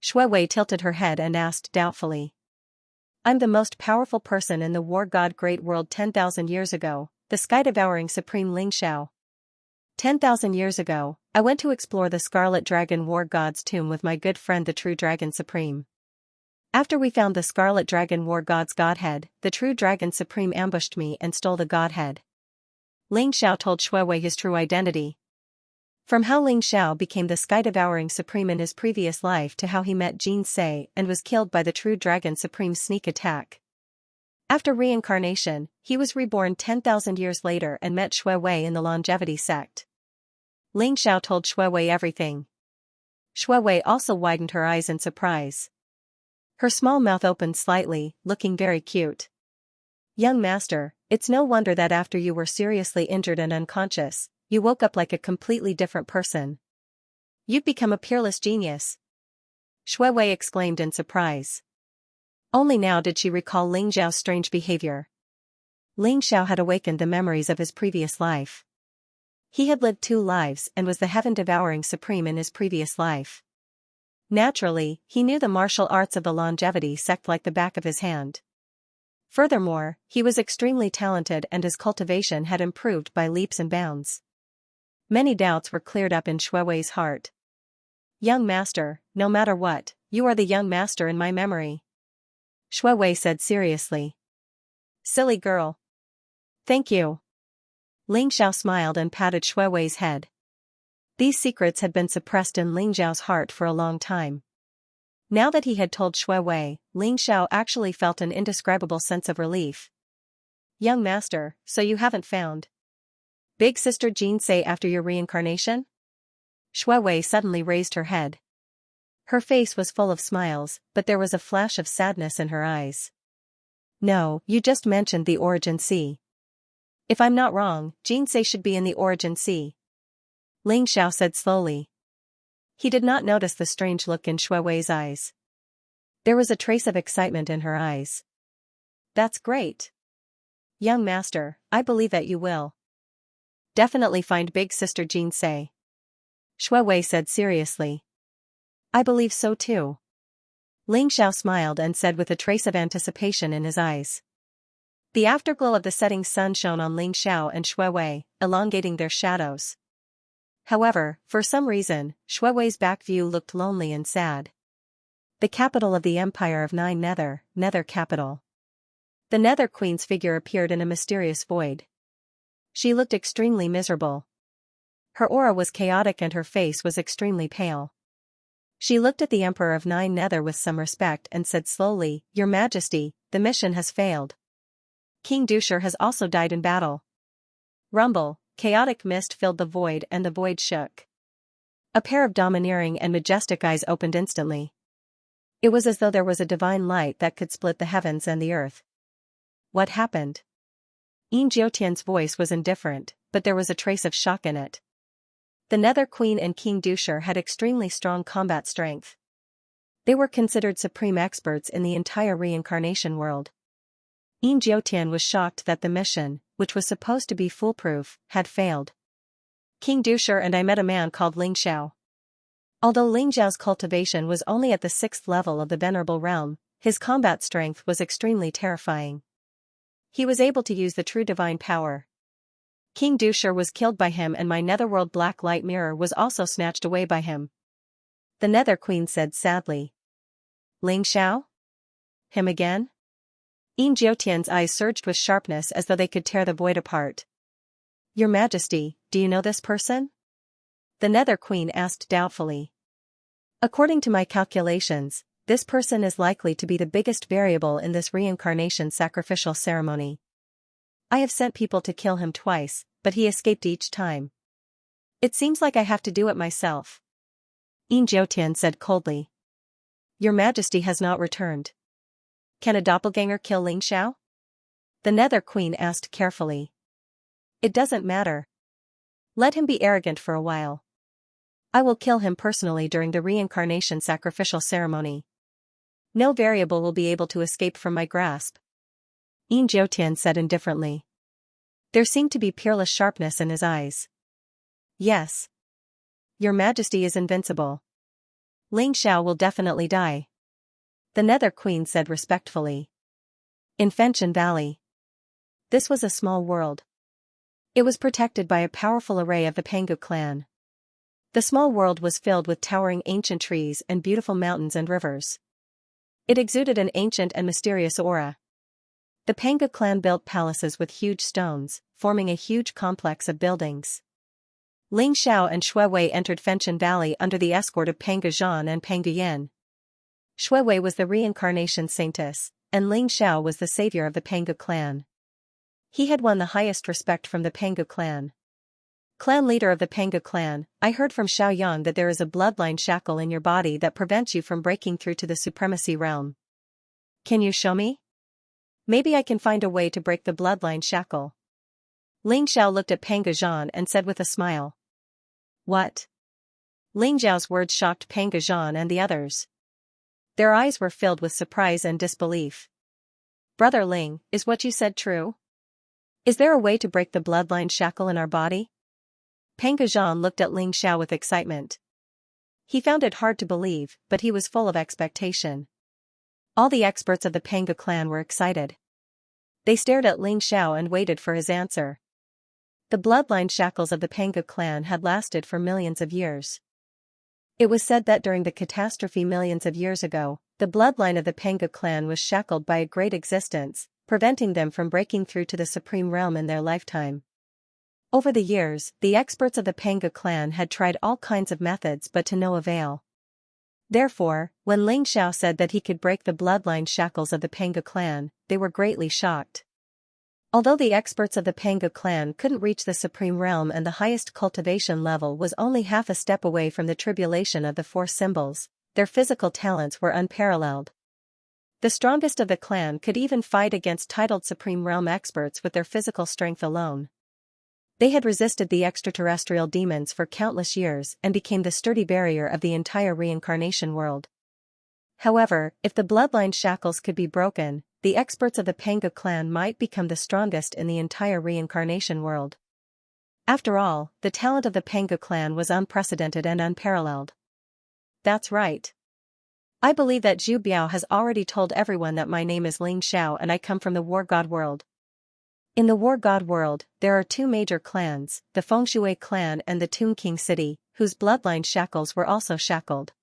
Shui Wei tilted her head and asked doubtfully. I'm the most powerful person in the War God Great World 10,000 years ago, the sky-devouring Supreme Ling Xiao. 10,000 years ago, I went to explore the Scarlet Dragon War God's tomb with my good friend the True Dragon Supreme. After we found the Scarlet Dragon War God's godhead, the True Dragon Supreme ambushed me and stole the godhead. Ling Xiao told Shui Wei his true identity. From how Ling Xiao became the sky-devouring Supreme in his previous life to how he met Jin Sei and was killed by the True Dragon Supreme's sneak attack. After reincarnation, he was reborn 10,000 years later and met Shui Wei in the Longevity sect. Ling Xiao told Shui Wei everything. Shui Wei also widened her eyes in surprise. Her small mouth opened slightly, looking very cute. Young master, it's no wonder that after you were seriously injured and unconscious, you woke up like a completely different person. You've become a peerless genius. Shui Wei exclaimed in surprise. Only now did she recall Ling Zhao's strange behavior. Ling Xiao had awakened the memories of his previous life. He had lived 2 lives and was the heaven-devouring supreme in his previous life. Naturally, he knew the martial arts of the longevity sect like the back of his hand. Furthermore, he was extremely talented and his cultivation had improved by leaps and bounds. Many doubts were cleared up in Shuiwei's heart. Young master, no matter what, you are the young master in my memory. Shuiwei said seriously. Silly girl. Thank you. Ling Xiao smiled and patted Shuiwei's head. These secrets had been suppressed in Ling Xiao's heart for a long time. Now that he had told Shuiwei, Ling Xiao actually felt an indescribable sense of relief. Young master, so you haven't found Big Sister Xianxia after your reincarnation? Shuiwei suddenly raised her head. Her face was full of smiles, but there was a flash of sadness in her eyes. No, you just mentioned the Origin Sea. If I'm not wrong, Xianxia should be in the Origin Sea. Ling Xiao said slowly. He did not notice the strange look in Shuiwei's eyes. There was a trace of excitement in her eyes. That's great. Young master, I believe that you will definitely find Big Sister Xianxia. Shuiwei said seriously. I believe so too. Ling Xiao smiled and said with a trace of anticipation in his eyes. The afterglow of the setting sun shone on Ling Xiao and Shuiwei, elongating their shadows. However, for some reason, Shuiwei's back view looked lonely and sad. The capital of the Empire of Nine Nether capital. The Nether Queen's figure appeared in a mysterious void. She looked extremely miserable. Her aura was chaotic and her face was extremely pale. She looked at the Emperor of Nine Nether with some respect and said slowly, Your Majesty, the mission has failed. King Dusher has also died in battle. Rumble, chaotic mist filled the void and the void shook. A pair of domineering and majestic eyes opened instantly. It was as though there was a divine light that could split the heavens and the earth. What happened? Yin Jiutian's voice was indifferent, but there was a trace of shock in it. The Nether Queen and King Dusher had extremely strong combat strength. They were considered supreme experts in the entire reincarnation world. Yin Jiutian was shocked that the mission, which was supposed to be foolproof, had failed. King Dusher and I met a man called Ling Xiao. Although Ling Xiao's cultivation was only at the 6th level of the Venerable Realm, his combat strength was extremely terrifying. He was able to use the true divine power. King Dusher was killed by him and my netherworld black light mirror was also snatched away by him. The Nether Queen said sadly. Ling Xiao? Him again? Yin Jiutian's eyes surged with sharpness as though they could tear the void apart. Your Majesty, do you know this person? The Nether Queen asked doubtfully. According to my calculations, this person is likely to be the biggest variable in this reincarnation sacrificial ceremony. I have sent people to kill him twice, but he escaped each time. It seems like I have to do it myself. Yin Jiutian said coldly. Your Majesty has not returned. Can a doppelganger kill Ling Xiao? The Nether Queen asked carefully. It doesn't matter. Let him be arrogant for a while. I will kill him personally during the reincarnation sacrificial ceremony. No variable will be able to escape from my grasp. Yin Jiutian said indifferently. There seemed to be peerless sharpness in his eyes. Yes. Your Majesty is invincible. Ling Xiao will definitely die. The Nether Queen said respectfully. In Fenchen Valley. This was a small world. It was protected by a powerful array of the Pangu clan. The small world was filled with towering ancient trees and beautiful mountains and rivers. It exuded an ancient and mysterious aura. The Pangu clan built palaces with huge stones, forming a huge complex of buildings. Ling Xiao and Shuiwei entered Fenchen Valley under the escort of Pangu Zhan and Pangu Yin. Shuiwei was the reincarnation saintess, and Ling Xiao was the savior of the Pangu clan. He had won the highest respect from the Pangu clan. Clan leader of the Pangu clan, I heard from Xiaoyang that there is a bloodline shackle in your body that prevents you from breaking through to the supremacy realm. Can you show me? Maybe I can find a way to break the bloodline shackle. Ling Xiao looked at Pangu Zhan and said with a smile. What? Ling Xiao's words shocked Pangu Zhan and the others. Their eyes were filled with surprise and disbelief. Brother Ling, is what you said true? Is there a way to break the bloodline shackle in our body? Panga Zhan looked at Ling Xiao with excitement. He found it hard to believe, but he was full of expectation. All the experts of the Panga clan were excited. They stared at Ling Xiao and waited for his answer. The bloodline shackles of the Panga clan had lasted for millions of years. It was said that during the catastrophe millions of years ago, the bloodline of the Panga clan was shackled by a great existence, preventing them from breaking through to the supreme realm in their lifetime. Over the years, the experts of the Panga clan had tried all kinds of methods but to no avail. Therefore, when Ling Xiao said that he could break the bloodline shackles of the Panga clan, they were greatly shocked. Although the experts of the Panga clan couldn't reach the supreme realm and the highest cultivation level was only half a step away from the tribulation of the four symbols, their physical talents were unparalleled. The strongest of the clan could even fight against titled supreme realm experts with their physical strength alone. They had resisted the extraterrestrial demons for countless years and became the sturdy barrier of the entire reincarnation world. However, if the bloodline shackles could be broken, the experts of the Panga clan might become the strongest in the entire reincarnation world. After all, the talent of the Panga clan was unprecedented and unparalleled. That's right. I believe that Zhu Biao has already told everyone that my name is Ling Xiao and I come from the War God world. In the War God world, there are two major clans, the Fengshui clan and the Toon King city, whose bloodline shackles were also shackled.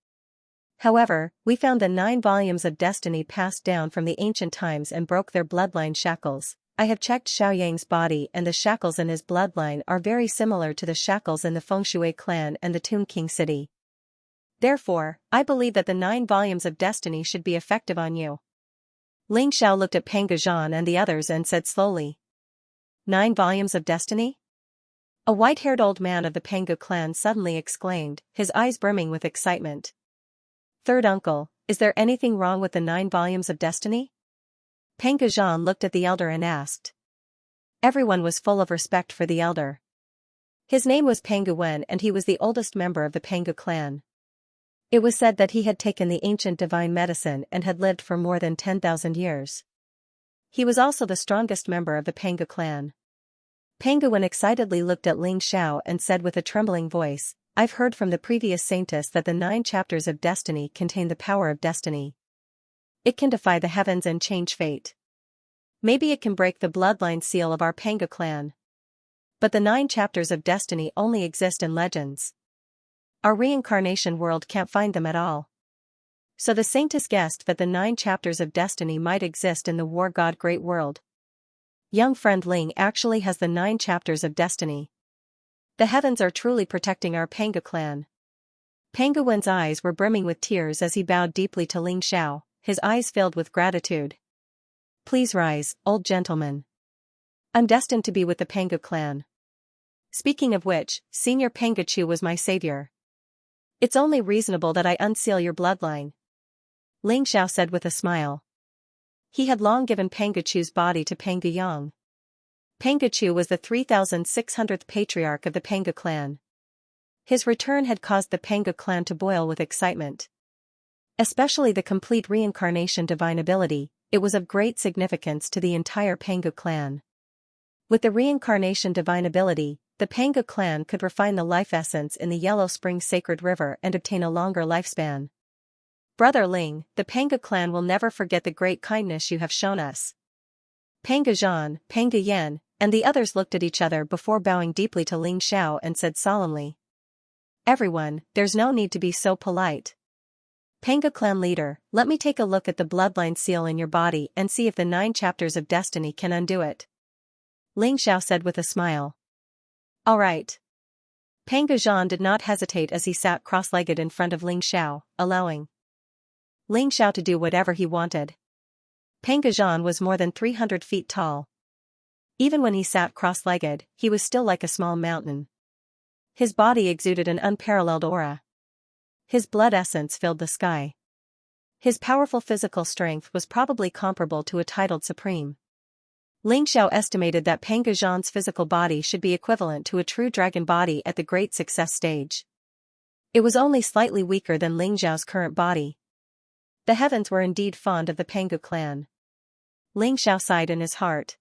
However, we found the 9 volumes of destiny passed down from the ancient times and broke their bloodline shackles. I have checked Xiaoyang's body and the shackles in his bloodline are very similar to the shackles in the Fengshui clan and the Toon King city. Therefore, I believe that the 9 volumes of destiny should be effective on you. Ling Xiao looked at Panga Zhan and the others and said slowly. 9 volumes of destiny? A white-haired old man of the Panga clan suddenly exclaimed, his eyes brimming with excitement. Third uncle, is there anything wrong with the 9 volumes of destiny? Panga Zhan looked at the elder and asked. Everyone was full of respect for the elder. His name was Panga Wen and he was the oldest member of the Panga clan. It was said that he had taken the ancient divine medicine and had lived for more than 10,000 years. He was also the strongest member of the Panga clan. Panga Wen excitedly looked at Ling Xiao and said with a trembling voice, I've heard from the previous saintess that the 9 chapters of destiny contain the power of destiny. It can defy the heavens and change fate. Maybe it can break the bloodline seal of our Panga clan. But the 9 chapters of destiny only exist in legends. Our reincarnation world can't find them at all. So the saintess guessed that the 9 chapters of destiny might exist in the War God Great World. Young friend Ling actually has the 9 chapters of destiny. The heavens are truly protecting our Panga clan. Panga Wen's eyes were brimming with tears as he bowed deeply to Ling Xiao, his eyes filled with gratitude. Please rise, old gentleman. I'm destined to be with the Panga clan. Speaking of which, Senior Panga Chu was my savior. It's only reasonable that I unseal your bloodline. Ling Xiao said with a smile. He had long given Panga Chu's body to Panga Yang. Panga Chu was the 3,600th patriarch of the Panga clan. His return had caused the Panga clan to boil with excitement. Especially the complete reincarnation divine ability, it was of great significance to the entire Panga clan. With the reincarnation divine ability, the Panga clan could refine the life essence in the Yellow Spring Sacred River and obtain a longer lifespan. Brother Ling, the Panga clan will never forget the great kindness you have shown us. Panga Zhan, Panga Yan, and the others looked at each other before bowing deeply to Ling Xiao and said solemnly. Everyone, there's no need to be so polite. Panga clan leader, let me take a look at the bloodline seal in your body and see if the 9 chapters of destiny can undo it. Ling Xiao said with a smile. All right. Panga Zhan did not hesitate as he sat cross-legged in front of Ling Xiao, allowing Ling Xiao to do whatever he wanted. Panga Zhan was more than 300 feet tall. Even when he sat cross-legged, he was still like a small mountain. His body exuded an unparalleled aura. His blood essence filled the sky. His powerful physical strength was probably comparable to a titled supreme. Ling Xiao estimated that Panga Zhan's physical body should be equivalent to a true dragon body at the great success stage. It was only slightly weaker than Ling Xiao's current body. The heavens were indeed fond of the Panga clan. Ling Xiao sighed in his heart.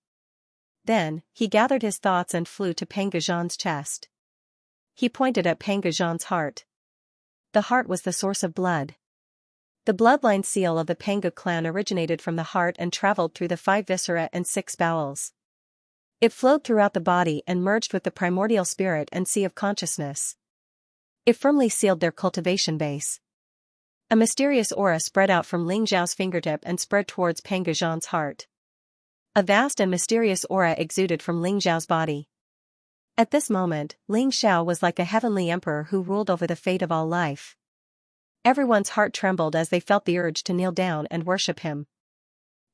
Then, he gathered his thoughts and flew to Panga Zhan's chest. He pointed at Panga Zhan's heart. The heart was the source of blood. The bloodline seal of the Panga clan originated from the heart and traveled through the 5 viscera and 6 bowels. It flowed throughout the body and merged with the primordial spirit and sea of consciousness. It firmly sealed their cultivation base. A mysterious aura spread out from Ling Xiao's fingertip and spread towards Panga Zhan's heart. A vast and mysterious aura exuded from Ling Xiao's body. At this moment, Ling Xiao was like a heavenly emperor who ruled over the fate of all life. Everyone's heart trembled as they felt the urge to kneel down and worship him.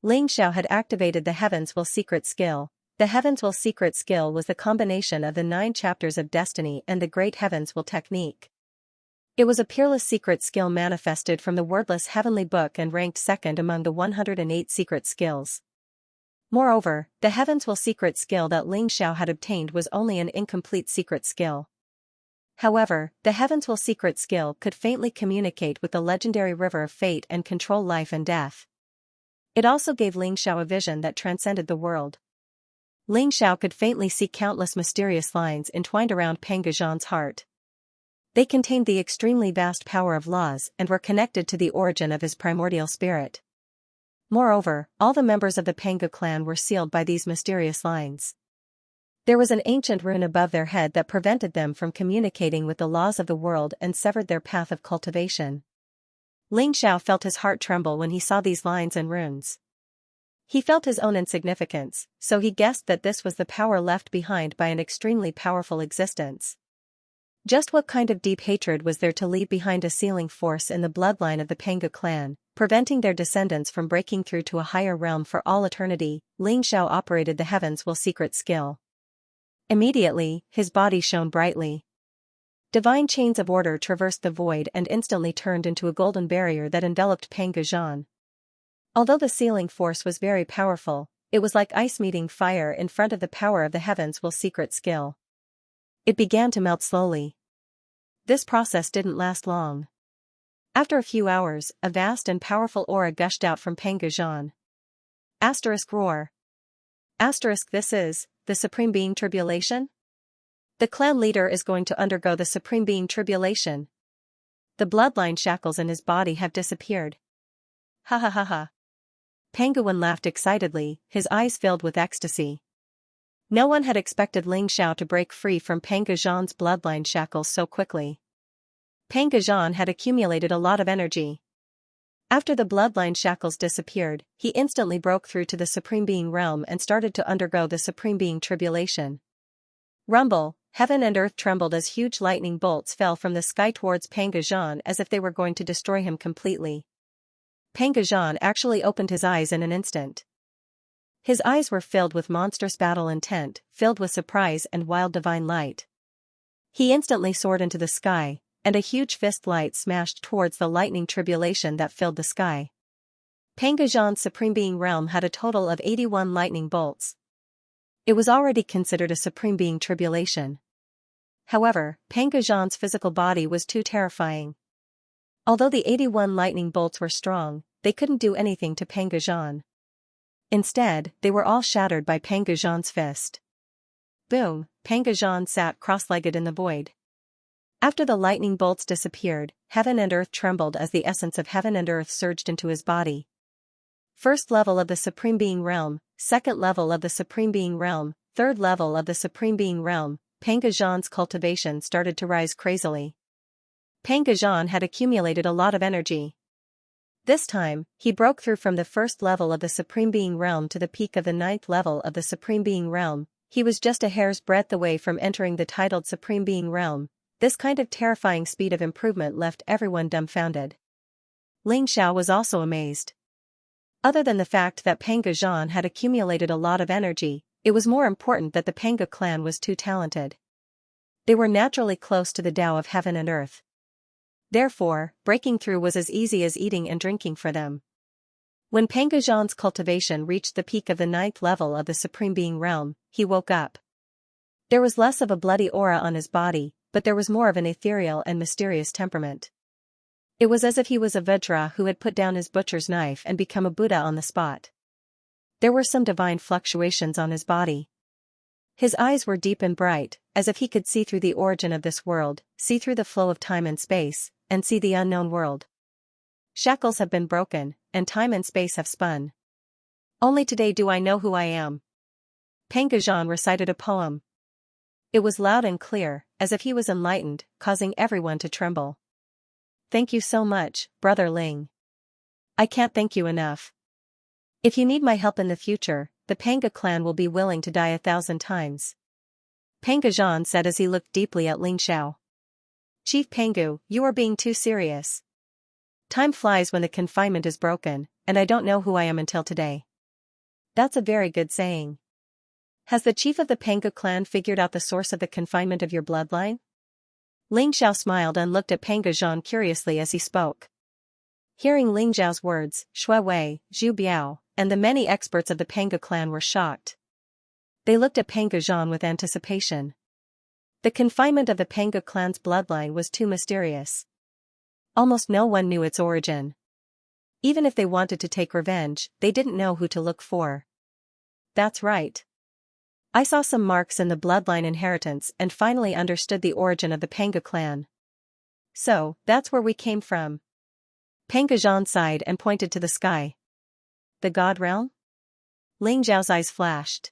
Ling Xiao had activated the Heavens Will secret skill. The Heavens Will secret skill was the combination of the 9 chapters of destiny and the Great Heavens Will technique. It was a peerless secret skill manifested from the wordless heavenly book and ranked second among the 108 secret skills. Moreover, the Heavens Will secret skill that Ling Xiao had obtained was only an incomplete secret skill. However, the Heavens Will secret skill could faintly communicate with the legendary river of fate and control life and death. It also gave Ling Xiao a vision that transcended the world. Ling Xiao could faintly see countless mysterious lines entwined around Panga Zhan's heart. They contained the extremely vast power of laws and were connected to the origin of his primordial spirit. Moreover, all the members of the Panga clan were sealed by these mysterious lines. There was an ancient rune above their head that prevented them from communicating with the laws of the world and severed their path of cultivation. Ling Xiao felt his heart tremble when he saw these lines and runes. He felt his own insignificance, so he guessed that this was the power left behind by an extremely powerful existence. Just what kind of deep hatred was there to leave behind a sealing force in the bloodline of the Panga clan, preventing their descendants from breaking through to a higher realm for all eternity? Ling Xiao operated the Heavens Will secret skill. Immediately, his body shone brightly. Divine chains of order traversed the void and instantly turned into a golden barrier that enveloped Panga Zhan. Although the sealing force was very powerful, it was like ice meeting fire in front of the power of the Heavens Will secret skill. It began to melt slowly. This process didn't last long. After a few hours, a vast and powerful aura gushed out from Panga Zhan. Roar. This is the Supreme Being Tribulation? The clan leader is going to undergo the Supreme Being Tribulation. The bloodline shackles in his body have disappeared. Ha ha ha ha. Panguin laughed excitedly, his eyes filled with ecstasy. No one had expected Ling Xiao to break free from Panga Zhan's bloodline shackles so quickly. Panga Zhan had accumulated a lot of energy. After the bloodline shackles disappeared, he instantly broke through to the Supreme Being realm and started to undergo the Supreme Being Tribulation. Rumble, heaven and earth trembled as huge lightning bolts fell from the sky towards Panga Zhan as if they were going to destroy him completely. Panga Zhan actually opened his eyes in an instant. His eyes were filled with monstrous battle intent, filled with surprise and wild divine light. He instantly soared into the sky, and a huge fist light smashed towards the lightning tribulation that filled the sky. Panga Zhan's Supreme Being realm had a total of 81 lightning bolts. It was already considered a Supreme Being tribulation. However, Panga Zhan's physical body was too terrifying. Although the 81 lightning bolts were strong, they couldn't do anything to Panga Zhan. Instead, they were all shattered by Panga Zhan's fist. Boom, Panga Zhan sat cross-legged in the void. After the lightning bolts disappeared, heaven and earth trembled as the essence of heaven and earth surged into his body. First level of the Supreme Being realm, second level of the Supreme Being realm, third level of the Supreme Being realm, Panga Zhan's cultivation started to rise crazily. Panga Zhan had accumulated a lot of energy. This time, he broke through from the first level of the Supreme Being realm to the peak of the 9th level of the Supreme Being realm. He was just a hair's breadth away from entering the titled Supreme Being realm. This kind of terrifying speed of improvement left everyone dumbfounded. Ling Xiao was also amazed. Other than the fact that Panga Zhan had accumulated a lot of energy, it was more important that the Panga clan was too talented. They were naturally close to the Tao of heaven and earth. Therefore, breaking through was as easy as eating and drinking for them. When Panga Zhan's cultivation reached the peak of the 9th level of the Supreme Being realm, he woke up. There was less of a bloody aura on his body, but there was more of an ethereal and mysterious temperament. It was as if he was a Vajra who had put down his butcher's knife and become a Buddha on the spot. There were some divine fluctuations on his body. His eyes were deep and bright, as if he could see through the origin of this world, see through the flow of time and space, and see the unknown world. Shackles have been broken, and time and space have spun. Only today do I know who I am. Pangajan recited a poem. It was loud and clear, as if he was enlightened, causing everyone to tremble. Thank you so much, Brother Ling. I can't thank you enough. If you need my help in the future, the Panga clan will be willing to die 1,000 times. Pangajan said as he looked deeply at Ling Xiao. Chief Pangu, you are being too serious. Time flies when the confinement is broken, and I don't know who I am until today. That's a very good saying. Has the chief of the Panga clan figured out the source of the confinement of your bloodline? Ling Xiao smiled and looked at Pangajan curiously as he spoke. Hearing Ling Xiao's words, Shui Wei, Zhu Biao, and the many experts of the Panga clan were shocked. They looked at Pangajan with anticipation. The confinement of the Panga clan's bloodline was too mysterious. Almost no one knew its origin. Even if they wanted to take revenge, they didn't know who to look for. That's right. I saw some marks in the bloodline inheritance and finally understood the origin of the Panga clan. So, that's where we came from. Pangajan sighed and pointed to the sky. The God realm? Ling Zhao's eyes flashed.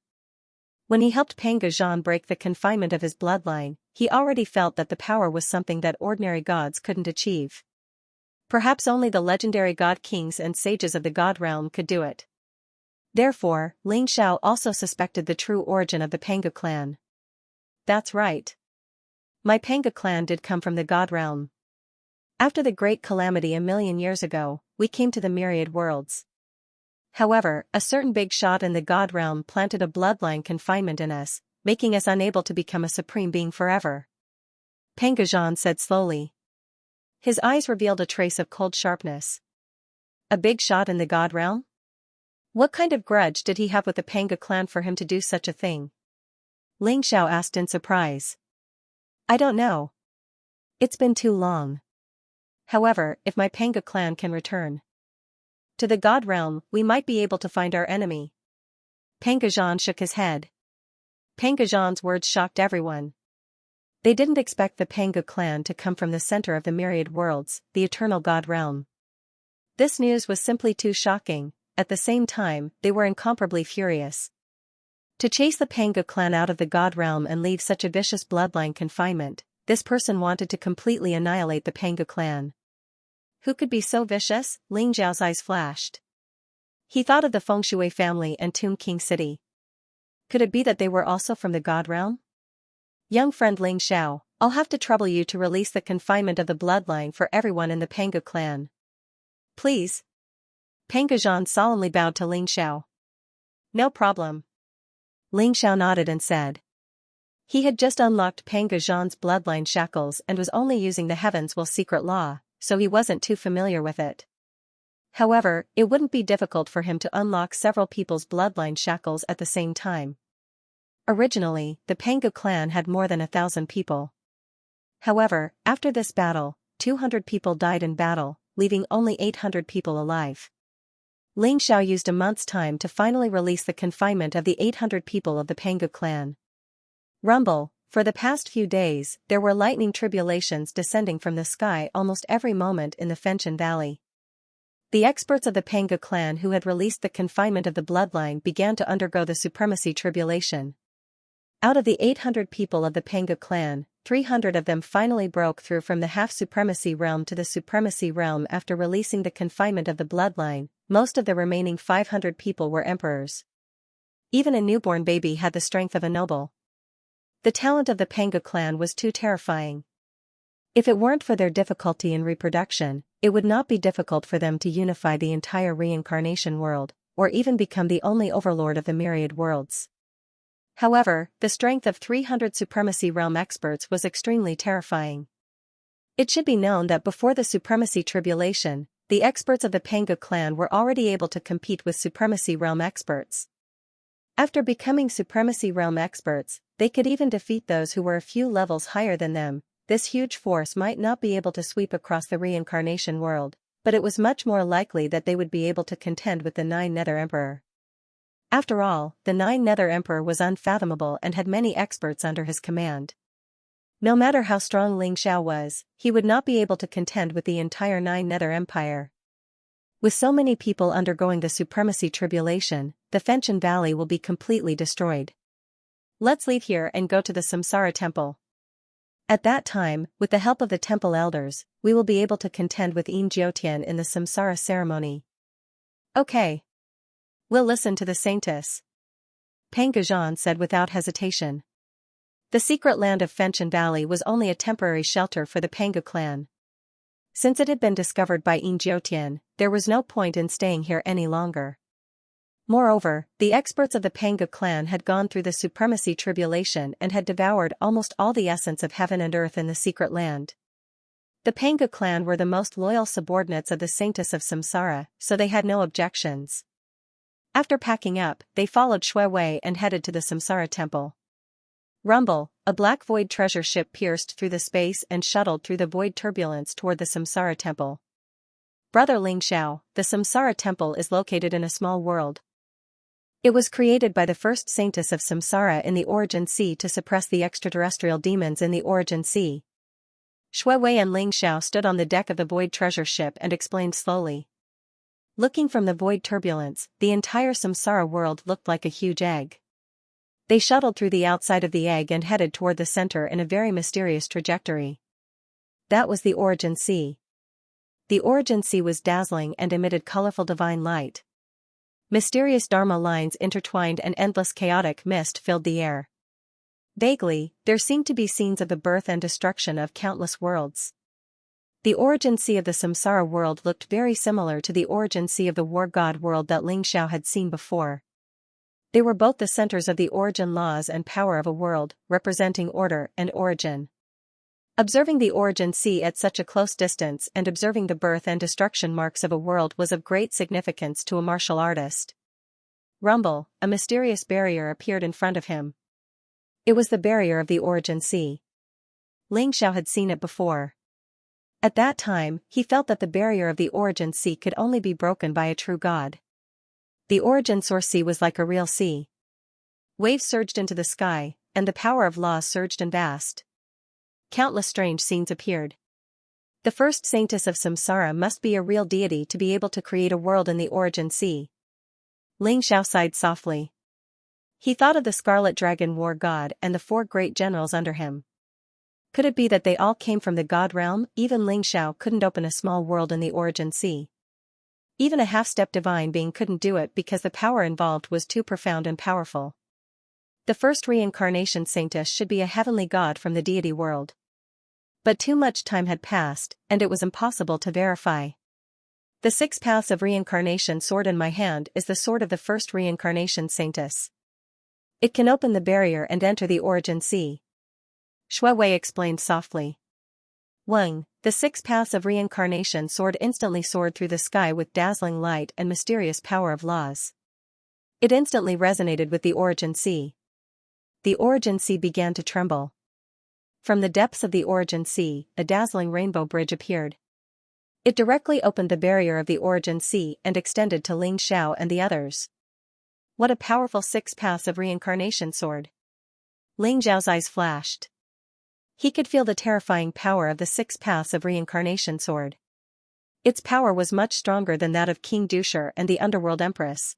When he helped Pangajan break the confinement of his bloodline, he already felt that the power was something that ordinary gods couldn't achieve. Perhaps only the legendary god kings and sages of the God realm could do it. Therefore, Ling Xiao also suspected the true origin of the Panga clan. That's right. My Panga clan did come from the God realm. After the great calamity 1,000,000 years ago, we came to the Myriad worlds. However, a certain big shot in the God realm planted a bloodline confinement in us, making us unable to become a supreme being forever. Pangajan said slowly. His eyes revealed a trace of cold sharpness. A big shot in the God realm? What kind of grudge did he have with the Panga clan for him to do such a thing? Ling Xiao asked in surprise. I don't know. It's been too long. However, if my Panga clan can return to the God realm, we might be able to find our enemy. Pangajan shook his head. Pangajan's words shocked everyone. They didn't expect the Panga clan to come from the center of the Myriad worlds, the eternal God realm. This news was simply too shocking. At the same time, they were incomparably furious. To chase the Panga clan out of the God realm and leave such a vicious bloodline confinement, this person wanted to completely annihilate the Panga clan. Who could be so vicious? Ling Zhao's eyes flashed. He thought of the Fengshui family and Tomb King City. Could it be that they were also from the God realm? Young friend Ling Xiao, I'll have to trouble you to release the confinement of the bloodline for everyone in the Panga clan. Please. Pangajan solemnly bowed to Ling Xiao. No problem. Ling Xiao nodded and said. He had just unlocked Pangajan's bloodline shackles and was only using the Heavens Will secret law, so he wasn't too familiar with it. However, it wouldn't be difficult for him to unlock several people's bloodline shackles at the same time. Originally, the Panga clan had more than 1,000 people. However, after this battle, 200 people died in battle, leaving only 800 people alive. Ling Xiao used a month's time to finally release the confinement of the 800 people of the Panga clan. Rumble, for the past few days, there were lightning tribulations descending from the sky almost every moment in the Fenshan Valley. The experts of the Panga clan who had released the confinement of the bloodline began to undergo the supremacy tribulation. Out of the 800 people of the Panga clan, 300 of them finally broke through from the half-supremacy realm to the supremacy realm after releasing the confinement of the bloodline. Most of the remaining 500 people were emperors. Even a newborn baby had the strength of a noble. The talent of the Panga clan was too terrifying. If it weren't for their difficulty in reproduction, it would not be difficult for them to unify the entire reincarnation world, or even become the only overlord of the Myriad worlds. However, the strength of 300 supremacy realm experts was extremely terrifying. It should be known that before the supremacy tribulation, the experts of the Panga clan were already able to compete with supremacy realm experts. After becoming supremacy realm experts, they could even defeat those who were a few levels higher than them. This huge force might not be able to sweep across the reincarnation world, but it was much more likely that they would be able to contend with the 9 Nether Emperor. After all, the Nine Nether Emperor was unfathomable and had many experts under his command. No matter how strong Ling Xiao was, he would not be able to contend with the entire Nine Nether Empire. With so many people undergoing the supremacy tribulation, the Fenshan Valley will be completely destroyed. Let's leave here and go to the Samsara Temple. At that time, with the help of the temple elders, we will be able to contend with Yin Jiutian in the Samsara ceremony. Okay. We'll listen to the saintess. Pang Gajan said without hesitation. The secret land of Fenshan Valley was only a temporary shelter for the Panga clan. Since it had been discovered by Yin Jiutian, there was no point in staying here any longer. Moreover, the experts of the Panga clan had gone through the supremacy tribulation and had devoured almost all the essence of heaven and earth in the secret land. The Panga clan were the most loyal subordinates of the Saintess of Samsara, so they had no objections. After packing up, they followed Shui Wei and headed to the Samsara temple. Rumble, a black void treasure ship pierced through the space and shuttled through the void turbulence toward the Samsara temple. Brother Ling Xiao, the Samsara temple is located in a small world. It was created by the first saintess of Samsara in the Origin Sea to suppress the extraterrestrial demons in the Origin Sea. Shui Wei and Ling Xiao stood on the deck of the void treasure ship and explained slowly. Looking from the void turbulence, the entire Samsara world looked like a huge egg. They shuttled through the outside of the egg and headed toward the center in a very mysterious trajectory. That was the Origin Sea. The Origin Sea was dazzling and emitted colorful divine light. Mysterious Dharma lines intertwined and endless chaotic mist filled the air. Vaguely, there seemed to be scenes of the birth and destruction of countless worlds. The Origin Sea of the Samsara world looked very similar to the Origin Sea of the War God world that Ling Xiao had seen before. They were both the centers of the origin laws and power of a world, representing order and origin. Observing the Origin Sea at such a close distance and observing the birth and destruction marks of a world was of great significance to a martial artist. Rumble, a mysterious barrier appeared in front of him. It was the barrier of the Origin Sea. Ling Xiao had seen it before. At that time, he felt that the barrier of the Origin Sea could only be broken by a true god. The Origin Source Sea was like a real sea. Waves surged into the sky, and the power of law surged and vast. Countless strange scenes appeared. The first saintess of Samsara must be a real deity to be able to create a world in the Origin Sea. Ling Xiao sighed softly. He thought of the Scarlet Dragon War God and the 4 great generals under him. Could it be that they all came from the God realm? Even Ling Xiao couldn't open a small world in the Origin Sea. Even a half-step divine being couldn't do it because the power involved was too profound and powerful. The first reincarnation saintess should be a heavenly god from the deity world. But too much time had passed, and it was impossible to verify. The 6 paths of reincarnation sword in my hand is the sword of the first reincarnation saintess. It can open the barrier and enter the Origin Sea. Shui Wei explained softly. Weng, the 6 paths of reincarnation sword instantly soared through the sky with dazzling light and mysterious power of laws. It instantly resonated with the Origin Sea. The Origin Sea began to tremble. From the depths of the Origin Sea, a dazzling rainbow bridge appeared. It directly opened the barrier of the Origin Sea and extended to Ling Xiao and the others. What a powerful 6 paths of reincarnation sword. Ling Xiao's eyes flashed. He could feel the terrifying power of the 6 paths of reincarnation sword. Its power was much stronger than that of King Dusher and the Underworld Empress.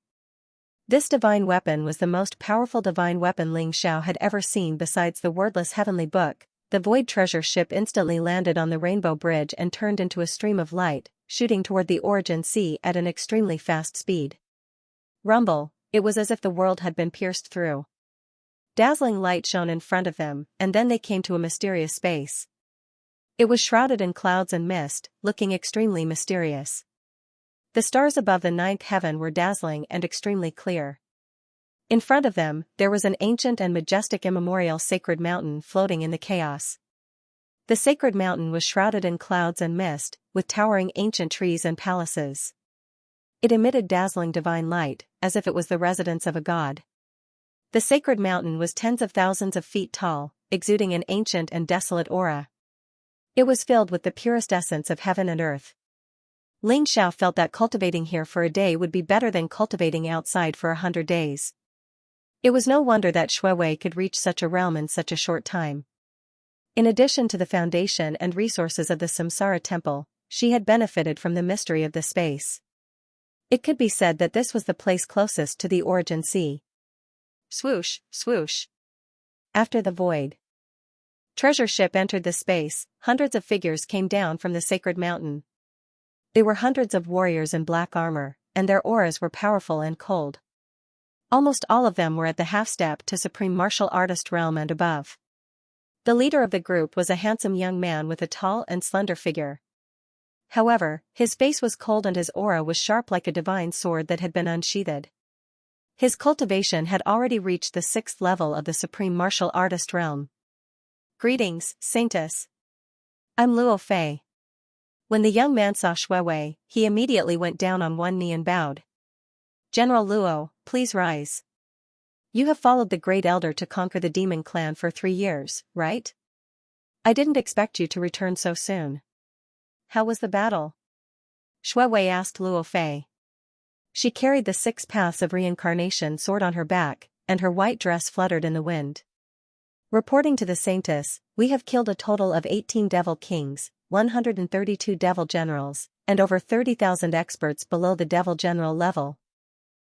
This divine weapon was the most powerful divine weapon Ling Xiao had ever seen besides the wordless heavenly book. The void treasure ship instantly landed on the rainbow bridge and turned into a stream of light, shooting toward the Origin Sea at an extremely fast speed. Rumble, it was as if the world had been pierced through. Dazzling light shone in front of them, and then they came to a mysterious space. It was shrouded in clouds and mist, looking extremely mysterious. The stars above the 9th heaven were dazzling and extremely clear. In front of them, there was an ancient and majestic immemorial sacred mountain floating in the chaos. The sacred mountain was shrouded in clouds and mist, with towering ancient trees and palaces. It emitted dazzling divine light, as if it was the residence of a god. The sacred mountain was tens of thousands of feet tall, exuding an ancient and desolate aura. It was filled with the purest essence of heaven and earth. Ling Xiao felt that cultivating here for a day would be better than cultivating outside for 100 days. It was no wonder that Shui Wei could reach such a realm in such a short time. In addition to the foundation and resources of the Samsara Temple, she had benefited from the mystery of the space. It could be said that this was the place closest to the origin sea. Swoosh, swoosh. After the void treasure ship entered the space, hundreds of figures came down from the sacred mountain. They were hundreds of warriors in black armor, and their auras were powerful and cold. Almost all of them were at the half-step to supreme martial artist realm and above. The leader of the group was a handsome young man with a tall and slender figure. However, his face was cold and his aura was sharp like a divine sword that had been unsheathed. His cultivation had already reached the 6th level of the supreme martial artist realm. Greetings, Saintess. I'm Luo Fei. When the young man saw Shui Wei, he immediately went down on one knee and bowed. General Luo, please rise. You have followed the Great Elder to conquer the demon clan for 3 years, right? I didn't expect you to return so soon. How was the battle? Shui Wei asked Luo Fei. She carried the 6 paths of reincarnation sword on her back, and her white dress fluttered in the wind. Reporting to the Saintess, we have killed a total of 18 devil kings, 132 devil generals, and over 30,000 experts below the devil general level.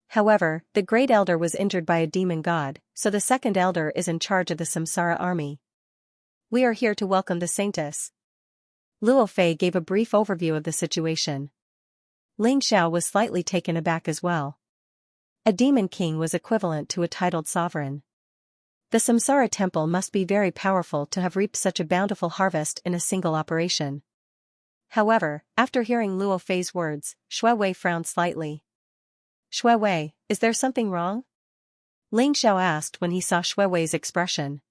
However, the Great Elder was injured by a demon god, so the second elder is in charge of the Samsara army. We are here to welcome the Saintess. Luo Fei gave a brief overview of the situation. Ling Xiao was slightly taken aback as well. A demon king was equivalent to a titled sovereign. The Samsara temple must be very powerful to have reaped such a bountiful harvest in a single operation. However, after hearing Luo Fei's words, Shui Wei frowned slightly. Shui Wei, is there something wrong? Ling Xiao asked when he saw Shui Wei's expression.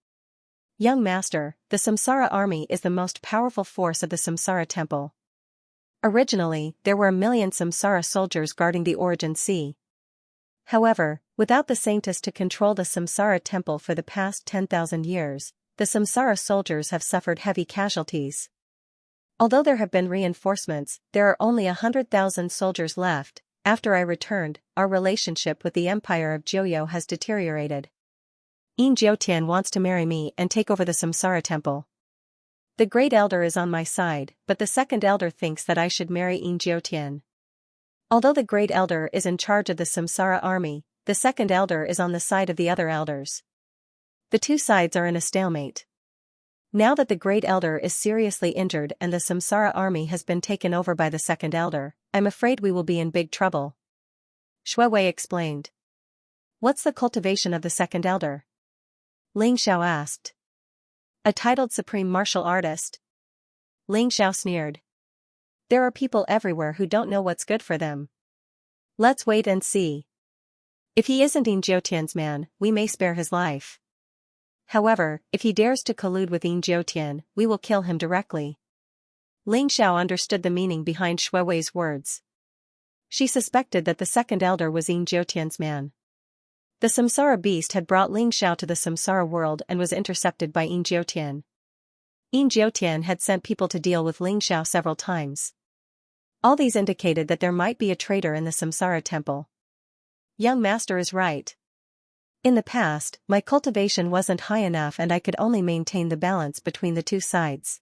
Young master, the Samsara army is the most powerful force of the Samsara temple. Originally, there were 1 million Samsara soldiers guarding the origin sea. However, without the Saintess to control the Samsara temple for the past 10,000 years, the Samsara soldiers have suffered heavy casualties. Although there have been reinforcements, there are only 100,000 soldiers left. After I returned, our relationship with the Empire of Jiuyou has deteriorated. Yin Jiutian wants to marry me and take over the Samsara temple. The Great Elder is on my side, but the second elder thinks that I should marry Yin Jiutian. Although the Great Elder is in charge of the Samsara army, the second elder is on the side of the other elders. The two sides are in a stalemate. Now that the Great Elder is seriously injured and the Samsara army has been taken over by the second elder, I'm afraid we will be in big trouble. Shui Wei explained. What's the cultivation of the second elder? Ling Xiao asked. A titled supreme martial artist. Ling Xiao sneered. There are people everywhere who don't know what's good for them. Let's wait and see. If he isn't Yin Jiutian's man, we may spare his life. However, if he dares to collude with Yin Jiutian, we will kill him directly. Ling Xiao understood the meaning behind Shui Wei's words. She suspected that the second elder was Yin Jiutian's man. The Samsara beast had brought Ling Xiao to the Samsara world and was intercepted by Yin Jiutian. Yin Jiutian had sent people to deal with Ling Xiao several times. All these indicated that there might be a traitor in the Samsara temple. Young master is right. In the past, my cultivation wasn't high enough and I could only maintain the balance between the two sides.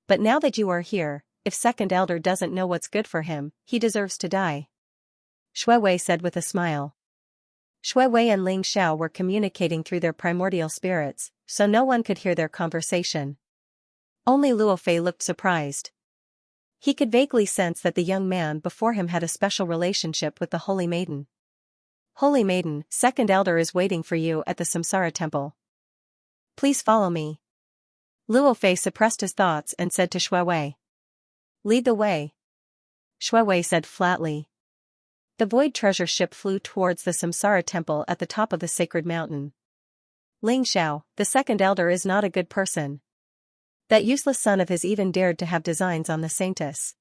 But now that you are here, if second elder doesn't know what's good for him, he deserves to die. Shui Wei said with a smile. Shui Wei and Ling Xiao were communicating through their primordial spirits, so no one could hear their conversation. Only Luo Fei looked surprised. He could vaguely sense that the young man before him had a special relationship with the Holy Maiden. Holy Maiden, second elder is waiting for you at the Samsara temple. Please follow me. Luo Fei suppressed his thoughts and said to Shui Wei. Lead the way. Shui Wei said flatly. The void treasure ship flew towards the Samsara temple at the top of the sacred mountain. Ling Xiao, the second elder is not a good person. That useless son of his even dared to have designs on the Saintess.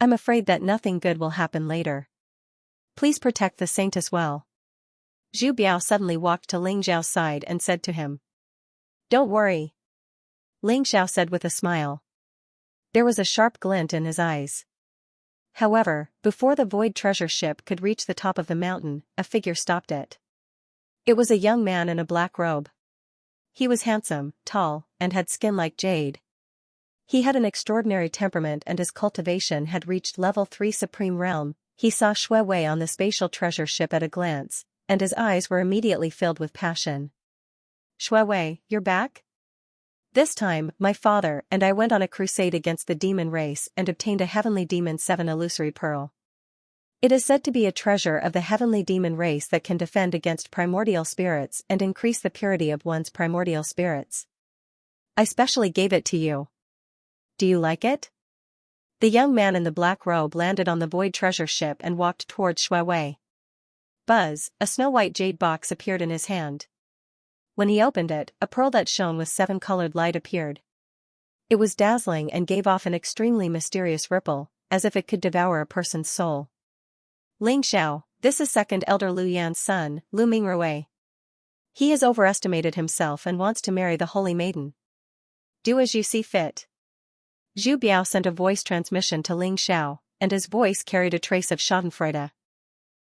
I'm afraid that nothing good will happen later. Please protect the Saintess well. Zhu Biao suddenly walked to Ling Xiao's side and said to him. Don't worry. Ling Xiao said with a smile. There was a sharp glint in his eyes. However, before the void treasure ship could reach the top of the mountain, a figure stopped it. It was a young man in a black robe. He was handsome, tall, and had skin like jade. He had an extraordinary temperament and his cultivation had reached level 3 Supreme Realm. He saw Shui Wei on the spatial treasure ship at a glance, and his eyes were immediately filled with passion. Shui Wei, you're back? This time, my father and I went on a crusade against the demon race and obtained a heavenly demon 7 illusory pearl. It is said to be a treasure of the heavenly demon race that can defend against primordial spirits and increase the purity of one's primordial spirits. I specially gave it to you. Do you like it? The young man in the black robe landed on the void treasure ship and walked towards Shui Wei. Buzz, a snow-white jade box appeared in his hand. When he opened it, a pearl that shone with 7-colored light appeared. It was dazzling and gave off an extremely mysterious ripple, as if it could devour a person's soul. Ling Xiao, this is second elder Lu Yan's son, Lu Mingrui. He has overestimated himself and wants to marry the holy maiden. Do as you see fit. Zhu Biao sent a voice transmission to Ling Xiao, and his voice carried a trace of schadenfreude.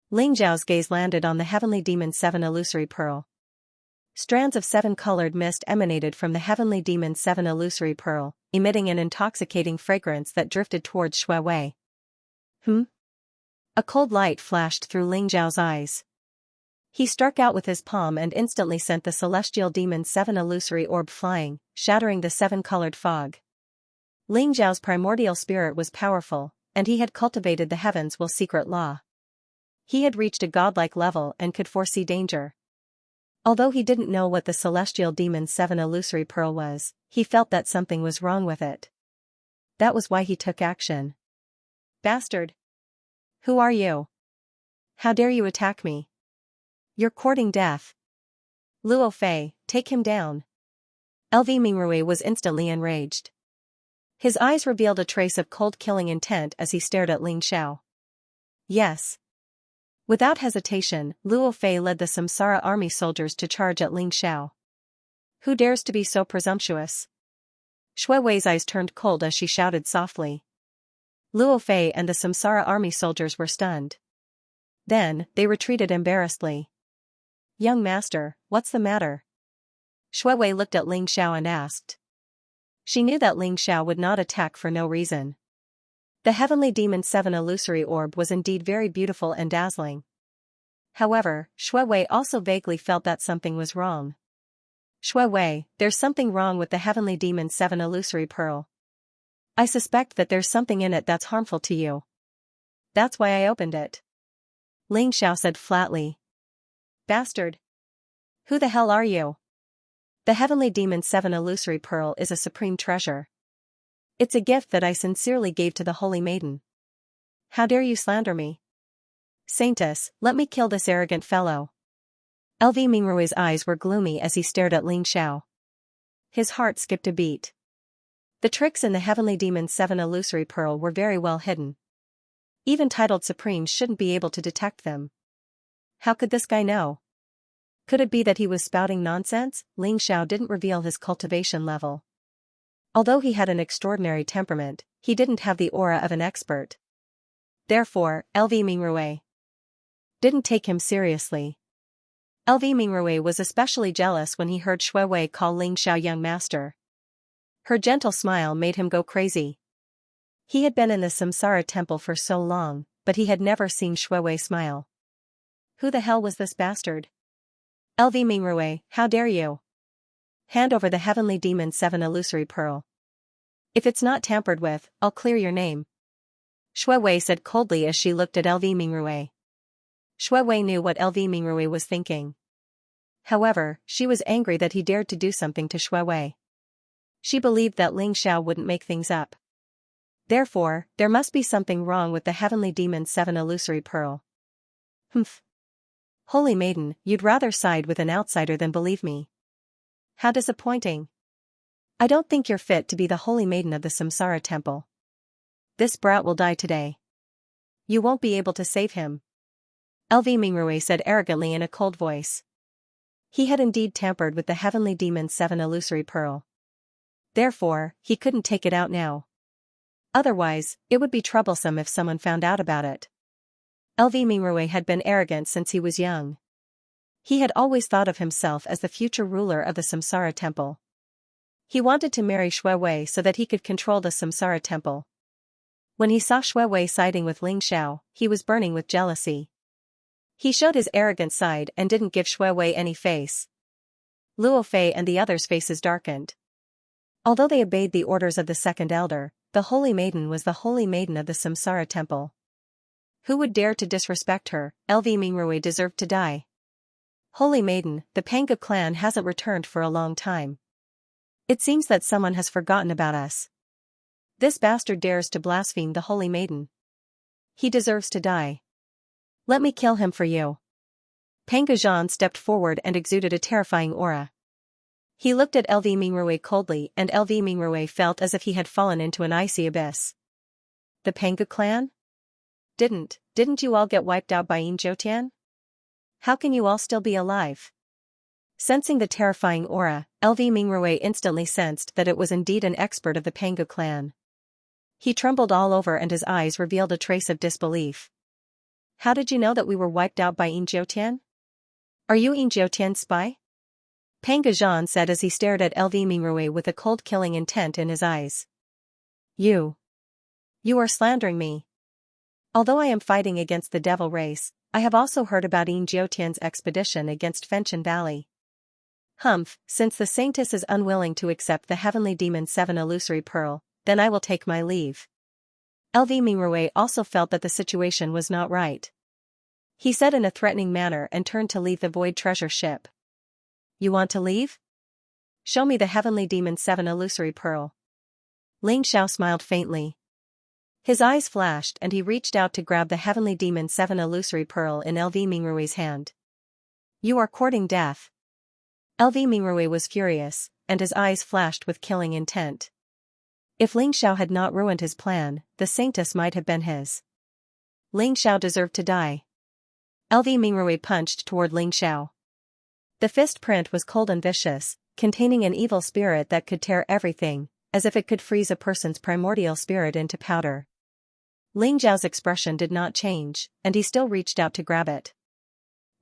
Ling Xiao's gaze landed on the heavenly demon 7 illusory pearl. Strands of 7-colored mist emanated from the heavenly demon 7 illusory pearl, emitting an intoxicating fragrance that drifted towards Shui Wei. A cold light flashed through Ling Xiao's eyes. He struck out with his palm and instantly sent the celestial demon 7 illusory orb flying, shattering the 7-colored fog. Ling Xiao's primordial spirit was powerful, and he had cultivated the heavens will secret law. He had reached a godlike level and could foresee danger. Although he didn't know what the celestial demon 7 illusory pearl was, he felt that something was wrong with it. That was why he took action. Bastard! Who are you? How dare you attack me? You're courting death. Luo Fei, take him down. LV Mingrui was instantly enraged. His eyes revealed a trace of cold killing intent as he stared at Ling Xiao. Yes. Without hesitation, Luo Fei led the Samsara army soldiers to charge at Ling Xiao. Who dares to be so presumptuous? Shui Wei's eyes turned cold as she shouted softly. Luo Fei and the Samsara army soldiers were stunned. Then, they retreated embarrassedly. Young master, what's the matter? Shui Wei looked at Ling Xiao and asked. She knew that Ling Xiao would not attack for no reason. The heavenly demon 7 illusory orb was indeed very beautiful and dazzling. However, Shui Wei also vaguely felt that something was wrong. Shui Wei, there's something wrong with the heavenly demon 7 illusory pearl. I suspect that there's something in it that's harmful to you. That's why I opened it. Ling Xiao said flatly. Bastard! Who the hell are you? The heavenly demon 7 illusory pearl is a supreme treasure. It's a gift that I sincerely gave to the holy maiden. How dare you slander me? Saintess, let me kill this arrogant fellow. LV Mingrui's eyes were gloomy as he stared at Ling Xiao. His heart skipped a beat. The tricks in the heavenly demon 7 illusory pearl were very well hidden. Even titled supremes shouldn't be able to detect them. How could this guy know? Could it be that he was spouting nonsense? Ling Xiao didn't reveal his cultivation level. Although he had an extraordinary temperament, he didn't have the aura of an expert. Therefore, LV Mingrui didn't take him seriously. LV Mingrui was especially jealous when he heard Shui Wei call Ling Xiao young master. Her gentle smile made him go crazy. He had been in the Samsara temple for so long, but he had never seen Shui Wei smile. Who the hell was this bastard? LV Mingrui, how dare you? Hand over the heavenly demon 7 illusory pearl. If it's not tampered with, I'll clear your name. Shui Wei said coldly as she looked at LV Mingrui. Shui Wei knew what LV Mingrui was thinking. However, she was angry that he dared to do something to Shui Wei. She believed that Ling Xiao wouldn't make things up. Therefore, there must be something wrong with the heavenly demon 7 illusory pearl. Humph. Holy maiden, you'd rather side with an outsider than believe me. How disappointing. I don't think you're fit to be the holy maiden of the Samsara temple. This brat will die today. You won't be able to save him. LV Mingrui said arrogantly in a cold voice. He had indeed tampered with the heavenly demon 7 illusory pearl. Therefore, he couldn't take it out now. Otherwise, it would be troublesome if someone found out about it. Mingrui had been arrogant since he was young. He had always thought of himself as the future ruler of the Samsara temple. He wanted to marry Wei so that he could control the Samsara temple. When he saw Wei siding with Ling Xiao, he was burning with jealousy. He showed his arrogant side and didn't give Wei any face. Luo Fei and the others' faces darkened. Although they obeyed the orders of the second elder, the Holy Maiden was the Holy Maiden of the Samsara temple. Who would dare to disrespect her? Mingrui deserved to die. Holy Maiden, the Panga clan hasn't returned for a long time. It seems that someone has forgotten about us. This bastard dares to blaspheme the Holy Maiden. He deserves to die. Let me kill him for you. Panga Zhan stepped forward and exuded a terrifying aura. He looked at Mingrui coldly and Mingrui felt as if he had fallen into an icy abyss. The Panga clan? Didn't you all get wiped out by Yin Zhoutian? How can you all still be alive? Sensing the terrifying aura, Mingrui instantly sensed that it was indeed an expert of the Panga clan. He trembled all over and his eyes revealed a trace of disbelief. How did you know that we were wiped out by Yin Zhoutian? Are you Yin Zhoutian's spy? Panga Zhan said as he stared at Mingrui with a cold killing intent in his eyes. You are slandering me. Although I am fighting against the devil race, I have also heard about Yin Zhoutian's expedition against Fenchen Valley. Humph, since the Saintess is unwilling to accept the heavenly demon 7 illusory pearl, then I will take my leave. Mingrui also felt that the situation was not right. He said in a threatening manner and turned to leave the void treasure ship. You want to leave? Show me the heavenly demon 7 illusory pearl. Ling Xiao smiled faintly. His eyes flashed and he reached out to grab the heavenly demon 7 illusory pearl in Mingrui's hand. You are courting death. Mingrui was furious, and his eyes flashed with killing intent. If Ling Xiao had not ruined his plan, the Saintess might have been his. Ling Xiao deserved to die. Mingrui punched toward Ling Xiao. The fist print was cold and vicious, containing an evil spirit that could tear everything, as if it could freeze a person's primordial spirit into powder. Ling Xiao's expression did not change, and he still reached out to grab it.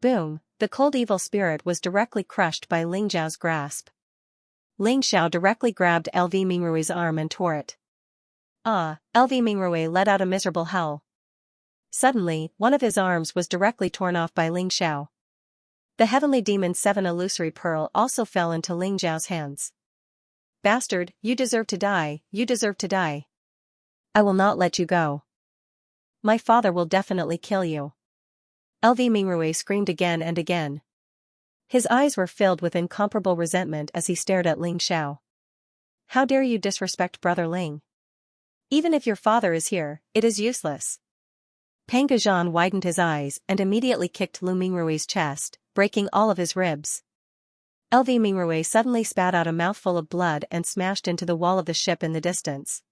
Boom, the cold evil spirit was directly crushed by Ling Xiao's grasp. Ling Xiao directly grabbed Mingrui's arm and tore it. Mingrui let out a miserable howl. Suddenly, one of his arms was directly torn off by Ling Xiao. The heavenly demon 7 illusory pearl also fell into Ling Xiao's hands. Bastard, you deserve to die, you deserve to die. I will not let you go. My father will definitely kill you. Mingrui screamed again and again. His eyes were filled with incomparable resentment as he stared at Ling Xiao. How dare you disrespect Brother Ling? Even if your father is here, it is useless. Panga Zhan widened his eyes and immediately kicked Lu Mingrui's chest, breaking all of his ribs. Mingrui suddenly spat out a mouthful of blood and smashed into the wall of the ship in the distance.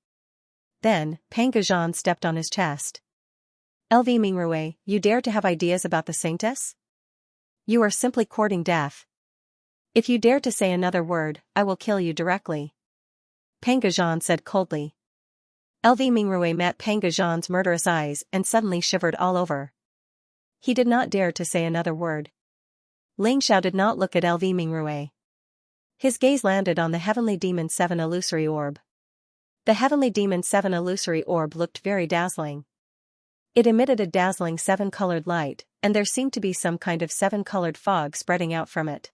Then, Panga Zhan stepped on his chest. Mingrui, you dare to have ideas about the Saintess? You are simply courting death. If you dare to say another word, I will kill you directly. Panga Zhan said coldly. Mingrui met Panga Zhan's murderous eyes and suddenly shivered all over. He did not dare to say another word. Ling Xiao did not look at Mingrui. His gaze landed on the heavenly demon 7 illusory orb. The heavenly demon 7 illusory orb looked very dazzling. It emitted a dazzling 7-colored light, and there seemed to be some kind of 7-colored fog spreading out from it.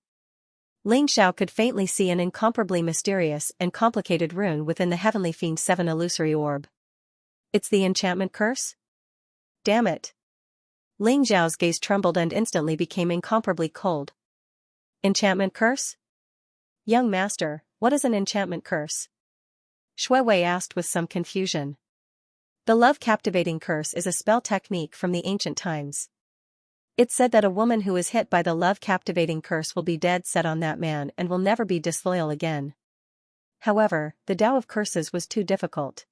Ling Xiao could faintly see an incomparably mysterious and complicated rune within the heavenly fiend 7 illusory orb. It's the enchantment curse? Damn it! Ling Xiao's gaze trembled and instantly became incomparably cold. Enchantment curse? Young master, what is an enchantment curse? Wei asked with some confusion. The love captivating curse is a spell technique from the ancient times. It's said that a woman who is hit by the love captivating curse will be dead set on that man and will never be disloyal again. However, the Tao of curses was too difficult.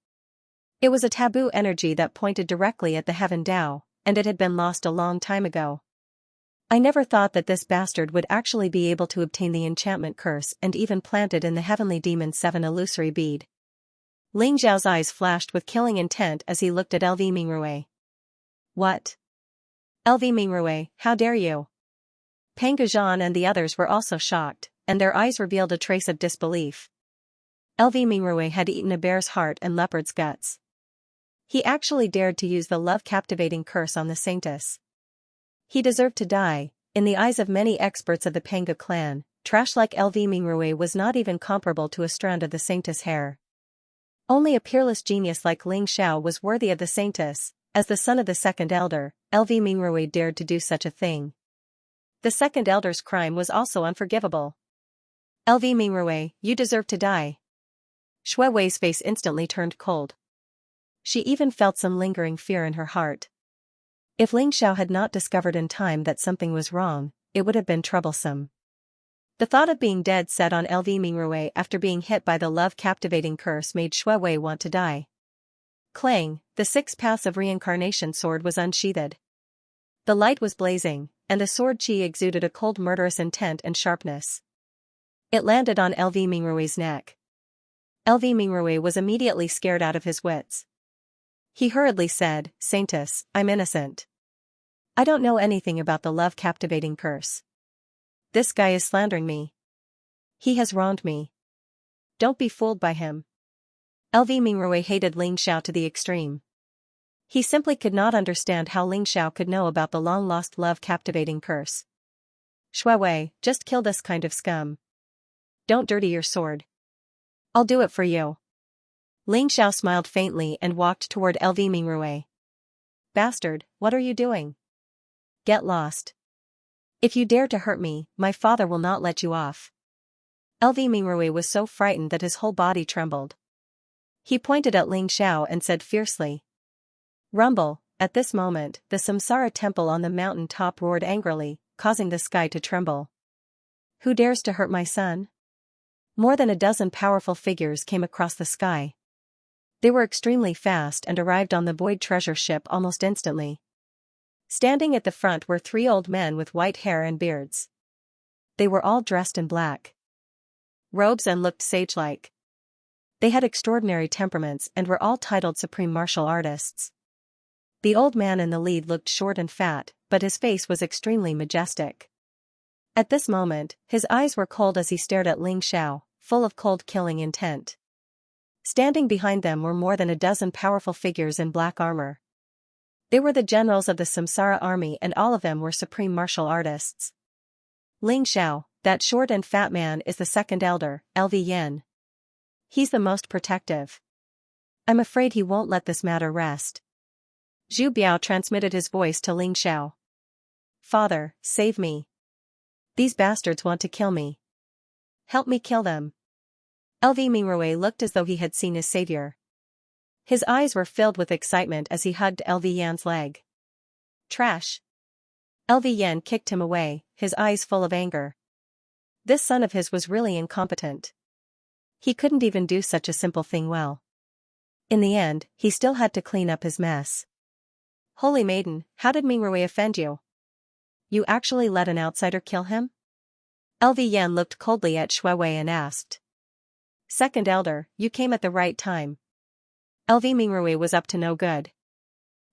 It was a taboo energy that pointed directly at the heaven Tao, and it had been lost a long time ago. I never thought that this bastard would actually be able to obtain the enchantment curse and even plant it in the heavenly demon 7 illusory bead. Ling Xiao's eyes flashed with killing intent as he looked at LV Mingrui. What? LV Mingrui, how dare you? Pang Guzhan and the others were also shocked, and their eyes revealed a trace of disbelief. LV Mingrui had eaten a bear's heart and leopard's guts. He actually dared to use the love-captivating curse on the saintess. He deserved to die. In the eyes of many experts of the Panga clan, trash like LV Mingrui was not even comparable to a strand of the saintess' hair. Only a peerless genius like Ling Xiao was worthy of the saintess. As the son of the second elder, LV Mingrui dared to do such a thing. The second elder's crime was also unforgivable. LV Mingrui, you deserve to die. Shui Wei's face instantly turned cold. She even felt some lingering fear in her heart. If Ling Xiao had not discovered in time that something was wrong, it would have been troublesome. The thought of being dead set on LV Mingrui after being hit by the love-captivating curse made Shui Wei want to die. Clang, the 6 paths of reincarnation sword was unsheathed. The light was blazing, and the sword chi exuded a cold murderous intent and sharpness. It landed on LV Mingrui's neck. LV Mingrui was immediately scared out of his wits. He hurriedly said, Saintess, I'm innocent. I don't know anything about the love-captivating curse. This guy is slandering me. He has wronged me. Don't be fooled by him. LV Mingrui hated Ling Xiao to the extreme. He simply could not understand how Ling Xiao could know about the long-lost love-captivating curse. Shui Wei, just kill this kind of scum. Don't dirty your sword. I'll do it for you. Ling Xiao smiled faintly and walked toward LV Mingrui. Bastard, what are you doing? Get lost. If you dare to hurt me, my father will not let you off. LV Mingrui was so frightened that his whole body trembled. He pointed at Ling Xiao and said fiercely. Rumble. At this moment, the Samsara temple on the mountain top roared angrily, causing the sky to tremble. Who dares to hurt my son? More than a dozen powerful figures came across the sky. They were extremely fast and arrived on the void treasure ship almost instantly. Standing at the front were 3 old men with white hair and beards. They were all dressed in black robes and looked sage-like. They had extraordinary temperaments and were all titled supreme martial artists. The old man in the lead looked short and fat, but his face was extremely majestic. At this moment, his eyes were cold as he stared at Ling Xiao, full of cold killing intent. Standing behind them were more than a dozen powerful figures in black armor. They were the generals of the Samsara army and all of them were supreme martial artists. Ling Xiao, that short and fat man is the second elder, LV Yan. He's the most protective. I'm afraid he won't let this matter rest. Zhu Biao transmitted his voice to Ling Xiao. Father, save me. These bastards want to kill me. Help me kill them. LV Mingrui looked as though he had seen his savior. His eyes were filled with excitement as he hugged LV Yan's leg. Trash. LV Yan kicked him away, his eyes full of anger. This son of his was really incompetent. He couldn't even do such a simple thing well. In the end, he still had to clean up his mess. Holy Maiden, how did Mingrui offend you? You actually let an outsider kill him? LV Yan looked coldly at Shui Wei and asked. Second elder, you came at the right time. LV Mingrui was up to no good.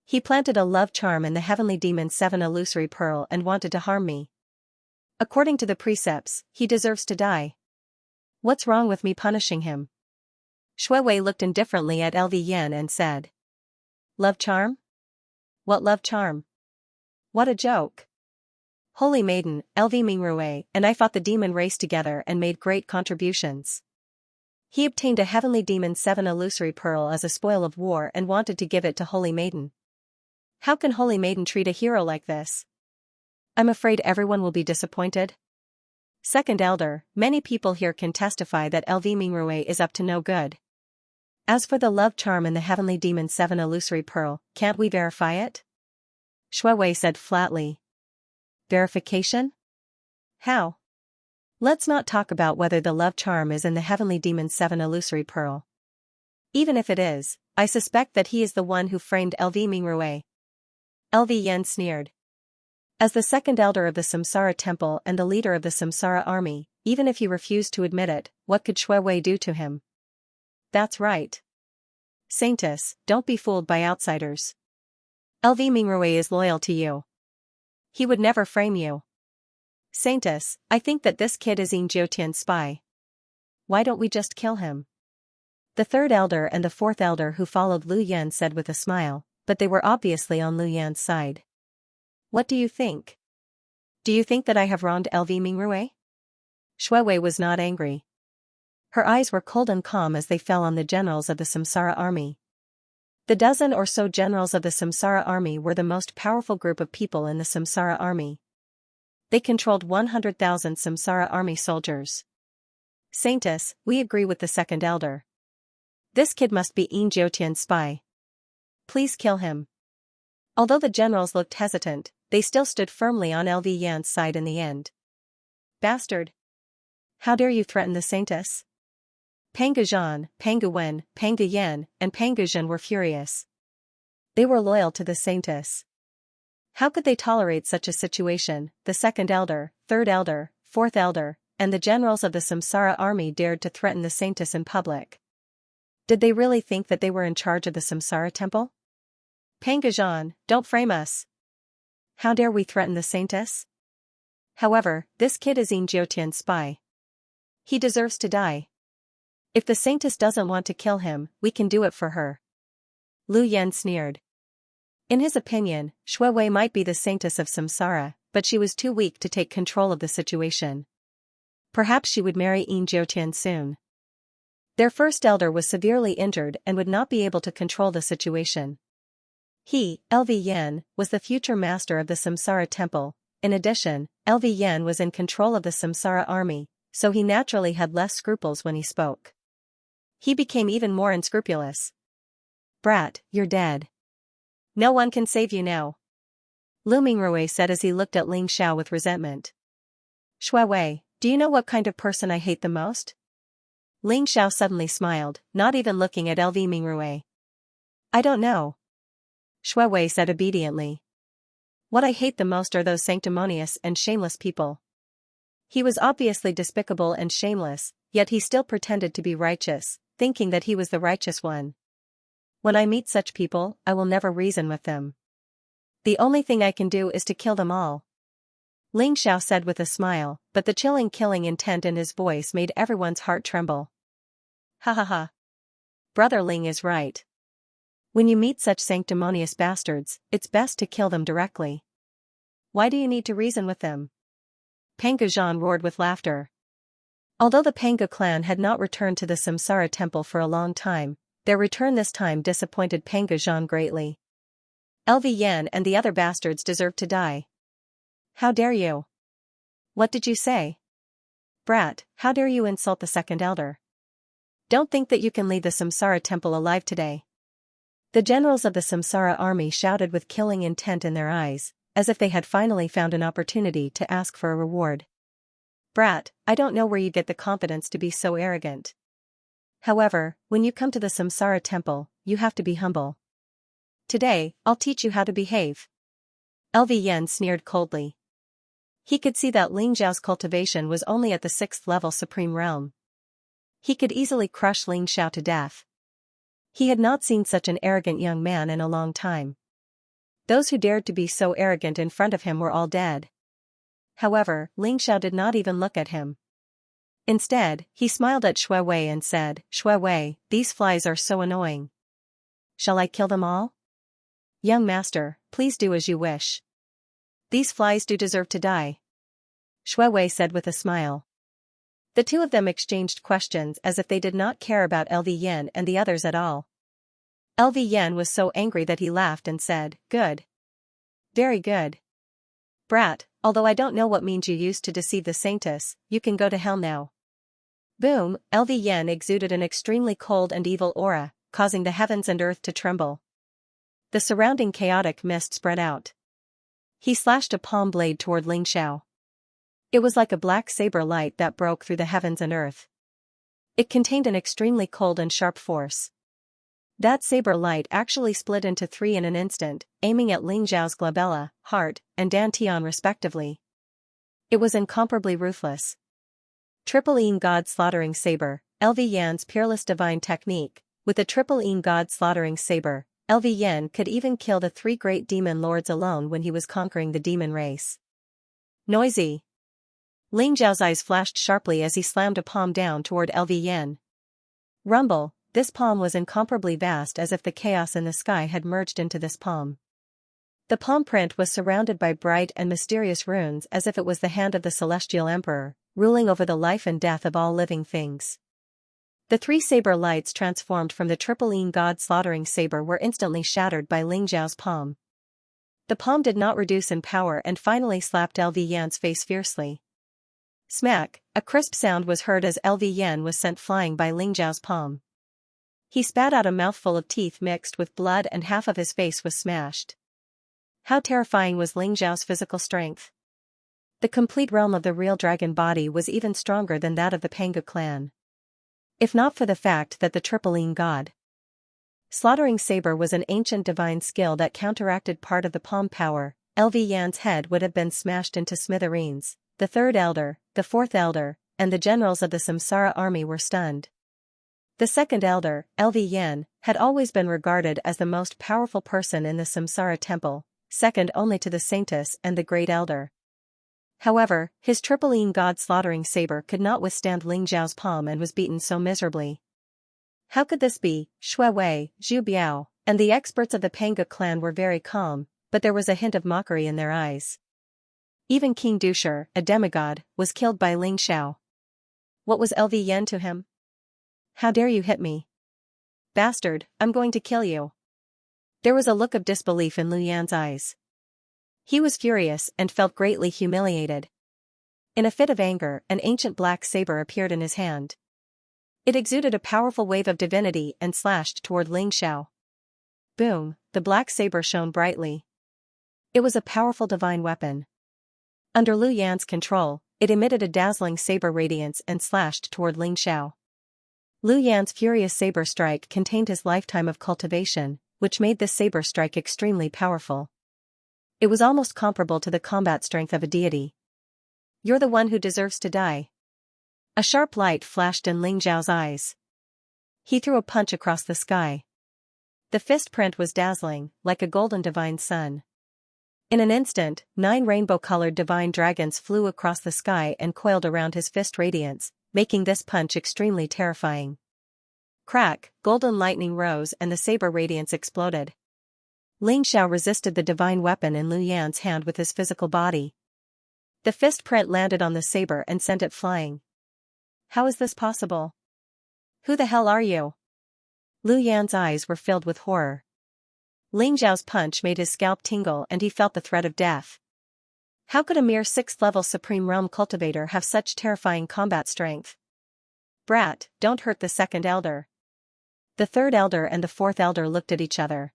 He planted a love charm in the heavenly demon's 7 illusory pearl and wanted to harm me. According to the precepts, he deserves to die. What's wrong with me punishing him? Shui Wei looked indifferently at LV Yan and said. Love charm? What love charm? What a joke. Holy Maiden, LV Mingrui and I fought the demon race together and made great contributions. He obtained a heavenly demon's 7 illusory pearl as a spoil of war and wanted to give it to Holy Maiden. How can Holy Maiden treat a hero like this? I'm afraid everyone will be disappointed. Second elder, many people here can testify that LV Mingrui is up to no good. As for the love charm and the heavenly demon's 7 illusory pearl, can't we verify it? Shui Wei said flatly. Verification? How? Let's not talk about whether the love charm is in the heavenly demon's 7 illusory pearl. Even if it is, I suspect that he is the one who framed LV Mingrui. LV Yan sneered. As the second elder of the Samsara temple and the leader of the Samsara army, even if he refused to admit it, what could Shui Wei do to him? That's right. Saintess, don't be fooled by outsiders. LV Mingrui is loyal to you. He would never frame you. Saintess, I think that this kid is Yin Jiotian's spy. Why don't we just kill him? The third elder and the fourth elder who followed Lu Yan said with a smile, but they were obviously on Lu Yan's side. What do you think? Do you think that I have wronged LV Mingrui? Shuiwei was not angry. Her eyes were cold and calm as they fell on the generals of the Samsara army. The dozen or so generals of the Samsara army were the most powerful group of people in the Samsara army. They controlled 100,000 Samsara army soldiers. Saintess, we agree with the second elder. This kid must be Yin Jiotian's spy. Please kill him. Although the generals looked hesitant, they still stood firmly on LV Yan's side in the end. Bastard! How dare you threaten the Saintess? Pang Zhan, Pang Wen, Pang Yan, and Pang Zhen were furious. They were loyal to the Saintess. How could they tolerate such a situation? The second elder, third elder, fourth elder, and the generals of the Samsara army dared to threaten the Saintess in public. Did they really think that they were in charge of the Samsara temple? Pang Zhan, don't frame us. How dare we threaten the Saintess? However, this kid is Yin Jiotian's spy. He deserves to die. If the Saintess doesn't want to kill him, we can do it for her. Lu Yan sneered. In his opinion, Shuiwei might be the Saintess of Samsara, but she was too weak to take control of the situation. Perhaps she would marry Yin Jiotian soon. Their first elder was severely injured and would not be able to control the situation. He, LV Yan, was the future master of the Samsara temple. In addition, LV Yan was in control of the Samsara army, so he naturally had less scruples when he spoke. He became even more unscrupulous. Brat, you're dead. No one can save you now. Lu Mingrui said as he looked at Ling Xiao with resentment. Shuiwei, do you know what kind of person I hate the most? Ling Xiao suddenly smiled, not even looking at LV Mingrui. I don't know. Shuiwei said obediently. What I hate the most are those sanctimonious and shameless people. He was obviously despicable and shameless, yet he still pretended to be righteous, thinking that he was the righteous one. When I meet such people, I will never reason with them. The only thing I can do is to kill them all. Ling Xiao said with a smile, but the chilling killing intent in his voice made everyone's heart tremble. Ha ha ha. Brother Ling is right. When you meet such sanctimonious bastards, it's best to kill them directly. Why do you need to reason with them? Pang Zhan roared with laughter. Although the Panga clan had not returned to the Samsara temple for a long time, their return this time disappointed Pang Zhan greatly. LV Yan and the other bastards deserved to die. How dare you? What did you say? Brat, how dare you insult the second elder? Don't think that you can leave the Samsara temple alive today. The generals of the Samsara army shouted with killing intent in their eyes, as if they had finally found an opportunity to ask for a reward. Brat, I don't know where you get the confidence to be so arrogant. However, when you come to the Samsara temple, you have to be humble. Today, I'll teach you how to behave. LV Yan sneered coldly. He could see that Ling Xiao's cultivation was only at the 6th level supreme realm. He could easily crush Ling Xiao to death. He had not seen such an arrogant young man in a long time. Those who dared to be so arrogant in front of him were all dead. However, Ling Xiao did not even look at him. Instead, he smiled at Shuiwei and said, Shuiwei, these flies are so annoying. Shall I kill them all? Young master, please do as you wish. These flies do deserve to die. Shuiwei said with a smile. The two of them exchanged questions as if they did not care about LV Yan and the others at all. LV Yan was so angry that he laughed and said, Good. Very good. Brat, although I don't know what means you used to deceive the Saintess, you can go to hell now. Boom, LV Yan exuded an extremely cold and evil aura, causing the heavens and earth to tremble. The surrounding chaotic mist spread out. He slashed a palm blade toward Ling Xiao. It was like a black saber light that broke through the heavens and earth. It contained an extremely cold and sharp force. That saber light actually split into 3 in an instant, aiming at Ling Xiao's glabella, heart, and dantian respectively. It was incomparably ruthless. Triple Yin God slaughtering saber, LV Yan's peerless divine technique, With a triple god-slaughtering saber, Lv could even kill the 3 great demon lords alone when he was conquering the demon race. Noisy. Ling Zhao's eyes flashed sharply as he slammed a palm down toward Lv. Rumble, this palm was incomparably vast, as if the chaos in the sky had merged into this palm. The palm print was surrounded by bright and mysterious runes, as if it was the hand of the celestial emperor, ruling over the life and death of all living things. The 3 saber lights transformed from the triple god-slaughtering saber were instantly shattered by Ling Zhao's palm. The palm did not reduce in power and finally slapped Lv face fiercely. Smack, a crisp sound was heard as Lv was sent flying by Ling Zhao's palm. He spat out a mouthful of teeth mixed with blood and half of his face was smashed. How terrifying was Ling Zhao's physical strength. The complete realm of the real dragon body was even stronger than that of the Pangu clan. If not for the fact that the triple god slaughtering saber was an ancient divine skill that counteracted part of the palm power, Lv head would have been smashed into smithereens. The 3rd elder, the 4th elder, and the generals of the Samsara army were stunned. The 2nd elder, Lv had always been regarded as the most powerful person in the Samsara temple, second only to the Saintess and the Great Elder. However, his triple god-slaughtering saber could not withstand Ling Zhao's palm and was beaten so miserably. How could this be? Shui Wei, Zhu Biao, and the experts of the Pangu clan were very calm, but there was a hint of mockery in their eyes. Even King Dusher, a demigod, was killed by Ling Xiao. What was Lv to him? How dare you hit me? Bastard, I'm going to kill you. There was a look of disbelief in Lu Yan's eyes. He was furious and felt greatly humiliated. In a fit of anger, an ancient black saber appeared in his hand. It exuded a powerful wave of divinity and slashed toward Ling Xiao. Boom, the black saber shone brightly. It was a powerful divine weapon. Under Lu Yan's control, it emitted a dazzling saber radiance and slashed toward Ling Xiao. Lu Yan's furious saber strike contained his lifetime of cultivation, which made this saber strike extremely powerful. It was almost comparable to the combat strength of a deity. You're the one who deserves to die. A sharp light flashed in Ling Zhao's eyes. He threw a punch across the sky. The fist print was dazzling, like a golden divine sun. In an instant, 9 rainbow-colored divine dragons flew across the sky and coiled around his fist radiance, making this punch extremely terrifying. Crack, golden lightning rose and the saber radiance exploded. Ling Xiao resisted the divine weapon in Lu Yan's hand with his physical body. The fist print landed on the saber and sent it flying. How is this possible? Who the hell are you? Lu Yan's eyes were filled with horror. Ling Zhao's punch made his scalp tingle and he felt the threat of death. How could a mere 6th-level Supreme Realm cultivator have such terrifying combat strength? Brat, don't hurt the 2nd elder. The 3rd elder and the 4th elder looked at each other.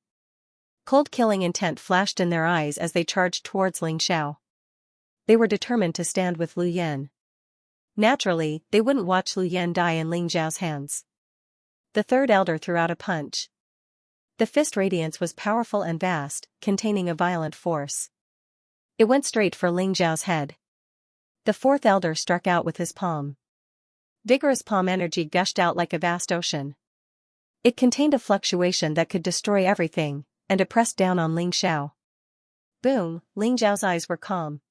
Cold killing intent flashed in their eyes as they charged towards Ling Xiao. They were determined to stand with Lu Yan. Naturally, they wouldn't watch Lu Yan die in Ling Zhao's hands. The 3rd elder threw out a punch. The fist radiance was powerful and vast, containing a violent force. It went straight for Ling Zhao's head. The 4th elder struck out with his palm. Vigorous palm energy gushed out like a vast ocean. It contained a fluctuation that could destroy everything, and it pressed down on Ling Xiao. Boom, Ling Zhao's eyes were calm.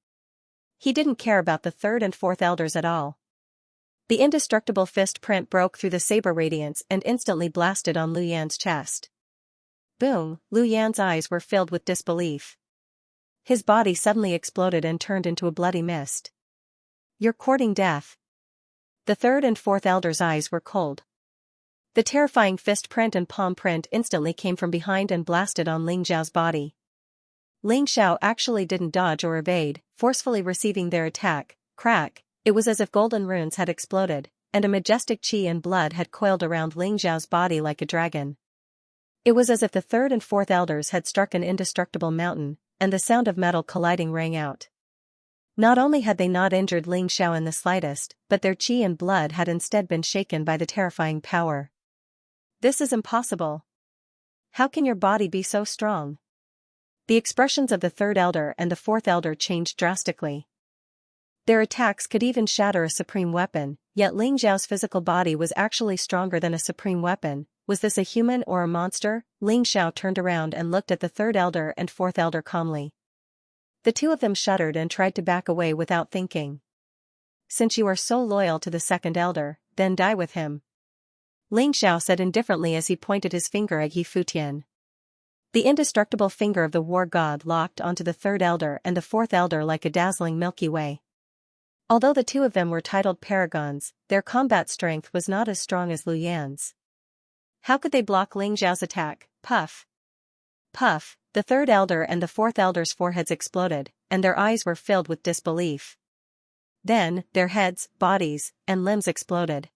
He didn't care about the 3rd and 4th elders at all. The indestructible fist print broke through the saber radiance and instantly blasted on Lu Yan's chest. Boom, Lu Yan's eyes were filled with disbelief. His body suddenly exploded and turned into a bloody mist. You're courting death. The 3rd and 4th elders' eyes were cold. The terrifying fist print and palm print instantly came from behind and blasted on Ling Zhao's body. Ling Xiao actually didn't dodge or evade, forcefully receiving their attack. Crack, it was as if golden runes had exploded, and a majestic qi and blood had coiled around Ling Zhao's body like a dragon. It was as if the 3rd and 4th elders had struck an indestructible mountain, and the sound of metal colliding rang out. Not only had they not injured Ling Xiao in the slightest, but their qi and blood had instead been shaken by the terrifying power. This is impossible. How can your body be so strong? The expressions of the 3rd elder and the 4th elder changed drastically. Their attacks could even shatter a supreme weapon, yet Ling Zhao's physical body was actually stronger than a supreme weapon, was this a human or a monster? Ling Xiao turned around and looked at the third elder and fourth elder calmly. The two of them shuddered and tried to back away without thinking. Since you are so loyal to the second elder, then die with him. Ling Xiao said indifferently as he pointed his finger at Yi Futian. The indestructible finger of the war god locked onto the third elder and the fourth elder like a dazzling Milky Way. Although the two of them were titled paragons, their combat strength was not as strong as Lu Yan's. How could they block Ling Xiao's attack? Puff. Puff, the third elder and the fourth elder's foreheads exploded, and their eyes were filled with disbelief. Then, their heads, bodies, and limbs exploded.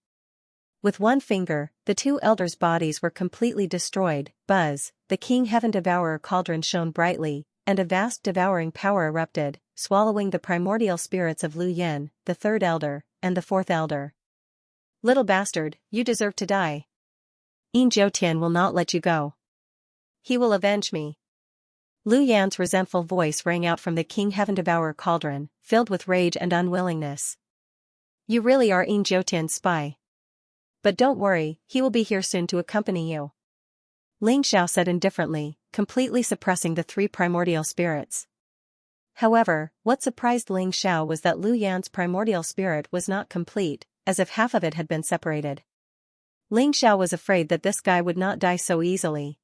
With one finger, the two elders' bodies were completely destroyed. Buzz, the King Heaven Devourer cauldron shone brightly, and a vast devouring power erupted, swallowing the primordial spirits of Lu Yan, the third elder, and the fourth elder. Little bastard, you deserve to die. Yin Jiutian will not let you go. He will avenge me. Lu Yan's resentful voice rang out from the King Heaven Devourer cauldron, filled with rage and unwillingness. You really are Yin Jiutian's spy. But don't worry, he will be here soon to accompany you. Ling Xiao said indifferently, completely suppressing the three primordial spirits. However, what surprised Ling Xiao was that Lu Yan's primordial spirit was not complete, as if half of it had been separated. Ling Xiao was afraid that this guy would not die so easily.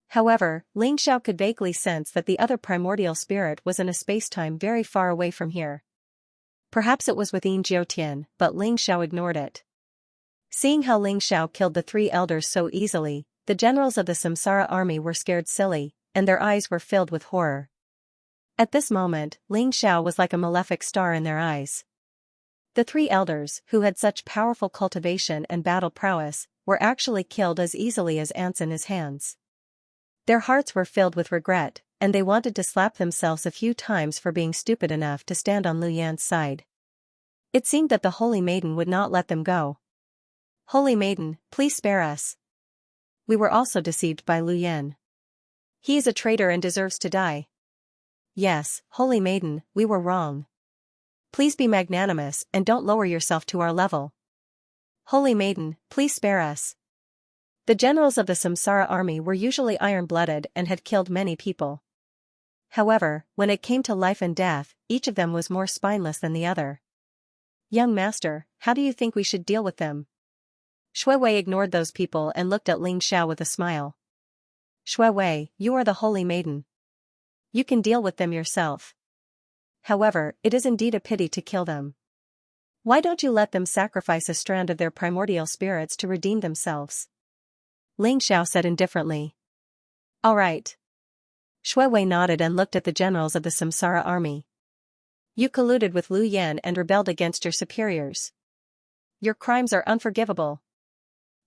However, Ling Xiao could vaguely sense that the other primordial spirit was in a space-time very far away from here. Perhaps it was with Yin Jiutian, but Ling Xiao ignored it. Seeing how Ling Xiao killed the three elders so easily, the generals of the Samsara army were scared silly, and their eyes were filled with horror. At this moment, Ling Xiao was like a malefic star in their eyes. The three elders, who had such powerful cultivation and battle prowess, were actually killed as easily as ants in his hands. Their hearts were filled with regret, and they wanted to slap themselves a few times for being stupid enough to stand on Lu Yan's side. It seemed that the Holy Maiden would not let them go. Holy Maiden, please spare us. We were also deceived by Lu Yan. He is a traitor and deserves to die. Yes, Holy Maiden, we were wrong. Please be magnanimous and don't lower yourself to our level. Holy Maiden, please spare us. The generals of the Samsara army were usually iron-blooded and had killed many people. However, when it came to life and death, each of them was more spineless than the other. Young master, how do you think we should deal with them? Shui Wei ignored those people and looked at Ling Xiao with a smile. Shui Wei, you are the Holy Maiden. You can deal with them yourself. However, it is indeed a pity to kill them. Why don't you let them sacrifice a strand of their primordial spirits to redeem themselves? Ling Xiao said indifferently. All right. Shui Wei nodded and looked at the generals of the Samsara army. You colluded with Lu Yan and rebelled against your superiors. Your crimes are unforgivable.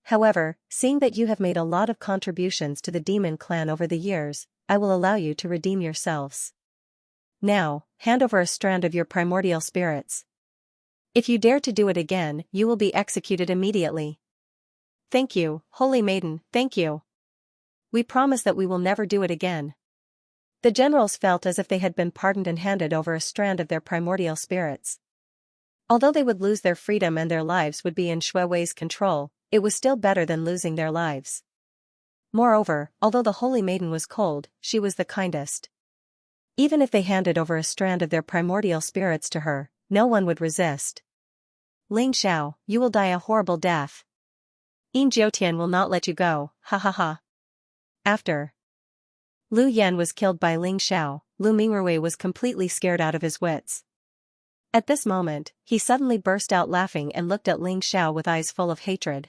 However, seeing that you have made a lot of contributions to the demon clan over the years, I will allow you to redeem yourselves. Now, hand over a strand of your primordial spirits. If you dare to do it again, you will be executed immediately. Thank you, Holy Maiden, thank you. We promise that we will never do it again. The generals felt as if they had been pardoned and handed over a strand of their primordial spirits. Although they would lose their freedom and their lives would be in Shui Wei's control, it was still better than losing their lives. Moreover, although the Holy Maiden was cold, she was the kindest. Even if they handed over a strand of their primordial spirits to her, no one would resist. Ling Xiao, you will die a horrible death. Yin Jiutian will not let you go, ha ha ha. After Lu Yan was killed by Ling Xiao, Lu Mingrui was completely scared out of his wits. At this moment, he suddenly burst out laughing and looked at Ling Xiao with eyes full of hatred.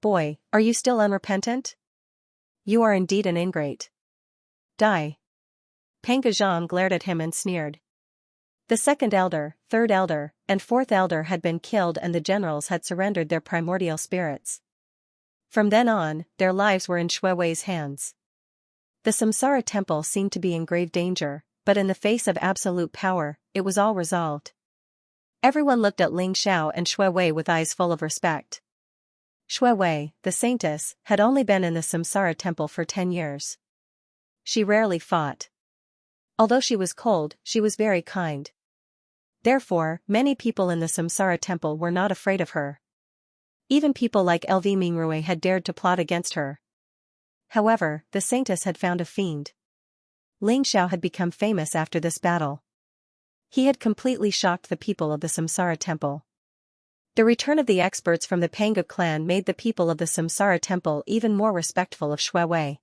Boy, are you still unrepentant? You are indeed an ingrate. Die. Pang Gazhang glared at him and sneered. The second elder, third elder, and fourth elder had been killed and the generals had surrendered their primordial spirits. From then on, their lives were in Shui Wei's hands. The Samsara temple seemed to be in grave danger, but in the face of absolute power, it was all resolved. Everyone looked at Ling Xiao and Shui Wei with eyes full of respect. Shui Wei, the saintess, had only been in the Samsara temple for 10 years. She rarely fought. Although she was cold, she was very kind. Therefore, many people in the Samsara temple were not afraid of her. Even people like LV Mingrui had dared to plot against her. However, the saintess had found a fiend. Ling Xiao had become famous after this battle. He had completely shocked the people of the Samsara Temple. The return of the experts from the Panga clan made the people of the Samsara Temple even more respectful of Shui Wei.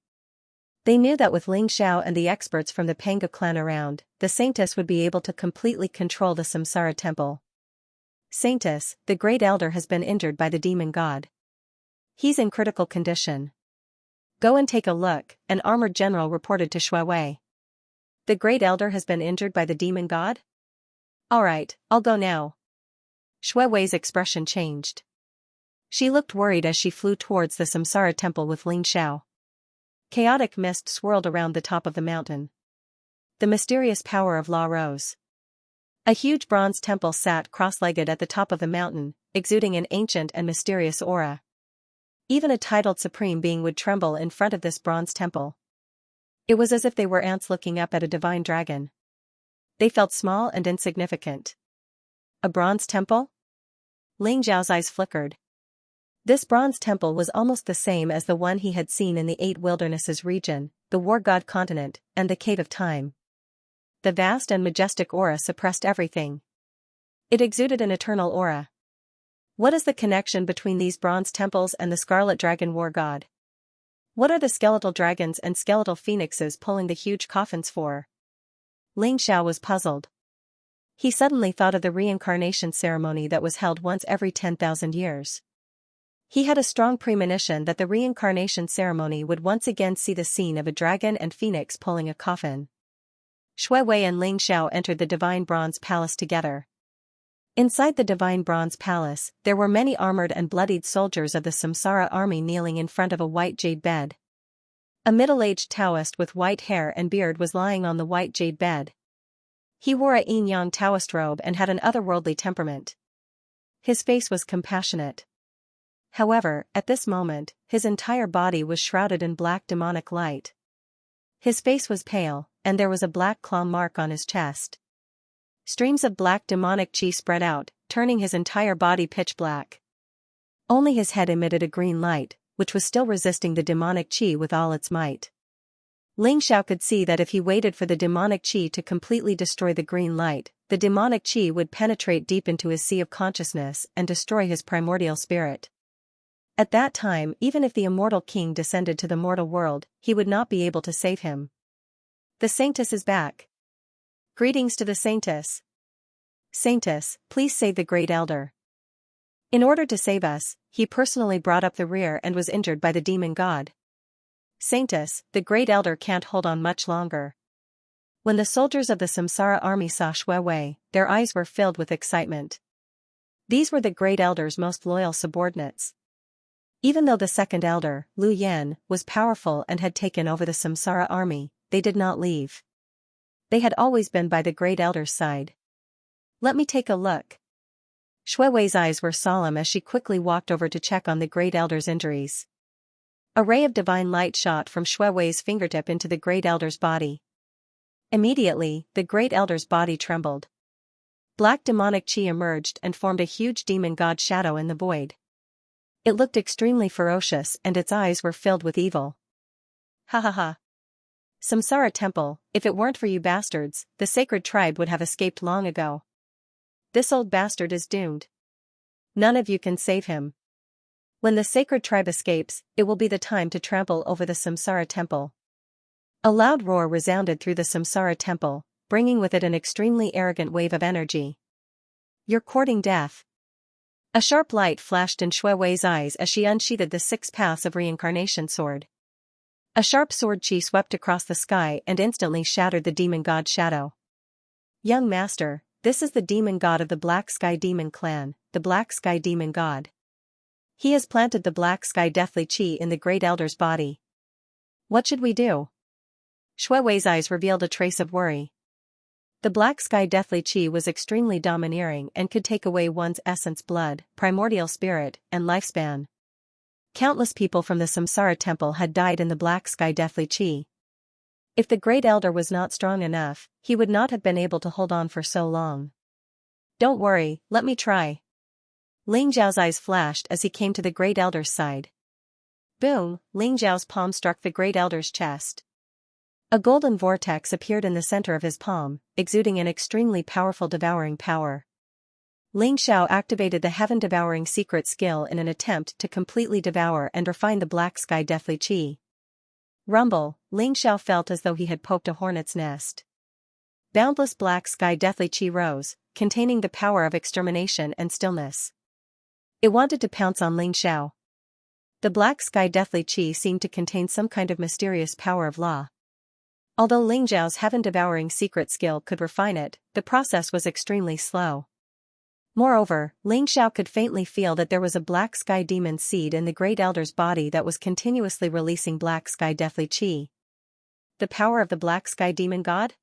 They knew that with Ling Xiao and the experts from the Panga clan around, the saintess would be able to completely control the Samsara Temple. Saintess, the Great Elder has been injured by the demon god. He's in critical condition. Go and take a look, an armored general reported to Shui Wei. The Great Elder has been injured by the demon god? Alright, I'll go now. Shui Wei's expression changed. She looked worried as she flew towards the Samsara Temple with Ling Xiao. Chaotic mist swirled around the top of the mountain. The mysterious power of law rose. A huge bronze temple sat cross-legged at the top of the mountain, exuding an ancient and mysterious aura. Even a titled supreme being would tremble in front of this bronze temple. It was as if they were ants looking up at a divine dragon. They felt small and insignificant. A bronze temple? Ling Xiao's eyes flickered. This bronze temple was almost the same as the one he had seen in the Eight Wildernesses region, the War God continent, and the Cave of Time. The vast and majestic aura suppressed everything. It exuded an eternal aura. What is the connection between these bronze temples and the Scarlet Dragon War God? What are the skeletal dragons and skeletal phoenixes pulling the huge coffins for? Ling Xiao was puzzled. He suddenly thought of the reincarnation ceremony that was held once every 10,000 years. He had a strong premonition that the reincarnation ceremony would once again see the scene of a dragon and phoenix pulling a coffin. Shui Wei and Ling Xiao entered the Divine Bronze Palace together. Inside the Divine Bronze Palace, there were many armored and bloodied soldiers of the Samsara army kneeling in front of a white jade bed. A middle-aged Taoist with white hair and beard was lying on the white jade bed. He wore a yin-yang Taoist robe and had an otherworldly temperament. His face was compassionate. However, at this moment, his entire body was shrouded in black demonic light. His face was pale, and there was a black claw mark on his chest. Streams of black demonic chi spread out, turning his entire body pitch black. Only his head emitted a green light, which was still resisting the demonic chi with all its might. Ling Xiao could see that if he waited for the demonic chi to completely destroy the green light, the demonic chi would penetrate deep into his sea of consciousness and destroy his primordial spirit. At that time, even if the immortal king descended to the mortal world, he would not be able to save him. The Saintess is back. Greetings to the Saintess. Saintess, please save the Great Elder. In order to save us, he personally brought up the rear and was injured by the demon god. Saintess, the Great Elder can't hold on much longer. When the soldiers of the Samsara army saw Shui Wei, their eyes were filled with excitement. These were the Great Elder's most loyal subordinates. Even though the second elder, Lu Yan, was powerful and had taken over the Samsara army, they did not leave. They had always been by the Great Elder's side. Let me take a look. Shui Wei's eyes were solemn as she quickly walked over to check on the Great Elder's injuries. A ray of divine light shot from Shui Wei's fingertip into the Great Elder's body. Immediately, the Great Elder's body trembled. Black demonic chi emerged and formed a huge demon god shadow in the void. It looked extremely ferocious and its eyes were filled with evil. Ha ha ha. Samsara Temple, if it weren't for you bastards, the sacred tribe would have escaped long ago. This old bastard is doomed. None of you can save him. When the sacred tribe escapes, it will be the time to trample over the Samsara Temple. A loud roar resounded through the Samsara Temple, bringing with it an extremely arrogant wave of energy. You're courting death. A sharp light flashed in Shui Wei's eyes as she unsheathed the 6 paths of reincarnation sword. A sharp sword chi swept across the sky and instantly shattered the demon god shadow. Young master, this is the demon god of the Black Sky Demon clan, the Black Sky Demon god. He has planted the Black Sky Deathly Chi in the Great Elder's body. What should we do? Shui Wei's eyes revealed a trace of worry. The Black Sky Deathly Chi was extremely domineering and could take away one's essence, blood, primordial spirit, and lifespan. Countless people from the Samsara Temple had died in the Black Sky Deathly Chi. If the Great Elder was not strong enough, he would not have been able to hold on for so long. Don't worry, let me try. Ling Zhao's eyes flashed as he came to the Great Elder's side. Boom! Ling Zhao's palm struck the Great Elder's chest. A golden vortex appeared in the center of his palm, exuding an extremely powerful devouring power. Ling Xiao activated the heaven-devouring secret skill in an attempt to completely devour and refine the black sky deathly qi. Rumble, Ling Xiao felt as though he had poked a hornet's nest. Boundless black sky deathly qi rose, containing the power of extermination and stillness. It wanted to pounce on Ling Xiao. The black sky deathly qi seemed to contain some kind of mysterious power of law. Although Ling Xiao's heaven-devouring secret skill could refine it, the process was extremely slow. Moreover, Ling Xiao could faintly feel that there was a black sky demon seed in the Great Elder's body that was continuously releasing black sky deathly qi. The power of the black sky demon god?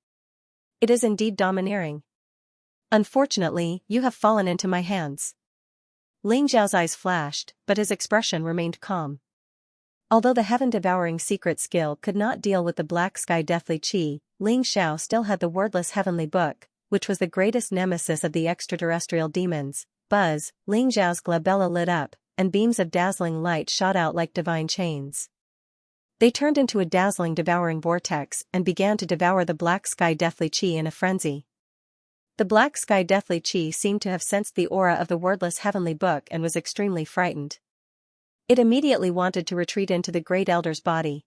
It is indeed domineering. Unfortunately, you have fallen into my hands. Ling Xiao's eyes flashed, but his expression remained calm. Although the heaven-devouring secret skill could not deal with the black sky deathly qi, Ling Xiao still had the wordless heavenly book, which was the greatest nemesis of the extraterrestrial demons. Buzz, Ling Xiao's glabella lit up, and beams of dazzling light shot out like divine chains. They turned into a dazzling devouring vortex and began to devour the black sky deathly qi in a frenzy. The black sky deathly qi seemed to have sensed the aura of the wordless heavenly book and was extremely frightened. It immediately wanted to retreat into the Great Elder's body.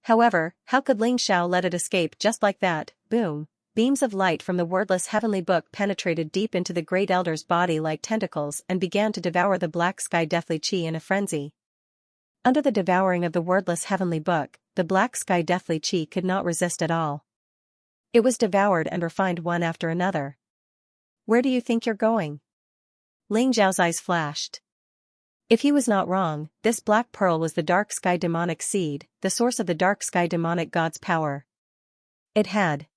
However, how could Ling Xiao let it escape just like that? Boom! Beams of light from the wordless heavenly book penetrated deep into the Great Elder's body like tentacles and began to devour the black sky deathly qi in a frenzy. Under the devouring of the wordless heavenly book, the black sky deathly qi could not resist at all. It was devoured and refined one after another. Where do you think you're going? Ling Zhao's eyes flashed. If he was not wrong, this black pearl was the dark sky demonic seed, the source of the dark sky demonic god's power. It had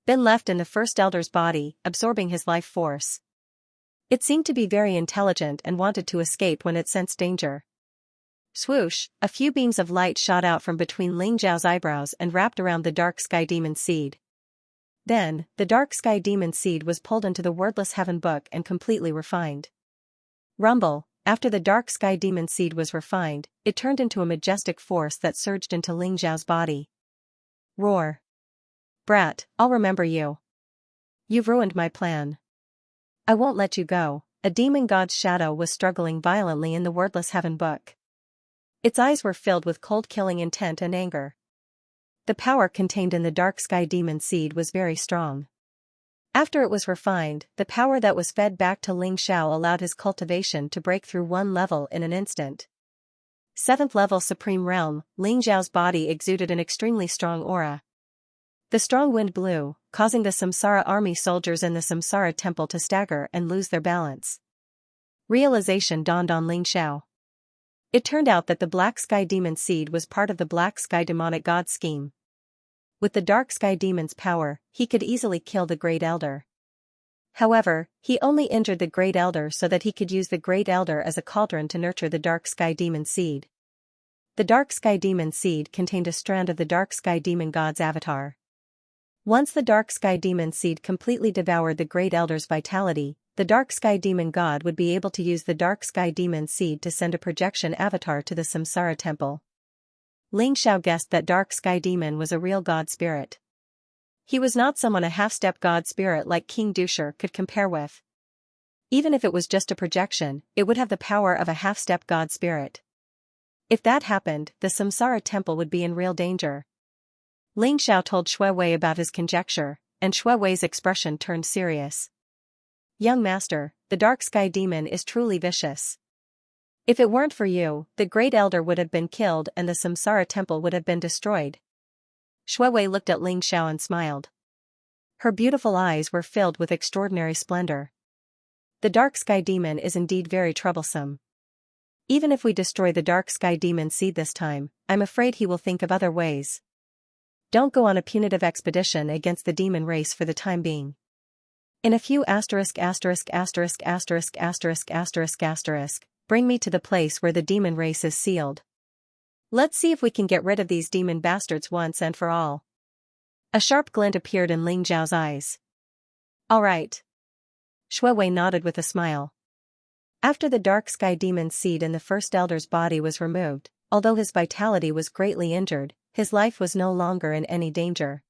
been left in the first elder's body, absorbing his life force. It seemed to be very intelligent and wanted to escape when it sensed danger. Swoosh, a few beams of light shot out from between Ling Zhao's eyebrows and wrapped around the dark sky demon seed. Then, the dark sky demon seed was pulled into the wordless heaven book and completely refined. Rumble, after the dark sky demon seed was refined, it turned into a majestic force that surged into Ling Zhao's body. Roar. Brat, I'll remember you. You've ruined my plan. I won't let you go. A demon god's shadow was struggling violently in the wordless heaven book. Its eyes were filled with cold killing intent and anger. The power contained in the dark sky demon seed was very strong. After it was refined, the power that was fed back to Ling Xiao allowed his cultivation to break through one level in an instant. 7th level Supreme Realm, Ling Xiao's body exuded an extremely strong aura. The strong wind blew, causing the Samsara army soldiers in the Samsara temple to stagger and lose their balance. Realization dawned on Ling Xiao. It turned out that the Black Sky Demon seed was part of the Black Sky Demonic God scheme. With the Dark Sky Demon's power, he could easily kill the Great Elder. However, he only injured the Great Elder so that he could use the Great Elder as a cauldron to nurture the Dark Sky Demon seed. The Dark Sky Demon seed contained a strand of the Dark Sky Demon God's avatar. Once the Dark Sky Demon seed completely devoured the Great Elder's vitality, the Dark Sky Demon God would be able to use the Dark Sky Demon seed to send a projection avatar to the Samsara temple. Ling Xiao guessed that Dark Sky Demon was a real god spirit. He was not someone a half-step god spirit like King Dusher could compare with. Even if it was just a projection, it would have the power of a half-step god spirit. If that happened, the Samsara temple would be in real danger. Ling Xiao told Xue Wei about his conjecture, and Xue Wei's expression turned serious. Young master, the Dark Sky Demon is truly vicious. If it weren't for you, the Great Elder would have been killed and the Samsara temple would have been destroyed. Xue Wei looked at Ling Xiao and smiled. Her beautiful eyes were filled with extraordinary splendor. The Dark Sky Demon is indeed very troublesome. Even if we destroy the Dark Sky Demon seed this time, I'm afraid he will think of other ways. Don't go on a punitive expedition against the demon race for the time being. In a few bring me to the place where the demon race is sealed. Let's see if we can get rid of these demon bastards once and for all. A sharp glint appeared in Ling Zhao's eyes. All right. Xue Wei nodded with a smile. After the dark sky demon's seed in the first elder's body was removed, although his vitality was greatly injured, his life was no longer in any danger.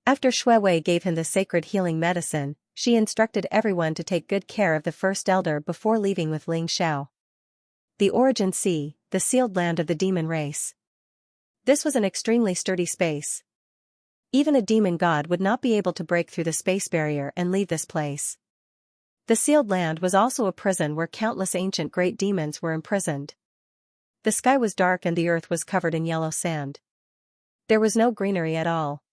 After Shui Wei gave him the sacred healing medicine, she instructed everyone to take good care of the first elder before leaving with Ling Xiao. The Origin Sea, the sealed land of the demon race. This was an extremely sturdy space. Even a demon god would not be able to break through the space barrier and leave this place. The sealed land was also a prison where countless ancient great demons were imprisoned. The sky was dark and the earth was covered in yellow sand. There was no greenery at all.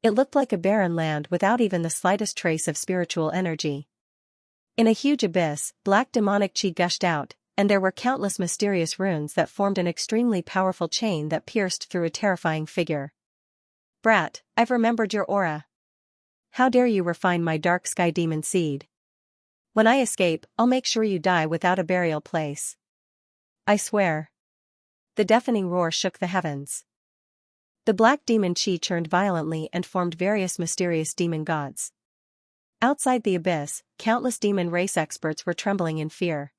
It looked like a barren land without even the slightest trace of spiritual energy. In a huge abyss, black demonic chi gushed out, and there were countless mysterious runes that formed an extremely powerful chain that pierced through a terrifying figure. Brat, I've remembered your aura. How dare you refine my dark sky demon seed? When I escape, I'll make sure you die without a burial place. I swear. The deafening roar shook the heavens. The black demon chi churned violently and formed various mysterious demon gods. Outside the abyss, countless demon race experts were trembling in fear.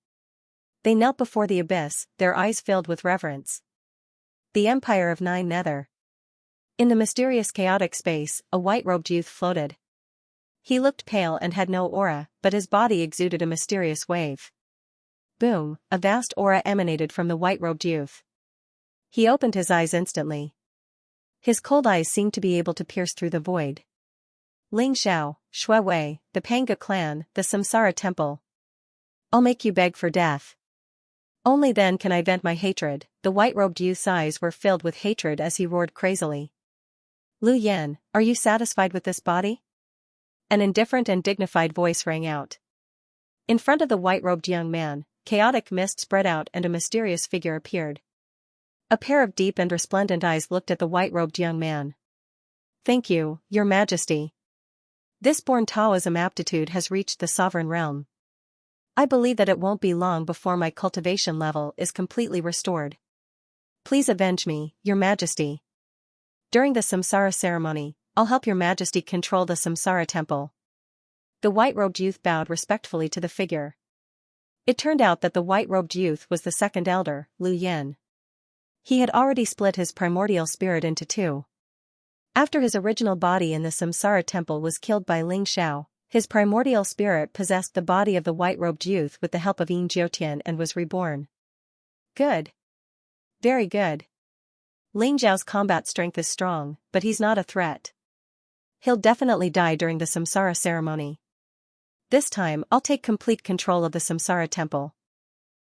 They knelt before the abyss, their eyes filled with reverence. The Empire of Nine Nether. In the mysterious chaotic space, a white-robed youth floated. He looked pale and had no aura, but his body exuded a mysterious wave. Boom, a vast aura emanated from the white-robed youth. He opened his eyes instantly. His cold eyes seemed to be able to pierce through the void. Ling Xiao, Shui Wei, the Panga clan, the Samsara temple. I'll make you beg for death. Only then can I vent my hatred. The white-robed youth's eyes were filled with hatred as he roared crazily. Lu Yan, are you satisfied with this body? An indifferent and dignified voice rang out. In front of the white-robed young man, chaotic mist spread out and a mysterious figure appeared. A pair of deep and resplendent eyes looked at the white-robed young man. Thank you, Your Majesty. This born Taoism aptitude has reached the sovereign realm. I believe that it won't be long before my cultivation level is completely restored. Please avenge me, Your Majesty. During the Samsara ceremony, I'll help Your Majesty control the Samsara temple. The white-robed youth bowed respectfully to the figure. It turned out that the white-robed youth was the second elder, Lu Yan. He had already split his primordial spirit into two. After his original body in the Samsara temple was killed by Ling Xiao, his primordial spirit possessed the body of the white-robed youth with the help of Yin Jiutian and was reborn. Good. Very good. Ling Xiao's combat strength is strong, but he's not a threat. He'll definitely die during the Samsara ceremony. This time I'll take complete control of the Samsara temple.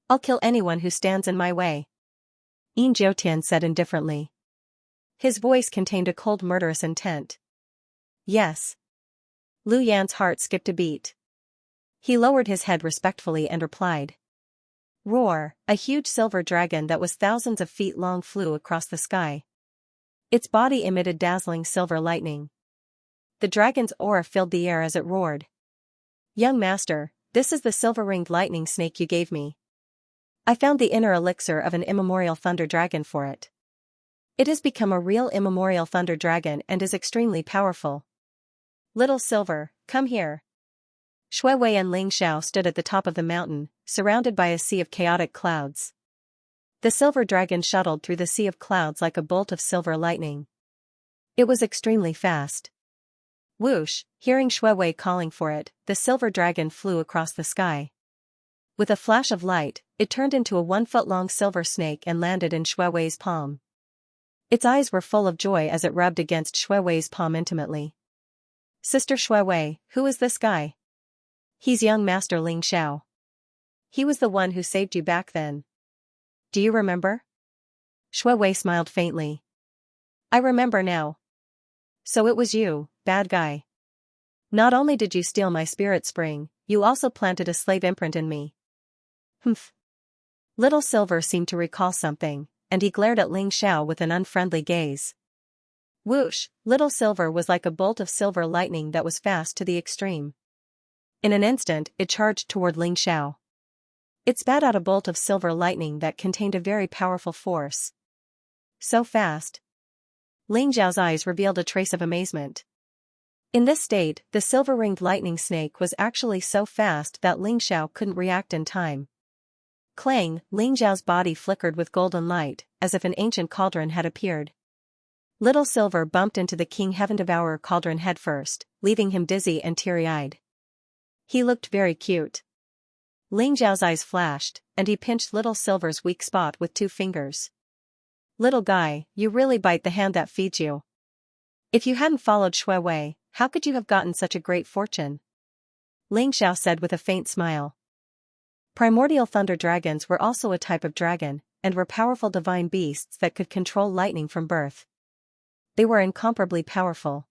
I'll kill anyone who stands in my way. Yin Jiutian said indifferently. His voice contained a cold murderous intent. Yes. Lu Yan's heart skipped a beat. He lowered his head respectfully and replied. Roar, a huge silver dragon that was thousands of feet long flew across the sky. Its body emitted dazzling silver lightning. The dragon's aura filled the air as it roared. Young master, this is the silver-ringed lightning snake you gave me. I found the inner elixir of an immemorial thunder dragon for it. It has become a real immemorial thunder dragon and is extremely powerful. Little Silver, come here. Shui Wei and Ling Xiao stood at the top of the mountain, surrounded by a sea of chaotic clouds. The silver dragon shuttled through the sea of clouds like a bolt of silver lightning. It was extremely fast. Whoosh, hearing Shui Wei calling for it, the silver dragon flew across the sky. With a flash of light, it turned into a 1-foot-long silver snake and landed in Shui Wei's palm. Its eyes were full of joy as it rubbed against Shui Wei's palm intimately. Sister Shui Wei, who is this guy? He's young Master Ling Xiao. He was the one who saved you back then. Do you remember? Shui Wei smiled faintly. I remember now. So it was you, bad guy. Not only did you steal my spirit spring, you also planted a slave imprint in me. Humph. Little Silver seemed to recall something, and he glared at Ling Xiao with an unfriendly gaze. Whoosh, Little Silver was like a bolt of silver lightning that was fast to the extreme. In an instant, it charged toward Ling Xiao. It spat out a bolt of silver lightning that contained a very powerful force. So fast. Ling Xiao's eyes revealed a trace of amazement. In this state, the silver-ringed lightning snake was actually so fast that Ling Xiao couldn't react in time. Clang, Ling Xiao's body flickered with golden light, as if an ancient cauldron had appeared. Little Silver bumped into the King Heaven Devourer cauldron headfirst, leaving him dizzy and teary-eyed. He looked very cute. Ling Xiao's eyes flashed, and he pinched Little Silver's weak spot with 2 fingers. Little guy, you really bite the hand that feeds you. If you hadn't followed Shui Wei, how could you have gotten such a great fortune? Ling Xiao said with a faint smile. Primordial thunder dragons were also a type of dragon, and were powerful divine beasts that could control lightning from birth. They were incomparably powerful.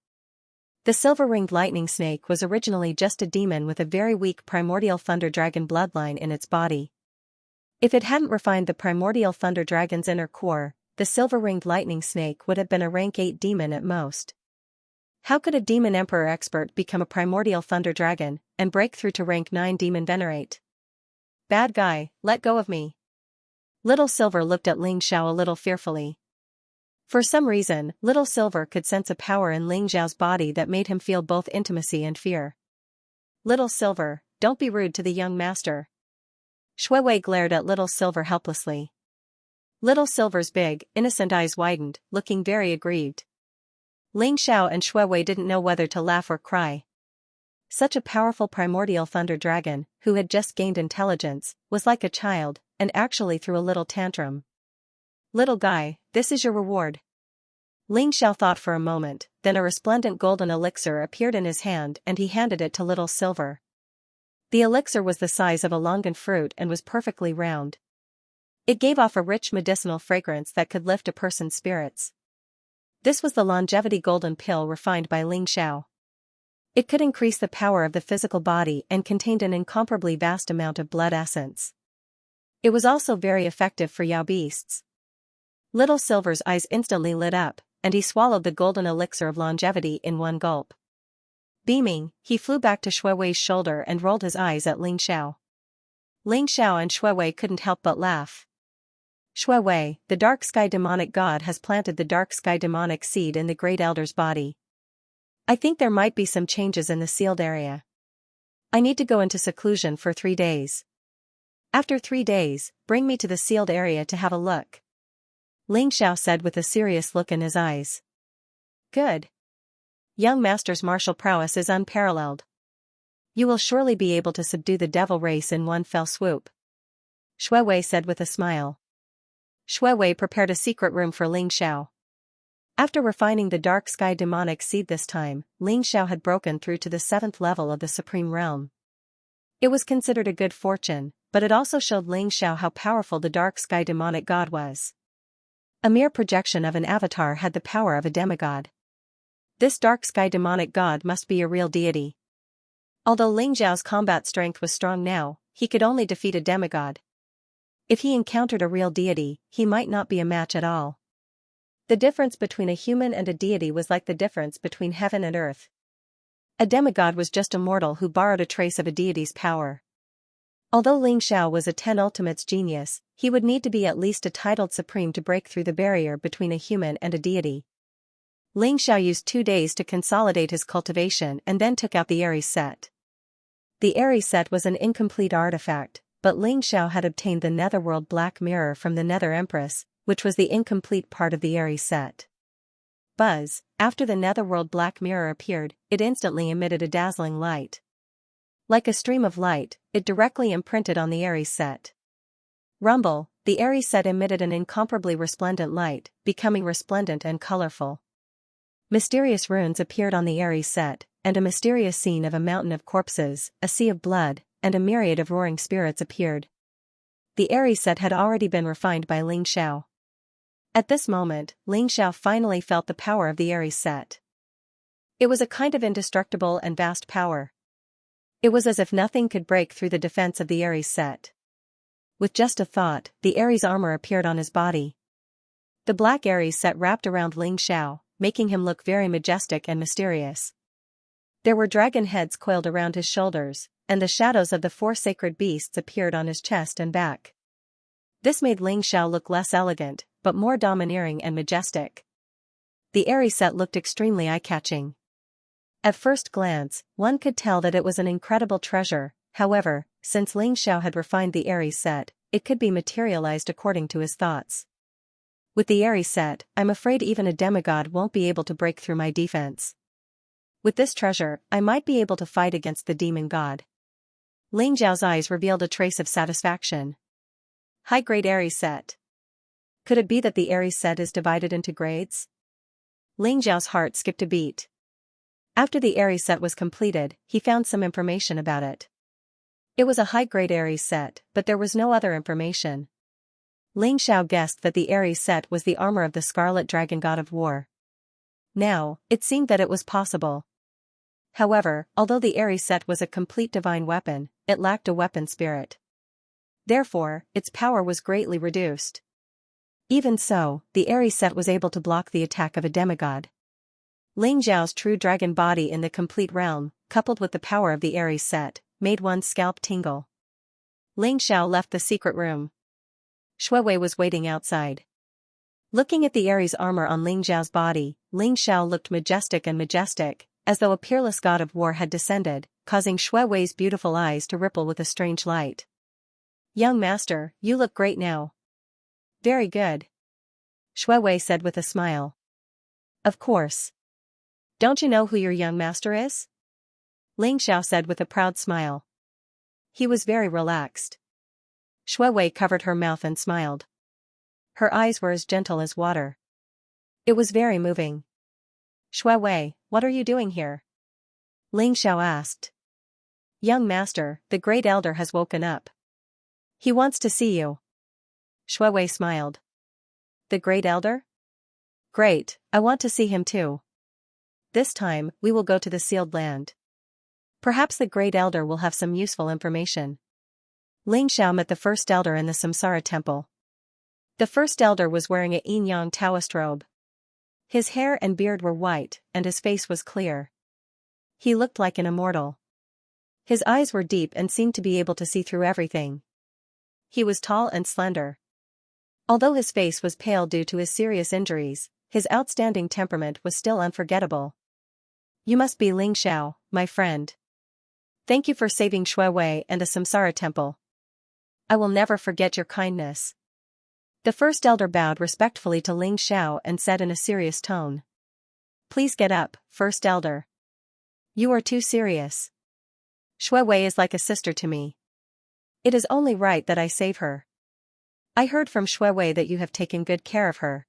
The silver-ringed lightning snake was originally just a demon with a very weak primordial thunder dragon bloodline in its body. If it hadn't refined the primordial thunder dragon's inner core, the silver-ringed lightning snake would have been a rank 8 demon at most. How could a demon emperor expert become a primordial thunder dragon, and break through to rank 9 demon venerate? Bad guy, let go of me. Little Silver looked at Ling Xiao a little fearfully. For some reason, Little Silver could sense a power in Ling Xiao's body that made him feel both intimacy and fear. Little Silver, don't be rude to the young master. Shui Wei glared at Little Silver helplessly. Little Silver's big, innocent eyes widened, looking very aggrieved. Ling Xiao and Shui Wei didn't know whether to laugh or cry. Such a powerful primordial thunder dragon, who had just gained intelligence, was like a child, and actually threw a little tantrum. Little guy, this is your reward. Ling Xiao thought for a moment, then a resplendent golden elixir appeared in his hand and he handed it to Little Silver. The elixir was the size of a longan fruit and was perfectly round. It gave off a rich medicinal fragrance that could lift a person's spirits. This was the longevity golden pill refined by Ling Xiao. It could increase the power of the physical body and contained an incomparably vast amount of blood essence. It was also very effective for Yao beasts. Little Silver's eyes instantly lit up, and he swallowed the golden elixir of longevity in one gulp. Beaming, he flew back to Shui Wei's shoulder and rolled his eyes at Ling Xiao. Ling Xiao and Shui Wei couldn't help but laugh. Shui Wei, the dark sky demonic god, has planted the dark sky demonic seed in the Great Elder's body. I think there might be some changes in the sealed area. I need to go into seclusion for 3 days. After 3 days, bring me to the sealed area to have a look. Ling Xiao said with a serious look in his eyes. Good. Young master's martial prowess is unparalleled. You will surely be able to subdue the devil race in one fell swoop. Shui Wei said with a smile. Shui Wei prepared a secret room for Ling Xiao. After refining the dark sky demonic seed this time, Ling Xiao had broken through to the 7th level of the Supreme Realm. It was considered a good fortune, but it also showed Ling Xiao how powerful the dark sky demonic god was. A mere projection of an avatar had the power of a demigod. This dark sky demonic god must be a real deity. Although Ling Xiao's combat strength was strong now, he could only defeat a demigod. If he encountered a real deity, he might not be a match at all. The difference between a human and a deity was like the difference between heaven and earth. A demigod was just a mortal who borrowed a trace of a deity's power. Although Ling Xiao was a 10 Ultimates genius, he would need to be at least a titled supreme to break through the barrier between a human and a deity. Ling Xiao used 2 days to consolidate his cultivation and then took out the Aries set. The Aries set was an incomplete artifact, but Ling Xiao had obtained the Netherworld Black Mirror from the Nether Empress, which was the incomplete part of the Aries set. Buzz, after the Netherworld Black Mirror appeared, it instantly emitted a dazzling light. Like a stream of light, it directly imprinted on the Aries set. Rumble, the Aries set emitted an incomparably resplendent light, becoming resplendent and colorful. Mysterious runes appeared on the Aries set, and a mysterious scene of a mountain of corpses, a sea of blood, and a myriad of roaring spirits appeared. The Aries set had already been refined by Ling Xiao. At this moment, Ling Xiao finally felt the power of the Aries set. It was a kind of indestructible and vast power. It was as if nothing could break through the defense of the Aries set. With just a thought, the Aries armor appeared on his body. The black Aries set wrapped around Ling Xiao, making him look very majestic and mysterious. There were dragon heads coiled around his shoulders, and the shadows of the 4 sacred beasts appeared on his chest and back. This made Ling Xiao look less elegant, but more domineering and majestic. The Aries set looked extremely eye-catching. At first glance, one could tell that it was an incredible treasure. However, since Ling Xiao had refined the Aries set, it could be materialized according to his thoughts. With the Aries set, I'm afraid even a demigod won't be able to break through my defense. With this treasure, I might be able to fight against the demon god. Ling Xiao's eyes revealed a trace of satisfaction. High-grade Aries set. Could it be that the Aries set is divided into grades? Ling Xiao's heart skipped a beat. After the Aries set was completed, he found some information about it. It was a high-grade Aries set, but there was no other information. Ling Xiao guessed that the Aries set was the armor of the Scarlet Dragon God of War. Now, it seemed that it was possible. However, although the Aries set was a complete divine weapon, it lacked a weapon spirit. Therefore, its power was greatly reduced. Even so, the Aries set was able to block the attack of a demigod. Ling Xiao's true dragon body in the complete realm, coupled with the power of the Aries set, made one's scalp tingle. Ling Xiao left the secret room. Shui Wei was waiting outside. Looking at the Aries armor on Ling Xiao's body, Ling Xiao looked majestic, as though a peerless god of war had descended, causing Shui Wei's beautiful eyes to ripple with a strange light. "Young master, you look great now." "Very good," Shui Wei said with a smile. "Of course. Don't you know who your young master is?" Ling Xiao said with a proud smile. He was very relaxed. Shui Wei covered her mouth and smiled. Her eyes were as gentle as water. It was very moving. "Shui Wei, what are you doing here?" Ling Xiao asked. "Young master, the great elder has woken up. He wants to see you." Shui Wei smiled. "The great elder? Great, I want to see him too. This time, we will go to the sealed land. Perhaps the great elder will have some useful information." Ling Xiao met the first elder in the Samsara temple. The first elder was wearing a yin-yang Taoist robe. His hair and beard were white, and his face was clear. He looked like an immortal. His eyes were deep and seemed to be able to see through everything. He was tall and slender. Although his face was pale due to his serious injuries, his outstanding temperament was still unforgettable. "You must be Ling Xiao, my friend. Thank you for saving Shui Wei and a Samsara temple. I will never forget your kindness." The first elder bowed respectfully to Ling Xiao and said in a serious tone. "Please get up, first elder. You are too serious. Shui Wei is like a sister to me. It is only right that I save her. I heard from Shui Wei that you have taken good care of her."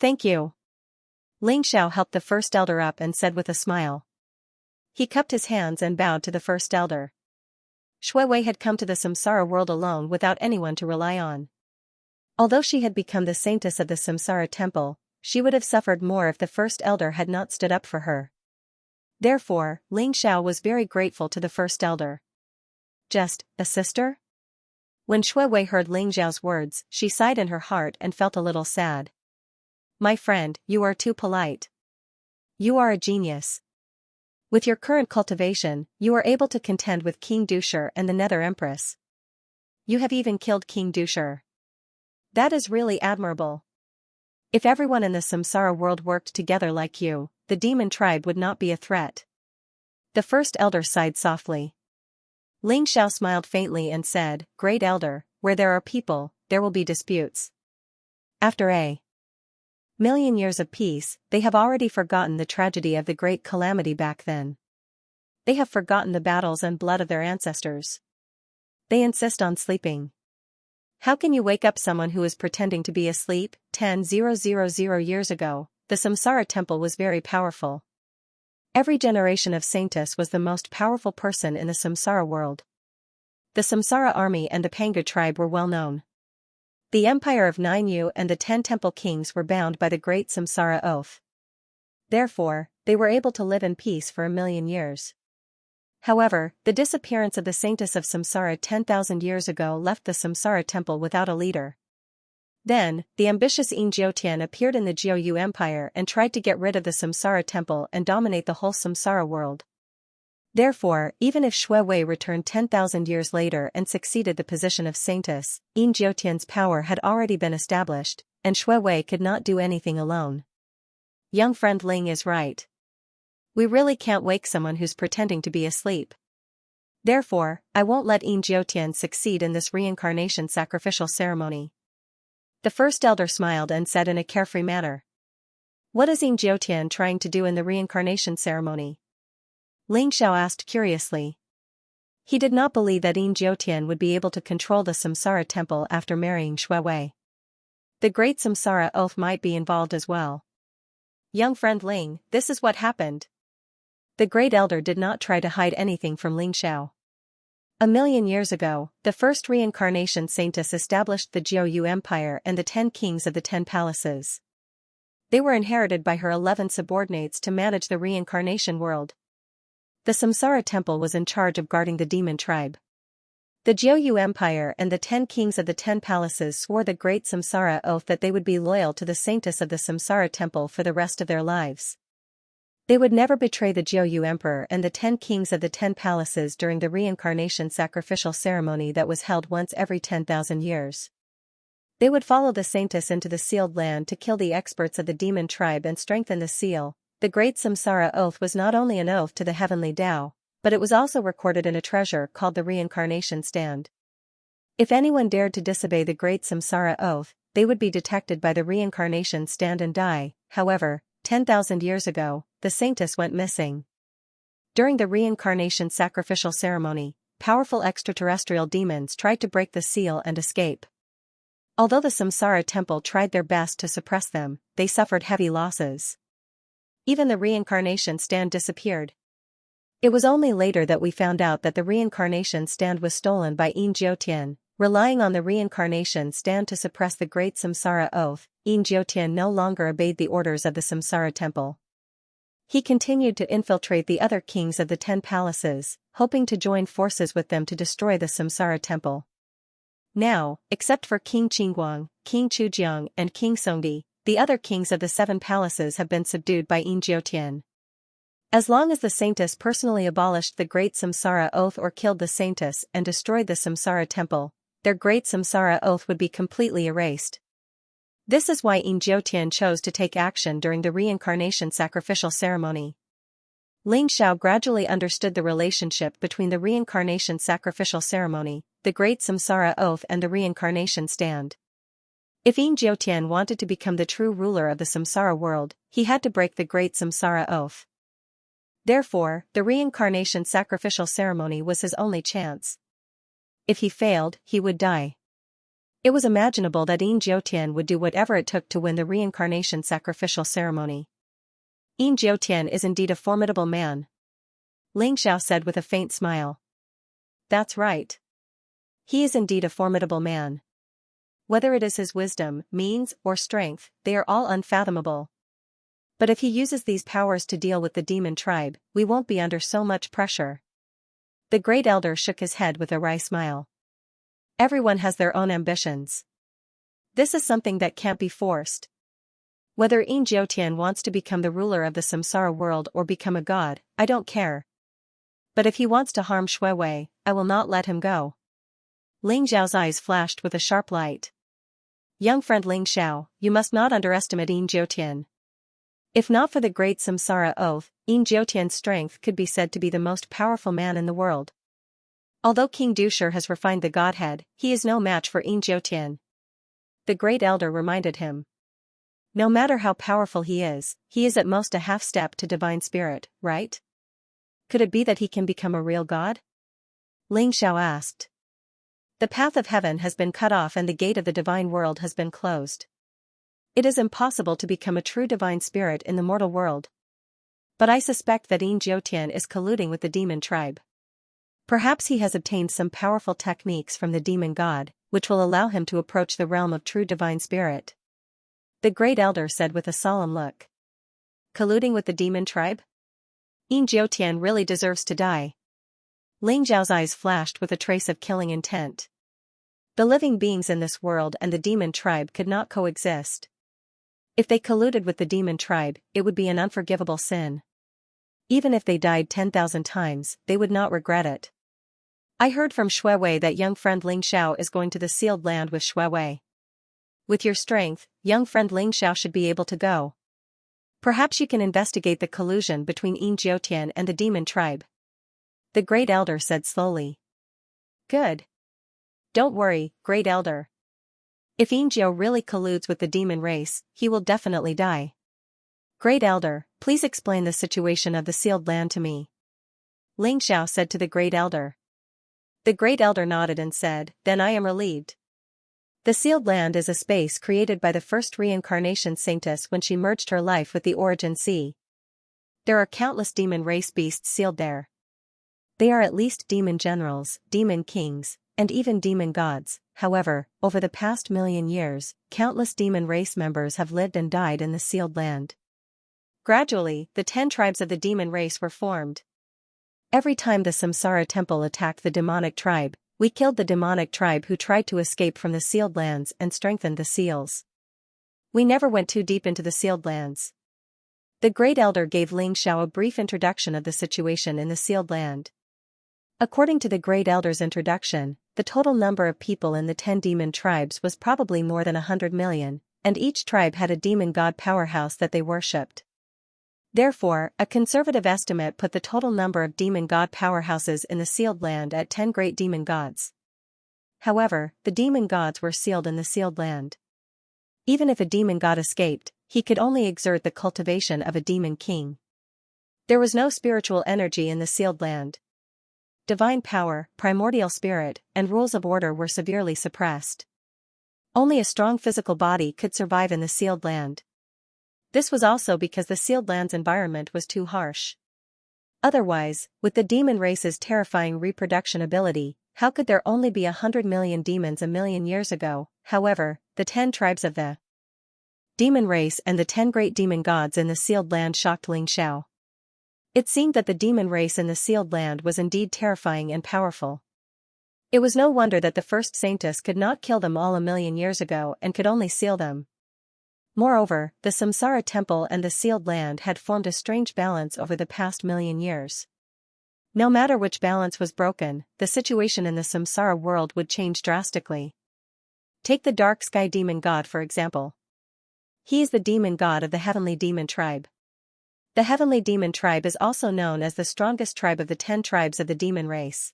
"Thank you." Ling Xiao helped the first elder up and said with a smile. He cupped his hands and bowed to the first elder. Shui Wei had come to the Samsara world alone without anyone to rely on. Although she had become the saintess of the Samsara temple, she would have suffered more if the first elder had not stood up for her. Therefore, Ling Xiao was very grateful to the first elder. "Just a sister?" When Shui Wei heard Ling Xiao's words, she sighed in her heart and felt a little sad. "My friend, you are too polite. You are a genius. With your current cultivation, you are able to contend with King Dusher and the Nether Empress. You have even killed King Dusher. That is really admirable. If everyone in the Samsara world worked together like you, the demon tribe would not be a threat." The first elder sighed softly. Ling Xiao smiled faintly and said, "Great elder, where there are people, there will be disputes. After a million years of peace, they have already forgotten the tragedy of the great calamity back then. They have forgotten the battles and blood of their ancestors. They insist on sleeping. How can you wake up someone who is pretending to be asleep? 10,000 years ago, the Samsara temple was very powerful. Every generation of saintess was the most powerful person in the Samsara world. The Samsara army and the Panga tribe were well known. The empire of 9 and the 10 temple kings were bound by the great Samsara oath. Therefore, they were able to live in peace for 1,000,000 years. However, the disappearance of the saintess of Samsara 10,000 years ago left the Samsara temple without a leader. Then, the ambitious Yin Jiutian appeared in the Jiu Empire and tried to get rid of the Samsara temple and dominate the whole Samsara world. Therefore, even if Shui Wei returned 10,000 years later and succeeded the position of saintess, Yin Jiutian's power had already been established, and Shui Wei could not do anything alone. Young friend Ling is right. We really can't wake someone who's pretending to be asleep. Therefore, I won't let Yin Jiutian succeed in this reincarnation sacrificial ceremony. The first elder smiled and said in a carefree manner. What is Yin Jiutian trying to do in the reincarnation ceremony? Ling Xiao asked curiously. He did not believe that Yin Jiutian would be able to control the Samsara temple after marrying Shui Wei. The great Samsara oath might be involved as well. Young friend Ling, this is what happened. The great elder did not try to hide anything from Ling Xiao. 1,000,000 years ago, the first reincarnation saintess established the Jiu Empire and the 10 kings of the 10 palaces. They were inherited by her 11 subordinates to manage the reincarnation world. The Samsara temple was in charge of guarding the demon tribe. The Jiu Empire and the 10 kings of the 10 palaces swore the great Samsara oath that they would be loyal to the saintess of the Samsara temple for the rest of their lives. They would never betray the Jiu Emperor and the 10 kings of the 10 palaces during the reincarnation sacrificial ceremony that was held once every 10,000 years. They would follow the saintess into the sealed land to kill the experts of the demon tribe and strengthen the seal. The great Samsara oath was not only an oath to the heavenly Tao, but it was also recorded in a treasure called the reincarnation stand. If anyone dared to disobey the great Samsara oath, they would be detected by the reincarnation stand and die. However, 10,000 years ago, the saintess went missing. During the reincarnation sacrificial ceremony, powerful extraterrestrial demons tried to break the seal and escape. Although the Samsara temple tried their best to suppress them, they suffered heavy losses. Even the reincarnation stand disappeared. It was only later that we found out that the reincarnation stand was stolen by Yin Jiutian. Relying on the reincarnation stand to suppress the great Samsara oath, Yin Jiutian no longer obeyed the orders of the Samsara temple. He continued to infiltrate the other kings of the 10 palaces, hoping to join forces with them to destroy the Samsara temple. Now, except for King Qingguang, King Chujiang and King Songdi, the other kings of the 7 palaces have been subdued by Yin Jiutian. As long as the saintess personally abolished the great Samsara oath or killed the saintess and destroyed the Samsara temple, their great Samsara oath would be completely erased. This is why Yin Jiutian chose to take action during the reincarnation sacrificial ceremony. Ling Xiao gradually understood the relationship between the reincarnation sacrificial ceremony, the great Samsara oath and the reincarnation stand. If Yin Jiutian wanted to become the true ruler of the Samsara world, he had to break the great Samsara oath. Therefore, the reincarnation sacrificial ceremony was his only chance. If he failed, he would die. It was imaginable that Yin Jiutian would do whatever it took to win the reincarnation sacrificial ceremony. Yin Jiutian is indeed a formidable man. Ling Xiao said with a faint smile. That's right. He is indeed a formidable man. Whether it is his wisdom, means, or strength, they are all unfathomable. But if he uses these powers to deal with the demon tribe, we won't be under so much pressure. The great elder shook his head with a wry smile. Everyone has their own ambitions. This is something that can't be forced. Whether Yin Jiutian wants to become the ruler of the Samsara world or become a god, I don't care. But if he wants to harm Shui Wei, I will not let him go. Ling Xiao's eyes flashed with a sharp light. Young friend Ling Xiao, you must not underestimate Yin Jiutian. If not for the great Samsara oath, Yin Jiutian's strength could be said to be the most powerful man in the world. Although King Dusher has refined the godhead, he is no match for Yin Jiutian. The great elder reminded him. No matter how powerful he is at most a half step to divine spirit, right? Could it be that he can become a real god? Ling Xiao asked. The path of heaven has been cut off and the gate of the divine world has been closed. It is impossible to become a true divine spirit in the mortal world. But I suspect that Yin Jiutian is colluding with the demon tribe. Perhaps he has obtained some powerful techniques from the demon god, which will allow him to approach the realm of true divine spirit. The great elder said with a solemn look. Colluding with the demon tribe? Yin Jiutian really deserves to die. Ling Zhao's eyes flashed with a trace of killing intent. The living beings in this world and the demon tribe could not coexist. If they colluded with the demon tribe, it would be an unforgivable sin. Even if they died 10,000 times, they would not regret it. I heard from Shui Wei that young friend Ling Xiao is going to the sealed land with Shui Wei. With your strength, young friend Ling Xiao should be able to go. Perhaps you can investigate the collusion between Yin Jiutian and the demon tribe. The Great Elder said slowly. Good. Don't worry, Great Elder. If Yin Jiu really colludes with the demon race, he will definitely die. Great Elder, please explain the situation of the sealed land to me. Ling Xiao said to the Great Elder. The Great Elder nodded and said, Then I am relieved. The sealed land is a space created by the first reincarnation saintess when she merged her life with the origin sea. There are countless demon race beasts sealed there. They are at least demon generals, demon kings, and even demon gods. However, over the past million years, countless demon race members have lived and died in the sealed land. Gradually, the 10 tribes of the demon race were formed. Every time the Samsara temple attacked the demonic tribe, we killed the demonic tribe who tried to escape from the sealed lands and strengthened the seals. We never went too deep into the sealed lands. The Great Elder gave Ling Xiao a brief introduction of the situation in the sealed land. According to the Great Elder's introduction, the total number of people in the 10 demon tribes was probably more than 100 million, and each tribe had a demon god powerhouse that they worshipped. Therefore, a conservative estimate put the total number of demon god powerhouses in the sealed land at 10 great demon gods. However, the demon gods were sealed in the sealed land. Even if a demon god escaped, he could only exert the cultivation of a demon king. There was no spiritual energy in the sealed land. Divine power, primordial spirit, and rules of order were severely suppressed. Only a strong physical body could survive in the sealed land. This was also because the sealed land's environment was too harsh. Otherwise, with the demon race's terrifying reproduction ability, how could there only be 100 million demons a million years ago? However, the 10 tribes of the demon race and the 10 great demon gods in the sealed land shocked Ling Xiao. It seemed that the demon race in the sealed land was indeed terrifying and powerful. It was no wonder that the first saintess could not kill them all a million years ago and could only seal them. Moreover, the Samsara temple and the sealed land had formed a strange balance over the past million years. No matter which balance was broken, the situation in the Samsara world would change drastically. Take the dark sky demon god for example. He is the demon god of the heavenly demon tribe. The heavenly demon tribe is also known as the strongest tribe of the 10 tribes of the demon race.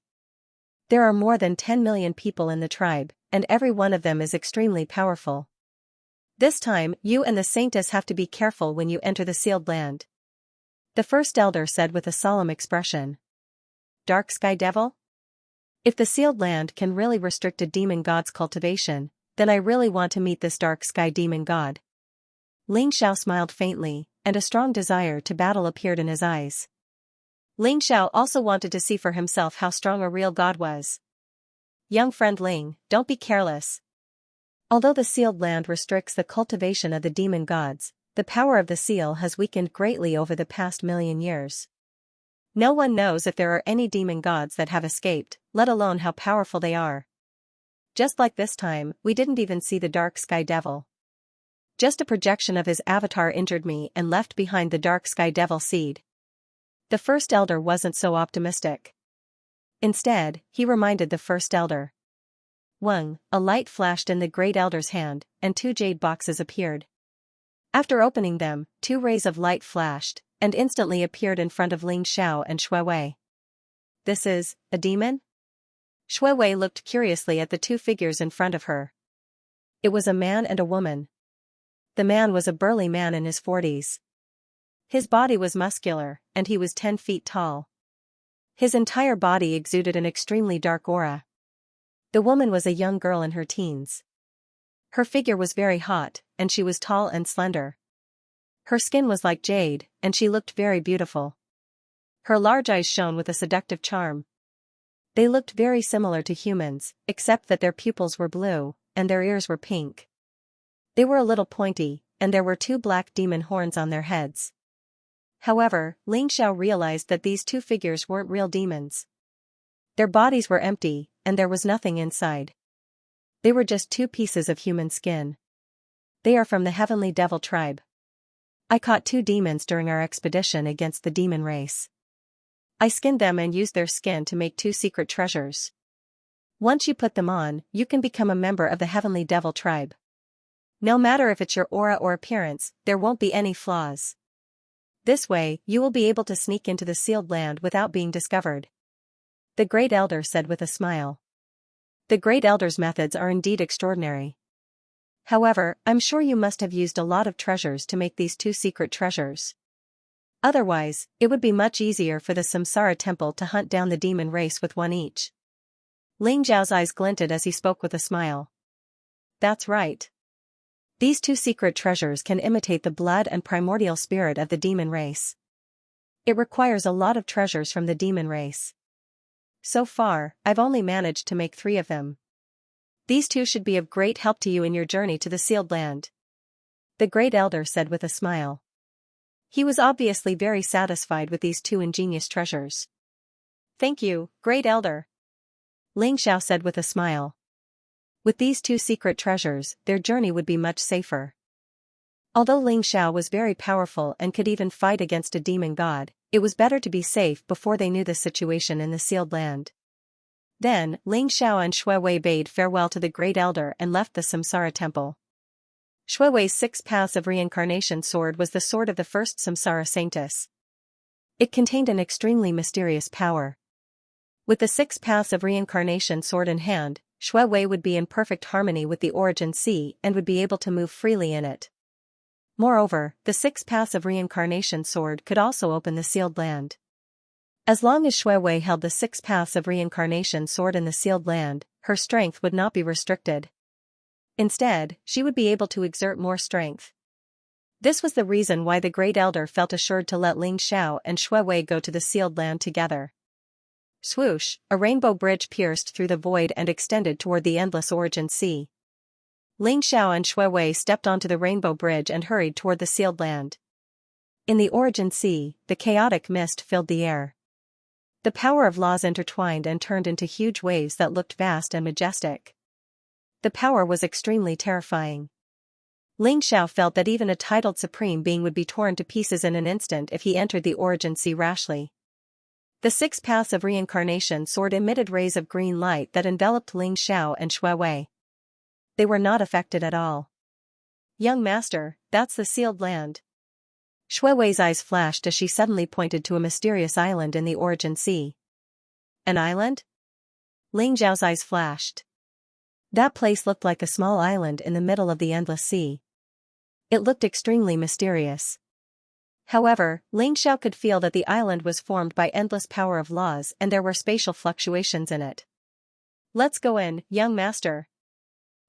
There are more than 10 million people in the tribe, and every one of them is extremely powerful. This time, you and the saintess have to be careful when you enter the sealed land. The first elder said with a solemn expression. Dark sky devil? If the sealed land can really restrict a demon god's cultivation, then I really want to meet this dark sky demon god. Ling Xiao smiled faintly, and a strong desire to battle appeared in his eyes. Ling Xiao also wanted to see for himself how strong a real god was. Young friend Ling, don't be careless. Although the sealed land restricts the cultivation of the demon gods, the power of the seal has weakened greatly over the past million years. No one knows if there are any demon gods that have escaped, let alone how powerful they are. Just like this time, we didn't even see the dark sky devil. Just a projection of his avatar injured me and left behind the dark sky devil seed. The first elder wasn't so optimistic. Instead, he reminded the first elder. Wang, a light flashed in the great elder's hand, and 2 jade boxes appeared. After opening them, 2 rays of light flashed, and instantly appeared in front of Ling Xiao and Shui Wei. This is a demon? Shui Wei looked curiously at the 2 figures in front of her. It was a man and a woman. The man was a burly man in his 40s. His body was muscular, and he was 10 feet tall. His entire body exuded an extremely dark aura. The woman was a young girl in her teens. Her figure was very hot, and she was tall and slender. Her skin was like jade, and she looked very beautiful. Her large eyes shone with a seductive charm. They looked very similar to humans, except that their pupils were blue, and their ears were pink. They were a little pointy, and there were 2 black demon horns on their heads. However, Ling Xiao realized that these 2 figures weren't real demons. Their bodies were empty, and there was nothing inside. They were just 2 pieces of human skin. They are from the heavenly devil tribe. I caught 2 demons during our expedition against the demon race. I skinned them and used their skin to make 2 secret treasures. Once you put them on, you can become a member of the heavenly devil tribe. No matter if it's your aura or appearance, there won't be any flaws. This way, you will be able to sneak into the sealed land without being discovered. The Great Elder said with a smile. The Great Elder's methods are indeed extraordinary. However, I'm sure you must have used a lot of treasures to make these 2 secret treasures. Otherwise, it would be much easier for the Samsara temple to hunt down the demon race with 1 each. Ling Zhao's eyes glinted as he spoke with a smile. That's right. These 2 secret treasures can imitate the blood and primordial spirit of the demon race. It requires a lot of treasures from the demon race. So far, I've only managed to make 3 of them. These 2 should be of great help to you in your journey to the sealed land. The Great Elder said with a smile. He was obviously very satisfied with these 2 ingenious treasures. Thank you, Great Elder. Ling Xiao said with a smile. With these 2 secret treasures, their journey would be much safer. Although Ling Xiao was very powerful and could even fight against a demon god, it was better to be safe before they knew the situation in the sealed land. Then, Ling Xiao and Shui Wei bade farewell to the Great Elder and left the Samsara temple. Shui Wei's 6 Paths of Reincarnation sword was the sword of the first Samsara saintess. It contained an extremely mysterious power. With the 6 Paths of Reincarnation sword in hand, Shui Wei would be in perfect harmony with the Origin Sea and would be able to move freely in it. Moreover, the 6 Paths of Reincarnation sword could also open the sealed land. As long as Shui Wei held the 6 Paths of Reincarnation sword in the sealed land, her strength would not be restricted. Instead, she would be able to exert more strength. This was the reason why the Great Elder felt assured to let Ling Xiao and Shui Wei go to the sealed land together. Swoosh, a rainbow bridge pierced through the void and extended toward the endless Origin Sea. Ling Xiao and Shui Wei stepped onto the rainbow bridge and hurried toward the sealed land. In the Origin Sea, the chaotic mist filled the air. The power of laws intertwined and turned into huge waves that looked vast and majestic. The power was extremely terrifying. Ling Xiao felt that even a titled supreme being would be torn to pieces in an instant if he entered the Origin Sea rashly. The 6 Paths of Reincarnation sword emitted rays of green light that enveloped Ling Xiao and Shui Wei. They were not affected at all. Young master, that's the sealed land. Shui Wei's eyes flashed as she suddenly pointed to a mysterious island in the Origin Sea. An island? Ling Zhao's eyes flashed. That place looked like a small island in the middle of the endless sea. It looked extremely mysterious. However, Ling Xiao could feel that the island was formed by endless power of laws and there were spatial fluctuations in it. Let's go in, young master.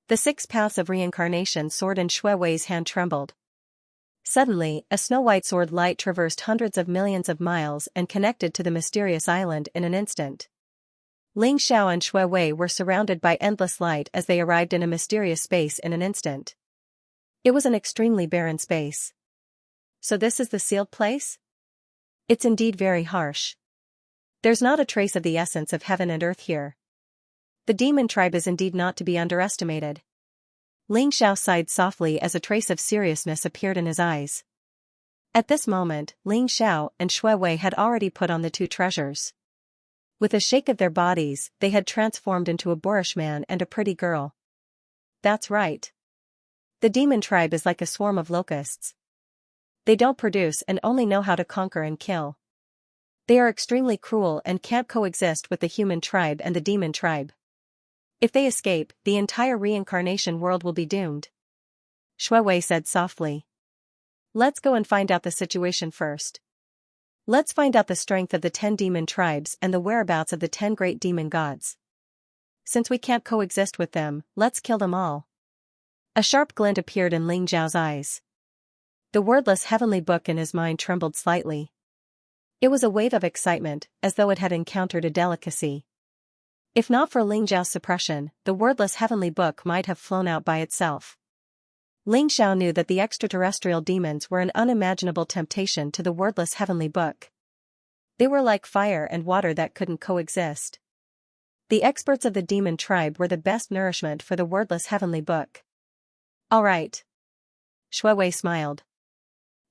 The 6 Paths of Reincarnation sword in Shui Wei's hand trembled. Suddenly, a snow-white sword light traversed hundreds of millions of miles and connected to the mysterious island in an instant. Ling Xiao and Shui Wei were surrounded by endless light as they arrived in a mysterious space in an instant. It was an extremely barren space. So this is the sealed place? It's indeed very harsh. There's not a trace of the essence of heaven and earth here. The demon tribe is indeed not to be underestimated. Ling Xiao sighed softly as a trace of seriousness appeared in his eyes. At this moment, Ling Xiao and Shui Wei had already put on the 2 treasures. With a shake of their bodies, they had transformed into a boorish man and a pretty girl. That's right. The demon tribe is like a swarm of locusts. They don't produce and only know how to conquer and kill. They are extremely cruel and can't coexist with the human tribe and the demon tribe. If they escape, the entire reincarnation world will be doomed. Shui Wei said softly. Let's go and find out the situation first. Let's find out the strength of the 10 demon tribes and the whereabouts of the 10 great demon gods. Since we can't coexist with them, let's kill them all. A sharp glint appeared in Ling Zhao's eyes. The wordless heavenly book in his mind trembled slightly. It was a wave of excitement, as though it had encountered a delicacy. If not for Ling Zhao's suppression, the wordless heavenly book might have flown out by itself. Ling Xiao knew that the extraterrestrial demons were an unimaginable temptation to the wordless heavenly book. They were like fire and water that couldn't coexist. The experts of the demon tribe were the best nourishment for the wordless heavenly book. All right. Shui Wei smiled.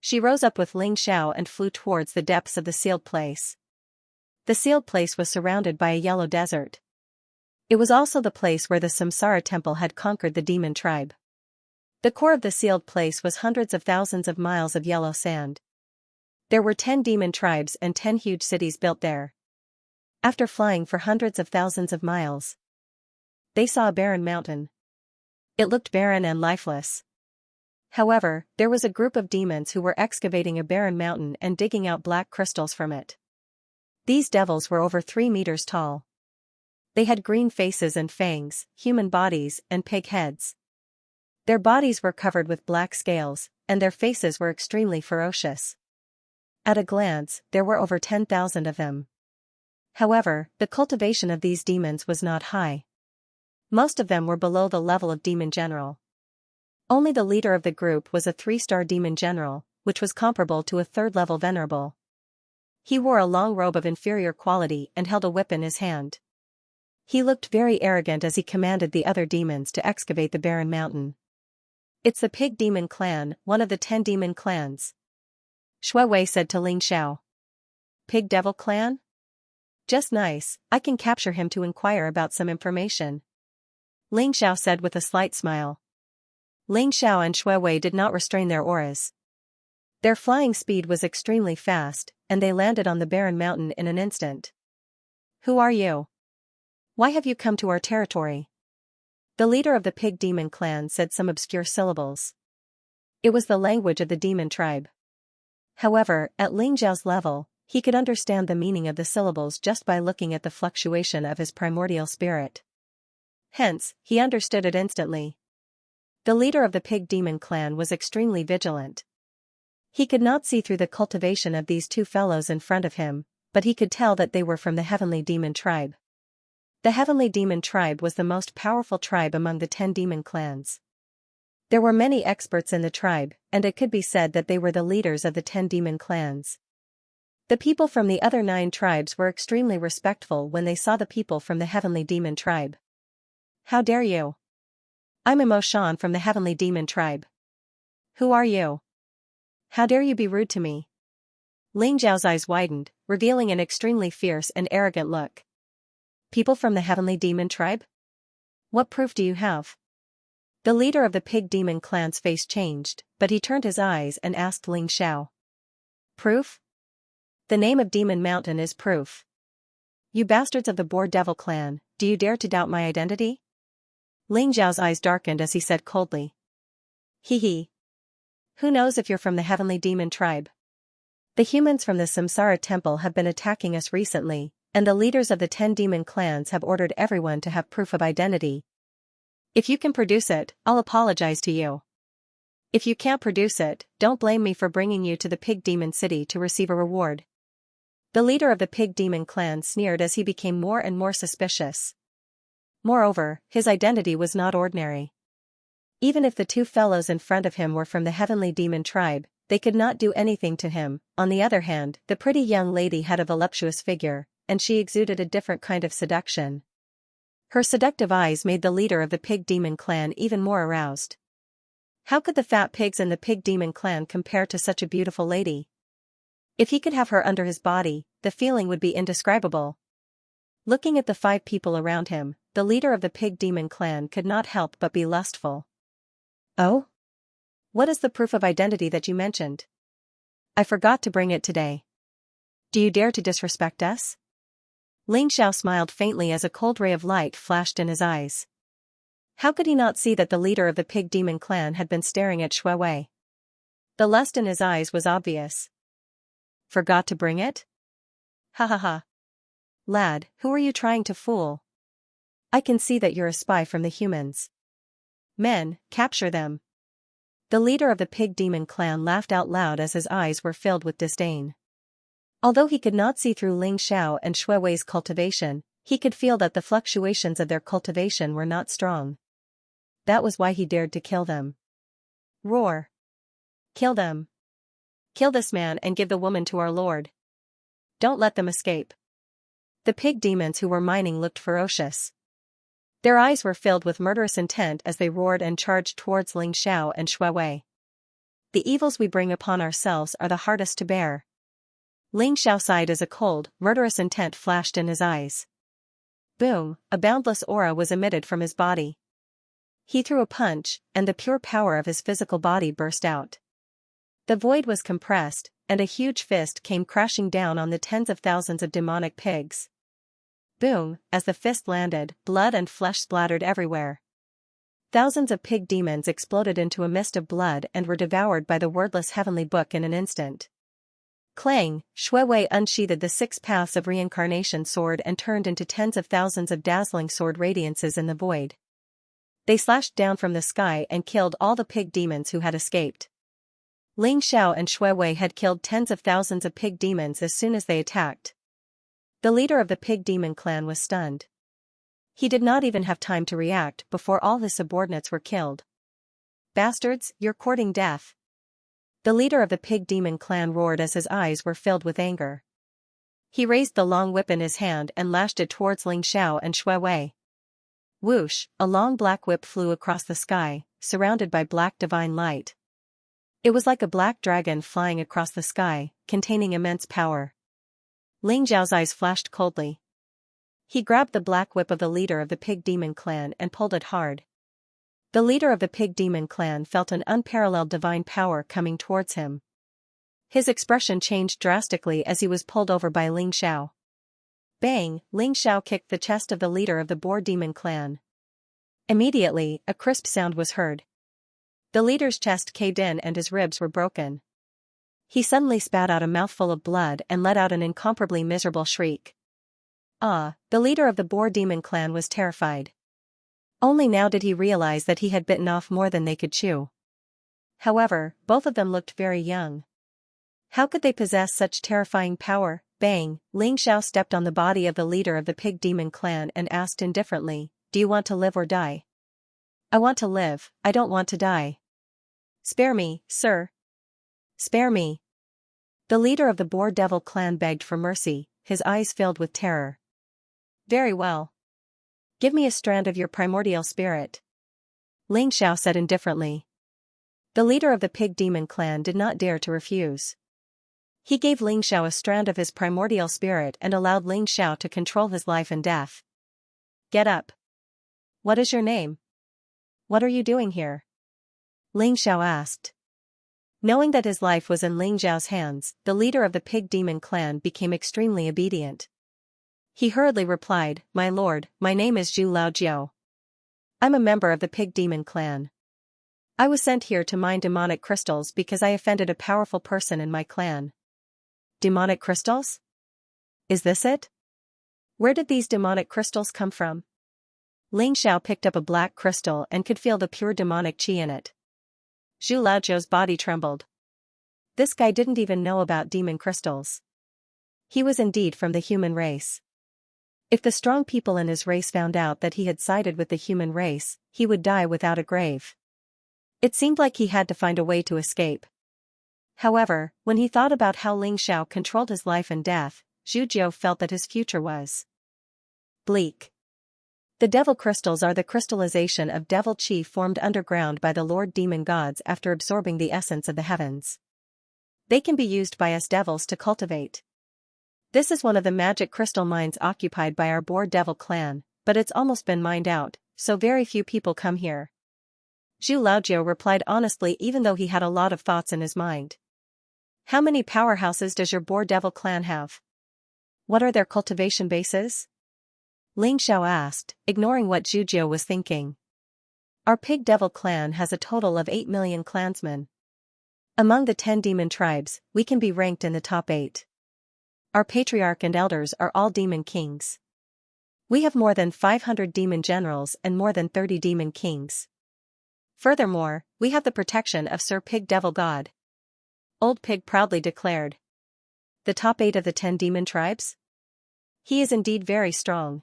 She rose up with Ling Xiao and flew towards the depths of the sealed place. The sealed place was surrounded by a yellow desert. It was also the place where the Samsara temple had conquered the demon tribe. The core of the sealed place was hundreds of thousands of miles of yellow sand. There were 10 demon tribes and 10 huge cities built there. After flying for hundreds of thousands of miles, they saw a barren mountain. It looked barren and lifeless. However, there was a group of demons who were excavating a barren mountain and digging out black crystals from it. These devils were over 3 meters tall. They had green faces and fangs, human bodies, and pig heads. Their bodies were covered with black scales, and their faces were extremely ferocious. At a glance, there were over 10,000 of them. However, the cultivation of these demons was not high. Most of them were below the level of demon general. Only the leader of the group was a 3-star demon general, which was comparable to a 3rd-level venerable. He wore a long robe of inferior quality and held a whip in his hand. He looked very arrogant as he commanded the other demons to excavate the barren mountain. "It's the Pig Demon Clan, one of the 10 demon clans," Shui said to Ling Xiao. "Pig Devil Clan? Just nice, I can capture him to inquire about some information," Ling Xiao said with a slight smile. Ling Xiao and Shui did not restrain their auras. Their flying speed was extremely fast, and they landed on the barren mountain in an instant. "Who are you? Why have you come to our territory?" The leader of the Pig Demon Clan said some obscure syllables. It was the language of the demon tribe. However, at Ling Xiao's level, he could understand the meaning of the syllables just by looking at the fluctuation of his primordial spirit. Hence, he understood it instantly. The leader of the Pig Demon Clan was extremely vigilant. He could not see through the cultivation of these 2 fellows in front of him, but he could tell that they were from the Heavenly Demon Tribe. The Heavenly Demon Tribe was the most powerful tribe among the 10 demon clans. There were many experts in the tribe, and it could be said that they were the leaders of the 10 demon clans. The people from the other 9 tribes were extremely respectful when they saw the people from the Heavenly Demon Tribe. "How dare you? I'm Imo Shan from the Heavenly Demon Tribe. Who are you? How dare you be rude to me?" Ling Zhao's eyes widened, revealing an extremely fierce and arrogant look. "People from the Heavenly Demon Tribe? What proof do you have?" The leader of the Pig Demon Clan's face changed, but he turned his eyes and asked Ling Xiao. "Proof? The name of Demon Mountain is proof. You bastards of the Boar Devil Clan, do you dare to doubt my identity?" Ling Zhao's eyes darkened as he said coldly. "Hee. Who knows if you're from the Heavenly Demon Tribe? The humans from the Samsara Temple have been attacking us recently, and the leaders of the 10 demon clans have ordered everyone to have proof of identity. If you can produce it, I'll apologize to you. If you can't produce it, don't blame me for bringing you to the Pig Demon City to receive a reward." The leader of the Pig Demon Clan sneered as he became more and more suspicious. Moreover, his identity was not ordinary. Even if the 2 fellows in front of him were from the Heavenly Demon Tribe, they could not do anything to him. On the other hand, the pretty young lady had a voluptuous figure, and she exuded a different kind of seduction. Her seductive eyes made the leader of the Pig Demon Clan even more aroused. How could the fat pigs in the Pig Demon Clan compare to such a beautiful lady? If he could have her under his body, the feeling would be indescribable. Looking at the 5 people around him, the leader of the Pig Demon Clan could not help but be lustful. "Oh? What is the proof of identity that you mentioned? I forgot to bring it today. Do you dare to disrespect us?" Ling Xiao smiled faintly as a cold ray of light flashed in his eyes. How could he not see that the leader of the Pig Demon Clan had been staring at Shui Wei? The lust in his eyes was obvious. "Forgot to bring it? Ha ha ha. Lad, who are you trying to fool? I can see that you're a spy from the humans. Men, capture them." The leader of the Pig Demon Clan laughed out loud as his eyes were filled with disdain. Although he could not see through Ling Xiao and Shui Wei's cultivation, he could feel that the fluctuations of their cultivation were not strong. That was why he dared to kill them. Roar. "Kill them. Kill this man and give the woman to our lord. Don't let them escape." The pig demons who were mining looked ferocious. Their eyes were filled with murderous intent as they roared and charged towards Ling Xiao and Shui Wei. "The evils we bring upon ourselves are the hardest to bear." Ling Xiao sighed as a cold, murderous intent flashed in his eyes. Boom, a boundless aura was emitted from his body. He threw a punch, and the pure power of his physical body burst out. The void was compressed, and a huge fist came crashing down on the tens of thousands of demonic pigs. Boom, as the fist landed, blood and flesh splattered everywhere. Thousands of pig demons exploded into a mist of blood and were devoured by the wordless heavenly book in an instant. Clang, Shui unsheathed the 6 paths of reincarnation sword and turned into tens of thousands of dazzling sword radiances in the void. They slashed down from the sky and killed all the pig demons who had escaped. Ling Xiao and Shui had killed tens of thousands of pig demons as soon as they attacked. The leader of the pig demon clan was stunned. He did not even have time to react before all his subordinates were killed. Bastards, you're courting death. The leader of the pig demon clan roared as his eyes were filled with anger. He raised the long whip in his hand and lashed it towards Ling Xiao and Shui. Whoosh, a long black whip flew across the sky, surrounded by black divine light. It was like a black dragon flying across the sky, containing immense power. Ling Xiao's eyes flashed coldly. He grabbed the black whip of the leader of the pig demon clan and pulled it hard. The leader of the pig demon clan felt an unparalleled divine power coming towards him. His expression changed drastically as he was pulled over by Ling Xiao. Bang! Ling Xiao kicked the chest of the leader of the boar demon clan. Immediately, a crisp sound was heard. The leader's chest caved in and his ribs were broken. He suddenly spat out a mouthful of blood and let out an incomparably miserable shriek. The leader of the boar demon clan was terrified. Only now did he realize that he had bitten off more than they could chew. However, both of them looked very young. How could they possess such terrifying power? Bang! Ling Xiao stepped on the body of the leader of the pig demon clan and asked indifferently, "Do you want to live or die?" "I want to live, I don't want to die." "Spare me, sir. Spare me." The leader of the boar devil clan begged for mercy, his eyes filled with terror. "Very well. Give me a strand of your primordial spirit," Ling Xiao said indifferently. The leader of the pig demon clan did not dare to refuse. He gave Ling Xiao a strand of his primordial spirit and allowed Ling Xiao to control his life and death. "Get up. What is your name? What are you doing here?" Ling Xiao asked. Knowing that his life was in Ling Xiao's hands, the leader of the pig demon clan became extremely obedient. He hurriedly replied, "My lord, my name is Zhu Laojiu. I'm a member of the pig demon clan. I was sent here to mine demonic crystals because I offended a powerful person in my clan." "Demonic crystals? Is this it? Where did these demonic crystals come from?" Ling Xiao picked up a black crystal and could feel the pure demonic qi in it. Zhu Laojiu's body trembled. This guy didn't even know about demon crystals. He was indeed from the human race. If the strong people in his race found out that he had sided with the human race, he would die without a grave. It seemed like he had to find a way to escape. However, when he thought about how Ling Xiao controlled his life and death, Zhu Jiu felt that his future was bleak. The devil crystals are the crystallization of devil qi formed underground by the Lord demon gods after absorbing the essence of the heavens. They can be used by us devils to cultivate. This is one of the magic crystal mines occupied by our boar devil clan, but it's almost been mined out, so very few people come here. Zhu Laojiu replied honestly even though he had a lot of thoughts in his mind. "How many powerhouses does your boar devil clan have? What are their cultivation bases?" Ling Xiao asked, ignoring what Zhu Jiu was thinking. "Our pig devil clan has a total of 8 million clansmen. Among the 10 demon tribes, we can be ranked in the top 8. Our patriarch and elders are all demon kings. We have more than 500 demon generals and more than 30 demon kings. Furthermore, we have the protection of Sir Pig Devil God." Old Pig proudly declared. "The top 8 of the 10 demon tribes? He is indeed very strong."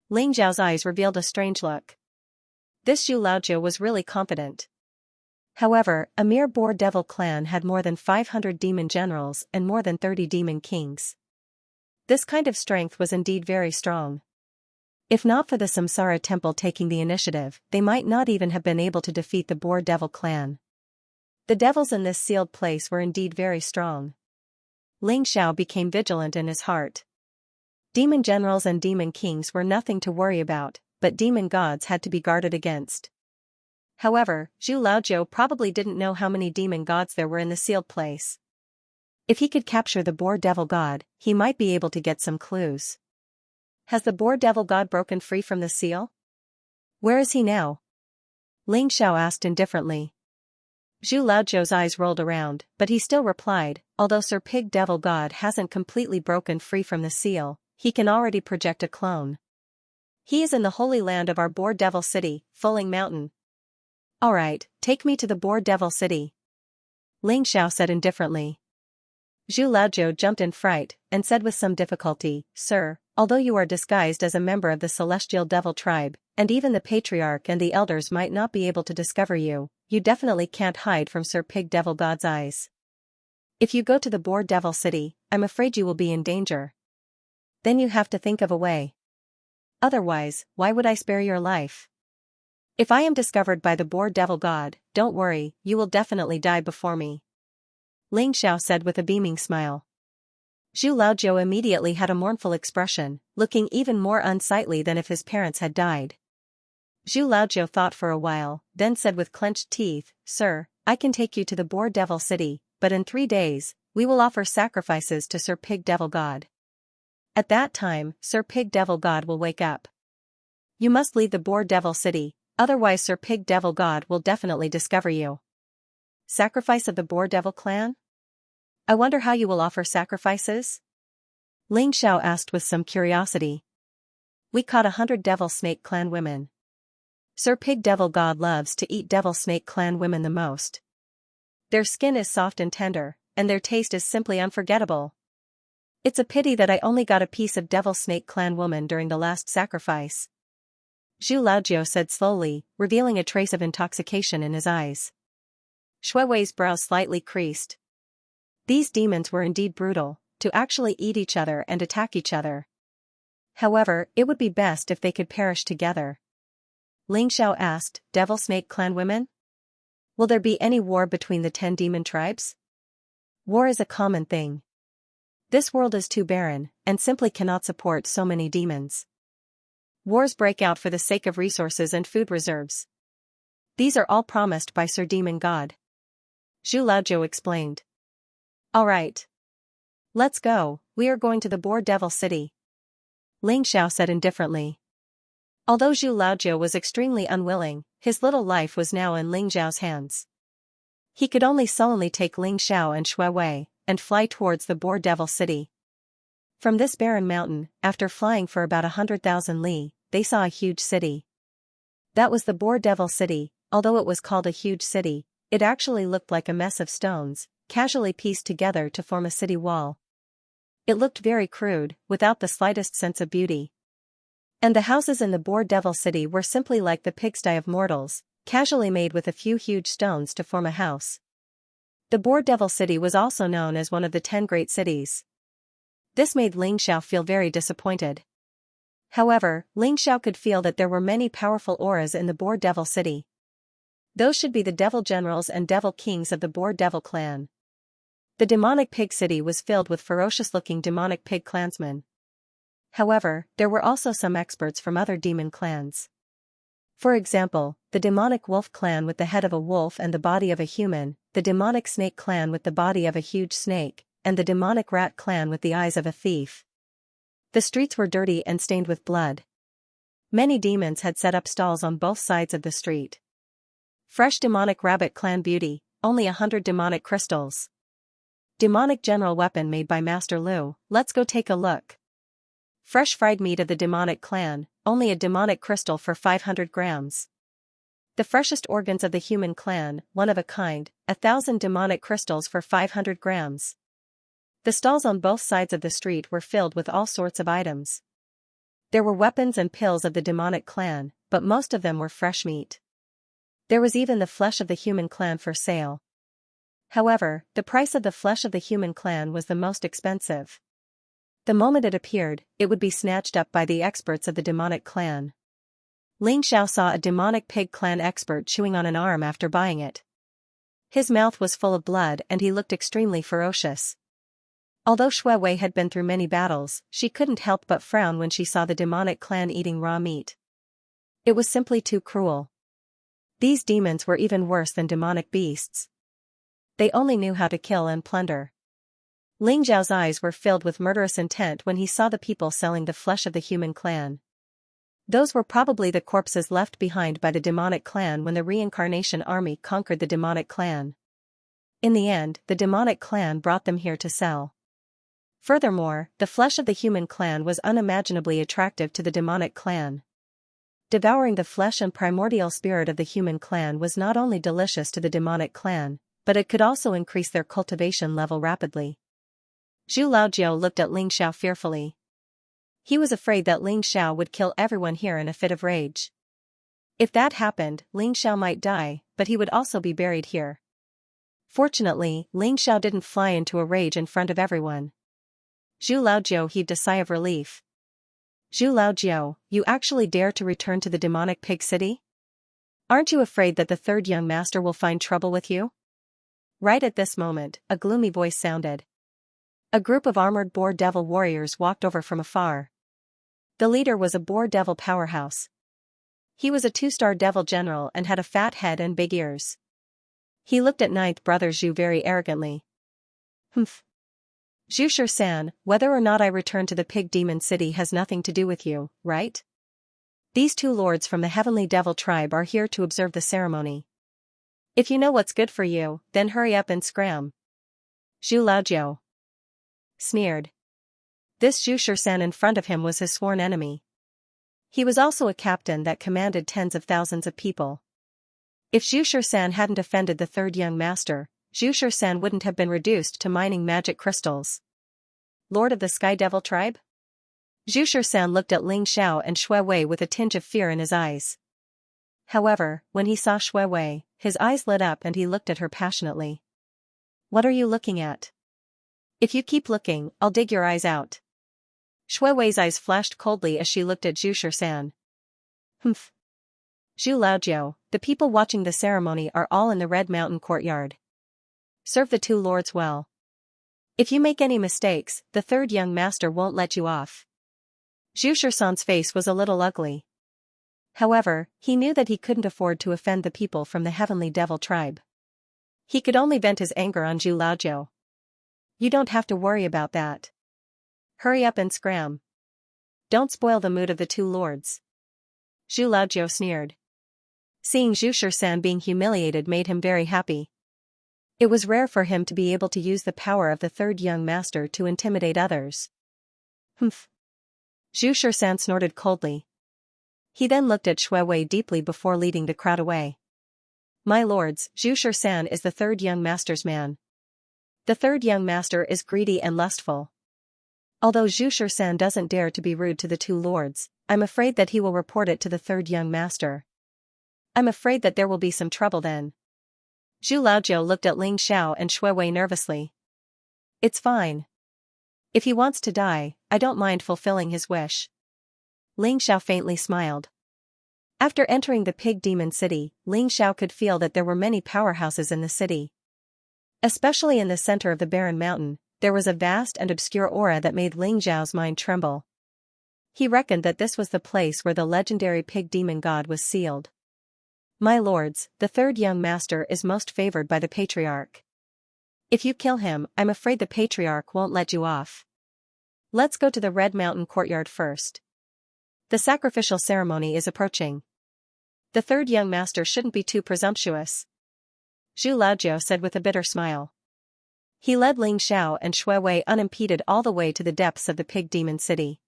Ling Xiao's eyes revealed a strange look. This Zhu Laojiu was really confident. However, a mere boar devil clan had more than 500 demon generals and more than 30 demon kings. This kind of strength was indeed very strong. If not for the Samsara temple taking the initiative, they might not even have been able to defeat the boar devil clan. The devils in this sealed place were indeed very strong. Ling Xiao became vigilant in his heart. Demon generals and demon kings were nothing to worry about, but demon gods had to be guarded against. However, Zhu Laojiu probably didn't know how many demon gods there were in the sealed place. If he could capture the boar devil god, he might be able to get some clues. Has the boar devil god broken free from the seal? Where is he now? Ling Xiao asked indifferently. Zhu Laozhou's eyes rolled around, but he still replied, although Sir Pig Devil God hasn't completely broken free from the seal, he can already project a clone. He is in the holy land of our boar devil city, Fuling Mountain. Alright, take me to the boar devil city. Ling Xiao said indifferently. Zhu Laozhou jumped in fright, and said with some difficulty, Sir, although you are disguised as a member of the celestial devil tribe, and even the patriarch and the elders might not be able to discover you, you definitely can't hide from Sir Pig Devil God's eyes. If you go to the boar devil city, I'm afraid you will be in danger. Then you have to think of a way. Otherwise, why would I spare your life? If I am discovered by the boar devil god, don't worry, you will definitely die before me. Ling Xiao said with a beaming smile. Zhu Laozhou immediately had a mournful expression, looking even more unsightly than if his parents had died. Zhu Laozhou thought for a while, then said with clenched teeth, Sir, I can take you to the boar devil city, but in 3 days, we will offer sacrifices to Sir Pig Devil God. At that time, Sir Pig Devil God will wake up. You must leave the boar devil city, otherwise Sir Pig Devil God will definitely discover you. Sacrifice of the boar devil clan? I wonder how you will offer sacrifices? Ling Xiao asked with some curiosity. We caught 100 Devil Snake Clan women. Sir Pig Devil God loves to eat Devil Snake Clan women the most. Their skin is soft and tender, and their taste is simply unforgettable. It's a pity that I only got a piece of Devil Snake Clan woman during the last sacrifice. Zhu Laozhou said slowly, revealing a trace of intoxication in his eyes. Shui Wei's brows slightly creased. These demons were indeed brutal, to actually eat each other and attack each other. However, it would be best if they could perish together. Ling Xiao asked, Devil Snake Clan women? Will there be any war between the 10 demon tribes? War is a common thing. This world is too barren, and simply cannot support so many demons. Wars break out for the sake of resources and food reserves. These are all promised by Sir Demon God. Zhu Laozhou explained. Alright. Let's go, we are going to the boar devil city. Ling Xiao said indifferently. Although Zhu Laozhou was extremely unwilling, his little life was now in Ling Xiao's hands. He could only sullenly take Ling Xiao and Shui Wei, and fly towards the boar devil city. From this barren mountain, after flying for about 100,000 li, they saw a huge city. That was the boar devil city. Although it was called a huge city, it actually looked like a mess of stones, casually pieced together to form a city wall. It looked very crude, without the slightest sense of beauty. And the houses in the boar devil city were simply like the pigsty of mortals, casually made with a few huge stones to form a house. The boar devil city was also known as one of the 10 great cities. This made Ling Xiao feel very disappointed. However, Ling Xiao could feel that there were many powerful auras in the boar devil city. Those should be the devil generals and devil kings of the boar devil clan. The demonic pig city was filled with ferocious-looking demonic pig clansmen. However, there were also some experts from other demon clans. For example, the demonic wolf clan with the head of a wolf and the body of a human, the demonic snake clan with the body of a huge snake, and the demonic rat clan with the eyes of a thief. The streets were dirty and stained with blood. Many demons had set up stalls on both sides of the street. Fresh demonic rabbit clan beauty, only 100 demonic crystals. Demonic general weapon made by Master Lu, let's go take a look. Fresh fried meat of the demonic clan, only a demonic crystal for 500 grams. The freshest organs of the human clan, one of a kind, 1,000 demonic crystals for 500 grams. The stalls on both sides of the street were filled with all sorts of items. There were weapons and pills of the demonic clan, but most of them were fresh meat. There was even the flesh of the human clan for sale. However, the price of the flesh of the human clan was the most expensive. The moment it appeared, it would be snatched up by the experts of the demonic clan. Ling Xiao saw a demonic pig clan expert chewing on an arm after buying it. His mouth was full of blood and he looked extremely ferocious. Although Shui Wei had been through many battles, she couldn't help but frown when she saw the demonic clan eating raw meat. It was simply too cruel. These demons were even worse than demonic beasts. They only knew how to kill and plunder. Ling Zhao's eyes were filled with murderous intent when he saw the people selling the flesh of the human clan. Those were probably the corpses left behind by the demonic clan when the reincarnation army conquered the demonic clan. In the end, the demonic clan brought them here to sell. Furthermore, the flesh of the human clan was unimaginably attractive to the demonic clan. Devouring the flesh and primordial spirit of the human clan was not only delicious to the demonic clan, but it could also increase their cultivation level rapidly. Zhu Laojiu looked at Ling Xiao fearfully. He was afraid that Ling Xiao would kill everyone here in a fit of rage. If that happened, Ling Xiao might die, but he would also be buried here. Fortunately, Ling Xiao didn't fly into a rage in front of everyone. Zhu Laojiu heaved a sigh of relief. Zhu Laojiu, you actually dare to return to the demonic pig city? Aren't you afraid that the third young master will find trouble with you? Right at this moment, a gloomy voice sounded. A group of armored boar devil warriors walked over from afar. The leader was a boar devil powerhouse. He was a 2-star devil general and had a fat head and big ears. He looked at ninth brother Zhu very arrogantly. Humph. Zhu Shisan, whether or not I return to the pig demon city has nothing to do with you, right? These 2 lords from the heavenly devil tribe are here to observe the ceremony. If you know what's good for you, then hurry up and scram. Zhu Laojiu sneered. This Zhu Shisan in front of him was his sworn enemy. He was also a captain that commanded tens of thousands of people. If Zhu Shisan hadn't offended the third young master, Zhu Shisan wouldn't have been reduced to mining magic crystals. Lord of the Sky Devil tribe? Zhu Shisan looked at Ling Xiao and Shui Wei with a tinge of fear in his eyes. However, when he saw Shui Wei, his eyes lit up and he looked at her passionately. What are you looking at? If you keep looking, I'll dig your eyes out. Shui Wei's eyes flashed coldly as she looked at Zhu Shisan. Humph. Zhu Laojiu, the people watching the ceremony are all in the Red Mountain courtyard. Serve the 2 lords well. If you make any mistakes, the third young master won't let you off. Zhu Shisan's face was a little ugly. However, he knew that he couldn't afford to offend the people from the heavenly devil tribe. He could only vent his anger on Zhu Laojiu. You don't have to worry about that. Hurry up and scram. Don't spoil the mood of the 2 lords. Zhu Laojiu sneered. Seeing Zhu Shisan being humiliated made him very happy. It was rare for him to be able to use the power of the third young master to intimidate others. Humph. Zhu Shisan snorted coldly. He then looked at Shui Wei deeply before leading the crowd away. My lords, Zhu Shisan is the third young master's man. The third young master is greedy and lustful. Although Zhu Shisan doesn't dare to be rude to the 2 lords, I'm afraid that he will report it to the third young master. I'm afraid that there will be some trouble then. Zhu Laojiu looked at Ling Xiao and Shui Wei nervously. It's fine. If he wants to die, I don't mind fulfilling his wish. Ling Xiao faintly smiled. After entering the pig demon city, Ling Xiao could feel that there were many powerhouses in the city. Especially in the center of the barren mountain, there was a vast and obscure aura that made Ling Xiao's mind tremble. He reckoned that this was the place where the legendary pig demon god was sealed. My lords, the third young master is most favored by the patriarch. If you kill him, I'm afraid the patriarch won't let you off. Let's go to the Red Mountain courtyard first. The sacrificial ceremony is approaching. The third young master shouldn't be too presumptuous. Zhu Laojiu said with a bitter smile. He led Ling Xiao and Shui Wei unimpeded all the way to the depths of the pig demon city.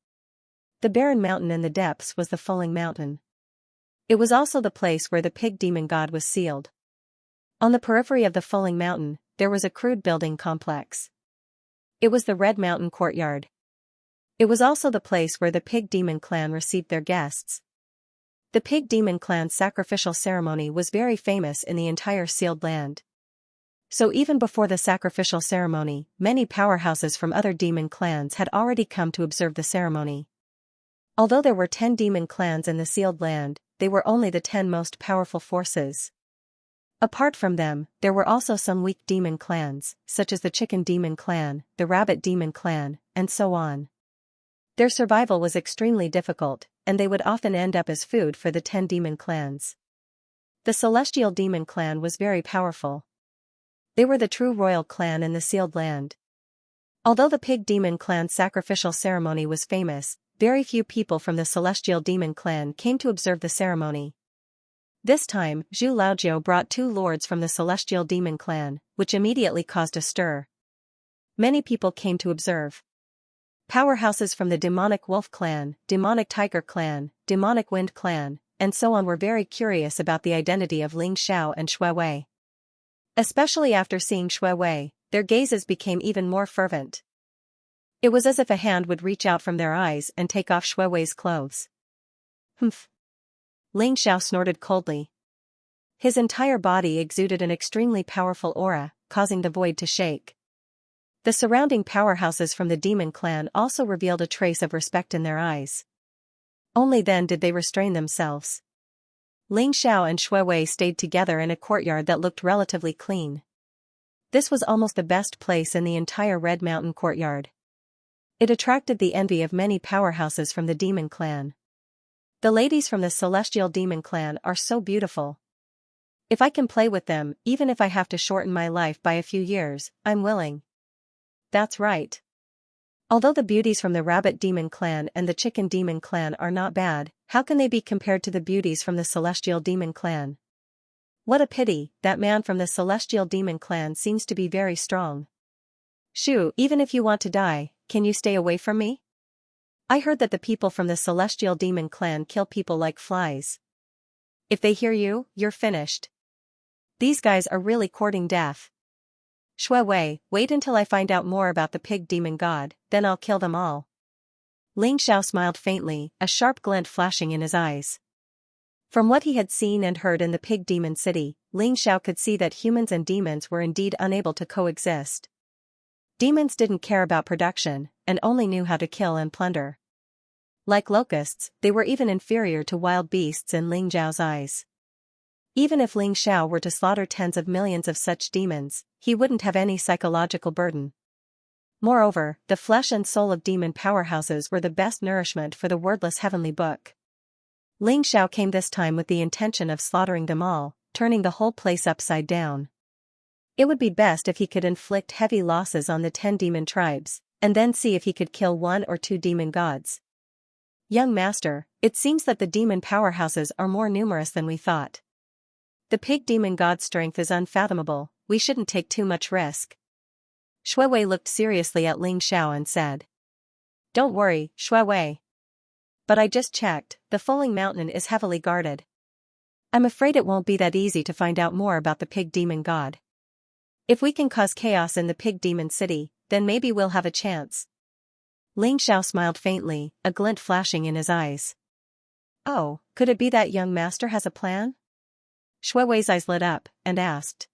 The barren mountain in the depths was the Falling Mountain. It was also the place where the pig demon god was sealed. On the periphery of the Falling Mountain, there was a crude building complex. It was the Red Mountain courtyard. It was also the place where the pig demon clan received their guests. The pig demon clan's sacrificial ceremony was very famous in the entire sealed land. So even before the sacrificial ceremony, many powerhouses from other demon clans had already come to observe the ceremony. Although there were 10 demon clans in the sealed land, they were only the 10 most powerful forces. Apart from them, there were also some weak demon clans, such as the Chicken Demon Clan, the Rabbit Demon Clan, and so on. Their survival was extremely difficult, and they would often end up as food for the 10 demon clans. The Celestial Demon Clan was very powerful. They were the true royal clan in the sealed land. Although the pig demon clan's sacrificial ceremony was famous, very few people from the celestial demon clan came to observe the ceremony. This time, Zhu Laojiu brought 2 lords from the celestial demon clan, which immediately caused a stir. Many people came to observe. Powerhouses from the demonic wolf clan, demonic tiger clan, demonic wind clan, and so on were very curious about the identity of Ling Xiao and Shui Wei. Especially after seeing Shui Wei, their gazes became even more fervent. It was as if a hand would reach out from their eyes and take off Shui Wei's clothes. Humph. Ling Xiao snorted coldly. His entire body exuded an extremely powerful aura, causing the void to shake. The surrounding powerhouses from the demon clan also revealed a trace of respect in their eyes. Only then did they restrain themselves. Ling Xiao and Shui Wei stayed together in a courtyard that looked relatively clean. This was almost the best place in the entire Red Mountain courtyard. It attracted the envy of many powerhouses from the demon clan. The ladies from the celestial demon clan are so beautiful. If I can play with them, even if I have to shorten my life by a few years, I'm willing. That's right. Although the beauties from the rabbit demon clan and the chicken demon clan are not bad, how can they be compared to the beauties from the celestial demon clan? What a pity, that man from the celestial demon clan seems to be very strong. Shu, even if you want to die, can you stay away from me? I heard that the people from the celestial demon clan kill people like flies. If they hear you, you're finished. These guys are really courting death. Shui Wei, wait until I find out more about the pig demon god, then I'll kill them all. Ling Xiao smiled faintly, a sharp glint flashing in his eyes. From what he had seen and heard in the pig demon city, Ling Xiao could see that humans and demons were indeed unable to coexist. Demons didn't care about production, and only knew how to kill and plunder. Like locusts, they were even inferior to wild beasts in Ling Xiao's eyes. Even if Ling Xiao were to slaughter tens of millions of such demons, he wouldn't have any psychological burden. Moreover, the flesh and soul of demon powerhouses were the best nourishment for the wordless heavenly book. Ling Xiao came this time with the intention of slaughtering them all, turning the whole place upside down. It would be best if he could inflict heavy losses on the 10 demon tribes, and then see if he could kill 1 or 2 demon gods. Young master, it seems that the demon powerhouses are more numerous than we thought. The pig demon god's strength is unfathomable, we shouldn't take too much risk. Shui Wei looked seriously at Ling Xiao and said. Don't worry, Shui Wei. But I just checked, the Falling Mountain is heavily guarded. I'm afraid it won't be that easy to find out more about the pig demon god. If we can cause chaos in the pig demon city, then maybe we'll have a chance. Ling Xiao smiled faintly, a glint flashing in his eyes. Oh, could it be that young master has a plan? Shui Wei's eyes lit up, and asked.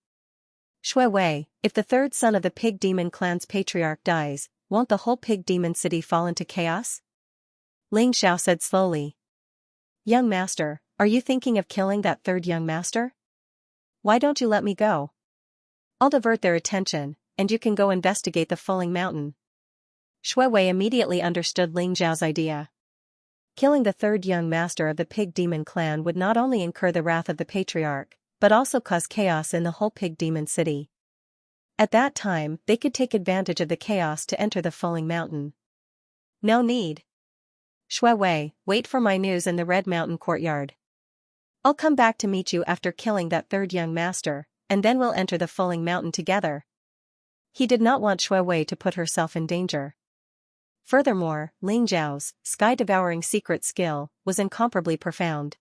Shui Wei, if the 3rd son of the pig demon clan's patriarch dies, won't the whole pig demon city fall into chaos? Ling Xiao said slowly. Young master, are you thinking of killing that 3rd young master? Why don't you let me go? I'll divert their attention, and you can go investigate the Falling Mountain. Shui Wei immediately understood Ling Xiao's idea. Killing the 3rd young master of the pig demon clan would not only incur the wrath of the patriarch, but also cause chaos in the whole pig demon city. At that time, they could take advantage of the chaos to enter the Falling Mountain. No need. Shui Wei, wait for my news in the Red Mountain courtyard. I'll come back to meet you after killing that 3rd young master, and then we'll enter the Falling Mountain together. He did not want Shui Wei to put herself in danger. Furthermore, Ling Xiao's sky-devouring secret skill was incomparably profound.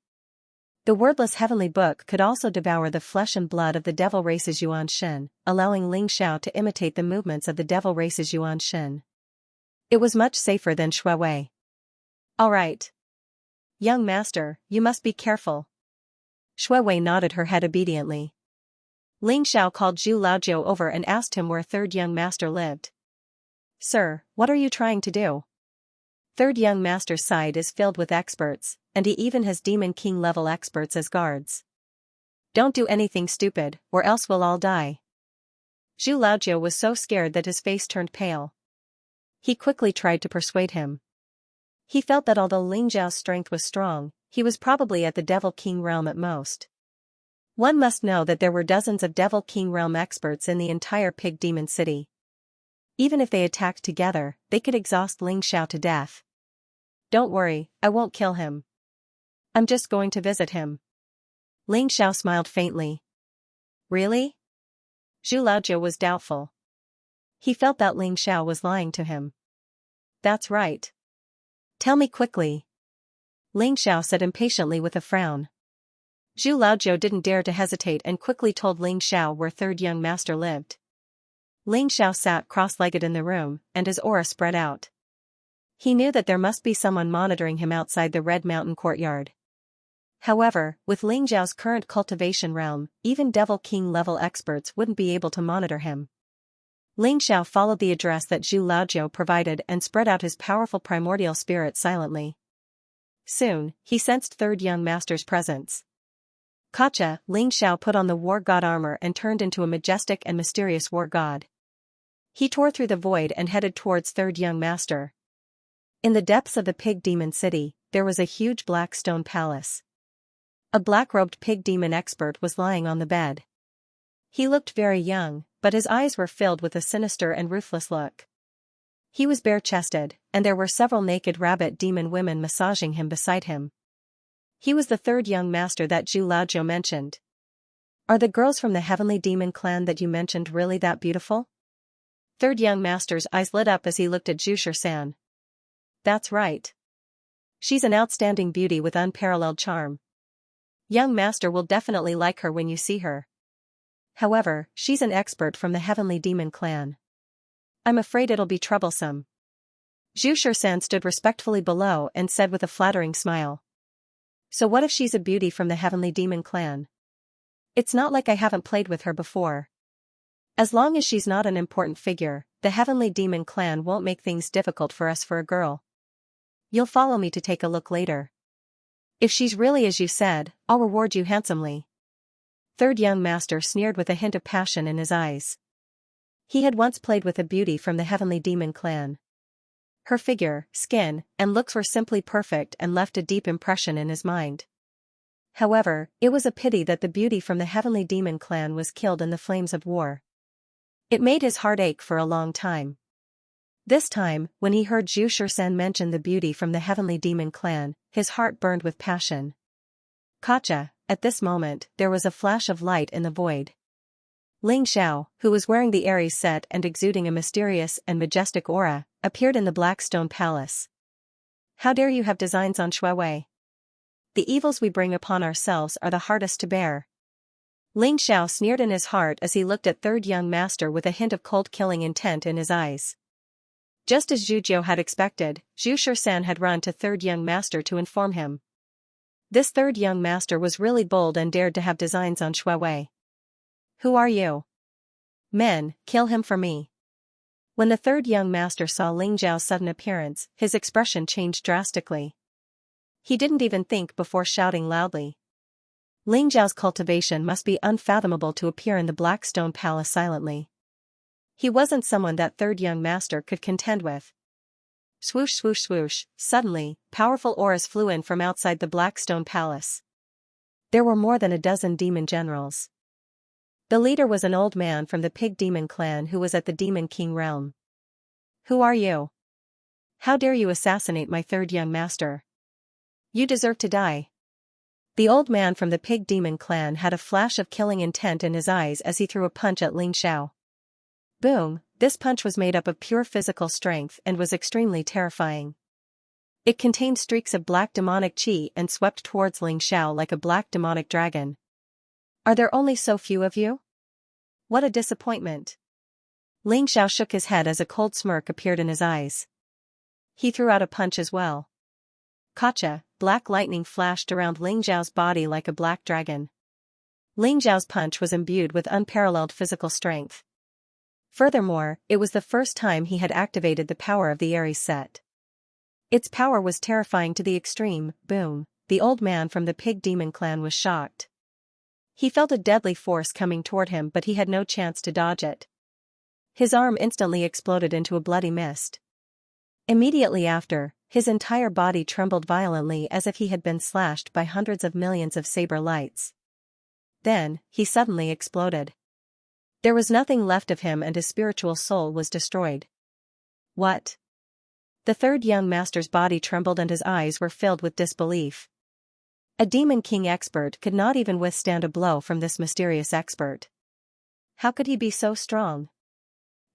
The wordless heavenly book could also devour the flesh and blood of the devil race's Yuan Shen, allowing Ling Xiao to imitate the movements of the devil race's Yuan Shen. It was much safer than Shui Wei. All right. Young master, you must be careful. Shui Wei nodded her head obediently. Ling Xiao called Zhu Laojiu over and asked him where 3rd young master lived. Sir, what are you trying to do? 3rd young master's side is filled with experts, and he even has Demon King level experts as guards. Don't do anything stupid, or else we'll all die. Zhu Laojiu was so scared that his face turned pale. He quickly tried to persuade him. He felt that although Ling Xiao's strength was strong, he was probably at the Devil King realm at most. One must know that there were dozens of Devil King realm experts in the entire pig demon city. Even if they attacked together, they could exhaust Ling Xiao to death. Don't worry, I won't kill him. I'm just going to visit him. Ling Xiao smiled faintly. Really? Zhu Laojiu was doubtful. He felt that Ling Xiao was lying to him. That's right. Tell me quickly. Ling Xiao said impatiently with a frown. Zhu Laojiu didn't dare to hesitate and quickly told Ling Xiao where third young master lived. Ling Xiao sat cross-legged in the room, and his aura spread out. He knew that there must be someone monitoring him outside the Red Mountain courtyard. However, with Ling Xiao's current cultivation realm, even Devil King-level experts wouldn't be able to monitor him. Ling Xiao followed the address that Zhu Laojiu provided and spread out his powerful primordial spirit silently. Soon, he sensed third young master's presence. Gotcha! Ling Xiao put on the war god armor and turned into a majestic and mysterious war god. He tore through the void and headed towards third young master. In the depths of the pig demon city, there was a huge black stone palace. A black-robed pig demon expert was lying on the bed. He looked very young, but his eyes were filled with a sinister and ruthless look. He was bare-chested, and there were several naked rabbit demon women massaging him beside him. He was the third young master that Zhu Laojiu mentioned. Are the girls from the heavenly demon clan that you mentioned really that beautiful? Third young master's eyes lit up as he looked at Zhu Shisan. That's right. She's an outstanding beauty with unparalleled charm. Young master will definitely like her when you see her. However, she's an expert from the heavenly demon clan. I'm afraid it'll be troublesome. Zhu Shisan stood respectfully below and said with a flattering smile. So what if she's a beauty from the heavenly demon clan? It's not like I haven't played with her before. As long as she's not an important figure, the heavenly demon clan won't make things difficult for us for a girl. You'll follow me to take a look later. If she's really as you said, I'll reward you handsomely. Third young master sneered with a hint of passion in his eyes. He had once played with a beauty from the heavenly demon clan. Her figure, skin, and looks were simply perfect and left a deep impression in his mind. However, it was a pity that the beauty from the heavenly demon clan was killed in the flames of war. It made his heart ache for a long time. This time, when he heard Zhu Shisan mention the beauty from the heavenly demon clan, his heart burned with passion. Gotcha! At this moment, there was a flash of light in the void. Ling Xiao, who was wearing the Aries set and exuding a mysterious and majestic aura, appeared in the black stone palace. How dare you have designs on Shuewei? The evils we bring upon ourselves are the hardest to bear. Ling Xiao sneered in his heart as he looked at third young master with a hint of cold-killing intent in his eyes. Just as Zhu Jiu had expected, Zhu Shisan had run to third young master to inform him. This third young master was really bold and dared to have designs on Shuewei. Who are you? Men, kill him for me. When the third young master saw Ling Zhao's sudden appearance, his expression changed drastically. He didn't even think before shouting loudly. Ling Zhao's cultivation must be unfathomable to appear in the black stone palace silently. He wasn't someone that third young master could contend with. Swoosh swoosh swoosh, suddenly, powerful auras flew in from outside the black stone palace. There were more than a dozen demon generals. The leader was an old man from the pig demon clan who was at the Demon King realm. Who are you? How dare you assassinate my third young master? You deserve to die. The old man from the pig demon clan had a flash of killing intent in his eyes as he threw a punch at Ling Xiao. Boom, this punch was made up of pure physical strength and was extremely terrifying. It contained streaks of black demonic chi and swept towards Ling Xiao like a black demonic dragon. Are there only so few of you? What a disappointment. Ling Xiao shook his head as a cold smirk appeared in his eyes. He threw out a punch as well. Gotcha! Black lightning flashed around Ling Xiao's body like a black dragon. Ling Xiao's punch was imbued with unparalleled physical strength. Furthermore, it was the first time he had activated the power of the Aries set. Its power was terrifying to the extreme. Boom, the old man from the pig demon clan was shocked. He felt a deadly force coming toward him, but he had no chance to dodge it. His arm instantly exploded into a bloody mist. Immediately after, his entire body trembled violently as if he had been slashed by hundreds of millions of saber lights. Then, he suddenly exploded. There was nothing left of him and his spiritual soul was destroyed. What? The third young master's body trembled and his eyes were filled with disbelief. A demon king expert could not even withstand a blow from this mysterious expert. How could he be so strong?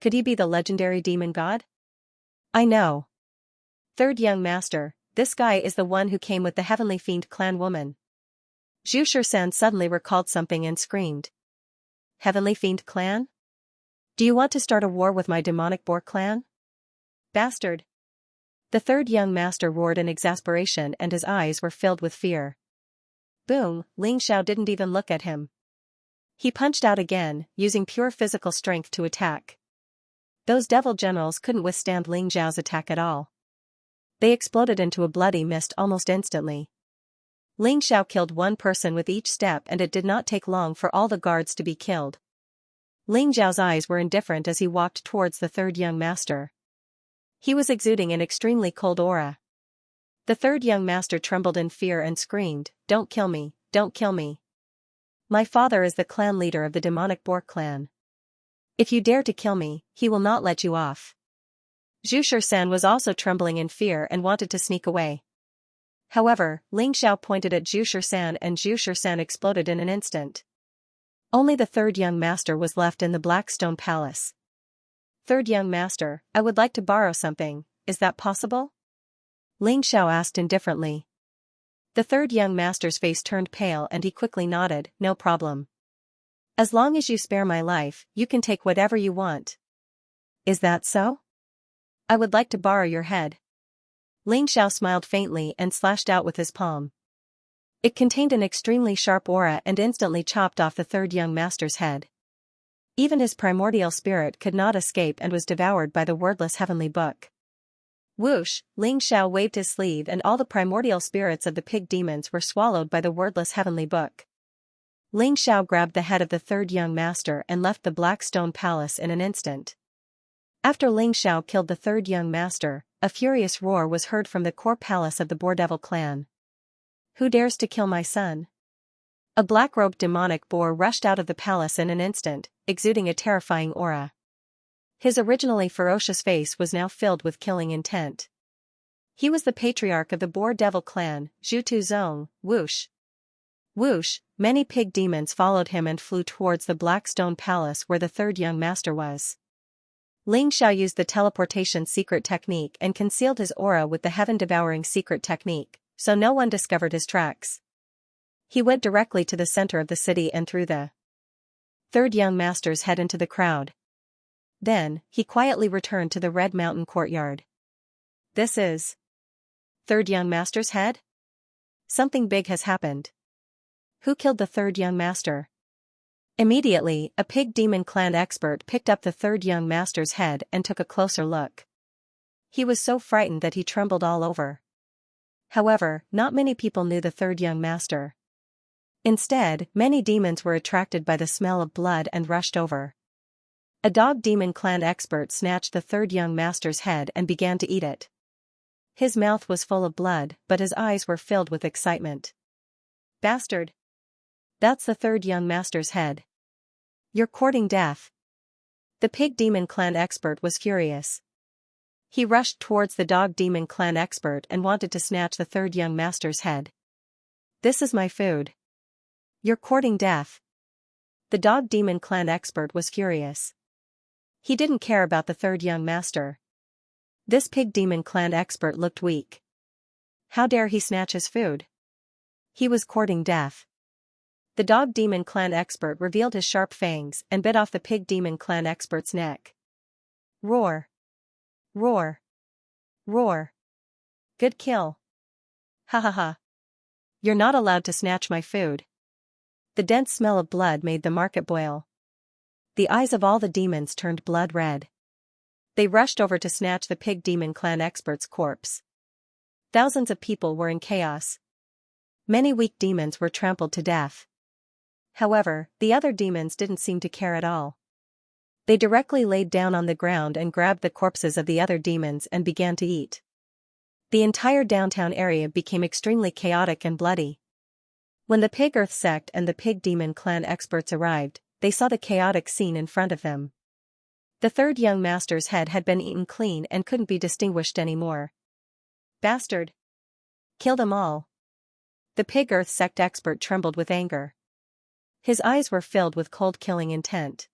Could he be the legendary demon god? I know. Third young master, this guy is the one who came with the heavenly fiend clan woman. Xianxia suddenly recalled something and screamed. Heavenly fiend clan? Do you want to start a war with my demonic boar clan? Bastard! The third young master roared in exasperation and his eyes were filled with fear. Boom, Xiao didn't even look at him. He punched out again, using pure physical strength to attack. Those devil generals couldn't withstand Xiao's attack at all. They exploded into a bloody mist almost instantly. Xiao killed one person with each step and it did not take long for all the guards to be killed. Xiao's eyes were indifferent as he walked towards the third young master. He was exuding an extremely cold aura. The third young master trembled in fear and screamed, "Don't kill me, don't kill me. My father is the clan leader of the demonic boar clan. If you dare to kill me, he will not let you off." Xianxia was also trembling in fear and wanted to sneak away. However, Xiao pointed at Xianxia and Xianxia exploded in an instant. Only the third young master was left in the black stone palace. Third young master, I would like to borrow something, is that possible? Xiao asked indifferently. The third young master's face turned pale and he quickly nodded, no problem. As long as you spare my life, you can take whatever you want. Is that so? I would like to borrow your head. Xiao smiled faintly and slashed out with his palm. It contained an extremely sharp aura and instantly chopped off the third young master's head. Even his primordial spirit could not escape and was devoured by the wordless heavenly book. Whoosh, Xiao waved his sleeve and all the primordial spirits of the pig demons were swallowed by the wordless heavenly book. Xiao grabbed the head of the third young master and left the black stone palace in an instant. After Xiao killed the third young master, a furious roar was heard from the core palace of the Boar Devil clan. Who dares to kill my son? A black-robed demonic boar rushed out of the palace in an instant, exuding a terrifying aura. His originally ferocious face was now filled with killing intent. He was the patriarch of the Boar Devil clan, Zhutu Zong, whoosh. Whoosh, many pig demons followed him and flew towards the black stone palace where the third young master was. Xiao used the teleportation secret technique and concealed his aura with the heaven-devouring secret technique, so no one discovered his tracks. He went directly to the center of the city and threw the third young master's head into the crowd. Then, he quietly returned to the Red Mountain courtyard. This is third young master's head? Something big has happened. Who killed the third young master? Immediately, a pig demon clan expert picked up the third young master's head and took a closer look. He was so frightened that he trembled all over. However, not many people knew the third young master. Instead, many demons were attracted by the smell of blood and rushed over. A dog demon clan expert snatched the third young master's head and began to eat it. His mouth was full of blood, but his eyes were filled with excitement. Bastard! That's the third young master's head. You're courting death. The pig demon clan expert was furious. He rushed towards the dog demon clan expert and wanted to snatch the third young master's head. This is my food. You're courting death. The dog demon clan expert was furious. He didn't care about the third young master. This pig demon clan expert looked weak. How dare he snatch his food? He was courting death. The dog demon clan expert revealed his sharp fangs and bit off the pig demon clan expert's neck. Roar! Roar! Roar! Good kill! Ha ha ha! You're not allowed to snatch my food. The dense smell of blood made the market boil. The eyes of all the demons turned blood red. They rushed over to snatch the pig demon clan expert's corpse. Thousands of people were in chaos. Many weak demons were trampled to death. However, the other demons didn't seem to care at all. They directly laid down on the ground and grabbed the corpses of the other demons and began to eat. The entire downtown area became extremely chaotic and bloody. When the pig earth sect and the pig demon clan experts arrived, they saw the chaotic scene in front of them. The third young master's head had been eaten clean and couldn't be distinguished anymore. Bastard! Kill them all! The pig earth sect expert trembled with anger. His eyes were filled with cold killing intent.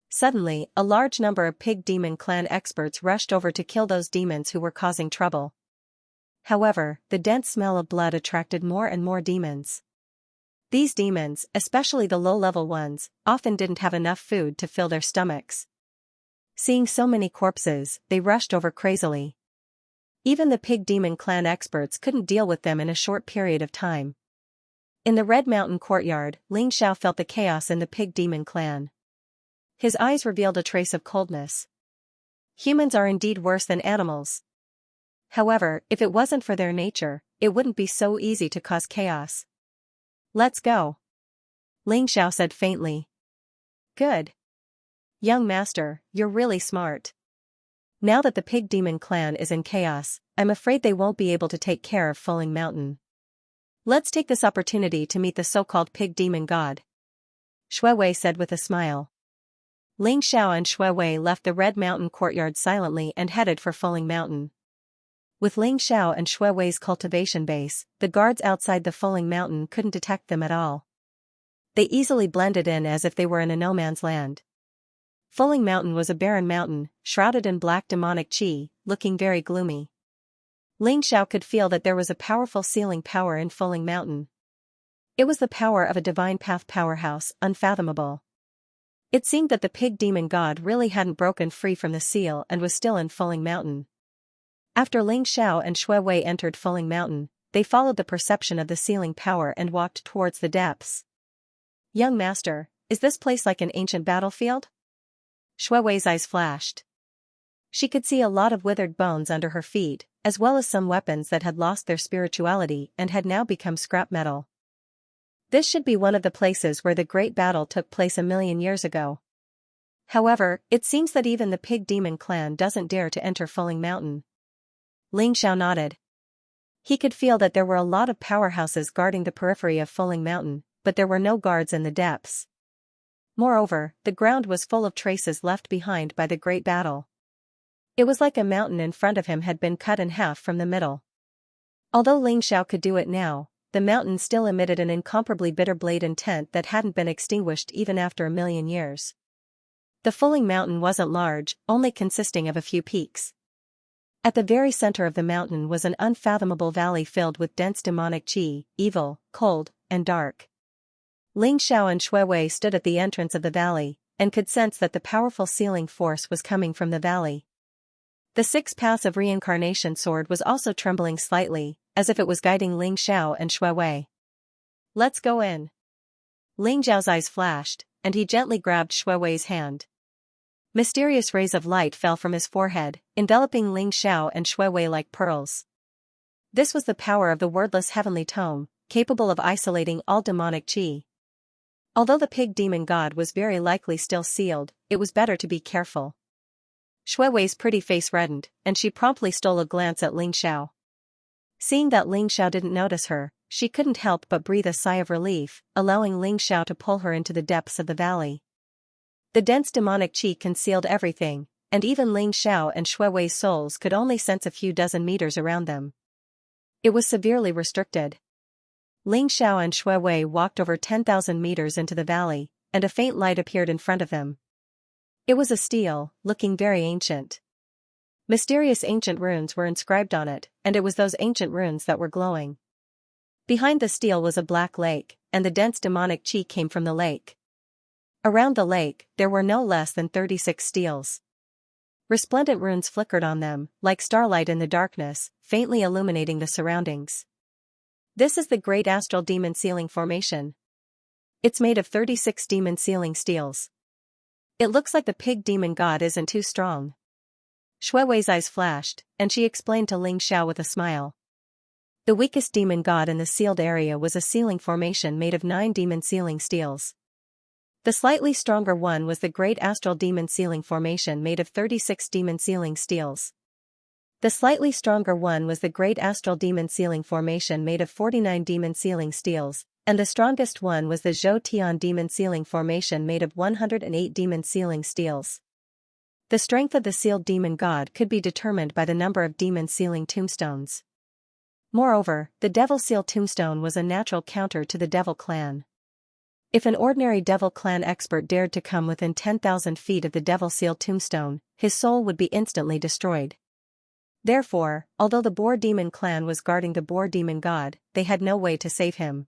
Suddenly, a large number of pig demon clan experts rushed over to kill those demons who were causing trouble. However, the dense smell of blood attracted more and more demons. These demons, especially the low-level ones, often didn't have enough food to fill their stomachs. Seeing so many corpses, they rushed over crazily. Even the pig demon clan experts couldn't deal with them in a short period of time. In the Red Mountain courtyard, Xianxia felt the chaos in the pig demon clan. His eyes revealed a trace of coldness. Humans are indeed worse than animals. However, if it wasn't for their nature, it wouldn't be so easy to cause chaos. Let's go. Xianxia said faintly. Good. Young master, you're really smart. Now that the pig demon clan is in chaos, I'm afraid they won't be able to take care of Fulling Mountain. Let's take this opportunity to meet the so-called pig demon god. Shui Wei said with a smile. Xianxia and Shui Wei left the Red Mountain courtyard silently and headed for Fulling Mountain. With Xianxia and Shui Wei's cultivation base, the guards outside the Fulling Mountain couldn't detect them at all. They easily blended in as if they were in a no-man's land. Fulling Mountain was a barren mountain, shrouded in black demonic chi, looking very gloomy. Xianxia could feel that there was a powerful sealing power in Fulling Mountain. It was the power of a divine path powerhouse, unfathomable. It seemed that the pig demon god really hadn't broken free from the seal and was still in Fulling Mountain. After Xianxia and Shui Wei entered Fulling Mountain, they followed the perception of the sealing power and walked towards the depths. Young master, is this place like an ancient battlefield? Shui Wei's eyes flashed. She could see a lot of withered bones under her feet, as well as some weapons that had lost their spirituality and had now become scrap metal. This should be one of the places where the great battle took place 1,000,000 years ago. However, it seems that even the pig demon clan doesn't dare to enter Fulling Mountain. Xianxia nodded. He could feel that there were a lot of powerhouses guarding the periphery of Fulling Mountain, but there were no guards in the depths. Moreover, the ground was full of traces left behind by the great battle. It was like a mountain in front of him had been cut in half from the middle. Although Xianxia could do it now, the mountain still emitted an incomparably bitter blade intent that hadn't been extinguished even after 1,000,000 years. The Fulling Mountain wasn't large, only consisting of a few peaks. At the very center of the mountain was an unfathomable valley filled with dense demonic chi, evil, cold, and dark. Xianxia and Shui Wei stood at the entrance of the valley, and could sense that the powerful sealing force was coming from the valley. The 6 paths of reincarnation sword was also trembling slightly, as if it was guiding Xianxia and Shui Wei. Let's go in. Xiao's eyes flashed, and he gently grabbed Shui Wei's hand. Mysterious rays of light fell from his forehead, enveloping Xianxia and Shui Wei like pearls. This was the power of the wordless heavenly tome, capable of isolating all demonic chi. Although the pig demon god was very likely still sealed, it was better to be careful. Shui Wei's pretty face reddened, and she promptly stole a glance at Xianxia. Seeing that Xianxia didn't notice her, she couldn't help but breathe a sigh of relief, allowing Xianxia to pull her into the depths of the valley. The dense demonic chi concealed everything, and even Xianxia and Shui Wei's souls could only sense a few dozen meters around them. It was severely restricted. Xianxia and Shui Wei walked over 10,000 meters into the valley, and a faint light appeared in front of them. It was a stele, looking very ancient. Mysterious ancient runes were inscribed on it, and it was those ancient runes that were glowing. Behind the stele was a black lake, and the dense demonic chi came from the lake. Around the lake, there were no less than 36 steles. Resplendent runes flickered on them, like starlight in the darkness, faintly illuminating the surroundings. This is the Great Astral Demon Sealing Formation. It's made of 36 demon sealing steels. It looks like the pig demon god isn't too strong. Shui Wei's eyes flashed, and she explained to Xianxia with a smile. The weakest demon god in the sealed area was a sealing formation made of 9 demon sealing steels. The slightly stronger one was the Great Astral Demon Sealing Formation made of 36 demon sealing steels. The slightly stronger one was the Great Astral Demon Sealing Formation made of 49 demon sealing steels, And the strongest one was the Zhou Tian demon sealing formation made of 108 demon sealing steels. The strength of the sealed demon god could be determined by the number of demon sealing tombstones. Moreover, the devil seal tombstone was a natural counter to the devil clan. If an ordinary devil clan expert dared to come within 10,000 feet of the devil seal tombstone, his soul would be instantly destroyed. Therefore, although the boar demon clan was guarding the boar demon god, they had no way to save him.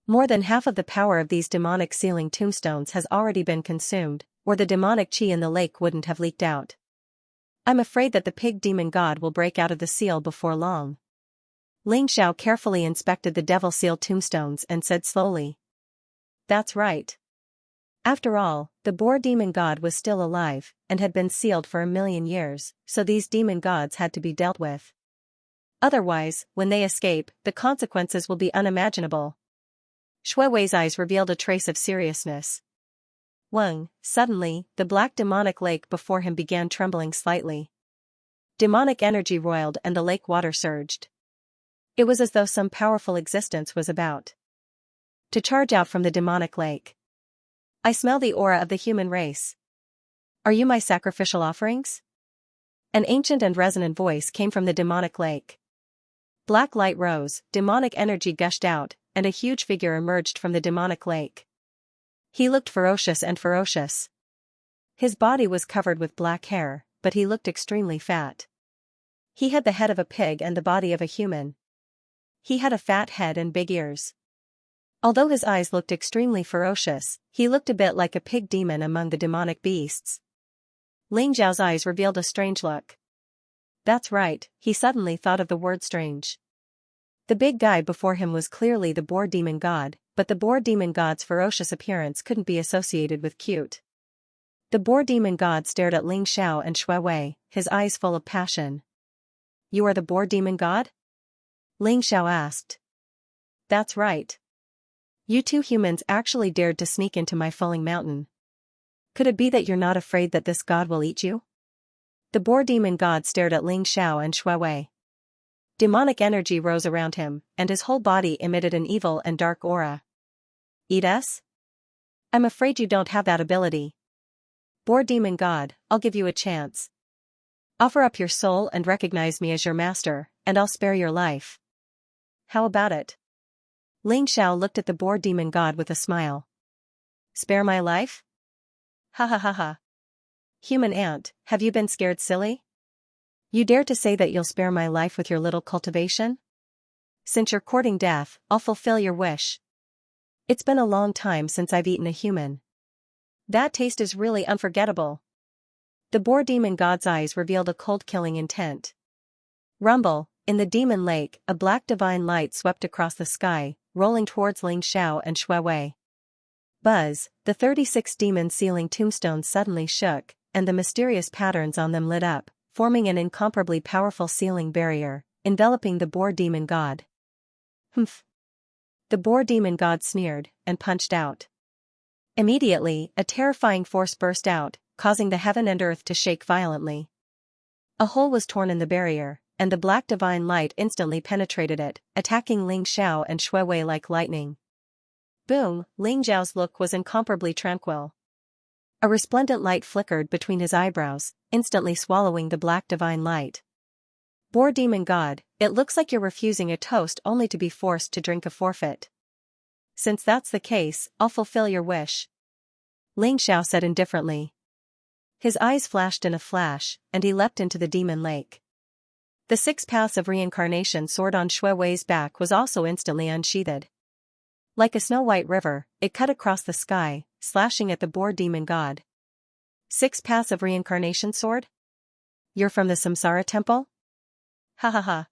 More than half of the power of these demonic sealing tombstones has already been consumed, or the demonic chi in the lake wouldn't have leaked out. I'm afraid that the pig demon god will break out of the seal before long. Ling Xiao carefully inspected the devil seal tombstones and said slowly. That's right. After all, the boar demon god was still alive, and had been sealed for 1,000,000 years, so these demon gods had to be dealt with. Otherwise, when they escape, the consequences will be unimaginable. Shui Wei's eyes revealed a trace of seriousness. Suddenly, the black demonic lake before him began trembling slightly. Demonic energy roiled and the lake water surged. It was as though some powerful existence was about to charge out from the demonic lake. I smell the aura of the human race. Are you my sacrificial offerings? An ancient and resonant voice came from the demonic lake. Black light rose, demonic energy gushed out, and a huge figure emerged from the demonic lake. He looked ferocious and ferocious. His body was covered with black hair, but he looked extremely fat. He had the head of a pig and the body of a human. He had a fat head and big ears. Although his eyes looked extremely ferocious, he looked a bit like a pig demon among the demonic beasts. Ling Zhao's eyes revealed a strange look. That's right, he suddenly thought of the word strange. The big guy before him was clearly the boar demon god, but the boar demon god's ferocious appearance couldn't be associated with cute. The boar demon god stared at Ling Xiao and Shui Wei, his eyes full of passion. You are the boar demon god? Ling Xiao asked. That's right. You two humans actually dared to sneak into my falling mountain. Could it be that you're not afraid that this god will eat you? The boar demon god stared at Ling Xiao and Shui Wei. Demonic energy rose around him, and his whole body emitted an evil and dark aura. Eat us? I'm afraid you don't have that ability. Boar demon god, I'll give you a chance. Offer up your soul and recognize me as your master, and I'll spare your life. How about it? Ling Xiao looked at the boar demon god with a smile. Spare my life? Ha ha ha ha. Human ant, have you been scared silly? You dare to say that you'll spare my life with your little cultivation? Since you're courting death, I'll fulfill your wish. It's been a long time since I've eaten a human. That taste is really unforgettable. The boar demon god's eyes revealed a cold killing intent. Rumble, in the demon lake, a black divine light swept across the sky, rolling towards Ling Xiao and Shui Wei. Buzz, the 36 demon sealing tombstones suddenly shook, and the mysterious patterns on them lit up, forming an incomparably powerful sealing barrier, enveloping the boar demon god. Humph. The boar demon god sneered, and punched out. Immediately, a terrifying force burst out, causing the heaven and earth to shake violently. A hole was torn in the barrier, and the black divine light instantly penetrated it, attacking Ling Xiao and Shui Wei like lightning. Boom, Ling Zhao's look was incomparably tranquil. A resplendent light flickered between his eyebrows, instantly swallowing the black divine light. Boar demon god, it looks like you're refusing a toast only to be forced to drink a forfeit. Since that's the case, I'll fulfill your wish. Ling Xiao said indifferently. His eyes flashed in a flash, and he leapt into the demon lake. The 6 paths of reincarnation sword on Shui Wei's back was also instantly unsheathed. Like a snow-white river, it cut across the sky, slashing at the boar demon god. 6 paths of reincarnation sword? You're from the Samsara temple? Ha ha ha.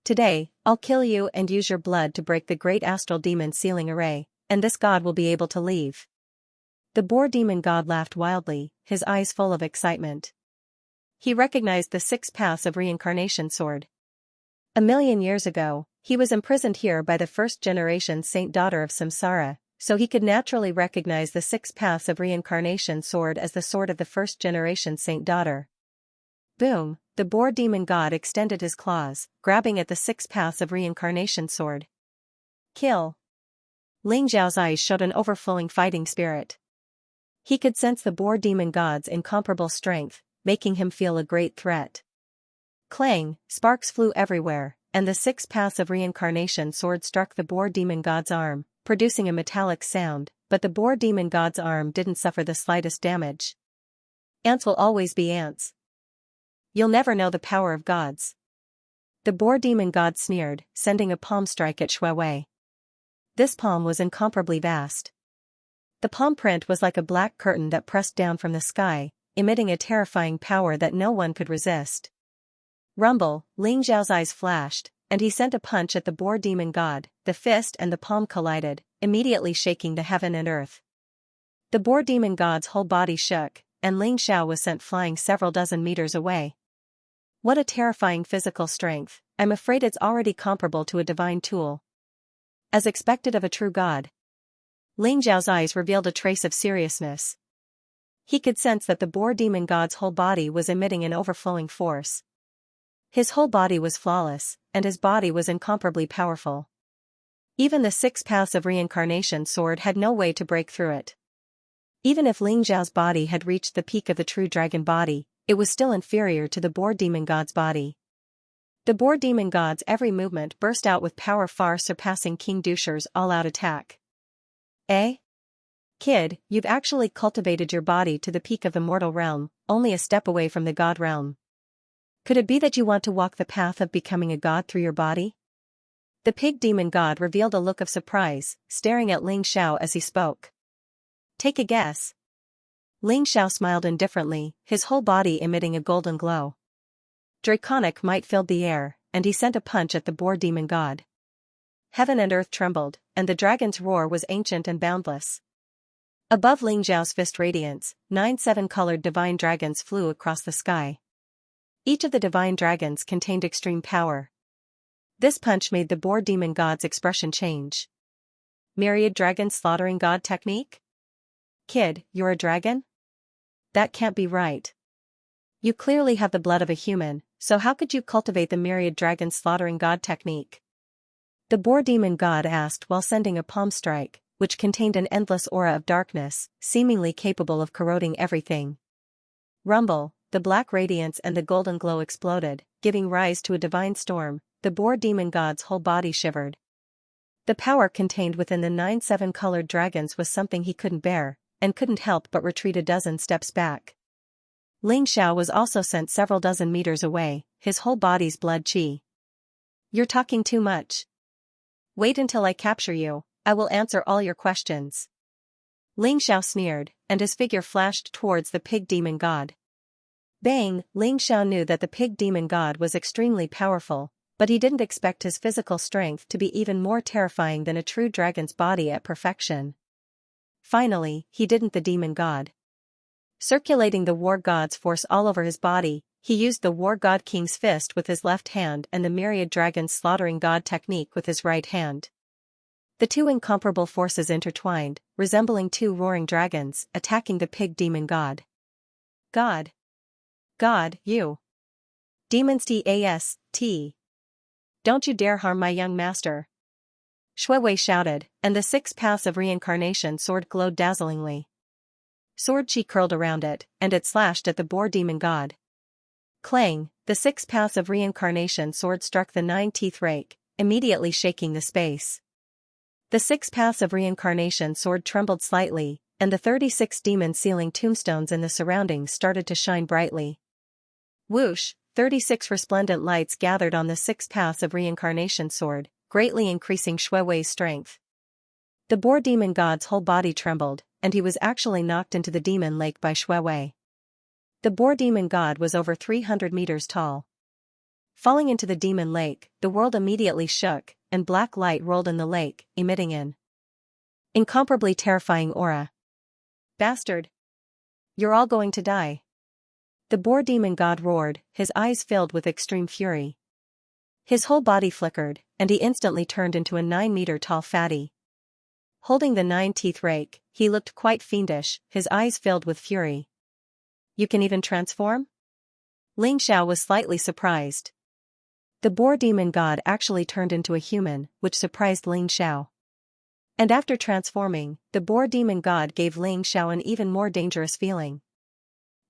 Today, I'll kill you and use your blood to break the great astral demon sealing array, and this god will be able to leave. The boar demon god laughed wildly, his eyes full of excitement. He recognized the 6 paths of reincarnation sword. 1,000,000 years ago, he was imprisoned here by the first-generation saint daughter of Samsara, so he could naturally recognize the 6 paths of reincarnation sword as the sword of the first-generation saint daughter. Boom, the boar demon god extended his claws, grabbing at the 6 paths of reincarnation sword. Kill. Ling Xiao's eyes showed an overflowing fighting spirit. He could sense the boar demon god's incomparable strength, making him feel a great threat. Clang, sparks flew everywhere, and the 6 paths of reincarnation sword struck the boar demon god's arm, producing a metallic sound, but the boar demon god's arm didn't suffer the slightest damage. Ants will always be ants. You'll never know the power of gods. The boar demon god sneered, sending a palm strike at Shui Wei. This palm was incomparably vast. The palm print was like a black curtain that pressed down from the sky, emitting a terrifying power that no one could resist. Rumble, Ling Xiao's eyes flashed, and he sent a punch at the boar demon god. The fist and the palm collided, immediately shaking the heaven and earth. The boar demon god's whole body shook, and Ling Xiao was sent flying several dozen meters away. What a terrifying physical strength! I'm afraid it's already comparable to a divine tool. As expected of a true god. Ling Xiao's eyes revealed a trace of seriousness. He could sense that the boar demon god's whole body was emitting an overflowing force. His whole body was flawless, and his body was incomparably powerful. Even the 6 paths of reincarnation sword had no way to break through it. Even if Ling Xiao's body had reached the peak of the true dragon body, it was still inferior to the boar demon god's body. The boar demon god's every movement burst out with power far surpassing King Dusher's all-out attack. Eh? Kid, you've actually cultivated your body to the peak of the mortal realm, only a step away from the god realm. Could it be that you want to walk the path of becoming a god through your body? The pig demon god revealed a look of surprise, staring at Ling Xiao as he spoke. Take a guess. Ling Xiao smiled indifferently, his whole body emitting a golden glow. Draconic might filled the air, and he sent a punch at the boar demon god. Heaven and earth trembled, and the dragon's roar was ancient and boundless. Above Ling Xiao's fist radiance, 9 7-colored divine dragons flew across the sky. Each of the divine dragons contained extreme power. This punch made the boar demon god's expression change. Myriad dragon slaughtering god technique? Kid, you're a dragon? That can't be right. You clearly have the blood of a human, so how could you cultivate the myriad dragon slaughtering god technique? The boar demon god asked while sending a palm strike, which contained an endless aura of darkness, seemingly capable of corroding everything. Rumble, the black radiance and the golden glow exploded, giving rise to a divine storm. The boar demon god's whole body shivered. The power contained within the 9 7-colored dragons was something he couldn't bear, and couldn't help but retreat a dozen steps back. Ling Xiao was also sent several dozen meters away, his whole body's blood chi. You're talking too much. Wait until I capture you, I will answer all your questions. Ling Xiao sneered, and his figure flashed towards the pig demon god. Bang! Ling Xiao knew that the pig demon god was extremely powerful, but he didn't expect his physical strength to be even more terrifying than a true dragon's body at perfection. Finally, he didn't the demon god. Circulating the war god's force all over his body, he used the war god king's fist with his left hand and the myriad dragon's slaughtering god technique with his right hand. The two incomparable forces intertwined, resembling 2 roaring dragons, attacking the pig demon god. God! God, you! Demons T-A-S-T! Don't you dare harm my young master! Shui Wei shouted, and the 6 paths of reincarnation sword glowed dazzlingly. Sword chi curled around it, and it slashed at the boar demon god. Clang, the 6 paths of reincarnation sword struck the 9-teeth rake, immediately shaking the space. The 6 paths of reincarnation sword trembled slightly, and the 36 demon sealing tombstones in the surroundings started to shine brightly. Whoosh, 36 resplendent lights gathered on the 6 paths of reincarnation sword, greatly increasing Shui Wei's strength. The boar demon god's whole body trembled, and he was actually knocked into the demon lake by Shui Wei. The boar demon god was over 300 meters tall. Falling into the demon lake, the world immediately shook, and black light rolled in the lake, emitting an incomparably terrifying aura. Bastard! You're all going to die. The boar demon god roared, his eyes filled with extreme fury. His whole body flickered, and he instantly turned into a 9-meter-tall fatty. Holding the 9-teeth rake, he looked quite fiendish, his eyes filled with fury. You can even transform? Ling Xiao was slightly surprised. The boar demon god actually turned into a human, which surprised Ling Xiao. And after transforming, the boar demon god gave Ling Xiao an even more dangerous feeling.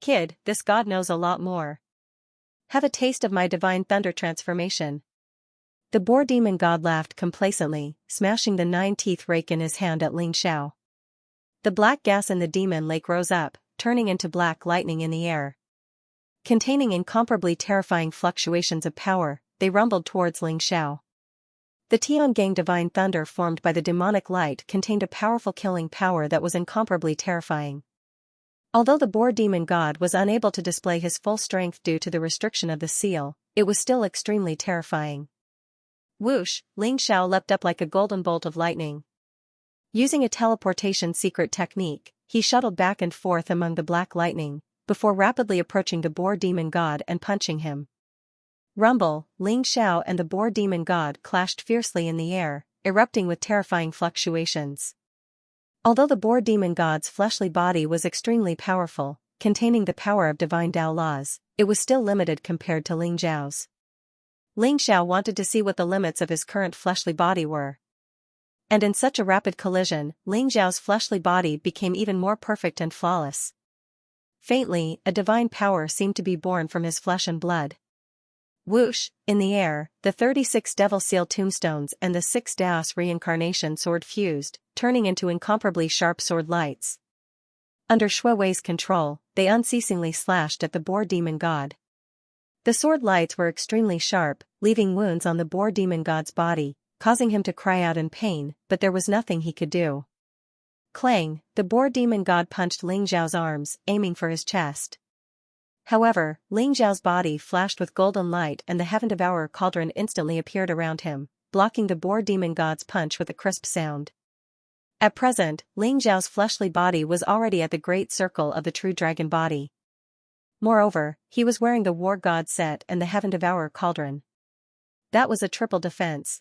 Kid, this god knows a lot more. Have a taste of my divine thunder transformation. The boar demon god laughed complacently, smashing the 9-teeth rake in his hand at Ling Xiao. The black gas in the demon lake rose up, turning into black lightning in the air. Containing incomparably terrifying fluctuations of power, they rumbled towards Ling Xiao. The Tiangang divine thunder formed by the demonic light contained a powerful killing power that was incomparably terrifying. Although the boar demon god was unable to display his full strength due to the restriction of the seal, it was still extremely terrifying. Whoosh, Ling Xiao leapt up like a golden bolt of lightning. Using a teleportation secret technique, he shuttled back and forth among the black lightning, before rapidly approaching the boar demon god and punching him. Rumble, Ling Xiao and the boar demon god clashed fiercely in the air, erupting with terrifying fluctuations. Although the boar demon god's fleshly body was extremely powerful, containing the power of divine Tao laws, it was still limited compared to Ling Xiao's. Ling Xiao wanted to see what the limits of his current fleshly body were. And in such a rapid collision, Ling Xiao's fleshly body became even more perfect and flawless. Faintly, a divine power seemed to be born from his flesh and blood. Whoosh, in the air, the 36 Devil Seal tombstones and the 6 Daos reincarnation sword fused, turning into incomparably sharp sword lights. Under Shui Wei's control, they unceasingly slashed at the boar demon god. The sword lights were extremely sharp, leaving wounds on the boar demon god's body, causing him to cry out in pain, but there was nothing he could do. Clang, the boar demon god punched Ling Xiao's arms, aiming for his chest. However, Ling Xiao's body flashed with golden light and the heaven-devourer cauldron instantly appeared around him, blocking the boar demon god's punch with a crisp sound. At present, Ling Xiao's fleshly body was already at the great circle of the true dragon body. Moreover, he was wearing the war god set and the heaven-devourer cauldron. That was a triple defense.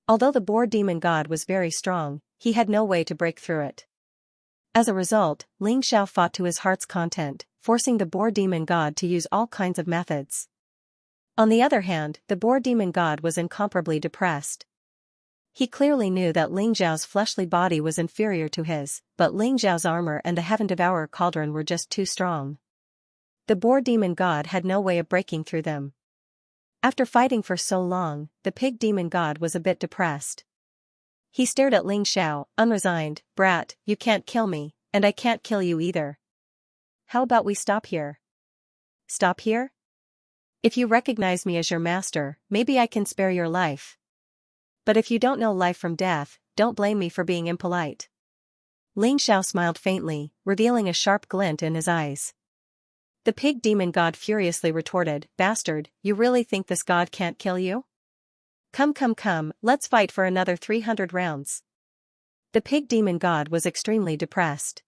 Although the boar demon god was very strong, he had no way to break through it. As a result, Ling Xiao fought to his heart's content, forcing the boar demon god to use all kinds of methods. On the other hand, the boar demon god was incomparably depressed. He clearly knew that Ling Xiao's fleshly body was inferior to his, but Ling Xiao's armor and the heaven-devourer cauldron were just too strong. The boar demon god had no way of breaking through them. After fighting for so long, the pig demon god was a bit depressed. He stared at Ling Xiao, unresigned. Brat, you can't kill me, and I can't kill you either. How about we stop here? Stop here? If you recognize me as your master, maybe I can spare your life. But if you don't know life from death, don't blame me for being impolite. Ling Xiao smiled faintly, revealing a sharp glint in his eyes. The pig demon god furiously retorted, Bastard, you really think this god can't kill you? Come, let's fight for another 300 rounds. The pig demon god was extremely depressed.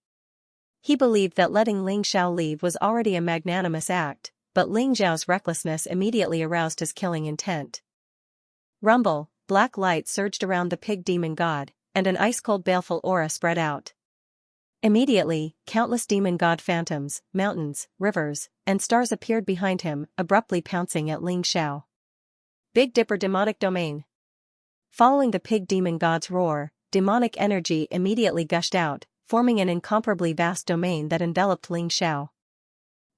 He believed that letting Ling Xiao leave was already a magnanimous act, but Ling Xiao's recklessness immediately aroused his killing intent. Rumble, black light surged around the pig demon god, and an ice-cold baleful aura spread out. Immediately, countless demon god phantoms, mountains, rivers, and stars appeared behind him, abruptly pouncing at Ling Xiao. Big Dipper demonic domain. Following the pig demon god's roar, demonic energy immediately gushed out, forming an incomparably vast domain that enveloped Ling Xiao.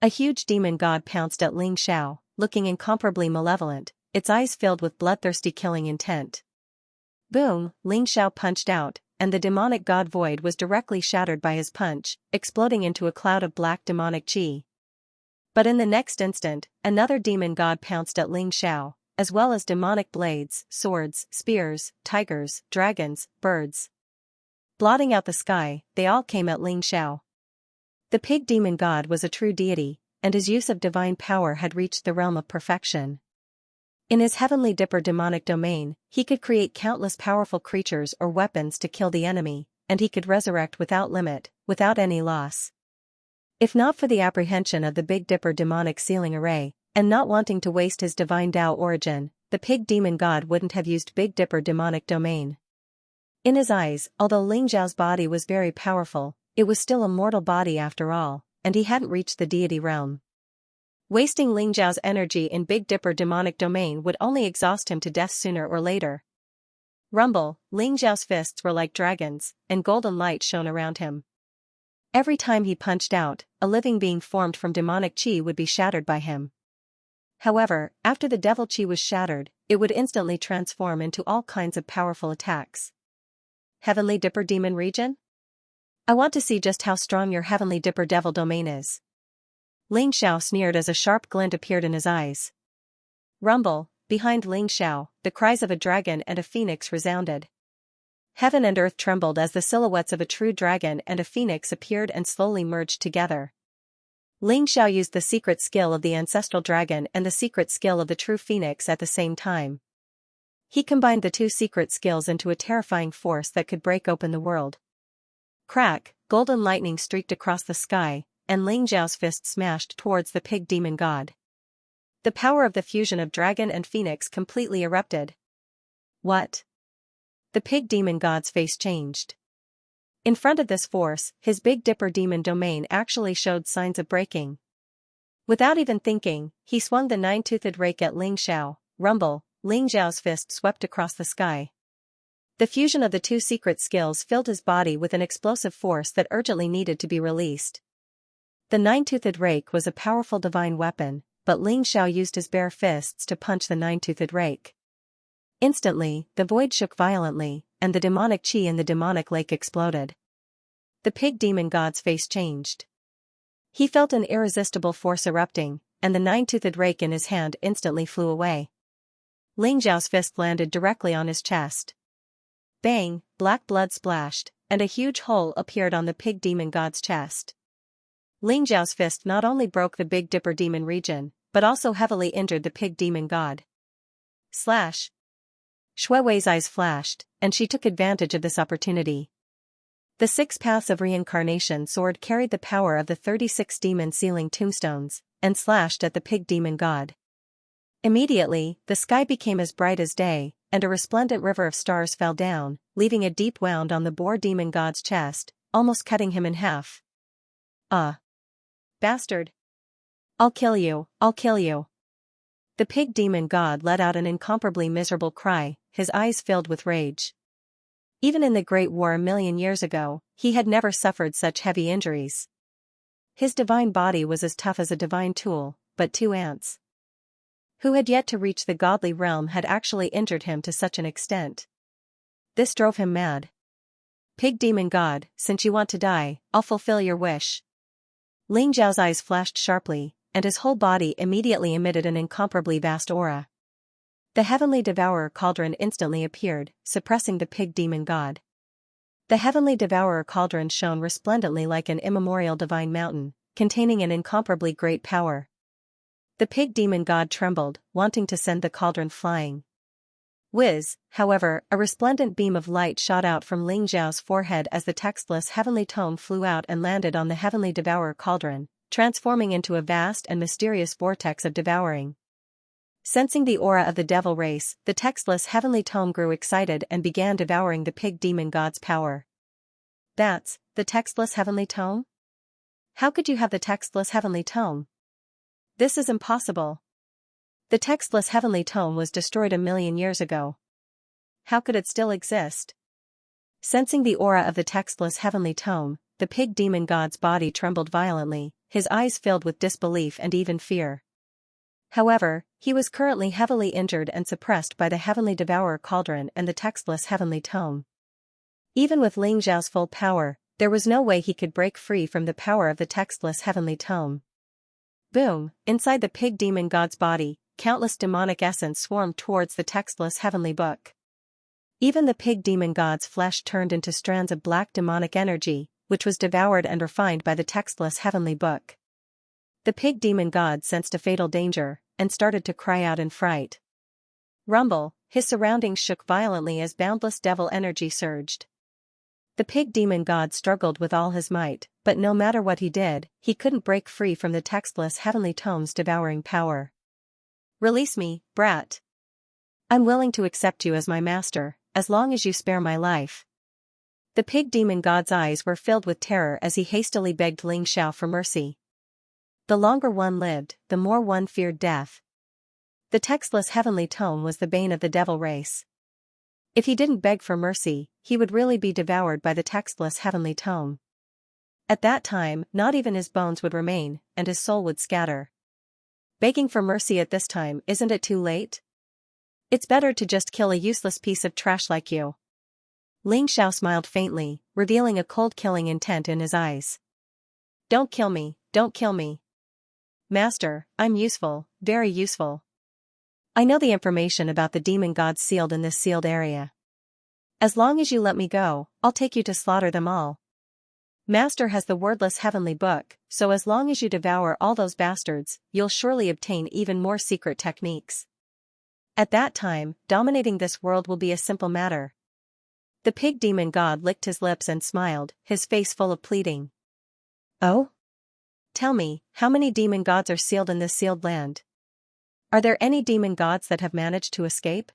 A huge demon god pounced at Ling Xiao, looking incomparably malevolent, its eyes filled with bloodthirsty killing intent. Boom, Ling Xiao punched out, and the demonic god void was directly shattered by his punch, exploding into a cloud of black demonic chi. But in the next instant, another demon god pounced at Ling Xiao, as well as demonic blades, swords, spears, tigers, dragons, birds. Blotting out the sky, they all came at Ling Xiao. The pig demon god was a true deity, and his use of divine power had reached the realm of perfection. In his heavenly dipper demonic domain, he could create countless powerful creatures or weapons to kill the enemy, and he could resurrect without limit, without any loss. If not for the apprehension of the Big Dipper demonic sealing array, and not wanting to waste his divine Tao origin, the pig demon god wouldn't have used Big Dipper demonic domain. In his eyes, although Ling Xiao's body was very powerful, it was still a mortal body after all, and he hadn't reached the deity realm. Wasting Ling Xiao's energy in Big Dipper demonic domain would only exhaust him to death sooner or later. Rumble, Ling Xiao's fists were like dragons, and golden light shone around him. Every time he punched out, a living being formed from demonic qi would be shattered by him. However, after the devil qi was shattered, it would instantly transform into all kinds of powerful attacks. Heavenly Dipper Demon Region? I want to see just how strong your Heavenly Dipper Devil domain is. Ling Xiao sneered as a sharp glint appeared in his eyes. Rumble, behind Ling Xiao, the cries of a dragon and a phoenix resounded. Heaven and earth trembled as the silhouettes of a true dragon and a phoenix appeared and slowly merged together. Ling Xiao used the secret skill of the ancestral dragon and the secret skill of the true phoenix at the same time. He combined the two secret skills into a terrifying force that could break open the world. Crack, golden lightning streaked across the sky, and Ling Xiao's fist smashed towards the pig demon god. The power of the fusion of dragon and phoenix completely erupted. What? The pig demon god's face changed. In front of this force, his Big Dipper demon domain actually showed signs of breaking. Without even thinking, he swung the nine-toothed rake at Ling Xiao. Rumble, Ling Xiao's fist swept across the sky. The fusion of the two secret skills filled his body with an explosive force that urgently needed to be released. The nine-toothed rake was a powerful divine weapon, but Ling Xiao used his bare fists to punch the nine-toothed rake. Instantly, the void shook violently, and the demonic qi in the demonic lake exploded. The pig demon god's face changed. He felt an irresistible force erupting, and the nine-toothed rake in his hand instantly flew away. Ling Xiao's fist landed directly on his chest. Bang, black blood splashed, and a huge hole appeared on the pig demon god's chest. Ling Xiao's fist not only broke the Big Dipper demon region, but also heavily injured the pig demon god. Slash! Shui Wei's eyes flashed, and she took advantage of this opportunity. The 6 paths of reincarnation sword carried the power of the 36 demon sealing tombstones, and slashed at the pig demon god. Immediately, the sky became as bright as day, and a resplendent river of stars fell down, leaving a deep wound on the boar demon god's chest, almost cutting him in half. Bastard! I'll kill you, I'll kill you. The pig demon god let out an incomparably miserable cry, his eyes filled with rage. Even in the Great War a million years ago, he had never suffered such heavy injuries. His divine body was as tough as a divine tool, but 2 ants who had yet to reach the godly realm had actually injured him to such an extent. This drove him mad. Pig demon god, since you want to die, I'll fulfill your wish. Ling Xiao's eyes flashed sharply, and his whole body immediately emitted an incomparably vast aura. The heavenly devourer cauldron instantly appeared, suppressing the pig demon god. The heavenly devourer cauldron shone resplendently like an immemorial divine mountain, containing an incomparably great power. The pig demon god trembled, wanting to send the cauldron flying. Whiz, however, a resplendent beam of light shot out from Ling Xiao's forehead as the textless heavenly tome flew out and landed on the heavenly devourer cauldron, transforming into a vast and mysterious vortex of devouring. Sensing the aura of the devil race, the textless heavenly tome grew excited and began devouring the pig demon god's power. That's the textless heavenly tome? How could you have the textless heavenly tome? This is impossible. The textless heavenly tome was destroyed a million years ago. How could it still exist? Sensing the aura of the textless heavenly tome, the pig demon god's body trembled violently, his eyes filled with disbelief and even fear. However, he was currently heavily injured and suppressed by the heavenly devourer cauldron and the textless heavenly tome. Even with Ling Xiao's full power, there was no way he could break free from the power of the textless heavenly tome. Boom! Inside the pig demon god's body, countless demonic essence swarmed towards the textless heavenly book. Even the pig demon god's flesh turned into strands of black demonic energy, which was devoured and refined by the textless heavenly book. The pig demon god sensed a fatal danger, and started to cry out in fright. Rumble, his surroundings shook violently as boundless devil energy surged. The pig demon god struggled with all his might, but no matter what he did, he couldn't break free from the textless heavenly tome's devouring power. Release me, brat. I'm willing to accept you as my master, as long as you spare my life. The pig demon god's eyes were filled with terror as he hastily begged Ling Xiao for mercy. The longer one lived, the more one feared death. The textless heavenly tome was the bane of the devil race. If he didn't beg for mercy, he would really be devoured by the textless heavenly tome. At that time, not even his bones would remain, and his soul would scatter. Begging for mercy at this time, isn't it too late? It's better to just kill a useless piece of trash like you. Xiao smiled faintly, revealing a cold killing intent in his eyes. Don't kill me, don't kill me. Master, I'm useful, very useful. I know the information about the demon gods sealed in this sealed area. As long as you let me go, I'll take you to slaughter them all. Master has the wordless heavenly book, so as long as you devour all those bastards, you'll surely obtain even more secret techniques. At that time, dominating this world will be a simple matter. The pig demon god licked his lips and smiled, his face full of pleading. Oh? Tell me, how many demon gods are sealed in this sealed land? Are there any demon gods that have managed to escape?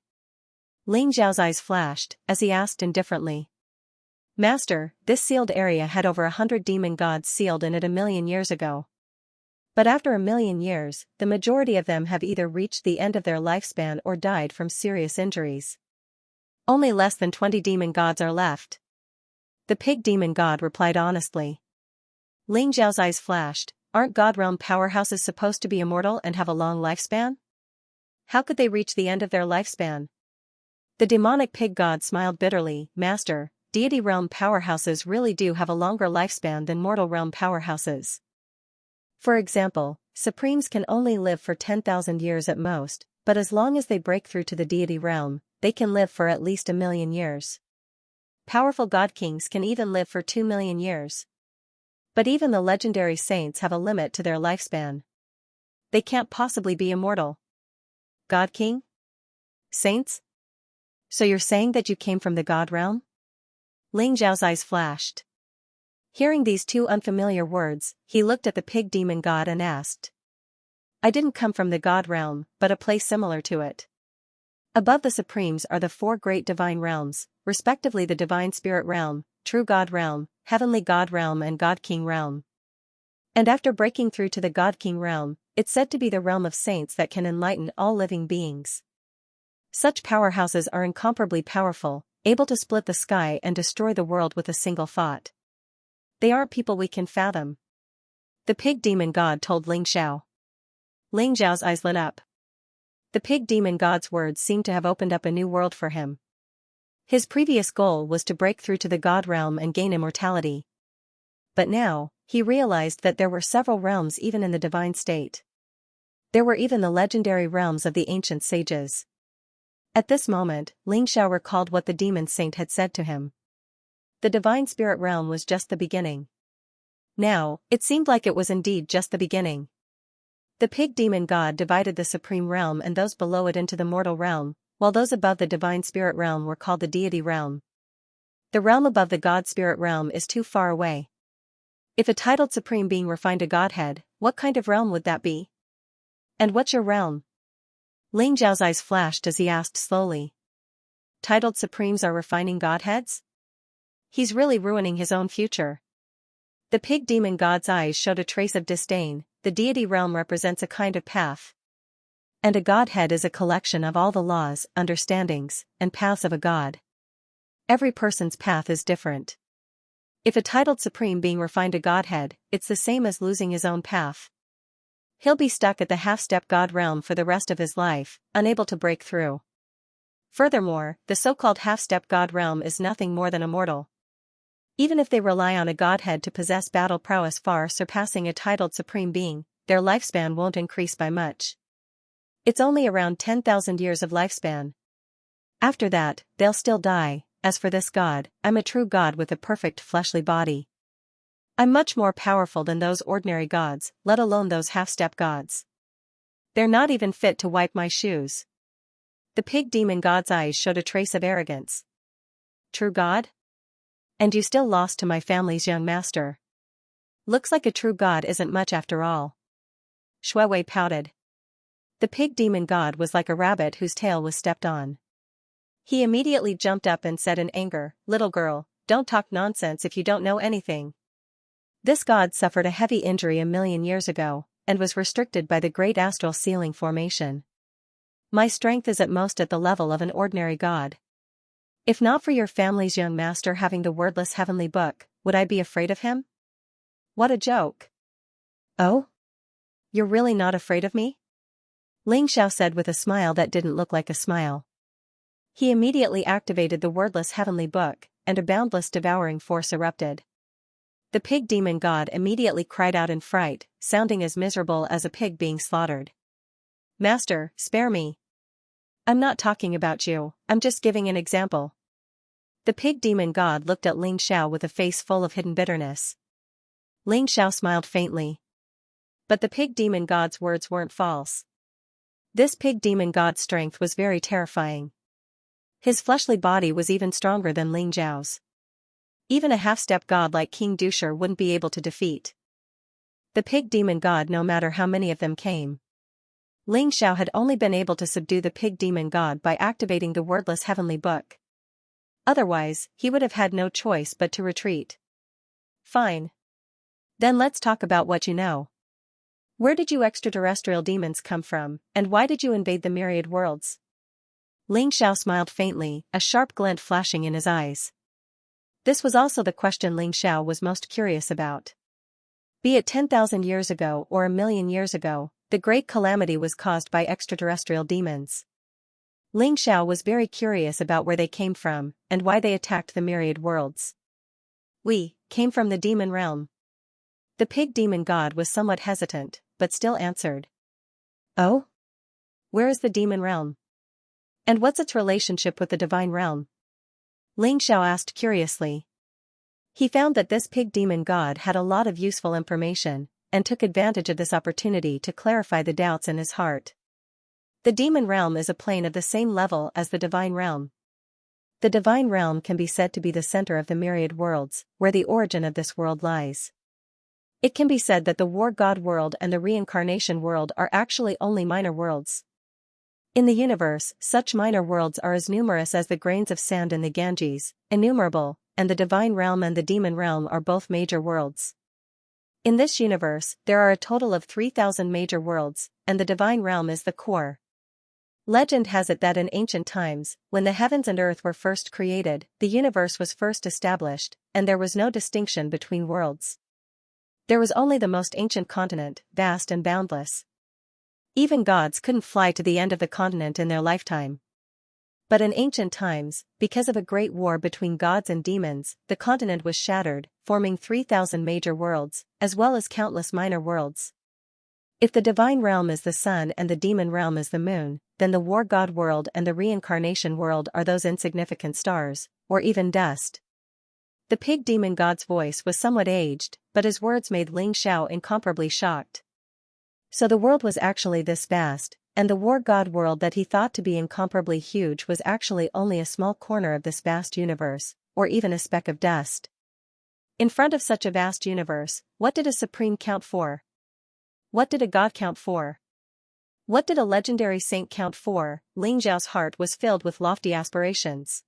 Xiao's eyes flashed, as he asked indifferently. Master, this sealed area had over 100 demon gods sealed in it 1,000,000 years ago. But after 1,000,000 years, the majority of them have either reached the end of their lifespan or died from serious injuries. Only less than 20 demon gods are left. The pig demon god replied honestly. Xiao's eyes flashed. Aren't god realm powerhouses supposed to be immortal and have a long lifespan? How could they reach the end of their lifespan? The demonic pig god smiled bitterly. Master, deity realm powerhouses really do have a longer lifespan than mortal realm powerhouses. For example, supremes can only live for 10,000 years at most, but as long as they break through to the deity realm, they can live for at least 1,000,000 years. Powerful god kings can even live for 2,000,000 years. But even the legendary saints have a limit to their lifespan. They can't possibly be immortal. God king? Saints? So you're saying that you came from the god realm? Xiao's eyes flashed. Hearing these two unfamiliar words, he looked at the pig demon god and asked. I didn't come from the god realm, but a place similar to it. Above the supremes are the 4 great divine realms, respectively the divine spirit realm, true god realm, heavenly god realm and god king realm. And after breaking through to the god king realm, it's said to be the realm of saints that can enlighten all living beings. Such powerhouses are incomparably powerful, able to split the sky and destroy the world with a single thought. They aren't people we can fathom. The pig demon god told Xiao. Xiao's eyes lit up. The pig demon god's words seemed to have opened up a new world for him. His previous goal was to break through to the god realm and gain immortality. But now, he realized that there were several realms even in the divine state. There were even the legendary realms of the ancient sages. At this moment, Xiao recalled what the demon saint had said to him. The divine spirit realm was just the beginning. Now, it seemed like it was indeed just the beginning. The pig demon god divided the supreme realm and those below it into the mortal realm, while those above the divine spirit realm were called the deity realm. The realm above the god spirit realm is too far away. If a titled supreme being refined a godhead, what kind of realm would that be? And what's your realm? Xiao's eyes flashed as he asked slowly. Titled supremes are refining godheads? He's really ruining his own future. The pig demon god's eyes showed a trace of disdain. The deity realm represents a kind of path. And a godhead is a collection of all the laws, understandings, and paths of a god. Every person's path is different. If a titled supreme being refined a godhead, it's the same as losing his own path. He'll be stuck at the half-step god realm for the rest of his life, unable to break through. Furthermore, the so-called half-step god realm is nothing more than a mortal. Even if they rely on a godhead to possess battle prowess far surpassing a titled supreme being, their lifespan won't increase by much. It's only around 10,000 years of lifespan. After that, they'll still die. As for this god, I'm a true god with a perfect fleshly body. I'm much more powerful than those ordinary gods, let alone those half-step gods. They're not even fit to wipe my shoes. The pig demon god's eyes showed a trace of arrogance. True god? And you still lost to my family's young master. Looks like a true god isn't much after all. Shuewei pouted. The pig demon god was like a rabbit whose tail was stepped on. He immediately jumped up and said in anger, "Little girl, don't talk nonsense if you don't know anything. This god suffered a heavy injury 1,000,000 years ago, and was restricted by the great astral ceiling formation. My strength is at most at the level of an ordinary god. If not for your family's young master having the wordless heavenly book, would I be afraid of him? What a joke. Oh? You're really not afraid of me? Ling Xiao said with a smile that didn't look like a smile. He immediately activated the wordless heavenly book, and a boundless devouring force erupted. The pig demon god immediately cried out in fright, sounding as miserable as a pig being slaughtered. Master, spare me. I'm not talking about you, I'm just giving an example. The pig demon god looked at Ling Xiao with a face full of hidden bitterness. Ling Xiao smiled faintly. But the pig demon god's words weren't false. This pig demon god's strength was very terrifying. His fleshly body was even stronger than Ling Xiao's. Even a half-step god like King Dusher wouldn't be able to defeat the pig demon god, no matter how many of them came. Ling Xiao had only been able to subdue the pig demon god by activating the wordless heavenly book. Otherwise, he would have had no choice but to retreat. Fine. Then let's talk about what you know. Where did you extraterrestrial demons come from, and why did you invade the myriad worlds? Ling Xiao smiled faintly, a sharp glint flashing in his eyes. This was also the question Ling Xiao was most curious about. Be it 10,000 years ago or 1,000,000 years ago, the great calamity was caused by extraterrestrial demons. Ling Xiao was very curious about where they came from, and why they attacked the myriad worlds. We came from the demon realm. The pig demon god was somewhat hesitant, but still answered. Oh? Where is the demon realm? And what's its relationship with the divine realm? Ling Xiao asked curiously. He found that this pig demon god had a lot of useful information, and took advantage of this opportunity to clarify the doubts in his heart. The demon realm is a plane of the same level as the divine realm. The divine realm can be said to be the center of the myriad worlds, where the origin of this world lies. It can be said that the war god world and the reincarnation world are actually only minor worlds. In the universe, such minor worlds are as numerous as the grains of sand in the Ganges, innumerable, and the divine realm and the demon realm are both major worlds. In this universe, there are a total of 3,000 major worlds, and the divine realm is the core. Legend has it that in ancient times, when the heavens and earth were first created, the universe was first established, and there was no distinction between worlds. There was only the most ancient continent, vast and boundless. Even gods couldn't fly to the end of the continent in their lifetime. But in ancient times, because of a great war between gods and demons, the continent was shattered, forming 3,000 major worlds, as well as countless minor worlds. If the divine realm is the sun and the demon realm is the moon, then the war god world and the reincarnation world are those insignificant stars, or even dust. The pig demon god's voice was somewhat aged, but his words made Ling Xiao incomparably shocked. So the world was actually this vast, and the war god world that he thought to be incomparably huge was actually only a small corner of this vast universe, or even a speck of dust. In front of such a vast universe, what did a supreme count for? What did a god count for? What did a legendary saint count for? Ling Xiao's heart was filled with lofty aspirations.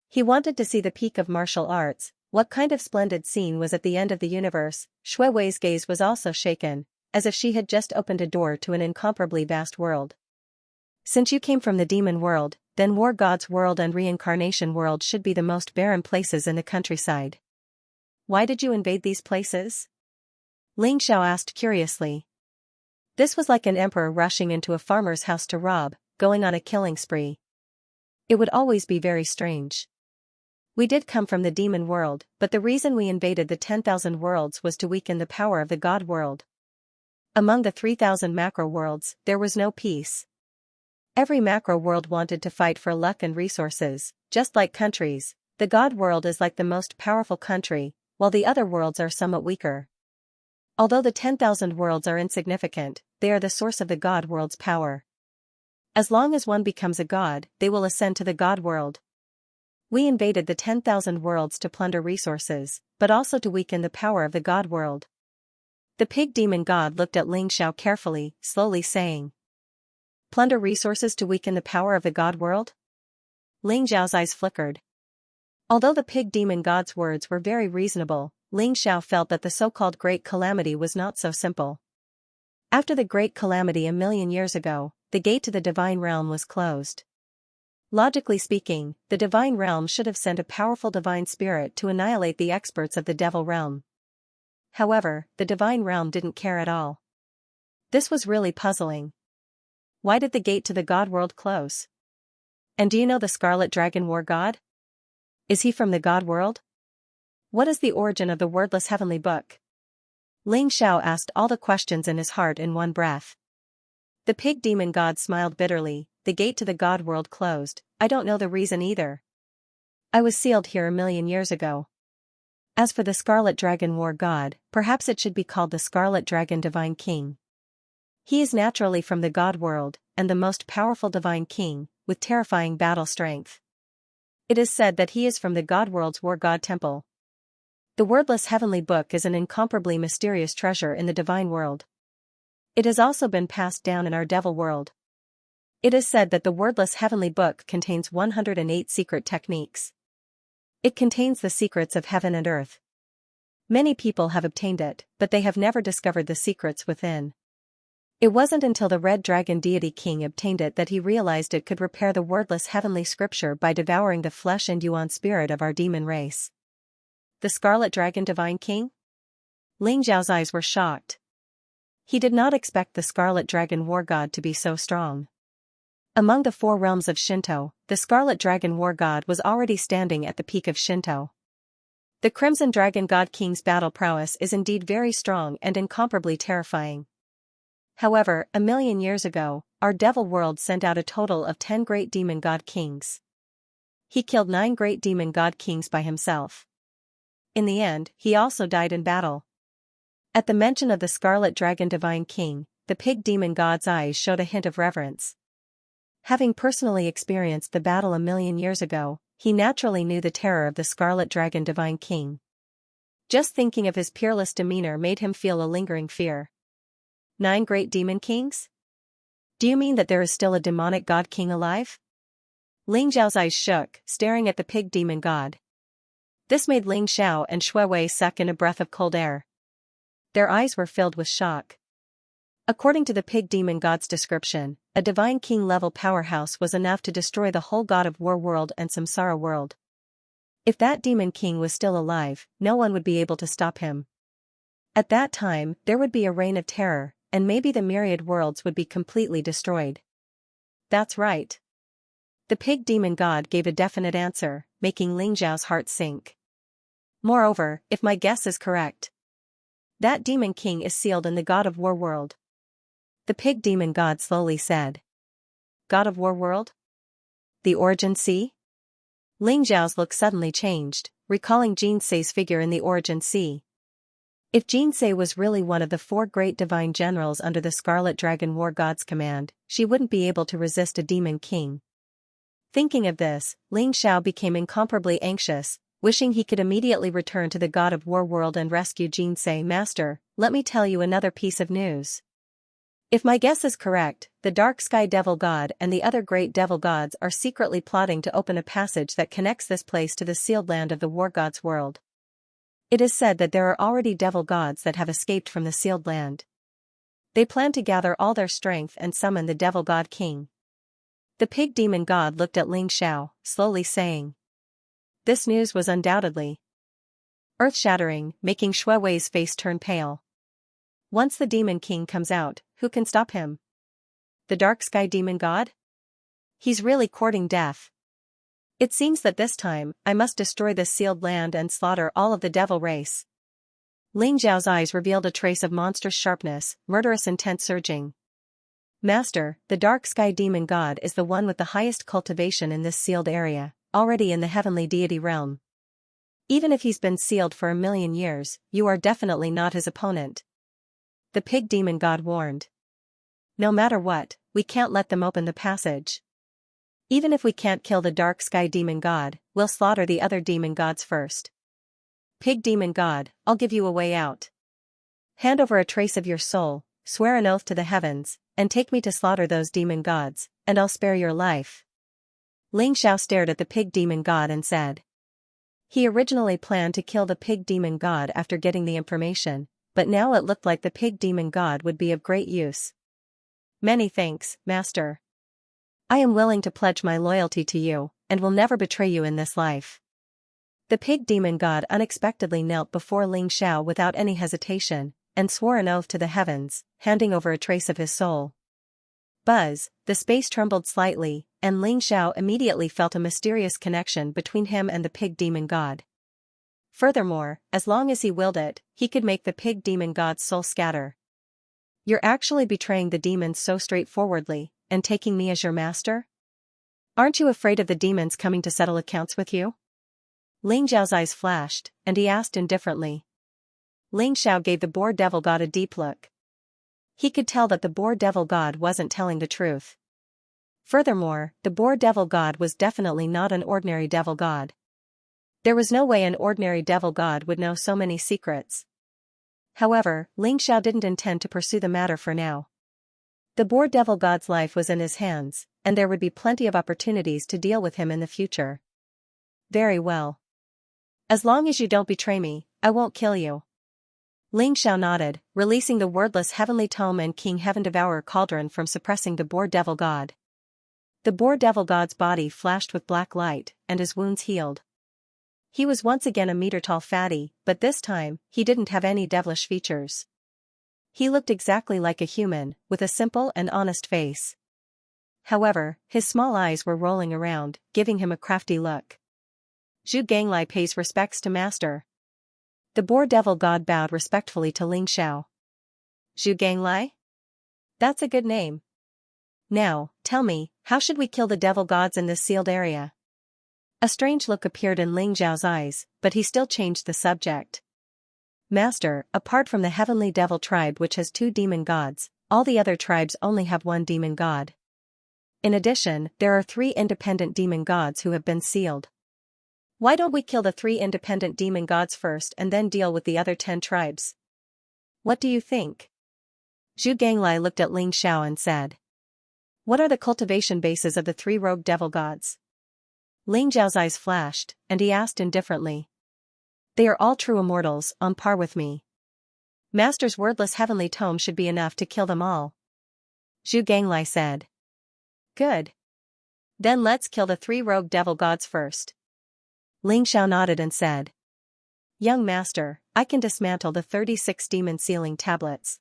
He wanted to see the peak of martial arts. What kind of splendid scene was at the end of the universe? Shui Wei's gaze was also shaken, as if she had just opened a door to an incomparably vast world. Since you came from the demon world, then war god's world and reincarnation world should be the most barren places in the countryside. Why did you invade these places? Ling Xiao asked curiously. This was like an emperor rushing into a farmer's house to rob, going on a killing spree. It would always be very strange. We did come from the demon world, but the reason we invaded the 10,000 worlds was to weaken the power of the god world. Among the 3,000 macro worlds, there was no peace. Every macro world wanted to fight for luck and resources, just like countries. The god world is like the most powerful country, while the other worlds are somewhat weaker. Although the 10,000 worlds are insignificant, they are the source of the god world's power. As long as one becomes a god, they will ascend to the god world. We invaded the 10,000 worlds to plunder resources, but also to weaken the power of the god world. The pig demon god looked at Ling Xiao carefully, slowly saying, Plunder resources to weaken the power of the god world? Ling Xiao's eyes flickered. Although the pig demon god's words were very reasonable, Ling Xiao felt that the so-called Great Calamity was not so simple. After the Great Calamity 1,000,000 years ago, the gate to the divine realm was closed. Logically speaking, the divine realm should have sent a powerful divine spirit to annihilate the experts of the devil realm. However, the divine realm didn't care at all. This was really puzzling. Why did the gate to the god world close? And do you know the Scarlet Dragon War God? Is he from the god world? What is the origin of the wordless heavenly book? Ling Xiao asked all the questions in his heart in one breath. The pig demon god smiled bitterly. The gate to the god world closed. I don't know the reason either. I was sealed here 1,000,000 years ago. As for the Scarlet Dragon War God, perhaps it should be called the Scarlet Dragon Divine King. He is naturally from the god world, and the most powerful divine king, with terrifying battle strength. It is said that he is from the god world's war god temple. The wordless heavenly book is an incomparably mysterious treasure in the divine world. It has also been passed down in our devil world. It is said that the wordless heavenly book contains 108 secret techniques. It contains the secrets of heaven and earth. Many people have obtained it, but they have never discovered the secrets within. It wasn't until the Red Dragon Deity King obtained it that he realized it could repair the wordless heavenly scripture by devouring the flesh and yuan spirit of our demon race. The Scarlet Dragon Divine King? Ling Zhao's eyes were shocked. He did not expect the Scarlet Dragon War God to be so strong. Among the 4 realms of Shinto, the Scarlet Dragon War God was already standing at the peak of Shinto. The Crimson Dragon God King's battle prowess is indeed very strong and incomparably terrifying. However, 1,000,000 years ago, our devil world sent out a total of 10 great demon god kings. He killed 9 great demon god kings by himself. In the end, he also died in battle. At the mention of the Scarlet Dragon Divine King, the pig demon god's eyes showed a hint of reverence. Having personally experienced the battle 1,000,000 years ago, he naturally knew the terror of the Scarlet Dragon Divine King. Just thinking of his peerless demeanor made him feel a lingering fear. 9 great demon kings? Do you mean that there is still a demonic god king alive? Ling Zhao's eyes shook, staring at the pig demon god. This made Ling Xiao and Shui Wei suck in a breath of cold air. Their eyes were filled with shock. According to the pig demon god's description, a divine king-level powerhouse was enough to destroy the whole god of war world and samsara world. If that demon king was still alive, no one would be able to stop him. At that time, there would be a reign of terror, and maybe the myriad worlds would be completely destroyed. That's right. The pig demon god gave a definite answer, making Ling Zhao's heart sink. Moreover, if my guess is correct, that demon king is sealed in the god of war world. The pig demon god slowly said. God of war world? The origin sea? Ling Zhao's look suddenly changed, recalling Jinsei's figure in the origin sea. If Jinsei was really one of the 4 great divine generals under the Scarlet Dragon War God's command, she wouldn't be able to resist a demon king. Thinking of this, Ling Xiao became incomparably anxious, wishing he could immediately return to the god of war world and rescue Jinsei. Master, let me tell you another piece of news. If my guess is correct, the Dark Sky Devil God and the other great devil gods are secretly plotting to open a passage that connects this place to the sealed land of the war god's world. It is said that there are already devil gods that have escaped from the sealed land. They plan to gather all their strength and summon the devil god king. The pig demon god looked at Ling Xiao, slowly saying. This news was undoubtedly earth-shattering, making Shui Wei's face turn pale. Once the demon king comes out, who can stop him? The dark sky demon god? He's really courting death. It seems that this time, I must destroy this sealed land and slaughter all of the devil race. Ling Zhao's eyes revealed a trace of monstrous sharpness, murderous intent surging. Master, the dark sky demon god is the one with the highest cultivation in this sealed area, already in the heavenly deity realm. Even if he's been sealed for 1,000,000 years, you are definitely not his opponent. The pig demon god warned. No matter what, we can't let them open the passage. Even if we can't kill the dark sky demon god, we'll slaughter the other demon gods first. Pig demon god, I'll give you a way out. Hand over a trace of your soul, swear an oath to the heavens, and take me to slaughter those demon gods, and I'll spare your life. Ling Xiao stared at the pig demon god and said. He originally planned to kill the pig demon god after getting the information, but now it looked like the pig demon god would be of great use. Many thanks, Master. I am willing to pledge my loyalty to you, and will never betray you in this life. The pig demon god unexpectedly knelt before Ling Xiao without any hesitation, and swore an oath to the heavens, handing over a trace of his soul. Buzz, the space trembled slightly, and Ling Xiao immediately felt a mysterious connection between him and the pig demon god. Furthermore, as long as he willed it, he could make the pig demon god's soul scatter. You're actually betraying the demons so straightforwardly, and taking me as your master? Aren't you afraid of the demons coming to settle accounts with you? Ling Xiao's eyes flashed, and he asked indifferently. Ling Xiao gave the boar devil god a deep look. He could tell that the boar devil god wasn't telling the truth. Furthermore, the boar devil god was definitely not an ordinary devil god. There was no way an ordinary devil god would know so many secrets. However, Ling Xiao didn't intend to pursue the matter for now. The boar devil god's life was in his hands, and there would be plenty of opportunities to deal with him in the future. Very well. As long as you don't betray me, I won't kill you. Ling Xiao nodded, releasing the wordless heavenly tome and King Heaven Devourer cauldron from suppressing the boar devil god. The boar devil god's body flashed with black light, and his wounds healed. He was once again a meter-tall fatty, but this time, he didn't have any devilish features. He looked exactly like a human, with a simple and honest face. However, his small eyes were rolling around, giving him a crafty look. Zhu Ganglai pays respects to master. The boar devil god bowed respectfully to Ling Xiao. Zhu Ganglai? That's a good name. Now, tell me, how should we kill the devil gods in this sealed area? A strange look appeared in Ling Xiao's eyes, but he still changed the subject. Master, apart from the heavenly devil tribe which has 2 demon gods, all the other tribes only have 1 demon god. In addition, there are 3 independent demon gods who have been sealed. Why don't we kill the 3 independent demon gods first and then deal with the other 10 tribes? What do you think? Zhu Ganglai looked at Ling Xiao and said. What are the cultivation bases of the 3 rogue devil gods? Ling Xiao's eyes flashed, and he asked indifferently. They are all true immortals, on par with me. Master's wordless heavenly tome should be enough to kill them all. Zhu Ganglai said. Good. Then let's kill the 3 rogue devil gods first. Ling Xiao nodded and said. Young master, I can dismantle the 36 demon sealing tablets.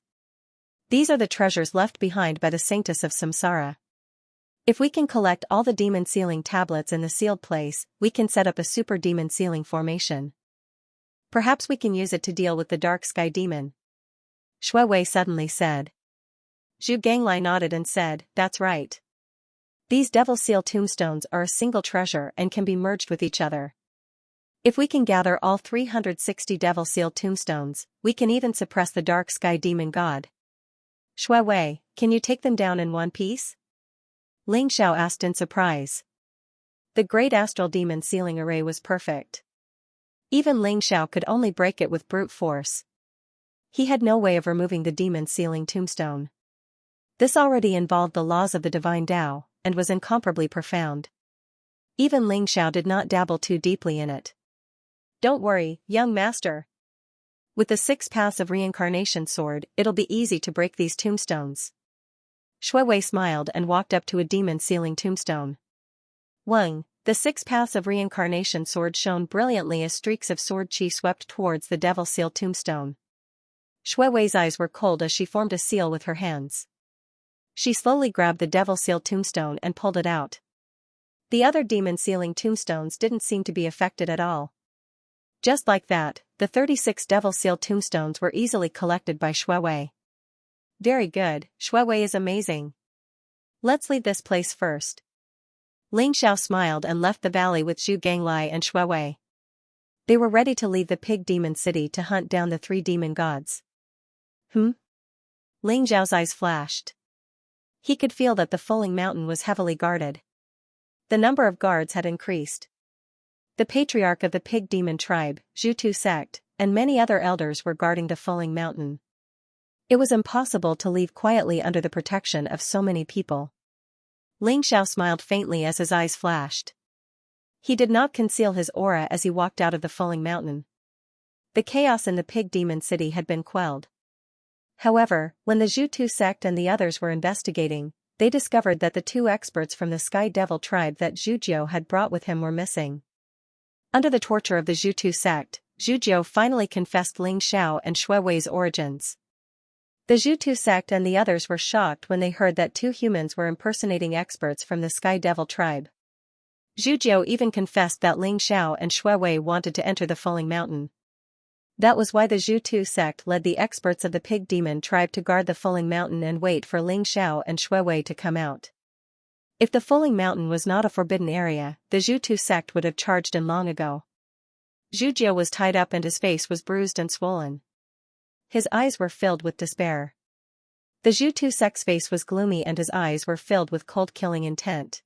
These are the treasures left behind by the Sanctus of Samsara. If we can collect all the demon sealing tablets in the sealed place, we can set up a super demon sealing formation. Perhaps we can use it to deal with the dark sky demon. Shui Wei suddenly said. Zhu Ganglai nodded and said, that's right. These devil seal tombstones are a single treasure and can be merged with each other. If we can gather all 360 devil seal tombstones, we can even suppress the dark sky demon god. Shui Wei, can you take them down in one piece? Ling Xiao asked in surprise. The great astral demon sealing array was perfect. Even Ling Xiao could only break it with brute force. He had no way of removing the demon sealing tombstone. This already involved the laws of the divine Tao, and was incomparably profound. Even Ling Xiao did not dabble too deeply in it. Don't worry, young master. With the 6 paths of reincarnation sword, it'll be easy to break these tombstones. Shui Wei smiled and walked up to a demon sealing tombstone. Wang, the 6 paths of reincarnation sword shone brilliantly as streaks of sword chi swept towards the devil seal tombstone. Shui Wei's eyes were cold as she formed a seal with her hands. She slowly grabbed the devil seal tombstone and pulled it out. The other demon sealing tombstones didn't seem to be affected at all. Just like that, the 36 devil seal tombstones were easily collected by Shui Wei. Very good, Shui Wei is amazing. Let's leave this place first. Ling Xiao smiled and left the valley with Zhu Ganglai and Shui Wei. They were ready to leave the pig demon city to hunt down the 3 demon gods. Ling Xiao's eyes flashed. He could feel that the Fulling Mountain was heavily guarded. The number of guards had increased. The patriarch of the pig demon tribe, Zhu Tu sect, and many other elders were guarding the Fulling Mountain. It was impossible to leave quietly under the protection of so many people. Ling Xiao smiled faintly as his eyes flashed. He did not conceal his aura as he walked out of the Fulling Mountain. The chaos in the pig demon city had been quelled. However, when the Zhu Tu sect and the others were investigating, they discovered that the two experts from the Sky Devil tribe that Zhujiu had brought with him were missing. Under the torture of the Zhutu sect, Zhujiu finally confessed Ling Xiao and Shui Wei's origins. The Zhutu sect and the others were shocked when they heard that two humans were impersonating experts from the Sky Devil tribe. Zhujiu even confessed that Ling Xiao and Shui Wei wanted to enter the Falling Mountain. That was why the Zhutu sect led the experts of the Pig Demon tribe to guard the Falling Mountain and wait for Ling Xiao and Shui Wei to come out. If the Falling Mountain was not a forbidden area, the Zhutu sect would have charged in long ago. Zhujiu was tied up and his face was bruised and swollen. His eyes were filled with despair. The Zhutu sect's face was gloomy and his eyes were filled with cold killing intent.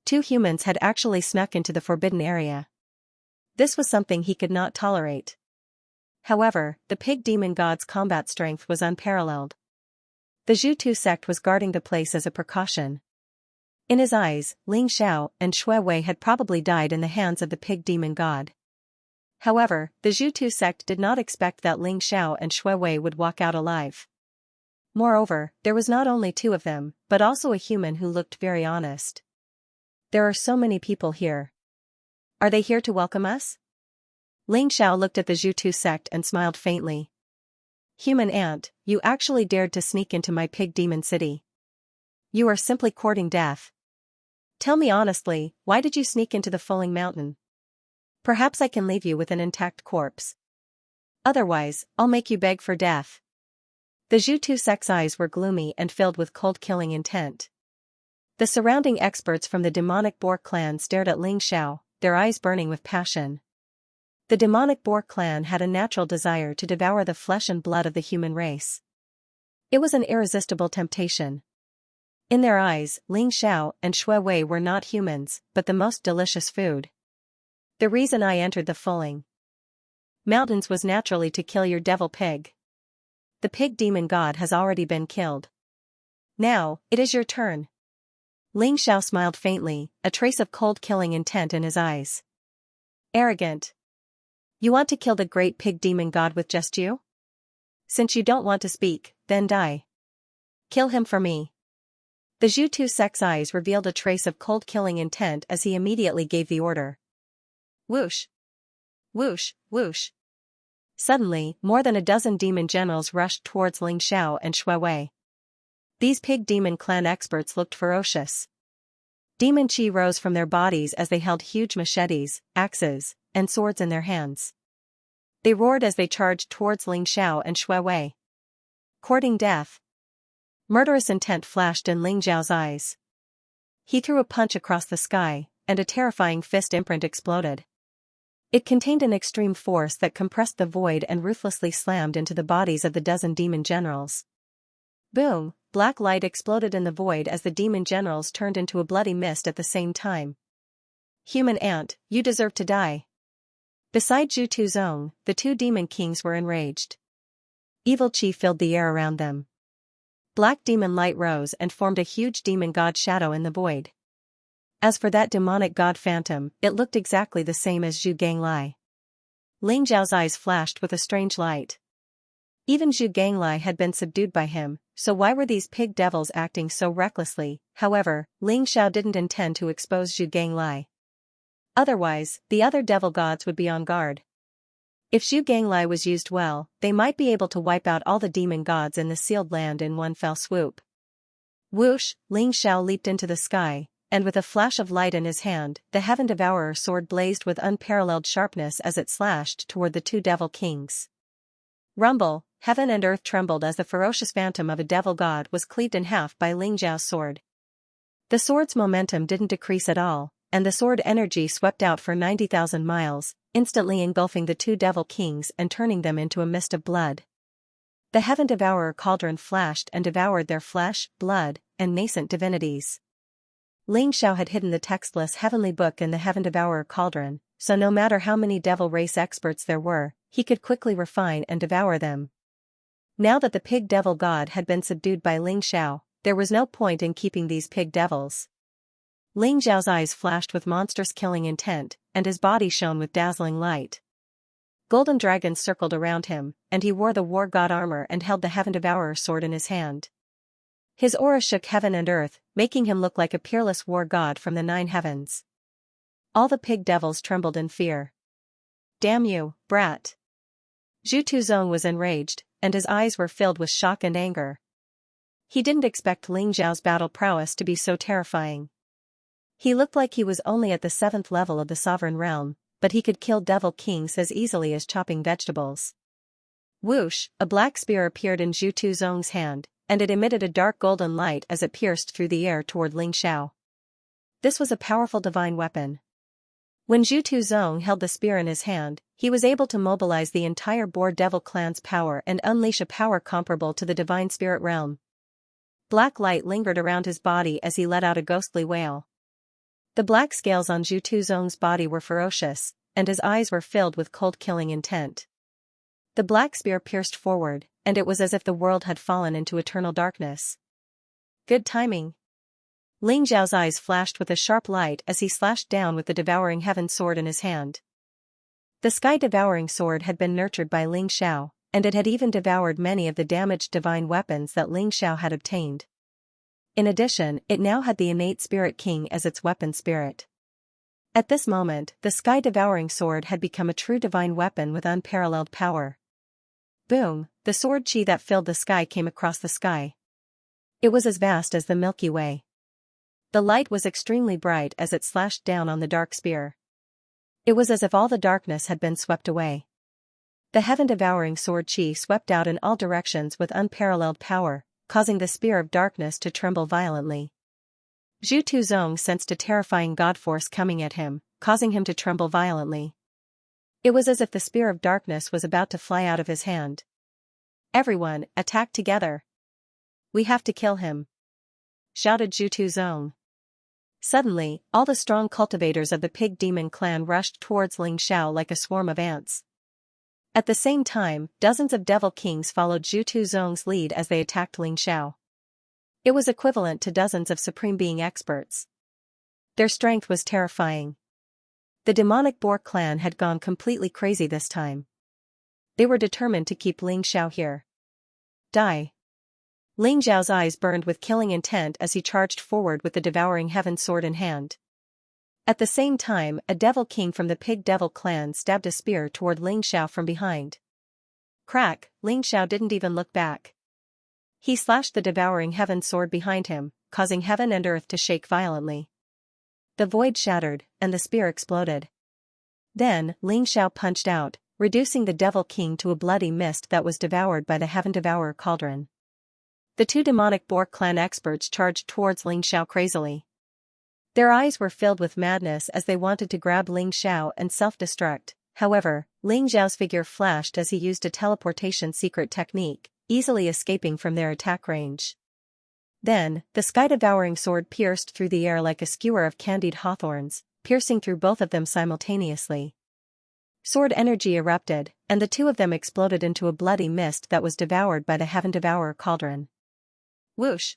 Two humans had actually snuck into the forbidden area. This was something he could not tolerate. However, the Pig Demon God's combat strength was unparalleled. The Zhutu sect was guarding the place as a precaution. In his eyes, Ling Xiao and Shui Wei had probably died in the hands of the Pig Demon God. However, the Zhutu sect did not expect that Ling Xiao and Shui Wei would walk out alive. Moreover, there was not only two of them, but also a human who looked very honest. There are so many people here. Are they here to welcome us? Ling Xiao looked at the Zhutu sect and smiled faintly. Human ant, you actually dared to sneak into my pig demon city. You are simply courting death. Tell me honestly, why did you sneak into the Falling Mountain? Perhaps I can leave you with an intact corpse. Otherwise, I'll make you beg for death. The Zhutu sect's eyes were gloomy and filled with cold killing intent. The surrounding experts from the demonic Boar clan stared at Ling Xiao, their eyes burning with passion. The demonic Boar clan had a natural desire to devour the flesh and blood of the human race. It was an irresistible temptation. In their eyes, Ling Xiao and Shui Wei were not humans, but the most delicious food. The reason I entered the Falling Mountains was naturally to kill your devil pig. The Pig Demon God has already been killed. Now, it is your turn. Ling Xiao smiled faintly, a trace of cold killing intent in his eyes. Arrogant. You want to kill the great Pig Demon God with just you? Since you don't want to speak, then die. Kill him for me. The Zhutu sect's eyes revealed a trace of cold killing intent as he immediately gave the order. Whoosh! Whoosh, whoosh. Suddenly, more than a dozen demon generals rushed towards Ling Xiao and Shui Wei. These Pig Demon clan experts looked ferocious. Demon chi rose from their bodies as they held huge machetes, axes, and swords in their hands. They roared as they charged towards Ling Xiao and Shui Wei. Courting death. Murderous intent flashed in Ling Xiao's eyes. He threw a punch across the sky, and a terrifying fist imprint exploded. It contained an extreme force that compressed the void and ruthlessly slammed into the bodies of the dozen demon generals. Boom! Black light exploded in the void as the demon generals turned into a bloody mist at the same time. Human ant, you deserve to die. Beside Zhutu Zong, the two demon kings were enraged. Evil chi filled the air around them. Black demon light rose and formed a huge demon god shadow in the void. As for that demonic god phantom, it looked exactly the same as Zhu Ganglai. Ling Zhao's eyes flashed with a strange light. Even Zhu Ganglai had been subdued by him, so why were these pig devils acting so recklessly? However, Ling Xiao didn't intend to expose Zhu Ganglai. Otherwise, the other devil gods would be on guard. If Zhu Ganglai was used well, they might be able to wipe out all the demon gods in the sealed land in one fell swoop. Whoosh! Ling Xiao leaped into the sky, and with a flash of light in his hand, the Heaven Devourer sword blazed with unparalleled sharpness as it slashed toward the two devil kings. Rumble! Heaven and earth trembled as the ferocious phantom of a devil god was cleaved in half by Ling Zhao's sword. The sword's momentum didn't decrease at all, and the sword energy swept out for 90,000 miles, instantly engulfing the two devil kings and turning them into a mist of blood. The Heaven Devourer cauldron flashed and devoured their flesh, blood, and nascent divinities. Ling Xiao had hidden the textless heavenly book in the Heaven Devourer cauldron, so no matter how many devil race experts there were, he could quickly refine and devour them. Now that the pig devil god had been subdued by Ling Xiao, there was no point in keeping these pig devils. Ling Zhao's eyes flashed with monstrous killing intent, and his body shone with dazzling light. Golden dragons circled around him, and he wore the war god armor and held the Heaven Devourer sword in his hand. His aura shook heaven and earth, making him look like a peerless war god from the 9 heavens. All the pig devils trembled in fear. "Damn you, brat!" Zhu Tuzong was enraged, and his eyes were filled with shock and anger. He didn't expect Ling Zhao's battle prowess to be so terrifying. He looked like he was only at the 7th level of the sovereign realm, but he could kill devil kings as easily as chopping vegetables. Whoosh, a black spear appeared in Zhu Tuzong's hand, and it emitted a dark golden light as it pierced through the air toward Ling Xiao. This was a powerful divine weapon. When Zhu Tuzong held the spear in his hand, he was able to mobilize the entire Boar Devil clan's power and unleash a power comparable to the divine spirit realm. Black light lingered around his body as he let out a ghostly wail. The black scales on Zhu Tuzong's body were ferocious, and his eyes were filled with cold killing intent. The black spear pierced forward, and it was as if the world had fallen into eternal darkness. Good timing. Ling Zhao's eyes flashed with a sharp light as he slashed down with the devouring heaven sword in his hand. The sky-devouring sword had been nurtured by Ling Xiao, and it had even devoured many of the damaged divine weapons that Ling Xiao had obtained. In addition, it now had the innate Spirit King as its weapon spirit. At this moment, the sky-devouring sword had become a true divine weapon with unparalleled power. Boom, the sword chi that filled the sky came across the sky. It was as vast as the Milky Way. The light was extremely bright as it slashed down on the dark spear. It was as if all the darkness had been swept away. The heaven-devouring sword chi swept out in all directions with unparalleled power, causing the spear of darkness to tremble violently. Zhu Tuzong sensed a terrifying god force coming at him, causing him to tremble violently. It was as if the spear of darkness was about to fly out of his hand. "Everyone, attack together! We have to kill him!" shouted Zhu Tuzong. Suddenly, all the strong cultivators of the pig demon clan rushed towards Ling Xiao like a swarm of ants. At the same time, dozens of devil kings followed Zhu Tuzong's lead as they attacked Ling Xiao. It was equivalent to dozens of supreme being experts. Their strength was terrifying. The demonic boar clan had gone completely crazy this time. They were determined to keep Ling Xiao here. Die. Ling Zhao's eyes burned with killing intent as he charged forward with the devouring heaven sword in hand. At the same time, a devil king from the pig devil clan stabbed a spear toward Ling Xiao from behind. Crack, Ling Xiao didn't even look back. He slashed the devouring heaven sword behind him, causing heaven and earth to shake violently. The void shattered, and the spear exploded. Then, Ling Xiao punched out, reducing the devil king to a bloody mist that was devoured by the heaven-devourer cauldron. The two demonic boar clan experts charged towards Ling Xiao crazily. Their eyes were filled with madness as they wanted to grab Ling Xiao and self-destruct. However, Ling Xiao's figure flashed as he used a teleportation secret technique, easily escaping from their attack range. Then, the sky-devouring sword pierced through the air like a skewer of candied hawthorns, piercing through both of them simultaneously. Sword energy erupted, and the two of them exploded into a bloody mist that was devoured by the heaven-devourer cauldron. Whoosh!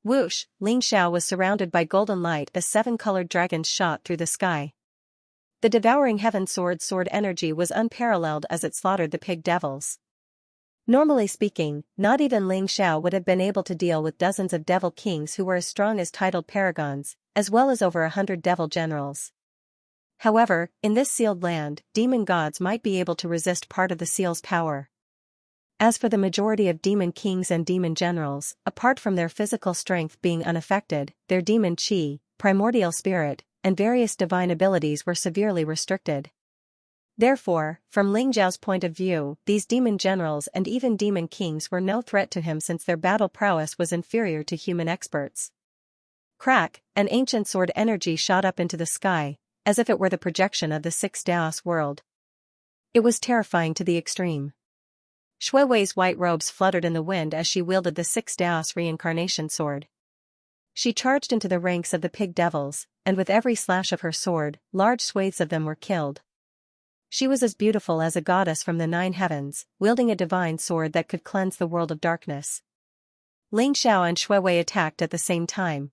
Whoosh! Ling Xiao was surrounded by golden light as 7 colored dragons shot through the sky. The devouring heaven sword energy was unparalleled as it slaughtered the pig devils. Normally speaking, not even Ling Xiao would have been able to deal with dozens of devil kings who were as strong as titled paragons, as well as over 100 devil generals. However, in this sealed land, demon gods might be able to resist part of the seal's power. As for the majority of demon kings and demon generals, apart from their physical strength being unaffected, their demon chi, primordial spirit, and various divine abilities were severely restricted. Therefore, from Ling Zhao's point of view, these demon generals and even demon kings were no threat to him since their battle prowess was inferior to human experts. Crack, an ancient sword energy shot up into the sky, as if it were the projection of the 6th Daos world. It was terrifying to the extreme. Shui Wei's white robes fluttered in the wind as she wielded the 6th Daos reincarnation sword. She charged into the ranks of the pig devils, and with every slash of her sword, large swathes of them were killed. She was as beautiful as a goddess from the 9 heavens, wielding a divine sword that could cleanse the world of darkness. Ling Xiao and Shui Wei attacked at the same time.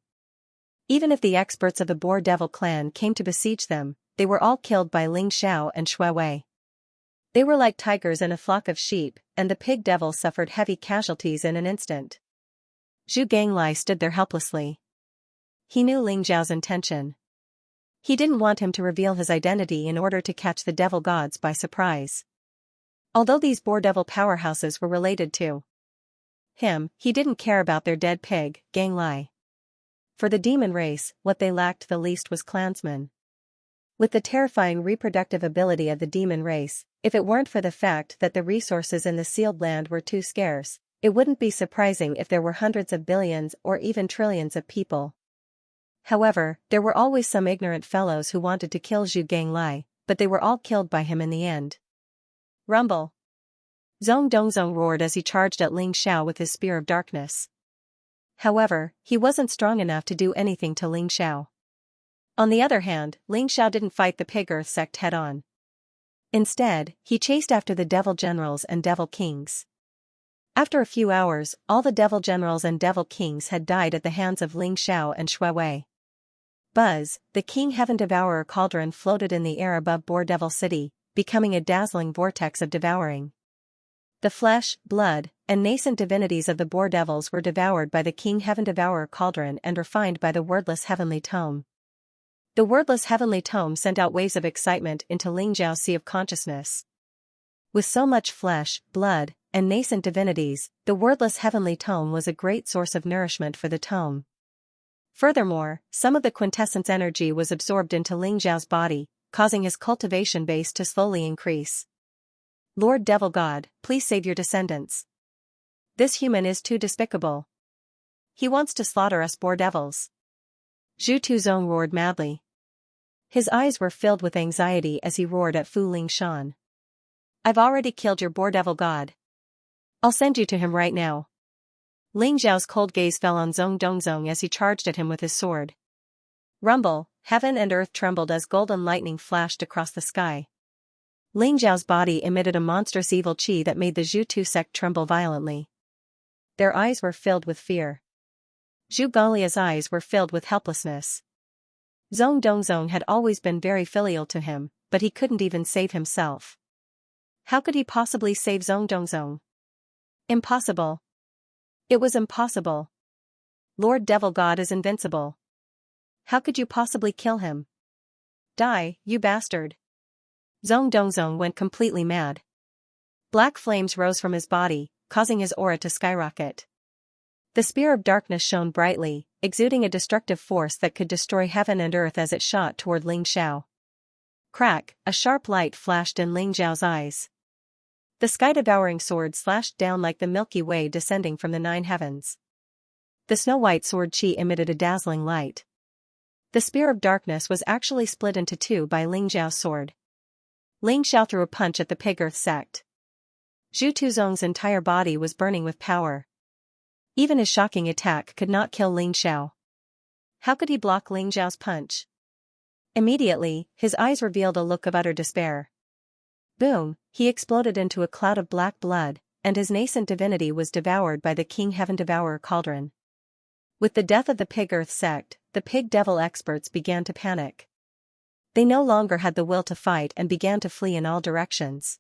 Even if the experts of the Boar Devil clan came to besiege them, they were all killed by Ling Xiao and Shui Wei. They were like tigers in a flock of sheep, and the pig devil suffered heavy casualties in an instant. Zhu Ganglai stood there helplessly. He knew Ling Zhao's intention. He didn't want him to reveal his identity in order to catch the devil gods by surprise. Although these boar devil powerhouses were related to him, he didn't care about their dead pig, Ganglai. For the demon race, what they lacked the least was clansmen. With the terrifying reproductive ability of the demon race, if it weren't for the fact that the resources in the sealed land were too scarce, it wouldn't be surprising if there were hundreds of billions or even trillions of people. However, there were always some ignorant fellows who wanted to kill Zhu Ganglai, but they were all killed by him in the end. Rumble! Zhong Dongzong roared as he charged at Ling Xiao with his spear of darkness. However, he wasn't strong enough to do anything to Ling Xiao. On the other hand, Ling Xiao didn't fight the Pig Earth sect head-on. Instead, he chased after the devil generals and devil kings. After a few hours, all the devil generals and devil kings had died at the hands of Ling Xiao and Shui Wei. Buzz, the King Heaven Devourer cauldron floated in the air above Boar Devil City, becoming a dazzling vortex of devouring. The flesh, blood, and nascent divinities of the Boar Devils were devoured by the King Heaven Devourer cauldron and refined by the wordless heavenly tome. The wordless heavenly tome sent out waves of excitement into Ling Zhao's sea of consciousness. With so much flesh, blood, and nascent divinities, the wordless heavenly tome was a great source of nourishment for the tome. Furthermore, some of the quintessence energy was absorbed into Ling Zhao's body, causing his cultivation base to slowly increase. Lord Devil God, please save your descendants. This human is too despicable. He wants to slaughter us boar devils. Zhu Tuzong roared madly. His eyes were filled with anxiety as he roared at Fu Lingshan. I've already killed your boar devil god. I'll send you to him right now. Ling Zhao's cold gaze fell on Zhong Dongzong as he charged at him with his sword. Rumble, heaven and earth trembled as golden lightning flashed across the sky. Ling Zhao's body emitted a monstrous evil qi that made the Zhu Tu sect tremble violently. Their eyes were filled with fear. Zhu Ganglia's eyes were filled with helplessness. Zhong Dongzong had always been very filial to him, but he couldn't even save himself. How could he possibly save Zhong Dongzong? Impossible. It was impossible. Lord Devil God is invincible. How could you possibly kill him? Die, you bastard. Zhong Dongzong went completely mad. Black flames rose from his body, causing his aura to skyrocket. The spear of darkness shone brightly, exuding a destructive force that could destroy heaven and earth as it shot toward Ling Xiao. Crack, a sharp light flashed in Ling Zhao's eyes. The sky-devouring sword slashed down like the Milky Way descending from the 9 heavens. The snow-white sword qi emitted a dazzling light. The spear of darkness was actually split into 2 by Ling Zhao's sword. Ling Xiao threw a punch at the Pig Earth sect. Zhu Tuzong's entire body was burning with power. Even his shocking attack could not kill Ling Xiao. How could he block Ling Zhao's punch? Immediately, his eyes revealed a look of utter despair. Boom, he exploded into a cloud of black blood, and his nascent divinity was devoured by the King Heaven Devourer cauldron. With the death of the Pig Earth sect, the Pig Devil experts began to panic. They no longer had the will to fight and began to flee in all directions.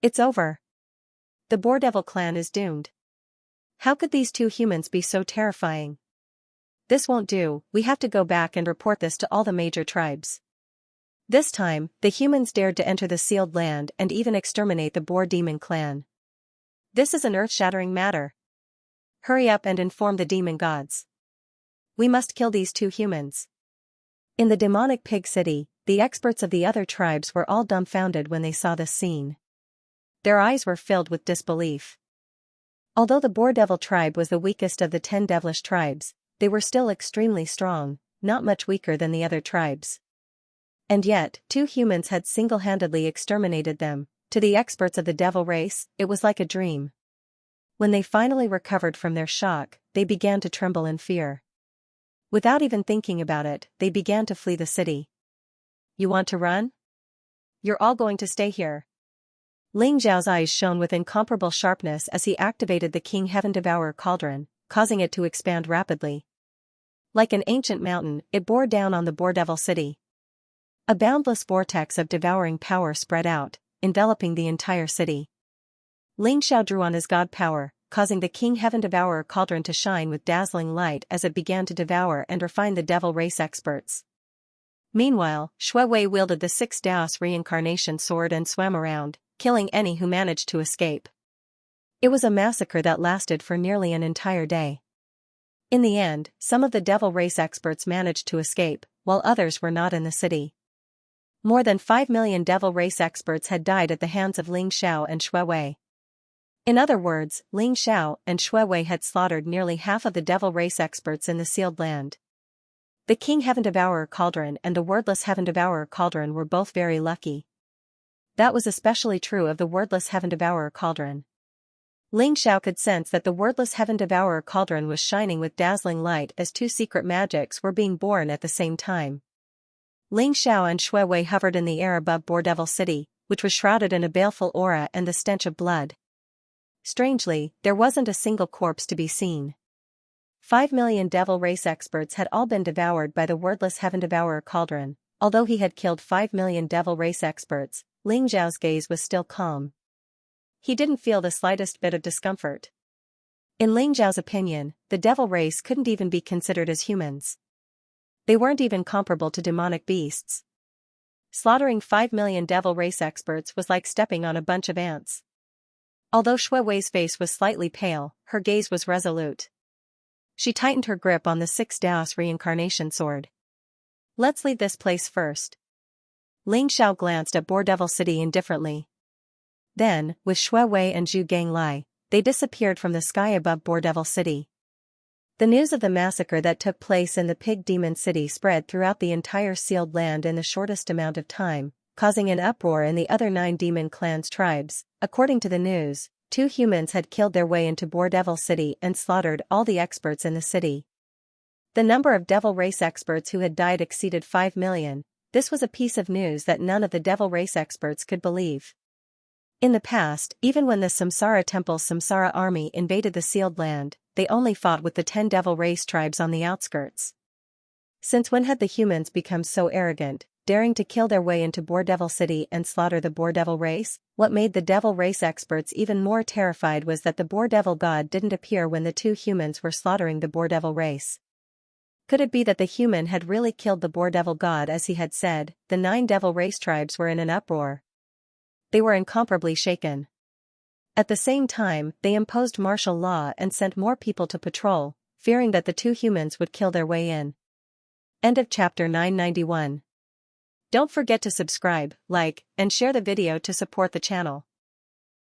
It's over. The Boar Devil clan is doomed. How could these 2 humans be so terrifying? This won't do, we have to go back and report this to all the major tribes. This time, the humans dared to enter the sealed land and even exterminate the Boar Demon clan. This is an earth-shattering matter. Hurry up and inform the demon gods. We must kill these 2 humans. In the demonic pig city, the experts of the other tribes were all dumbfounded when they saw this scene. Their eyes were filled with disbelief. Although the Boar Devil tribe was the weakest of the 10 devilish tribes, they were still extremely strong, not much weaker than the other tribes. And yet, 2 humans had single-handedly exterminated them. To the experts of the devil race, it was like a dream. When they finally recovered from their shock, they began to tremble in fear. Without even thinking about it, they began to flee the city. You want to run? You're all going to stay here. Ling Zhao's eyes shone with incomparable sharpness as he activated the King Heaven Devourer cauldron, causing it to expand rapidly. Like an ancient mountain, it bore down on the Boar Devil city. A boundless vortex of devouring power spread out, enveloping the entire city. Ling Xiao drew on his god power, causing the King Heaven Devourer cauldron to shine with dazzling light as it began to devour and refine the devil race experts. Meanwhile, Shui Wei wielded the 6 Daos reincarnation sword and swam around, killing any who managed to escape. It was a massacre that lasted for nearly an entire day. In the end, some of the devil race experts managed to escape, while others were not in the city. More than 5 million devil race experts had died at the hands of Ling Xiao and Shui Wei. In other words, Ling Xiao and Shui Wei had slaughtered nearly half of the devil race experts in the sealed land. The King Heaven Devourer cauldron and the wordless Heaven Devourer cauldron were both very lucky. That was especially true of the wordless Heaven Devourer cauldron. Ling Xiao could sense that the wordless Heaven Devourer cauldron was shining with dazzling light as 2 secret magics were being born at the same time. Ling Xiao and Shui Wei hovered in the air above Bordevil City, which was shrouded in a baleful aura and the stench of blood. Strangely, there wasn't a single corpse to be seen. 5 million devil race experts had all been devoured by the wordless Heaven Devourer cauldron. Although he had killed 5 million devil race experts, Ling Xiao's gaze was still calm. He didn't feel the slightest bit of discomfort. In Ling Xiao's opinion, the devil race couldn't even be considered as humans. They weren't even comparable to demonic beasts. Slaughtering 5 million devil race experts was like stepping on a bunch of ants. Although Shui Wei's face was slightly pale, her gaze was resolute. She tightened her grip on the 6 Daos reincarnation sword. Let's leave this place first. Ling Xiao glanced at Bordevil City indifferently. Then, with Shui Wei and Zhu Ganglai, they disappeared from the sky above Bordevil City. The news of the massacre that took place in the Pig Demon City spread throughout the entire sealed land in the shortest amount of time, causing an uproar in the other 9 demon clans' tribes. According to the news, 2 humans had killed their way into Bordevil City and slaughtered all the experts in the city. The number of devil race experts who had died exceeded 5 million. This was a piece of news that none of the devil race experts could believe. In the past, even when the Samsara Temple's Samsara army invaded the sealed land, they only fought with the 10 devil race tribes on the outskirts. Since when had the humans become so arrogant, daring to kill their way into Bordevil City and slaughter the Bordevil race? What made the devil race experts even more terrified was that the Bordevil god didn't appear when the 2 humans were slaughtering the Bordevil race. Could it be that the human had really killed the Bordevil god as he had said? The 9 devil race tribes were in an uproar. They were incomparably shaken. At the same time, they imposed martial law and sent more people to patrol, fearing that the 2 humans would kill their way in. End of chapter 991. Don't forget to subscribe, like, and share the video to support the channel.